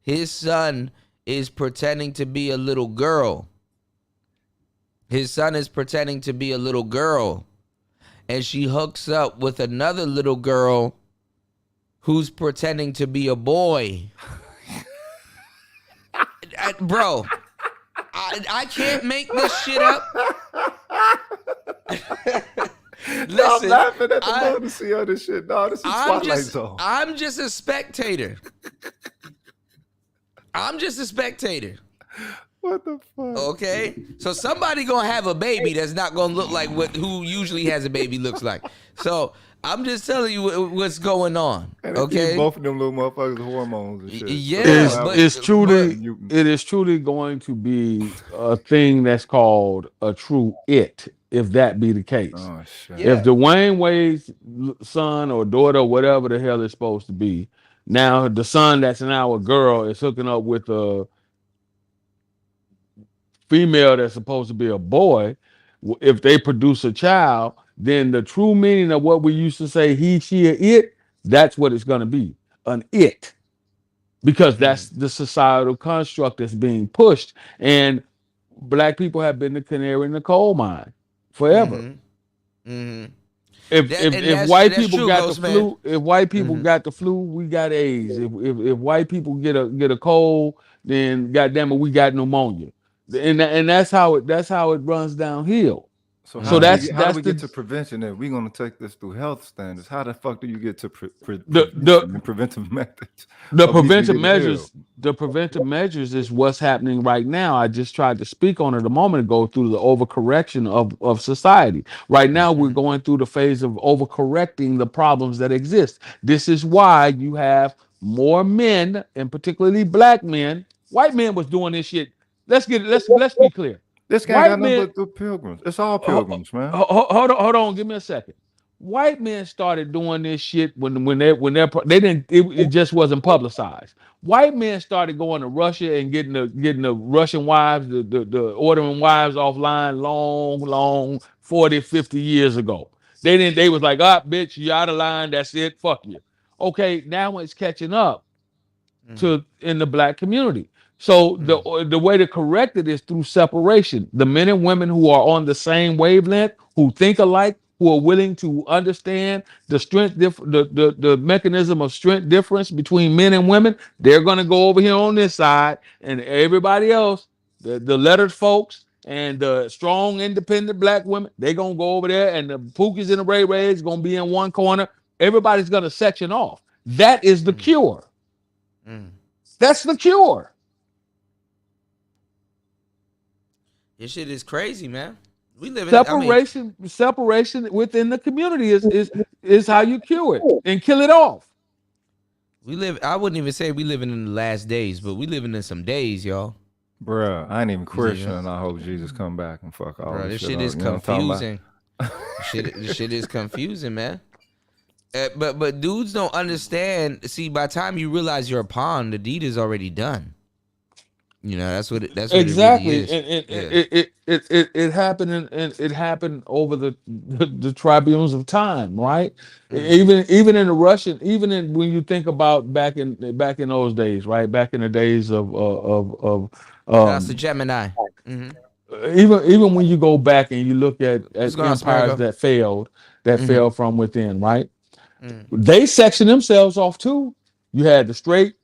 His son is pretending to be a little girl. His son is pretending to be a little girl, and she hooks up with another little girl who's pretending to be a boy. Bro, I can't make this shit up. Listen, I'm laughing at the lunacy of this shit. No, this is Twilight Zone. I'm just a spectator. What the fuck? Okay, so somebody gonna have a baby that's not gonna look like who usually has a baby looks like. So I'm just telling you what's going on. And Okay, both of them little motherfuckers hormones and shit. Yeah, it is truly going to be a thing that's called a true it, if that be the case. Oh, shit. If Dwayne Wade's son or daughter, whatever the hell it's supposed to be, now the son that's now a girl is hooking up with a female that's supposed to be a boy, if they produce a child, then the true meaning of what we used to say he, she, or it, that's what it's going to be, an it, because that's the societal construct that's being pushed. And black people have been the canary in the coal mine forever. If white people got the flu, if white people got the flu, we got AIDS. If white people get a cold, then goddamn it, we got pneumonia. And that's how it runs downhill. So how do we get to prevention? If we're gonna take this through health standards, how the fuck do you get to preventive methods? The preventive measures is what's happening right now. I just tried to speak on it a moment ago through the overcorrection of society. Right now, we're going through the phase of overcorrecting the problems that exist. This is why you have more men, and particularly black men. White men was doing this shit. Let's be clear. This guy got nothing but pilgrims. It's all pilgrims, man. Hold on, give me a second. White men started doing this shit when they didn't. It just wasn't publicized. White men started going to Russia and getting the Russian wives, the ordering wives offline long 40, 50 years ago. They was like, bitch, you out of line. That's it. Fuck you. Okay, now it's catching up in the black community. So the way to correct it is through separation. The men and women who are on the same wavelength, who think alike, who are willing to understand the strength, the mechanism of strength difference between men and women, they're gonna go over here on this side, and everybody else, the lettered folks and the strong, independent black women, they're gonna go over there, and the Pookies and the Ray Rays gonna be in one corner. Everybody's gonna section off. That is the cure. That's the cure. This shit is crazy, man. We live in separation within the community is how you cure it and kill it off. I wouldn't even say we living in the last days, but we living in some days, y'all. Bruh, I ain't even Christian, and I hope Jesus come back and fuck all this shit shit is up. confusing. This shit is confusing, man. But dudes don't understand. See, by the time you realize you're a pawn, the deed is already done. You know, that's what exactly. It really is. It happened and it happened over the tribunals of time, right? Even in the Russian, when you think about back in those days, right? Back in the days of that's the Gemini. Even when you go back and you look at empires that fell from within, right? They sectioned themselves off too. You had the straight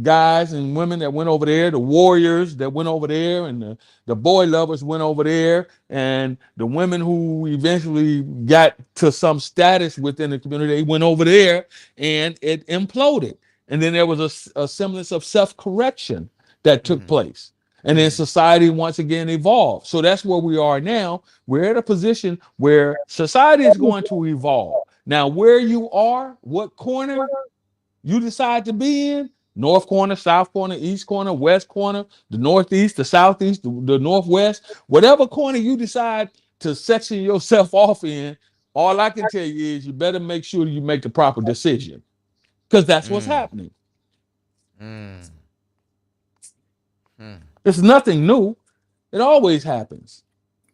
guys and women that went over there, the warriors that went over there, and the boy lovers went over there, and the women who eventually got to some status within the community, they went over there, and it imploded. And then there was a semblance of self-correction that took place. And then society once again evolved. So that's where we are now. We're at a position where society is going to evolve. Now, where you are, what corner you decide to be in, north corner, south corner, east corner, west corner, the northeast, the southeast, the northwest, whatever corner you decide to section yourself off in, all I can tell you is you better make sure you make the proper decision, because that's what's happening. It's nothing new. It always happens.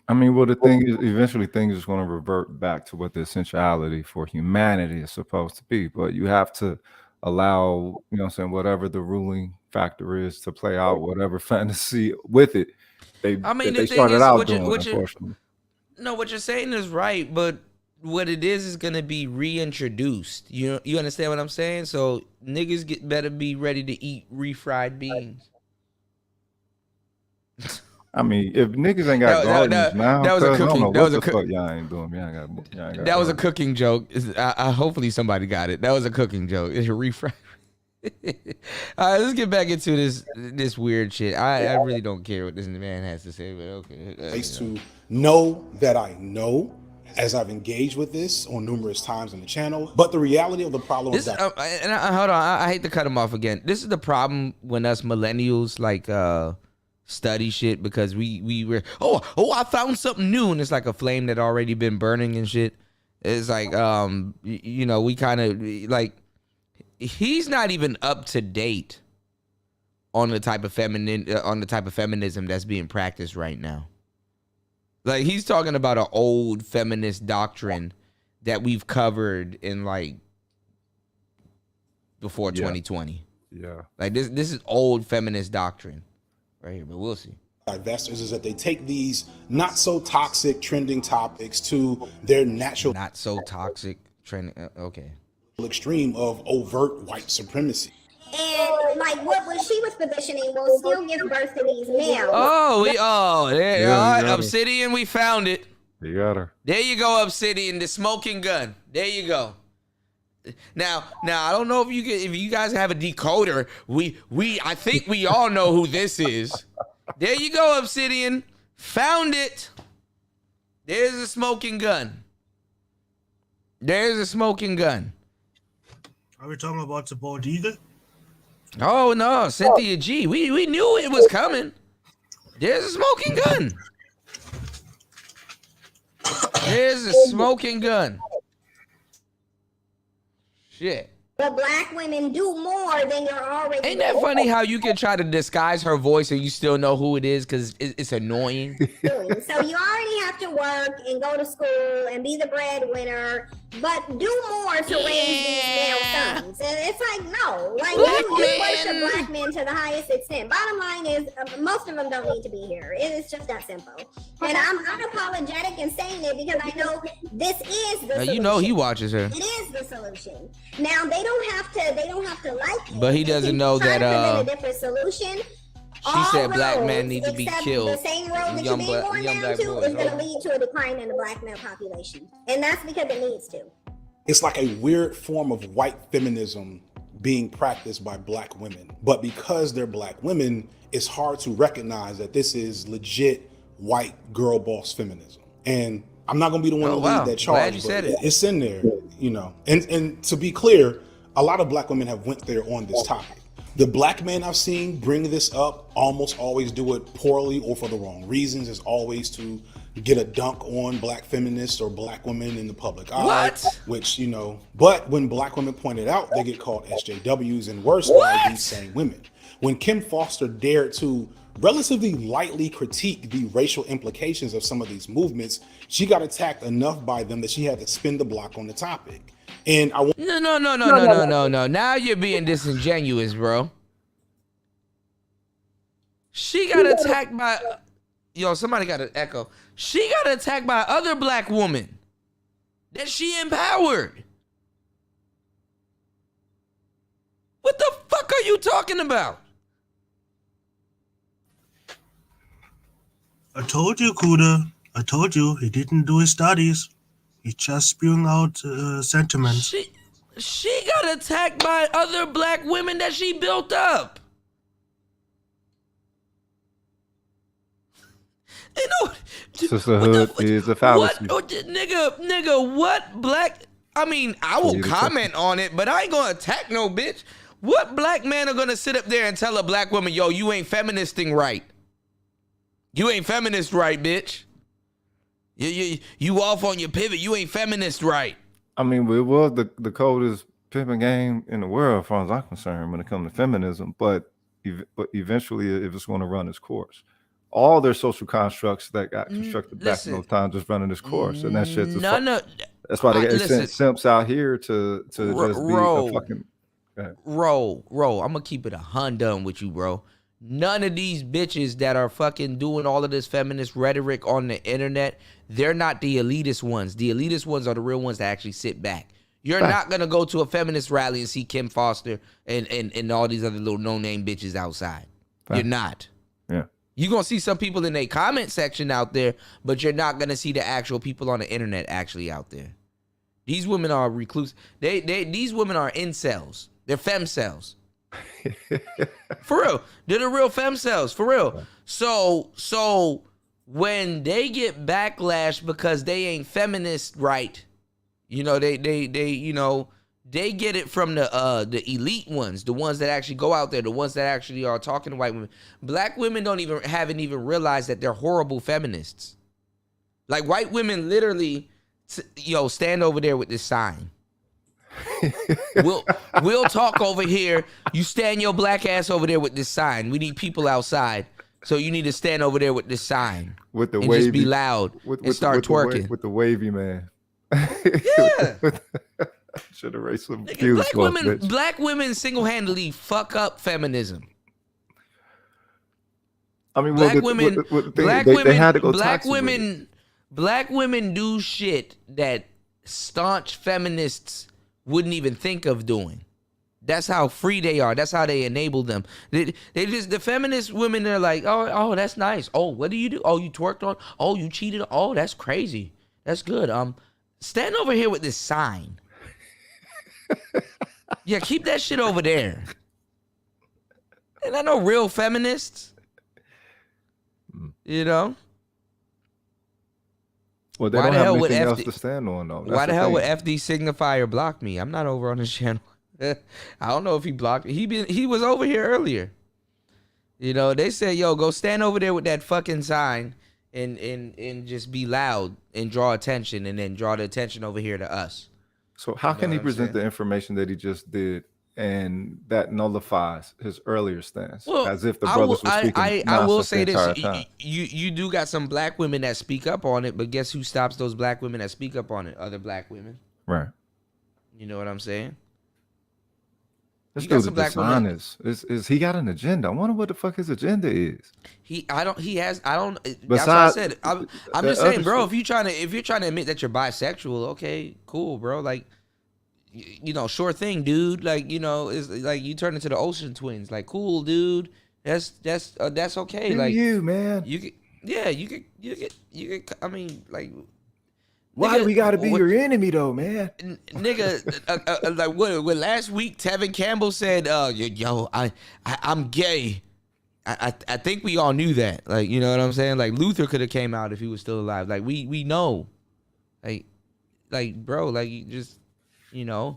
I mean, well, the thing is, eventually things is going to revert back to what the essentiality for humanity is supposed to be. But you have to allow, you know what I'm saying, whatever the ruling factor is to play out whatever fantasy with it. They started out doing, unfortunately. No, what you're saying is right, but what it is going to be reintroduced. You understand what I'm saying? So niggas better be ready to eat refried beans. I mean, if niggas ain't got gardens now, that was a cooking. That was a fuck y'all ain't doing. Y'all got that was a cooking joke. Hopefully somebody got it. That was a cooking joke. It's a refresh. All right, let's get back into this weird shit. I really don't care what this man has to say, but okay. To know that I know, as I've engaged with this on numerous times on the channel, but the reality of the problem is that. Hold on, I hate to cut him off again. This is the problem when us millennials study shit, because we were I found something new, and it's like a flame that already been burning and shit. It's like we kind of like, he's not even up to date on the type of feminism that's being practiced right now. Like, he's talking about an old feminist doctrine that we've covered in like before 2020. Yeah. Like this is old feminist doctrine right here, but we'll see. Investors is that they take these not so toxic trending topics to their natural, not so toxic trending. Okay. Extreme of overt white supremacy. And like what she was positioning will still give birth to these males. Obsidian, we found it. You got her. There you go, Obsidian, the smoking gun. There you go. Now I don't know if you guys have a decoder. I think we all know who this is. There you go, Obsidian. Found it. There's a smoking gun. There's a smoking gun. Are we talking about the bald eagle? Oh no, Cynthia G. We knew it was coming. There's a smoking gun. There's a smoking gun. Shit. But black women do more than you're already. Ain't that funny how you can try to disguise her voice and you still know who it is because it's annoying? So you already have to work and go to school and be the breadwinner, but do more to raise these male sons. And it's like, no, like you worship black men to the highest extent. Bottom line is, most of them don't need to be here. It is just that simple. And I'm unapologetic in saying it because I know this is the solution. You know he watches her. It is the solution. Now they don't have to like it. But he doesn't know that a different solution. She said black men need to be killed. The same road that you're being going down to is going to lead to a decline in the black male population. And that's because it needs to. It's like a weird form of white feminism being practiced by black women. But because they're black women, it's hard to recognize that this is legit white girl boss feminism. And I'm not going to be the one to lead that charge, but it's in there, you know. And to be clear, a lot of black women have went there on this topic. The black men I've seen bring this up almost always do it poorly or for the wrong reasons. It's always to get a dunk on black feminists or black women in the public eye. Which, you know, but when black women point it out, they get called SJWs and worse by these same women. When Kim Foster dared to relatively lightly critique the racial implications of some of these movements, she got attacked enough by them that she had to spin the block on the topic. And I want No. Now you're being disingenuous, bro. She got attacked by somebody got an echo. She got attacked by other black women that she empowered. What the fuck are you talking about? I told you, Kuda. I told you he didn't do his studies. He's just spewing out sentiments. She got attacked by other black women that she built up. You know, sisterhood is a fallacy. Nigga, what black? I mean, I will comment on it, but I ain't gonna attack no bitch. What black man are gonna sit up there and tell a black woman, yo, you ain't feministing right? You ain't feminist right, bitch. You off on your pivot. You ain't feminist right. I mean, it was the coldest pimping game in the world, as far as I'm concerned, when it comes to feminism. But eventually, if it's going to run its course, all their social constructs that got constructed back in those times is running its course, and that shit's that's why they sent simps out here to just be a fucking. Roll. I'm gonna keep it 100 with you, bro. None of these bitches that are fucking doing all of this feminist rhetoric on the internet, they're not the elitist ones. The elitist ones are the real ones that actually sit back. You're not gonna go to a feminist rally and see Kim Foster and all these other little no-name bitches outside. You're not. Yeah. You're gonna see some people in a comment section out there, but you're not gonna see the actual people on the internet actually out there. These women are recluse. These women are incels. They're femcells. For real. They're the real femcells. For real. So when they get backlash because they ain't feminist right, you know, they get it from the elite ones, the ones that actually go out there, the ones that actually are talking to white women. Black women haven't even realized that they're horrible feminists. Like white women literally stand over there with this sign. We'll talk over here. You stand your black ass over there with this sign. We need people outside, so you need to stand over there with this sign with the and wavy, just be loud and start twerking with the wavy man. Yeah, should erase some views. Black women single-handedly fuck up feminism. I mean, black women had to go black women do shit that staunch feminists wouldn't even think of doing. That's how free they are. That's how they enable them. They just, the feminist women, they're like, oh, that's nice. Oh, what do you do? Oh, you twerked on. Oh, you cheated. Oh, that's crazy. That's good. Stand over here with this sign. Yeah, keep that shit over there. And I know real feminists. You know. Well, they don't have anything else to stand on, though. Why the hell would FD Signifier block me? I'm not over on his channel. I don't know if he blocked me. He was over here earlier. You know, they said, yo, go stand over there with that fucking sign and just be loud and draw attention, and then draw the attention over here to us. So how can he present the information that he just did, and that nullifies his earlier stance, as if the brothers were speaking? I will say this: you do got some black women that speak up on it, but guess who stops those black women that speak up on it? Other black women, right? You know what I'm saying? This dude's dishonest. Is he got an agenda? I wonder what the fuck his agenda is. That's what I said. I'm just saying, bro. If you're trying to admit that you're bisexual, okay, cool, bro. Like, you know, sure thing, dude. Like, you know, it's like you turn into the Ocean Twins. Like, cool, dude. That's okay. Like, you, man. You could. I mean, like. Why do we gotta be your enemy though, man? Nigga, like what last week Tevin Campbell said, yo, I'm gay. I think we all knew that. Like, you know what I'm saying? Like, Luther could have came out if he was still alive. Like, we know. Like bro, like, you just, you know.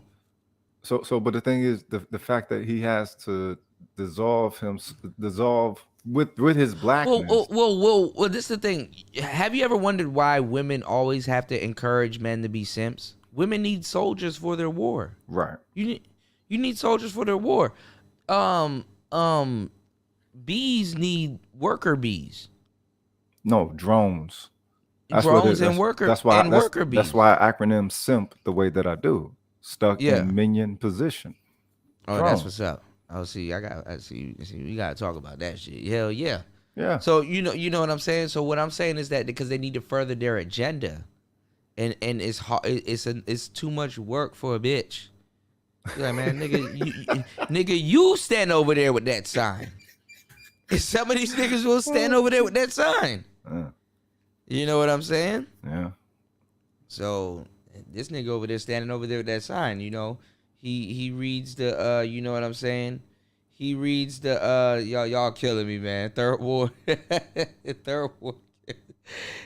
So but the thing is, the fact that he has to dissolve with his blackness. Well, this is the thing. Have you ever wondered why women always have to encourage men to be simps? Women need soldiers for their war. Right. You need soldiers for their war. Bees need worker bees. No, drones. Drones and worker bees. That's why I acronym SIMP the way that I do. Stuck in minion position. Oh, that's what's up. Oh, see, we gotta talk about that shit. Hell yeah. Yeah. So you know what I'm saying? So what I'm saying is that because they need to further their agenda, and it's hard, it's too much work for a bitch. Yeah, man, nigga, you stand over there with that sign. Some of these niggas will stand over there with that sign. You know what I'm saying? Yeah. So this nigga over there standing over there with that sign, you know. He reads the you know what I'm saying? He reads the y'all killing me, man. Third war.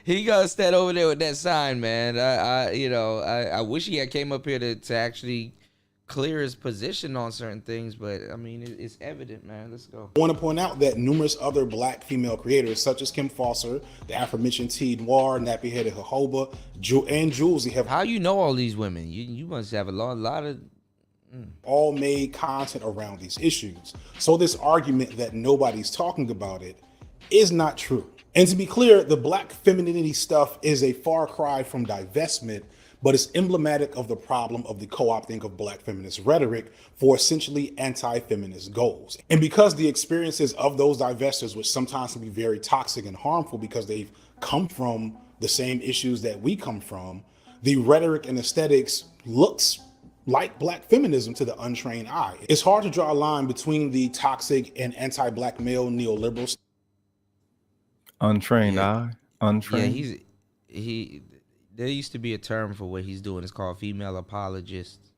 He gonna stand over there with that sign, man. I wish he had came up here to actually clear his position on certain things, but I mean, it's evident, man. Let's go. I want to point out that numerous other black female creators, such as Kim Foster, the aforementioned T. Noir, Nappy Headed Jojoba, and Julesy, have How you know all these women? You must have a lot of. all made content around these issues. So this argument that nobody's talking about it is not true. And to be clear, the black femininity stuff is a far cry from divestment, but it's emblematic of the problem of the co-opting of black feminist rhetoric for essentially anti-feminist goals. And because the experiences of those divestors, which sometimes can be very toxic and harmful because they've come from the same issues that we come from, the rhetoric and aesthetics looks like black feminism to the untrained eye. It's hard to draw a line between the toxic and anti-black male neoliberals. Untrained eye? Untrained? Yeah, there used to be a term for what he's doing. It's called female apologists.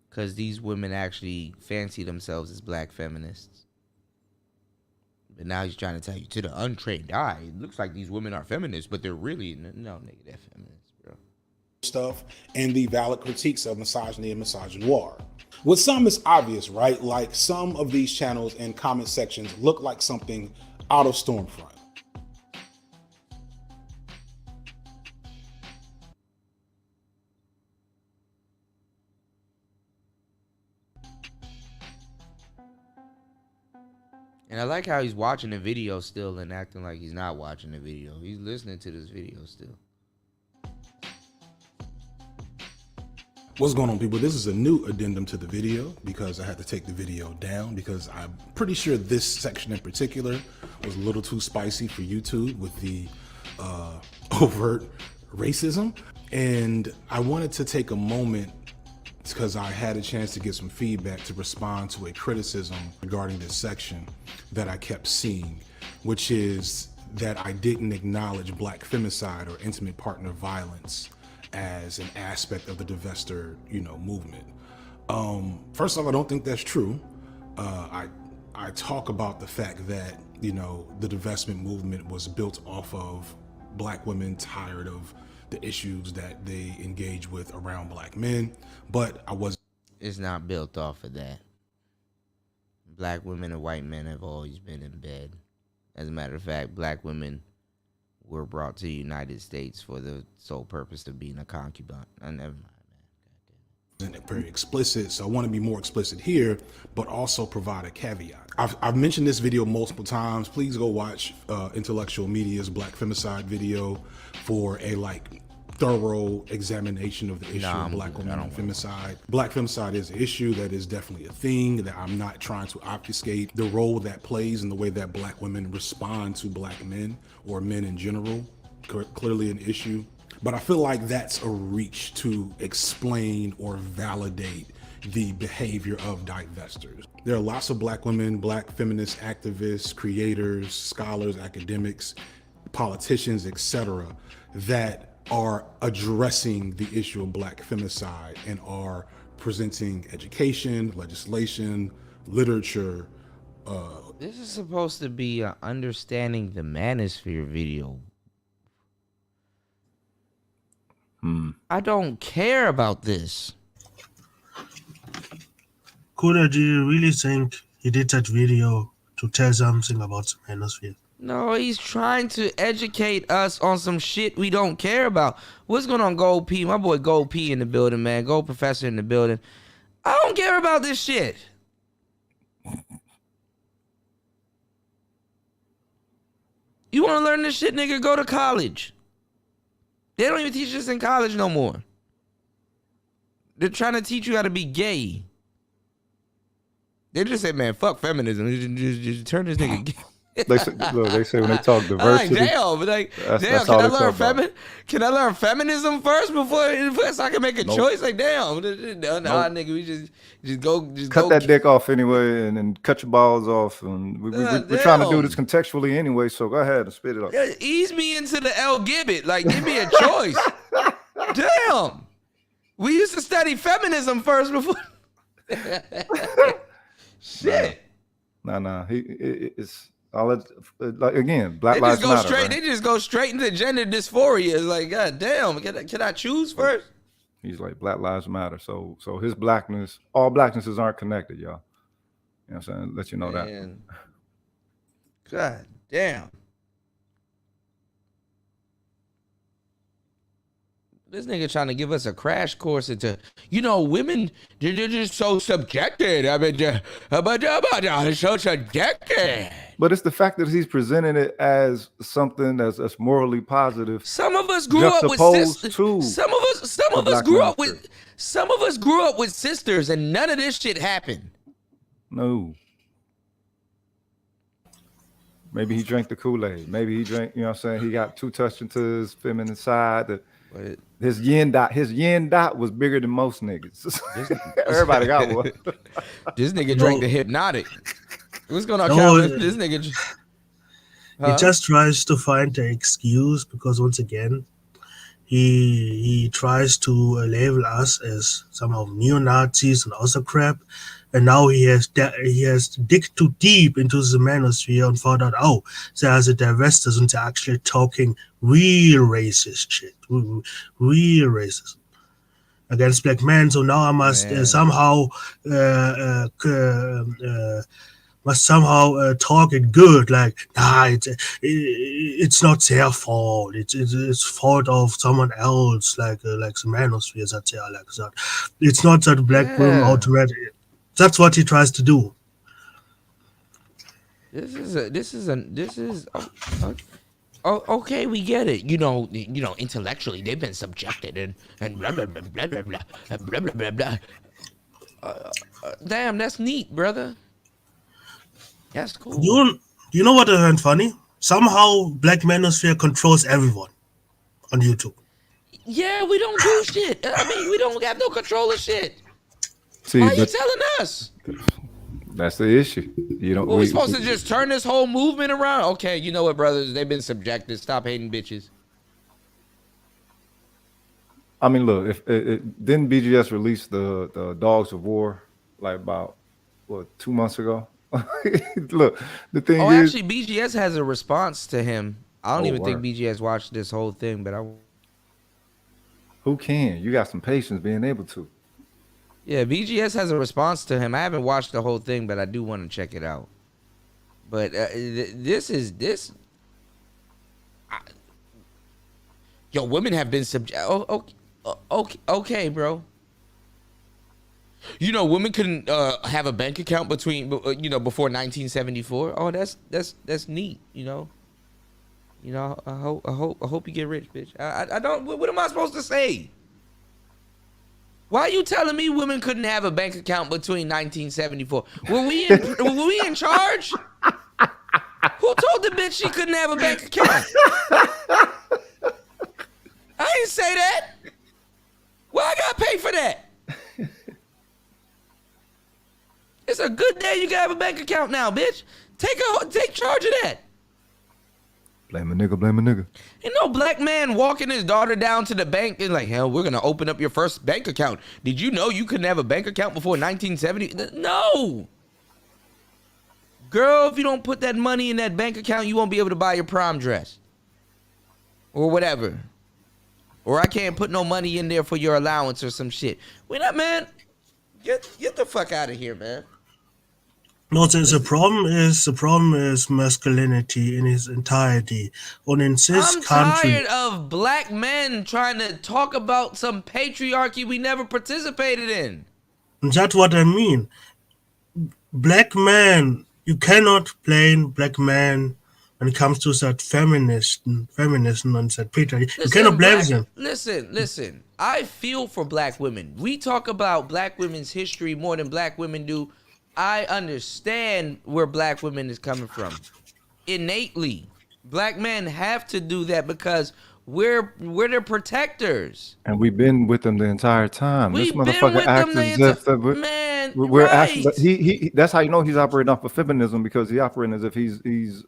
Because these women actually fancy themselves as black feminists. But now he's trying to tell you, to the untrained eye, it looks like these women are feminists, but they're really, no, nigga, they're feminists, bro. Stuff and the valid critiques of misogyny and misogynoir. With some, it's obvious, right? Like some of these channels and comment sections look like something out of Stormfront. And I like how he's watching the video still and acting like he's not watching the video. He's listening to this video still. What's going on, people? This is a new addendum to the video because I had to take the video down because I'm pretty sure this section in particular was a little too spicy for YouTube with the overt racism. And I wanted to take a moment because I had a chance to get some feedback to respond to a criticism regarding this section that I kept seeing, which is that I didn't acknowledge black femicide or intimate partner violence as an aspect of the divestor, movement. First off, I don't think that's true. I talk about the fact that, the divestment movement was built off of black women tired of the issues that they engage with around black men, but It's not built off of that. Black women and white men have always been in bed. As a matter of fact, black women were brought to the United States for the sole purpose of being a concubine. Never mind, man. Very explicit, so I want to be more explicit here, but also provide a caveat. I've mentioned this video multiple times. Please go watch Intellectual Media's Black Femicide video for a thorough examination of the issue of black women and femicide. Black femicide is an issue that is definitely a thing that I'm not trying to obfuscate. The role that plays in the way that black women respond to black men or men in general, clearly an issue. But I feel like that's a reach to explain or validate the behavior of divestors. There are lots of black women, black feminist activists, creators, scholars, academics, politicians, etc., that are addressing the issue of black femicide and are presenting education, legislation, literature. This is supposed to be understanding the Manosphere video. I don't care about this. Kuda, do you really think he did that video to tell something about the Manosphere? No, he's trying to educate us on some shit we don't care about. What's going on, Gold P? My boy Gold P in the building, man. Gold Professor in the building. I don't care about this shit. You want to learn this shit, nigga? Go to college. They don't even teach this in college no more. They're trying to teach you how to be gay. They just say, man, fuck feminism. Just turn this nigga gay. They say when they talk diversity. Damn, can I learn feminism first before so I can make a choice? Like, damn, nigga, we just go cut that dick off anyway, and then cut your balls off, and we're trying to do this contextually anyway. So go ahead and spit it up. Yeah, ease me into the L Gibbet, like give me a choice. Damn, we used to study feminism first before. Shit. Nah. It's Like again, Black They Lives just go Matter. straight. Right? They just go straight into gender dysphoria. It's like, God damn, can I choose first? He's like, Black Lives Matter. So his blackness, all blacknesses aren't connected, y'all. You know what I'm saying? Let you know Man. God damn. This nigga trying to give us a crash course into, women, they're just so subjected. I mean, they're so subjected. But it's the fact that he's presenting it as something that's morally positive. Some of us grew up with sisters. Some of us grew up with sisters, and none of this shit happened. No. Maybe he drank the Kool-Aid. Maybe he drank, you know what I'm saying? He got too touched into his feminine side. His yin dot was bigger than most niggas. Everybody got one. This nigga drank the Hypnotic. What's going on, Calvin? This nigga. He just tries to find the excuse because once again, he tries to label us as somehow neo-Nazis and also crap. And now he has digged too deep into the manosphere and found out, there's a divestors and they're actually talking real racist shit, real racism against black men. So now I must somehow talk it good, like it's not their fault. It's fault of someone else, like the manosphere that they are like that. It's not that black women automatically. That's what he tries to do. Okay, we get it. Intellectually they've been subjected and blah blah blah blah blah blah blah blah blah. Damn, that's neat, brother. That's cool. You know what I find funny? Somehow Black Manosphere controls everyone on YouTube. Yeah, we don't do shit. I mean, we don't have no control of shit. See, why are you telling us? That's the issue. We supposed to just turn this whole movement around? Okay, you know what, brothers? They've been subjected. Stop hating bitches. I mean, look, didn't BGS release the Dogs of War like about 2 months ago? Look, the thing is, actually, BGS has a response to him. I don't even think BGS watched this whole thing, but who can? You got some patience being able to. Yeah, BGS has a response to him. I haven't watched the whole thing, but I do want to check it out. But women have been subject. Okay, bro. Women couldn't have a bank account between before 1974. Oh, that's neat. I hope you get rich, bitch. I don't. What am I supposed to say? Why are you telling me women couldn't have a bank account between 1974? Were we in charge? Who told the bitch she couldn't have a bank account? I didn't say that. Well, I gotta pay for that. It's a good day you can have a bank account now, bitch. Take charge of that. Blame a nigga. Ain't no black man walking his daughter down to the bank and like, hell, we're gonna open up your first bank account. Did you know you couldn't have a bank account before 1970? No. Girl, if you don't put that money in that bank account, you won't be able to buy your prom dress. Or whatever. Or I can't put no money in there for your allowance or some shit. Wait up, man. Get the fuck out of here, man. No, the problem is masculinity in its entirety. And in this country, I'm tired of black men trying to talk about some patriarchy we never participated in. That's what I mean. Black man, you cannot blame black man when it comes to that feminism and that patriarchy. You cannot blame them. Listen. I feel for black women. We talk about black women's history more than black women do. I understand where black women is coming from. Innately. Black men have to do that because we're their protectors. And we've been with them the entire time. We've this motherfucker acts as if we're actually he that's how you know he's operating off of feminism, because he's operating as if he's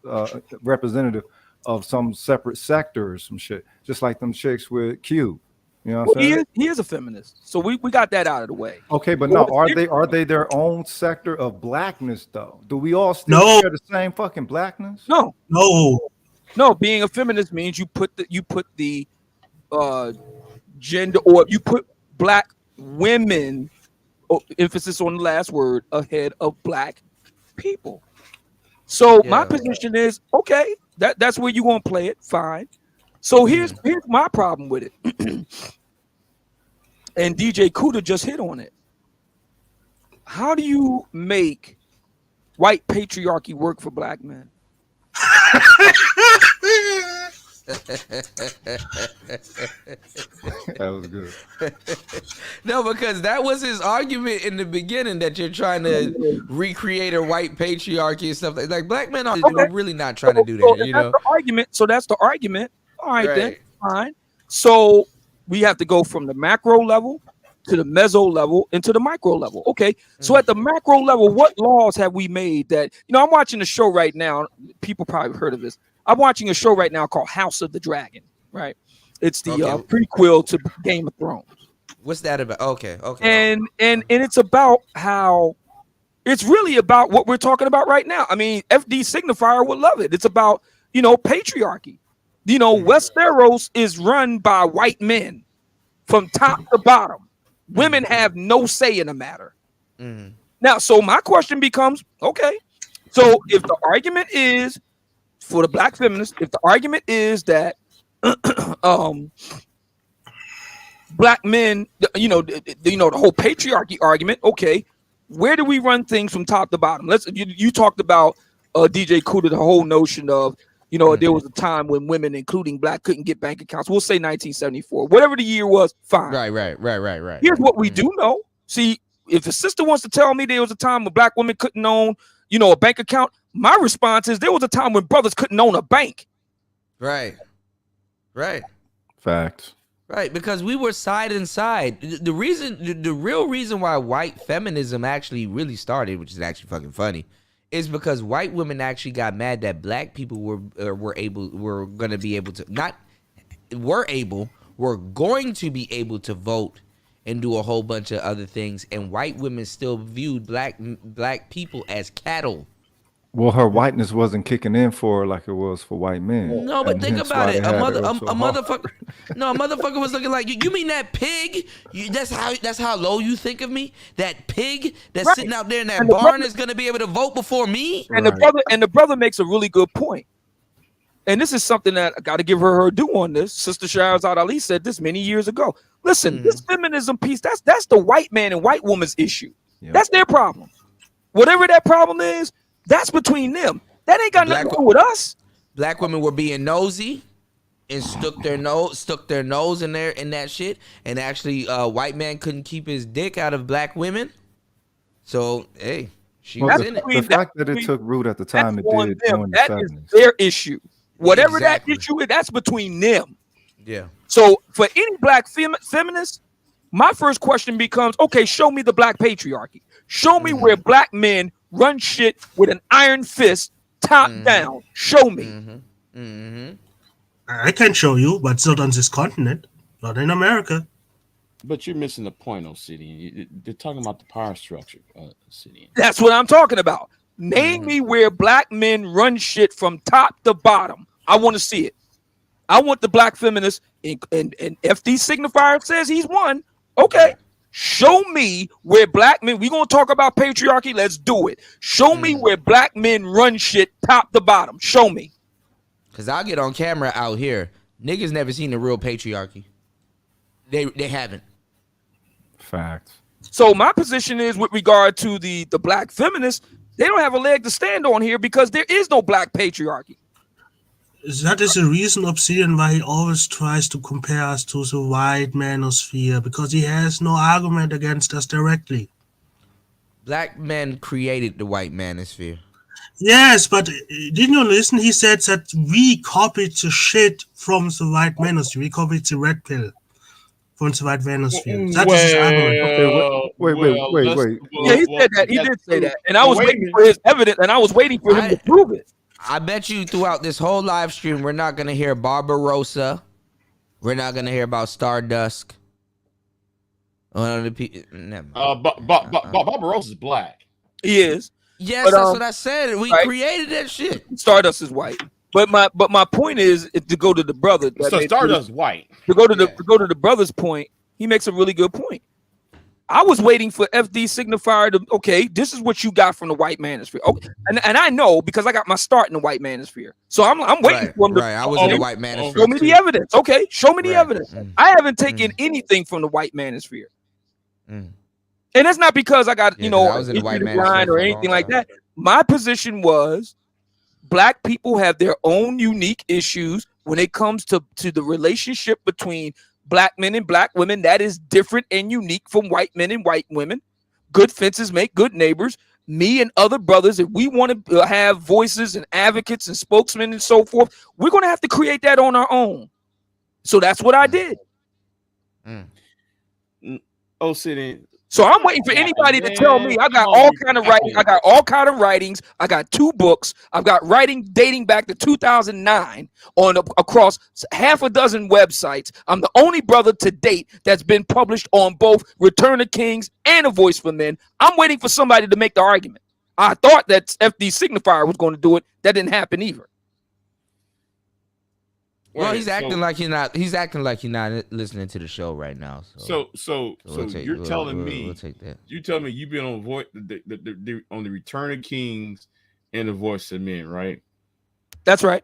representative of some separate sector or some shit. Just like them chicks with Q. You You know what I'm saying? He is a feminist. So we got that out of the way. Okay, but no, are they their own sector of blackness though? Do we all still share the same fucking blackness? No. Being a feminist means you put the gender, or you put black women, emphasis on the last word, ahead of black people. So my position is okay. That's where you gonna play it. Fine. So here's my problem with it. And DJ Kuda just hit on it. How do you make white patriarchy work for black men? That was good. No, because that was his argument in the beginning, that you're trying to recreate a white patriarchy and stuff like black men are really not trying to do that. You know, the argument. So that's the argument. All right, then fine. So we have to go from the macro level to the meso level and to the micro level. Okay. So at the macro level, what laws have we made that, I'm watching a show right now. People probably heard of this. I'm watching a show right now called House of the Dragon, right? It's the prequel to Game of Thrones. What's that about? Okay. And it's about how it's really about what we're talking about right now. I mean, FD Signifier would love it. It's about, patriarchy. Westeros is run by white men from top to bottom. Women have no say in the matter. Now, so my question becomes, okay, so if the argument is for the black feminists, if the argument is that black men, the whole patriarchy argument, okay, where do we run things from top to bottom? You talked about DJ Kuda, the whole notion of, there was a time when women, including black, couldn't get bank accounts. We'll say 1974, whatever the year was, fine. Right. Here's what we do know. See, if a sister wants to tell me there was a time when black women couldn't own, a bank account, my response is there was a time when brothers couldn't own a bank. Right. Facts. Right, because we were side and side. The real reason why white feminism actually really started, which is actually fucking funny, is because white women actually got mad that black people were going to be able to vote and do a whole bunch of other things, and white women still viewed black people as cattle. Well, her whiteness wasn't kicking in for her like it was for white men. No, but think about it. A motherfucker was looking like, you mean that pig? That's how low you think of me? That pig that's sitting out there in that barn is going to be able to vote before me? And the brother makes a really good point. And this is something that I got to give her due on this. Sister Shahrazad Ali said this many years ago. Listen, this feminism piece, that's the white man and white woman's issue. Yep. That's their problem. Whatever that problem is, that's between them. That ain't got nothing to do with us. Black women were being nosy and stuck their nose in that shit. And actually, white man couldn't keep his dick out of black women. So, hey, she was in it. The fact that it took root at the time it did. That is their issue. Whatever that issue is, that's between them. Yeah. So for any black feminist, my first question becomes, okay, show me the black patriarchy. Show me where black men run shit with an iron fist, top down. Show me. I can show you, but it's not on this continent, not in America. But you're missing the point, Obsidian. They're talking about the power structure, Obsidian. That's what I'm talking about. Name me where black men run shit from top to bottom. I want to see it. I want the black feminists, and FD Signifier says he's one. Okay. Show me where black men, we're going to talk about patriarchy. Let's do it. Show me where black men run shit top to bottom. Show me. Because I'll get on camera out here. Niggas never seen the real patriarchy. They haven't. Facts. So my position is with regard to the black feminists, they don't have a leg to stand on here because there is no black patriarchy. That is the reason, Obsidian, why he always tries to compare us to the white manosphere, because he has no argument against us directly. Black men created the white manosphere. Yes, but didn't you listen? He said that we copied the shit from the white manosphere. We copied the red pill from the white manosphere. That is his argument. Wait. Yeah, he said that. He did say that. And I was waiting for his evidence, and I was waiting for him to prove it. I bet you throughout this whole live stream, we're not going to hear Barbarossa, We're not gonna hear about Stardust. One of the people. Barbarossa is black. He is. Yes, But, that's what I said. We right. created that shit. Stardust is white. But my point is to go to the brother. So Stardust is white. To go to the brother's point, he makes a really good point. I was waiting for FD Signifier to, okay, this is what you got from the white manosphere. Okay. And I know because I got my start in the white manosphere. So I'm waiting for him to I was in the white manosphere. show me the evidence. Okay, show me the evidence. I haven't taken anything from the white manosphere. And that's not because I got, I was in the white manosphere or anything like that. My position was black people have their own unique issues when it comes to the relationship between black men and black women. That is different and unique from white men and white women. Good fences make good neighbors. Me and other brothers, if we want to have voices and advocates and spokesmen and so forth, we're going to have to create that on our own. So that's what I did. Oh, City. So I'm waiting for anybody to tell me I got all kind of writing. I got all kind of writings. I got 2 books. I've got writing dating back to 2009 on across half a dozen websites. I'm the only brother to date that's been published on both Return of Kings and A Voice for Men. I'm waiting for somebody to make the argument. I thought that FD Signifier was going to do it. That didn't happen either. Well, he's acting like he's not. He's acting like he's not listening to the show right now. So you're telling me we'll take that. You tell me you've been on on the Return of Kings and the Voice of Men, right? That's right.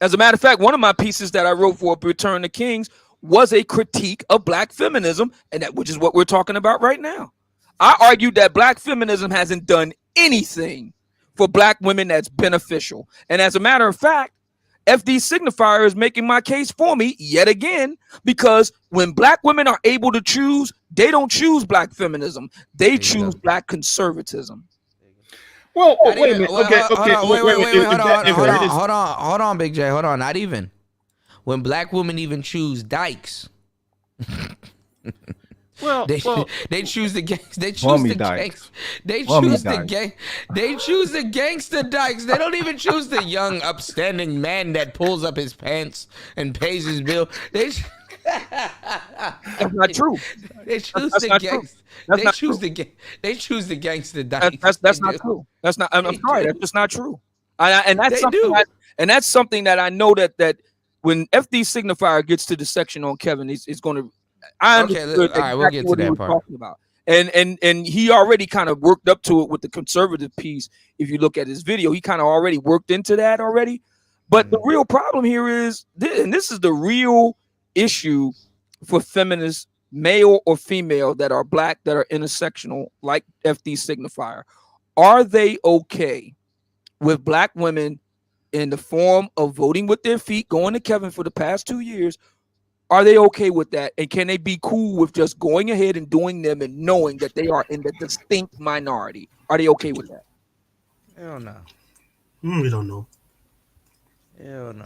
As a matter of fact, one of my pieces that I wrote for Return of Kings was a critique of black feminism, and which is what we're talking about right now. I argued that black feminism hasn't done anything for black women that's beneficial, and as a matter of fact, FD Signifier is making my case for me yet again, because when black women are able to choose, they don't choose black feminism. They choose black conservatism. Well, wait a minute. Hold on, Big J. Hold on. Not even. When black women even choose dykes. They choose the gangs. They choose the gangs. They choose the gang. They choose the gangster dykes. They don't even choose the young, upstanding man that pulls up his pants and pays his bill. That's not true. They choose the gangs. They choose the gangster dykes. That's not true. That's not. I'm sorry. That's just not true. And that's something that I know that when FD Signifier gets to the section on Kevin, he's going to. I understood all right, we'll get to that part. Talking about. And he already kind of worked up to it with the conservative piece. If you look at his video, he kind of already worked into that already. But the real problem here is, and this is the real issue for feminists, male or female, that are black, that are intersectional, like FD Signifier. Are they okay with black women in the form of voting with their feet, going to Kevin for the past 2 years? Are they okay with that? And can they be cool with just going ahead and doing them and knowing that they are in the distinct minority? Are they okay with that? Hell no. We don't know. Hell no.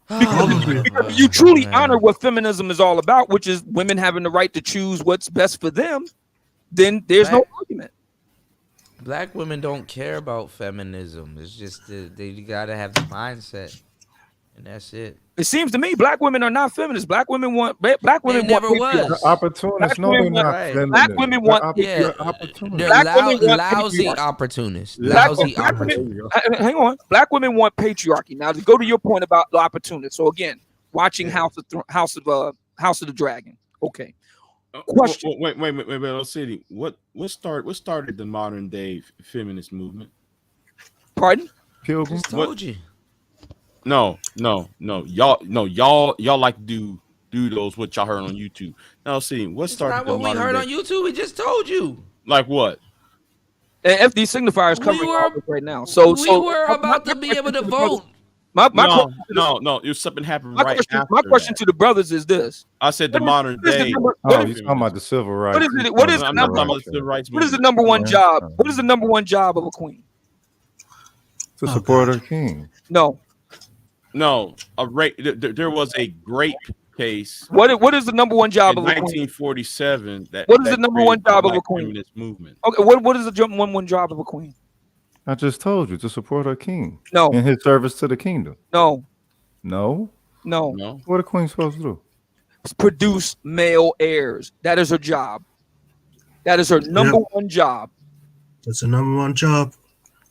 Because if you truly honor what feminism is all about, which is women having the right to choose what's best for them, then there's no argument. Black women don't care about feminism. It's just they gotta have the mindset. And that's it. It seems to me black women are not feminists. Black women want opportunists. No, they're not feminists. Black women want they're lousy opportunists. Lousy opportunists. Hang on. Black women want patriarchy. Now to go to your point about the opportunists. So again, watching House of the Dragon. Okay. Question. Wait, City. What started the modern day feminist movement? Pardon? Pilgrim. Told you. No. Y'all like to do those what y'all heard on YouTube. Now, see, what started? Not what we heard on YouTube. We just told you. Like what? And FD Signifier is covering all this right now. So we were about to be able to vote. No. It was something happened right after. My question to the brothers is this: I said the modern day. You're talking about the civil rights. What is the number one job? What is the number one job of a queen? To support her king. No. There was a grape case. What is the number one job of a queen? 1947. What is the number one job of a queen? Feminist movement. Okay, what is the number one job of a queen? I just told you, to support her king. No. In his service to the kingdom. No. No. No. What are queens supposed to do? Produce male heirs. That is her job. That is her number one job. That's the number one job.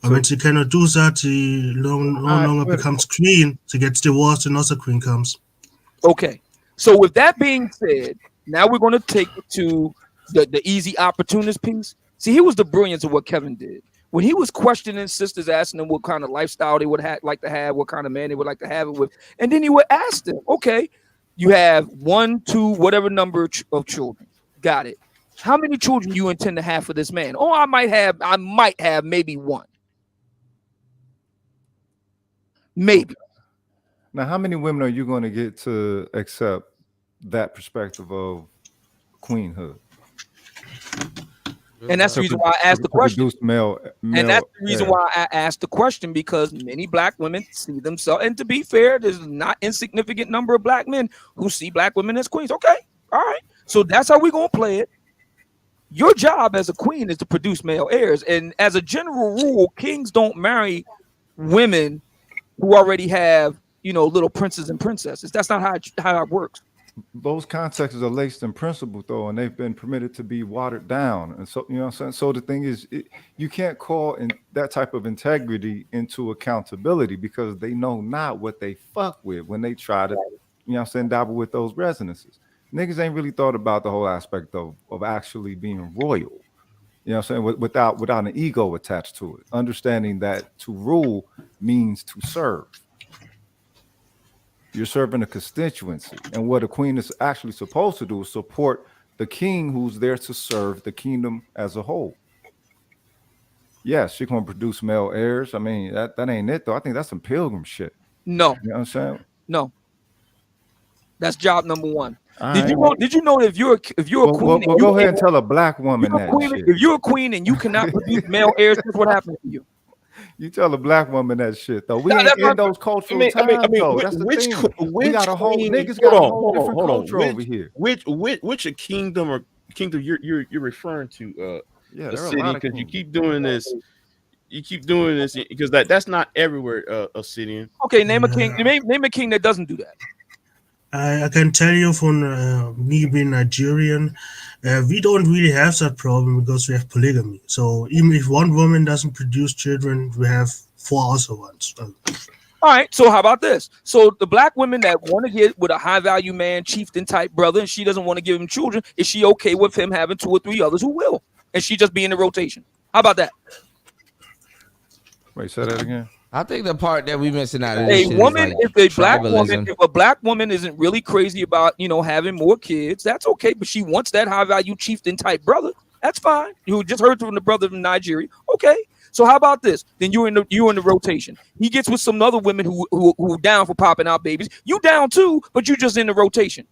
And when she cannot do that, she no longer becomes queen. She gets divorced, and another queen comes. Okay. So with that being said, now we're going to take it to the easy opportunist piece. See, here was the brilliance of what Kevin did. When he was questioning sisters, asking them what kind of lifestyle they would like to have, what kind of man they would like to have it with, and then he would ask them, okay, you have 1, 2, whatever number of children. Got it. How many children you intend to have for this man? Oh, I might have maybe 1. Maybe. Now, how many women are you going to get to accept that perspective of queenhood? And that's the reason why I asked the question. Male, and that's the reason why I asked the question, because many black women see themselves, and to be fair, there's a not insignificant number of black men who see black women as queens. Okay, all right. So that's how we're going to play it. Your job as a queen is to produce male heirs. And as a general rule, kings don't marry women who already have, little princes and princesses. That's not how it works. Those contexts are laced in principle, though, and they've been permitted to be watered down. And so, you know what I'm saying? So the thing is, you can't call in that type of integrity into accountability, because they know not what they fuck with when they try to, dabble with those resonances. Niggas ain't really thought about the whole aspect of actually being royal. You know what I'm saying? Without an ego attached to it. Understanding that to rule means to serve. You're serving a constituency. And what a queen is actually supposed to do is support the king who's there to serve the kingdom as a whole. Yes, she's going to produce male heirs. I mean, that ain't it, though. I think that's some pilgrim shit. No. You know what I'm saying? No. That's job number 1. Did you know that if you're a queen, go ahead and tell a black woman that shit. If you're a queen and you cannot produce male heirs, that's what happens to you. You tell a black woman that shit, though. We ain't in those cultural times, though. That's the thing. We got a whole niggas got a whole different culture over here. Which kingdom you're referring to? A city, because you keep doing this. You keep doing this because that's not everywhere. A city. Okay, name a king. Name a king that doesn't do that. I can tell you from me being Nigerian, we don't really have that problem because we have polygamy. So even if one woman doesn't produce children, we have 4 other ones. All right. So how about this? So the black women that want to get with a high value man, chieftain type brother, and she doesn't want to give him children, is she okay with him having 2 or 3 others who will? And she just be in the rotation? How about that? Wait, say that again. I think the part that we missing out of this if a black woman isn't really crazy about having more kids, that's okay. But she wants that high value chieftain type brother. That's fine. You just heard from the brother from Nigeria. Okay. So how about this? Then you're in the rotation. He gets with some other women who down for popping out babies. You down too, but you just in the rotation.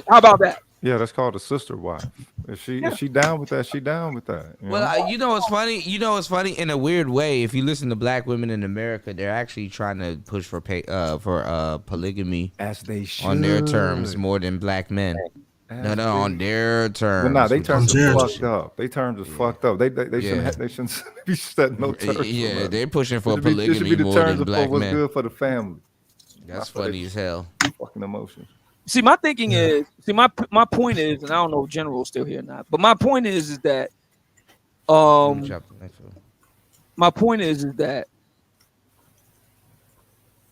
How about that? Yeah, that's called a sister wife. If she down with that, she down with that. Well, you know what's funny? In a weird way. If you listen to black women in America, they're actually trying to push for polygamy, as they should, on their terms more than black men. No, on their terms. But nah, they terms are fucked up. They terms are fucked up. They shouldn't be setting no terms. Yeah, they're pushing for polygamy more than black what's men. Good for the family. That's funny as hell. Fucking emotion. See, my thinking is, my point is, and I don't know if General's still here or not, but my point is that,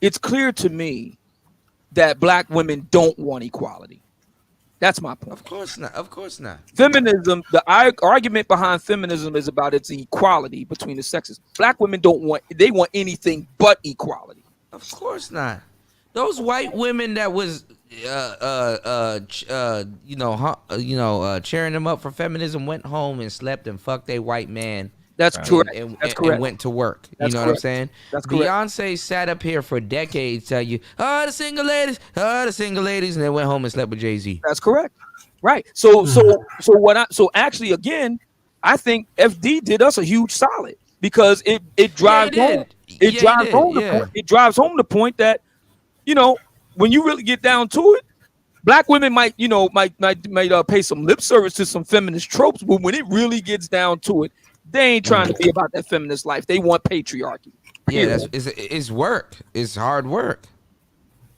it's clear to me that black women don't want equality. That's my point. Of course not. Of course not. Feminism, the argument behind feminism is about its equality between the sexes. Black women want anything but equality. Of course not. Those white women that was cheering them up for feminism went home and slept and fucked a white man. That's correct. That's correct. And went to work. That's what I'm saying? That's correct. Beyonce sat up here for decades tell you, the single ladies, and then went home and slept with Jay-Z. That's correct. Right. So actually, again, I think FD did us a huge solid, because it drives home. It drives home the point that, when you really get down to it, black women might pay some lip service to some feminist tropes, but when it really gets down to it, they ain't trying to be about that feminist life. They want patriarchy. Yeah, it's work. It's hard work.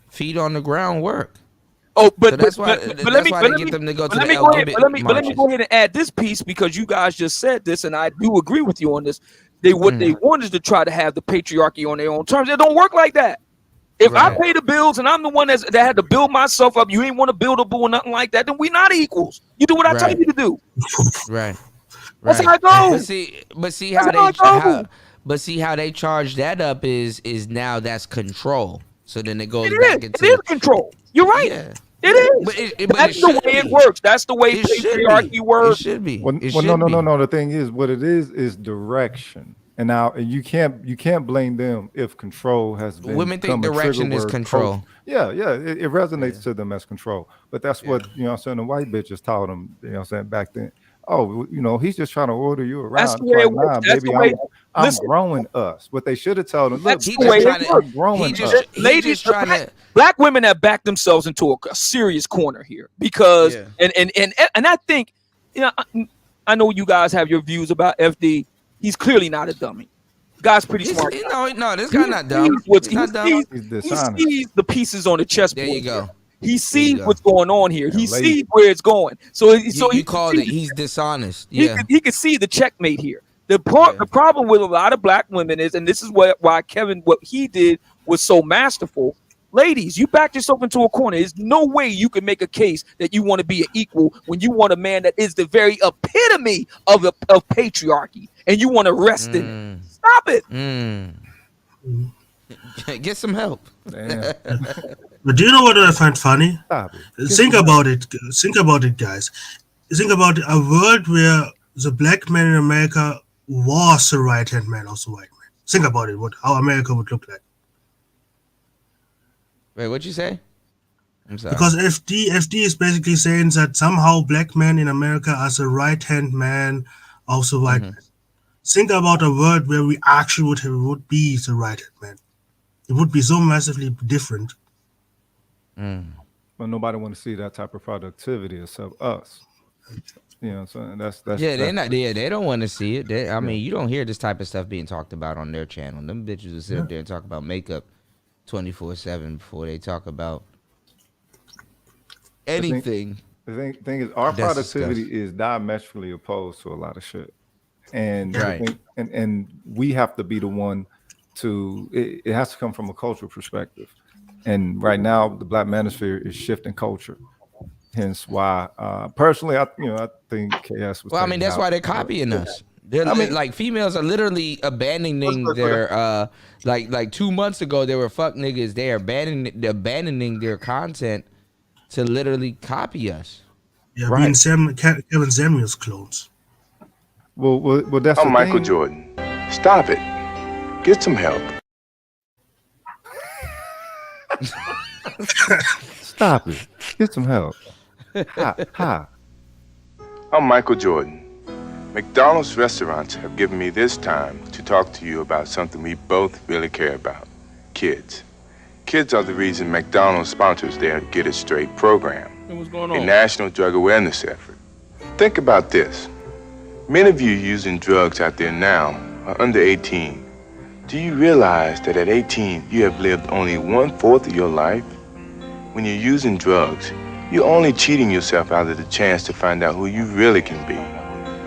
feet on the ground work. Oh, but so that's why let they get them to go to the let me LGBT go ahead, but let me marches. go ahead and add this piece, because you guys just said this, and I do agree with you on this. They want is to try to have the patriarchy on their own terms. It don't work like that. If I pay the bills and I'm the one that had to build myself up, you ain't want to build a boo or nothing like that, then we not equals. You do what I tell you to do. Right. That's how it goes. But see That's how they charge that up is now that's control. So then it goes It back is. into It is control. You're right. Yeah. It is. But That's it the should way it be. works. That's the way It should patriarchy be. works. It should be. Well, It well should be. no. The thing is, what it is direction. And now you can't blame them if control has been. Women think direction is control. Culture. Yeah, it resonates to them as control. But that's what what I'm saying. The white bitches taught them. I'm saying back then. Oh, he's just trying to order you around. That's the way it works. That's baby, the way. I'm growing us. What they should have told them. Look, That's the way it works. I'm growing us. Ladies, black women have backed themselves into a serious corner here because, and I think, I know you guys have your views about FD. He's clearly not a dummy. Guy's pretty smart. No, this guy not dumb. He's not dumb. He sees the pieces on the chessboard. There you go. He sees what's going on here. He sees where it's going. So you called it. He's dishonest. Yeah. He can see the checkmate here. The problem with a lot of black women is, and this is why Kevin, what he did was so masterful. Ladies, you backed yourself into a corner. There's no way you can make a case that you want to be an equal when you want a man that is the very epitome of patriarchy, and you want to rest in it. Stop it. Get some help. But do you know what I find funny? Think about it. Think about it, guys. Think about a world where the black man in America was the right-hand man of the white man. Think about it. How America would look like. Wait, what'd you say? I'm sorry. Because FD is basically saying that somehow black men in America are the right-hand man of the white man. Think about a world where we actually would be the right-hand man. It would be so massively different. But nobody want to see that type of productivity except us. So that's they're not. Yeah, they don't want to see it. I mean, you don't hear this type of stuff being talked about on their channel. Them bitches will sit up there and talk about makeup 24/7 before they talk about anything. The thing is, our productivity is diametrically opposed to a lot of shit, and and we have to be the one to. It has to come from a cultural perspective, and right now the Black Manosphere is shifting culture. Hence why, personally, I think KS was. Well, I mean, that's why they're copying us. They're like females are literally abandoning their like 2 months ago they were fuck niggas. They're abandoning their content to literally copy us. Yeah, being Kevin Samuels clones. Well, that's. I'm Michael Jordan. Stop it. Get some help. Stop it. Get some help. Hi. I'm Michael Jordan. McDonald's restaurants have given me this time to talk to you about something we both really care about, kids. Kids are the reason McDonald's sponsors their Get It Straight program, what's going on? a national drug awareness effort. Think about this. Many of you using drugs out there now are under 18. Do you realize that at 18, you have lived only 1/4 of your life? When you're using drugs, you're only cheating yourself out of the chance to find out who you really can be.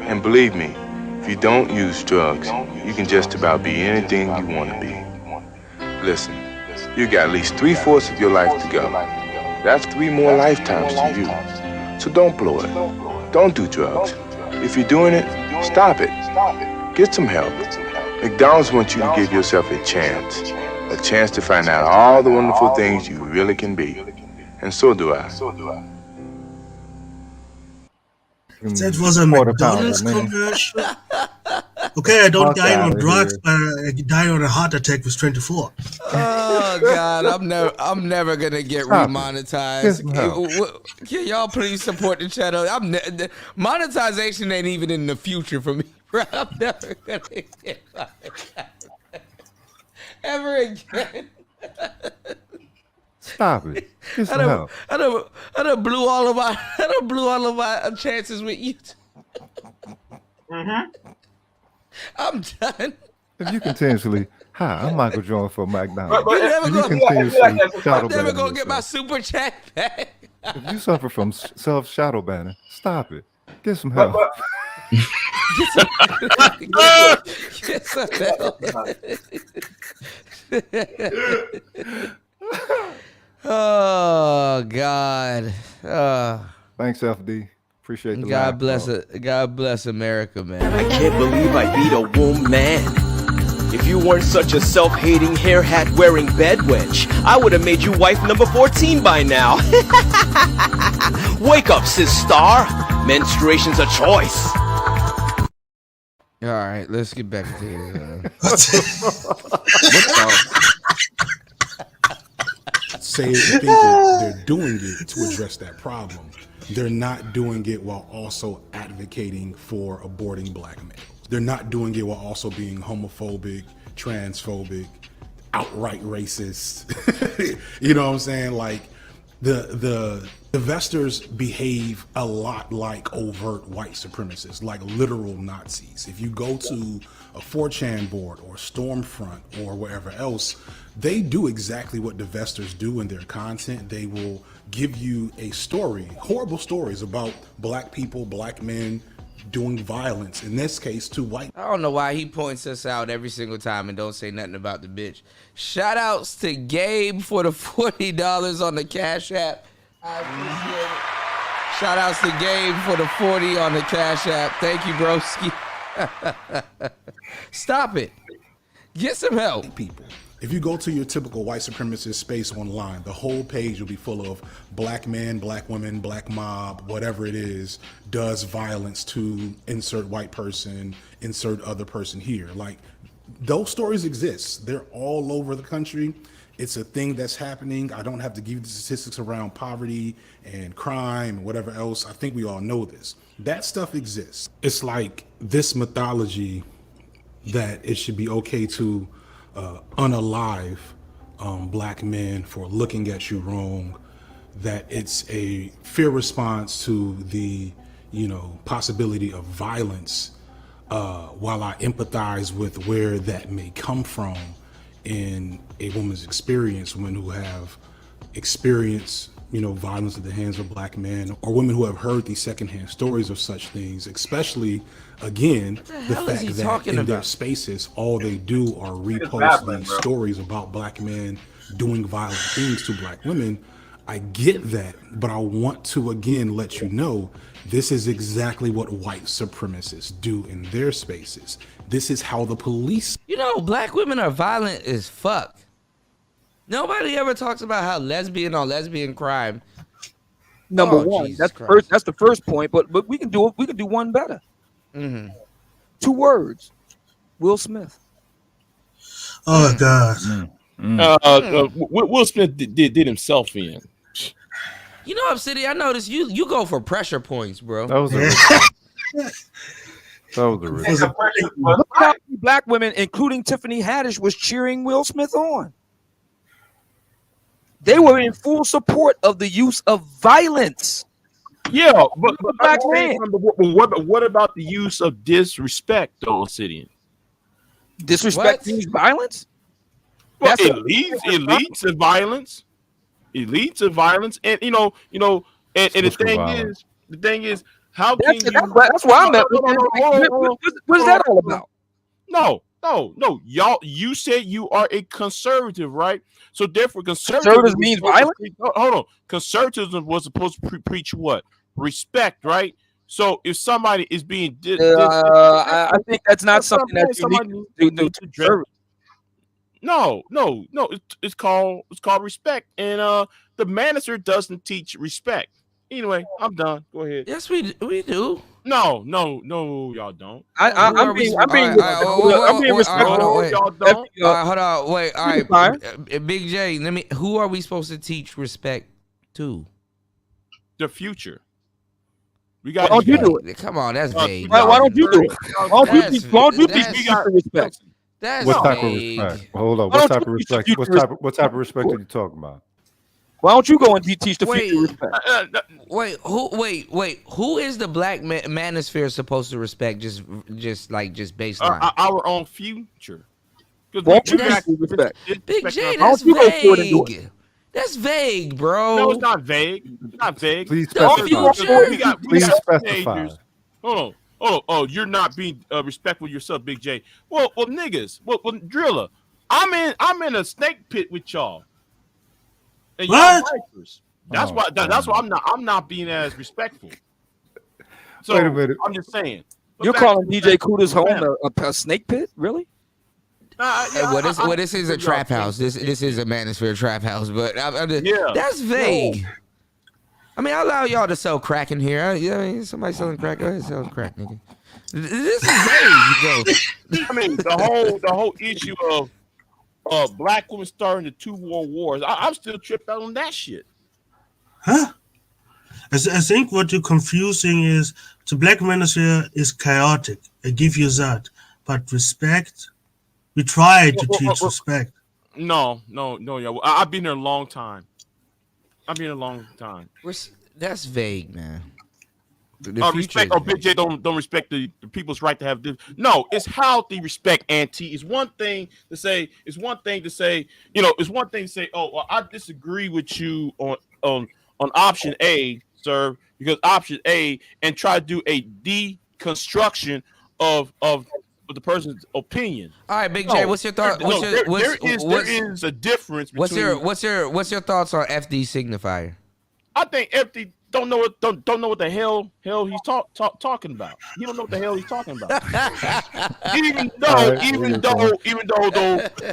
And believe me, if you don't use drugs, you can just about be anything you want to be. Listen, you got at least 3/4 of your life to go. That's 3 more lifetimes to you. So don't blow it. Don't do drugs. If you're doing it, stop it. Get some help. McDonald's wants you to give yourself a chance to find out all the wonderful things you really can be. And so do I. That was a McDonald's commercial. Okay, I don't die on drugs, but I die on a heart attack with 24. Oh God, I'm never gonna get remonetized. Can y'all please support the channel? Monetization ain't even in the future for me. I'm never gonna get monetized ever again. Stop it. Get some help. I done blew all of my chances with you. I'm done. If you continuously, hi, I'm Michael Jordan for McDonald's. You never If you gonna, continuously I'm shadow never ban gonna get my yourself, super chat back. if you suffer from self shadow banning, stop it. Get some help. Get some help. Oh God. Thanks, FD. Appreciate the God laugh, bless bro. it. God bless America, man. I can't believe I beat a woman. If you weren't such a self-hating, hair hat wearing bedwench, I would have made you wife number 14 by now. Wake up, sis star. Menstruation's a choice. All right, let's get back to it. Say and think that they're doing it to address that problem. They're not doing it while also advocating for aborting black males. They're not doing it while also being homophobic, transphobic, outright racist. You know what I'm saying? Like the investors behave a lot like overt white supremacists, like literal Nazis. If you go to a 4chan board or Stormfront or wherever else, they do exactly what divestors do in their content. They will give you a story, horrible stories about black people, black men doing violence, in this case to white. I don't know why he points us out every single time and don't say nothing about the bitch. Shout outs to Gabe for the $40 on the Cash App. I appreciate it. Shout outs to Gabe for the 40 on the Cash App. Thank you, broski. Stop it. Get some help. People. If you go to your typical white supremacist space online, the whole page will be full of black men, black women, black mob, whatever it is, does violence to insert white person, insert other person here. Like, those stories exist. They're all over the country. It's a thing that's happening. I don't have to give you the statistics around poverty and crime and whatever else. I think we all know this. That stuff exists. It's like this mythology that it should be okay to unalive black men for looking at you wrong, that it's a fear response to the, you know, possibility of violence, while I empathize with where that may come from in a woman's experience, women who have experienced, you know, violence at the hands of black men, or women who have heard these secondhand stories of such things, especially, again, the fact that in their spaces, all they do are repost these stories about black men doing violent things to black women. I get that, but I want to, again, let you know, this is exactly what white supremacists do in their spaces. This is how the police... You know, black women are violent as fuck. Nobody ever talks about how lesbian on lesbian crime. Number one, Jesus that's Christ. first. That's the first point. But we can do it. We can do one better. Mm-hmm. 2 words. Will Smith. Oh God. Will Smith did himself in. You know, Obsidian, I noticed you go for pressure points, bro. That was a risk. Look how many black women, including Tiffany Haddish, was cheering Will Smith on. They were in full support of the use of violence. Yeah, but black man. What about the use of disrespect, though, Obsidian? Disrespect means violence? Well, it leads to violence. It leads to violence, and and the thing is, how can you? That's why I'm at. What is that all about? No. Y'all, you said you are a conservative, right? So therefore, conservative means violence. Hold on, conservatism was supposed to preach what? Respect, right? So if somebody is being, I think that's not something that's unique to conservative. No, it's called respect, and the Manosphere doesn't teach respect. Anyway, I'm done. Go ahead. Yes, we do. No, y'all don't. I'm being respectful. Y'all don't. Hold on, wait. All right, Big J. Who are we supposed to teach respect to? The future. We got. Why don't you do it? Come on, that's vague. Why don't you do it? Why don't you teach people respect? That's what type vague. of respect? Hold on. What type of respect? What type of respect are you talking about? Why don't you go and teach the future respect? Wait, who is the black manosphere supposed to respect? Just baseline. Our own future. Won't you respect? Big J, that's vague. That's vague, bro. No, it's not vague. It's not vague. Please specify. Please specify. Hold on. Oh, you're not being respectful of yourself, Big J. Well, niggas. Well, Driller. I'm in a snake pit with y'all. And y'all vipers. That's why I'm not being as respectful. So Wait a minute. I'm just saying. You're calling DJ Kuda's home a snake pit? Really? This is a trap house. This is a Manosphere trap house, but that's vague. I mean, I allow y'all to sell crack in here. I mean, somebody selling crack, go ahead, sell crack, nigga. This is vague, I mean, the whole issue of black women starting the 2 world wars. I'm still tripped out on that shit. Huh? I think what you're confusing is the black manosphere is chaotic. I give you that, but respect. We try to teach respect. No, yeah. I've been there a long time. That's vague, man. Respect. Big J don't respect the people's right to have. No, it's healthy respect. Auntie, it's one thing to say. It's one thing to say. It's one thing to say. Oh, well, I disagree with you on option A, sir, because option A, and try to do a deconstruction of the person's opinion. All right, Big J, what's your thought? There is a difference between. What's your thoughts on FD Signifier? I think FD don't know what the hell he's talking about. He don't know what the hell he's talking about. even though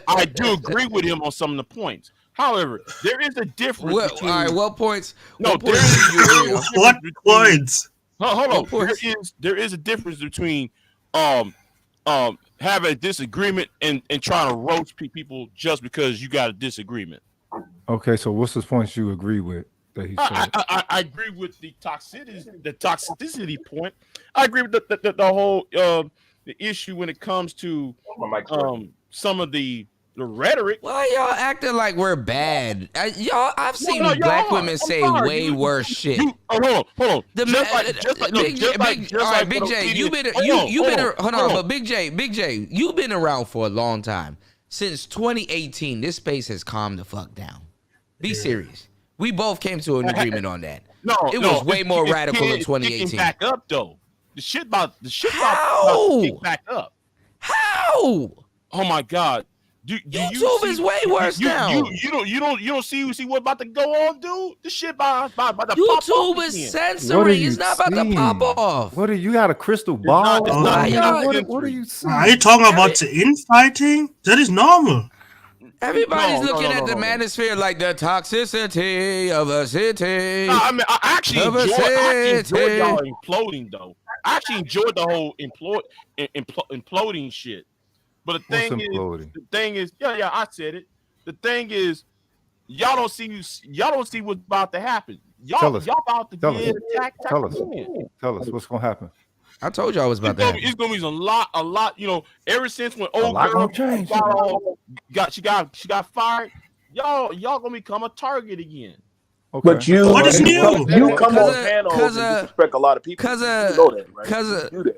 I do agree with him on some of the points. However, there is a difference. Between, all right, what points? No, what points? Hold on. There is a difference between having a disagreement and trying to roast people just because you got a disagreement. Okay, so what's the points you agree with that he said? I agree with the toxicity point. I agree with the whole the issue when it comes to some of the rhetoric. Why y'all acting like we're bad? I've seen black women say way worse shit. Hold on. Big J, you've been but Big J, you've been around for a long time. Since 2018, this space has calmed the fuck down. Be serious. We both came to an agreement on that. It was way more radical in 2018. It back up though. The shit about to kick back up. How? Oh my God. YouTube is way worse now. You don't see what's about to go on, dude. This shit about to YouTube pop is censoring. It's not about to pop off. What you got a crystal ball? What are you saying? Are you talking about the infighting? That is normal. Everybody's looking at the manosphere like the toxicity of a city. No, I mean, I actually enjoyed y'all imploding though. I actually enjoyed the whole imploding shit. But the thing is, I said it. The thing is, y'all don't see what's about to happen. Y'all about to get attacked. Tell us what's gonna happen. I told y'all it was about to happen. It's gonna be a lot. Ever since when old girl got fired, y'all gonna become a target again. Okay. But what is new? You come on panels and disrespect a lot of people. You know that,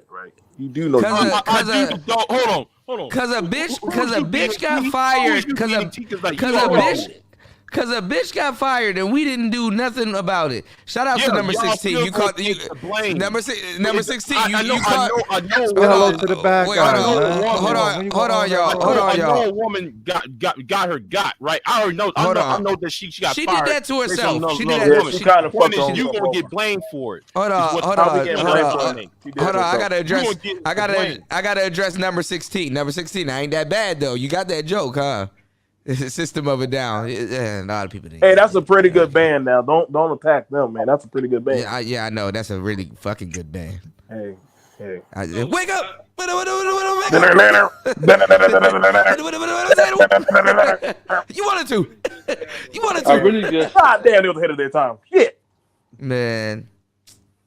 right? You do know that. Hold on. Cause a bitch got fired. Cause a bitch got fired and we didn't do nothing about it. Shout out to number 16. You caught number 16. I know. Hello to the bad guy. Hold on, y'all. I know a woman got her right. I already know. I know that she got fired. She did that to herself. She did that. She kind of fucked on. You gonna get blamed for it. Hold on. I gotta address number 16. Number 16. I ain't that bad though. You got that joke, huh? System of a Down. A lot of people didn't. Hey, that's a pretty good band. Now, don't attack them, man. That's a pretty good band. Yeah, I know. That's a really fucking good band. Hey. Wake up! You wanted to. I really just. God damn, they was ahead of their time. Shit. Man.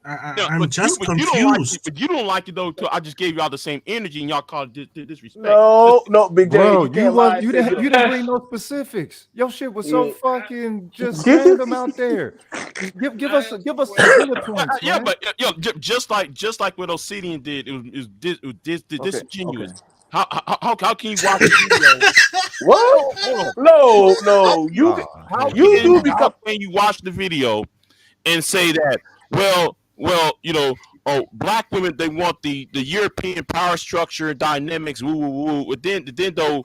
I'm just You don't like confused. it, but you don't like it though. I just gave y'all the same energy, and y'all called it disrespect. No, Big J, Bro, you can't lie. you didn't bring no specifics. Your shit was so fucking just random out there. Just give us some bullet points, Yeah, man. but just like what Obsidian did, it was disingenuous. Okay. How can you watch the video? What? Hold on. No. How can you watch the video and say that? Well, black women, they want the European power structure dynamics. Woo. But then though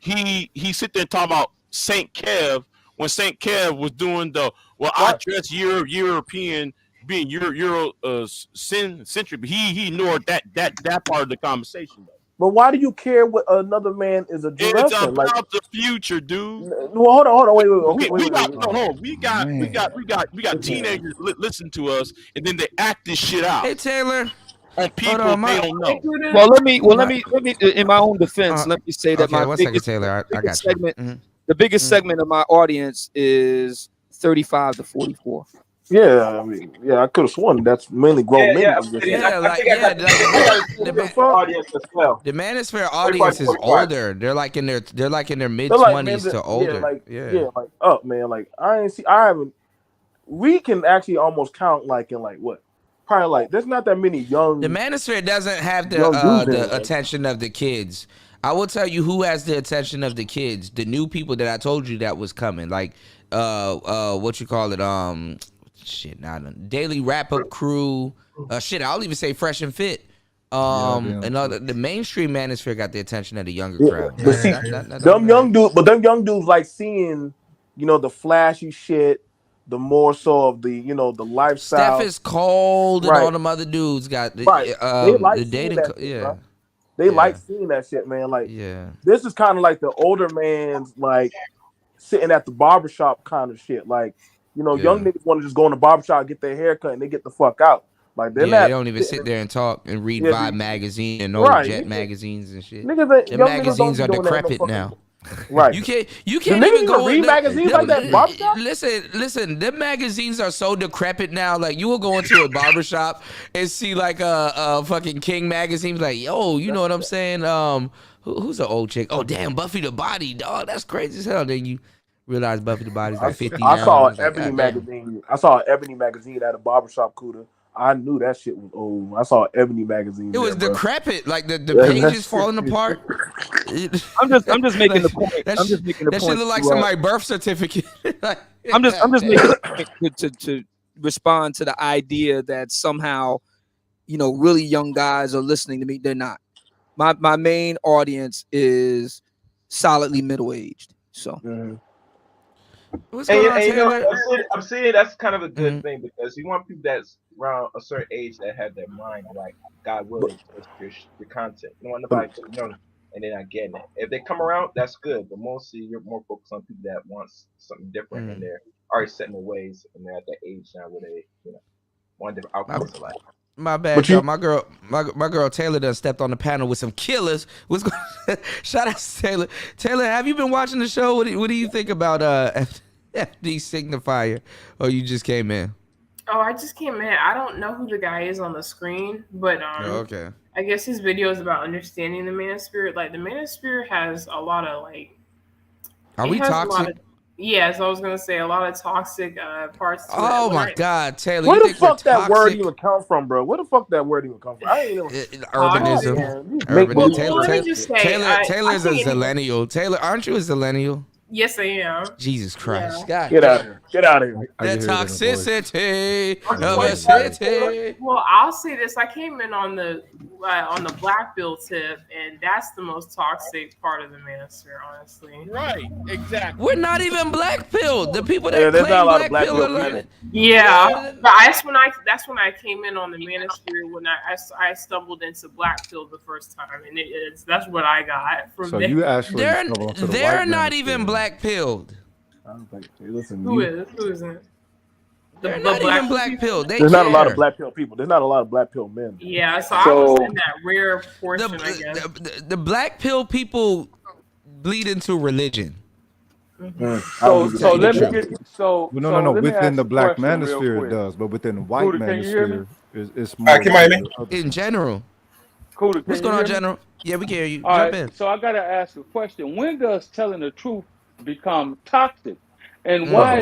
he sit there and talk about Saint Kev when Saint Kev was doing I dress European, being Euro centric, but he ignored that part of the conversation though. But why do you care what another man is addressing? It's about the future, dude. Well, hold on. Wait. We got teenagers listen to us, and then they act this shit out. Hey Taylor, on people they don't know. Well, let me. In my own defense, let me say that okay, my one biggest, second, Taylor. I got segment, you. the biggest segment of my audience is 35 to 44. Yeah, I mean, I could have sworn that's mainly grown men. The Manosphere audience is older. They're like in their mid 20s to older. Up, man. Like I haven't. We can actually almost count probably there's not that many young. The Manosphere doesn't have the attention of the kids. I will tell you who has the attention of the kids. The new people that I told you that was coming, like what you call it, Daily Wrap Up Crew, I'll even say Fresh and Fit. And the mainstream Manosphere got the attention of the younger crowd. But see, them young dudes like seeing, the flashy shit, the more so of the, the lifestyle. Steph is cold, and all them other dudes got the the dating. They like seeing that shit, man. Like, this is kind of like the older man's like sitting at the barbershop kind of shit. Like, young niggas want to just go in the barbershop, get their hair cut, and they get the fuck out. Like, they don't even sit there and talk and read Vibe magazine and Jet magazines and shit. Niggas, the magazines are decrepit now. Right. You can't even go read magazines like that. Barbershop? Listen. Them magazines are so decrepit now. Like, you will go into a barbershop and see like a fucking King magazine. Like, yo, you know what I'm saying? Who's an old chick? Oh, damn, Buffy the Body, dog. That's crazy as hell. Then you realize Buffy the Body's like 50 now. I saw an Ebony magazine. I saw an Ebony magazine at a barbershop, Cuda. I knew that shit was old. I saw an Ebony magazine. It was decrepit, like the pages falling apart. I'm just making the point. That shit look like somebody's birth certificate. I'm just making the point to respond to the idea that somehow, really young guys are listening to me. They're not. My main audience is solidly middle aged. So. What's going on, Taylor? I'm saying that's kind of a good thing, because you want people that's around a certain age that have their mind like, God willing, your content. You don't want nobody too young and they're not getting it. If they come around, that's good, but mostly you're more focused on people that want something different and they're already set in their ways and they're at that age now where they want different outcomes of life. My bad, y'all. My girl Taylor done stepped on the panel with some killers. Shout out to Taylor. Taylor, have you been watching the show? What do you think about FD Signifier? Or you just came in? Oh, I just came in. I don't know who the guy is on the screen, but okay. I guess his video is about understanding the Manosphere. Like, the Manosphere has a lot of Are we toxic? Yes, I was gonna say a lot of toxic parts to it. Oh my God, Taylor! Where the fuck that word even come from, bro? Where the fuck that word even come from? I ain't even urbanism. Taylor's a zillennial. Taylor, aren't you a zillennial? Yes, I am. Jesus Christ! Yeah. God, get out of here! Get out of here! The toxicity of a city. Well, I'll say this: I came in on the black bill tip, and that's the most toxic part of the Manosphere, honestly. Right? Exactly. We're not even black pilled. The people that claim black pill are yeah, but that's when I came in on the Manosphere when I stumbled into black pill the first time, and that's what I got from. So you actually they're not even black pilled. I don't think. Listen, who isn't? They're not even black pill. There's not a lot of black pill people. There's not a lot of black pill men. Yeah, so I was in that rare portion, I guess. The black pill people bleed into religion. So let me get so. Well, so no. let me Within ask the a black question real manosphere, it quick. does, but within the white Kuda, can you hear me? manosphere, it's more. can you hear me? In general. Kuda, What's can going you on, hear me? General? Yeah, we can hear you. All Jump right, in. so I gotta ask a question. When does telling the truth become toxic, and Uh-oh. why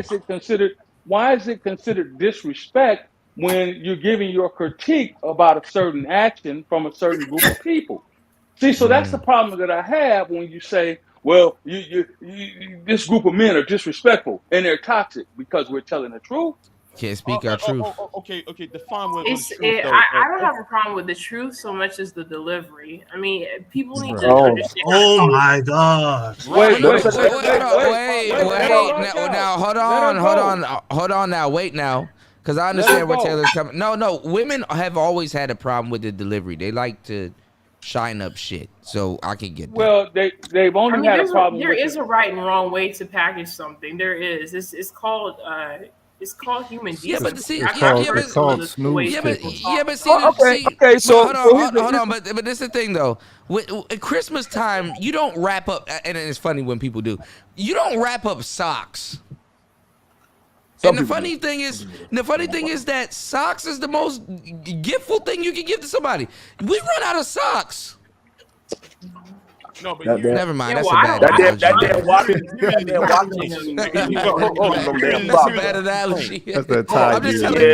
is it considered disrespect when you're giving your critique about a certain action from a certain group of people? See, so that's the problem that I have when you say, "Well, this group of men are disrespectful and they're toxic because we're telling the truth." Can't speak our truth. Okay. Define what It's is truth, though. I don't have a problem with the truth so much as the delivery. I mean, people need to Oh, understand. oh my God! Wait, Now, hold on now, wait now. Because I understand where Taylor's coming. No, women have always had a problem with the delivery. They like to shine up shit. So I can get that. Well, they've only had a problem there with is a right and wrong way to package something. There is. It's called human decency. Yeah, but see, It's called snooze kicking. Okay, so hold on, but this is the thing though. At Christmas time, you don't wrap up, and it's funny when people do. You don't wrap up socks. And the funny thing is that socks is the most giftful thing you can give to somebody. We run out of socks. No, but never mind. That's a bad analogy. That damn washing. That's a bad analogy. That's that tie. I'm just telling you,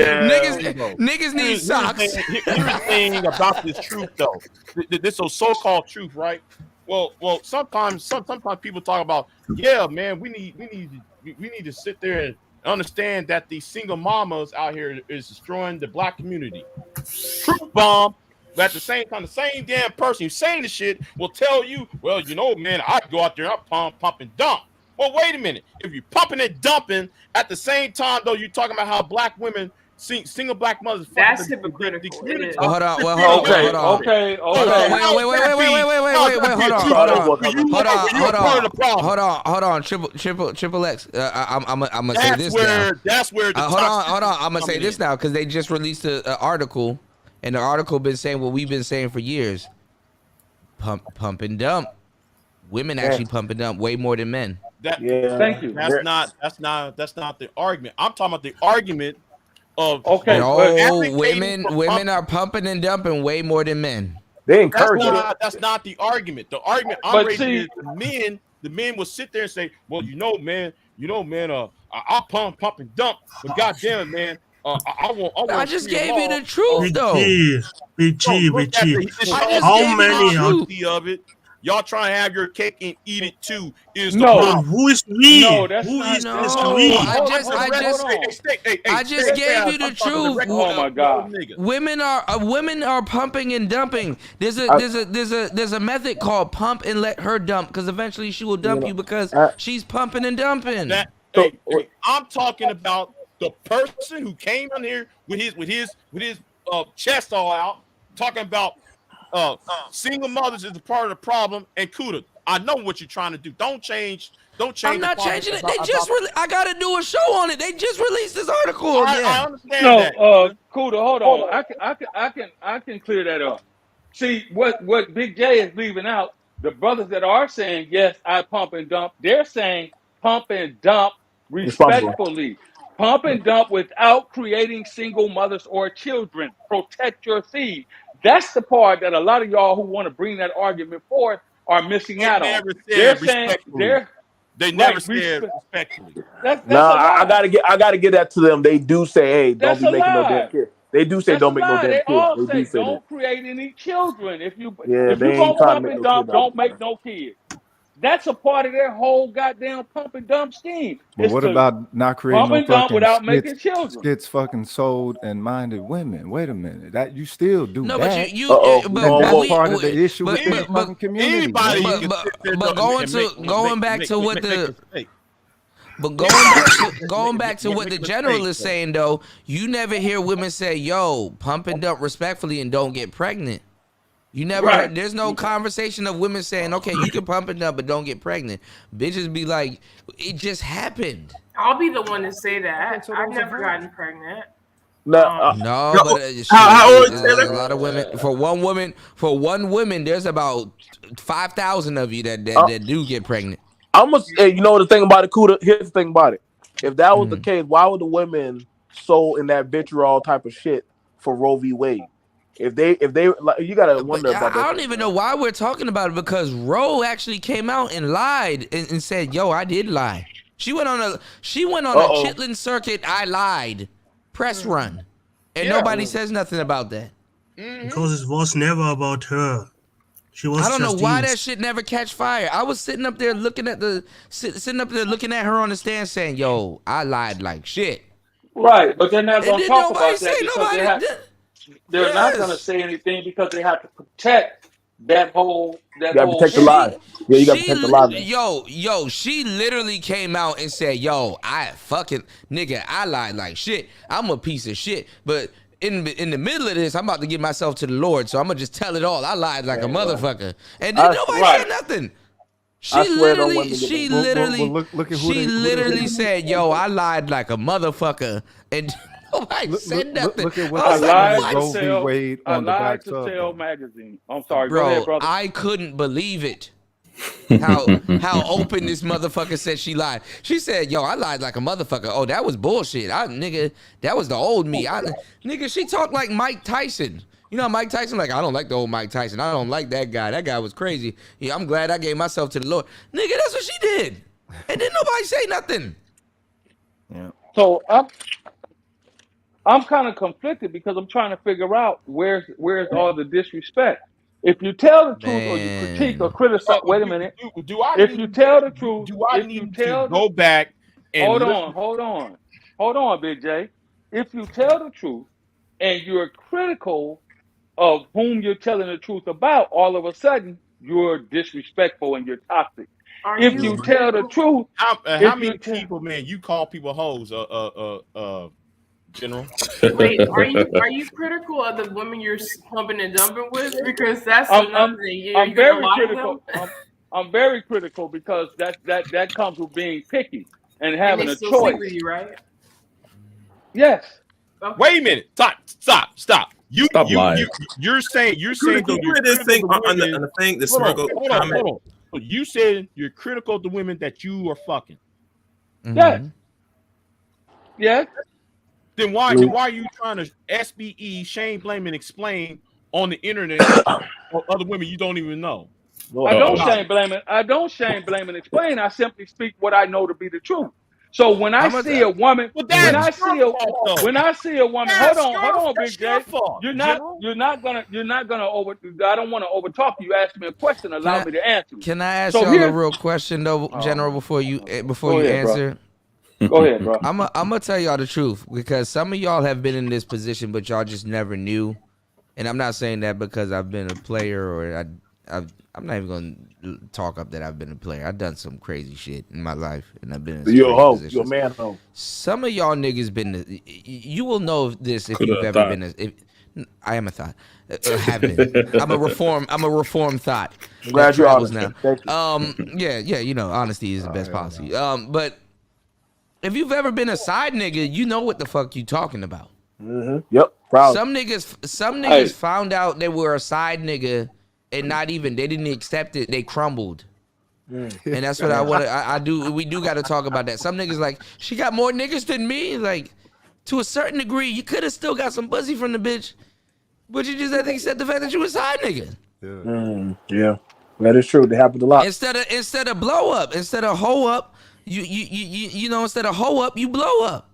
niggas need socks. Here's the thing about this truth, though. This so-called truth, right? Well, sometimes people talk about, yeah, man, we need to sit there and understand that these single mamas out here is destroying the black community. Truth bomb. But at the same time, the same damn person who's saying the shit will tell you, well, man, I go out there, I pump and dump. Well, wait a minute. If you're pumping and dumping at the same time, though, you're talking about how black women, single black mothers, that's hypocritical. Hold on. Wait, hold on. Triple X. I'm gonna say this now. That's where. Hold on. I'm gonna say this now because they just released an article. And the article been saying what we've been saying for years. Pump and dump. Women actually pump and dump way more than men. Thank you. That's not the argument. I'm talking about the argument of women are pumping and dumping way more than men. They encourage it. That's not the argument. The argument I'm raising is the men will sit there and say, well, man, I pump and dump, but goddamn it, man. I just gave you the truth, though. BG. How many of it? Y'all trying to have your cake and eat it too? Is no? The who is we? No, that's who not. is No. this we? I just gave you the truth. Oh my God! Women are pumping and dumping. There's a method called pump and let her dump because eventually she will dump you because she's pumping and dumping. I'm talking about the person who came in here with his chest all out, talking about single mothers is a part of the problem. And Kuda, I know what you're trying to do. Don't change. I'm not changing it. I gotta do a show on it. They just released this article. I understand that. Kuda, hold on. I can clear that up. See what Big J is leaving out. The brothers that are saying yes, I pump and dump. They're saying pump and dump respectfully. Pump and dump without creating single mothers or children. Protect your seed. That's the part that a lot of y'all who want to bring that argument forth are missing out on. They're saying they never said respectfully. I gotta get that to them. They do say, hey, don't be making no damn kids. They do say don't make no damn kids. They all say don't create any children. If you gonna pump and dump, don't make no kids. That's a part of their whole goddamn pump and dump scheme. But what about not creating no fucking without making children? Skits fucking sold and minded women. Wait a minute, that you still do that. But that's part of the issue with the fucking community. But going back to what the general is saying though, you never hear women say, "Yo, pump and dump respectfully and don't get pregnant." You never heard, there's no conversation of women saying, okay, you can pump and dump, but don't get pregnant. Bitches be like, it just happened. I'll be the one to say that. I've never gotten pregnant. But there's a lot of women. For one woman, there's about 5,000 of you that do get pregnant. You know the thing about it, Kuda. Here's the thing about it. If that was the case, why would the women sold in that vitriol type of shit for Roe v. Wade? If they, like, you gotta wonder about that. I don't even know why we're talking about it, because Roe actually came out and lied and said, "Yo, I did lie." She went on a Chitlin circuit. I lied. Press run, and nobody says nothing about that. Because it was never about her. She was. I don't know why used. that shit never catch fire. I was sitting up there looking at her on the stand, saying, "Yo, I lied like shit." Right, but they're not going to talk about that because they're not going to Yes. say anything because they have to protect that whole. You gotta protect the lie. Yeah, you gotta protect the lie. Man. Yo, she literally came out and said, "Yo, I fucking nigga, I lied like shit. I'm a piece of shit, but." In the middle of this, I'm about to give myself to the Lord, so I'm gonna just tell it all. I lied like a motherfucker, and then nobody said nothing. She literally said, "Yo, I lied like a motherfucker," and nobody said nothing. Look at what I lied Roe v. Wade on the back to Tell magazine. I'm sorry, bro. Go ahead, brother. I couldn't believe it. How open this motherfucker said she lied. She said, "Yo, I lied like a motherfucker." Oh, that was bullshit. Nigga, that was the old me. Nigga, she talked like Mike Tyson. You know Mike Tyson? Like, I don't like the old Mike Tyson. I don't like that guy. That guy was crazy. Yeah, I'm glad I gave myself to the Lord. Nigga, that's what she did. And then nobody say nothing. Yeah. So I'm kind of conflicted because I'm trying to figure out where's all the disrespect. If you tell the truth or you critique or criticize, wait a minute. If you tell the truth, I need to go back and hold on, Big J. If you tell the truth and you're critical of whom you're telling the truth about, all of a sudden you're disrespectful and you're toxic. If you tell the truth, how many people, man, you call people hoes, General? Wait, are you critical of the women you're pumping and dumping with? Because that's another thing. I'm very critical. I'm very critical because that comes with being picky and having a choice. Sleep with you, right? Yes. Okay. Wait a minute. Stop. You're saying this thing on the thing. The circle. Hold on. You said you're critical of the women that you are fucking. Yes. Yes. Then why are you trying to SBE, shame, blame, and explain on the internet or other women you don't even know? I don't shame, blame, it. I don't shame, blame, and explain. I simply speak what I know to be the truth. So when I see a woman, hold on, Big J. You're not gonna over. I don't want to overtalk you. Ask me a question, allow me to answer. Can I ask y'all a real question though, General, before you answer? Go ahead, bro. I'm gonna tell y'all the truth, because some of y'all have been in this position, but y'all just never knew. And I'm not saying that because I've been a player or I'm not even gonna talk up that I've been a player. I've done some crazy shit in my life, and I've been in you're a hoe. You're a man hoe. Some of y'all niggas been. You will know this if you've ever been. I am a thought. Have been. I'm a reform thought. I'm glad you're honest now. Thank you. Yeah. You know, honesty is the best policy. But if you've ever been a side nigga, you know what the fuck you talking about. Mm-hmm. Yep. Proud. Some niggas found out they were a side nigga. And they didn't accept it. They crumbled. And that's what I do. We do got to talk about that. Some niggas like, she got more niggas than me. Like, to a certain degree, you could have still got some pussy from the bitch, but you just had to accept the fact that you was a side nigga. Yeah, that is true. They happened a lot. Instead of blow up, instead of hoe up, you know, instead of hoe up, you blow up.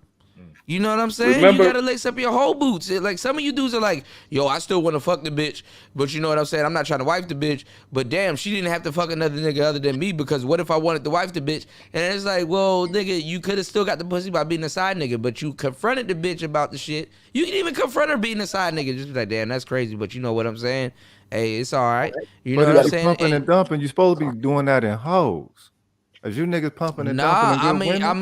You know what I'm saying? You gotta lace up your whole boots. Like, some of you dudes are like, yo, I still want to fuck the bitch, but you know what I'm saying? I'm not trying to wife the bitch, but damn, she didn't have to fuck another nigga other than me, because what if I wanted to wife the bitch? And it's like, well, nigga, you could have still got the pussy by being a side nigga, but you confronted the bitch about the shit. You can even confront her being a side nigga. Just be like, damn, that's crazy, but you know what I'm saying? Hey, it's all right. You know what I'm saying? Pumping and dumping, you're supposed to be doing that in hoes. As you niggas pumping and dumping and I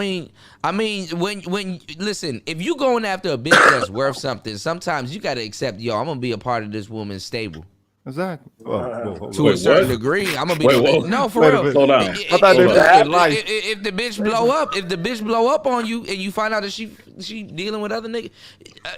mean, when listen, if you going after a bitch that's worth something, sometimes you gotta accept, yo, I'm gonna be a part of this woman's stable. Exactly. To a certain degree, I'm gonna be. No, for real. Slow down. If the bitch blow up on you, and you find out that she dealing with other niggas,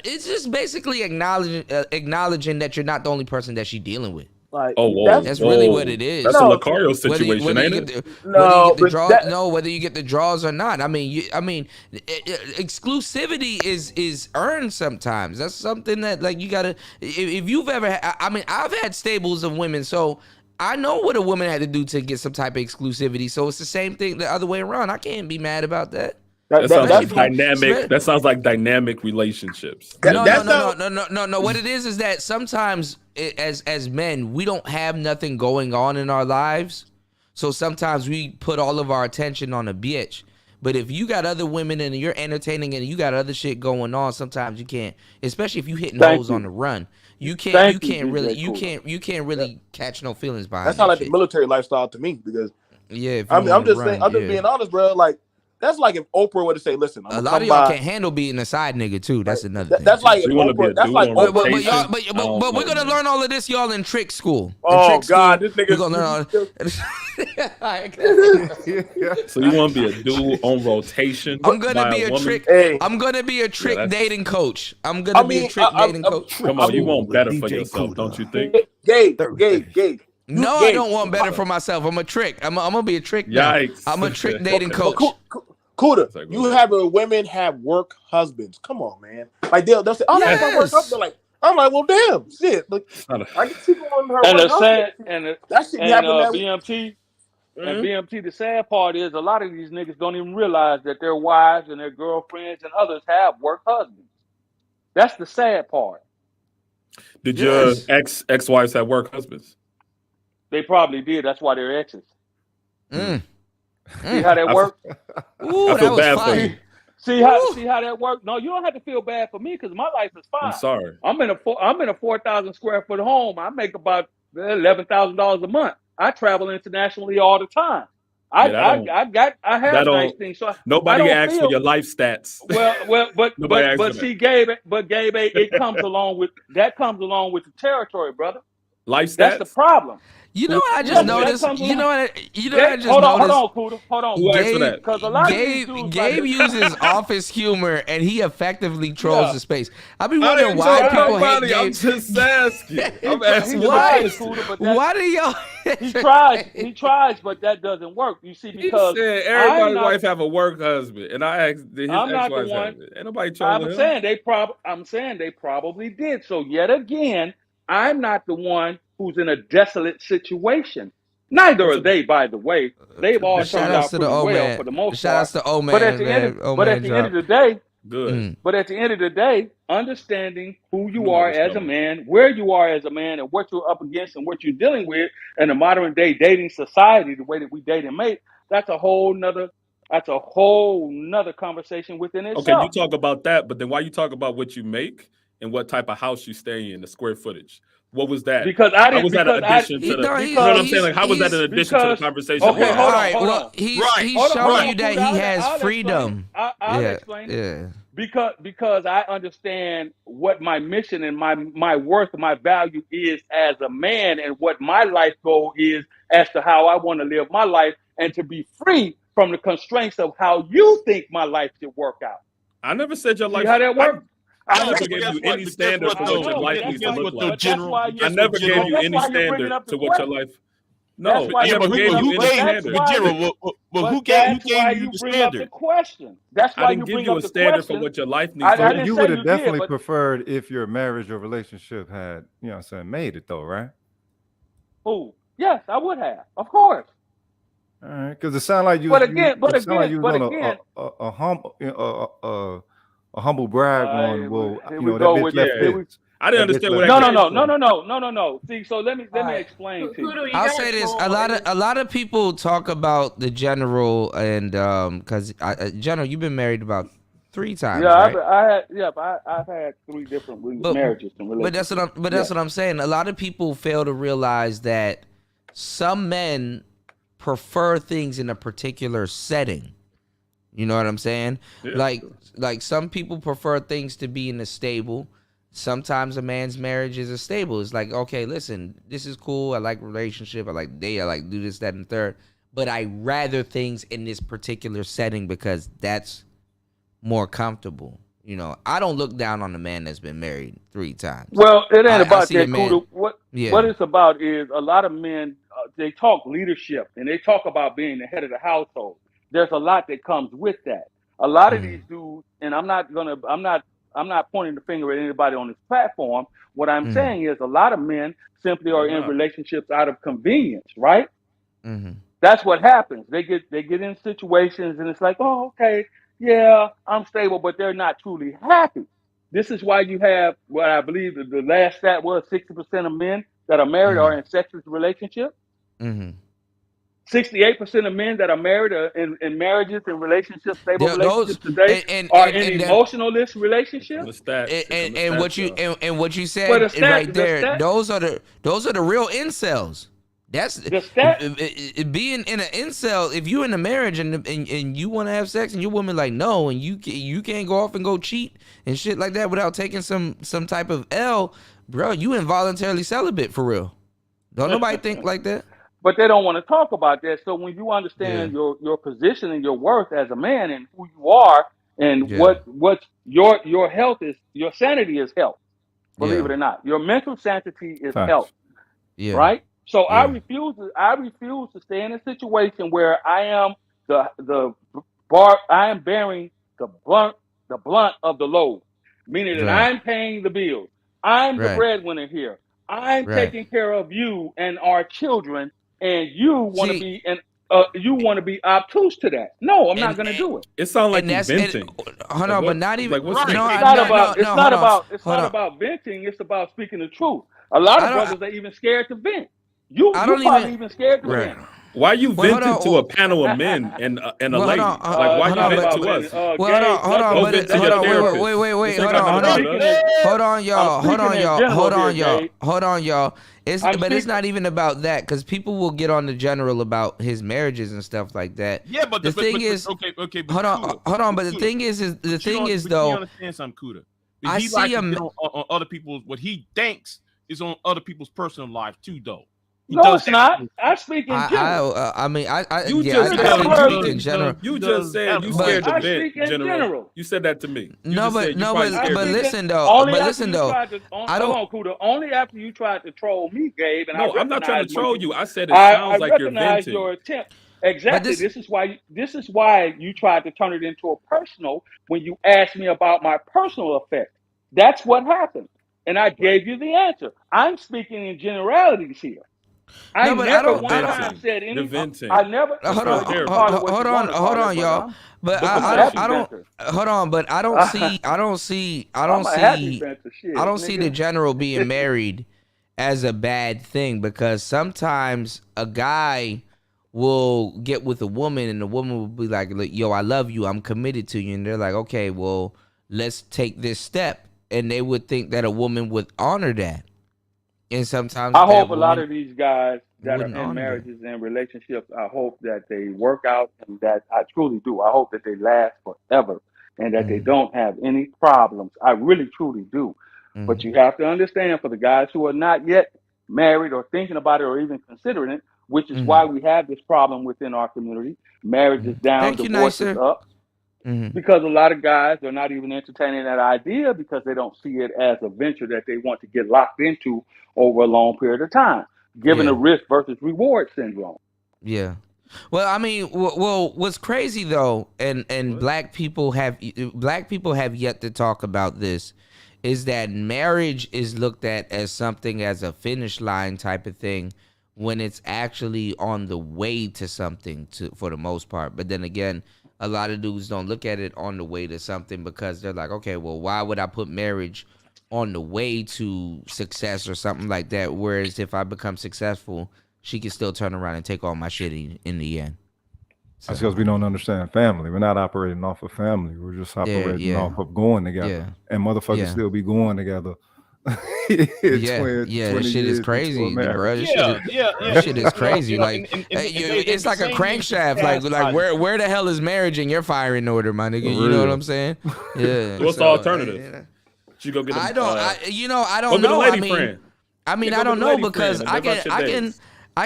it's just basically acknowledging that you're not the only person that she dealing with. Like, that's really what it is. That's a Lucario situation, whether ain't you it? get the, No, whether you get the draws or not. I mean, exclusivity is earned sometimes. That's something that like you gotta. If you've ever, I mean, I've had stables of women, so I know what a woman had to do to get some type of exclusivity. So it's the same thing the other way around. I can't be mad about that. That sounds like dynamic. That sounds like dynamic relationships. No. What it is that sometimes as men, we don't have nothing going on in our lives. So sometimes we put all of our attention on a bitch. But if you got other women and you're entertaining and you got other shit going on, sometimes you can't, especially if you hitting hoes on the run. You can't really catch no feelings behind That's not that like shit. the military lifestyle to me because if I'm you on the just saying, run, I'm just being honest, bro. Like that's like if Oprah were to say, "Listen, I'm a gonna lot come of y'all by." can't handle being a side nigga too. That's another thing. That's like So if you want to be Oprah. a That's dude like on Oprah. rotation? But we're gonna learn all of this, y'all, in trick school. Oh in trick God, school, this nigga. we're gonna learn all. So you want to be a dude on rotation? I'm gonna by be a woman? trick. I'm gonna be a trick dating coach. I'm gonna be a trick dating coach. Come on, you want better for yourself, don't you think? Gabe. No, I don't want better for myself. I'm a trick. I'm gonna be a trick now. Yikes. I'm a trick dating coach. Kuda, you having women have work husbands? Come on, man. Like they'll say, "Oh, that's my work husband." Like I'm like, well, damn, shit. Like, I can see on her And work the sad husband. That shit be happening that way. BMT and BMT. The sad part is a lot of these niggas don't even realize that their wives and their girlfriends and others have work husbands. That's the sad part. Did your ex-wives have work husbands? They probably did. That's why they're exes. See how that I worked? I feel bad for you. See how that worked? No, you don't have to feel bad for me because my life is fine. I'm sorry. I'm in a 4,000 square foot home. I make about $11,000 a month. I travel internationally all the time. I have nice things. So nobody asks for your life stats. But see, Gabe, it comes along with the territory, brother. Life stats. That's the problem. You know what I just noticed? You know what I just noticed? Hold on, Kuda. Hold on. Who asked for that? Because a lot of these dudes Gabe uses office humor and he effectively trolls the space. I've been wondering why people hate Gabe. I'm just asking. I'm asking why do y'all? He tries, but that doesn't work. You see, because he said everybody's wife have a work husband, and I asked his ex-wife have it. Ain't nobody trolling him. I'm saying they probably did. So yet again, I'm not the one who's in a desolate situation. Neither are they, by the way. They've all turned out pretty well for the most part. Shout outs to old man. But at the end of the day, good. But at the end of the day, understanding who you are as a man, where you are as a man, and what you're up against and what you're dealing with in the modern day dating society, the way that we date and mate, that's a whole nother conversation within itself. Okay, you talk about that, but then why you talk about what you make and what type of house you stay in, the square footage? What was that? Because I didn't. How was that an addition to the? You know what I'm saying? Like, how was that an addition to the conversation? Okay, hold on. Well, he's showing you that he has freedom. I'll explain it. Because I understand what my mission and my worth and my value is as a man, and what my life goal is as to how I want to live my life, and to be free from the constraints of how you think my life should work out. I never said your life. See how that works? I never gave you any standard for what your life needs to look like. I never gave you any standard to what your life. No, I never gave you any standard. But who gave you the standard? That's why I didn't give you a standard for what your life needs to look like. You would have definitely preferred if your marriage or relationship had, made it though, right? Oh, yes, I would have, of course. All right, because it sounded like you. A humble brag on. Well, that bitch left this. I didn't understand what that. No. See, so let me explain to you. I'll say this: a lot of people talk about the general, and because General, you've been married about 3 times, right? I've had 3 different marriages and relationships. But that's what I'm saying. A lot of people fail to realize that some men prefer things in a particular setting. You know what I'm saying? Yeah. Like some people prefer things to be in a stable. Sometimes a man's marriage is a stable. It's like, okay, listen, this is cool. I like relationship. I like date. I like do this, that, and third. But I rather things in this particular setting because that's more comfortable. You know, I don't look down on a man that's been married 3 times. Well, it ain't about see that, a man. Kuda. What it's about is a lot of men, they talk leadership and they talk about being the head of the household. There's a lot that comes with that. A lot of these dudes, and I'm not pointing the finger at anybody on this platform. What I'm saying is a lot of men simply are in relationships out of convenience, right? That's what happens. They get in situations and it's like, oh, okay, yeah, I'm stable, but they're not truly happy. This is why you have what I believe the last stat was 60% of men that are married are in sexless relationships. 68% of men that are married are in marriages and relationships, stable relationships today are in emotionalist relationships. And what you said right there, those are the real incels. That's being in an incel. If you in a marriage and you want to have sex and your woman like no, and you can't go off and go cheat and shit like that without taking some type of L, bro, you involuntarily celibate for real. Don't nobody think like that. But they don't want to talk about that. So when you understand your position and your worth as a man and who you are and what your health is, your sanity is health. Believe it or not, your mental sanity is health. Right. So I refuse to stay in a situation where I am I am bearing the blunt of the load, meaning that I'm paying the bills. I'm the breadwinner here. I'm taking care of you and our children, and you want to be obtuse to that. No, I'm not going to do it. It sounds like you're venting. Hold on, but not even. It's not about venting. It's about speaking the truth. A lot of brothers are even scared to vent. You probably even scared to vent. Why are you venting to a panel of men and a lady? Like, why you venting to us? Hold on, y'all. But it's not even about that, because people will get on the general about his marriages and stuff like that. Yeah, but the thing is, okay. Hold on. But the thing is though, you understand something, Kuda. I see him on other people's. What he thinks is on other people's personal life too, though. No, it's not. I speak in general. You just said you scared to vent, General. You said that to me. But listen though. Hold on, Kuda. Only after you tried to troll me, Gabe. And I'm not trying to troll you. I said it sounds like you're venting. Your attempt. Exactly. This is why you tried to turn it into a personal when you asked me about my personal effect. That's what happened, and I gave you the answer. I'm speaking in generalities here. I never said anything. I never. Hold on, y'all. But I don't. Hold on, but I don't see the general being married as a bad thing, because sometimes a guy will get with a woman and the woman will be like, yo, I love you, I'm committed to you, and they're like, okay, well, let's take this step, and they would think that a woman would honor that. And sometimes I hope a lot of these guys that are in marriages and relationships, I hope that they work out, and that I truly do. I hope that they last forever and that they don't have any problems. I really, truly do. But you have to understand, for the guys who are not yet married or thinking about it or even considering it, which is why we have this problem within our community. Marriage is down, divorce is up. Because a lot of guys are not even entertaining that idea because they don't see it as a venture that they want to get locked into over a long period of time, given the risk versus reward syndrome. Yeah. Well, I mean, what's crazy though, and black people have yet to talk about this, is that marriage is looked at as something as a finish line type of thing, when it's actually on the way to something for the most part. But then again, a lot of dudes don't look at it on the way to something, because they're like, okay, well, why would I put marriage on the way to success or something like that? Whereas if I become successful, she can still turn around and take all my shit in the end. So. That's because we don't understand family. We're not operating off of family. We're just operating off of going together. And motherfuckers still be going together. 20 this shit is crazy, bro. This shit is crazy. Like, it's like a crankshaft. Like where the hell is marriage in your firing order, my nigga? You know what I'm saying? Yeah. What's the alternative? You go get I don't know. I mean, I don't know, because I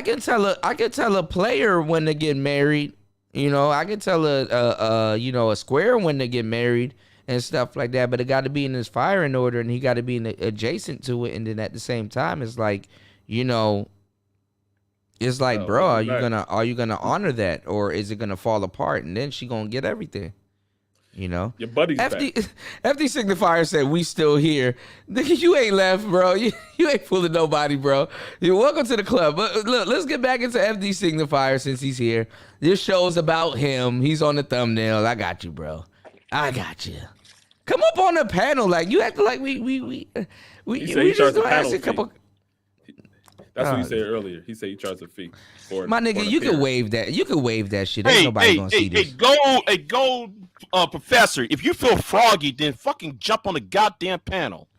can tell a player when to get married. You know, I can tell a square when to get married. and stuff like that. But it got to be in his firing order, and he got to be adjacent to it. And then at the same time, it's like, you know, it's like, bro, are you gonna honor that, or is it gonna fall apart? And then she gonna get everything. You know, your buddy's FD Signifier said we still here. Nigga, you ain't left, bro. You ain't fooling nobody, bro. You're welcome to the club. But look, let's get back into FD Signifier since he's here. This show's about him. He's on the thumbnail. I got you, bro. I got you. Come up on the panel, like you act like we just gonna ask a couple. That's what he said earlier. He said he charged a fee for my nigga. You can waive that. You can waive that shit. Ain't nobody gonna see this. Go, professor. If you feel froggy, then fucking jump on the goddamn panel.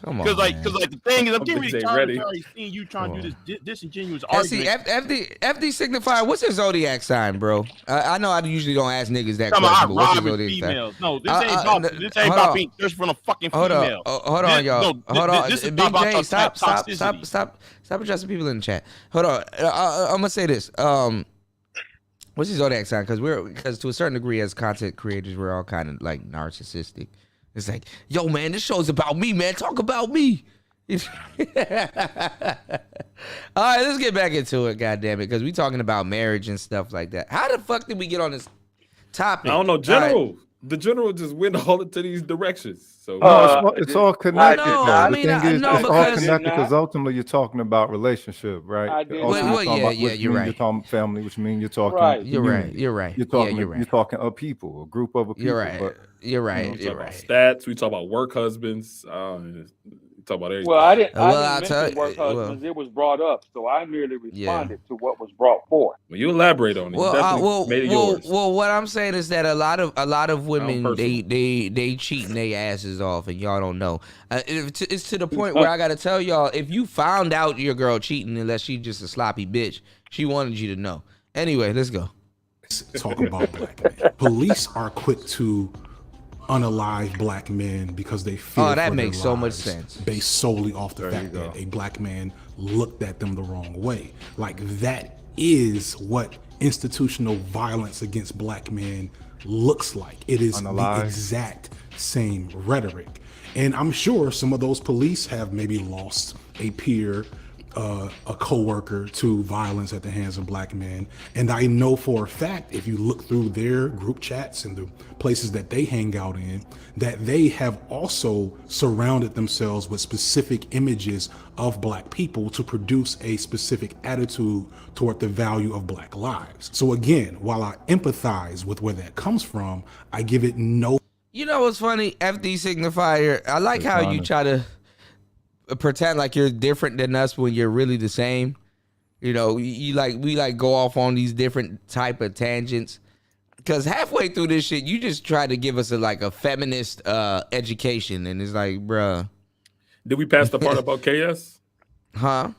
Come on, because the thing is, I'm getting really seeing you trying to do this disingenuous argument. See, FD Signifier, what's your zodiac sign, bro? I know I usually don't ask niggas that question, but what's your zodiac sign? No, this ain't about being just from a fucking female. Hold on, y'all. Hold on. Big J, stop addressing people in the chat. Hold on. I'm gonna say this. What's your zodiac sign? Because to a certain degree, as content creators, we're all kind of like narcissistic. It's like, yo, man, this show's about me, man. Talk about me. All right, let's get back into it, goddammit, because we talking about marriage and stuff like that. How the fuck did we get on this topic? I don't know, General. The General just went all into these directions. So it's all connected. It's all connected because ultimately you're talking about relationship, right? You're right. You're talking family, which means you're talking. Right. You're right. You're talking. You're talking a people, a group of people. You're right. But, you're right. We talk about stats. We talk about work husbands. Talk about everything. Well, I didn't mention work husbands. It was brought up, so I merely responded to what was brought forth. Well, you elaborate on it. Well, what I'm saying is that a lot of women they cheating their asses off, and y'all don't know. It's to the point where I gotta tell y'all, if you found out your girl cheating, unless she's just a sloppy bitch, she wanted you to know. Anyway, let's go. Talk about black men. Police are quick to unalive black men because they fear that for makes their so much lives sense. Based solely off the fact that a black man looked at them the wrong way. Like, that is what institutional violence against black men looks like. It is the exact same rhetoric. And I'm sure some of those police have maybe lost a peer, a co-worker to violence at the hands of black men. And I know for a fact, if you look through their group chats and the places that they hang out in, that they have also surrounded themselves with specific images of black people to produce a specific attitude toward the value of black lives. So again, while I empathize with where that comes from, I give it no. You know what's funny? FD Signifier, I like how you try to pretend like you're different than us when you're really the same. You know, we go off on these different type of tangents, because halfway through this shit you just try to give us a feminist education, and it's like, bruh. Did we pass the part about KS? Huh?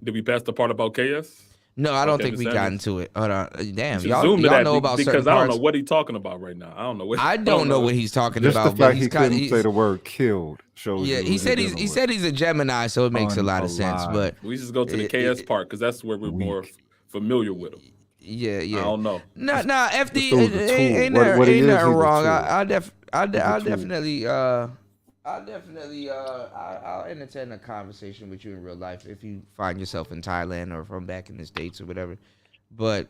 Did we pass the part about KS? No, I don't think we got into it. Hold on. Damn, y'all know about certain because I don't parts. know what he's talking about right now. I don't know what. I don't know what he's talking just about. The fact he couldn't say the word "killed" shows. Yeah, he said he's a Gemini, so it makes a lot of sense. But we just go to the KS part because that's where we're more familiar with him. Yeah. I don't know. Nah, FD ain't nothing wrong. I'll entertain a conversation with you in real life if you find yourself in Thailand or from back in the States or whatever. But,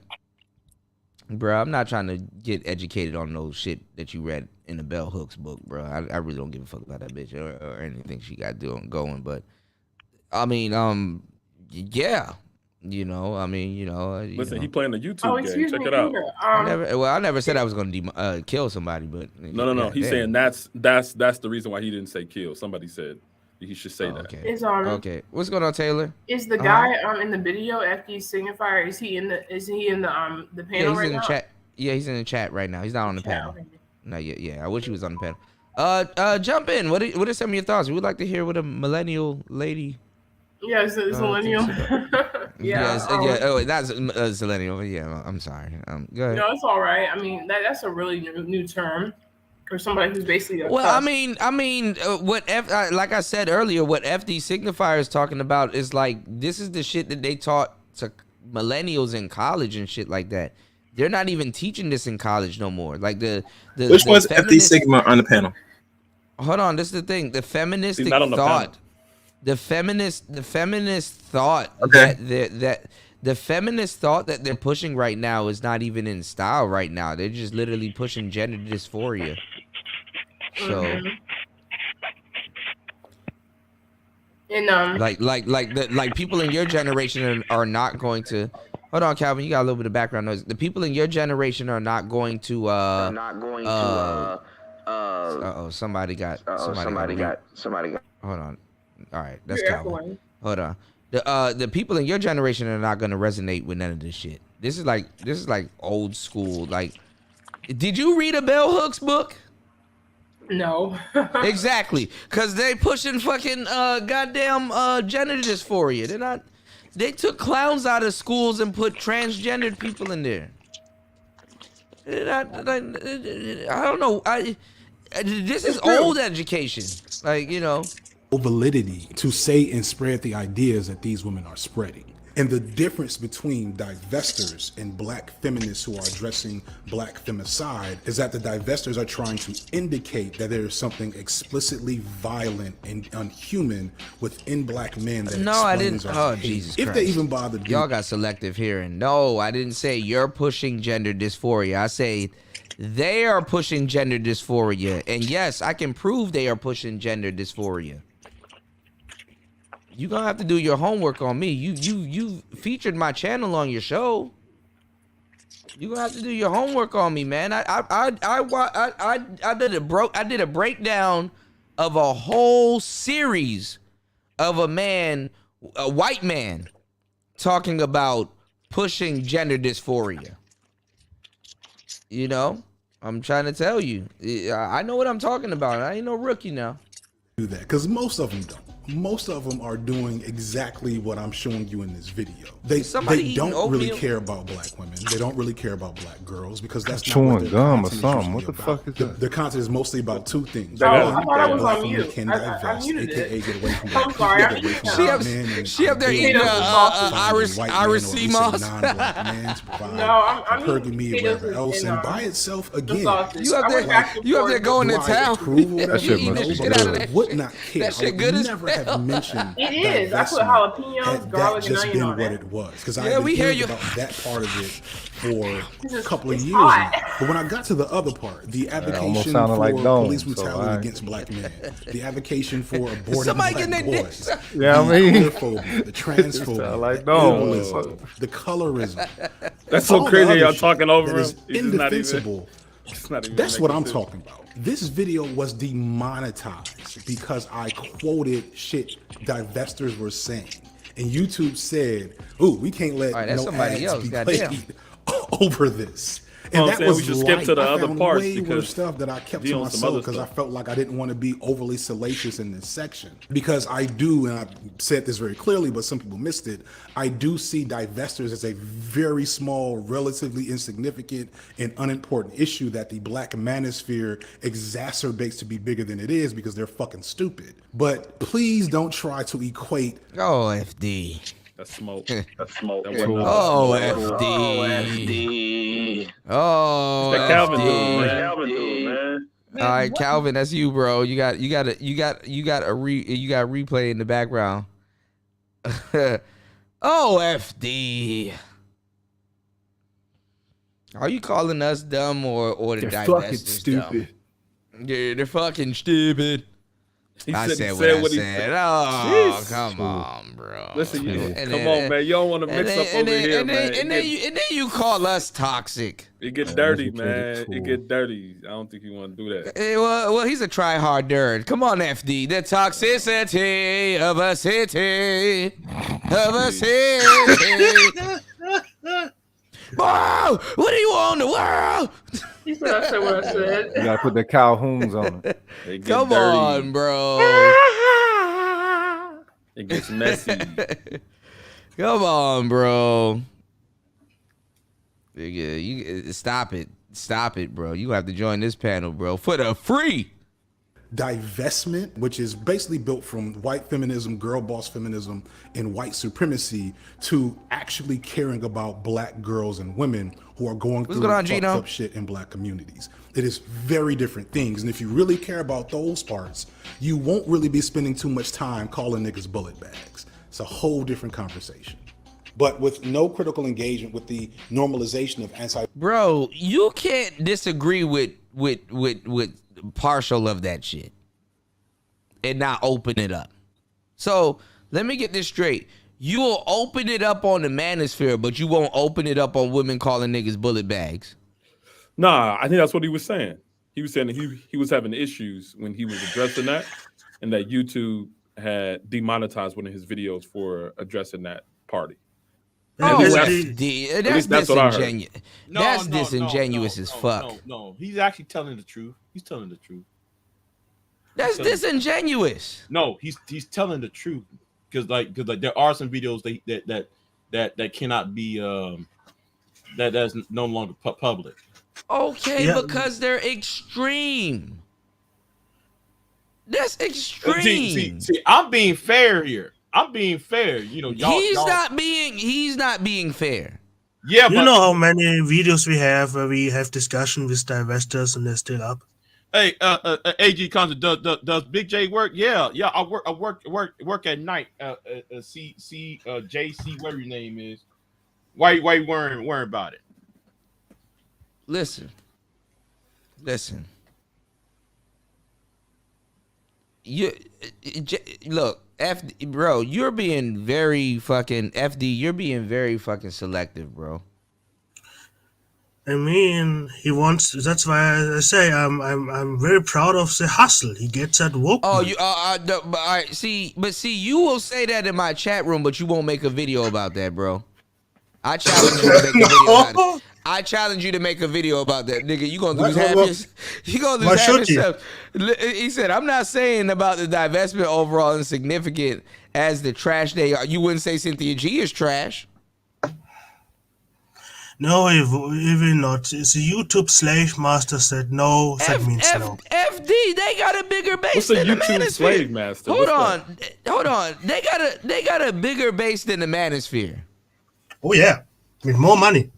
bro, I'm not trying to get educated on no shit that you read in the Bell Hooks book, bro. I really don't give a fuck about that bitch or anything she got going. But, I mean, yeah. Listen, he playing the YouTube game. Check it out. I never said I was going to kill somebody, but no. He's saying that's the reason why he didn't say kill. Somebody said he should say that. Okay. Okay. What's going on, Taylor? Is the guy in the video FD Signifier? Is he in the panel he's right in the now? chat. Yeah, he's in the chat right now. He's not on the panel. Okay. No, yeah. I wish he was on the panel. Jump in. What are some of your thoughts? We would like to hear what a millennial lady. Yeah, it's millennial. Yeah. Oh, that's millennial. Yeah, I'm sorry. Go ahead. No, it's all right. I mean, that's a really new term for somebody who's basically a well, I mean, what like I said earlier, what FD Signifier is talking about is like, this is the shit that they taught to millennials in college and shit like that. They're not even teaching this in college no more. Like the Which the one's FD feminist. Sigma on the panel? Hold on, this is the thing. The feministic He's not on the thought. panel. The feminist thought Okay. that the feminist thought that they're pushing right now is not even in style right now. They're just literally pushing gender dysphoria. So And like people in your generation are not going to. Hold on, Calvin, you got a little bit of background noise. The people in your generation are not going to somebody got. Hold on. All right, that's Calvin. Hold on. The people in your generation are not going to resonate with none of this shit. This is like old school. Like, did you read a Bell Hooks book? no. Exactly, cause they pushing fucking goddamn gender dysphoria. They're not. They took clowns out of schools and put transgendered people in there. I don't know. This is old education. Like, you know. Validity to say and spread the ideas that these women are spreading. And the difference between divestors and black feminists who are addressing black femicide is that the divestors are trying to indicate that there is something explicitly violent and unhuman within black men. That No, I explains didn't. our Oh, behavior. Jesus If Christ. they even bother to Y'all got selective hearing. No, I didn't say you're pushing gender dysphoria. I say they are pushing gender dysphoria. And yes, I can prove they are pushing gender dysphoria. You gonna have to do your homework on me. You featured my channel on your show. You gonna have to do your homework on me, man. I did a breakdown of a whole series of a white man, talking about pushing gender dysphoria. You know, I'm trying to tell you. I know what I'm talking about. I ain't no rookie now. do that because most of them don't. Most of them are doing exactly what I'm showing you in this video. They don't really care about black women. They don't really care about black girls because that's not what Chewing their gum or content is something. usually What the about. fuck is that? Their content is mostly about two things. I One, thought I was black on women mute. can I divest, muted aka it. get away from I'm black sorry. people, get away from She black up- men, and she up there ideas eating, of Iris- white Iris men, or at sea least moss. a non-black man to provide No, I'm hypergamy eating or whatever potatoes else, and, and by itself again. sausage. You up I went there? back and You up forth. there going to Do I town? approve or whatever? You eating the No, shit but out of I that would shit. not care. That I shit would good as never hell. have mentioned It is. I put divestment jalapenos, had garlic, that and just onion been on what it. it was. Because Yeah, I've we been hear hearing you. about that part of it for a couple of It's years hot. now. But when I got to the other part, the almost advocation sounded for like Dome, police so brutality I- against black men, the advocation for aborting Somebody black getting their boys, dick Yeah, I the mean- queerphobia, the transphobia, sound like the Dome. ableism, the colorism. That's all so the crazy. other Y'all shit talking over that him. is He's just not even- indefensible. It's not even That's what making I'm sense. talking about. This video was demonetized because I quoted shit divestors were saying. And YouTube said, ooh, we can't let All right, that's no somebody ads else, be goddamn. played over this. I'm And that saying was we should skip to light. the I other found parts way worse because stuff that I kept he to on some myself other because I stuff. felt like I didn't want to be overly salacious in this section. Because I do, and I said this very clearly, but some people missed it, I do see divestors as a very small, relatively insignificant, and unimportant issue that the black manosphere exacerbates to be bigger than it is because they're fucking stupid. But please don't try to equate. Oh, FD. That's smoke. That's smoke. That wasn't Oh, smoke. FD. Oh, That Calvin dude, FD. man. Calvin dude, man. All right, Calvin, that's you, bro. You got a replay in the background. Oh, FD. Are you calling us dumb or the They're divestors fucking stupid. dumb? Yeah, they're fucking stupid. I said he what I what he said. Oh, Jeez. come on, bro. Listen, you And come then- on, man. You don't want to mix up over here, man. And then you call us toxic. It get dirty, man. It get dirty. I don't think you want to do that. Well, he's a try-hard nerd. Come on, FD. The toxicity of a city. Whoa! What do you want in the world? He said I said what I said. You gotta put the Calhouns on it. It get Come dirty. on, bro. It gets messy. Come on, bro. You stop it, bro. You have to join this panel, bro, for the free. divestment, which is basically built from white feminism, girl boss feminism, and white supremacy, to actually caring about black girls and women who are going through fucked up shit in black communities. It is very different things. And if you really care about those parts, you won't really be spending too much time calling niggas bullet bags. It's a whole different conversation. But with no critical engagement with the normalization of Bro, you can't disagree with partial of that shit and not open it up. So let me get this straight. You will open it up on the manosphere, but you won't open it up on women calling niggas bullet bags. Nah, I think that's what he was saying. He was saying that he was having issues when he was addressing that, and that YouTube had demonetized one of his videos for addressing that party. Oh, that's disingenuous. That's disingenuous as fuck. No, he's actually telling the truth. He's telling the truth. That's disingenuous. No, he's telling the truth because there are some videos that cannot be that's no longer public. Okay, because they're extreme. That's extreme. See, I'm being fair here. I'm being fair. You know, he's not being fair. Yeah, you know how many videos we have where we have discussion with divestors and they're still up. Hey, AG Concept, does Big J work? Yeah. I work at night. JC, whatever your name is. Why you worrying about it? Listen. Look, bro, you're being very fucking FD. You're being very fucking selective, bro. I mean, he wants. That's why I say I'm very proud of the hustle. He gets that woke. Oh, you see, you will say that in my chat room, but you won't make a video about that, bro. I challenge you to make a video about it. I challenge you to make a video about that, nigga. You gonna lose half yourself. He said, "I'm not saying about the divestment overall insignificant as the trash they are." You wouldn't say Cynthia G is trash. No, even not. It's a YouTube slave master said no. That means no. FD, they got a bigger base What's a than the YouTube Manosphere. slave master? Hold on. They got a bigger base than the Manosphere. Oh yeah, with more money.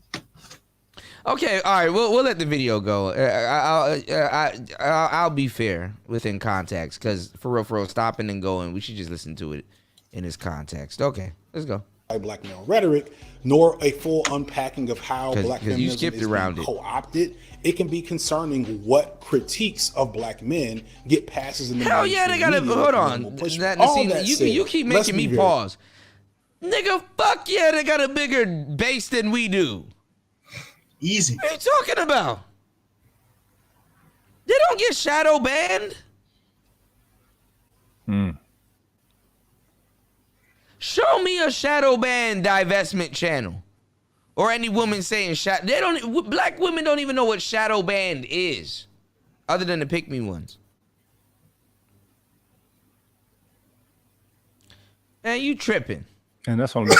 Okay, all right. We'll let the video go. I'll be fair within context, because for real, stopping and going, we should just listen to it in its context. Okay, let's go. Black male rhetoric, nor a full unpacking of how black feminism skipped is around being co-opted. It can be concerning what critiques of black men get passes in the hell yeah, they gotta hold on. You keep making me pause. Nigga, fuck yeah, they got a bigger base than we do. Easy. What are you talking about? They don't get shadow banned. Show me a shadow ban divestment channel, or any woman saying black women don't even know what shadow ban is, other than the pick me ones. Man, you tripping? And that's only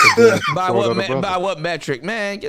by what metric, man?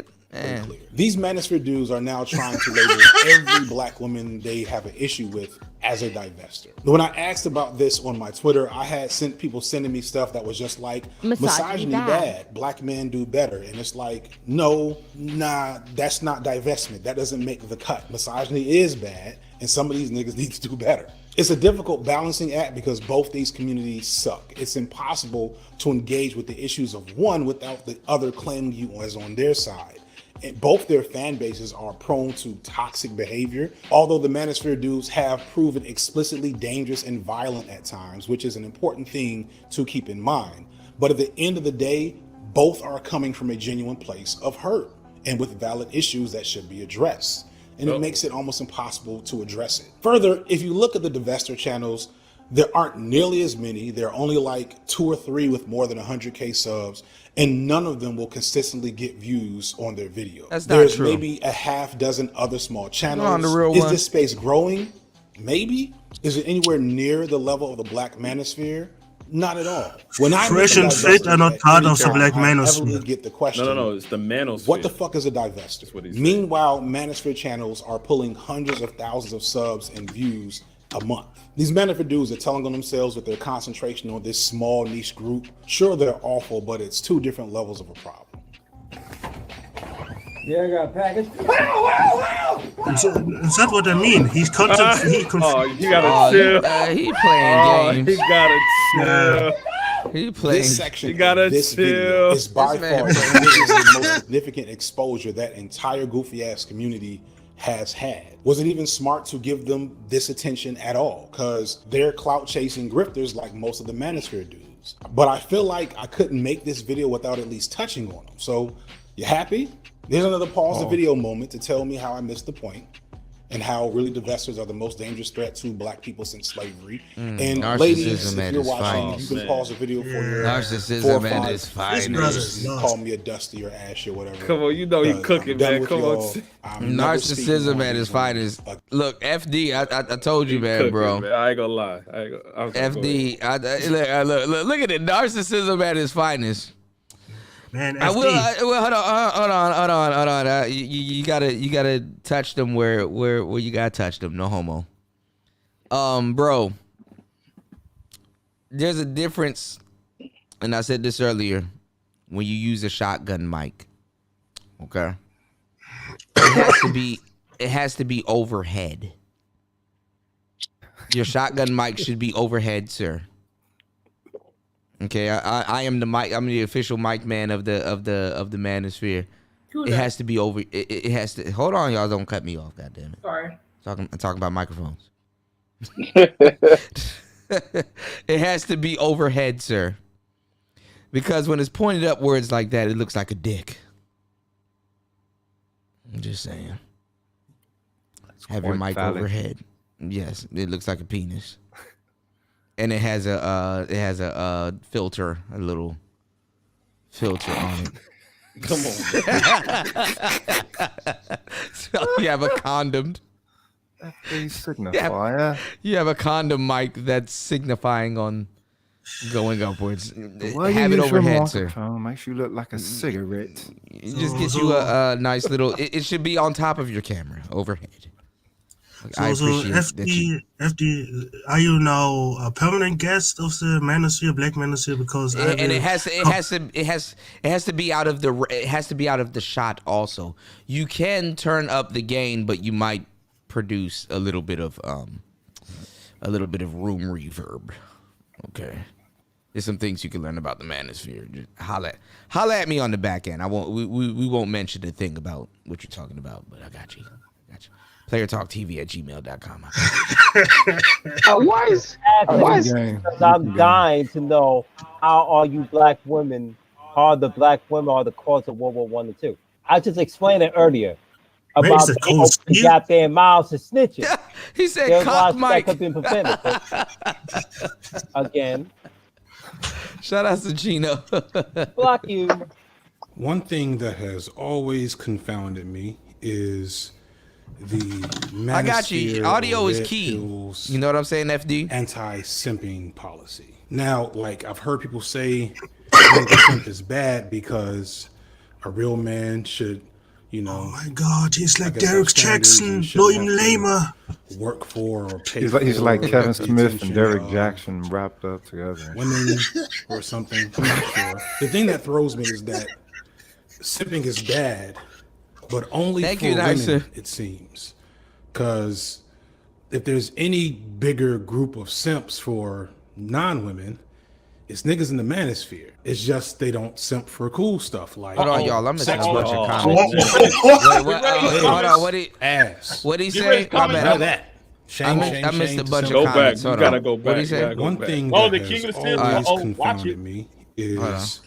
These Manosphere dudes are now trying to label every black woman they have an issue with as a divester. When I asked about this on my Twitter, I had people sending me stuff that was just like, misogyny bad, black men do better. And it's like, no, nah, that's not divestment. That doesn't make the cut. Misogyny is bad, and some of these niggas need to do better. It's a difficult balancing act because both these communities suck. It's impossible to engage with the issues of one without the other claiming you as on their side. And both their fan bases are prone to toxic behavior, although the Manosphere dudes have proven explicitly dangerous and violent at times, which is an important thing to keep in mind. But at the end of the day, both are coming from a genuine place of hurt and with valid issues that should be addressed. And it makes it almost impossible to address it. Further, if you look at the divester channels, there aren't nearly as many. There are only like 2 or 3 with more than 100K subs, and none of them will consistently get views on their video. That's not There's true. maybe a half dozen other small channels. On the real Is one. this space growing? Maybe. Is it anywhere near the level of the Black Manosphere? Not at all. When I Fresh and Fit are not part of the Black Manosphere. I heavily get the question. No, it's the Manosphere. What the fuck is a divester? Meanwhile, Manosphere channels are pulling hundreds of thousands of subs and views a month. These Manosphere dudes are telling on themselves with their concentration on this small niche group. Sure, they're awful, but it's two different levels of a problem. Yeah, I got a package. Is that what I mean? He's content. You gotta chill. He playing games. He gotta chill. He playing. This section You gotta of this chill. video is by This man far the most significant exposure that entire goofy ass community has had. Was it even smart to give them this attention at all? Because they're clout chasing grifters like most of the Manosphere dudes. But I feel like I couldn't make this video without at least touching on them. So you happy? There's another pause the video moment to tell me how I missed the point and how really divestors are the most dangerous threat to black people since slavery. And ladies, if you're watching, you can pause the video for your narcissism at its finest. Call me a dusty or ash or whatever. Come on, you know he cooking, man. Come on. Narcissism at its finest. Look, FD, I told you, man, bro. Man. I ain't gonna lie. FD, look at it. Narcissism at its finest. Man, I will. Hold on. You gotta touch them where you gotta touch them. No homo. Bro, there's a difference, and I said this earlier. When you use a shotgun mic, okay, it has to be overhead. Your shotgun mic should be overhead, sir. Okay, I am the mic. I'm the official mic man of the Manosphere. It has to be over. It has to. Hold on, y'all. Don't cut me off. God damn it. Sorry. I'm talking about microphones. It has to be overhead, sir. Because when it's pointed upwards like that, it looks like a dick. I'm just saying. Have your mic overhead. Yes, it looks like a penis. And it has a filter, a little filter on it. Come on. So you have a condom. Signifier. You have a condom mic that's signifying on going upwards. Well, have it overhead, sir. Makes you look like a cigarette. Just get you a nice little. It should be on top of your camera, overhead. So FD, are you now a permanent guest of the Manosphere, Black Manosphere? Because it has to be out of the shot. Also, you can turn up the gain, but you might produce a little bit of room reverb. Okay, there's some things you can learn about the Manosphere. Just holla at me on the back end. I won't. We won't mention the thing about what you're talking about, but I got you. PlayerTalkTV@gmail.com. I'm dying to know how all you black women are the cause of World War I and II. I just explained it earlier about the goddamn mouths and snitching. He said cock Mike. That could have been prevented. Again. Shout out to Gino. Block you. One thing that has always confounded me is the Manosphere, I got you. Audio is key. You know what I'm saying, FD? Anti-simping policy. Now, like I've heard people say simp is bad because a real man should, oh my God, he's like Derek Jackson, no even lamer. Work for or pay he's like Kevin Smith and Derek Jackson wrapped up together. Women or something. I'm not sure. The thing that throws me is that simping is bad, but only for women, it seems. Because if there's any bigger group of simps for non-women, it's niggas in the Manosphere. It's just they don't simp for cool stuff like. Hold on, y'all. I'm missing a bunch of comments. Hold on. What did he say? My bad. I missed a bunch of comments. You gotta go back. What did he say? One thing that has always confounded me is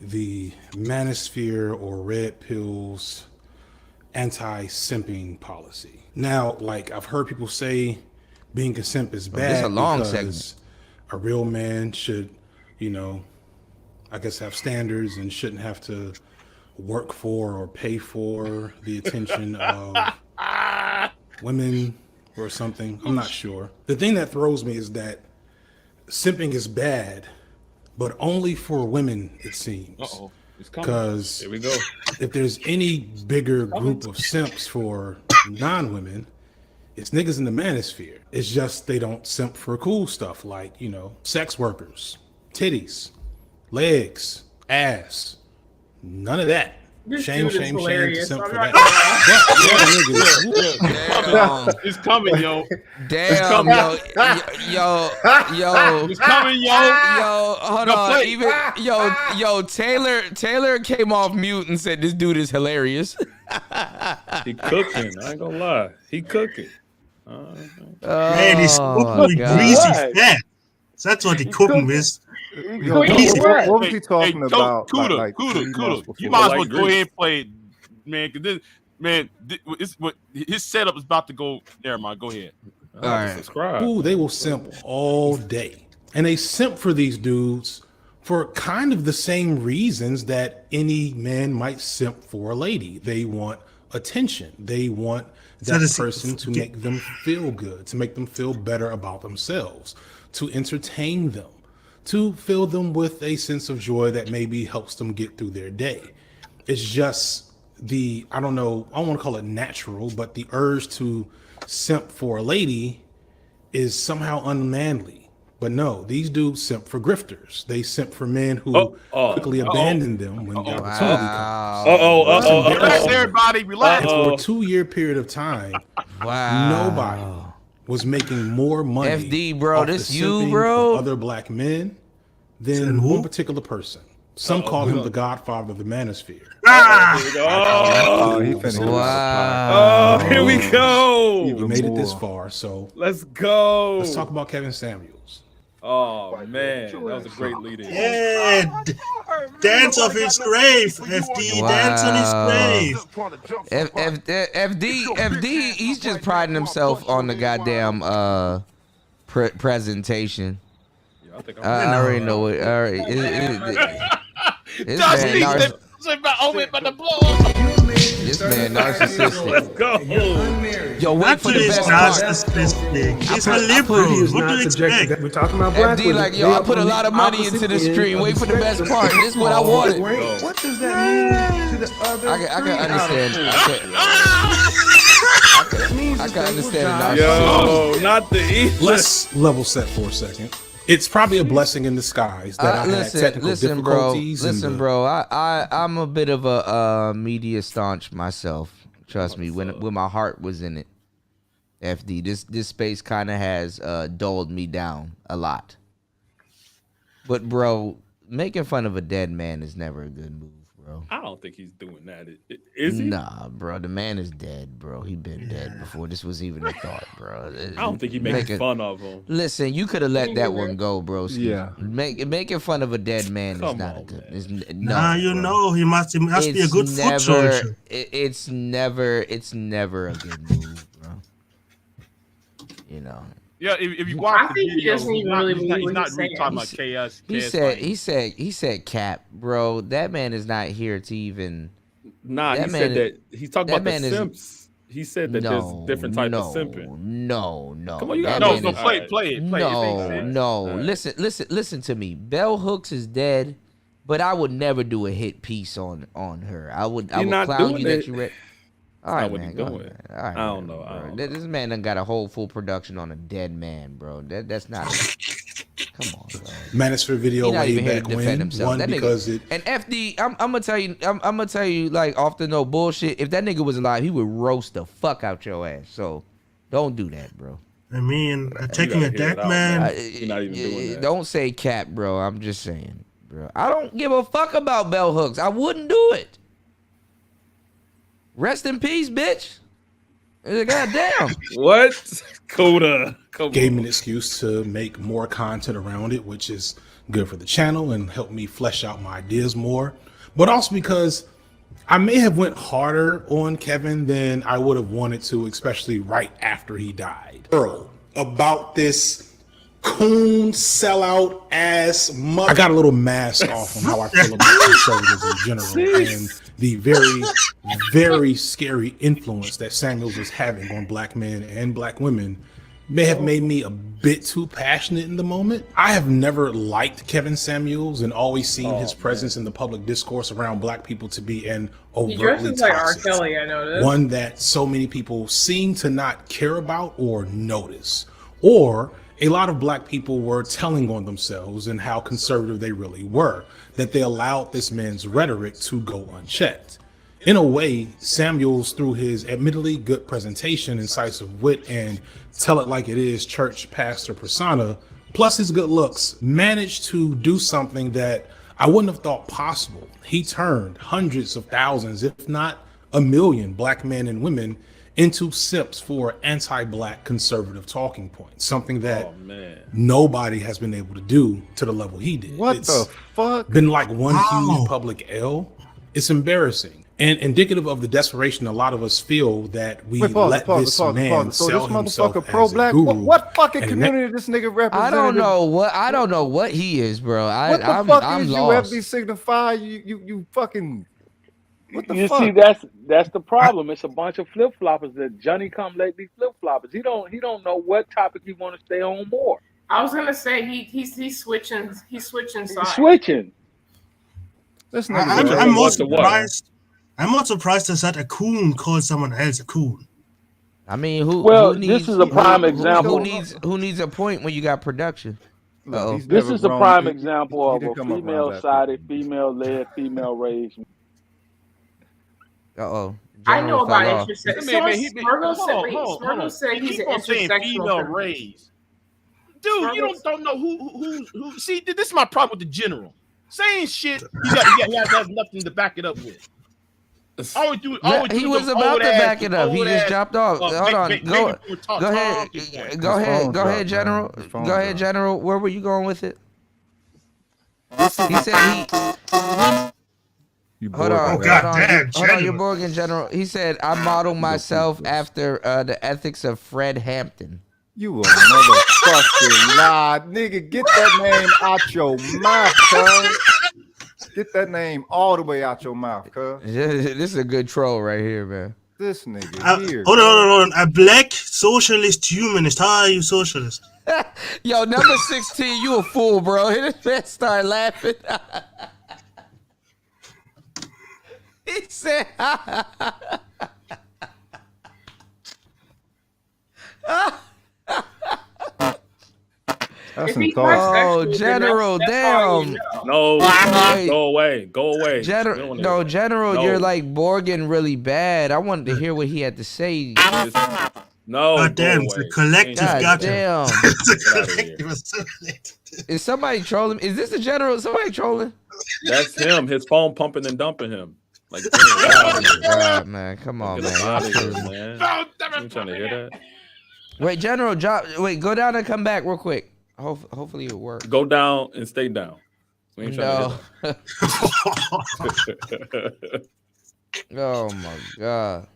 the Manosphere or Red Pill's anti-simping policy. Now, like I've heard people say being a simp is bad this a long because segment. A real man should, I guess have standards and shouldn't have to work for or pay for the attention of women or something. I'm not sure. The thing that throws me is that simping is bad, but only for women, it seems. Because here we go. If there's any bigger group of simps for non-women, It's niggas in the manosphere. It's just they don't simp for cool stuff like, you know, sex workers, titties, legs, ass. None of that. This Shame, dude is shame, shame to hilarious. simp I'm for not that. gonna lie. But, yeah, It's coming, yo. Damn, yo, It's coming, yo. hold No, on. play. Even Taylor came off mute and said this dude is hilarious. He cooking. I ain't gonna lie. He cooking. Man, he's cooking with greasy fat. That's what he cooking with. What was he talking about? Cuda. You might as well go ahead and play it, man. Because it's what his setup is about to go. Never mind. Go ahead. All right. Ooh, they will simp all day. And they simp for these dudes for kind of the same reasons that any man might simp for a lady. They want attention. They want that person to make them feel good, to make them feel better about themselves, to entertain them, to fill them with a sense of joy that maybe helps them get through their day. It's just I don't want to call it natural, but the urge to simp for a lady is somehow unmanly. But no, these dudes simp for grifters. They simp for men who quickly abandon them when the opportunity comes. Relax, everybody. Relax. For a 2-year period of time, nobody was making more money. FD, bro, off this the you, simping bro. of other black men than one particular person. Some call him the godfather of the manosphere. He finished. Wow. Oh, here we go. You made it this far, so let's go. Let's talk about Kevin Samuels. Oh man, that was a great lead-in. Yeah, dance off his grave, FD. Dance on his grave. FD, he's just priding himself on the goddamn presentation. I already know it. All right, this man narcissistic. Let's go. Yo, wait for the best part. He's a liberal. What do you expect? We're talking about black FD, like, yo, I put a lot of money into the stream. Wait for the best part. This is what I wanted. What does that mean to the other? I can understand. I can understand. Yo, not the East. Let's level set for a second. It's probably a blessing in disguise that I had technical difficulties. Listen, bro. I'm a bit of a media staunch myself. Trust me, when my heart was in it. FD, this space kind of has dulled me down a lot. But bro, making fun of a dead man is never a good move, bro. I don't think he's doing that. Is he? Nah, bro. The man is dead, bro. He been dead before this was even a thought, bro. I don't think he makes fun of him. Listen, you could have let that one go, bro. Yeah. Making fun of a dead man is not a good. Nah, you know he must be a good foot soldier. It's never a good move, bro. You know. Yeah, if you watch the think he video, doesn't he's even not really really mean what he's talking about chaos. He said cap, bro. That man is not here to even. Nah, he said that he's talking about the simps. He said that there's different type of simping. No. Come on, you got play it. No. Listen to me. Bell Hooks is dead, but I would never do a hit piece on her. I would clown you that you read. All right, man. All right, I don't know. This man done got a whole full production on a dead man, bro. That's not. Come on, bro. Manosphere video He not way even here to back defend when. himself. One That because nigga, it. And FD, I'm gonna tell you, like off the no bullshit. If that nigga was alive, he would roast the fuck out your ass. So don't do that, bro. I mean, taking a dead man. You're not even doing that. Don't say cap, bro. I'm just saying, bro. I don't give a fuck about bell hooks. I wouldn't do it. Rest in peace, bitch. Goddamn. What? Coda. Gave me an excuse to make more content around it, which is good for the channel and helped me flesh out my ideas more. But also because I may have went harder on Kevin than I would have wanted to, especially right after he died. About this coon sellout ass mother. I got a little mask off on how I feel about conservatives in general and the very, very scary influence that Samuels is having on black men and black women may have made me a bit too passionate in the moment. I have never liked Kevin Samuels and always seen his presence in the public discourse around Black people to be an He overtly dresses like R. toxic, Kelly, I noticed. one that so many people seem to not care about or notice, or a lot of Black people were telling on themselves and how conservative they really were, that they allowed this man's rhetoric to go unchecked. In a way, Samuels, through his admittedly good presentation, incisive wit, and tell it like it is church pastor persona, plus his good looks, managed to do something that I wouldn't have thought possible. He turned hundreds of thousands, if not a million, Black men and women into simps for anti-Black conservative talking points, something that nobody has been able to do to the level he did. What the fuck? Been like one huge public L. It's embarrassing and indicative of the desperation a lot of us feel that we let this man So sell this himself motherfucker as a pro-Black. guru. What fucking and community this nigga represents? I don't know what he is, bro. What the I'm fuck I'm is lost. UFB Signify? You fucking. What the You fuck? see, that's the problem. It's a bunch of flip floppers that Johnny come lately flip floppers. He don't know what topic he want to stay on more. I was gonna say he's switching sides. He's switching. I'm more surprised. I'm more surprised that a coon calls someone else a coon. I mean, who this is a prime example. Who needs a point when you got production? This is a prime example of a female-sided, female-led, female-raised. I know about Man, intersex. hold Smurgle on. said he's an saying intersexual. female raised. Dude, you don't know who. See, this is my problem with the general. Saying shit, he has nothing to back it up with. He was about to back it up. He just dropped off. Hold on. Go ahead, General. Go ahead, General. Where were you going with it? He said Hold on, you're Morgan, General. He said, I model myself after the ethics of Fred Hampton. You a motherfucking lie. Nigga, get that name out your mouth, cuz. Get that name all the way out your mouth, cuz. This is a good troll right here, man. This nigga here. Hold on. A black socialist humanist. How are you socialist? Yo, number 16, you a fool, bro. This man start laughing. He said, That's some thoughts. Oh, General, damn. No, go away. General, you're like Morgan really bad. I wanted to hear what he had to say. No, God damn, it's a collective gotcha. Damn. It's a collective. Is somebody trolling? Is this the General? Somebody trolling? That's him. His phone pumping and dumping him. Like, God, man, come on, man. I'm trying to hear that. Wait, General, go down and come back real quick. Hopefully it works. Go down and stay down. We ain't trying to hear that. Oh my God.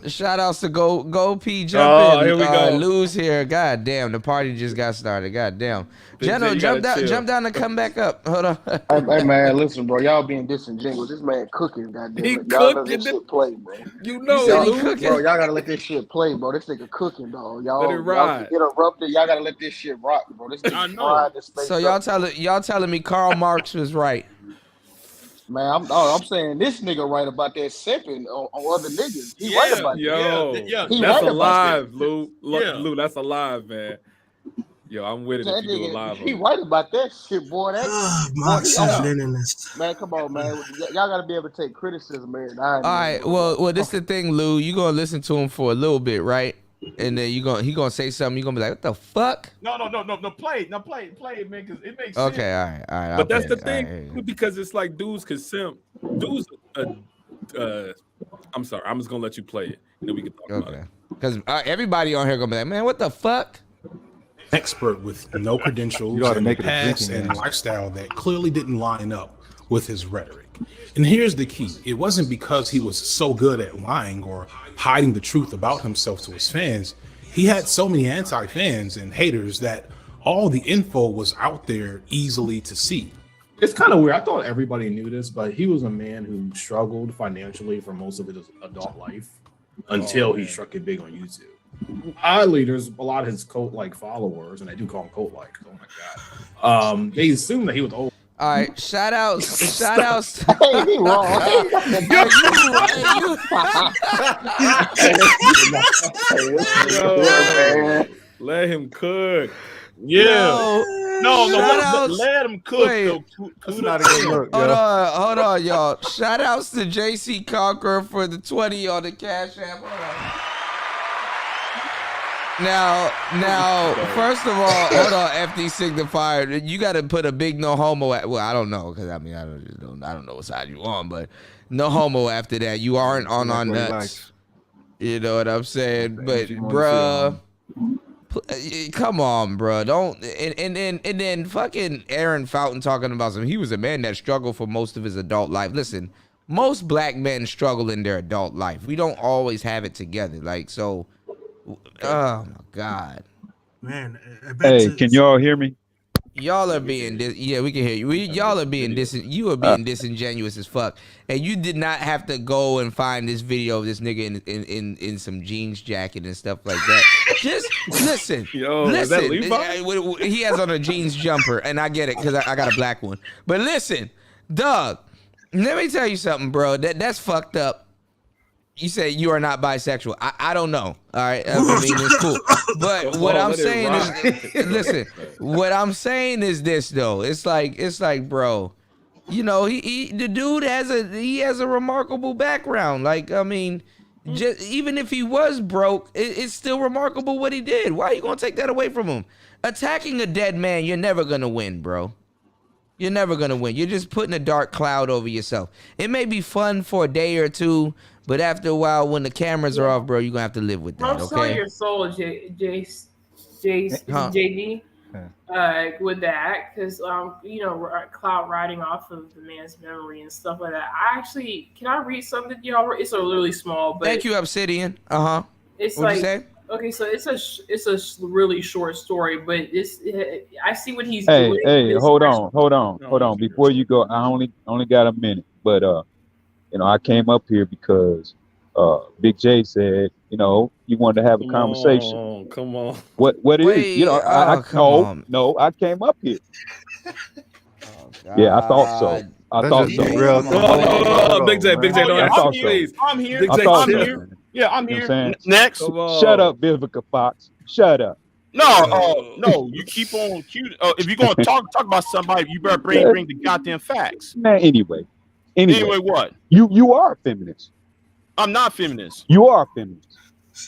Shout outs to Go P jump in. Here we go. Lose here. God damn, the party just got started. God damn. General, jump down and come back up. Hold on. Hey man, listen, bro. Y'all being disingenuous. This man cooking, goddamn. He Y'all let cooking this shit play, bro. You know y'all, he cooking. bro. Y'all gotta let this shit play, bro. This nigga cooking, dog. Y'all, Let it ride. Y'all interrupted. Y'all gotta let this shit rock, bro. This nigga fried this space So y'all telling me Karl Marx was right? Man, I'm saying this nigga right about that simping on other niggas. He right about that. Yo, He that's right about alive, that. Lou. Lou, that's alive, man. Yo, I'm with it if you do a live. He right about that shit, boy. Marxist-Leninist. Man, come on, man. Y'all gotta be able to take criticism, man. All right. Well, this is the thing, Lou. You gonna listen to him for a little bit, right? And then he gonna say something. You gonna be like, "What the fuck?" No, play it, man, because it makes sense. Okay, all right. But that's the thing, because it's like dudes can simp. Dudes, I'm sorry. I'm just gonna let you play it, and then we can talk about it. Because everybody on here gonna be like, "Man, what the fuck?" Expert with no credentials, You ought to make it a past drinking and game. lifestyle that clearly didn't line up with his rhetoric. And here's the key. It wasn't because he was so good at lying or hiding the truth about himself to his fans. He had so many anti-fans and haters that all the info was out there easily to see. It's kind of weird. I thought everybody knew this, but he was a man who struggled financially for most of his adult life until he struck it big on YouTube. oddly, there's a lot of his cult-like followers, and they do call him cult-like. Oh my god. They assume that he was old. All right, shout outs. Hey, he wrong. Let him cook. Yeah. No, shout-outs. let him cook. Wait. That's not a good look, Hold on, y'all. Shout outs to JC Conqueror for the 20 on the Cash App. Hold on. Now, first of all, hold on, FD Signifier. You got to put a big no homo at. Well, I don't know, because I mean, I don't know what side you on, but no homo after that. You aren't on our nuts. You know what I'm saying? But, bruh, come on, bruh. Don't. And then fucking Aaron Fountain talking about something. He was a man that struggled for most of his adult life. Listen, most black men struggle in their adult life. We don't always have it together. Like, so. Oh my God, man! Hey, can y'all hear me? Y'all are being we can hear you. Y'all are being you are being disingenuous as fuck, and you did not have to go and find this video of this nigga in some jeans jacket and stuff like that. Just listen, is that Levi? He has on a jeans jumper, and I get it because I got a black one. But listen, Doug, let me tell you something, bro. That's fucked up. You say you are not bisexual. I don't know. All right. I mean, it's cool. But what I'm saying is, listen, what I'm saying is this, though. It's like, bro, you know, the dude has a remarkable background. Like, I mean, just even if he was broke, it's still remarkable what he did. Why are you going to take that away from him? Attacking a dead man, you're never going to win, bro. You're never going to win. You're just putting a dark cloud over yourself. It may be fun for a day or two, but after a while, when the cameras are off, bro, you're going to have to live with that, Don't sell your soul, JD, with that, because, you know, cloud riding off of the man's memory and stuff like that. Can I read something, y'all? It's a really small, but. Thank you, Obsidian. It's What'd like, you say? okay, so it's a really short story, but I see what he's doing. Hey, hold on. Before you go, I only got a minute, but you know, I came up here because Big J said, you know, he wanted to have a conversation. Come on. What is, you know, I came up here. Yeah, I thought so. I thought so. Big J, don't answer, please. I'm here. I'm here. Yeah, I'm You know here. what I'm saying? Next. Shut up, Vivica Fox. Shut up. No, you keep on cute. If you're gonna talk about somebody, you better bring the goddamn facts. Man, anyway, what? You are a feminist. I'm not feminist. You are a feminist.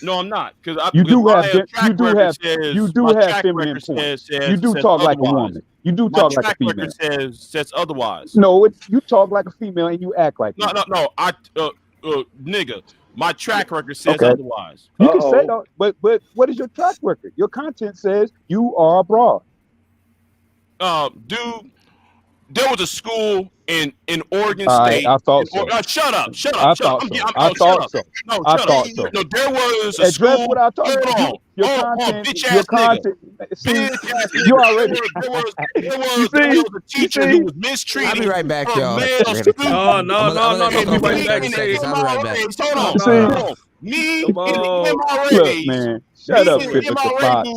No, I'm not. Because you do have feminine points. You do talk like a woman. You do talk like a female. Says otherwise. No, you talk like a female and you act like no. Nigga, my track record says otherwise. You can say that, but what is your track record? Your content says you are a broad. Dude, there was a school in Oregon State. I thought so. Shut up. I thought so. No, there was a Address school. what I talked about. Your content. See, you already. There was a teacher who was mistreated. I'll be right back, y'all. No. Be right back. I'll be right back. Hold on. Me and the MRA. Look, man. Shut up, Vivica Fox.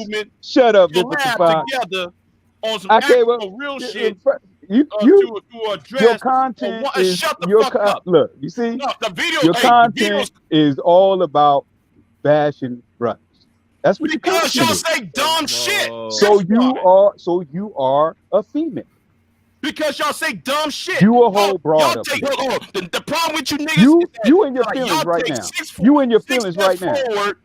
Shut up, Vivica Fox. Together on some actual real shit. To address your content is shut the your fuck up. Look, you see, the video, your content is all about bashing brothers. That's what because y'all say dumb shit. So you are a female. Because y'all say dumb shit. You a whole broad up. The problem with you niggas is that you in your feelings right now. You in your feelings right now. Forward,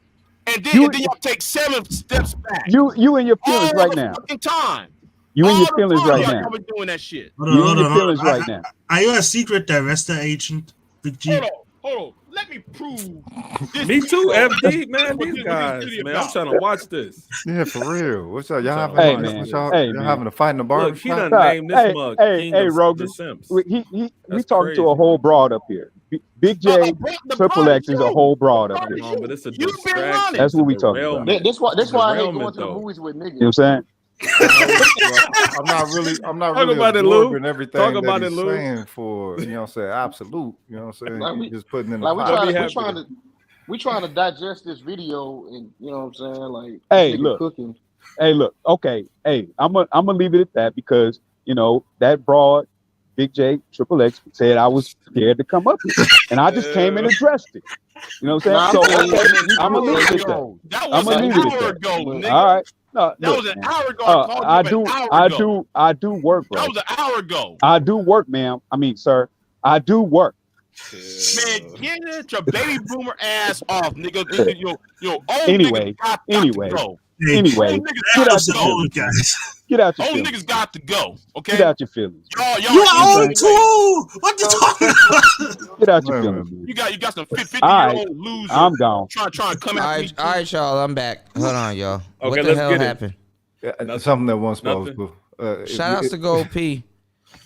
and then y'all take 7 steps back. You in your feelings right now. Time. You in your feelings right now. I've been doing that shit. You in your feelings right now. Are you a secret divestor agent, Big G? Hold on. Let me prove. Me too, FD, man. These guys, man. I'm trying to watch this. Yeah, for real. What's up? Y'all having a fight in the bar? Look, he done named this mug King of Rogan. the Simps. We talking to a whole broad up here. Big J, Triple X is a whole broad up here. But it's a distraction. That's what we talking about. That's why I hate going to the movies with niggas. You know what I'm saying? I'm not really absorbing everything Talk about that it, he's Lou. saying for, you know what I'm saying, absolute. You know what I'm saying? Like just putting in the like we we trying to digest this video, and you know what I'm saying? Like, Hey, this nigga look. cooking. Hey, look. Okay. Hey, I'm gonna leave it at that because that broad, Big J, Triple X said I was scared to come up here, and I just came and addressed it. You know what I'm saying? So okay, I'm gonna leave it at that. That was I'm an gonna leave it hour at that. ago, nigga. All right. No, That look, was an man. hour ago. I called you an hour ago. I do work, bro. That was an hour ago. I do work, ma'am. I mean, sir, I do work. Man, get your baby boomer ass off, nigga. Yo, old Anyway, niggas got anyway, to go. anyway, Old niggas get got out to your go. feelings. Get out your Old feelings. niggas got to go. Okay. Get out your feelings. Y'all You are old too. What you talking about? Get out your feelings. You got some 50-year-old All right, loser. I'm gone. Trying to come All at me. right, all right, y'all. I'm back. Hold on, y'all. What the let's hell get it. happened? Yeah, something that wasn't supposed to. Shout outs to Gold P.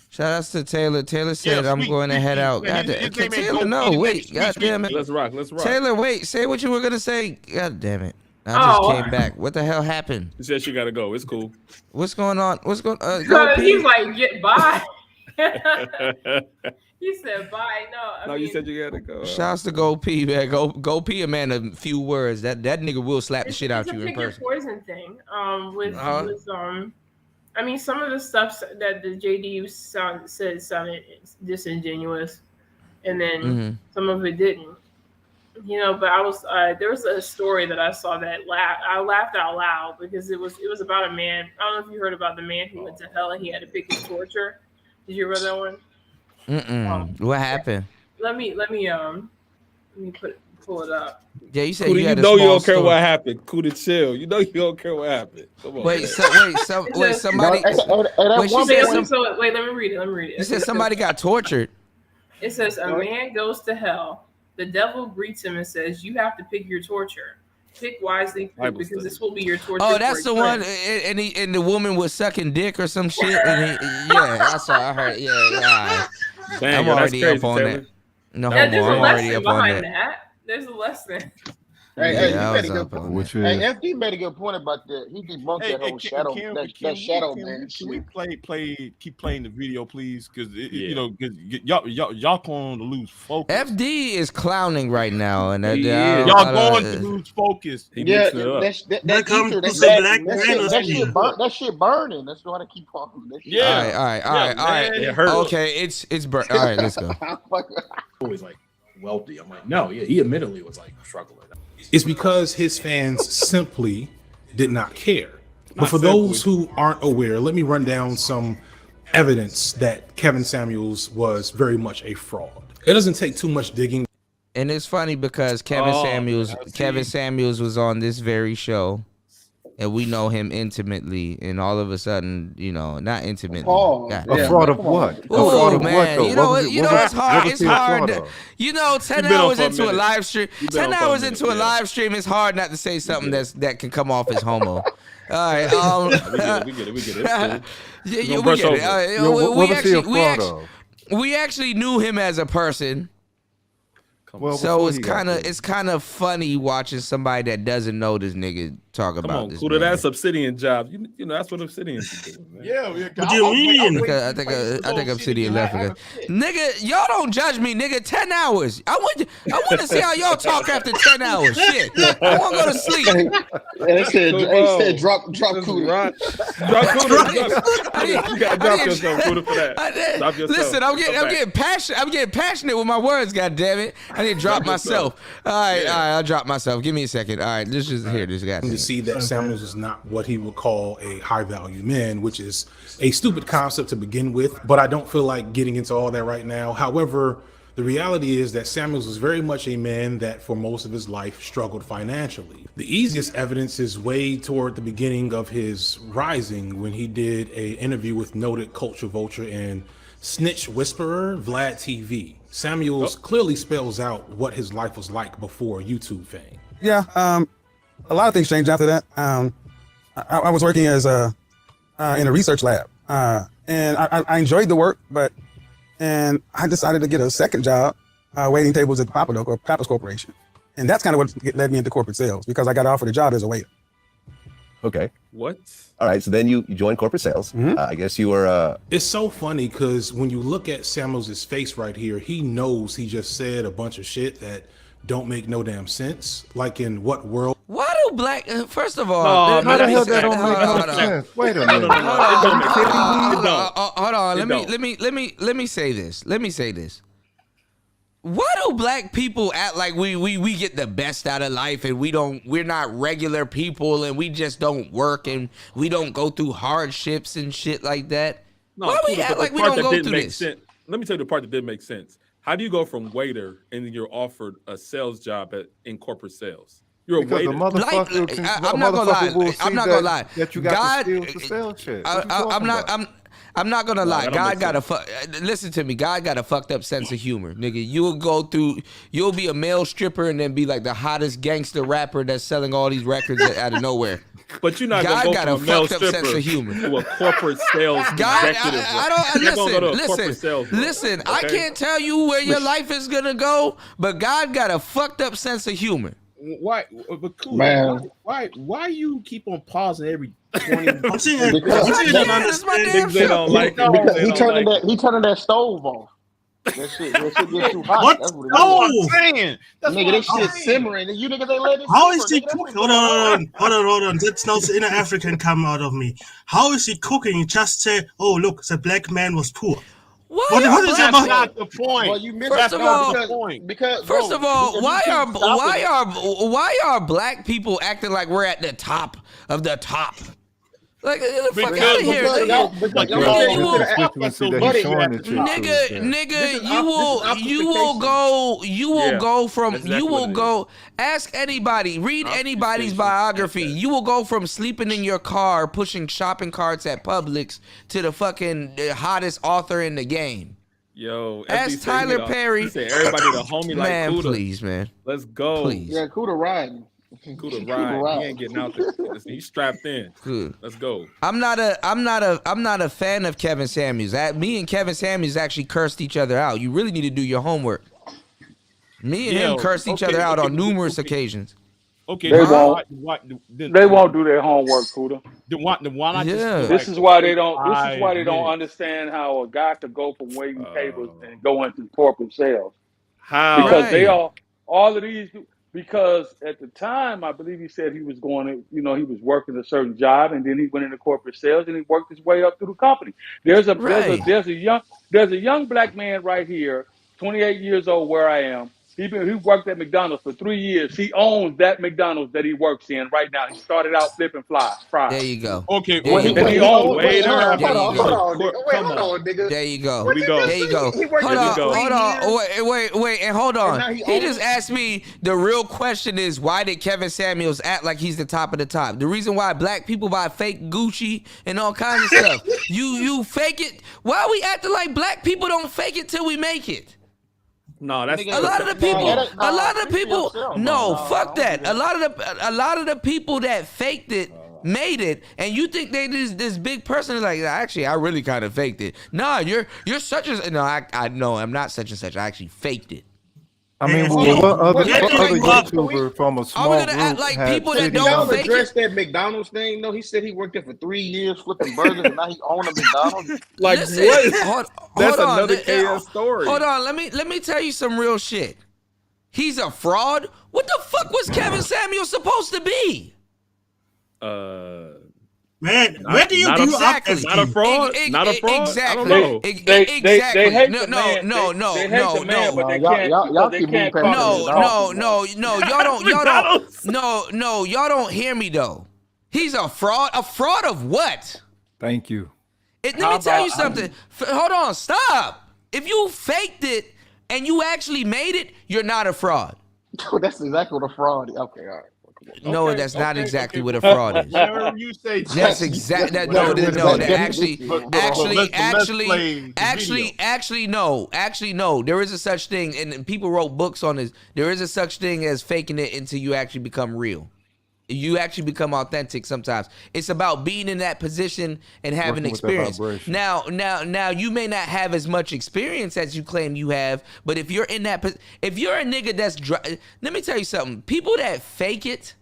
Shout outs to Taylor. Taylor said I'm going to head out. God damn. Taylor, no, wait. God damn it. Let's rock. Let's rock. Taylor, wait. Say what you were gonna say. God damn it. I just came back. What the hell happened? She said she gotta go. It's cool. What's going on? What's going on? Because he's like, get by. He said bye. No, you said you gotta go. Shouts to Go P, man. Go P, a man of few words. That nigga will slap the shit out you in person. Poison thing. I mean, some of the stuff that the JD said sounded disingenuous, and then some of it didn't. But I was there was a story that I saw that I laughed out loud because it was about a man. I don't know if you heard about the man who went to hell and he had to pick his torture. Did you read that one? What happened? Let me pull it up. Yeah, you said Kuda, you had you don't care story. what happened. Kuda, chill. You know you don't care what happened. Come on. Wait, somebody. Wait, let me read it. You said somebody got tortured. It says a man goes to hell. The devil greets him and says, "You have to pick your torture. Pick wisely because this will be your torture." Oh, that's the one. And the woman was sucking dick or some shit. And I heard. Yeah. Dang, I'm already up on that. No, there's a I'm already lesson up on behind that. that. There's a lesson. Hey, I you was made a up good on point. that. Hey, FD made a good point about that. He debunked that whole shadow, that shadow man. Can we keep playing the video, please? Because y'all going to lose focus. FD is clowning right now, and y'all going to lose focus. Yeah, that shit burning. That's why I keep talking. All right. It hurts. Okay, it's burnt. All right, let's go. Always like wealthy. I'm like, no, yeah, he admittedly was like struggling. It's because his fans simply did not care. But for those who aren't aware, let me run down some evidence that Kevin Samuels was very much a fraud. It doesn't take too much digging. And it's funny because Kevin Samuels was on this very show, and we know him intimately, and all of a sudden, not intimately. A fraud of what? Oh man, it's hard. It's hard. 10 hours into a live stream. 10 hours into a live stream, it's hard not to say something that can come off as homo. All right. We get it. We actually knew him as a person. So it's kind of funny watching somebody that doesn't know this nigga talk about this. Kuda, that's Obsidian job. You know that's what Obsidian's doing, man. Yeah. What do you mean? I think Obsidian left. Nigga, y'all don't judge me, nigga. 10 hours. I want to see how y'all talk after 10 hours. Shit. I want to go to sleep. They said drop Kuda. Drop Kuda. You gotta drop yourself, Kuda, for that. Drop yourself. Listen, I'm getting passionate. I'm getting passionate with my words. God damn it! I need to drop myself. All right, I'll drop myself. Give me a second. All right, let's just hear this guy. To see that Samuels is not what he would call a high-value man, which is a stupid concept to begin with. But I don't feel like getting into all that right now. However, the reality is that Samuels was very much a man that for most of his life struggled financially. The easiest evidence is way toward the beginning of his rising when he did an interview with noted culture vulture and snitch whisperer Vlad TV. Samuels clearly spells out what his life was like before YouTube fame. Yeah, a lot of things changed after that. I was working as in a research lab, and I enjoyed the work, and I decided to get a second job waiting tables at Pappas Corporation, and that's kind of what led me into corporate sales because I got offered a job as a waiter. Okay. What? All right. So then you joined corporate sales. I guess you were. It's so funny because when you look at Samuels' face right here, he knows he just said a bunch of shit that don't make no damn sense. Like in what world? Why do black? First of all, how the hell that don't make no sense? Wait a minute. Hold on. Let me say this. Why do black people act like we get the best out of life and we're not regular people and we just don't work and we don't go through hardships and shit like that? No, why we act like we don't go through this? Sense. Let me tell you the part that didn't make sense. How do you go from waiter and then you're offered a sales job in corporate sales? You're a waiter. I'm not gonna lie. That you got to sell shit. I'm not gonna lie. God got listen to me. God got a fucked up sense of humor, nigga. You'll be a male stripper and then be like the hottest gangster rapper that's selling all these records out of nowhere. But you're not God gonna go got from a a male fucked up sense of stripper humor to a corporate sales executive. Listen. I can't tell you where your life is gonna go, but God got a fucked up sense of humor. Why? But cool. Man. Why you keep on pausing every 20 I'm saying he turning that stove off. That shit gets too hot. What? That's what it No. is. I'm saying. Nigga, this shit simmering. And you niggas ain't letting it How simmer, is he nigga. That's what cooking? Hold on. That's now the inner African come out of me. How is he cooking? You just say, oh, look, the black man was poor. What is that about? That's not the point. Well, you missed First of all, First of all, why are black people acting like we're at the top of the top? Like, get the fuck out of here, nigga. You will go. Ask anybody. Read anybody's biography. You will go from sleeping in your car, pushing shopping carts at Publix, to the fucking hottest author in the game. Yo, ask Tyler Perry. He said everybody the homie like man, Kuda. Please, man. Let's go. Please. Yeah, Kuda riding. Kuda ride. He ain't getting out there. He's strapped in. Good. Let's go. I'm not a fan of Kevin Samuels. Me and Kevin Samuels actually cursed each other out. You really need to do your homework. Me and him cursed each other out on numerous occasions. Okay, they won't do their homework, Kuda. Why not This is why they don't understand how a guy could go from waiting tables and go into corporate sales. How? Because they all of these. Because at the time, I believe he said he was going to, he was working a certain job, and then he went into corporate sales, and he worked his way up through the company. There's a young black man right here, 28 years old, where I am. He worked at McDonald's for 3 years. He owns that McDonald's that he works in right now. He started out flipping fries. There you go. Okay. There you Hold on, nigga. There you go. There you go. There you go. Hold on. Wait, and hold on. He just asked me, the real question is, why did Kevin Samuels act like he's the top of the top? The reason why black people buy fake Gucci and all kinds of stuff. You fake it. Why are we acting like black people don't fake it till we make it? No, that's a lot of the people. No, fuck that. A lot of the people that faked it made it, and you think they this big person is like, actually, I really kind of faked it. Nah, you're such a no. I know I'm not such and such. I actually faked it. I mean, what other YouTuber from a small group act like had people that cities don't on it? fake Address that McDonald's thing. No, he said he worked there for 3 years flipping burgers, and now he owns a McDonald's. Like Listen, what? That's hold on, another KS story. Hold on, let me tell you some real shit. He's a fraud. What the fuck was Kevin Samuels supposed to be? Man, where do you grow up? Not a fraud. Not a fraud. Exactly. I don't know. Exactly. They hate no, the man. no, They no, hate no, the man, no. but they can't. Y'all They keep can't moving Y'all don't hear me though. He's a fraud. A fraud of what? Thank you. Let me tell you something. Hold on, stop. If you faked it and you actually made it, you're not a fraud. That's exactly what a fraud is. Okay, all right. No, that's not exactly what a fraud is. Whatever you say, That's exactly that. No, actually, no. There is a such thing, and people wrote books on this. There is a such thing as faking it until you actually become real. You actually become authentic sometimes. It's about being in that position and having experience. Now, you may not have as much experience as you claim you have, but if you're in that, if you're a nigga that's, let me tell you something. People that fake it,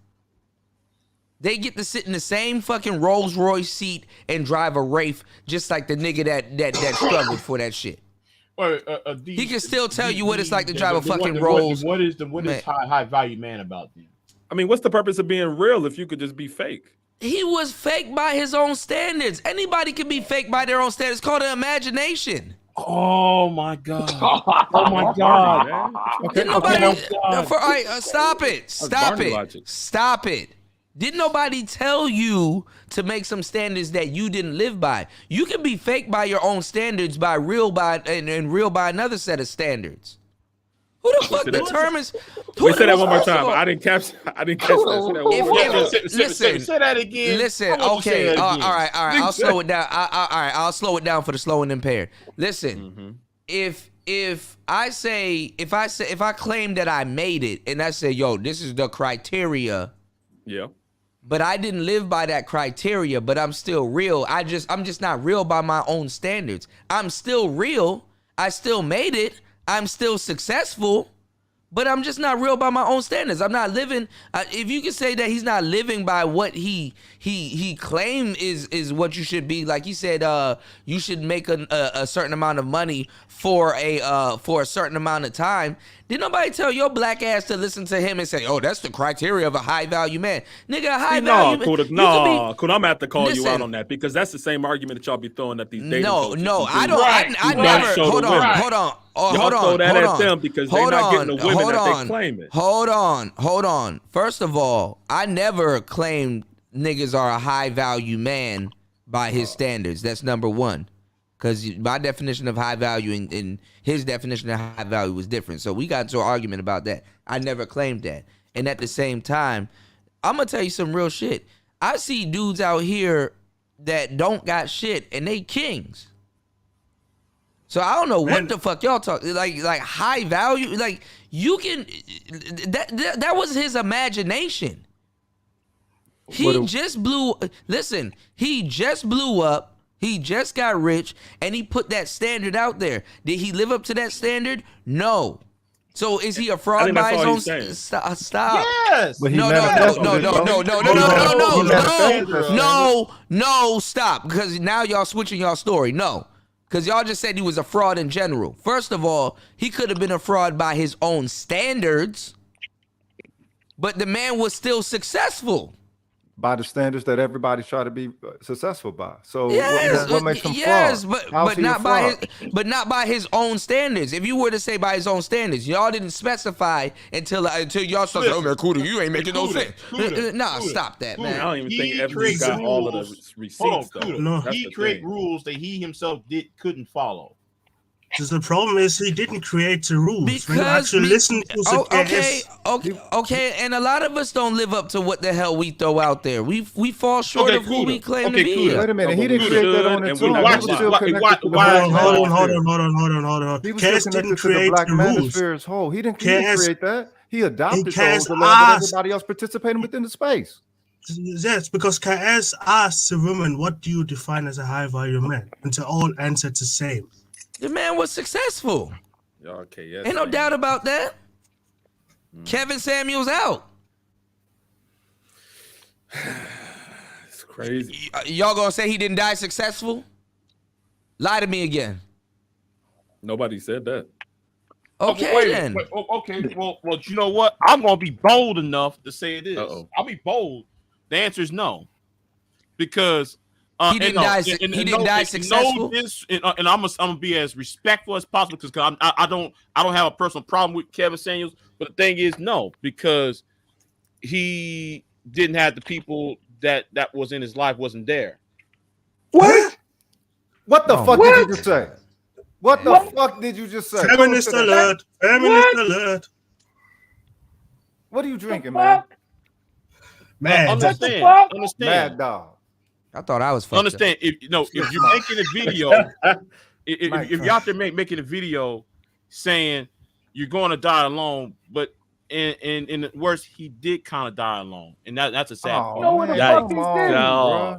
they get to sit in the same fucking Rolls Royce seat and drive a Wraith, just like the nigga that struggled for that shit. He can still tell you what it's like to drive a fucking Rolls. What is high value man about then? I mean, what's the purpose of being real if you could just be fake? He was fake by his own standards. Anybody can be fake by their own standards. It's called an imagination. Oh my God! Oh my God! Didn't nobody? Stop it! Stop it! Stop it! Didn't nobody tell you to make some standards that you didn't live by? You can be fake by your own standards, and real by another set of standards. Who the fuck determines? Wait, say that one more time. I didn't catch that. Listen, say that again. Listen, okay, all right. I'll slow it down. All right, I'll slow it down for the slow and impaired. Listen, if I claim that I made it and I say, yo, this is the criteria. Yeah. But I didn't live by that criteria, but I'm still real. I'm just not real by my own standards. I'm still real. I still made it. I'm still successful, but I'm just not real by my own standards. I'm not living. If you can say that he's not living by what he claim is what you should be, like he said, you should make a certain amount of money for a certain amount of time. Did nobody tell your black ass to listen to him and say, "Oh, that's the criteria of a high value man"? Nigga, a high value man. I'm gonna have to call you out on that because that's the same argument that y'all be throwing at these dating coaches. No, I don't. I never. Hold on. Y'all throw that at them because they're not getting the women that they claim it. Hold on. First of all, I never claimed niggas are a high value man by his standards. That's number one. Because my definition of high value and his definition of high value was different. So we got into an argument about that. I never claimed that. And at the same time, I'm going to tell you some real shit. I see dudes out here that don't got shit and they kings. So I don't know what the fuck y'all talk like high value. Like you can that was his imagination. He just blew up. He just got rich, and he put that standard out there. Did he live up to that standard? No. So is he a fraud by his own? Stop. Yes. No. Stop. Because now y'all switching y'all story. No. Because y'all just said he was a fraud in general. First of all, he could have been a fraud by his own standards, but the man was still successful. By the standards that everybody try to be successful by. So yes, what makes him fraud? but not by his own standards. If you were to say by his own standards, y'all didn't specify until y'all started. Oh man, Kuda, you ain't making no sense. Nah, stop that, man. I don't even think FD got all of the receipts. No, he create rules that he himself couldn't follow. The problem is he didn't create the rules. Listen to the okay, and a lot of us don't live up to what the hell we throw out there. We fall short of who we claim to be. Wait a minute, he didn't create that on his own. Hold on. Cass didn't create the rules. He didn't create that. He adopted those along with everybody else participating within the space. Yes, because Cass asked the woman, "What do you define as a high value man?" And they all answered the same. The man was successful. Okay, yes. Ain't no doubt about that. Kevin Samuels out. It's crazy. Y'all gonna say he didn't die successful? Lie to me again. Nobody said that. Okay, then. Well, you know what? I'm gonna be bold enough to say this. I'll be bold. The answer is no, because. He didn't die successful. And I'm gonna be as respectful as possible because I don't have a personal problem with Kevin Samuels. But the thing is, no, because he didn't have the people that was in his life wasn't there. What? What the fuck did you just say? What the fuck did you just say? Feminist alert! Feminist alert! What are you drinking, man? Man, understand. Mad dog. I thought I was fucked understand. Up. If you're making a video, if you're out there making a video saying you're going to die alone, but in the worst, he did kind of die alone, and that's a sad part.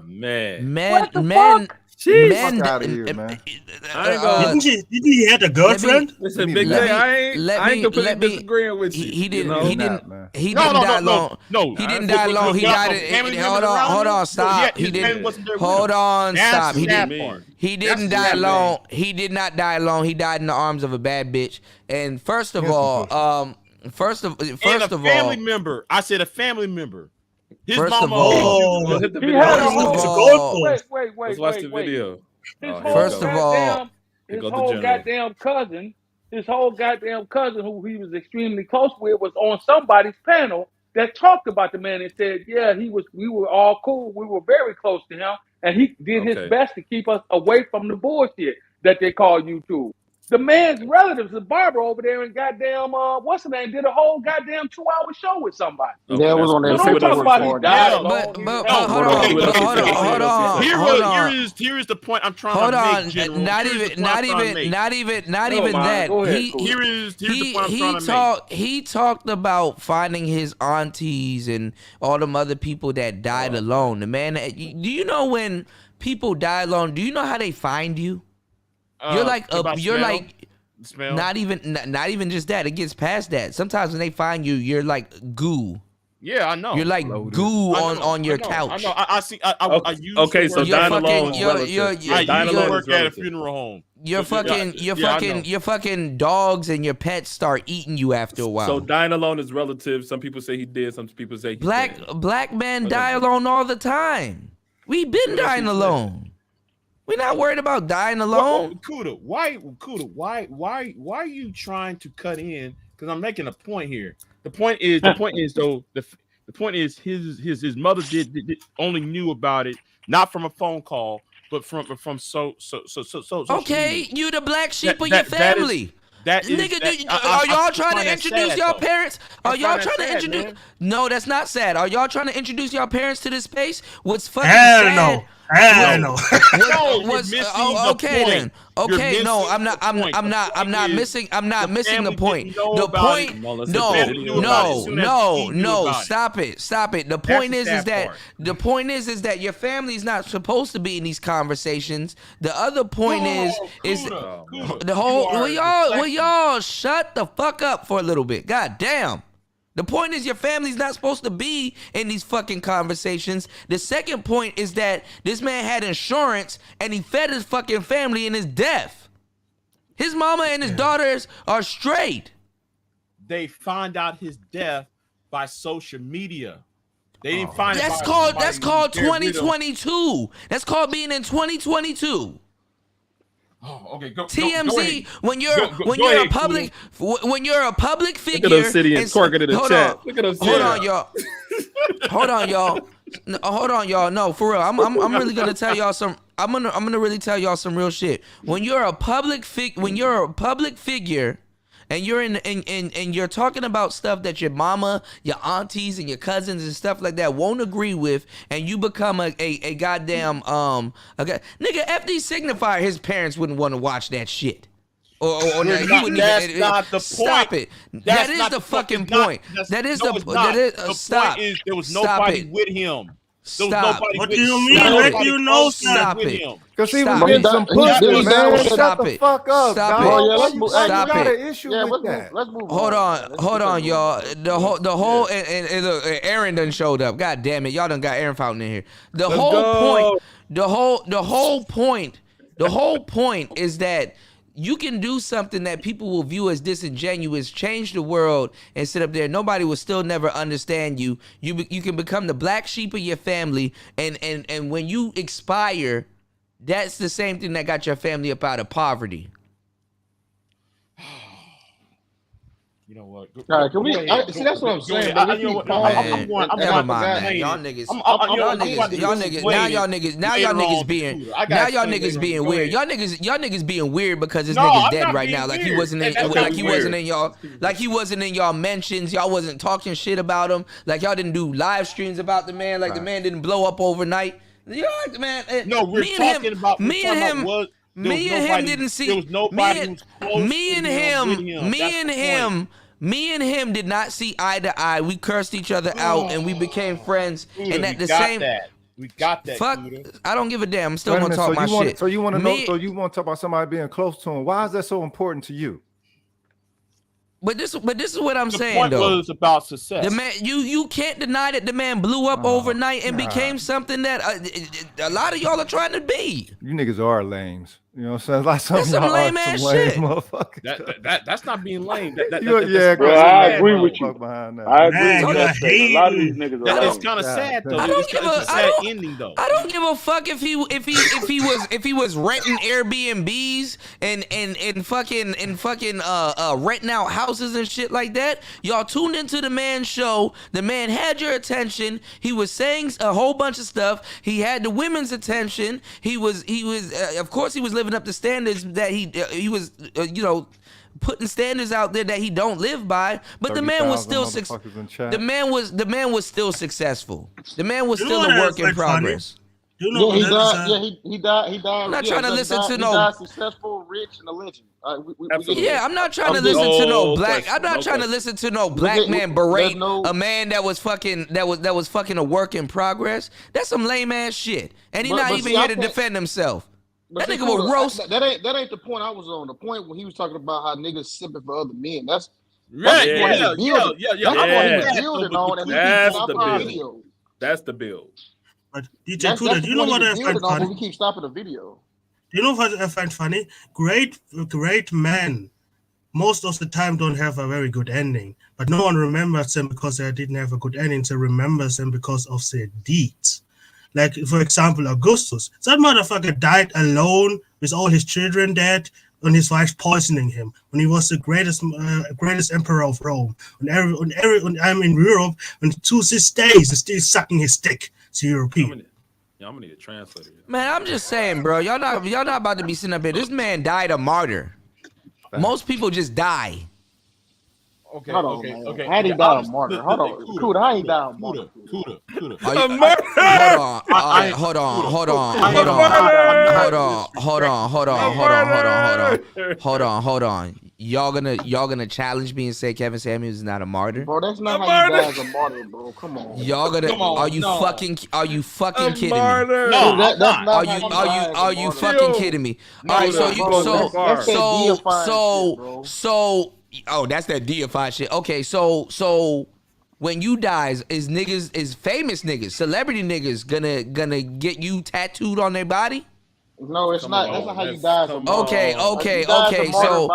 Man, men. Fuck out of here, man. Didn't he had a girlfriend? Listen, Big J, I ain't completely disagreeing with you. He didn't. You know? He didn't die long. He didn't die long. He died. Hold on. Stop. He didn't. Hold on. Stop. He didn't. He didn't die long. He did not die long. He died in the arms of a bad bitch. And first of all, first of all, family member. I said a family member. His first mama. of all, Hit the he video. had a whole. Wait. Let's watch the video. First of all, his whole goddamn cousin, who he was extremely close with, was on somebody's panel that talked about the man and said, yeah, we were all cool. We were very close to him. And he did his best to keep us away from the bullshit that they call YouTube. The man's relatives, the barber over there in goddamn, what's the name, did a whole goddamn 2-hour show with somebody. Yeah, it was on there. So don't talk about he died alone. Hold on. Here is the point I'm trying hold to on. make, General. Not even that. Here's the point I'm trying to make. He talked about finding his aunties and all them other people that died alone. The man, do you know when people die alone? Do you know how they find you? You're like not even just that. It gets past that. Sometimes when they find you, you're like goo. Yeah, I know. You're like goo on your couch. I know. I see. I use. Okay, so dying alone. I work at a funeral home. Your fucking dogs and your pets start eating you after a while. So dying alone is relative. Some people say he did. Some people say he black men die alone all the time. We've been dying alone. We're not worried about dying alone. Kuda, why are you trying to cut in? Because I'm making a point here. The point is his mother did only knew about it, not from a phone call, but from so. Okay, you the black sheep of your family. Are y'all trying to introduce y'all parents? Are y'all trying to introduce? No, that's not sad. Are y'all trying to introduce y'all parents to this space? What's fucking sad? No. Okay then. Okay, no, I'm not missing the point. The point, no, stop it. The point is that your family's not supposed to be in these conversations. The other point is the whole. Will y'all shut the fuck up for a little bit? God damn. The point is your family's not supposed to be in these fucking conversations. The second point is that this man had insurance and he fed his fucking family in his death. His mama and his daughters are straight. They find out his death by social media. They didn't find that's called 2022. That's called being in 2022. Oh, okay. TMZ. When you're a public figure. Look at those city and twerking in the chat. Look at those. Hold on, y'all. No, for real. I'm really gonna tell y'all some. I'm gonna really tell y'all some real shit. When you're a public figure. And you're and you're talking about stuff that your mama, your aunties, and your cousins and stuff like that won't agree with, and you become a goddamn nigga, FD Signifier, his parents wouldn't want to watch that shit. Or he wouldn't that's even. Not the stop point. it. That is the fucking point. That is the stop. Point is there was nobody with him. Stop. What do you mean? Let you know, stop it. Because he was getting some pussy, man. Shut the fuck up. Stop it. Stop it. Let's move. Hold on, y'all. The whole and look, Aaron done showed up. God damn it, y'all done got Aaron Fountain in here. The whole point is that you can do something that people will view as disingenuous, change the world, and sit up there. Nobody will still never understand you. You can become the black sheep of your family, and when you expire, that's the same thing that got your family up out of poverty. You know what? All right, can we? See, that's what I'm saying. I'm going. Never mind, man. Y'all niggas being weird. Y'all niggas being weird because this nigga's dead right now. Like he wasn't in y'all mentions. Y'all wasn't talking shit about him. Like y'all didn't do live streams about the man. Like the man didn't blow up overnight. Man. No, we're talking about. Me and him didn't see. There was nobody who's close. Me and him did not see eye to eye. We cursed each other out and we became friends. Dude, and at the We got that. Fuck, Cuda. I don't give a damn. I'm still Wait a gonna minute, talk my shit. So you want to know? So you want to talk about somebody being close to him? Why is that so important to you? But this is what I'm saying point though. was about success. The man, you can't deny that the man blew up overnight and became something that a lot of y'all are trying to be. You niggas are lames. You know what I'm saying? Like That's some lame ass shit. Motherfuckers. That's not being lame. Bro, I agree with you. I agree Man, with that statement. A lot of these niggas are It's lame. kind of sad though. I don't It's give a a sad ending though. I don't give a fuck if he was renting Airbnbs and fucking renting out houses and shit like that. Y'all tuned into the man's show. The man had your attention. He was saying a whole bunch of stuff. He had the women's attention. He was of course he was living up to standards that he was putting standards out there that he don't live by. But the man was still the man was still successful. The man was still a work in progress. He died. I'm not trying to listen to no. He died successful, rich, and a legend. I'm not trying to listen to no black. I'm not trying to listen to no black man berate a man that was fucking a work in progress. That's some lame ass shit. And he's not even here to defend himself. That nigga was roast. That ain't the point I was on. The point when he was talking about how niggas simping for other men. That's That's the build. But DJ Kuda, do you know what I find funny? We keep stopping the video. Do you know what I find funny? Great men, most of the time don't have a very good ending, but no one remembers them because they didn't have a good ending. They remembers them because of their deeds. Like, for example, Augustus. That motherfucker died alone with all his children dead and his wife poisoning him when he was the greatest emperor of Rome. And I'm in Europe, and to this day, he's still sucking his dick. It's European. I'm gonna need a translator. Man, I'm just saying, bro. Y'all not about to be sitting up here. This man died a martyr. Most people just die. Okay. How did he die a martyr? Hold on. Kuda, how he die a martyr? Kuda. Hold on. Y'all gonna challenge me and say Kevin Samuels is not a martyr? Bro, that's not how you die as a martyr, bro. Come on. Y'all gonna are you fucking kidding me? No, that's not are you fucking kidding me? Oh, that's that deified shit. Okay, so when you die, is famous niggas, celebrity niggas gonna get you tattooed on their body? No, it's not. That's not how you die as a martyr. Okay. So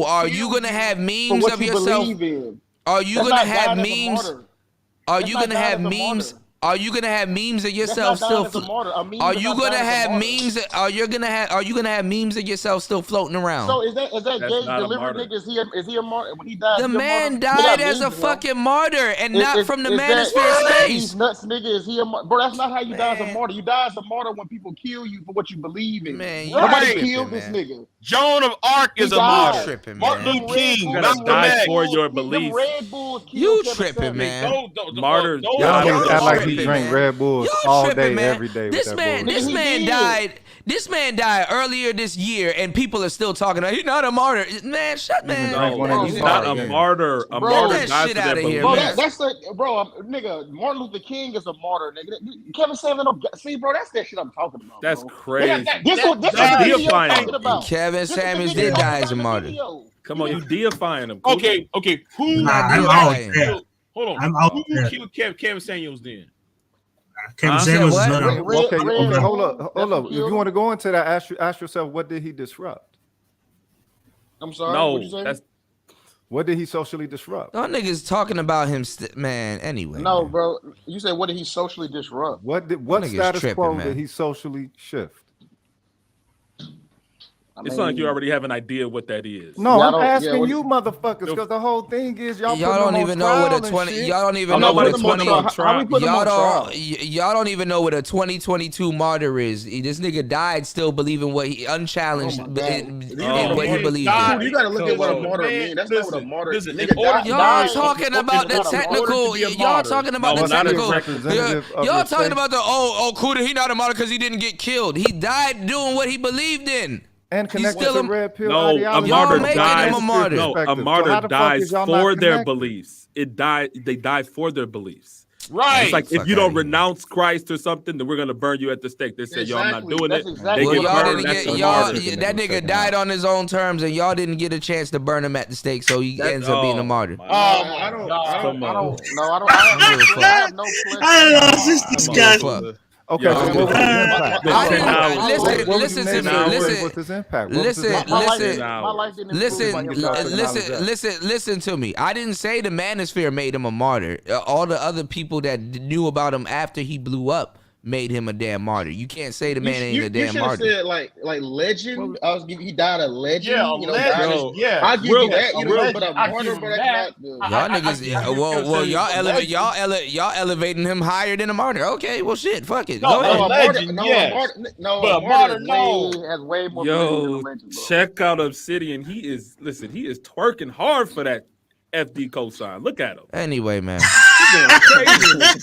are you gonna have memes of yourself? Are you gonna have memes? Are you gonna have memes? Are you gonna have memes of yourself still? Are you gonna have memes? Are you gonna have memes of yourself still floating around? So is that gay delivered nigga? Is he a martyr? When he died, the man died as a fucking martyr and not from the Manosphere space. These nuts nigga, is he a martyr? Bro, that's not how you die as a martyr. You die as a martyr when people kill you for what you believe in. Man, nobody killed this nigga. Joan of Arc is a martyr. Martin Luther King, Malcolm X for your beliefs. You tripping, man? Martyrs. Y'all act like he drank Red Bulls all day, every day. This man died earlier this year, and people are still talking about he's not a martyr. Man, shut man. No, he's not a martyr. A martyr dies for their beliefs. Nigga. Martin Luther King is a martyr, nigga. Kevin Samuels, see, bro, that's that shit I'm talking about. That's crazy. That's deifying. Kevin Samuels did die as a martyr. Come on, you deifying him. Okay. Who? Hold on. Who killed Kevin Samuels then? Kevin Samuels is not okay, hold up. If you want to go into that, ask yourself, what did he disrupt? I'm sorry. No, what'd you say? What did he socially disrupt? Y'all niggas talking about him, man. Anyway. No, man. bro. You said what did he socially disrupt? What status quo did he socially shift? It's not like you already have an idea what that is. No, I'm asking you motherfuckers, because the whole thing is y'all don't even know what a 20. Y'all don't even know what a 20. Y'all don't even know what a 2022 martyr is. This nigga died still believing what he unchallenged in what he believed in. You gotta look at what a martyr means. That's not what a martyr is. Y'all talking about the technical. Y'all talking about the technical. Y'all talking about the Kuda. He not a martyr because he didn't get killed. He died doing what he believed in. And connected still to a- red pill No, ideology. a martyr Y'all making dies. him a martyr. No, a So how martyr the fuck dies is y'all for not their connected? beliefs. They die for their beliefs. Right. It's like if Fuck you don't outta here. renounce Christ or something, then we're gonna burn you at the stake. They say, yo, I'm not Exactly. doing That's it. exactly They Well, get y'all burned. didn't That's get a y'all. martyr. That nigga died on his own terms, and y'all didn't get a chance to burn him at the stake, so he ends up being a martyr. I don't know. I Come have on. no pleasure. I lost this guy. Okay, Yo, so what was his impact? What would you name it? What's his impact? What was his impact? Listen to me. I didn't say the Manosphere made him a martyr. All the other people that knew about him after he blew up made him a damn martyr. You can't say the man ain't a damn should martyr. have said like legend. I was giving he died a legend. Yeah, a you know, legend. Yeah, I give you that. You know, but a I martyr, give but him that's that. not the. Y'all niggas, y'all elevating him higher than a martyr. Okay, well shit, fuck it. Go ahead. A legend, but a martyr, no. Has way more Yo, than a legend, bro. check out Obsidian. He is twerking hard for that FD cosign. Look at him. Anyway, man. He's going crazy.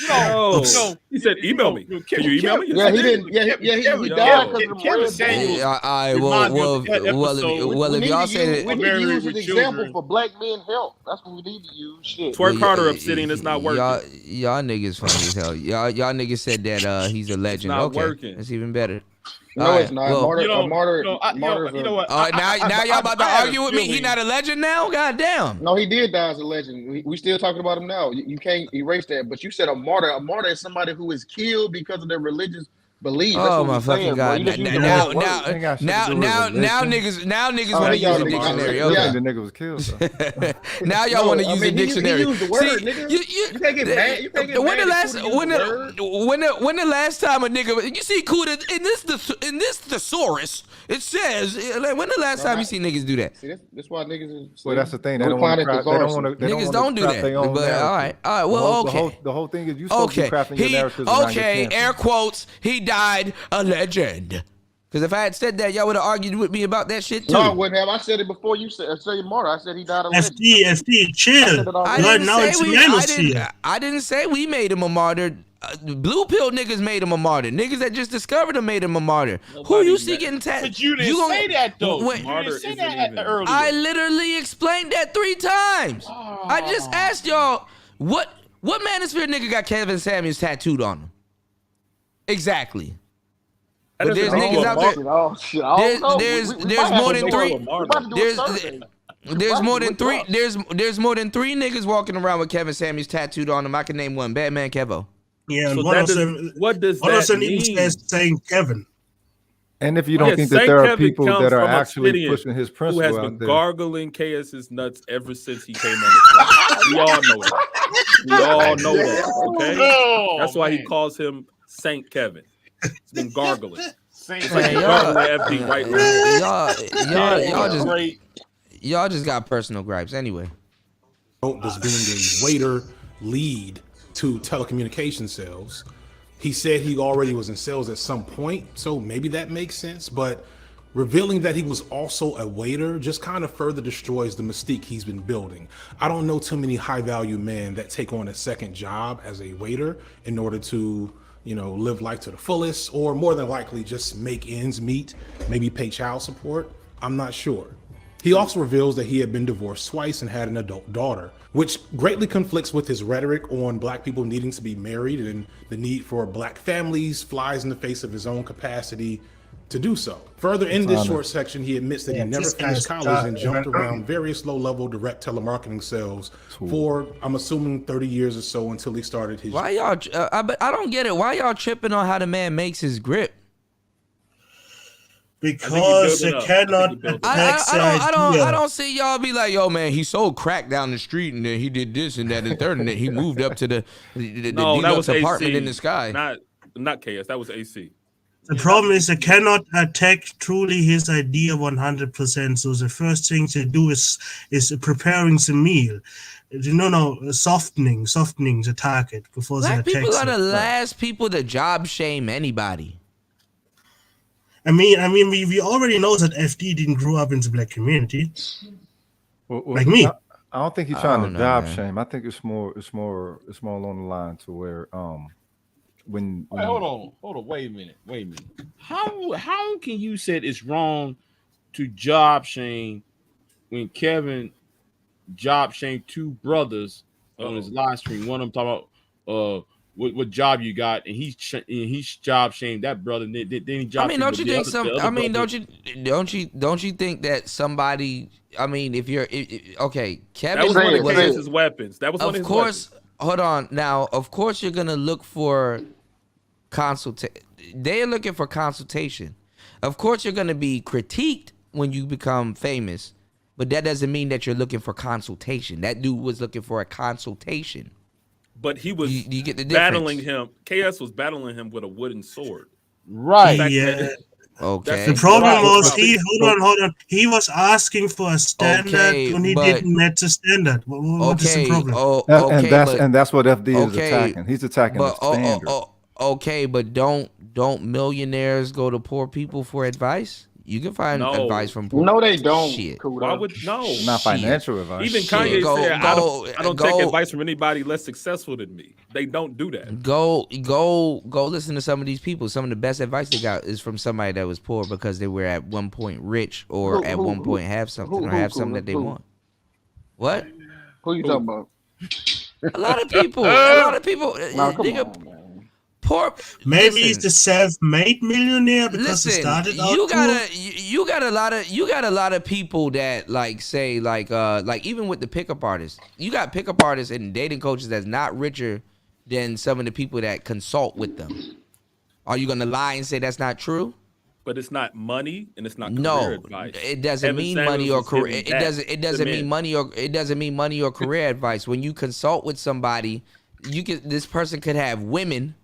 No, he said, email me. Can you email me? Yeah, he didn't. He died because of Kevin red Samuels. Well, if y'all say that, we need to use an example for black men help. That's what we need to use. Shit. Twerk harder, Obsidian. It's not working. Y'all niggas funny as hell. Y'all niggas said that he's a legend. not Okay, working. it's even better. No, it's not. Well, You know what? Now y'all about to argue with me? He not a legend now? God damn. No, he did die as a legend. We still talking about him now. You can't erase that. But you said a martyr. A martyr is somebody who is killed because of their religious belief. Oh my fucking god! Now niggas want to use a dictionary. Okay, the nigga was killed. Now y'all want to use a dictionary. He used the word, nigga. You can't get mad. You can't get when mad. the last time a nigga you see Kuda in this thesaurus it says when the last time you see niggas do that? See, that's why niggas is. Well, that's the thing. They don't want to. Niggas don't do that. But all right. Well, okay. The whole thing is you supposed to be crafting your narratives. Okay. Air quotes. He died a legend. Because if I had said that, y'all would have argued with me about that shit too. No, I wouldn't have. I said it before you said martyr. I said he died a legend. FD, chill. Right now it's Manosphere. I didn't say we made him a martyr. Blue pill niggas made him a martyr. Niggas that just discovered him made him a martyr. Who you see getting tattooed? But you didn't say that though. You didn't say that earlier. I literally explained that 3 times. I just asked y'all what Manosphere nigga got Kevin Samuels tattooed on him? Exactly. But there's niggas out there. There's more than 3. There's more than 3. There's more than 3 niggas walking around with Kevin Samuels tattooed on them. I can name one. Batman Kevo. Yeah, and So what does that mean? Says saying Kevin. And if you don't think that there are people that are actually pushing his principle who has out been there, gargling KS's nuts ever since he came on the show. We all know that. We all know that. Okay, that's why he calls him Saint Kevin. He's been gargling. It's like he's gargling FD right now. Y'all just got personal gripes anyway. As being a waiter lead to telecommunication sales. He said he already was in sales at some point, so maybe that makes sense, but revealing that he was also a waiter just kind of further destroys the mystique he's been building. I don't know too many high value men that take on a second job as a waiter in order to, live life to the fullest, or more than likely just make ends meet, maybe pay child support. I'm not sure. He also reveals that he had been divorced twice and had an adult daughter, which greatly conflicts with his rhetoric on black people needing to be married, and the need for black families flies in the face of his own capacity to do so. Further in this short section, he admits that he never finished college and jumped around various low-level direct telemarketing sales for, I'm assuming, 30 years or so until he started his... Why y'all... I don't get it. Why y'all tripping on how the man makes his grip? Because it cannot attack I don't see y'all be like, yo, man, he sold crack down the street and then he did this and that and third and then he moved up to the deluxe apartment AC, in the sky. Not KS, that was AC. The problem is it cannot attack truly his idea 100%. So the first thing to do is preparing the meal. Softening the target before they attack. Black people are the last people to job shame anybody. I mean, we already know that FD didn't grow up in the black community, like me. I don't think he's trying to job shame. I think it's more along the line to where when Wait, hold on, wait a minute. How can you say it's wrong to job shame when Kevin job shamed two brothers on his live stream? One of them talking about what job you got, and he's job shamed that brother. Then he job shamed don't you think don't you think that somebody? I mean, if you're okay, Kevin, that was one of his weapons. That was one of his weapons. Hold on. Now, of course, you're gonna look for They're looking for consultation. Of course, you're gonna be critiqued when you become famous, but that doesn't mean that you're looking for consultation. That dude was looking for a consultation. But he was you get the battling him. KS was battling him with a wooden sword. Right. Yeah. Okay. The problem was hold on. He was asking for a standard when he didn't match the standard. What is the problem? And that's what FD is attacking. He's attacking the standard. Okay, but don't millionaires go to poor people for advice? You can find advice from poor. No, they don't. Shit. Why would not financial advice? Even Kanye said, I don't take advice from anybody less successful than me. They don't do that. Go listen to some of these people. Some of the best advice they got is from somebody that was poor because they were at one point rich or at one point have something or have something that they want. What? Who you talking about? A lot of people. Poor. Maybe he's the self-made millionaire because he started out you got a lot of people that like say like even with the pickup artists, you got pickup artists and dating coaches that's not richer than some of the people that consult with them. Are you gonna lie and say that's not true? But it's not money and it's not career advice. It doesn't mean money or career. It doesn't mean money or career advice. When you consult with somebody, this person could have women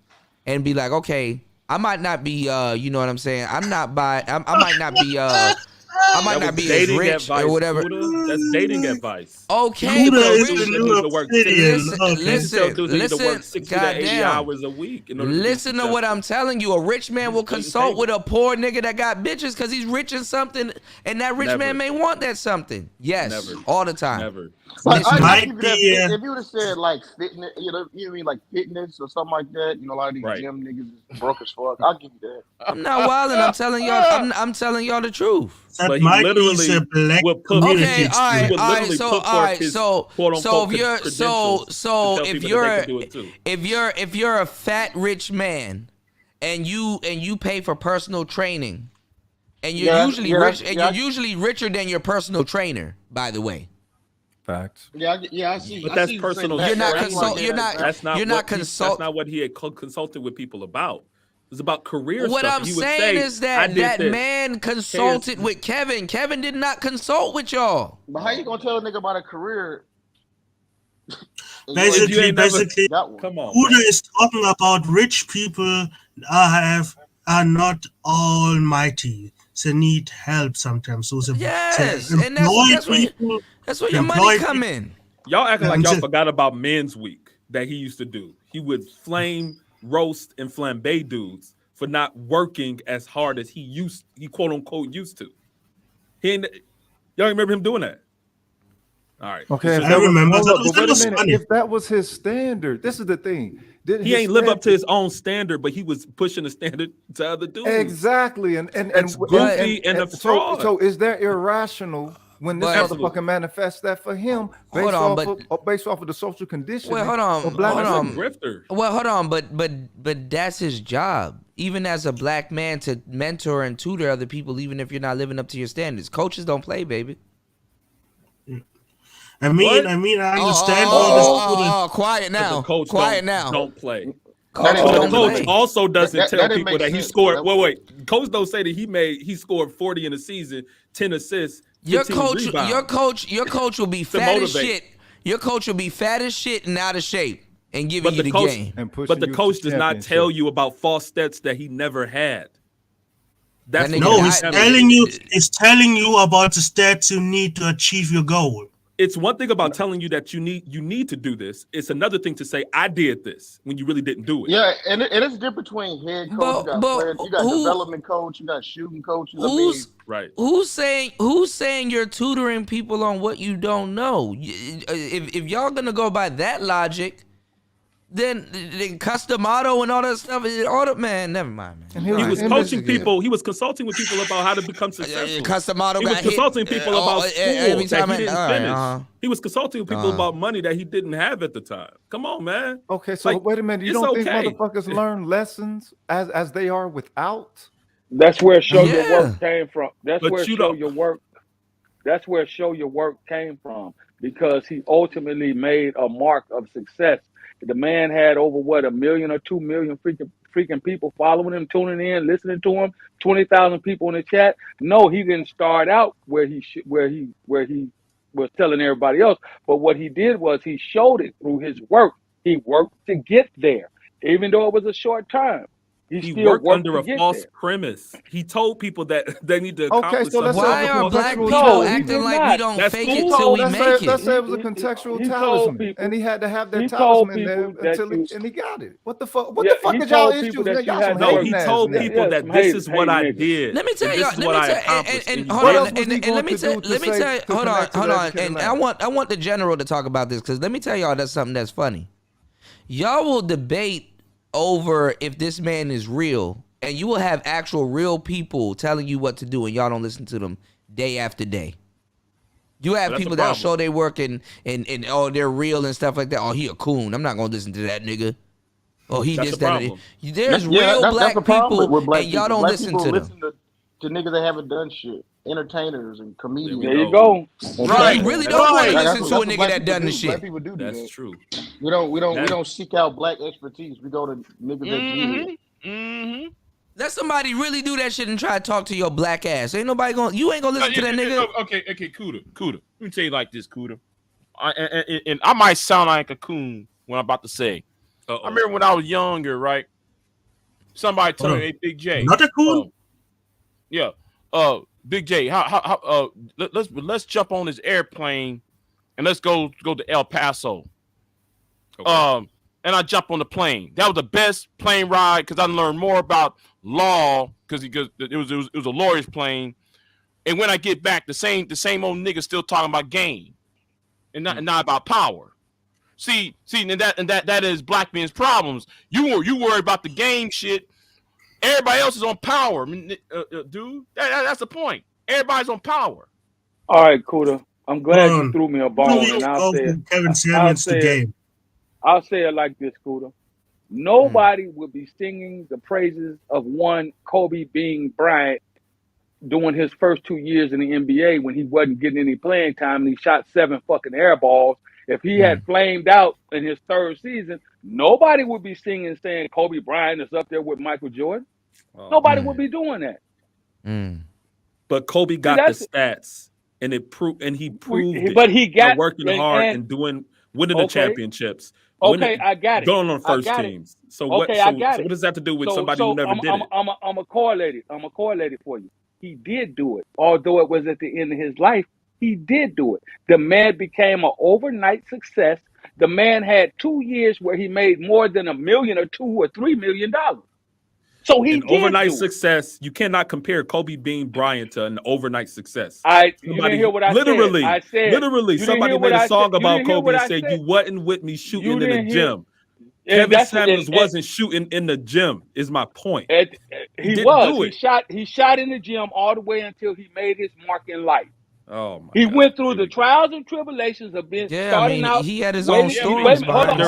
and be like, okay, I might not be you know what I'm saying? I might not be as rich or whatever. That's dating advice. Okay, listen to what I'm telling you. A rich man will consult with a poor nigga that got bitches because he's rich in something, and that rich man may want that something. Yes, all the time. Never. But if you would have said like fitness, you mean like fitness or something like that, a lot of these gym niggas is broke as fuck. I'll give you that. I'm not wilding. I'm telling y'all. I'm telling y'all the truth. That might be a black community. If you're a fat rich man and you pay for personal training, and you're usually rich, and you're usually richer than your personal trainer, by the way. Facts. Yeah, I see. But that's personal. You're not consulting. That's not what he had consulted with people about. It's about career what stuff. I'm saying is that man consulted with Kevin. Kevin did not consult with y'all. But how you gonna tell a nigga about a career? Basically, come on. Buddha is talking about rich people are not almighty. They need help sometimes. So and that's where your money come in. Y'all acting like y'all forgot about Men's Week that he used to do. He would flame, roast, and flambe dudes for not working as hard as he quote unquote used to. Y'all remember him doing that? All right. Okay, I remember. If that was his standard, this is the thing. He ain't live up to his own standard, but he was pushing the standard to other dudes. Exactly, and goofy and a fraud. So is that irrational when this motherfucker manifests that for him based off of the social condition? Well, hold on, but that's his job. Even as a black man, to mentor and tutor other people, even if you're not living up to your standards. Coaches don't play, baby. I understand. Quiet now. Quiet now. Don't play. Coach also doesn't tell people that he scored. Wait. Coach don't say that he scored 40 in a season, 10 assists. Your coach will be fat as shit. Your coach will be fat as shit and out of shape and giving you the game. But the coach does not tell you about false stats that he never had. He's telling you about the stats you need to achieve your goal. It's one thing about telling you that you need to do this. It's another thing to say I did this when you really didn't do it. Yeah, and it's different between head coach, you got development coach, you got shooting coaches. Who's saying you're tutoring people on what you don't know? If y'all gonna go by that logic, Then the custom auto and all that stuff. Man, never mind, man. And he was coaching people. He was consulting with people about how to become successful. Custom auto He was got consulting hit, people about school every time that he didn't finish. He was consulting with people Uh-huh. about money that he didn't have at the time. Come on, man. Okay, so wait a minute. You don't think motherfuckers learn lessons as they are without? That's where show your work came from. That's where show your work. That's where show your work came from, because he ultimately made a mark of success. The man had over 1 million or 2 million freaking people following him, tuning in, listening to him. 20,000 people in the chat. No, he didn't start out where he was telling everybody else. But what he did was he showed it through his work. He worked to get there, even though it was a short time. He worked under a false premise. He told people that they need to accomplish something. Why are black people acting like we don't fake it till we make it? Let's say it was a contextual talisman, and he had to have their talisman there until he got it. What the fuck? What the fuck is y'all issues? No, he told people that this is what I did. Let me tell you. Hold on. And I want the general to talk about this, because let me tell y'all that's something that's funny. Y'all will debate over if this man is real, and you will have actual real people telling you what to do, and y'all don't listen to them day after day. You have people that'll show they work and oh, they're real and stuff like that. Oh, he a coon. I'm not gonna listen to that nigga. Oh, he this, that. There's real black people, and y'all don't listen to them. To niggas that haven't done shit. Entertainers and comedians. There you go. Right. You really don't want to listen to a nigga that done the shit. Black people do That's that. true. We don't seek out black expertise. We go to niggas that do it. Let somebody really do that shit and try to talk to your black ass. Ain't nobody gonna. You ain't gonna listen to that nigga. Okay, Cuda. Let me tell you like this, Cuda. And I might sound like a coon when I'm about to say. I remember when I was younger, right? Somebody told me, "Hey, Big J." Not a coon. Yeah. Big J, let's jump on this airplane and let's go to El Paso. Okay. And I jump on the plane. That was the best plane ride because I learned more about law because it was a lawyer's plane. And when I get back, the same old nigga still talking about game and not about power. See, and that is black men's problems. You worry about the game shit. Everybody else is on power, dude. That's the point. Everybody's on power. All right, Kuda. I'm glad you threw me a bone, and I'll say it. I'll say it like this, Kuda. Nobody would be singing the praises of one Kobe Bryant during his first 2 years in the NBA when he wasn't getting any playing time and he shot 7 fucking air balls. If he had flamed out in his third season, nobody would be singing saying Kobe Bryant is up there with Michael Jordan. Nobody would be doing that. But Kobe got the stats, and he proved it. But he got by working hard and winning the championships. I got it. Going on first teams. So what? I got it. So what does that have to do with somebody who never did it? I'm a correlate it for you. He did do it, although it was at the end of his life. He did do it. The man became an overnight success. The man had 2 years where he made more than $1 million or $2 or $3 million. So he did overnight success. You cannot compare Kobe Bryant to an overnight success. You didn't hear what I literally, said. Literally, somebody made a song about Kobe and said you wasn't with me shooting in the gym. Kevin Samuels wasn't shooting in the gym. Is my point. He was. He shot in the gym all the way until he made his mark in life. Oh my! He went through the trials and tribulations of being starting out. He had his own stories. Hold on,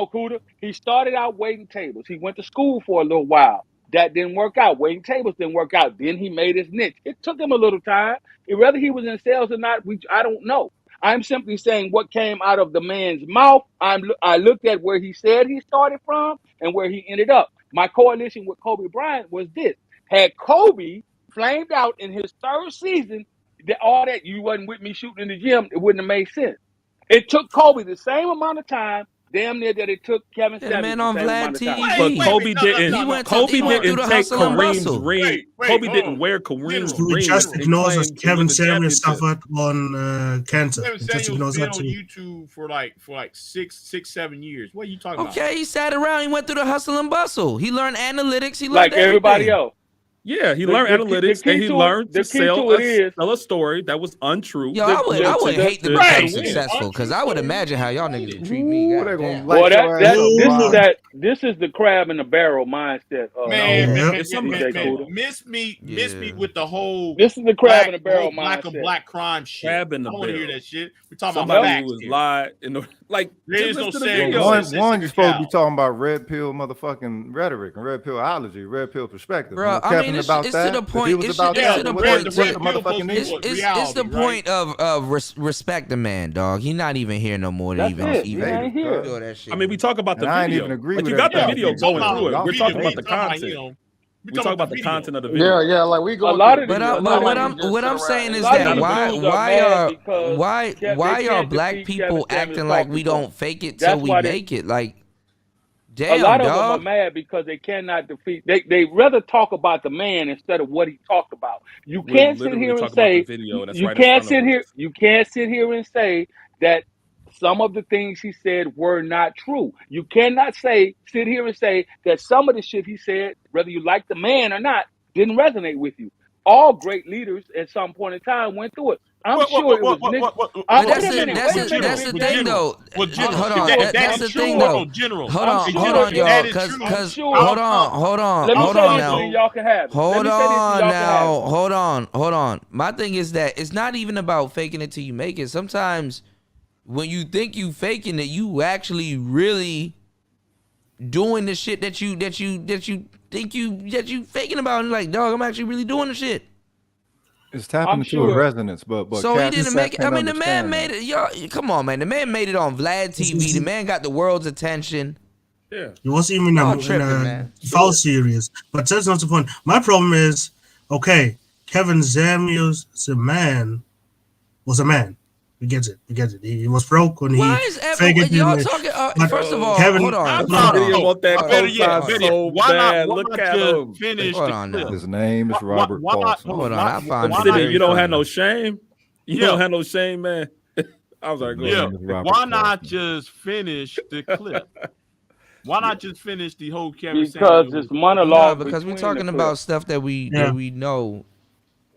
Kuda. He started out waiting tables. He went to school for a little while. That didn't work out. Waiting tables didn't work out. Then he made his niche. It took him a little time. Whether he was in sales or not, I don't know. I'm simply saying what came out of the man's mouth. I looked at where he said he started from and where he ended up. My correlation with Kobe Bryant was this: had Kobe flamed out in his third season, all that you wasn't with me shooting in the gym, it wouldn't have made sense. It took Kobe the same amount of time, damn near, that it took Kevin Samuels man on Vlad TV. But Kobe didn't. Kobe didn't take Kareem's ring. Kobe didn't wear Kareem's ring. Just ignores that Kevin Samuels suffered on cancer. Kevin Samuels been on YouTube for like 6-7 years. What are you talking about? Okay, he sat around. He went through the hustle and bustle. He learned analytics. He learned like everybody else. Yeah, he learned analytics and he learned to sell a story that was untrue. Yo, I would hate to become successful because I would imagine how y'all niggas would treat me. Well, this is the crab in the barrel mindset. Miss me with the whole. This is the crab in the barrel black mindset. Black crime shit. Crab in the I want to hear barrel. that shit. We're talking Somebody about facts who was here. lied in the like. There is no saying. One, you're supposed to be talking about red pill motherfucking rhetoric and red pillology, red pill perspective. Bro, I mean, it's to the point. It's to the point of respect the man, dog. He not even here no more to even do that shit. I mean, we talk about the And I ain't video. even agree Like with you got the that. video going through it. We're talking about the talking about, content. We talk about the content of the video. Yeah, like we go. But what I'm saying is that why are black people acting like we don't fake it till we make it? Like, damn, a lot of dog. them are mad because they cannot defeat. They rather talk about the man instead of what he talked about. You can't sit here and say you can't sit here and say that some of the things he said were not true. You cannot sit here and say that some of the shit he said, whether you like the man or not, didn't resonate with you. All great leaders at some point in time went through it. I'm sure it was That's the thing, though. Hold on. That's the thing, though. Hold on, y'all. Because hold on now. My thing is that it's not even about faking it till you make it. Sometimes when you think you faking it, you actually really doing the shit that you think you faking about. And like, dog, I'm actually really doing the shit. It's tapping into a resonance, but so he didn't make it. I mean, the man made it. Y'all, come on, man. The man made it on Vlad TV. The man got the world's attention. Yeah, he wasn't even in a foul series, but that's not the point. My problem is, okay, Kevin Samuels was a man. We get it. He was broke when Why he is faked it. y'all talking? First of all, Kevin, hold on. Why not finish hold on now. His name is Robert Paulson. Hold on, I find you don't have no shame. You don't have no shame, man. I was like, why not just finish the clip? Why not just finish the whole Kevin Samuels? Because it's monologue. Because we're talking about stuff that we know.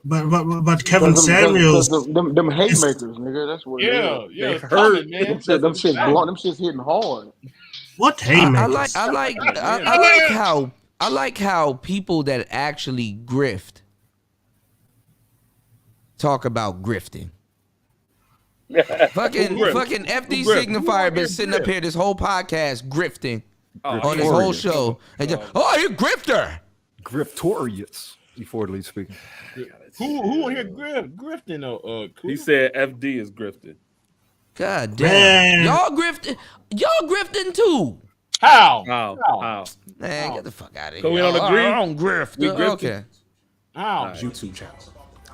But Kevin Samuels, them haymakers, nigga. That's what. Yeah, hurt, man. Them shit's hitting hard. What haymakers? I like how people that actually grift talk about grifting. fucking FD Signifier been sitting up here this whole podcast grifting on this whole show. And just, you're grifter. Griftorious, affordably speaking. Who here grifting? He said FD is grifting. God damn, y'all grifting too. How? Man, get the fuck out of here. So we don't agree. I don't grift. Okay. How? YouTube channel.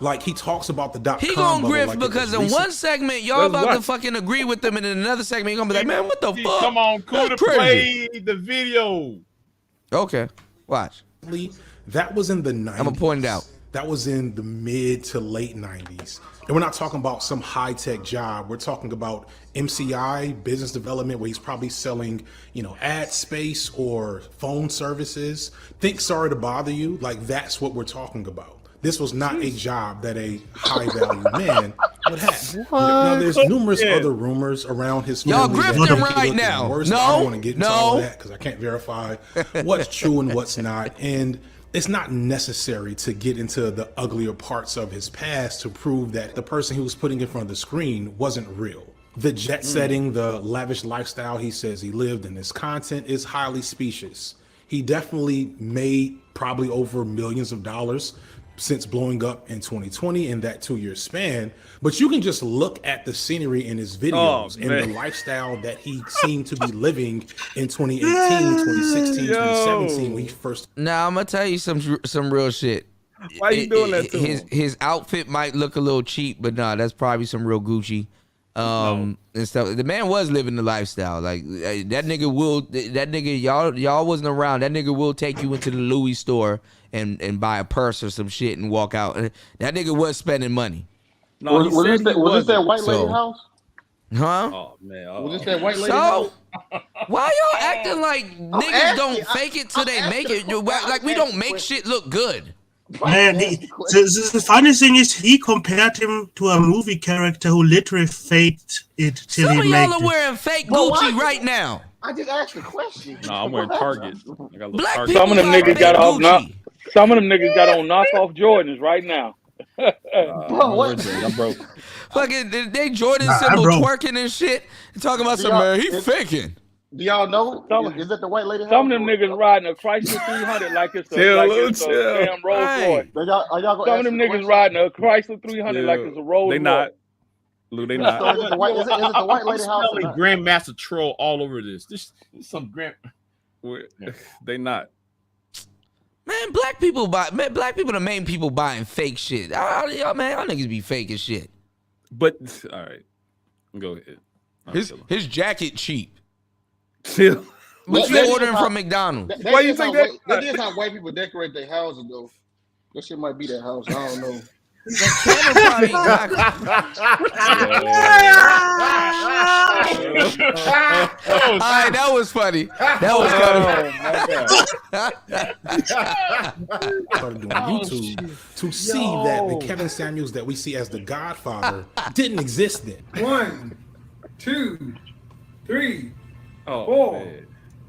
Like he talks about the He gonna grift because in one segment y'all about to fucking agree with them, and in another segment you gonna be like, man, what the fuck? Come on, cool to play the video. Okay, watch. That was in the 90s. I'm gonna point it out. That was in the mid to late 90s. And we're not talking about some high-tech job. We're talking about MCI, business development, where he's probably selling, ad space or phone services. Think Sorry to Bother You. Like, that's what we're talking about. This was not a job that a high-value man would have. Now, there's numerous other rumors around his family. Y'all grifting right now. I don't want to get into all that because I can't verify what's true and what's not. And it's not necessary to get into the uglier parts of his past to prove that the person he was putting in front of the screen wasn't real. The jet setting, the lavish lifestyle he says he lived in, his content is highly specious. He definitely made probably over millions of dollars since blowing up in 2020 in that 2-year span. But you can just look at the scenery in his videos and the lifestyle that he seemed to be living in 2018, 2016, 2017 when he first. Now I'm gonna tell you some real shit. Why you doing that to him? His outfit might look a little cheap, but nah, that's probably some real Gucci. And stuff. The man was living the lifestyle. Like that nigga y'all wasn't around. That nigga will take you into the Louis store and buy a purse or some shit and walk out. That nigga was spending money. No, was this that white lady house? Huh? Oh man. Was this that white lady house? Why y'all acting like niggas don't fake it till they make it? Like we don't make shit look good. Man, the funny thing is, he compared him to a movie character who literally faked it till Some he of made y'all are it. wearing fake But Gucci why- right now. I just asked a question. No, I'm wearing Target. I got a little Black Target. people Some of them buy niggas fake got off Gucci. Some of them niggas got on knockoff Jordans right now. Bro, what? I'm broke. Fucking they Jordan Nah, symbol bro. twerking and shit. And talking about Do some y'all- man, he is- faking. Do y'all know? Some- Is it the white lady? Some of house them or- niggas riding a Chrysler 300 like it's a Chill. damn Rolls Royce. Are y'all gonna Some of answer them the niggas question? riding a Chrysler 300 like it's a Rolls They Royce. not. Lou, they not. So is it the white? Is it the white lady I'm house? Or smelling not? Grandmaster Troll all over this. This is some grand. They not. Man, black people the main people buying fake shit. Y'all niggas be fake as shit. But all right, go ahead. His jacket cheap. Chill. But That you ordering is how- from McDonald's. That Why is you how think that? white- That is how white people decorate their houses, though. That shit might be their house. I don't know. Kevin probably Alright, that was funny. That was Started doing YouTube to see that the Kevin Samuels that we see as the Godfather didn't exist then. 1, 2, 3, Oh, 4, man.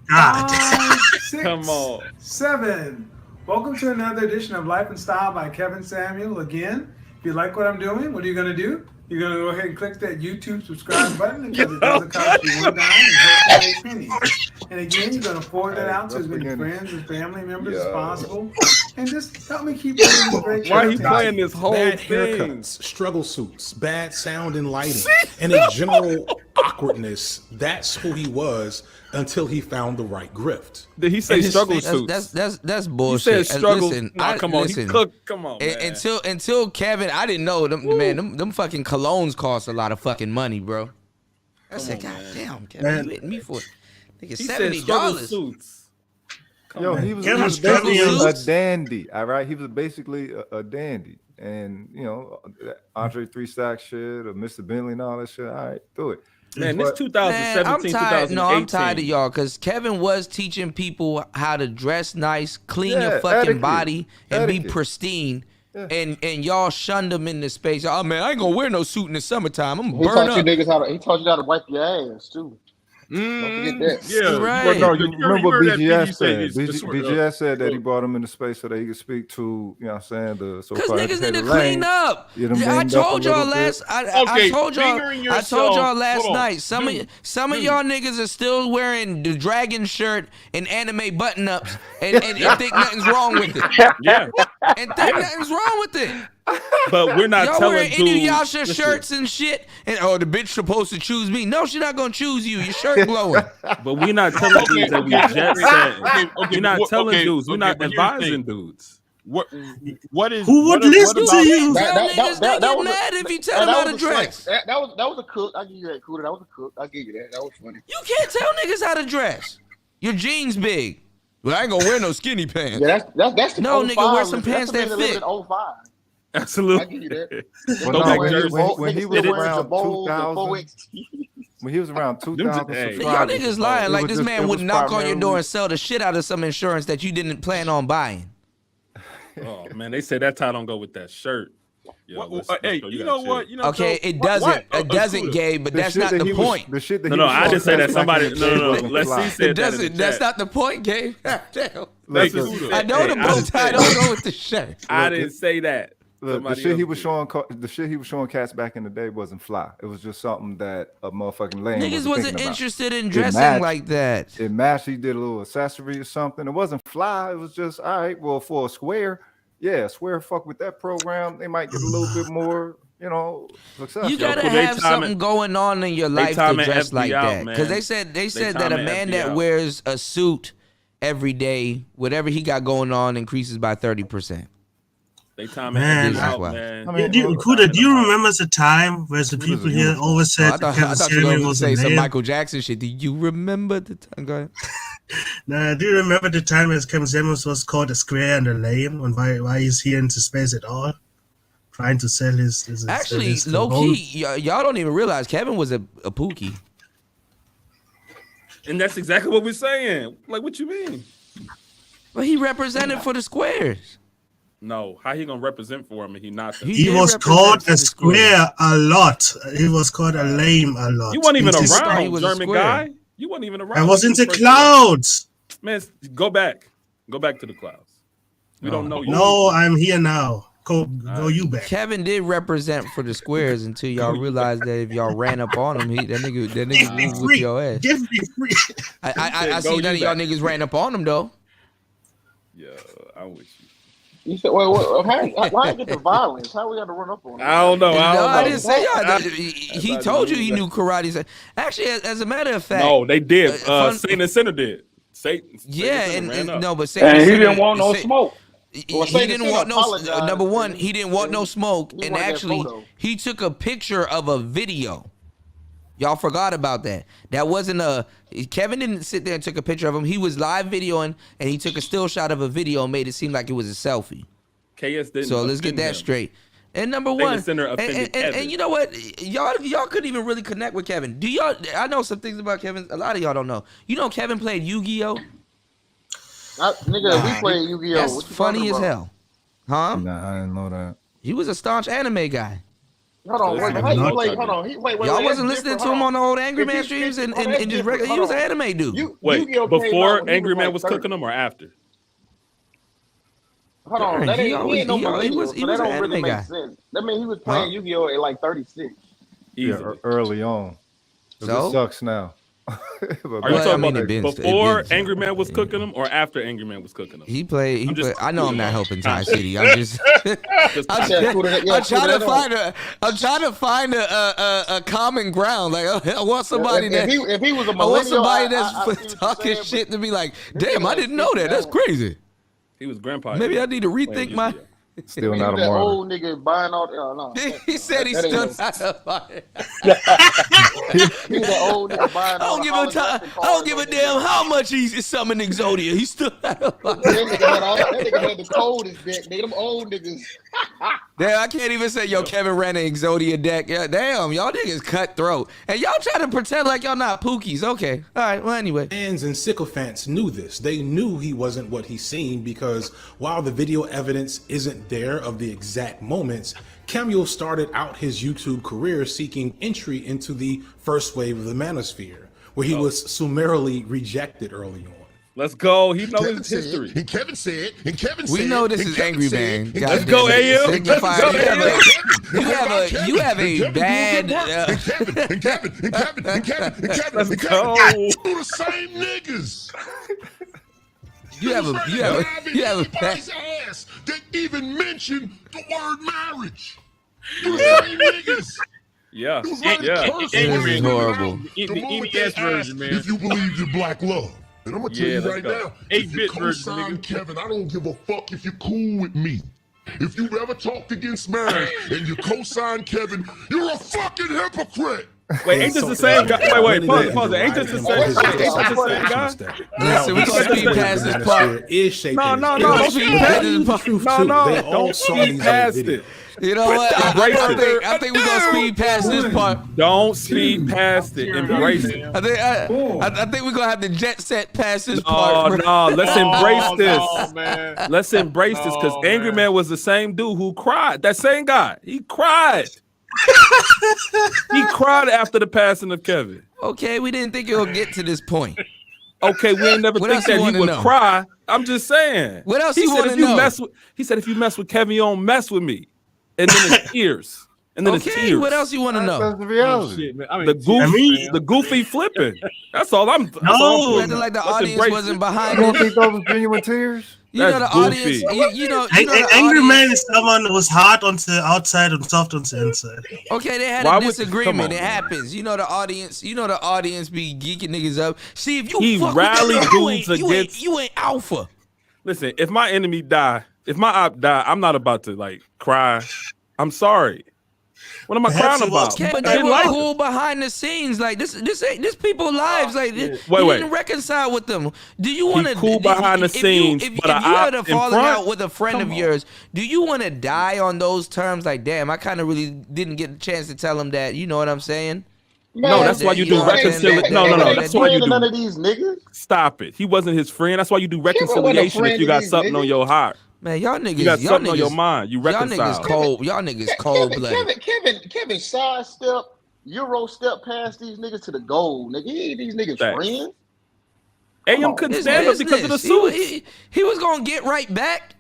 5, 6, Come on. 7. Welcome to another edition of Life and Style by Kevin Samuel. Again, if you like what I'm doing, what are you going to do? You're going to go ahead and click that YouTube subscribe button because it doesn't cost you $1 and helps 8 pennies. And again, you're going to forward that out to as many friends and family members as possible. And just help me keep doing this great Why he content. playing this whole Bad thing? haircuts, struggle suits, bad sound and lighting, and a general awkwardness. That's who he was until he found the right grift. Did he say struggle suits? That's He bullshit. said struggle. Listen, Nah, come on, listen, he cooked. Come on, man. Until Kevin, I didn't know them. Man, them fucking colognes cost a lot of fucking money, bro. I said, God damn, Kevin, you hitting me for nigga He said struggle suits. Yo, he was Kevin's basically struggling. a dandy. All right, he was basically a dandy, and you know, Andre 3 Stack shit or Mr. Bentley and all that shit. All right, do it. Man, this But- 2017, I'm tired. 2018. No, I'm tired of y'all because Kevin was teaching people how to dress nice, clean your Yeah, fucking etiquette. body, and be Etiquette. pristine. Yeah. And y'all shunned him in the space. Oh man, I ain't gonna wear no suit in the summertime. I'm He burn taught you up. niggas how to. He taught you how to wipe your ass too. Don't forget that. Yeah, Right. Well, no, you heard- remember what heard that BGS thing you said? it's the sort of- BGS said that he brought him into space so that he could speak to, you know what I'm saying, the Cause so-called niggas need to educated clean lane. up. Get him I banged up a told y'all little bit. last. I Okay, told y'all. fingering I told y'all yourself- last hold on. night. Some of y'all niggas are still wearing the dragon shirt and anime button ups, and think nothing's wrong with it. Yeah, And think nothing's wrong with it. but we're not Y'all telling wearing dudes. Inuyasha listen, shirts and shit, and the bitch supposed to choose me. No, she not gonna choose you. Your shirt glowing. But we're not telling dudes that we just said. We're not telling dudes. We're not but here's the advising thing. dudes. What is Who would what listen about- to you? Tell That- niggas that- they that get was a- mad if you tell them that how to was a dress. slice. That was a cook. I give you that, Cooter. That was a cook. I give you that. That was funny. You can't tell niggas how to dress. Your jeans big. Well, I ain't gonna wear no skinny pants. Yeah, that's the No, 05 nigga, wear some living. pants That's that the nigga living fit. in 05. Absolutely. I give you that. Well, Throw no, back when jersey. he was Niggas around the bowls and 2000, 4XT. when he was around 2000 Hey. Y'all subscribers, niggas lying it like was this just- man it would was knock on your door primarily- and sell the shit out of some insurance that you didn't plan on buying. Oh man, they said that tie don't go with that shirt. Yo, What- let's hey, go. you gotta know chill. what? You know, Okay, so it what- doesn't. what- It doesn't, Scooter. Gabe, but The that's shit not that the he was- point. the shit that No, he no, was I showing just say that back somebody. in the No, day no, wasn't no. Let's fly. see. It Said that in doesn't. the That's chat. not the point, Gabe. Damn. Listen, I know Hey, the I bow just tie said- don't go with the shirt. I didn't say that. Look, the Somebody shit he else was did. showing, the shit he was showing cats back in the day wasn't fly. It was just something that a motherfucking lane Niggas wasn't wasn't thinking about. interested in It dressing matched. like that. It matched. He did a little accessory or something. It wasn't fly. It was just all right. Well, for a square, yeah, square fuck with that program. They might get a little bit more, you know, successful. You gotta Yo, they have time something it- going on in your life to time it dress FB like out, that. Because man. they said that time a it man FB that out. wears a suit every day, whatever he got going on, increases by 30%. They time Man, it I- out, man. I mean, Kuda, do you remember the time where the was people a here uniform. always Oh, said I that thought Kevin you were Samuel going to was a say some male? Michael Jackson shit. Do you remember the time? Go ahead. Nah, do you remember the time when Kevin Samuels was called a square and a lame, and why he's here into space at all? Trying to sell his Actually, his low whole- key, y'all don't even realize Kevin was a pookie. And that's exactly what we're saying. Like, what you mean? But he represented for the squares. No, how he gonna represent for him and he not? He was called a square a lot. He was called a lame a lot. You weren't even He around, German guy. You weren't even around. I was in the clouds. Man, go back. Go back to the clouds. We don't know you. No, I'm here now. Go you back. Kevin did represent for the squares until y'all realized that if y'all ran up on him, that nigga would whip your ass. Give me free. I see none of y'all niggas ran up on him though. Yeah, I wish you. You said, well, why get the violence? How we got to run up on him? I don't know. I didn't say y'all. He told you he knew karate. Actually, as a matter of fact, no, they did. Satan and Sinner did. Satan. Yeah, and no, but Satan and he didn't want no smoke. He didn't want no. Number one, he didn't want no smoke, and actually, he took a picture of a video. Y'all forgot about that. That wasn't Kevin didn't sit there and took a picture of him. He was live videoing, and he took a still shot of a video and made it seem like it was a selfie. KS didn't. So let's get that straight. And number one, and you know what? Y'all couldn't even really connect with Kevin. Do y'all? I know some things about Kevin. A lot of y'all don't know. You know Kevin played Yu-Gi-Oh? Nigga, we played Yu-Gi-Oh. That's funny as hell. Huh? Nah, I didn't know that. He was a staunch anime guy. Hold on, wait. Y'all wasn't listening to him on the old Angry Man streams and just regular. He was an anime dude. Wait, before Angry Man was cooking them or after? Hold on, that ain't no millennial, he was so that an don't really anime make guy. sense. That mean he was playing Yu-Gi-Oh at like 36. Yeah, early on. So? It sucks now. Are you talking about before Angry Man was cooking them or after Angry Man was cooking them? He played. I know I'm not helping Ty City. I'm just. I'm trying to find a common ground. Like I want somebody if he was a millennial, I want somebody that's talking shit to be like, damn, I didn't know that. That's crazy. He was grandpa. Maybe I need to rethink my. Still not a that martyr. old nigga buying all. No, he said he's still not a martyr. He's the old nigga buying all. I don't give a damn how much he's summoning Exodia. He's still not a martyr. That nigga had the coldest deck. Nigga, them old niggas. Damn, I can't even say, yo, Kevin ran an Exodia deck. Yeah, damn, y'all niggas cutthroat. And y'all try to pretend like y'all not pookies. Okay. All right, well, anyway. Fans and sycophants knew this. They knew he wasn't what he seemed because while the video evidence isn't there of the exact moments, Cameo started out his YouTube career seeking entry into the first wave of the Manosphere, where he was summarily rejected early on. Let's go. He knows his history. And Kevin said, we know this is Angry Man. Let's go, AM. Signifier. You have a bad. And Kevin. Let's go. Do the same niggas. You have a bad ass that even mentioned the word marriage. Do the same niggas. Yeah. This is horrible. The EBS version, man. If you believe in black love. And I'm gonna tell you right now, if you co-sign Kevin, I don't give a fuck if you're cool with me. If you've ever talked against marriage and you co-sign Kevin, you're a fucking hypocrite. Wait, ain't this the same guy? Wait, pause. Ain't this the same guy? Listen, we gonna speed past this part. No. Don't speed past it. You know what? I think we're gonna speed past this part. Don't speed past it. Embrace it. I think we're gonna have to jet set past this part. No. Let's embrace this. Let's embrace this because Angry Man was the same dude who cried. That same guy. He cried. He cried after the passing of Kevin. Okay, we didn't think it would get to this point. Okay, we ain't never think that he would cry. I'm just saying. What else you want to know? He said, if you mess with Kevin, you don't mess with me. And then his tears. And then his tears. What else you want to know? That's the reality. The goofy flipping. That's all I'm. Acting like the audience wasn't behind You don't it. think those were genuine tears? You know the audience. You know the Angry audience. Man is someone who was hard on the outside and soft on the inside. Okay, they had a disagreement. It happens. You know the audience. You know the audience be geeking niggas up. See if you fuck rallied with dudes them, against. you ain't alpha. Listen, if my enemy die, if my op die, I'm not about to like cry. I'm sorry. What am I crying about? Okay, but they were cool behind the scenes. Like this people's lives. Like you didn't reconcile with them. Do you want to cool behind the scenes? If you had a falling out with a friend of yours, do you want to die on those terms? Like, damn, I kind of really didn't get a chance to tell him that. You know what I'm saying? No, that's why you do reconciliation. No. That's why you do. None of these niggas. Stop it. He wasn't his friend. That's why you do reconciliation if you got something on your heart. Man, y'all niggas, You got y'all something niggas, on your mind. You y'all reconcile. niggas cold. Y'all niggas cold blooded. Kevin sidestep, Euro step past these niggas to the goal, nigga. He ain't these niggas friends. AM couldn't stand him because of the suits. He was gonna get right back.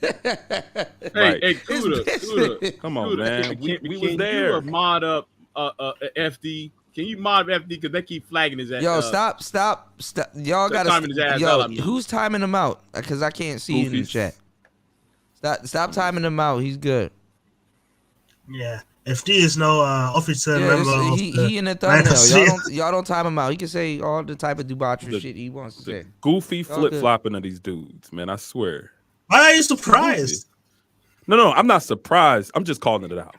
Right. Hey, Cuda. Come on, man. We was Can there. you mod up FD? Can you mod FD because they keep flagging his ass? Yo, stop. Y'all gotta. timing his ass out. Who's timing him out? Because I can't see you in the chat. Stop timing him out. He's good. Yeah. FD is now officer member of he in the thumbnail. Y'all don't time him out. He can say all the type of debauchery shit he wants to say. Goofy flip flopping of these dudes, man. I swear. Why are you surprised? No, I'm not surprised. I'm just calling it out.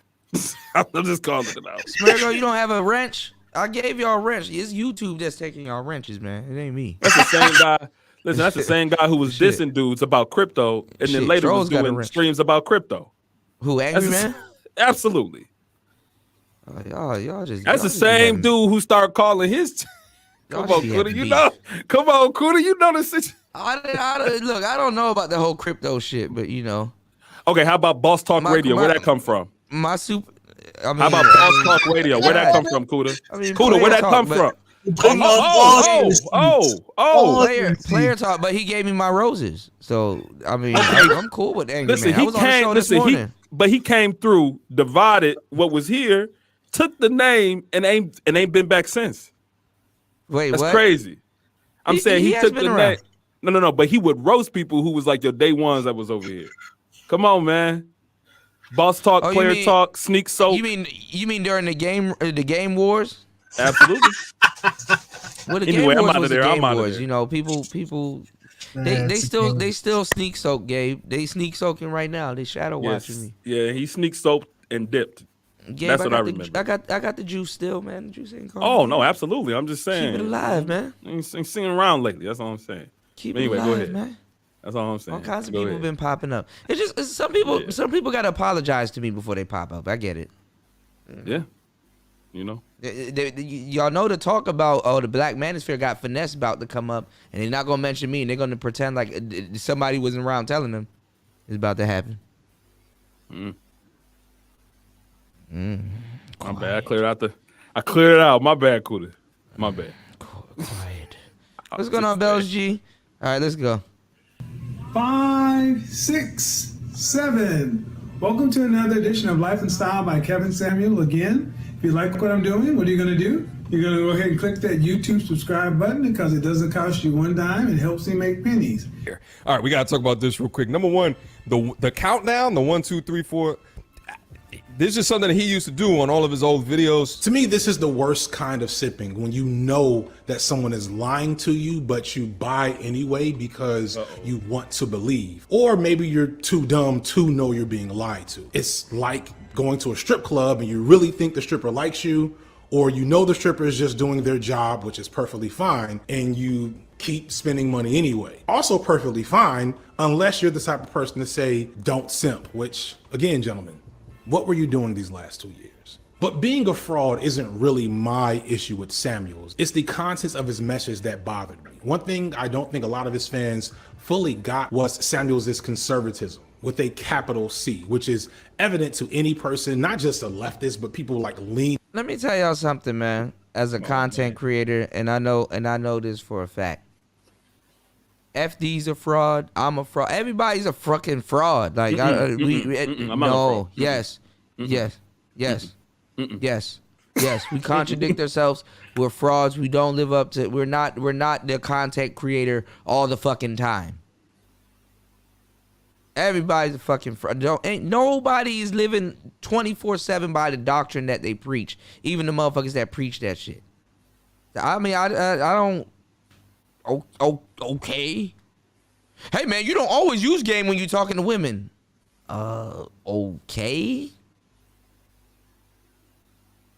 I'm just calling it out. Smirgo, you don't have a wrench? I gave y'all a wrench. It's YouTube that's taking y'all wrenches, man. It ain't me. That's the same guy. Listen, that's the same guy who was dissing dudes about crypto and then later Trolls was got a doing wrench. streams about crypto. Who, Angry Man? Absolutely. Y'all just. That's the same dude who started calling his. Come on, Kuda, you know. Come on, Kuda, you know the situation. Look, I don't know about the whole crypto shit, but you know. Okay, how about Boss Talk Radio? Where that come from? My super. How about Boss Talk Radio? Where that come from, Kuda? Kuda, where that come from? Player talk, but he gave me my roses, so I mean, I'm cool with Angry Man. I was on the show this morning. But he came through, divided what was here, took the name, and ain't been back since. Wait, that's what? crazy. I'm saying he has took been the around. name. No, but he would roast people who was like your day ones that was over here. Come on, man. Boss talk, player talk, sneak soap. You mean during the game wars? Absolutely. Well, the Anyway, game I'm wars out was of there. the game I'm out of wars. there. You know, people. They still sneak soak, Gabe. They sneak soaking right now. They shadow watching me. Yeah, he sneak soaped and dipped. Gabe, That's what I remember. I got the juice still, man. The juice ain't gone. Oh no, absolutely. I'm just saying. Keep it alive, man. Ain't seen around lately. That's all I'm saying. Keep anyway, it alive, go ahead, man. That's all I'm saying. All kinds of Go people ahead. been popping up. It's some people gotta apologize to me before they pop up. I get it. Yeah, you know. Y'all know the talk about the Black Manosphere got finesse about to come up, and they're not gonna mention me, and they're gonna pretend like somebody wasn't around telling them it's about to happen. My bad. I cleared it out. My bad, Kuda. My bad. Quiet. What's going on, Bells G? All right, let's go. 5, 6, 7. Welcome to another edition of Life and Style by Kevin Samuel. Again, if you like what I'm doing, what are you going to do? You're going to go ahead and click that YouTube subscribe button because it doesn't cost you one dime. It helps me make pennies. All right, we got to talk about this real quick. Number one, the countdown, the 1, 2, 3, 4. This is something that he used to do on all of his old videos. To me, this is the worst kind of sipping, when you know that someone is lying to you, but you buy anyway because you want to believe. Or maybe you're too dumb to know you're being lied to. It's like going to a strip club and you really think the stripper likes you, or you know the stripper is just doing their job, which is perfectly fine, and you keep spending money anyway. Also perfectly fine, unless you're the type of person to say, don't simp, which, again, gentlemen, what were you doing these last 2 years? But being a fraud isn't really my issue with Samuels. It's the contents of his message that bothered me. One thing I don't think a lot of his fans fully got was Samuels' conservatism with a capital C, which is evident to any person, not just a leftist, but people like lean. Let me tell y'all something, man. As a content creator, and I know this for a fact. FD's a fraud. I'm a fraud. Everybody's a fucking fraud. Like I'm not a fraud. Yes. We contradict ourselves. We're frauds. We don't live up to. We're not the content creator all the fucking time. Everybody's a fucking fraud. Ain't nobody is living 24/7 by the doctrine that they preach. Even the motherfuckers that preach that shit. I mean, I don't. Okay. Hey man, you don't always use game when you're talking to women. Okay.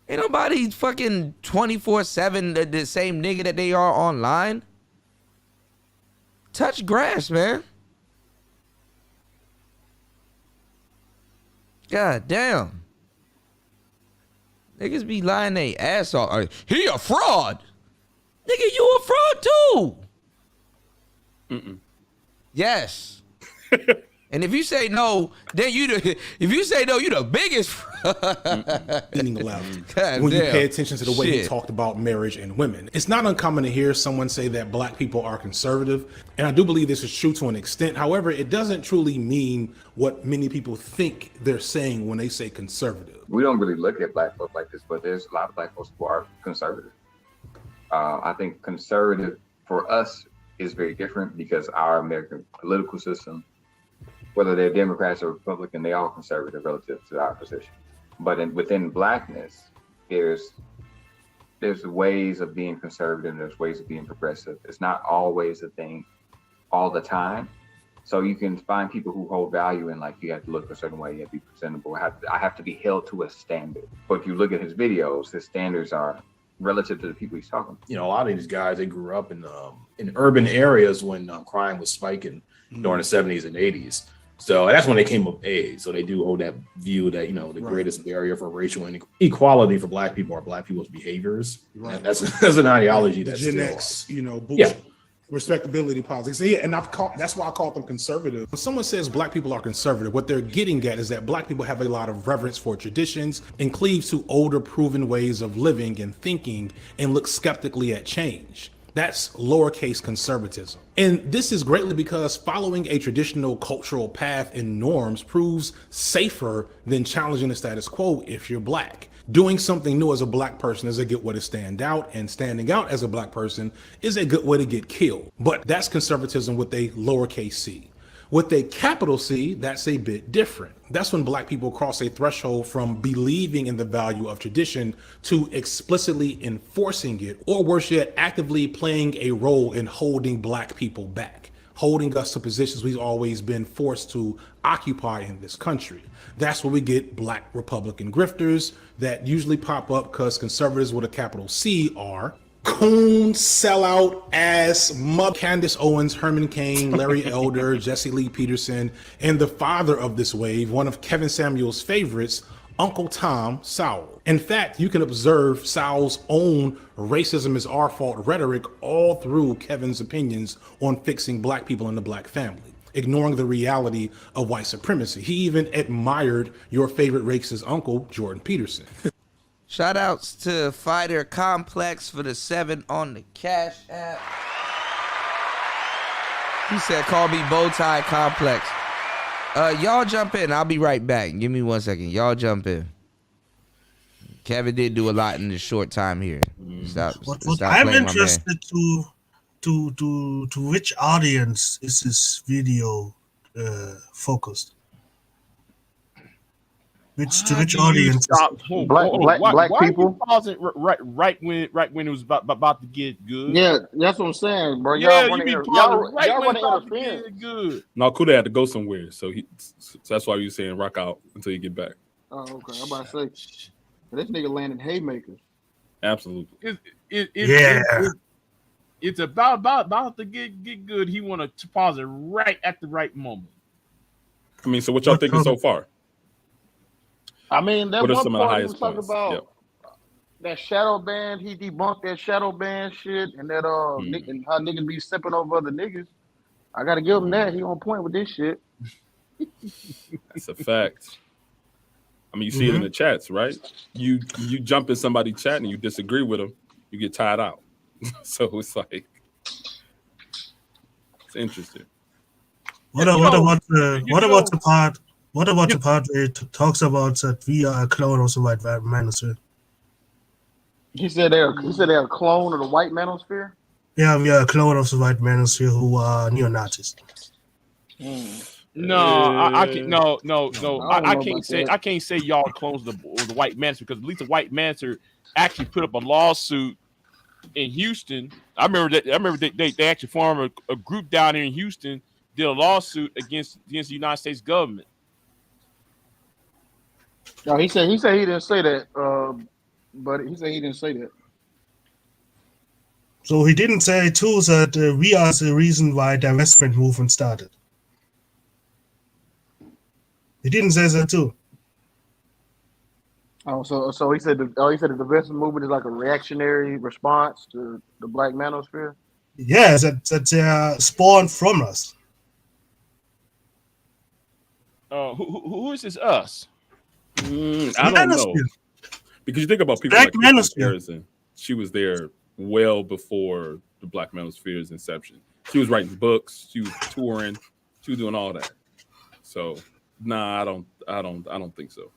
Ain't nobody fucking 24/7 the same nigga that they are online. Touch grass, man. God damn. Niggas be lying they ass off. He a fraud. Nigga, you a fraud too. Yes. And if you say no, then if you say no, you the biggest. Leaning left. God When you damn. pay attention to the way he Shit. talked about marriage and women, it's not uncommon to hear someone say that black people are conservative, and I do believe this is true to an extent. However, it doesn't truly mean what many people think they're saying when they say conservative. We don't really look at black folks like this, but there's a lot of black folks who are conservative. I think conservative for us is very different because our American political system, whether they're Democrats or Republican, they all conservative relative to our position. But within blackness, there's ways of being conservative and there's ways of being progressive. It's not always a thing all the time. So you can find people who hold value in, like, you have to look a certain way, you have to be presentable, I have to be held to a standard. But if you look at his videos, his standards are relative to the people he's talking to. You know, a lot of these guys, they grew up in urban areas when crime was spiking during the 70s and 80s. So that's when they came of age. So they do hold that view that, you know, the greatest barrier for racial inequality for black people are black people's behaviors. Right. That's an ideology that's Gen still, X, you know, bullshit. Respectability politics. Yeah, and that's why I call them conservative. When someone says black people are conservative, what they're getting at is that black people have a lot of reverence for traditions and cleave to older proven ways of living and thinking and look skeptically at change. That's lowercase conservatism. And this is greatly because following a traditional cultural path and norms proves safer than challenging the status quo if you're black. Doing something new as a black person is a good way to stand out, and standing out as a black person is a good way to get killed. But that's conservatism with a lowercase c. With a capital C, that's a bit different. That's when black people cross a threshold from believing in the value of tradition to explicitly enforcing it, or worse yet, actively playing a role in holding black people back, holding us to positions we've always been forced to occupy in this country. That's where we get black Republican grifters that usually pop up because conservatives with a capital C are coon, sellout, ass, mud, Candace Owens, Herman Cain, Larry Elder, Jesse Lee Peterson, and the father of this wave, one of Kevin Samuel's favorites, Uncle Tom Sowell. In fact, you can observe Sowell's own racism is our fault rhetoric all through Kevin's opinions on fixing black people in the black family, ignoring the reality of white supremacy. He even admired your favorite racist uncle, Jordan Peterson. Shout outs to Fighter Complex for the 7 on the Cash App. He said, call me Bowtie Complex. Y'all jump in. I'll be right back. Give me 1 second. Y'all jump in. Kevin did do a lot in this short time here. Stop I'm interested to which audience is this video focused? Which audience? Black people. Right when it was about to get good. Yeah, that's what I'm saying, bro. Yeah, Y'all you be y'all right when want it's to about to interfere. get good. No, Kuda had to go somewhere, so that's why you saying rock out until you get back. Oh, okay. I'm about to say, this nigga landed haymakers. Absolutely. It's about to get good. He want to pause it right at the right moment. I mean, so what y'all thinking so far? I mean, that What are one some of the part he was highest talking points? about that shadow ban. He debunked that shadow ban shit, and that and how niggas be sipping over other niggas. I gotta give him that. He on point with this shit. That's a fact. I mean, you see it in the chats, right? You jump in somebody's chat and you disagree with them, you get tied out. So it's like, it's interesting. What about the part where it talks about that we are a clone of the white manosphere? He said they're a clone of the white manosphere. Yeah, we are a clone of the white manosphere who are neo-Nazis. No, I can't. No. I can't say y'all clones of the white manosphere because at least the white manosphere actually put up a lawsuit in Houston. I remember they actually formed a group down here in Houston, did a lawsuit against the United States government. No, he said he didn't say that. But he said he didn't say that. So he didn't say too that we are the reason why the divestment movement started. He didn't say that too. Oh, so he said the divestment movement is like a reactionary response to the black manosphere. Yeah, that they are spawned from us. Who is this us? I don't know. Because you think about people Black like Manosphere. Harrison, she was there well before the Black Manosphere's inception. She was writing books, she was touring, she was doing all that. So, nah, I don't think so.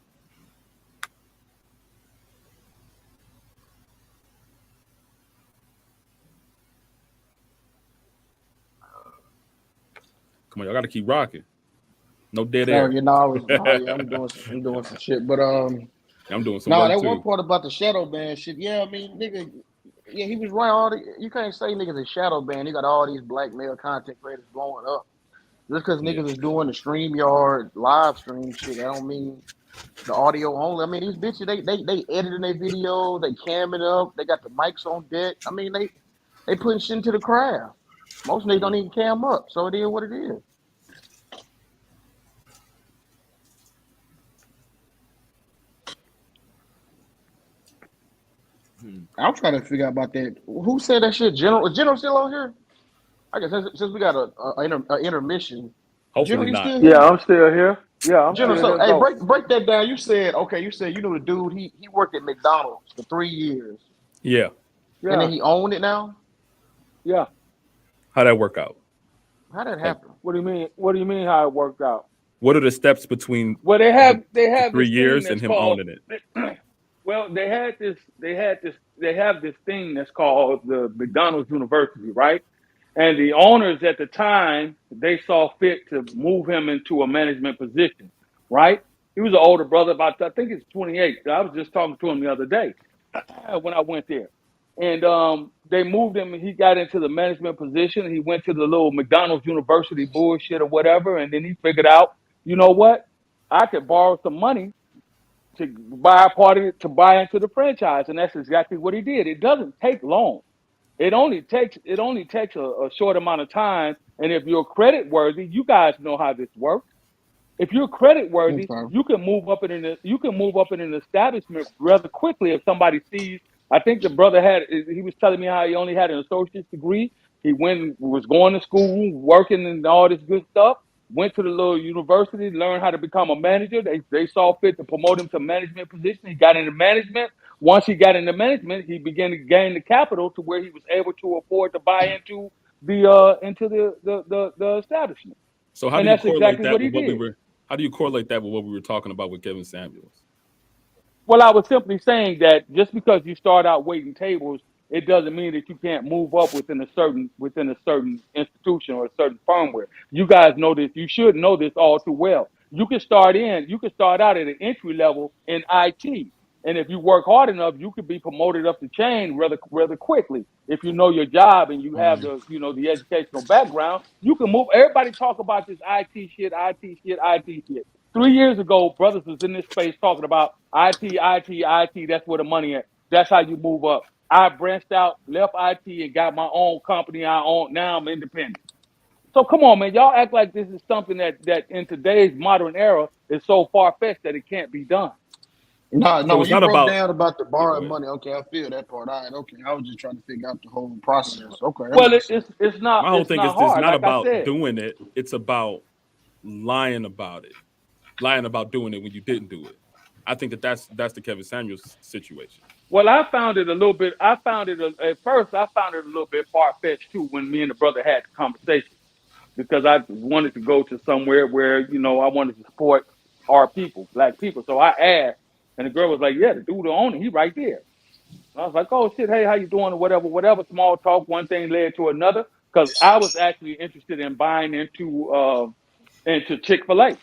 Come on, y'all got to keep rocking. No dead air. You know, I'm doing some shit, but I'm doing some no, work that too. one part about the shadow ban shit. Yeah, I mean, nigga, yeah, he was right. You can't say niggas is shadow ban. You got all these black male content creators blowing up. Just because niggas is doing the StreamYard live stream shit, that don't mean the audio only. I mean, these bitches, they editing their videos, they camming up, they got the mics on deck. I mean, they putting shit into the craft. Most niggas don't even cam up, so it is what it is. I'm trying to figure out about that. Who said that shit? General? Is General still on here? I guess since we got a intermission. Hopefully General, you not. still here? Yeah, I'm still here. Yeah, I'm General, still so here. hey, break that down. You said you know the dude. He worked at McDonald's for 3 years. Yeah. And then he owned it now. Yeah. How'd that work out? How'd that happen? What do you mean? What do you mean how it worked out? What are the steps between Well, they have the 3 this years thing and that's him called, owning it? Well, they have this thing that's called the McDonald's University, right? And the owners at the time, they saw fit to move him into a management position, right? He was an older brother, about I think he's 28. I was just talking to him the other day when I went there. And they moved him and he got into the management position. He went to the little McDonald's University bullshit or whatever. And then he figured out, you know what? I could borrow some money to buy to buy into the franchise. And that's exactly what he did. It doesn't take long. It only takes a short amount of time. And if you're credit worthy, you guys know how this works. If you're credit worthy, you can move up in an establishment rather quickly if somebody sees. I think the brother he was telling me how he only had an associate's degree. He was going to school, working and all this good stuff. Went to the little university, learned how to become a manager. They saw fit to promote him to management position. He got into management. Once he got into management, he began to gain the capital to where he was able to afford to buy into the establishment. So how and do you that's correlate exactly that what he with what we did. were? How do you correlate that with what we were talking about with Kevin Samuels? Well, I was simply saying that just because you start out waiting tables, it doesn't mean that you can't move up within a certain institution or a certain firmware. You guys know this. You should know this all too well. You can start out at an entry level in IT. And if you work hard enough, you could be promoted up the chain rather quickly. If you know your job and you have the educational background, you can move. Everybody talk about this IT shit, IT shit, IT shit. 3 years ago, brothers was in this space talking about IT. That's where the money is. That's how you move up. I branched out, left IT, and got my own company I own. Now I'm independent. So come on, man. Y'all act like this is something that in today's modern era is so far-fetched that it can't be done. No, So when it's you not broke about. down about the Yeah, go borrowing ahead. money, okay, I feel that part. All right, okay. I was just trying to figure out the whole process. Okay, that Well, makes sense. it's not My whole thing is hard. not Like I about said, doing it. It's about lying about it, lying about doing it when you didn't do it. I think that's the Kevin Samuels situation. well, I found it a little bit. At first, I found it a little bit far fetched too when me and the brother had the conversation because I wanted to go to somewhere where I wanted to support our people, black people. So I asked, and the girl was like, "Yeah, the dude the owner, he right there." And I was like, "Oh shit, hey, how you doing?" Or whatever. Small talk. One thing led to another because I was actually interested in buying into Chick-fil-A,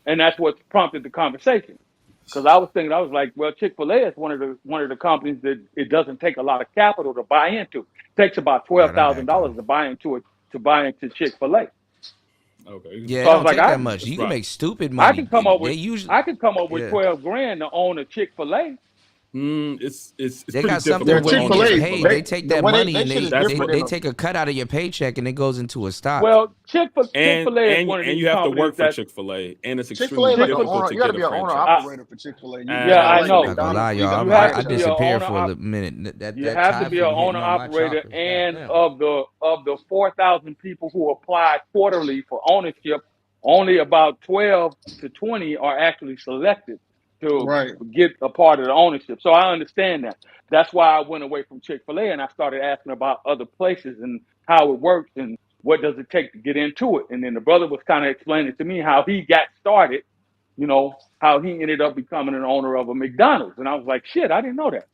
and that's what prompted the conversation. Because I was like, well, Chick-fil-A is one of the companies that it doesn't take a lot of capital to buy into. It takes about $12,000 to buy into Chick-fil-A. Okay. Yeah, So it I was don't like, take that much. You can make stupid money. I can come up They with usually, I can come up with yeah. $12,000 to own a Chick-fil-A. It's They pretty got something difficult where to you own a get Chick-fil-A. paid. They take that money and they what take a cut out of your paycheck and it goes into a stock. Well, and Chick-fil-A is one of and these you have to companies work for that Chick-fil-A, and it's Chick-fil-A extremely is like an difficult owner. to You got to get be a an owner franchise. operator for Chick-fil-A. Yeah, I know. Not gonna lie, y'all. You have I to be a disappeared owner for a minute. That You have tie to be from an hitting owner on my operator, choppers. and Goddamn. of the 4,000 people who apply quarterly for ownership, only about 12 to 20 are actually selected to Right. get a part of the ownership. So I understand that. That's why I went away from Chick-fil-A and I started asking about other places and how it works and what does it take to get into it. And then the brother was kind of explaining to me how he got started, you know, how he ended up becoming an owner of a McDonald's. And I was like, shit, I didn't know that.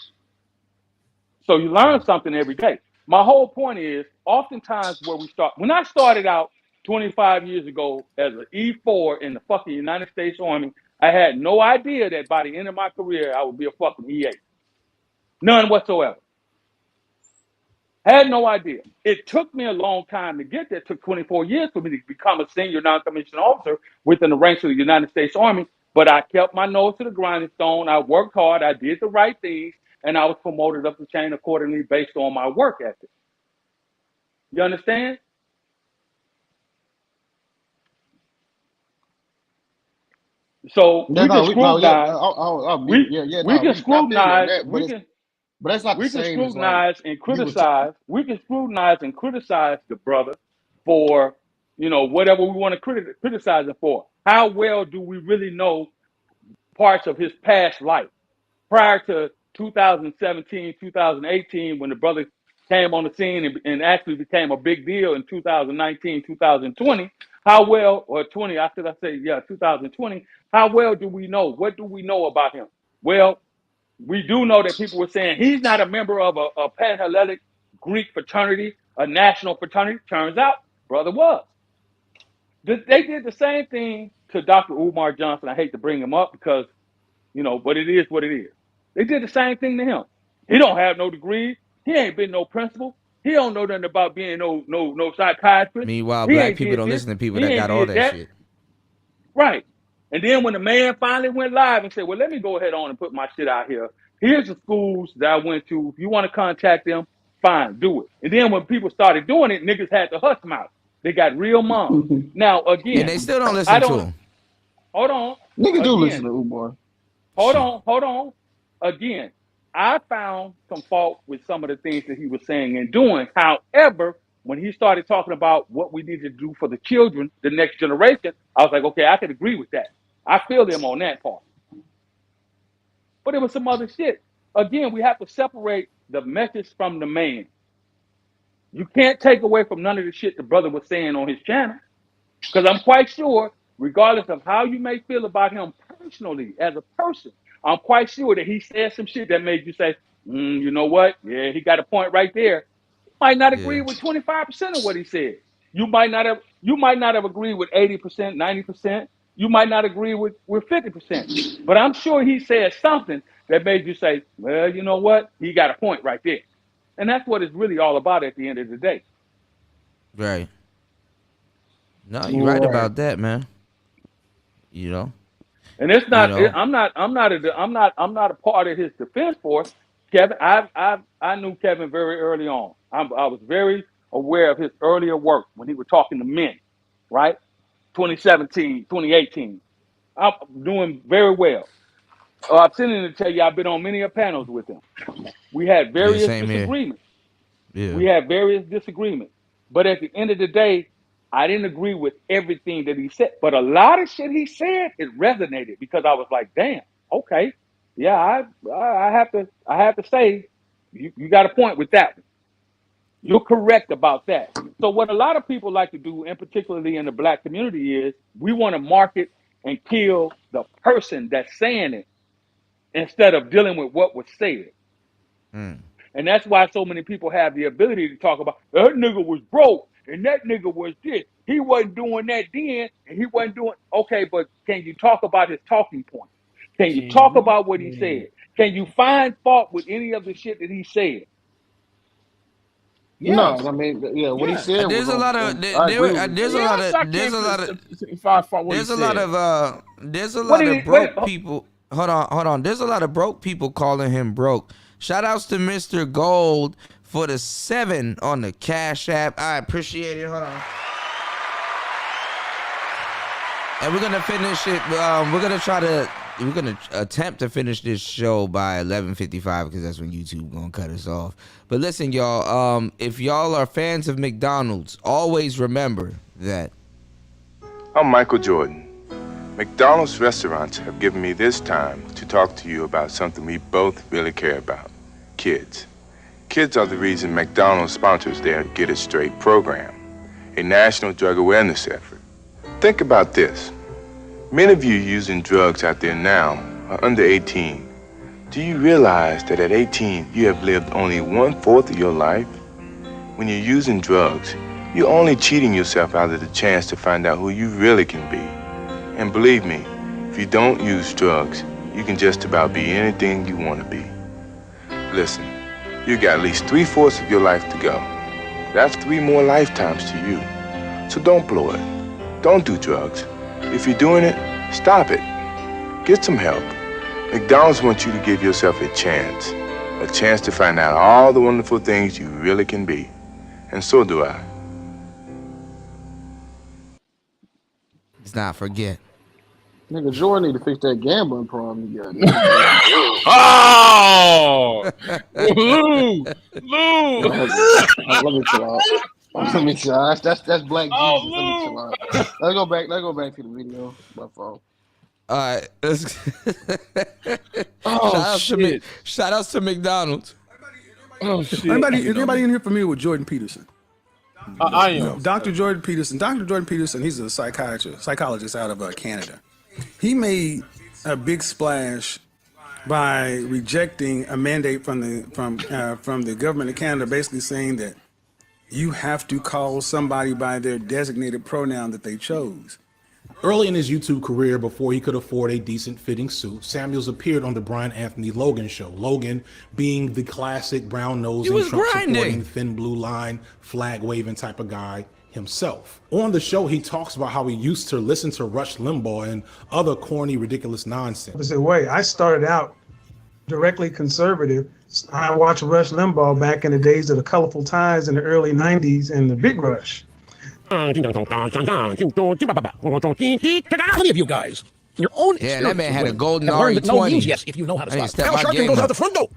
So you learn something every day. My whole point is, oftentimes where we start, when I started out 25 years ago as an E4 in the fucking United States Army, I had no idea that by the end of my career, I would be a fucking E8. None whatsoever. Had no idea. It took me a long time to get there. It took 24 years for me to become a senior non-commissioned officer within the ranks of the United States Army. But I kept my nose to the grindstone. I worked hard. I did the right things. And I was promoted up the chain accordingly based on my work ethic. You understand? So Yeah, we can yeah, scrutinize. We can I feel you on scrutinize. that, but that's not the We can same as like scrutinize and you were. criticize. We can scrutinize and criticize the brother for, you know, whatever we want to criticize him for. How well do we really know parts of his past life prior to 2017, 2018, when the brother came on the scene and actually became a big deal in 2019, 2020? How well, or 20, I should I say, yeah, 2020, how well do we know? What do we know about him? Well, we do know that people were saying he's not a member of a Pan-Hellenic Greek fraternity, a national fraternity. Turns out, brother was. They did the same thing to Dr. Umar Johnson. I hate to bring him up because, you know, but it is what it is. They did the same thing to him. He don't have no degree. He ain't been no principal. He don't know nothing about being no psychiatrist. Meanwhile, He black ain't people did don't this. listen to people He that ain't got all did that that. shit. Right. And then when the man finally went live and said, well, let me go ahead on and put my shit out here. Here's the schools that I went to. If you want to contact them, fine, do it. And then when people started doing it, niggas had to hush them out. They got real moms. Now, again, And they still don't I listen to don't, him. hold on. Niggas do Again, listen to Umar. hold on. Again, I found some fault with some of the things that he was saying and doing. However, when he started talking about what we need to do for the children, the next generation, I was like, okay, I could agree with that. I feel them on that part. But it was some other shit. Again, we have to separate the message from the man. You can't take away from none of the shit the brother was saying on his channel. Because I'm quite sure, regardless of how you may feel about him personally as a person, I'm quite sure that he said some shit that made you say, you know what? Yeah, he got a point right there. You might not agree with 25% of what he said. You might not have agreed with 80%, 90%. You might not agree with 50%. But I'm sure he said something that made you say, well, you know what? He got a point right there. And that's what it's really all about at the end of the day. Right. No, you're right about that, man. You know. And it's not. You know. I'm not a part of his defense force. Kevin, I knew Kevin very early on. I was very aware of his earlier work when he was talking to men, right? 2017, 2018. I'm doing very well. I'm sitting to tell you, I've been on many panels with him. We had various same here. disagreements. Yeah. We had various disagreements. But at the end of the day, I didn't agree with everything that he said. But a lot of shit he said, it resonated because I was like, damn, okay. Yeah, I have to say, you got a point with that one. You're correct about that. So what a lot of people like to do, and particularly in the black community, is we want to market and kill the person that's saying it instead of dealing with what was said. And that's why so many people have the ability to talk about that nigga was broke and that nigga was this. He wasn't doing that then and he wasn't doing. Okay, but can you talk about his talking point? Can you talk about what he said? Can you find fault with any of the shit that he said? Yes. No, I mean, yeah, what he said. There's a lot of there's a lot of broke people. Hold on. There's a lot of broke people calling him broke. Shout outs to Mr. Gold for the 7 on the Cash App. I appreciate it. Hold on. And we're gonna finish it. We're gonna attempt to finish this show by 11:55 because that's when YouTube gonna cut us off. But listen, y'all. If y'all are fans of McDonald's, always remember that. I'm Michael Jordan. McDonald's restaurants have given me this time to talk to you about something we both really care about, kids. Kids are the reason McDonald's sponsors their Get It Straight program, a national drug awareness effort. Think about this. Many of you using drugs out there now are under 18. Do you realize that at 18, you have lived only 1/4 of your life? When you're using drugs, you're only cheating yourself out of the chance to find out who you really can be. And believe me, if you don't use drugs, you can just about be anything you want to be. Listen, you got at least 3/4 of your life to go. That's 3 more lifetimes to you. So don't blow it. Don't do drugs. If you're doing it, stop it. Get some help. McDonald's wants you to give yourself a chance to find out all the wonderful things you really can be. And so do I. Let's not forget. Nigga, Jordan need to fix that gambling problem you got. Oh! Lou! Let me chill out. Let me chill out. That's Black Jesus. Oh, Let me chill out. Let's go back to the video. My fault. All right, let's Oh, shout outs to McDonald's. Oh shit! Anybody in here familiar with Jordan Peterson? I am. Dr. Jordan Peterson. Dr. Jordan Peterson, he's a psychologist out of Canada. He made a big splash by rejecting a mandate from the government of Canada, basically saying that you have to call somebody by their designated pronoun that they chose. Early in his YouTube career, before he could afford a decent fitting suit, Samuels appeared on the Brian Anthony Logan show. Logan being the classic brown-nosing, Trump-supporting, thin blue line, flag-waving type of guy himself. On the show, he talks about how he used to listen to Rush Limbaugh and other corny, ridiculous nonsense. I started out directly conservative. I watched Rush Limbaugh back in the days of the Colorful Times in the early 90s and the Big Rush. How many of you guys? Your own that man had a golden have learned that no RE20. means yes if you know how to I need stop. to step Al my Sharpton game goes up. out the front door.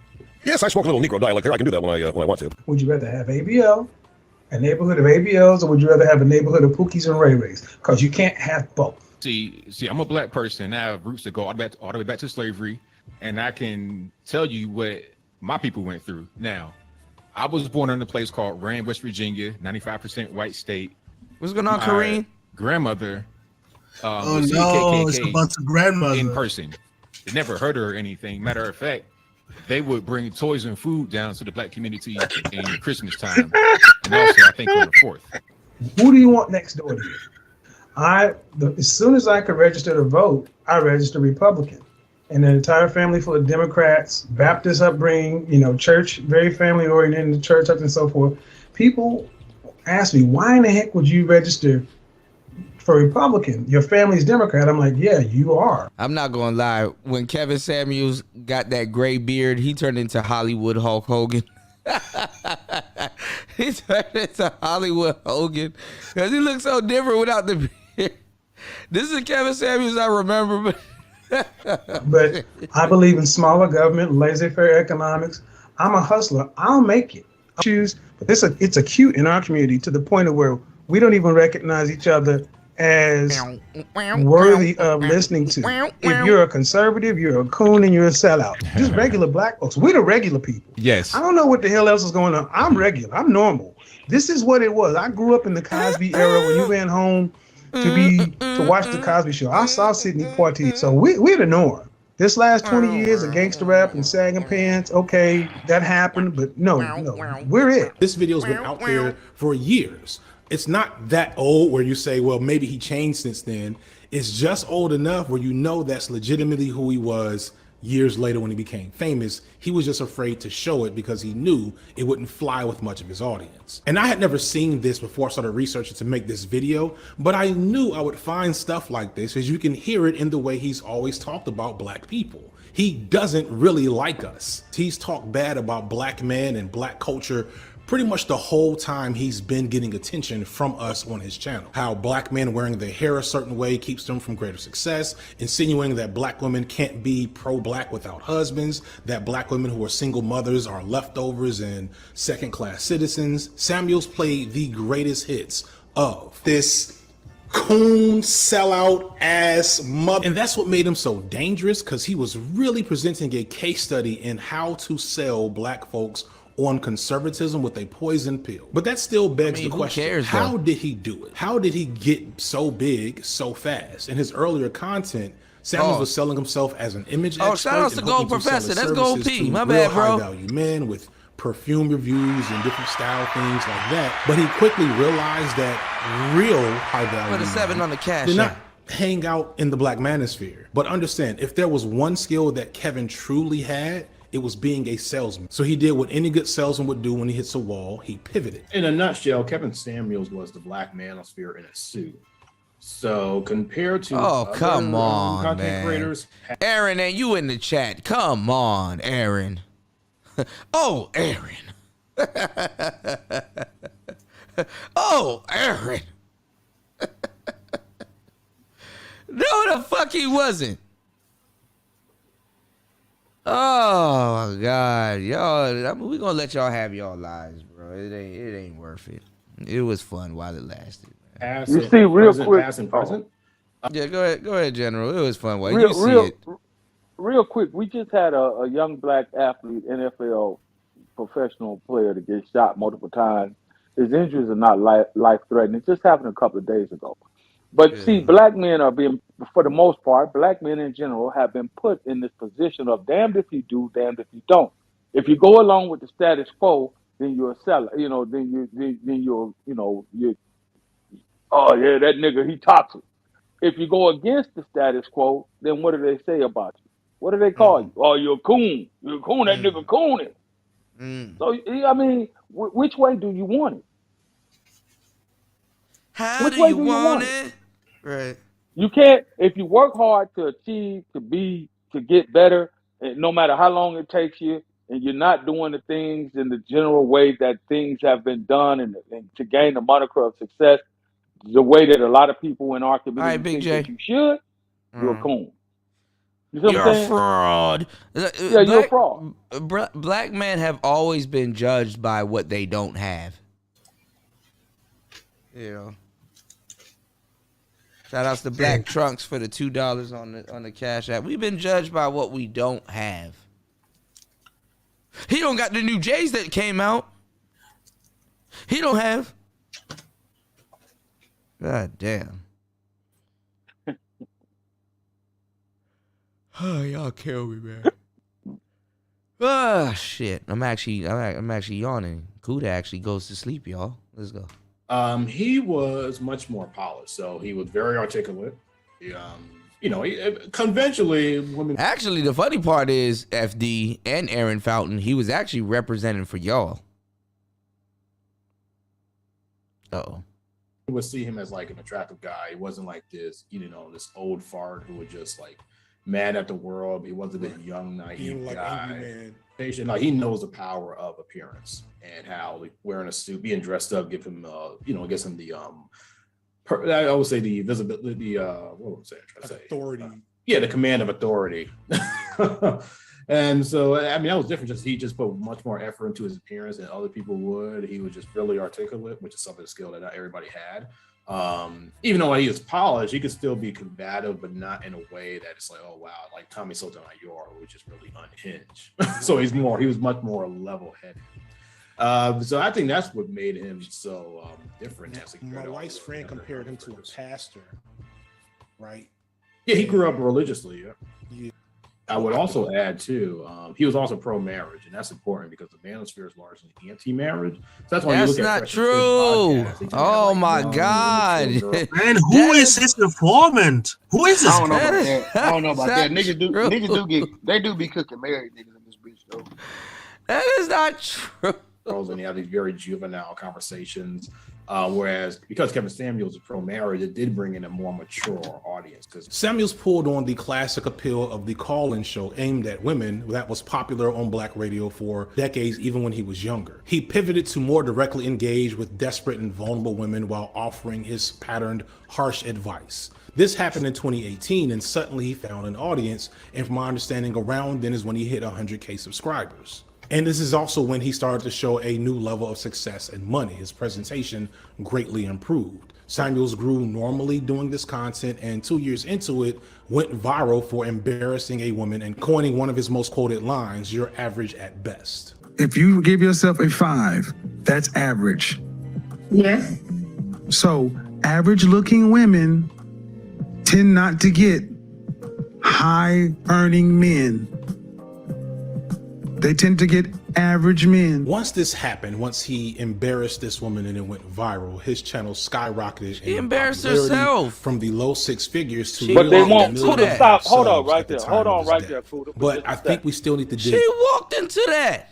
Yes, I spoke a little Negro dialect there. I can do that when I want to. Would you rather have ABL, a neighborhood of ABLs, or would you rather have a neighborhood of Pookies and Ray Rays? Because you can't have both. See, I'm a black person, and I have roots that go all the way back to slavery, and I can tell you what my people went through. Now, I was born in a place called Rand, West Virginia, 95% white state. What's going on, Kareem? Grandmother. Oh was no, it's KKK about the grandmother. in person. They never hurt her or anything. Matter of fact, they would bring toys and food down to the black community in Christmas time, and also I think on the 4th. Who do you want next door to you? As soon as I could register to vote, I registered Republican. And an entire family full of Democrats, Baptist upbringing, church, very family oriented in the church and so forth. People ask me, why in the heck would you register for Republican? Your family's Democrat. I'm like, yeah, you are. I'm not gonna lie. When Kevin Samuels got that gray beard, he turned into Hollywood Hulk Hogan. He turned into Hollywood Hogan because he looks so different without the beard. This is Kevin Samuels I remember, But I believe in smaller government, laissez-faire economics. I'm a hustler. I'll make it. I'll choose. But it's acute in our community to the point of where we don't even recognize each other as worthy of listening to. If you're a conservative, you're a coon, and you're a sellout. Just regular black folks. We're the regular people. Yes. I don't know what the hell else is going on. I'm regular. I'm normal. This is what it was. I grew up in the Cosby era when you went home to watch the Cosby Show. I saw Sidney Poitier. So we're the norm. This last 20 years of gangster rap and sagging pants, okay, that happened, but no, we're it. This video's been out there for years. It's not that old where you say, well, maybe he changed since then. It's just old enough where you know that's legitimately who he was years later when he became famous. He was just afraid to show it because he knew it wouldn't fly with much of his audience. And I had never seen this before I started researching to make this video, but I knew I would find stuff like this as you can hear it in the way he's always talked about black people. He doesn't really like us. He's talked bad about black men and black culture pretty much the whole time he's been getting attention from us on his channel. How black men wearing their hair a certain way keeps them from greater success, insinuating that black women can't be pro-black without husbands, that black women who are single mothers are leftovers and second-class citizens. Samuels played the greatest hits of this coon, sellout, ass mother. And that's what made him so dangerous, because he was really presenting a case study in how to sell black folks on conservatism with a poison pill. But that still begs the question, how did he do it? How did he get so big so fast? In his earlier content, Samuels was selling himself as an image expert. Shout out to Gold Professor. That's Gold P. My real bad, bro. high-value men with perfume reviews and different style things like that. But he quickly realized that real high-value Put a 7 on the cash did not app. hang out in the black manosphere. But understand, if there was one skill that Kevin truly had, it was being a salesman. So he did what any good salesman would do when he hits a wall. He pivoted. In a nutshell, Kevin Samuels was the black manosphere in a suit. So compared to come on, content man. creators, Aaron, and you in the chat. Come on, Aaron. Oh, Aaron. Oh, Aaron. No, the fuck he wasn't. Oh God, y'all. I mean, we gonna let y'all have y'all lives, bro. It ain't worth it. It was fun while it lasted. Man. You see, real quick. past and present. Yeah, go ahead, General. It was fun while Real, you see real, it. real quick. We just had a young black athlete, NFL professional player, to get shot multiple times. His injuries are not life threatening. It just happened a couple of days ago. But see, black men are being, for the most part, black men in general have been put in this position of damned if you do, damned if you don't. If you go along with the status quo, then you're a seller. You know, then you're, oh yeah, that nigga, he toxic. If you go against the status quo, then what do they say about you? What do they call you? Oh, you're a coon. You're a coon. That nigga cooning. So I mean, which way do you want it? How Which do way you want it? Right. You can't, if you work hard to achieve, to get better, and no matter how long it takes you, and you're not doing the things in the general way that things have been done, and to gain the moniker of success, the way that a lot of people in our community Big think J. that you should, you're a coon. You see what You're I'm a saying? fraud. Yeah, you're a fraud. Black men have always been judged by what they don't have. You know. Shout outs to Black Trunks for the $2 on the Cash App. We've been judged by what we don't have. He don't got the new J's that came out. He don't have. God damn. Oh, y'all kill me, man. Ah, shit. I'm actually yawning. Kuda actually goes to sleep, y'all. Let's go. He was much more polished, so he was very articulate. Conventionally, women. Actually, the funny part is FD and Aaron Fountain, he was actually representing for y'all. Uh-oh. You would see him as like an attractive guy. He wasn't like this, this old fart who was just like mad at the world. He wasn't a young, naive guy. Like, he knows the power of appearance and how like wearing a suit, being dressed up, give him gives him the I would say the visibility, what was I trying to say? Authority. The command of authority. And so, I mean, that was different. He just put much more effort into his appearance than other people would. He was just really articulate, which is something skill that not everybody had. Even though he is polished, he could still be combative, but not in a way that it's like, oh wow, like Tommy Sotomayor, which is really unhinged. So he was much more level-headed. So I think that's what made him so different. My wife's friend compared him to a pastor, right? Yeah, he grew up religiously. Yeah. I would also add too, he was also pro-marriage, and that's important because the manosphere is largely anti-marriage. So that's why that's you look not at true. Oh my God, man, who is his informant? Who is this? I don't know about that. Niggas do be cooking married niggas in this bitch though. That is not true. And you have these very juvenile conversations. Whereas because Kevin Samuels is pro-marriage, it did bring in a more mature audience. Because Samuels pulled on the classic appeal of the call-in show aimed at women that was popular on black radio for decades, even when he was younger. He pivoted to more directly engage with desperate and vulnerable women while offering his patterned, harsh advice. This happened in 2018, and suddenly he found an audience, and from my understanding, around then is when he hit 100K subscribers. And this is also when he started to show a new level of success and money. His presentation greatly improved. Samuels grew normally doing this content, and 2 years into it, went viral for embarrassing a woman and coining one of his most quoted lines, "You're average at best." If you give yourself a 5, that's average. Yes. So average looking women tend not to get high earning men. They tend to get average men. Once this happened, once he embarrassed this woman and it went viral, his channel skyrocketed. She embarrassed herself from the low 6 figures to. But they won't. Kuda, stop. Hold on right there. Hold on right there, Kuda. But I think we still need to dig. She walked into that.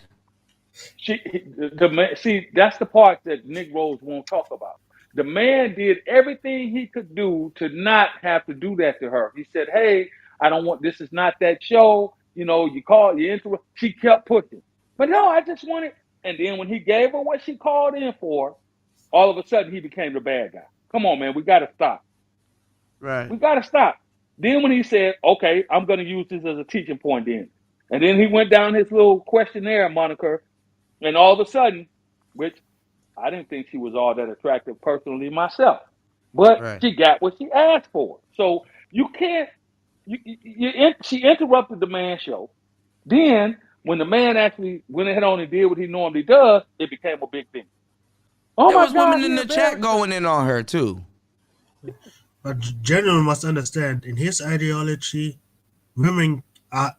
See, that's the part that Negroes won't talk about. The man did everything he could do to not have to do that to her. He said, "Hey, I don't want. This is not that show. You know, you call, you interrupt." She kept pushing, but no, I just wanted. And then when he gave her what she called in for, all of a sudden he became the bad guy. Come on, man, we got to stop. Right. We got to stop. Then when he said, "Okay, I'm going to use this as a teaching point," and then he went down his little questionnaire moniker, and all of a sudden, which I didn't think she was all that attractive personally myself, but she got what she asked for. So you can't. She interrupted the man's show. Then, when the man actually went ahead on and did what he normally does, it became a big thing. Oh, there my was God, women in the chat going in on her too. But gentlemen must understand, in his ideology, women are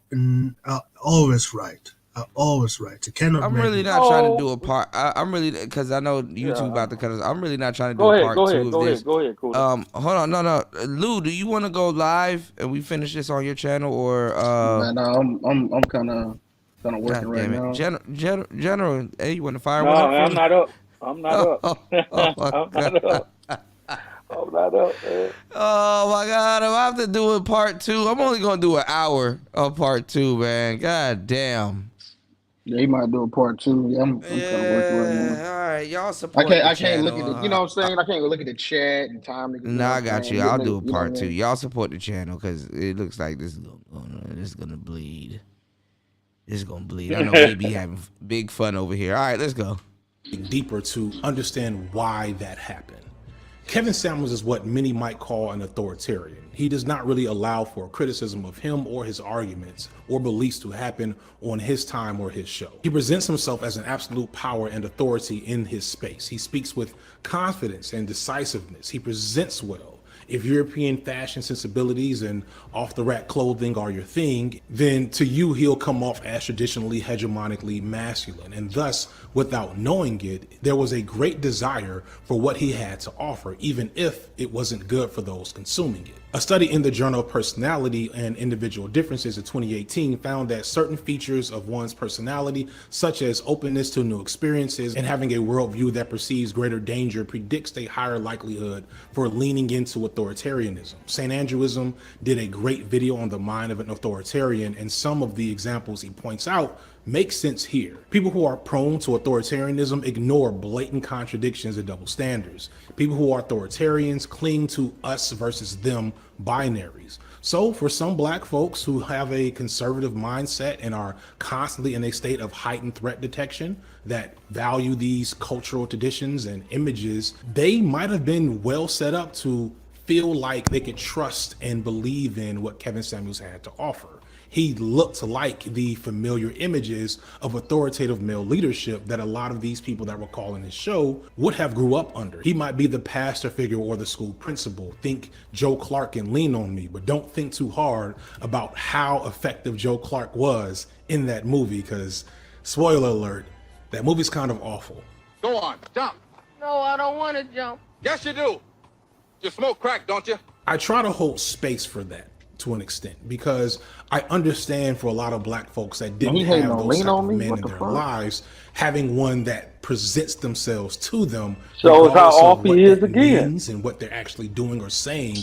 always right. Are always right. They cannot. I'm really not trying to do a part. I'm really, because I know YouTube about to cut us. I'm really not trying to do a part 2 of this. Go ahead. Cool. Hold on, no. Lou, do you want to go live and we finish this on your channel, or? Man, I'm kind of working right now. General, hey, you want to fire no, one up? I'm not up. I'm not up. Oh my I'm God. not up. I'm not up, man. Oh my God, I have to do a part 2. I'm only gonna do an hour of part 2, man. God damn. Yeah, he might do a part 2. Yeah, I'm kind of working right now. All right, y'all support. I can't look at it. You know what I'm saying? I can't look at the chat and time. Nah, I got you. I'll do a part 2. Y'all support the channel because it looks like this is gonna bleed. This is gonna bleed. I know we be having big fun over here. All right, let's go. Deeper to understand why that happened. Kevin Samuels is what many might call an authoritarian. He does not really allow for criticism of him or his arguments or beliefs to happen on his time or his show. He presents himself as an absolute power and authority in his space. He speaks with confidence and decisiveness. He presents well. If European fashion sensibilities and off-the-rack clothing are your thing, then to you, he'll come off as traditionally hegemonically masculine. And thus, without knowing it, there was a great desire for what he had to offer, even if it wasn't good for those consuming it. A study in the Journal of Personality and Individual Differences in 2018 found that certain features of one's personality, such as openness to new experiences and having a worldview that perceives greater danger, predicts a higher likelihood for leaning into authoritarianism. St. Andrewism did a great video on the mind of an authoritarian, and some of the examples he points out make sense here. People who are prone to authoritarianism ignore blatant contradictions and double standards. People who are authoritarians cling to us versus them binaries. So for some black folks who have a conservative mindset and are constantly in a state of heightened threat detection that value these cultural traditions and images, they might have been well set up to feel like they could trust and believe in what Kevin Samuels had to offer. He looked like the familiar images of authoritative male leadership that a lot of these people that were calling his show would have grew up under. He might be the pastor figure or the school principal. Think Joe Clark and Lean on Me, but don't think too hard about how effective Joe Clark was in that movie, because, spoiler alert, that movie's kind of awful. Go on, jump. No, I don't want to jump. Yes, you do. You smoke crack, don't you? I try to hold space for that to an extent, because I understand for a lot of black folks that didn't have those type of men in their lives, having one that presents themselves to them, shows how off he is again, and what they're actually doing or saying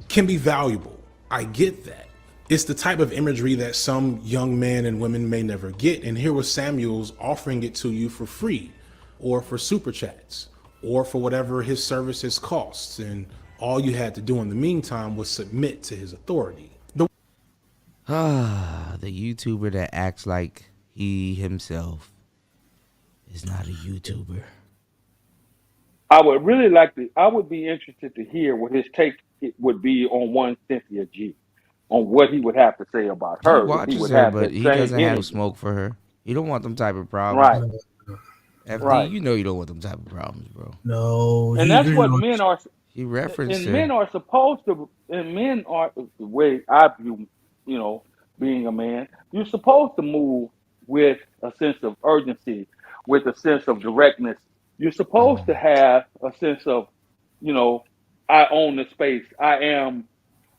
can be valuable. I get that. It's the type of imagery that some young men and women may never get, and here was Samuels offering it to you for free, or for super chats, or for whatever his services costs, and all you had to do in the meantime was submit to his authority. The YouTuber that acts like he himself is not a YouTuber. I would really like to. I would be interested to hear what his take would be on one Cynthia G, on what he would have to say about He her if he watches would her, have but that he same doesn't have no energy. smoke for her. You don't want them type of problems. Right. FD, Right. you know you don't want them type of problems, bro. No, And he that's really what not. men are. He referenced And her. men are supposed to. And men are the way I view, being a man. You're supposed to move with a sense of urgency, with a sense of directness. You're supposed to have a sense of, I own the space. I am,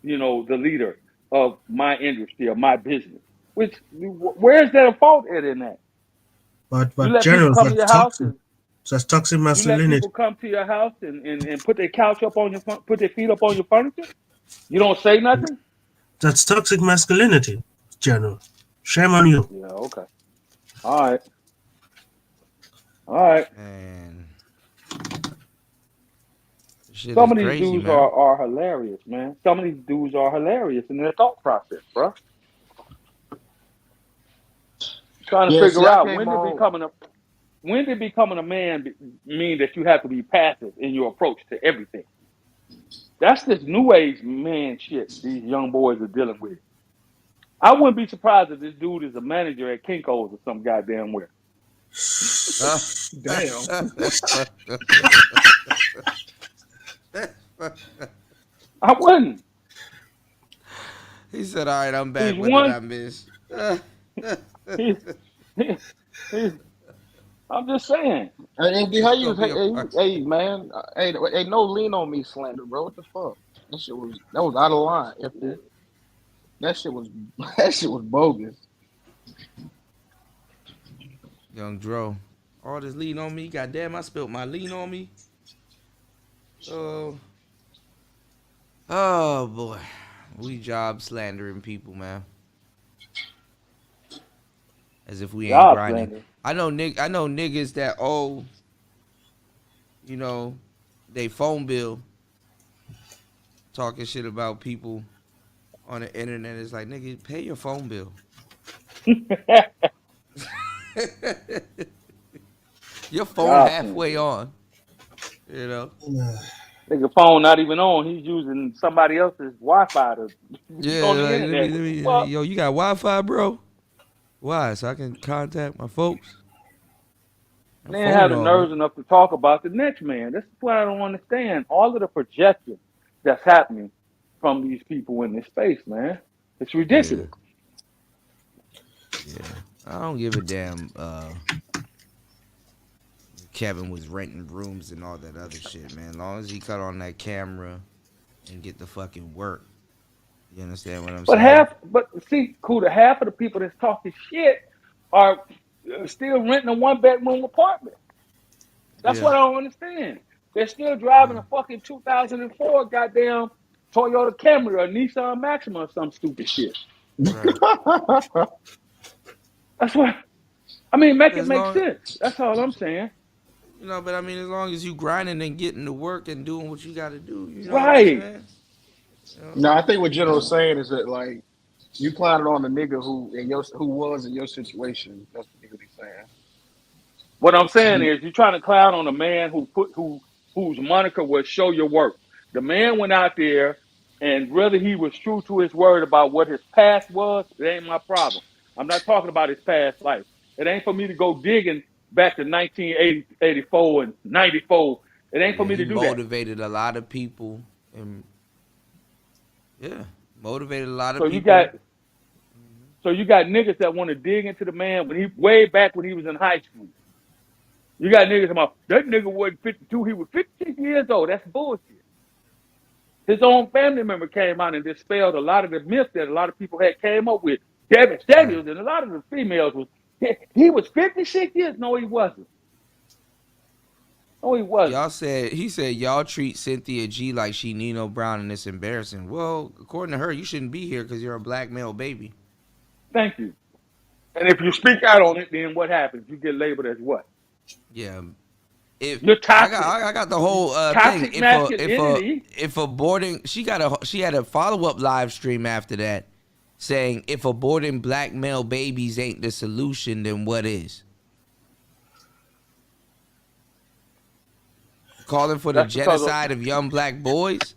the leader of my industry, of my business. Where is there a fault in that? You But let people General, come to your house and that's toxic you let masculinity. people come to your house and put their couch up on put their feet up on your furniture. You don't say nothing. That's toxic masculinity, General. Shame on you. Yeah. Okay. All right. All right. Man. Shit Some is of these crazy, dudes man. are hilarious, man. Some of these dudes are hilarious in their thought process, bro. Trying to Yeah, figure see, I out came when did becoming a man mean that you have to be passive in your approach to everything? That's this new age man shit these young boys are dealing with. I wouldn't be surprised if this dude is a manager at Kinko's or some goddamn where. Damn. I wouldn't. He said, all right, I'm back. He's What one. did I miss? he's, I'm just saying. Hey, how you? Gonna be a- Hey, man. Hey, no lean on me slander, bro. What the fuck? That was out of line. FD. That shit was bogus. Young Dro. All this lean on me. Goddamn, I spilled my lean on me. Oh boy. We job slandering people, man. As if we ain't Job grinding. slander. I know niggas that owe, they phone bill talking shit about people on the internet. It's like, nigga, pay your phone bill. Your phone Job halfway slander. on. Nigga phone not even on. He's using somebody else's Wi-Fi to Yeah, on the like, internet. let me, Fuck. yo, you got Wi-Fi, bro? Why? So I can contact my folks? They ain't have the nerves enough to talk about the next man. That's what I don't understand. All of the projection that's happening from these people in this space, man. It's ridiculous. Yeah. I don't give a damn. Kevin was renting rooms and all that other shit, man. As long as he cut on that camera and get the fucking work. You understand what I'm saying? But see, Kuda, half of the people that's talking shit are still renting a 1-bedroom apartment. That's what I don't understand. They're still driving a fucking 2004 goddamn Toyota Camry or Nissan Maxima or some stupid shit. Right. That's what I mean. Make it As make long- sense. That's all I'm saying. But I mean, as long as you grinding and getting to work and doing what you got to do, you know Right. what I'm saying? No, I think what General's saying is that like you clowned on the nigga who was in your situation. That's what nigga be saying. What I'm saying is you're trying to clown on a man whose moniker was show your work. The man went out there and whether he was true to his word about what his past was, it ain't my problem. I'm not talking about his past life. It ain't for me to go digging back to 1980, 84 and 94. It ain't for me He to do that. motivated a lot of people. And motivated a lot of So people. you got niggas that want to dig into the man when he way back when he was in high school. You got niggas about that nigga wasn't 52, he was 56 years old. That's bullshit. His own family member came out and dispelled a lot of the myths that a lot of people had came up with. Devin Samuels and a lot of the females was he was 56 years. No, he wasn't. No, he wasn't. He said y'all treat Cynthia G like she Nino Brown and it's embarrassing. Well, according to her, you shouldn't be here because you're a black male baby. Thank you. And if you speak out on it, then what happens? You get labeled as what? Yeah. You're toxic. I got the whole toxic thing. masculinity. If a boarding, she had a follow-up live stream after that, saying if aborting black male babies ain't the solution, then what is? Calling for the That's because of, genocide of young black boys?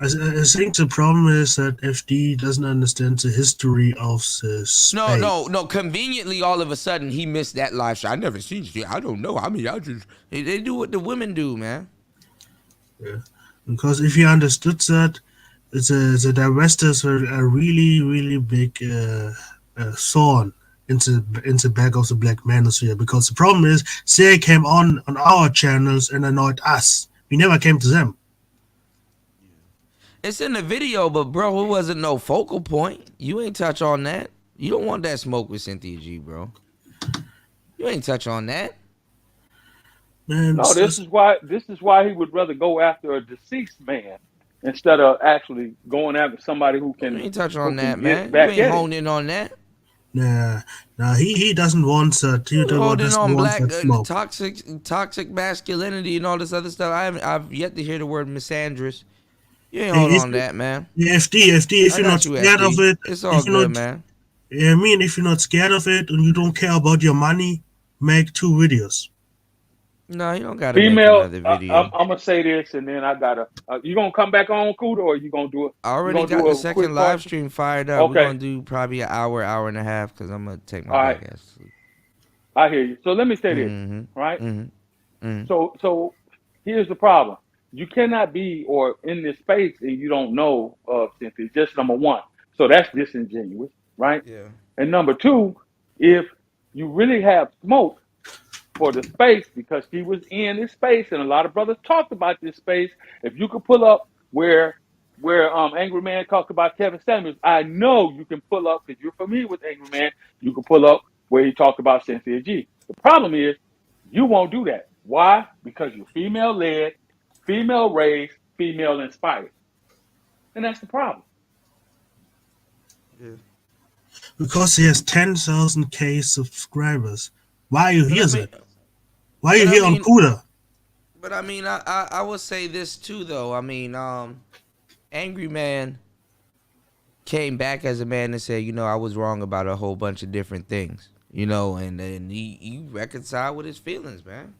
I think the problem is that FD doesn't understand the history of the space. No. Conveniently, all of a sudden, he missed that live show. I never seen shit. I don't know. I mean, they do what the women do, man. Yeah. Because if you understood that, the divestors were a really, really big thorn into the back of the black manosphere. Because the problem is, they came on our channels and annoyed us. We never came to them. It's in the video, but bro, it wasn't no focal point. You ain't touch on that. You don't want that smoke with Cynthia G, bro. You ain't touch on that. Man, no, this is why he would rather go after a deceased man instead of actually going after somebody who can. You ain't touch on that, get man. You back ain't at honed it. in on that. Nah, he doesn't want that. He Holding on black smoke. toxic masculinity and all this other stuff. I've yet to hear the word misandrous. You ain't holding on that, man. Yeah, FD, if you're not scared of it, it's all good, man. Yeah, I mean, if you're not scared of it and you don't care about your money, make 2 videos. No, you don't gotta Female, make another video. I'm gonna say this, and then I gotta. You gonna come back on, Kuda, or you gonna do it? I already got the second live stream fired up. Okay. We're gonna do probably an hour and a half because I'm gonna take my All back ass to sleep. I hear you. So let me say this, right? So here's the problem. You cannot be or in this space and you don't know of Cynthia. Just number one. So that's disingenuous, right? Yeah. And number two, if you really have smoke for the space, because she was in this space and a lot of brothers talked about this space, if you could pull up where Angry Man talked about Kevin Samuels, I know you can pull up, because you're familiar with Angry Man, you can pull up where he talked about Cynthia G. The problem is you won't do that. Why? Because you're female led, female raised, female inspired. And that's the problem. Yeah. Because he has 10,000K subscribers. Why are you here, then? Why are you here on Kuda? But I mean, I will say this too, though. I mean, Angry Man came back as a man and said, I was wrong about a whole bunch of different things, and then he reconciled with his feelings, man.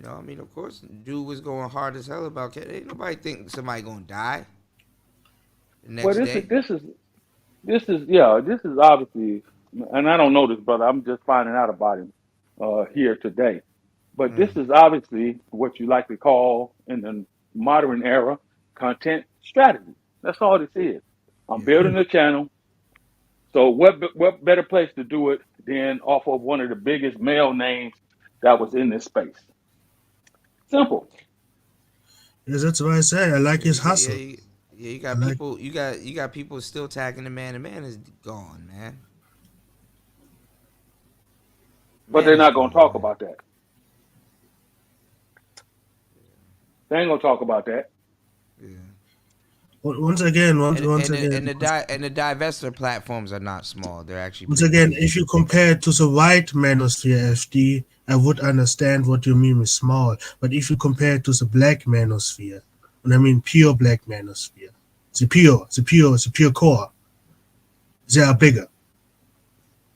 I mean, of course, dude was going hard as hell about it. Ain't nobody think somebody gonna die the next day. This is obviously, and I don't know this brother. I'm just finding out about him here today. But this is obviously what you like to call in the modern era content strategy. That's all this is. I'm building a channel. So what better place to do it than off of one of the biggest male names that was in this space? Simple. Yes, that's what I say. I like his hustle. Yeah, you got people. You got people still tagging the man. The man is gone, man. But they're not going to talk about that. They ain't going to talk about that. Yeah. Once again, and the divestor platforms are not small. They're actually once again, if you compare it to the white manosphere FD, I would understand what you mean with small. But if you compare it to the black manosphere, and I mean pure black manosphere, the pure core, they are bigger.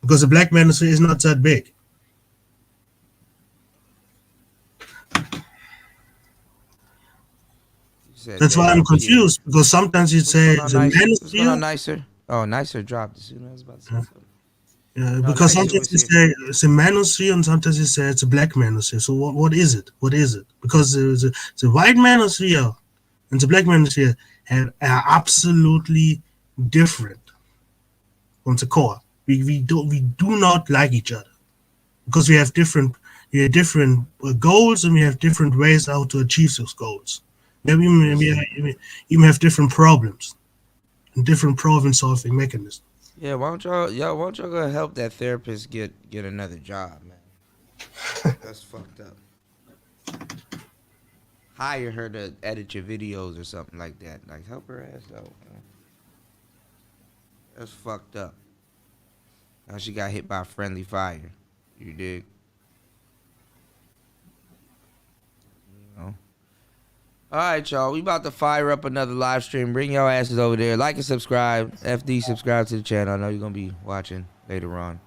Because the black manosphere is not that big. That's why I'm confused, because sometimes you say the manosphere. Nicer. Oh, Nicer dropped as soon as I was about to say something. Yeah, because sometimes you say it's a manosphere and sometimes you say it's a black manosphere. So what is it? What is it? Because the white manosphere and the black manosphere are absolutely different from the core. We do not like each other because we have different goals and we have different ways how to achieve those goals. We even have different problems and different problem-solving mechanisms. Yeah, why don't y'all go help that therapist get another job, man? That's fucked up. Hire her to edit your videos or something like that. Like, help her ass out, man. That's fucked up. Now she got hit by friendly fire. You dig? All right, y'all. We about to fire up another live stream. Bring your asses over there. Like and subscribe. FD, subscribe to the channel. I know you're gonna be watching later on.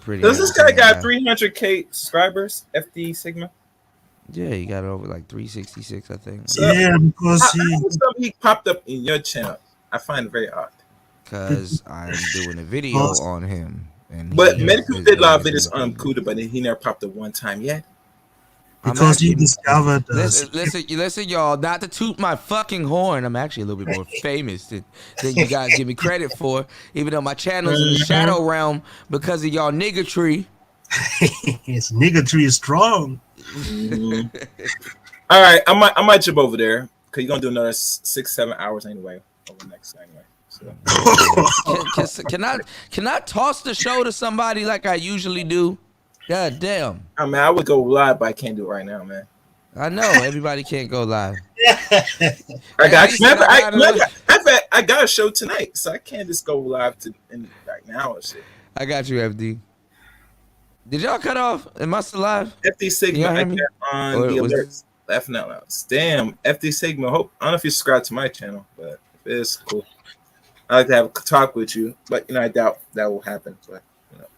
Does this guy got 300K subscribers? FD Sigma. Yeah, he got over like 366, I think. So, because he popped up in your channel. I find it very odd. Because I'm doing a video on him. But Medical did a lot of videos on Kuda, but he never popped up one time yet. Because he discovered. Listen, y'all. Not to toot my fucking horn. I'm actually a little bit more famous than you guys give me credit for. Even though my channel's in the shadow realm because of y'all niggatry. His niggatry is strong. All right, I might jump over there because you're gonna do another 6-7 hours anyway. Over next anyway. So. Can I toss the show to somebody like I usually do? God damn. I mean, I would go live, but I can't do it right now, man. I know everybody can't go live. I got a show tonight, so I can't just go live right now and shit. I got you, FD. Did y'all cut off? Am I still live? FD Sigma, I got on the alerts. Laughing out loud. Damn, FD Sigma. I don't know if you subscribe to my channel, but if it is cool. I like to have a talk with you, but I doubt that will happen. But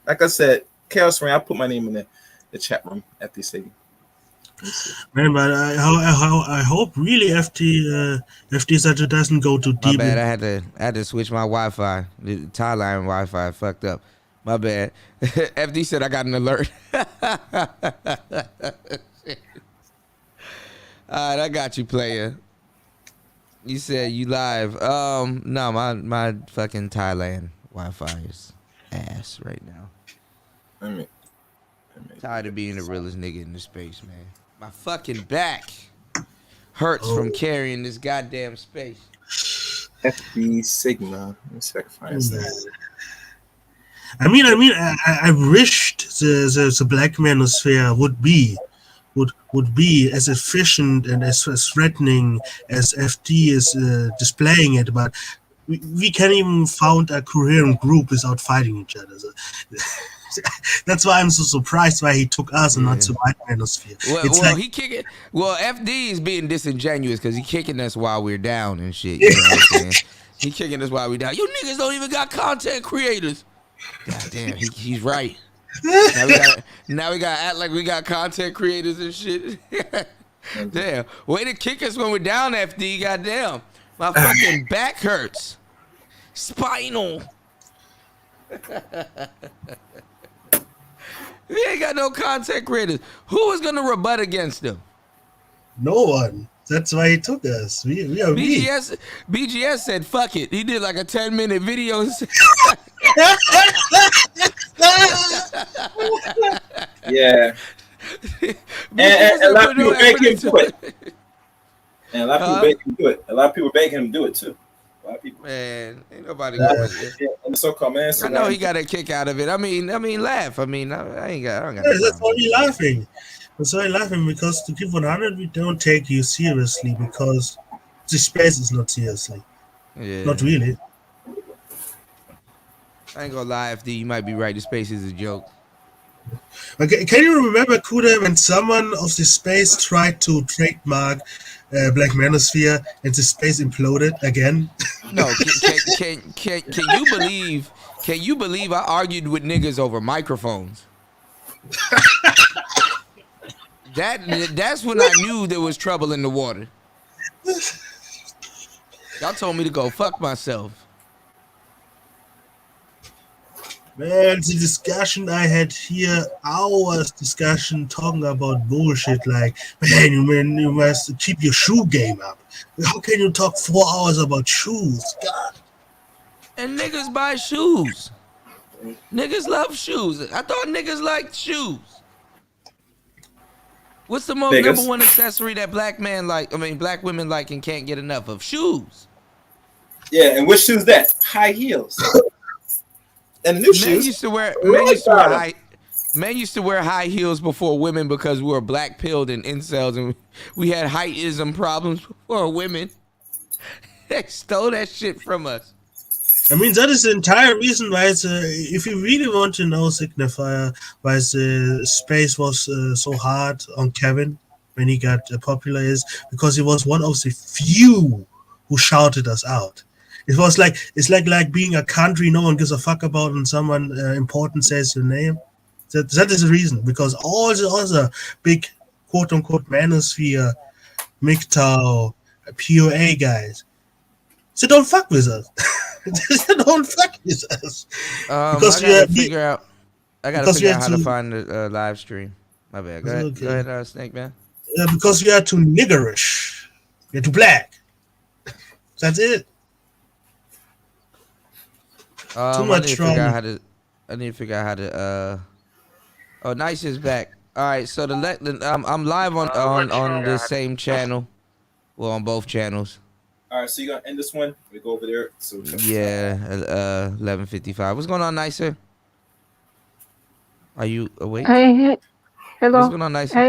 like I said, Chaos Ring, I'll put my name in the chat room. FD Sigma. Man, but I hope really FD said it doesn't go too deep. My bad. I had to switch my Wi-Fi. The Thailand Wi-Fi fucked up. My bad. FD said I got an alert. All right, I got you, player. You said you live. No, my fucking Thailand Wi-Fi is ass right now. Tired of being the realest nigga in the space, man. My fucking back hurts from carrying this goddamn space. FD Sigma. Let me sacrifice that. I mean, I wished the Black Manosphere would be as efficient and as threatening as FD is displaying it, but we can't even found a coherent group without fighting each other. So, that's why I'm so surprised why he took us and not the White Manosphere. Well, FD is being disingenuous because he kicking us while we're down and shit. You know what I'm saying? He kicking us while we're down. You niggas don't even got content creators. God damn, he's right. Now we gotta act like we got content creators and shit. Damn, way to kick us when we're down, FD. Goddamn, my fucking back hurts. Spinal. We ain't got no content creators. Who is gonna rebut against them? No one. That's why he took us. We are BGS said fuck it. He did like a 10-minute video. Yeah. And a lot of people begging him to do it. And a lot of people begging him to do it. A lot of people begging him to do it too. A lot of people. Man, ain't nobody going to and the so-called man. I know he got a kick out of it. I mean, laugh. I mean, I don't got. That's why we laughing. That's why I'm laughing, because to Keep 100, we don't take you seriously because the space is not seriously. Yeah. Not really. I ain't gonna lie, FD, you might be right. The space is a joke. Okay, can you remember, Kuda, when someone of the space tried to trademark Black Manosphere and the space imploded again? No, can you believe? Can you believe I argued with niggas over microphones? That's when I knew there was trouble in the water. Y'all told me to go fuck myself. Man, the discussion I had here, hours discussion talking about bullshit like, man, you must keep your shoe game up. How can you talk 4 hours about shoes? God. And niggas buy shoes. Niggas love shoes. I thought niggas liked shoes. What's the most number one accessory that black women like and can't get enough of? Shoes. Yeah, and which shoes that? High heels. And new shoes. Men used to wear high heels before women because we were black pilled and incels and we had heightism problems before women. They stole that shit from us. I mean, that is the entire reason why if you really want to know Signifier, why the space was so hard on Kevin, when he got popular is because he was one of the few who shouted us out. It's like being a country no one gives a fuck about, and someone important says your name. That is the reason, because all the other big quote unquote Manosphere, MGTOW, POA guys, they don't fuck with us. They don't fuck with us. Because I gotta figure out how to find the live stream. My bad. Go ahead. Okay. Go ahead, Snake Man. Because we are too niggerish. We're too black. That's it. Too much I need to figure out how to. Oh, Nice is back. All right, so I'm live on this same channel. Well, on both channels. All right, so you gonna end this one? We go over there. So Yeah, 11:55. What's going on, Nicer? Are you awake? Hey, hello. What's going on, Nicer? Hey,